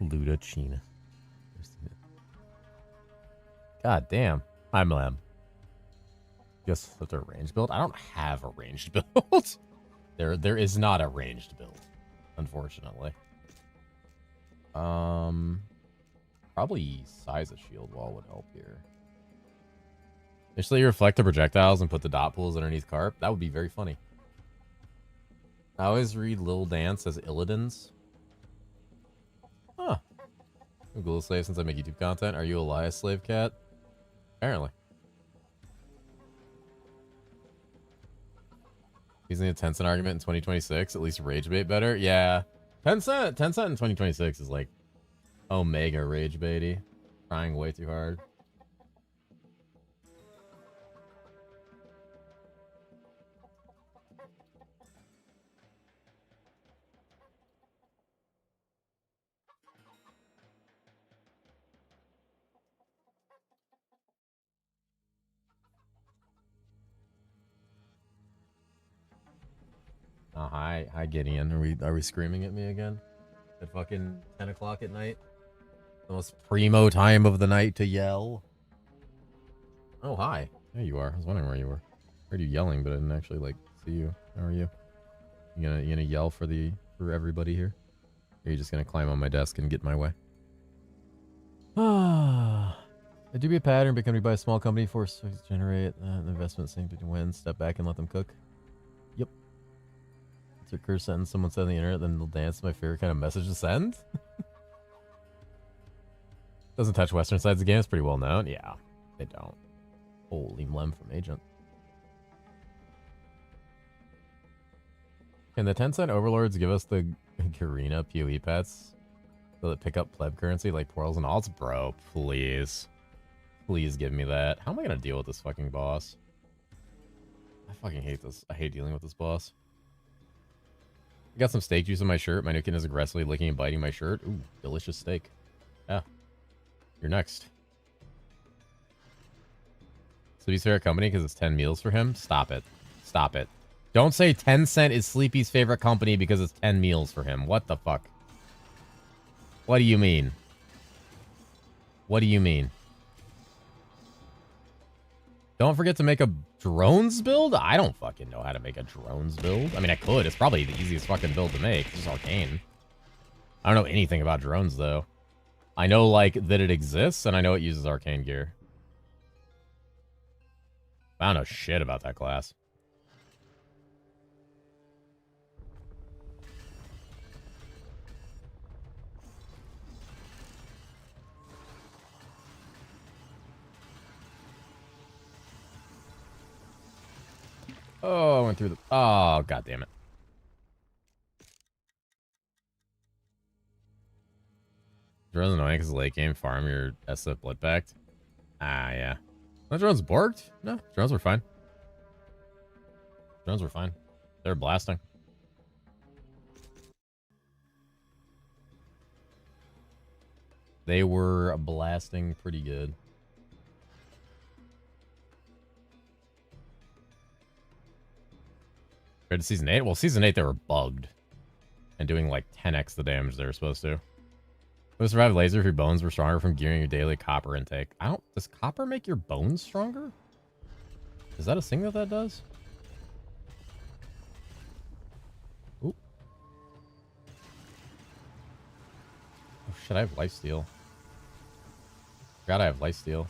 Ludachina. God damn. I'm Lem. Just have to range build? I don't have a ranged build. There is not a ranged build, unfortunately. Probably size a shield wall would help here. Initially reflect the projectiles and put the dot pools underneath Carp. That would be very funny. I always read Lil Dance as Illidan's. Huh. Google slave since I make YouTube content. Are you Elias slave cat? Apparently. Using a 10-cent argument in 2026, at least rage bait better. Yeah. 10 cent in 2026 is like Omega rage baity. Trying way too hard. Hi, Gideon. Are we screaming at me again? At fucking 10 o'clock at night? The most primo time of the night to yell. Oh, hi. There you are. I was wondering where you were. I heard you yelling, but I didn't actually like see you. How are you? You gonna yell for everybody here? Or are you just gonna climb on my desk and get in my way? Ah. It do be a pattern becoming by a small company force to generate an investment saying to win, step back and let them cook. Yep. It's a curse sentence someone said on the internet, then they'll dance. My favorite kind of message to send. Doesn't touch Western sides of the game. It's pretty well known. Yeah, they don't. Holy mlem from Agent. Can the 10-cent overlords give us the Garena PoE pets so that pick up pleb currency like portals and alts? Bro, please. Please give me that. How am I going to deal with this fucking boss? I fucking hate this. I hate dealing with this boss. I got some steak juice on my shirt. My new kid is aggressively licking and biting my shirt. Ooh, delicious steak. Yeah. You're next. Sleepy's favorite company because it's 10 meals for him? Stop it. Stop it. Don't say 10 Cent is Sleepy's favorite company because it's 10 meals for him. What the fuck? What do you mean? What do you mean? Don't forget to make a drones build? I don't fucking know how to make a drones build. I mean, I could. It's probably the easiest fucking build to make. It's just arcane. I don't know anything about drones, though. I know, like, that it exists, and I know it uses arcane gear. I don't know shit about that class. Oh, I went through the... Oh, god damn it. Drone's annoying because late game farm your SF blood pact. Ah, yeah. No drones borked? No, drones were fine. Drones were fine. They were blasting. They were blasting pretty good. Compared to Season 8? Well, Season 8, they were bugged. And doing like 10x the damage they were supposed to. Would survive laser if your bones were stronger from gearing your daily copper intake. Does copper make your bones stronger? Is that a thing that does? Ooh. Oh shit, I have lifesteal. Forgot I have lifesteal.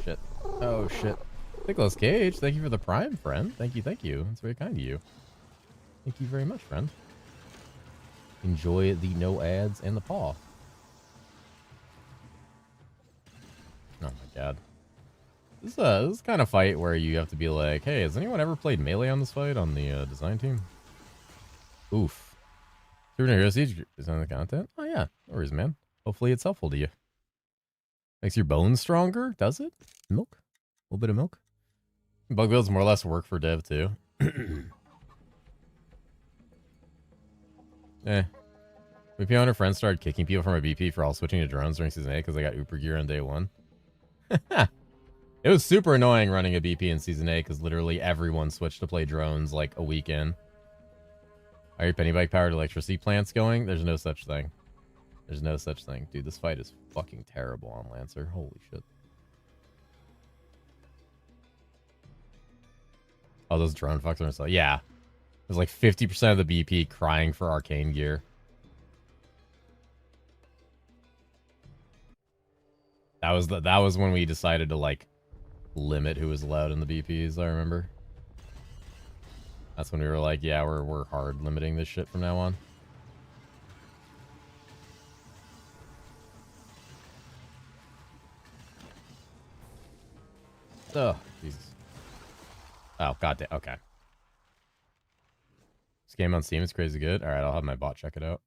Shit. Oh shit. Nicholas Cage, thank you for the prime, friend. Thank you, thank you. That's very kind of you. Thank you very much, friend. Enjoy the no ads and the paw. Oh my god. This is kind of fight where you have to be like, hey, has anyone ever played Melee on this fight on the design team? Oof. herosiege is on the content? Oh yeah, no worries, man. Hopefully it's helpful to you. Makes your bones stronger, does it? Milk? A little bit of milk? Bug builds more or less work for dev too. BP and her friends started kicking people from a BP for all switching to drones during Season 8 because they got Uber gear on day 1. It was super annoying running a BP in Season 8 because literally everyone switched to play drones like a weekend. Are your penny bike powered electricity plants going? There's no such thing. There's no such thing. Dude, this fight is fucking terrible on Lancer. Holy shit. Oh, those drone fucks are so... Yeah. There's like 50% of the BP crying for arcane gear. That was when we decided to like limit who was allowed in the BPs, I remember. That's when we were like, yeah, we're hard limiting this shit from now on. Oh, Jesus. Oh, goddamn. Okay. This game on Steam is crazy good. All right, I'll have my bot check it out.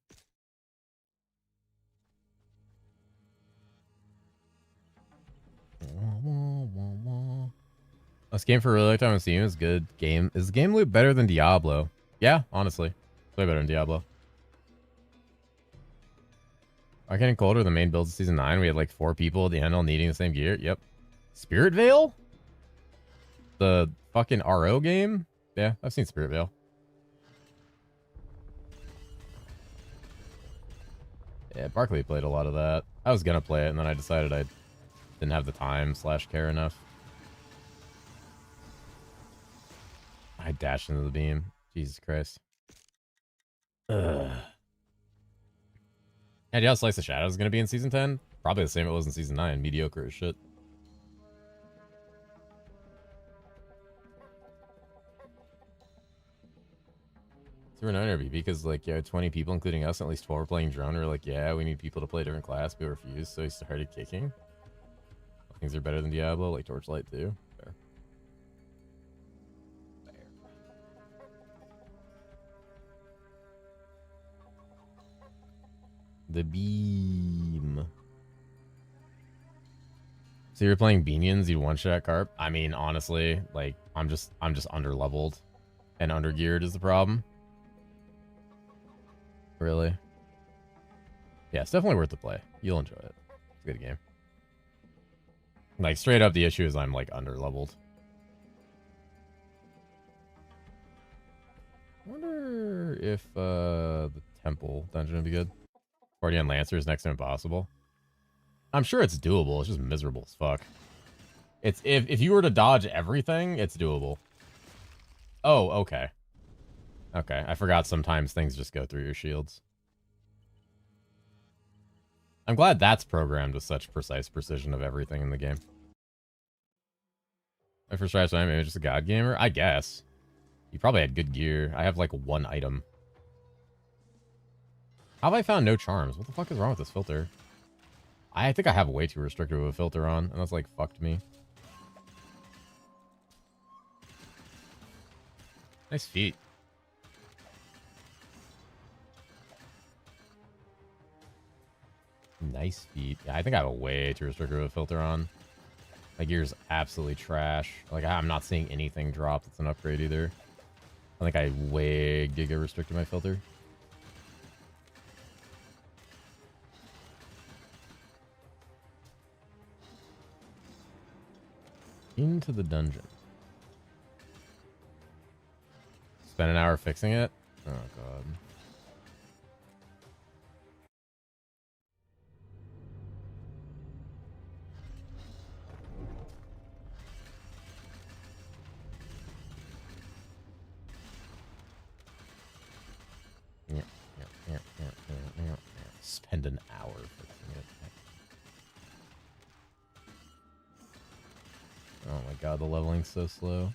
This game for a really long time on Steam is good. Is the game loop better than Diablo? Yeah, honestly. It's way better than Diablo. I getting colder. The main builds of season 9. We had like 4 people at the end all needing the same gear. Yep. Spirit Veil? The fucking RO game? Yeah, I've seen Spirit Veil. Yeah, Barkley played a lot of that. I was gonna play it, and then I decided I didn't have the time / care enough. I dashed into the beam. Jesus Christ. Ugh. And yeah, Slice of Shadows is gonna be in season 10. Probably the same it was in season 9. Mediocre as shit. So we're not RB because like, yeah, 20 people, including us, at least 12 were playing drone. We were like, yeah, we need people to play a different class. People refused, so we started kicking. Things are better than Diablo, like Torchlight too. Fair. Fair. The beam. So you're playing Beanions, you one-shot Carp? I mean, honestly, like, I'm just under-leveled. And under-geared is the problem. Really? Yeah, it's definitely worth the play. You'll enjoy it. It's a good game. Like, straight up, the issue is I'm, like, under-leveled. I wonder if, the Temple dungeon would be good. Guardian Lancer is next to impossible. I'm sure it's doable. It's just miserable as fuck. It's, if you were to dodge everything, it's doable. Oh, okay. Okay, I forgot sometimes things just go through your shields. I'm glad that's programmed with such precise precision of everything in the game. My first try, so I'm just a god gamer? I guess. You probably had good gear. I have like 1 item. How have I found no charms? What the fuck is wrong with this filter? I think I have way too restrictive of a filter on, and that's like fucked me. Nice feet. Nice feet. Yeah, I think I have a way too restrictive of a filter on. My gear's absolutely trash. Like, I'm not seeing anything drop that's an upgrade either. I think I way giga restricted my filter. Into the dungeon. Spend an hour fixing it? Oh, God. Spend an hour fixing it. Oh my god, the leveling's so slow.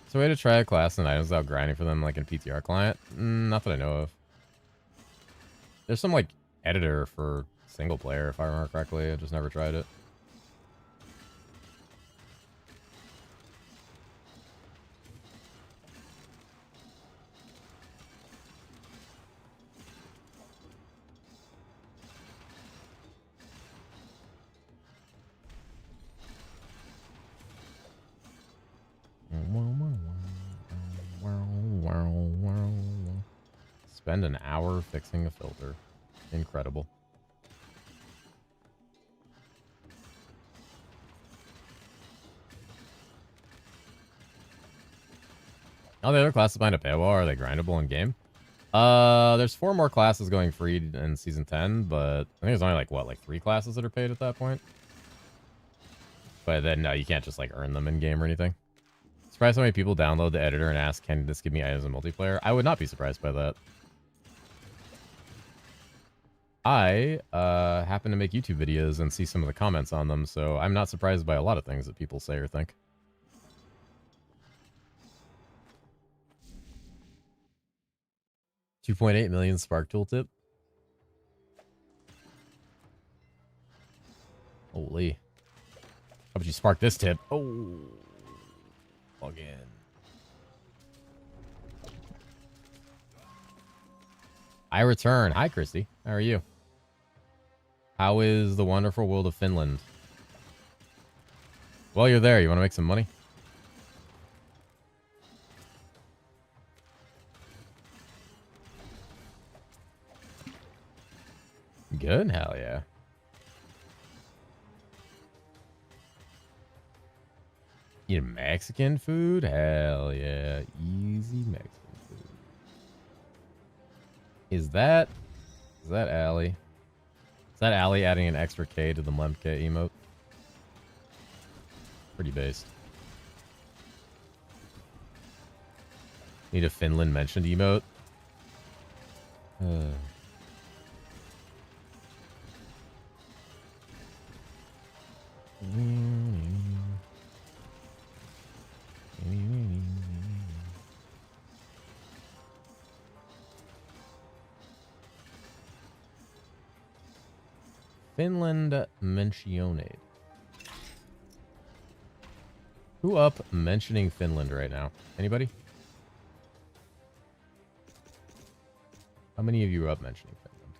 So way to try a class and items without grinding for them like in PTR client? Not that I know of. There's some like editor for single player if I remember correctly. I just never tried it. Spend an hour fixing a filter. Incredible. Oh, the other classes behind a paywall, are they grindable in game? There's 4 more classes going free in season 10, but I think there's only like 3 classes that are paid at that point. But then no, you can't just like earn them in game or anything. Surprised how many people download the editor and ask, can this give me items in multiplayer? I would not be surprised by that. I happen to make YouTube videos and see some of the comments on them, so I'm not surprised by a lot of things that people say or think. $2.8 million Spark tooltip. Holy. How about you spark this tip? Oh. Log in. I return. Hi, Christy. How are you? How is the wonderful world of Finland? While you're there, you want to make some money? good? Hell yeah. Eat Mexican food? Hell yeah. Easy Mexican food. Is that Allie? Is that Allie adding an extra K to the Mlemke emote? Pretty based. Need a Finland mentioned emote. Finland mentioned. Who up mentioning Finland right now? Anybody? How many of you are up mentioning Finland?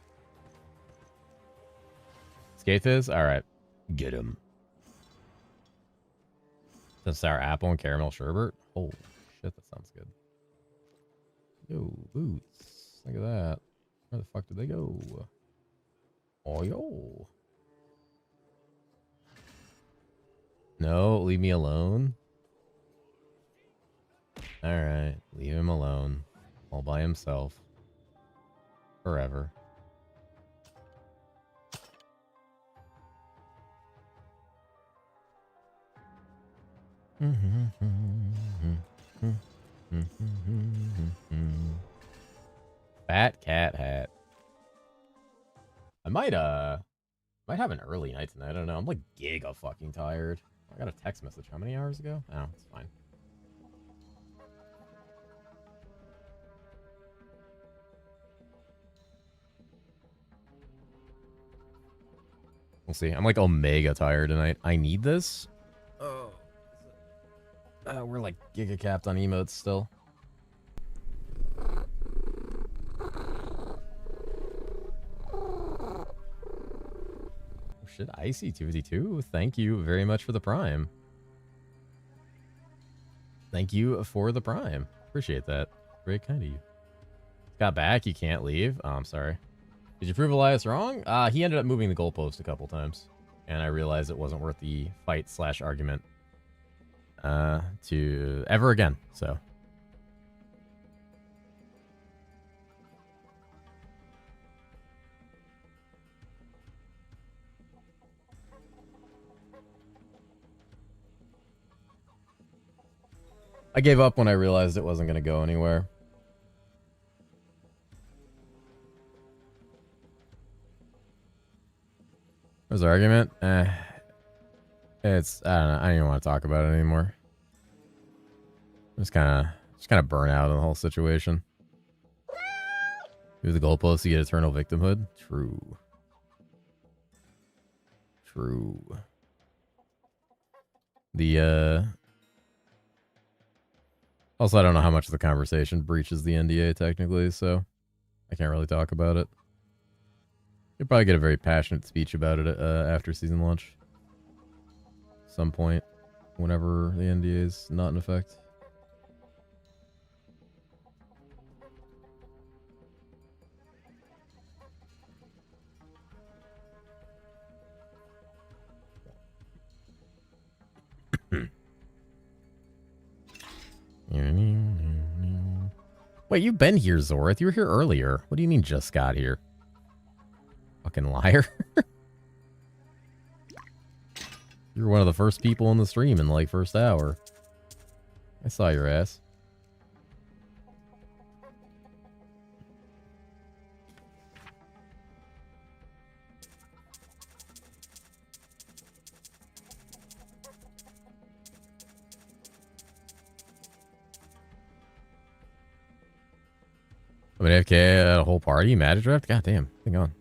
Skates? Alright. Get him. Some sour apple and caramel sherbet? Holy shit, that sounds good. Yo, boots. Look at that. Where the fuck did they go? Oh, yo. No, leave me alone. Alright, leave him alone. All by himself. Forever. Fat cat hat. I might have an early night tonight. I don't know. I'm like giga fucking tired. I got a text message how many hours ago? Oh, it's fine. We'll see. I'm like omega tired tonight. I need this. Oh. We're like giga capped on emotes still. Oh shit, Icy 252. Thank you very much for the prime. Thank you for the prime. Appreciate that. Very kind of you. Got back. You can't leave. Oh, I'm sorry. Did you prove Elias wrong? He ended up moving the goalpost a couple times, and I realized it wasn't worth the fight/argument to ever again. So. I gave up when I realized it wasn't going to go anywhere. What's the argument? It's I don't know. I don't even want to talk about it anymore. I'm just kind of burnt out of the whole situation. Do the goalposts to get eternal victimhood? True. True. The also, I don't know how much of the conversation breaches the NDA technically, so I can't really talk about it. You'll probably get a very passionate speech about it after season launch. Some point, whenever the NDA is not in effect. Wait, you've been here, Zorith. You were here earlier. What do you mean just got here? Fucking liar. You're one of the first people in the stream in the like first hour. I saw your ass. I mean, AFK at a whole party, Magic Draft? God damn, hang on.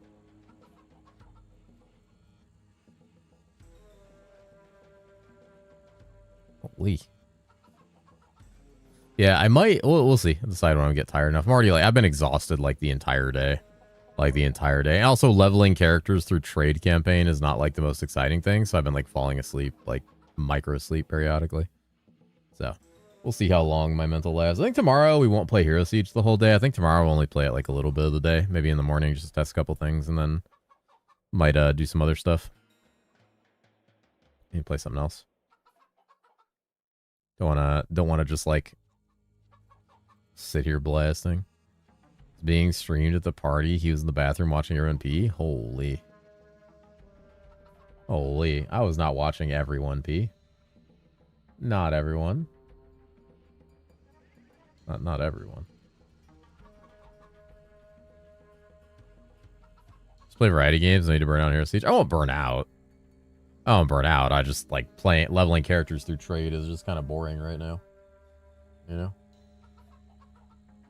Holy. Yeah, I might. We'll see. I'll decide when I get tired enough. I'm already like, I've been exhausted like the entire day. And also leveling characters through trade campaign is not like the most exciting thing. So I've been like falling asleep, like micro sleep periodically. So we'll see how long my mental lasts. I think tomorrow we won't play Herosiege the whole day. I think tomorrow we'll only play it like a little bit of the day. Maybe in the morning, just test a couple things and then Might do some other stuff. Maybe play something else. Don't wanna just like sit here blasting. It's being streamed at the party. He was in the bathroom watching everyone pee. Holy. Holy. I was not watching everyone pee. Not everyone. Not everyone. Let's play variety games. I need to burn out herosiege. I won't burn out. I won't burn out. I just like leveling characters through trade is just kind of boring right now. You know?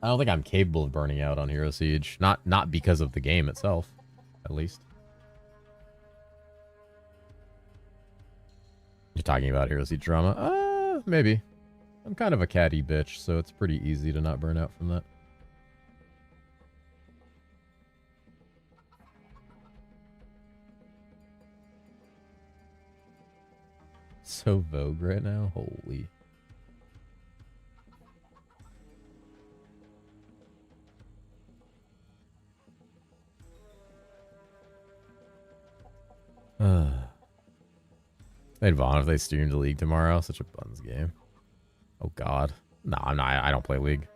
I don't think I'm capable of burning out on herosiege. Not because of the game itself, at least. You're talking about herosiege drama? Maybe. I'm kind of a catty bitch, so it's pretty easy to not burn out from that. So Vogue right now? Holy. They'd Vaughn if they streamed the League tomorrow. Such a buns game. Oh god. No, I'm not. I don't play League.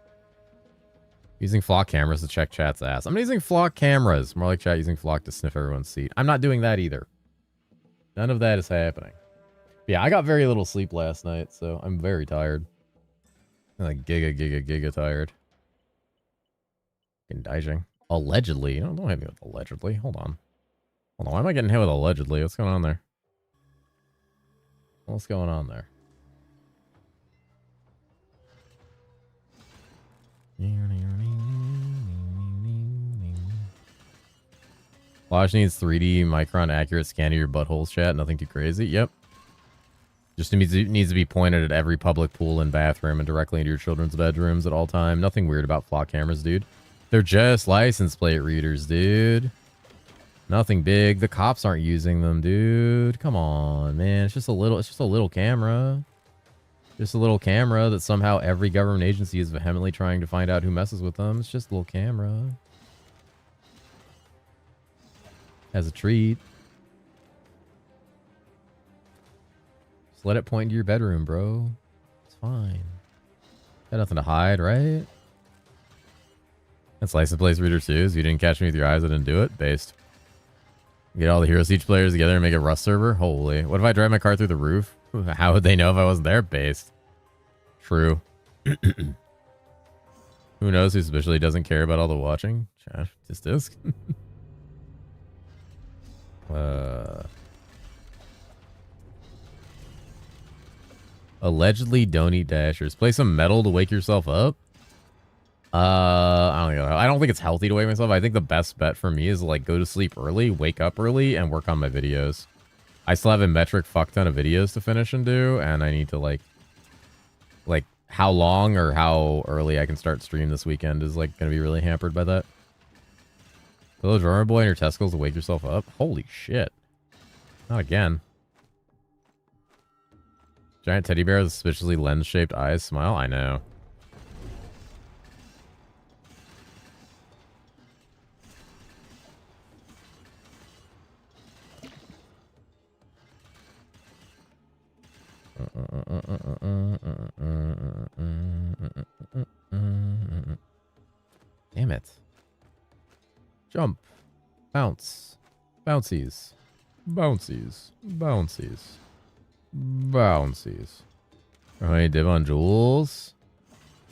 Using flock cameras to check chat's ass. I'm not using flock cameras. More like chat using flock to sniff everyone's seat. I'm not doing that either. None of that is happening. Yeah, I got very little sleep last night, so I'm very tired. I'm like giga tired. Fucking dicing. Allegedly. Don't hit me with allegedly. Hold on. Hold on. Why am I getting hit with allegedly? What's going on there? What's going on there? Flash needs 3D micron accurate scan of your buttholes, chat. Nothing too crazy. Yep. Just needs to be pointed at every public pool and bathroom and directly into your children's bedrooms at all time. Nothing weird about flock cameras, dude. They're just license plate readers, dude. Nothing big. The cops aren't using them, dude. Come on, man. It's just a little camera. Just a little camera that somehow every government agency is vehemently trying to find out who messes with them. It's just a little camera. As a treat. Just let it point to your bedroom, bro. It's fine. Got nothing to hide, right? That's license plate reader too. If you didn't catch me with your eyes, I didn't do it. Based. Get all the Hero Siege players together and make a Rust server? Holy. What if I drive my car through the roof? How would they know if I wasn't there? Based. True. Who knows who especially doesn't care about all the watching? Just disc. Allegedly don't eat dashers. Play some metal to wake yourself up? I don't think it's healthy to wake myself. I think the best bet for me is like go to sleep early, wake up early, and work on my videos. I still have a metric fuck ton of videos to finish and do, and I need to like how long or how early I can start stream this weekend is like gonna be really hampered by that. Little drummer boy in your testicles to wake yourself up? Holy shit. Not again. Giant teddy bear with suspiciously lens-shaped eyes smile? I know. Damn it. Jump. Bounce. Bouncies. Bouncies. Bouncies. Bouncies. Alright, div on jewels.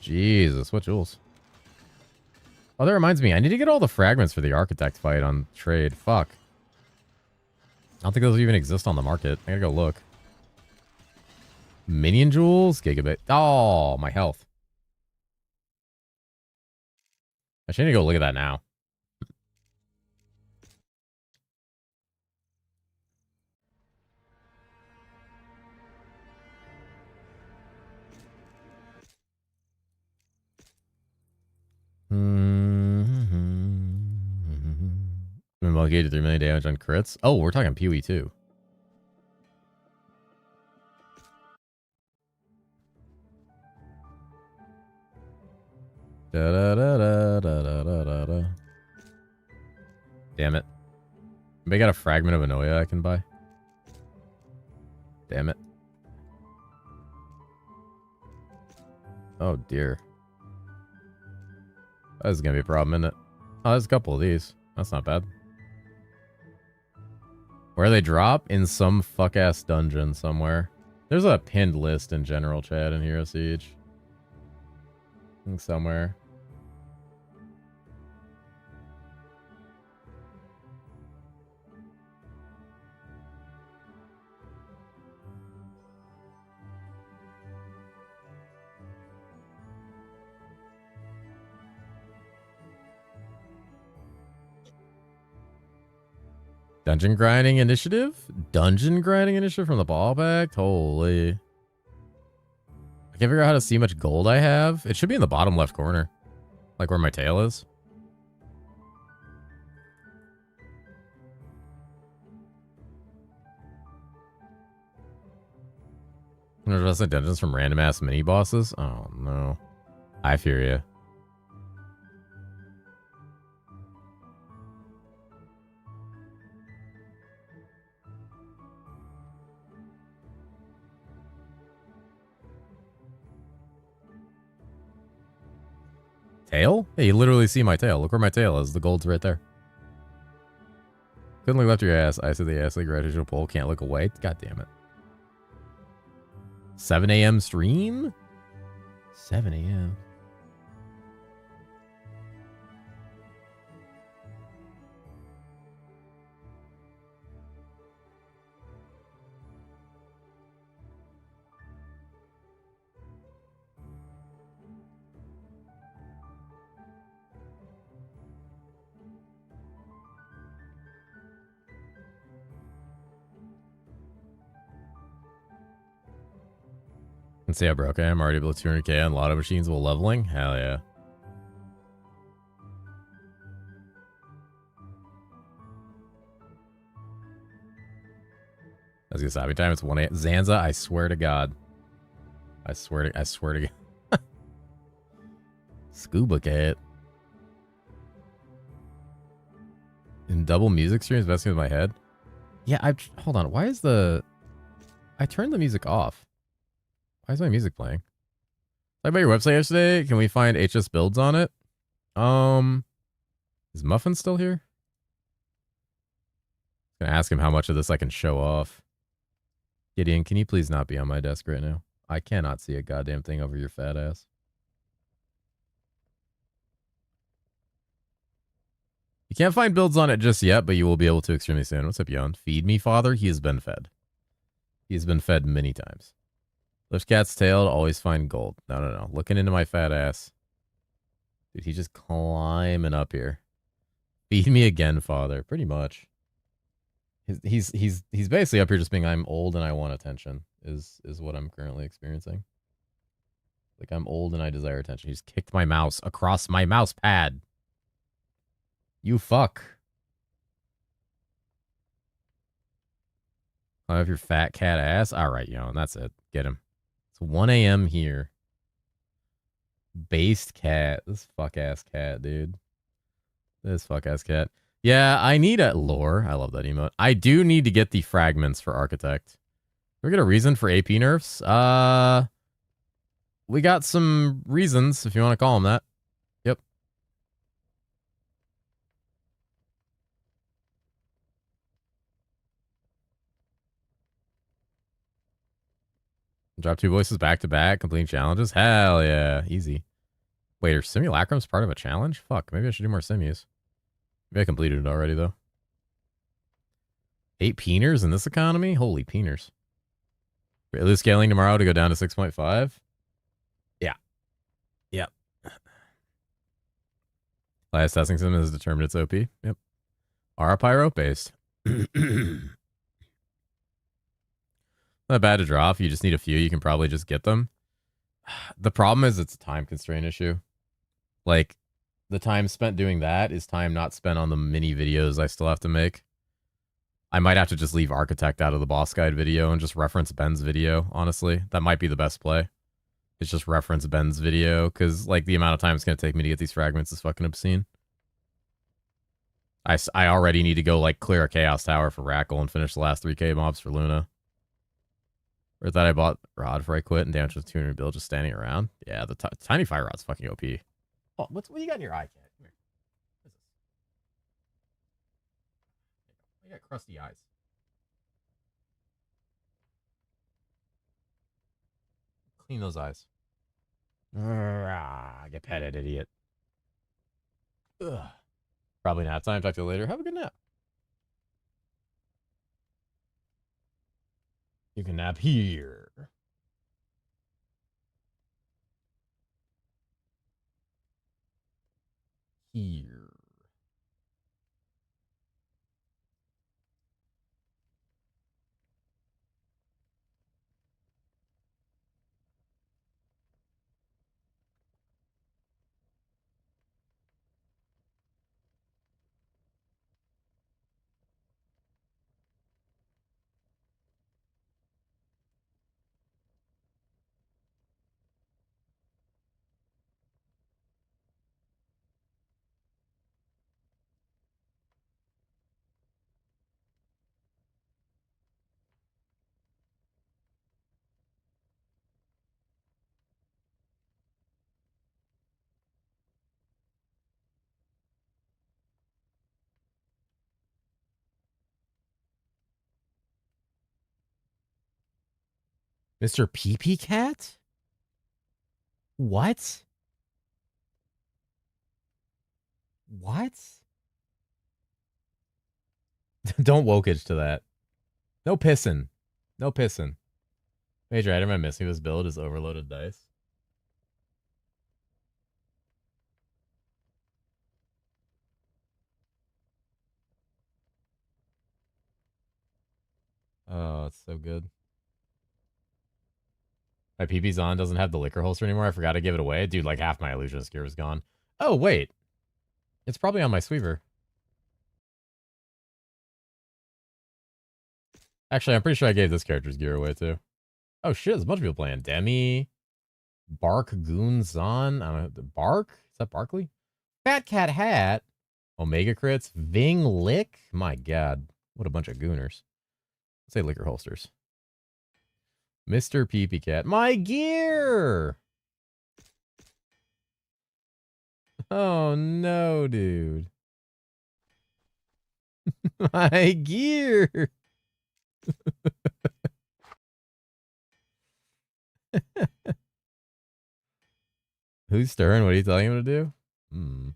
Jesus, what jewels? Oh, that reminds me. I need to get all the fragments for the architect fight on trade. Fuck. I don't think those even exist on the market. I gotta go look. Minion jewels? Gigabit. Oh, my health. I should need to go look at that now. Monkey to 3 million damage on crits. Oh, we're talking PoE too. Da, da, da, da, da, da, da, da. Damn it. Anybody got a fragment of Anoia I can buy? Damn it. Oh dear. That is gonna be a problem, isn't it? Oh, there's a couple of these. That's not bad. Where they drop? In some fuck-ass dungeon somewhere. There's a pinned list in general chat in herosiege. I think somewhere. Dungeon grinding initiative? Dungeon grinding initiative from the ball pack? Holy. I can't figure out how to see how much gold I have. It should be in the bottom left corner. Like where my tail is. There's like dungeons from random ass mini bosses. Oh no. I fear you. Tail? Hey, you literally see my tail. Look where my tail is. The gold's right there. Couldn't look left your ass. I said the ass like gravitational pull. Can't look away. God damn it. 7 a.m. stream? 7 a.m. Let's see how broke I am. Already below 200k on a lot of machines while leveling. Hell yeah. I was gonna say, every time it's 1 a.m. Zanza, I swear to God. I swear to God. Scuba cat. In double music streams messing with my head. Yeah, hold on. Why is I turned the music off. Why is my music playing? I about your website yesterday. Can we find HS builds on it? Is Muffin still here? I'm gonna ask him how much of this I can show off. Gideon, can you please not be on my desk right now? I cannot see a goddamn thing over your fat ass. You can't find builds on it just yet, but you will be able to extremely soon. What's up, Yon? Feed me, father. He has been fed. He has been fed many times. Lift cat's tail to always find gold. No. Looking into my fat ass. Dude, he's just climbing up here. Feed me again, father. Pretty much. He's basically up here just being, I'm old and I want attention, is what I'm currently experiencing. Like, I'm old and I desire attention. He's kicked my mouse across my mouse pad. You fuck. I have your fat cat ass. All right, Yon, that's it. Get him. It's 1 a.m. here. Based cat. This fuck ass cat, dude. This fuck ass cat. Yeah, I need a lore. I love that emote. I do need to get the fragments for Architect. Can we get a reason for AP nerfs? We got some reasons, if you want to call them that. Yep. Drop 2 voices back to back, completing challenges. Hell yeah, easy. Wait, are simulacrums part of a challenge? Fuck, maybe I should do more simus. Maybe I completed it already, though. 8 peeners in this economy? Holy peeners. Lose scaling tomorrow to go down to 6.5? Yeah. Yep. Last testing system has determined its OP. Yep. Pyro based. Not bad to draw. If you just need a few, you can probably just get them. The problem is it's a time constraint issue. Like, the time spent doing that is time not spent on the mini videos I still have to make. I might have to just leave Architect out of the boss guide video and just reference Ben's video, honestly. That might be the best play. It's just reference Ben's video, because, like, the amount of time it's going to take me to get these fragments is fucking obscene. I already need to go like clear a Chaos Tower for Rackle and finish the last 3k mobs for Luna. Or that I bought Rod before I quit and damage with 200 build just standing around. Yeah, the Tiny Fire Rod's fucking OP. Oh, what do you got in your eye, cat? Come here. What is this? You got crusty eyes. Clean those eyes. Get petted, idiot. Ugh. Probably nap time. Talk to you later. Have a good nap. You can nap here. Here. Mr. Pee Cat? What? What? Don't wokage to that. No pissing. No pissing. Major item I'm missing this build is overloaded dice. Oh, it's so good. My PP's on doesn't have the liquor holster anymore. I forgot to give it away. Dude, like half my illusionist gear is gone. Oh, wait. It's probably on my Sweeper. Actually, I'm pretty sure I gave this character's gear away too. Oh shit, there's a bunch of people playing. Demi, Bark, Goonzon. I don't know. Bark? Is that Barkley? Fat Cat Hat. Omega Crits. Ving Lick. My god. What a bunch of gooners. Let's say liquor holsters. Mr. Pee Cat. My gear! Oh no, dude. My gear! Who's stirring? What are you telling him to do? Hmm.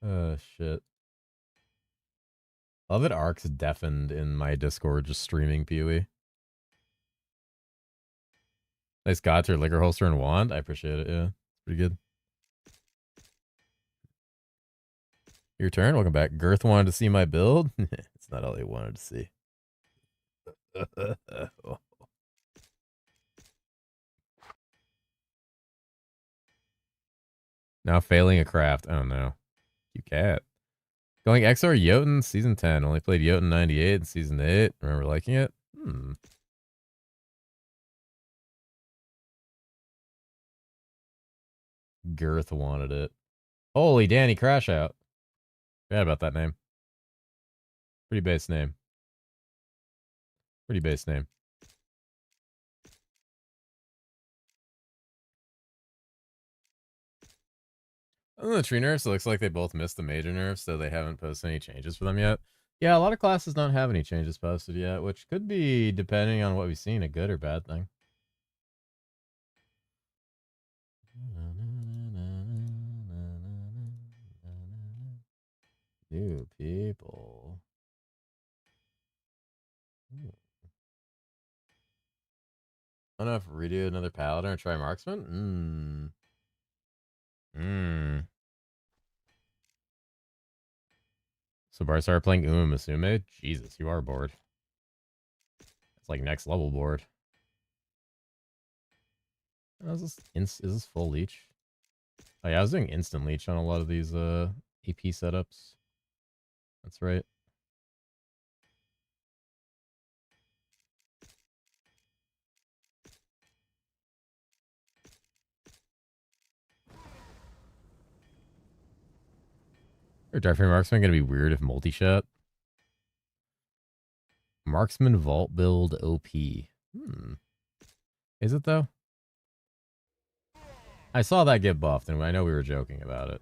Oh, shit. Love that Ark's deafened in my Discord just streaming PoE. Nice got to your liquor holster and wand. I appreciate it, yeah. Pretty good. Your turn. Welcome back. Girth wanted to see my build. It's not all he wanted to see. Now failing a craft. Oh no. You cat. Going XR Jotun season 10. Only played Jotun 98 in season 8. Remember liking it? Girth wanted it. Holy Danny Crash Out. Forgot about that name. Pretty base name. Pretty base name. Other than the tree nerfs, it looks like they both missed the major nerfs, so they haven't posted any changes for them yet. Yeah, a lot of classes don't have any changes posted yet, which could be, depending on what we've seen, a good or bad thing. New people. I don't know if redo another paladin or try marksman. So Bar started playing Uma Musume. Jesus, you are bored. It's like next level bored. Oh, is this full leech? Oh yeah, I was doing instant leech on a lot of these AP setups. That's right. Or Darkframe Marksman gonna be weird if multi-shot. Marksman Vault build OP. Is it though? I saw that get buffed, and I know we were joking about it.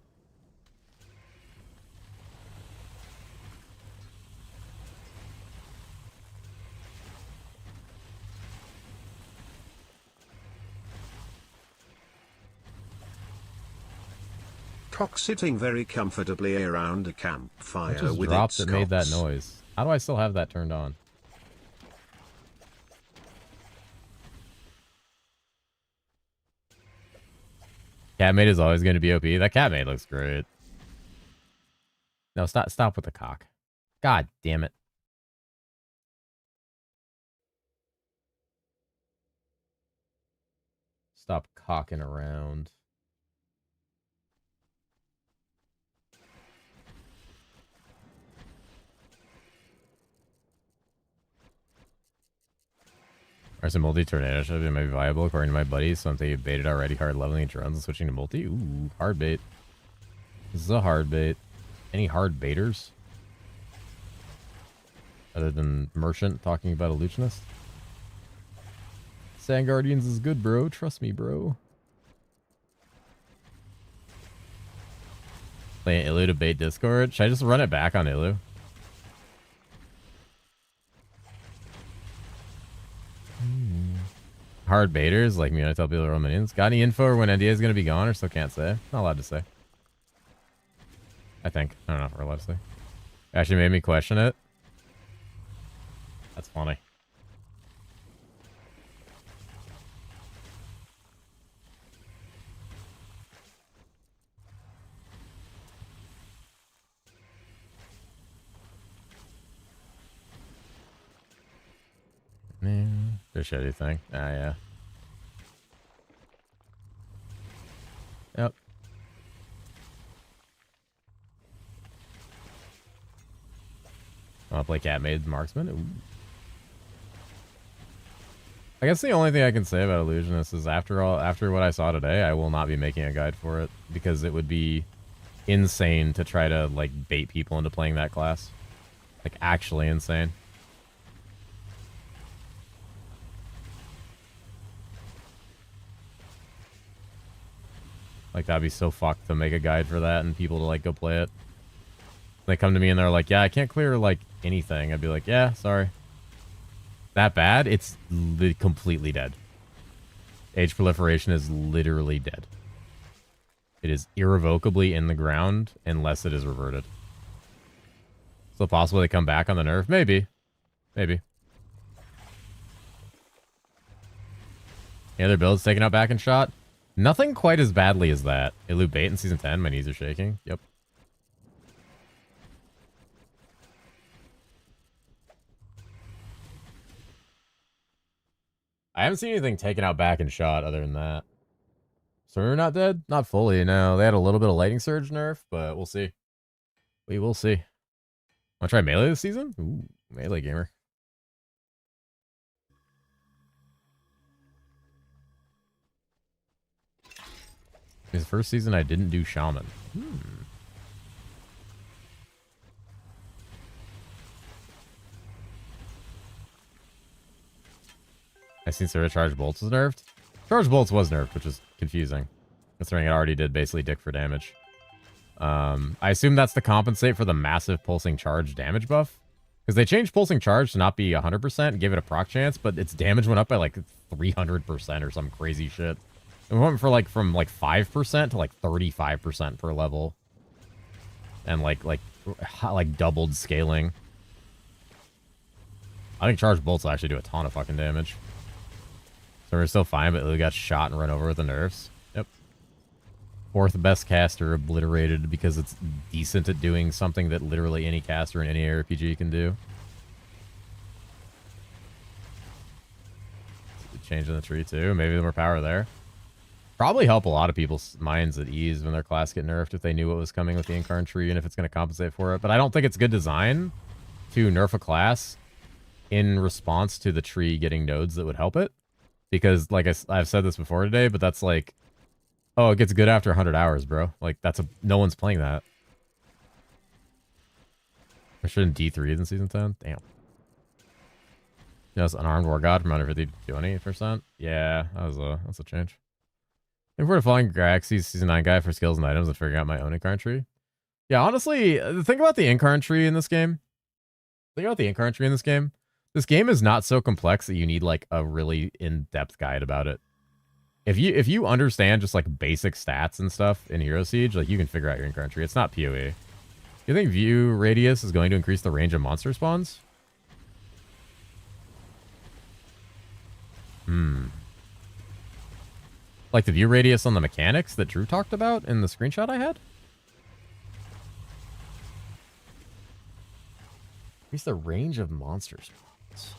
Cock sitting very comfortably around a campfire It just with dropped its that made that cocks. noise. How do I still have that turned on? Catmate is always going to be OP. That catmate looks great. No, stop with the cock. God damn it. Stop cocking around. Are some multi-tornado should be maybe viable according to my buddies. So I'm thinking baited already, hard leveling drones and switching to multi. Ooh, hard bait. This is a hard bait. Any hard baiters? Other than Merchant talking about illusionist? Sand Guardians is good, bro. Trust me, bro. Playing Illu to bait Discord. Should I just run it back on Illu? Hard baiters, like me when I tell people to roll minions. Got any info or when NDA is going to be gone, or still can't say? Not allowed to say. I think. I don't know if we're allowed to say. Actually made me question it. That's funny. The shitty thing. Ah, yeah. Yep. I'll play Catmade Marksman. Ooh. I guess the only thing I can say about Illusionist is after what I saw today, I will not be making a guide for it because it would be insane to try to like bait people into playing that class. Like actually insane. Like, that'd be so fucked to make a guide for that and people to, like, go play it. They come to me and they're like, yeah, I can't clear, like, anything. I'd be like, yeah, sorry. That bad? It's completely dead. Age proliferation is literally dead. It is irrevocably in the ground unless it is reverted. So possible they come back on the nerf? Maybe. Maybe. Any other builds taking out back and shot? Nothing quite as badly as that. Illu bait in Season 10. My knees are shaking. Yep. I haven't seen anything taken out back and shot other than that. So we're not dead? Not fully, no. They had a little bit of Lightning Surge nerf, but we'll see. We will see. Want to try Melee this season? Ooh, Melee gamer. His first season, I didn't do Shaman. I seen Sarah Charge Bolts was nerfed. Charge Bolts was nerfed, which is confusing, considering it already did basically dick for damage. I assume that's to compensate for the massive Pulsing Charge damage buff. Because they changed Pulsing Charge to not be 100% and gave it a proc chance, but its damage went up by like 300% or some crazy shit. It went for like from like 5% to like 35% per level. And like doubled scaling. I think Charge Bolts will actually do a ton of fucking damage. So we're still fine, but we got shot and run over with the nerfs. Yep. Fourth best caster obliterated because it's decent at doing something that literally any caster in any ARPG can do. Changing the tree too. Maybe more power there. Probably help a lot of people's minds at ease when their class get nerfed if they knew what was coming with the Incarn tree and if it's going to compensate for it. But I don't think it's good design to nerf a class in response to the tree getting nodes that would help it. Because, like I've said this before today, but that's like, oh, it gets good after 100 hours, bro. Like, no one's playing that. I shouldn't D3 in season 10. Damn. Yes, unarmed war god from 150 to 20%. Yeah, that's a change. If we're following Graxy's season 9 guy for skills and items and figuring out my own incarn tree. Yeah, honestly, the thing about the incarn tree in this game. This game is not so complex that you need like a really in-depth guide about it. If you understand just like basic stats and stuff in herosiege, like you can figure out your incarn tree. It's not PoE. You think view radius is going to increase the range of monster spawns? Like the view radius on the mechanics that Drew talked about in the screenshot I had? Increase the range of monster spawns.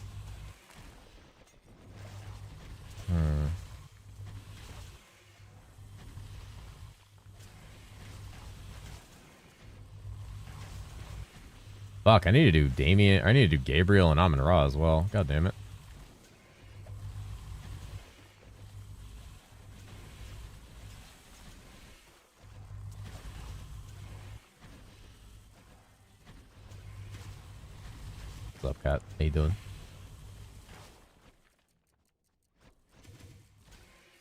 Fuck, I need to do Damien. I need to do Gabriel and Amon Ra as well. God damn it. What's up, Kat? How you doing?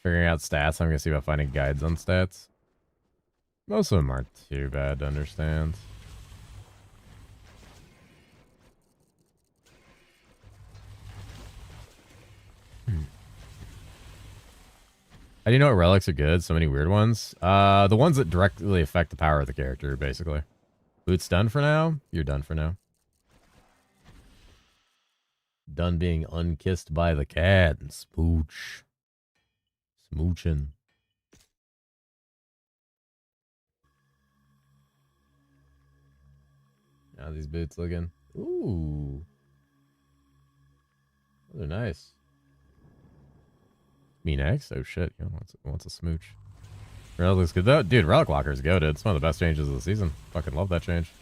Figuring out stats. I'm gonna see about finding guides on stats. Most of them aren't too bad to understand. How do you know what relics are good? So many weird ones. The ones that directly affect the power of the character, basically. Boots done for now? You're done for now. Done being unkissed by the cat and smooch. Smooching. How these boots looking? Ooh. Those are nice. Me next? Oh shit. You know, wants a smooch. Relic looks good though. Dude, Relic Locker is goated. It's one of the best changes of the season. Fucking love that change.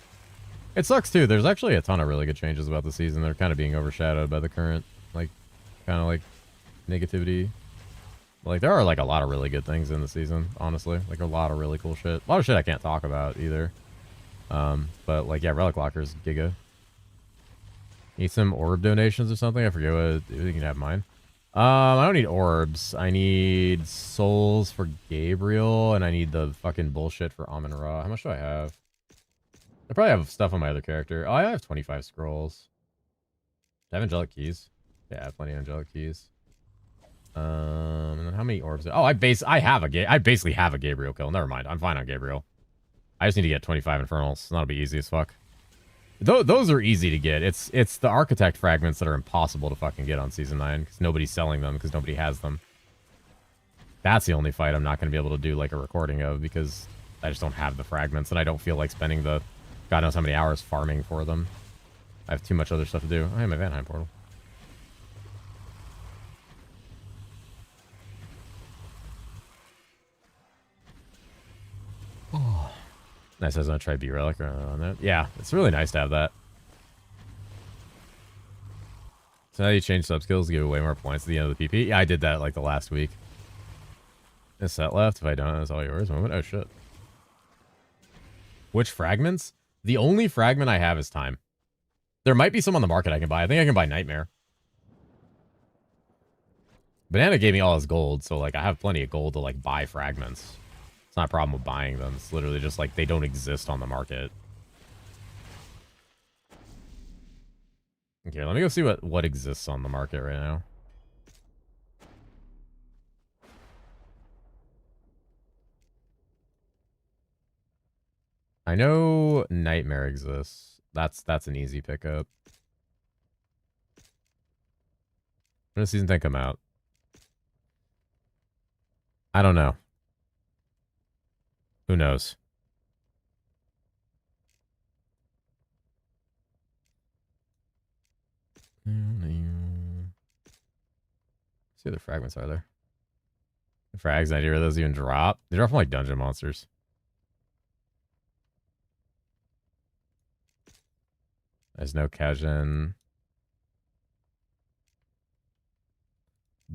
It sucks too. There's actually a ton of really good changes about the season. They're kind of being overshadowed by the current, like, kind of like negativity. Like, there are like a lot of really good things in the season, honestly. Like a lot of really cool shit. A lot of shit I can't talk about either. But like, yeah, Relic Locker's giga. Need some orb donations or something? I forget what. You can have mine. I don't need orbs. I need souls for Gabriel, and I need the fucking bullshit for Amon Ra. How much do I have? I probably have stuff on my other character. Oh, I have 25 scrolls. I have angelic keys. Yeah, I have plenty of angelic keys. And then how many orbs? Oh, I basically have a Gabriel kill. Never mind. I'm fine on Gabriel. I just need to get 25 infernals. That'll be easy as fuck. Those are easy to get. It's the architect fragments that are impossible to fucking get on season 9 because nobody's selling them because nobody has them. That's the only fight I'm not going to be able to do like a recording of because I just don't have the fragments and I don't feel like spending the God knows how many hours farming for them. I have too much other stuff to do. I have my Vanheim portal. Oh. Nice. I was going to try B-Relic on that. Yeah, it's really nice to have that. So now you change sub-skills to give away more points at the end of the PP. Yeah, I did that like the last week. A set left. If I don't, it's all yours. Moment. Oh, shit. Which fragments? The only fragment I have is time. There might be some on the market I can buy. I think I can buy Nightmare. Banana gave me all his gold, so like I have plenty of gold to like buy fragments. It's not a problem with buying them. It's literally just like they don't exist on the market. Okay, let me go see what exists on the market right now. I know Nightmare exists. That's an easy pickup. When does season 10 come out? I don't know. Who knows? See what the fragments are there. The frags, idea where those even drop. They drop from like dungeon monsters. There's no Kajin.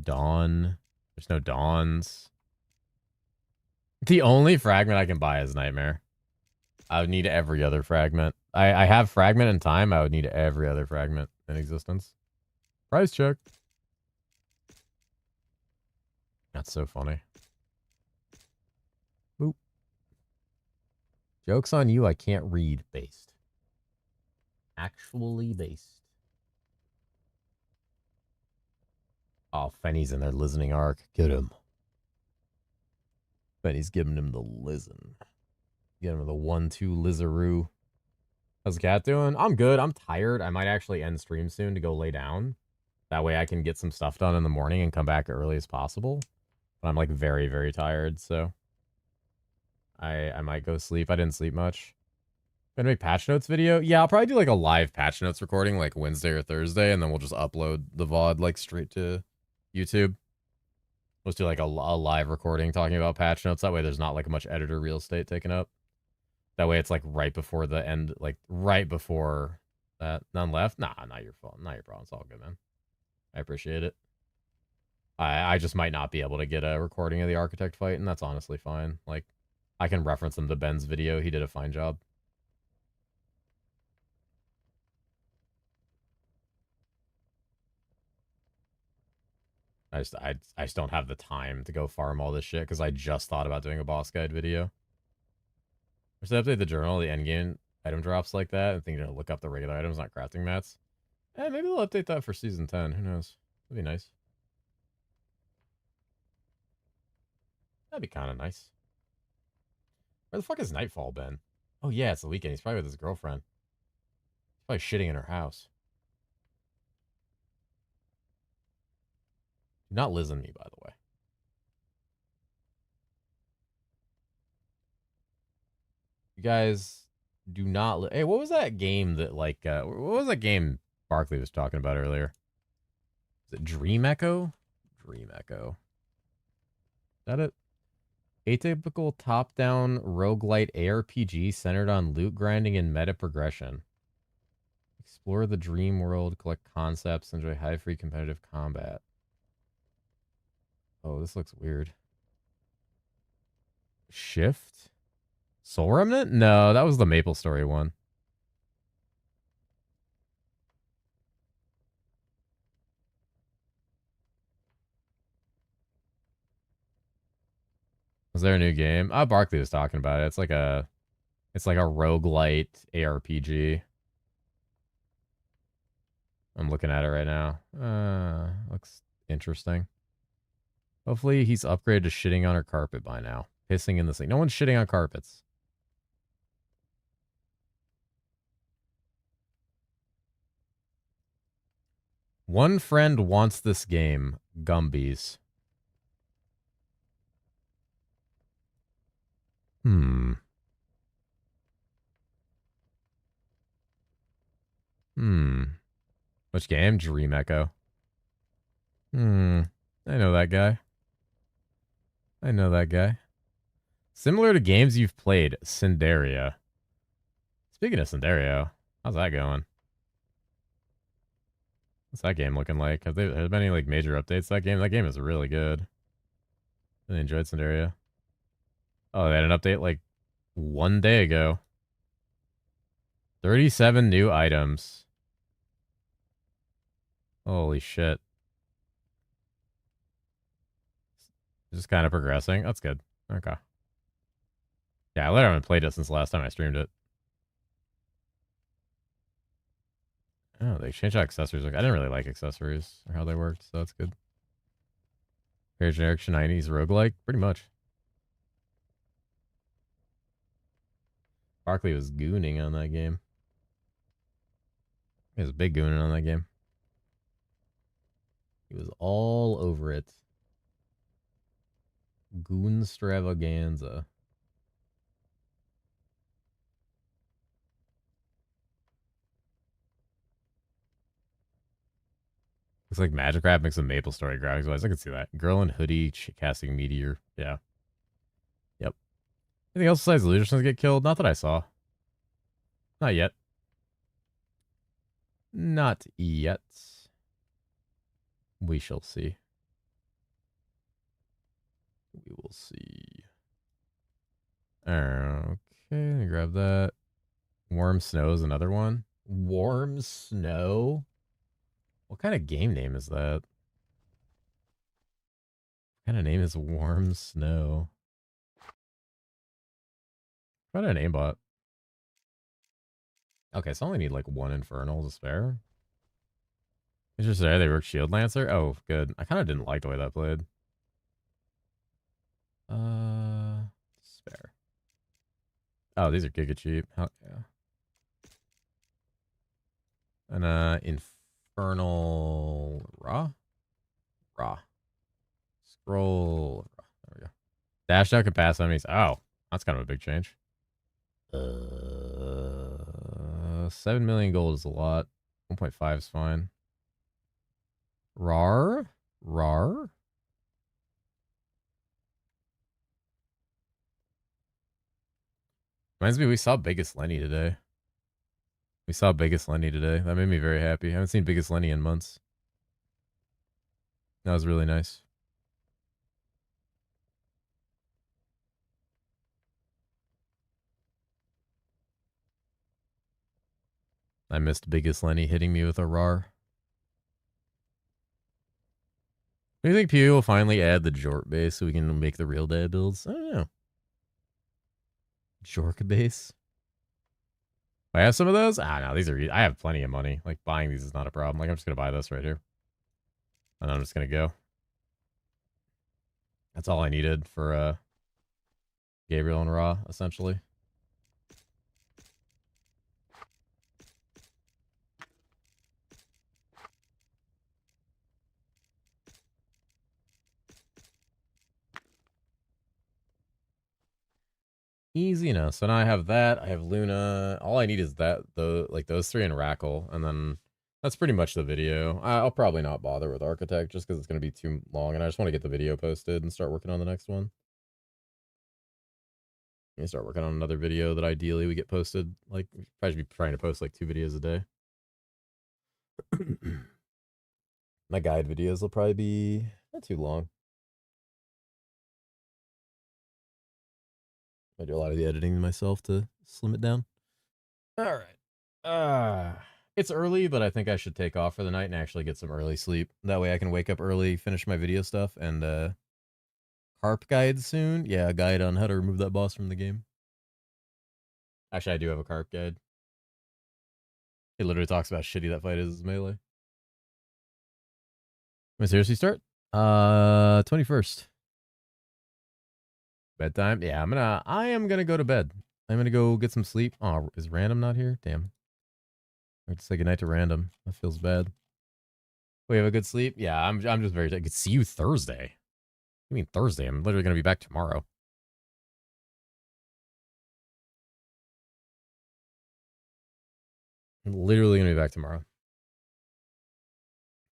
Dawn. There's no Dawns. The only fragment I can buy is Nightmare. I would need every other fragment. I have fragment in time. I would need every other fragment in existence. Price check. That's so funny. Boop. Joke's on you. I can't read based. Actually based. Oh, Fenny's in there listening arc. Get him. Fenny's giving him the listen. Get him the 1-2 Lizaroo. How's the cat doing? I'm good. I'm tired. I might actually end stream soon to go lay down. That way I can get some stuff done in the morning and come back as early as possible. But I'm like very, very tired, so I might go sleep. I didn't sleep much. Gonna make patch notes video? Yeah, I'll probably do like a live patch notes recording like Wednesday or Thursday, and then we'll just upload the VOD like straight to YouTube. Let's do like a live recording talking about patch notes. That way there's not like much editor real estate taken up. That way it's like right before the end, like right before that. None left? Nah, not your fault. Not your problem. It's all good, man. I appreciate it. I just might not be able to get a recording of the architect fight, and that's honestly fine. Like, I can reference them to Ben's video. He did a fine job. I just don't have the time to go farm all this shit because I just thought about doing a boss guide video. Just update the journal, the endgame item drops like that, and thinking to look up the regular items, not crafting mats. Maybe they'll update that for season 10. Who knows? That'd be nice. That'd be kind of nice. Where the fuck has Nightfall been? Oh yeah, it's the weekend. He's probably with his girlfriend. He's probably shitting in her house. Do not listen me, by the way. You guys do not... Hey, what was that game that, like... what was that game Barkley was talking about earlier? Is it Dream Echo? Dream Echo. Is that it? Atypical top-down roguelite ARPG centered on loot grinding and meta progression. Explore the dream world, collect concepts, enjoy high-free competitive combat. Oh, this looks weird. Shift? Soul Remnant? No, that was the Maple Story one. Was there a new game? Barkley was talking about it. It's like a roguelite ARPG. I'm looking at it right now. Looks interesting. Hopefully he's upgraded to shitting on her carpet by now. Pissing in the sink. No one's shitting on carpets. One friend wants this game. Gumbies. Which game? Dream Echo. I know that guy. I know that guy. Similar to games you've played, Cinderia. Speaking of Cinderia, how's that going? What's that game looking like? Have there been any like major updates to that game? That game is really good. Really enjoyed Cinderia. Oh, they had an update like 1 day ago. 37 new items. Holy shit. Just kind of progressing. That's good. Okay. Yeah, I literally haven't played it since the last time I streamed it. Oh, they changed out accessories. I didn't really like accessories or how they worked, so that's good. Very generic Shinies roguelike? Pretty much. Barkley was gooning on that game. He was big gooning on that game. He was all over it. Goon Stravaganza. Looks like Magic Rap makes a Maple Story graphics wise. I can see that. Girl in hoodie casting meteor. Yeah. Yep. Anything else besides the Lucians get killed? Not that I saw. Not yet. Not yet. We shall see. We will see. Okay. Okay, let me grab that. Warm Snow is another one. Warm Snow? What kind of game name is that? What kind of name is Warm Snow? What an aimbot. Okay, so I only need like one Infernal to spare. Interesting. They work Shield Lancer? Oh, good. I kind of didn't like the way that played. Spare. Oh, these are giga cheap. Hell yeah. And Infernal Raw? Raw. Scroll. Raw. There we go. Dash out can pass enemies. Oh, that's kind of a big change. 7 million gold is a lot. 1.5 is fine. Rar? Rar? Reminds me, we saw Biggest Lenny today. That made me very happy. I haven't seen Biggest Lenny in months. That was really nice. I missed Biggest Lenny hitting me with a rar. Do you think PvE will finally add the Jork base so we can make the real day builds? I don't know. Jork base? I have some of those? Ah, no, these are... I have plenty of money. Like, buying these is not a problem. Like, I'm just going to buy this right here. And I'm just going to go. That's all I needed for Gabriel and Ra, essentially. Easy enough. So now I have that. I have Luna. All I need is that, like those three and Rackle, and then that's pretty much the video. I'll probably not bother with Architect just because it's going to be too long, and I just want to get the video posted and start working on the next one. I'm going to start working on another video that ideally we get posted. Like, we probably should be trying to post like 2 videos a day. My guide videos will probably be not too long. I do a lot of the editing myself to slim it down. All right. It's early, but I think I should take off for the night and actually get some early sleep. That way I can wake up early, finish my video stuff, and harp guide soon. Yeah, a guide on how to remove that boss from the game. Actually, I do have a carp guide. It literally talks about how shitty that fight is melee. Can I seriously start? 21st. Bedtime? Yeah, I am gonna go to bed. I'm gonna go get some sleep. Oh, is Random not here? Damn. I have to say goodnight to Random. That feels bad. We have a good sleep? Yeah, I'm just very... I could see you Thursday. You mean Thursday? I'm literally gonna be back tomorrow. I'm literally gonna be back tomorrow.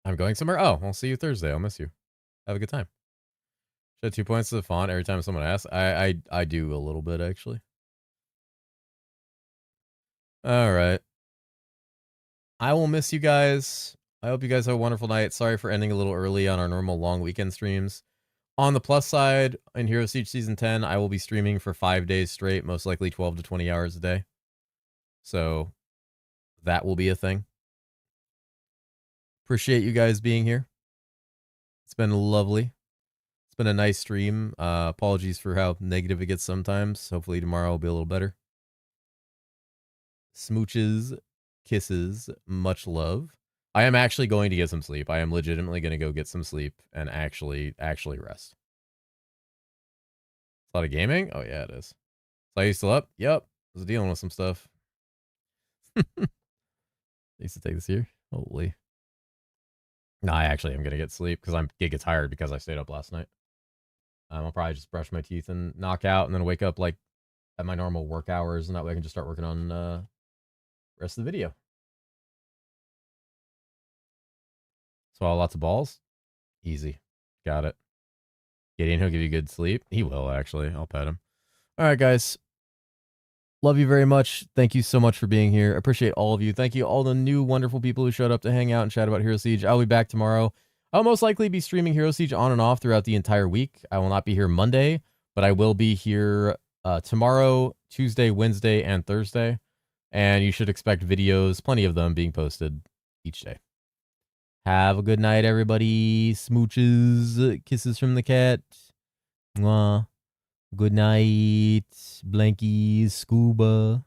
I'm going somewhere? Oh, I'll see you Thursday. I'll miss you. Have a good time. Should I 2 points to the font every time someone asks? I do a little bit, actually. All right. I will miss you guys. I hope you guys have a wonderful night. Sorry for ending a little early on our normal long weekend streams. On the plus side, in herosiege Season 10, I will be streaming for 5 days straight, most likely 12 to 20 hours a day. So that will be a thing. Appreciate you guys being here. It's been lovely. It's been a nice stream. Apologies for how negative it gets sometimes. Hopefully tomorrow will be a little better. Smooches, kisses, much love. I am actually going to get some sleep. I am legitimately going to go get some sleep and actually rest. A lot of gaming? Oh yeah, it is. So you still up? Yep. I was dealing with some stuff. I used to take this here. Holy. No, I actually am going to get sleep because I'm giga tired because I stayed up last night. I'll probably just brush my teeth and knock out and then wake up like at my normal work hours, and that way I can just start working on the rest of the video. Swallow lots of balls? Easy. Got it. Gideon, he'll give you good sleep. He will, actually. I'll pet him. All right, guys. Love you very much. Thank you so much for being here. I appreciate all of you. Thank you all the new wonderful people who showed up to hang out and chat about Hero Siege. I'll be back tomorrow. I'll most likely be streaming Hero Siege on and off throughout the entire week. I will not be here Monday, but I will be here tomorrow, Tuesday, Wednesday, and Thursday. And you should expect videos, plenty of them, being posted each day. Have a good night, everybody. Smooches. Kisses from the cat. Mwah. Good night. Blankies. Scuba.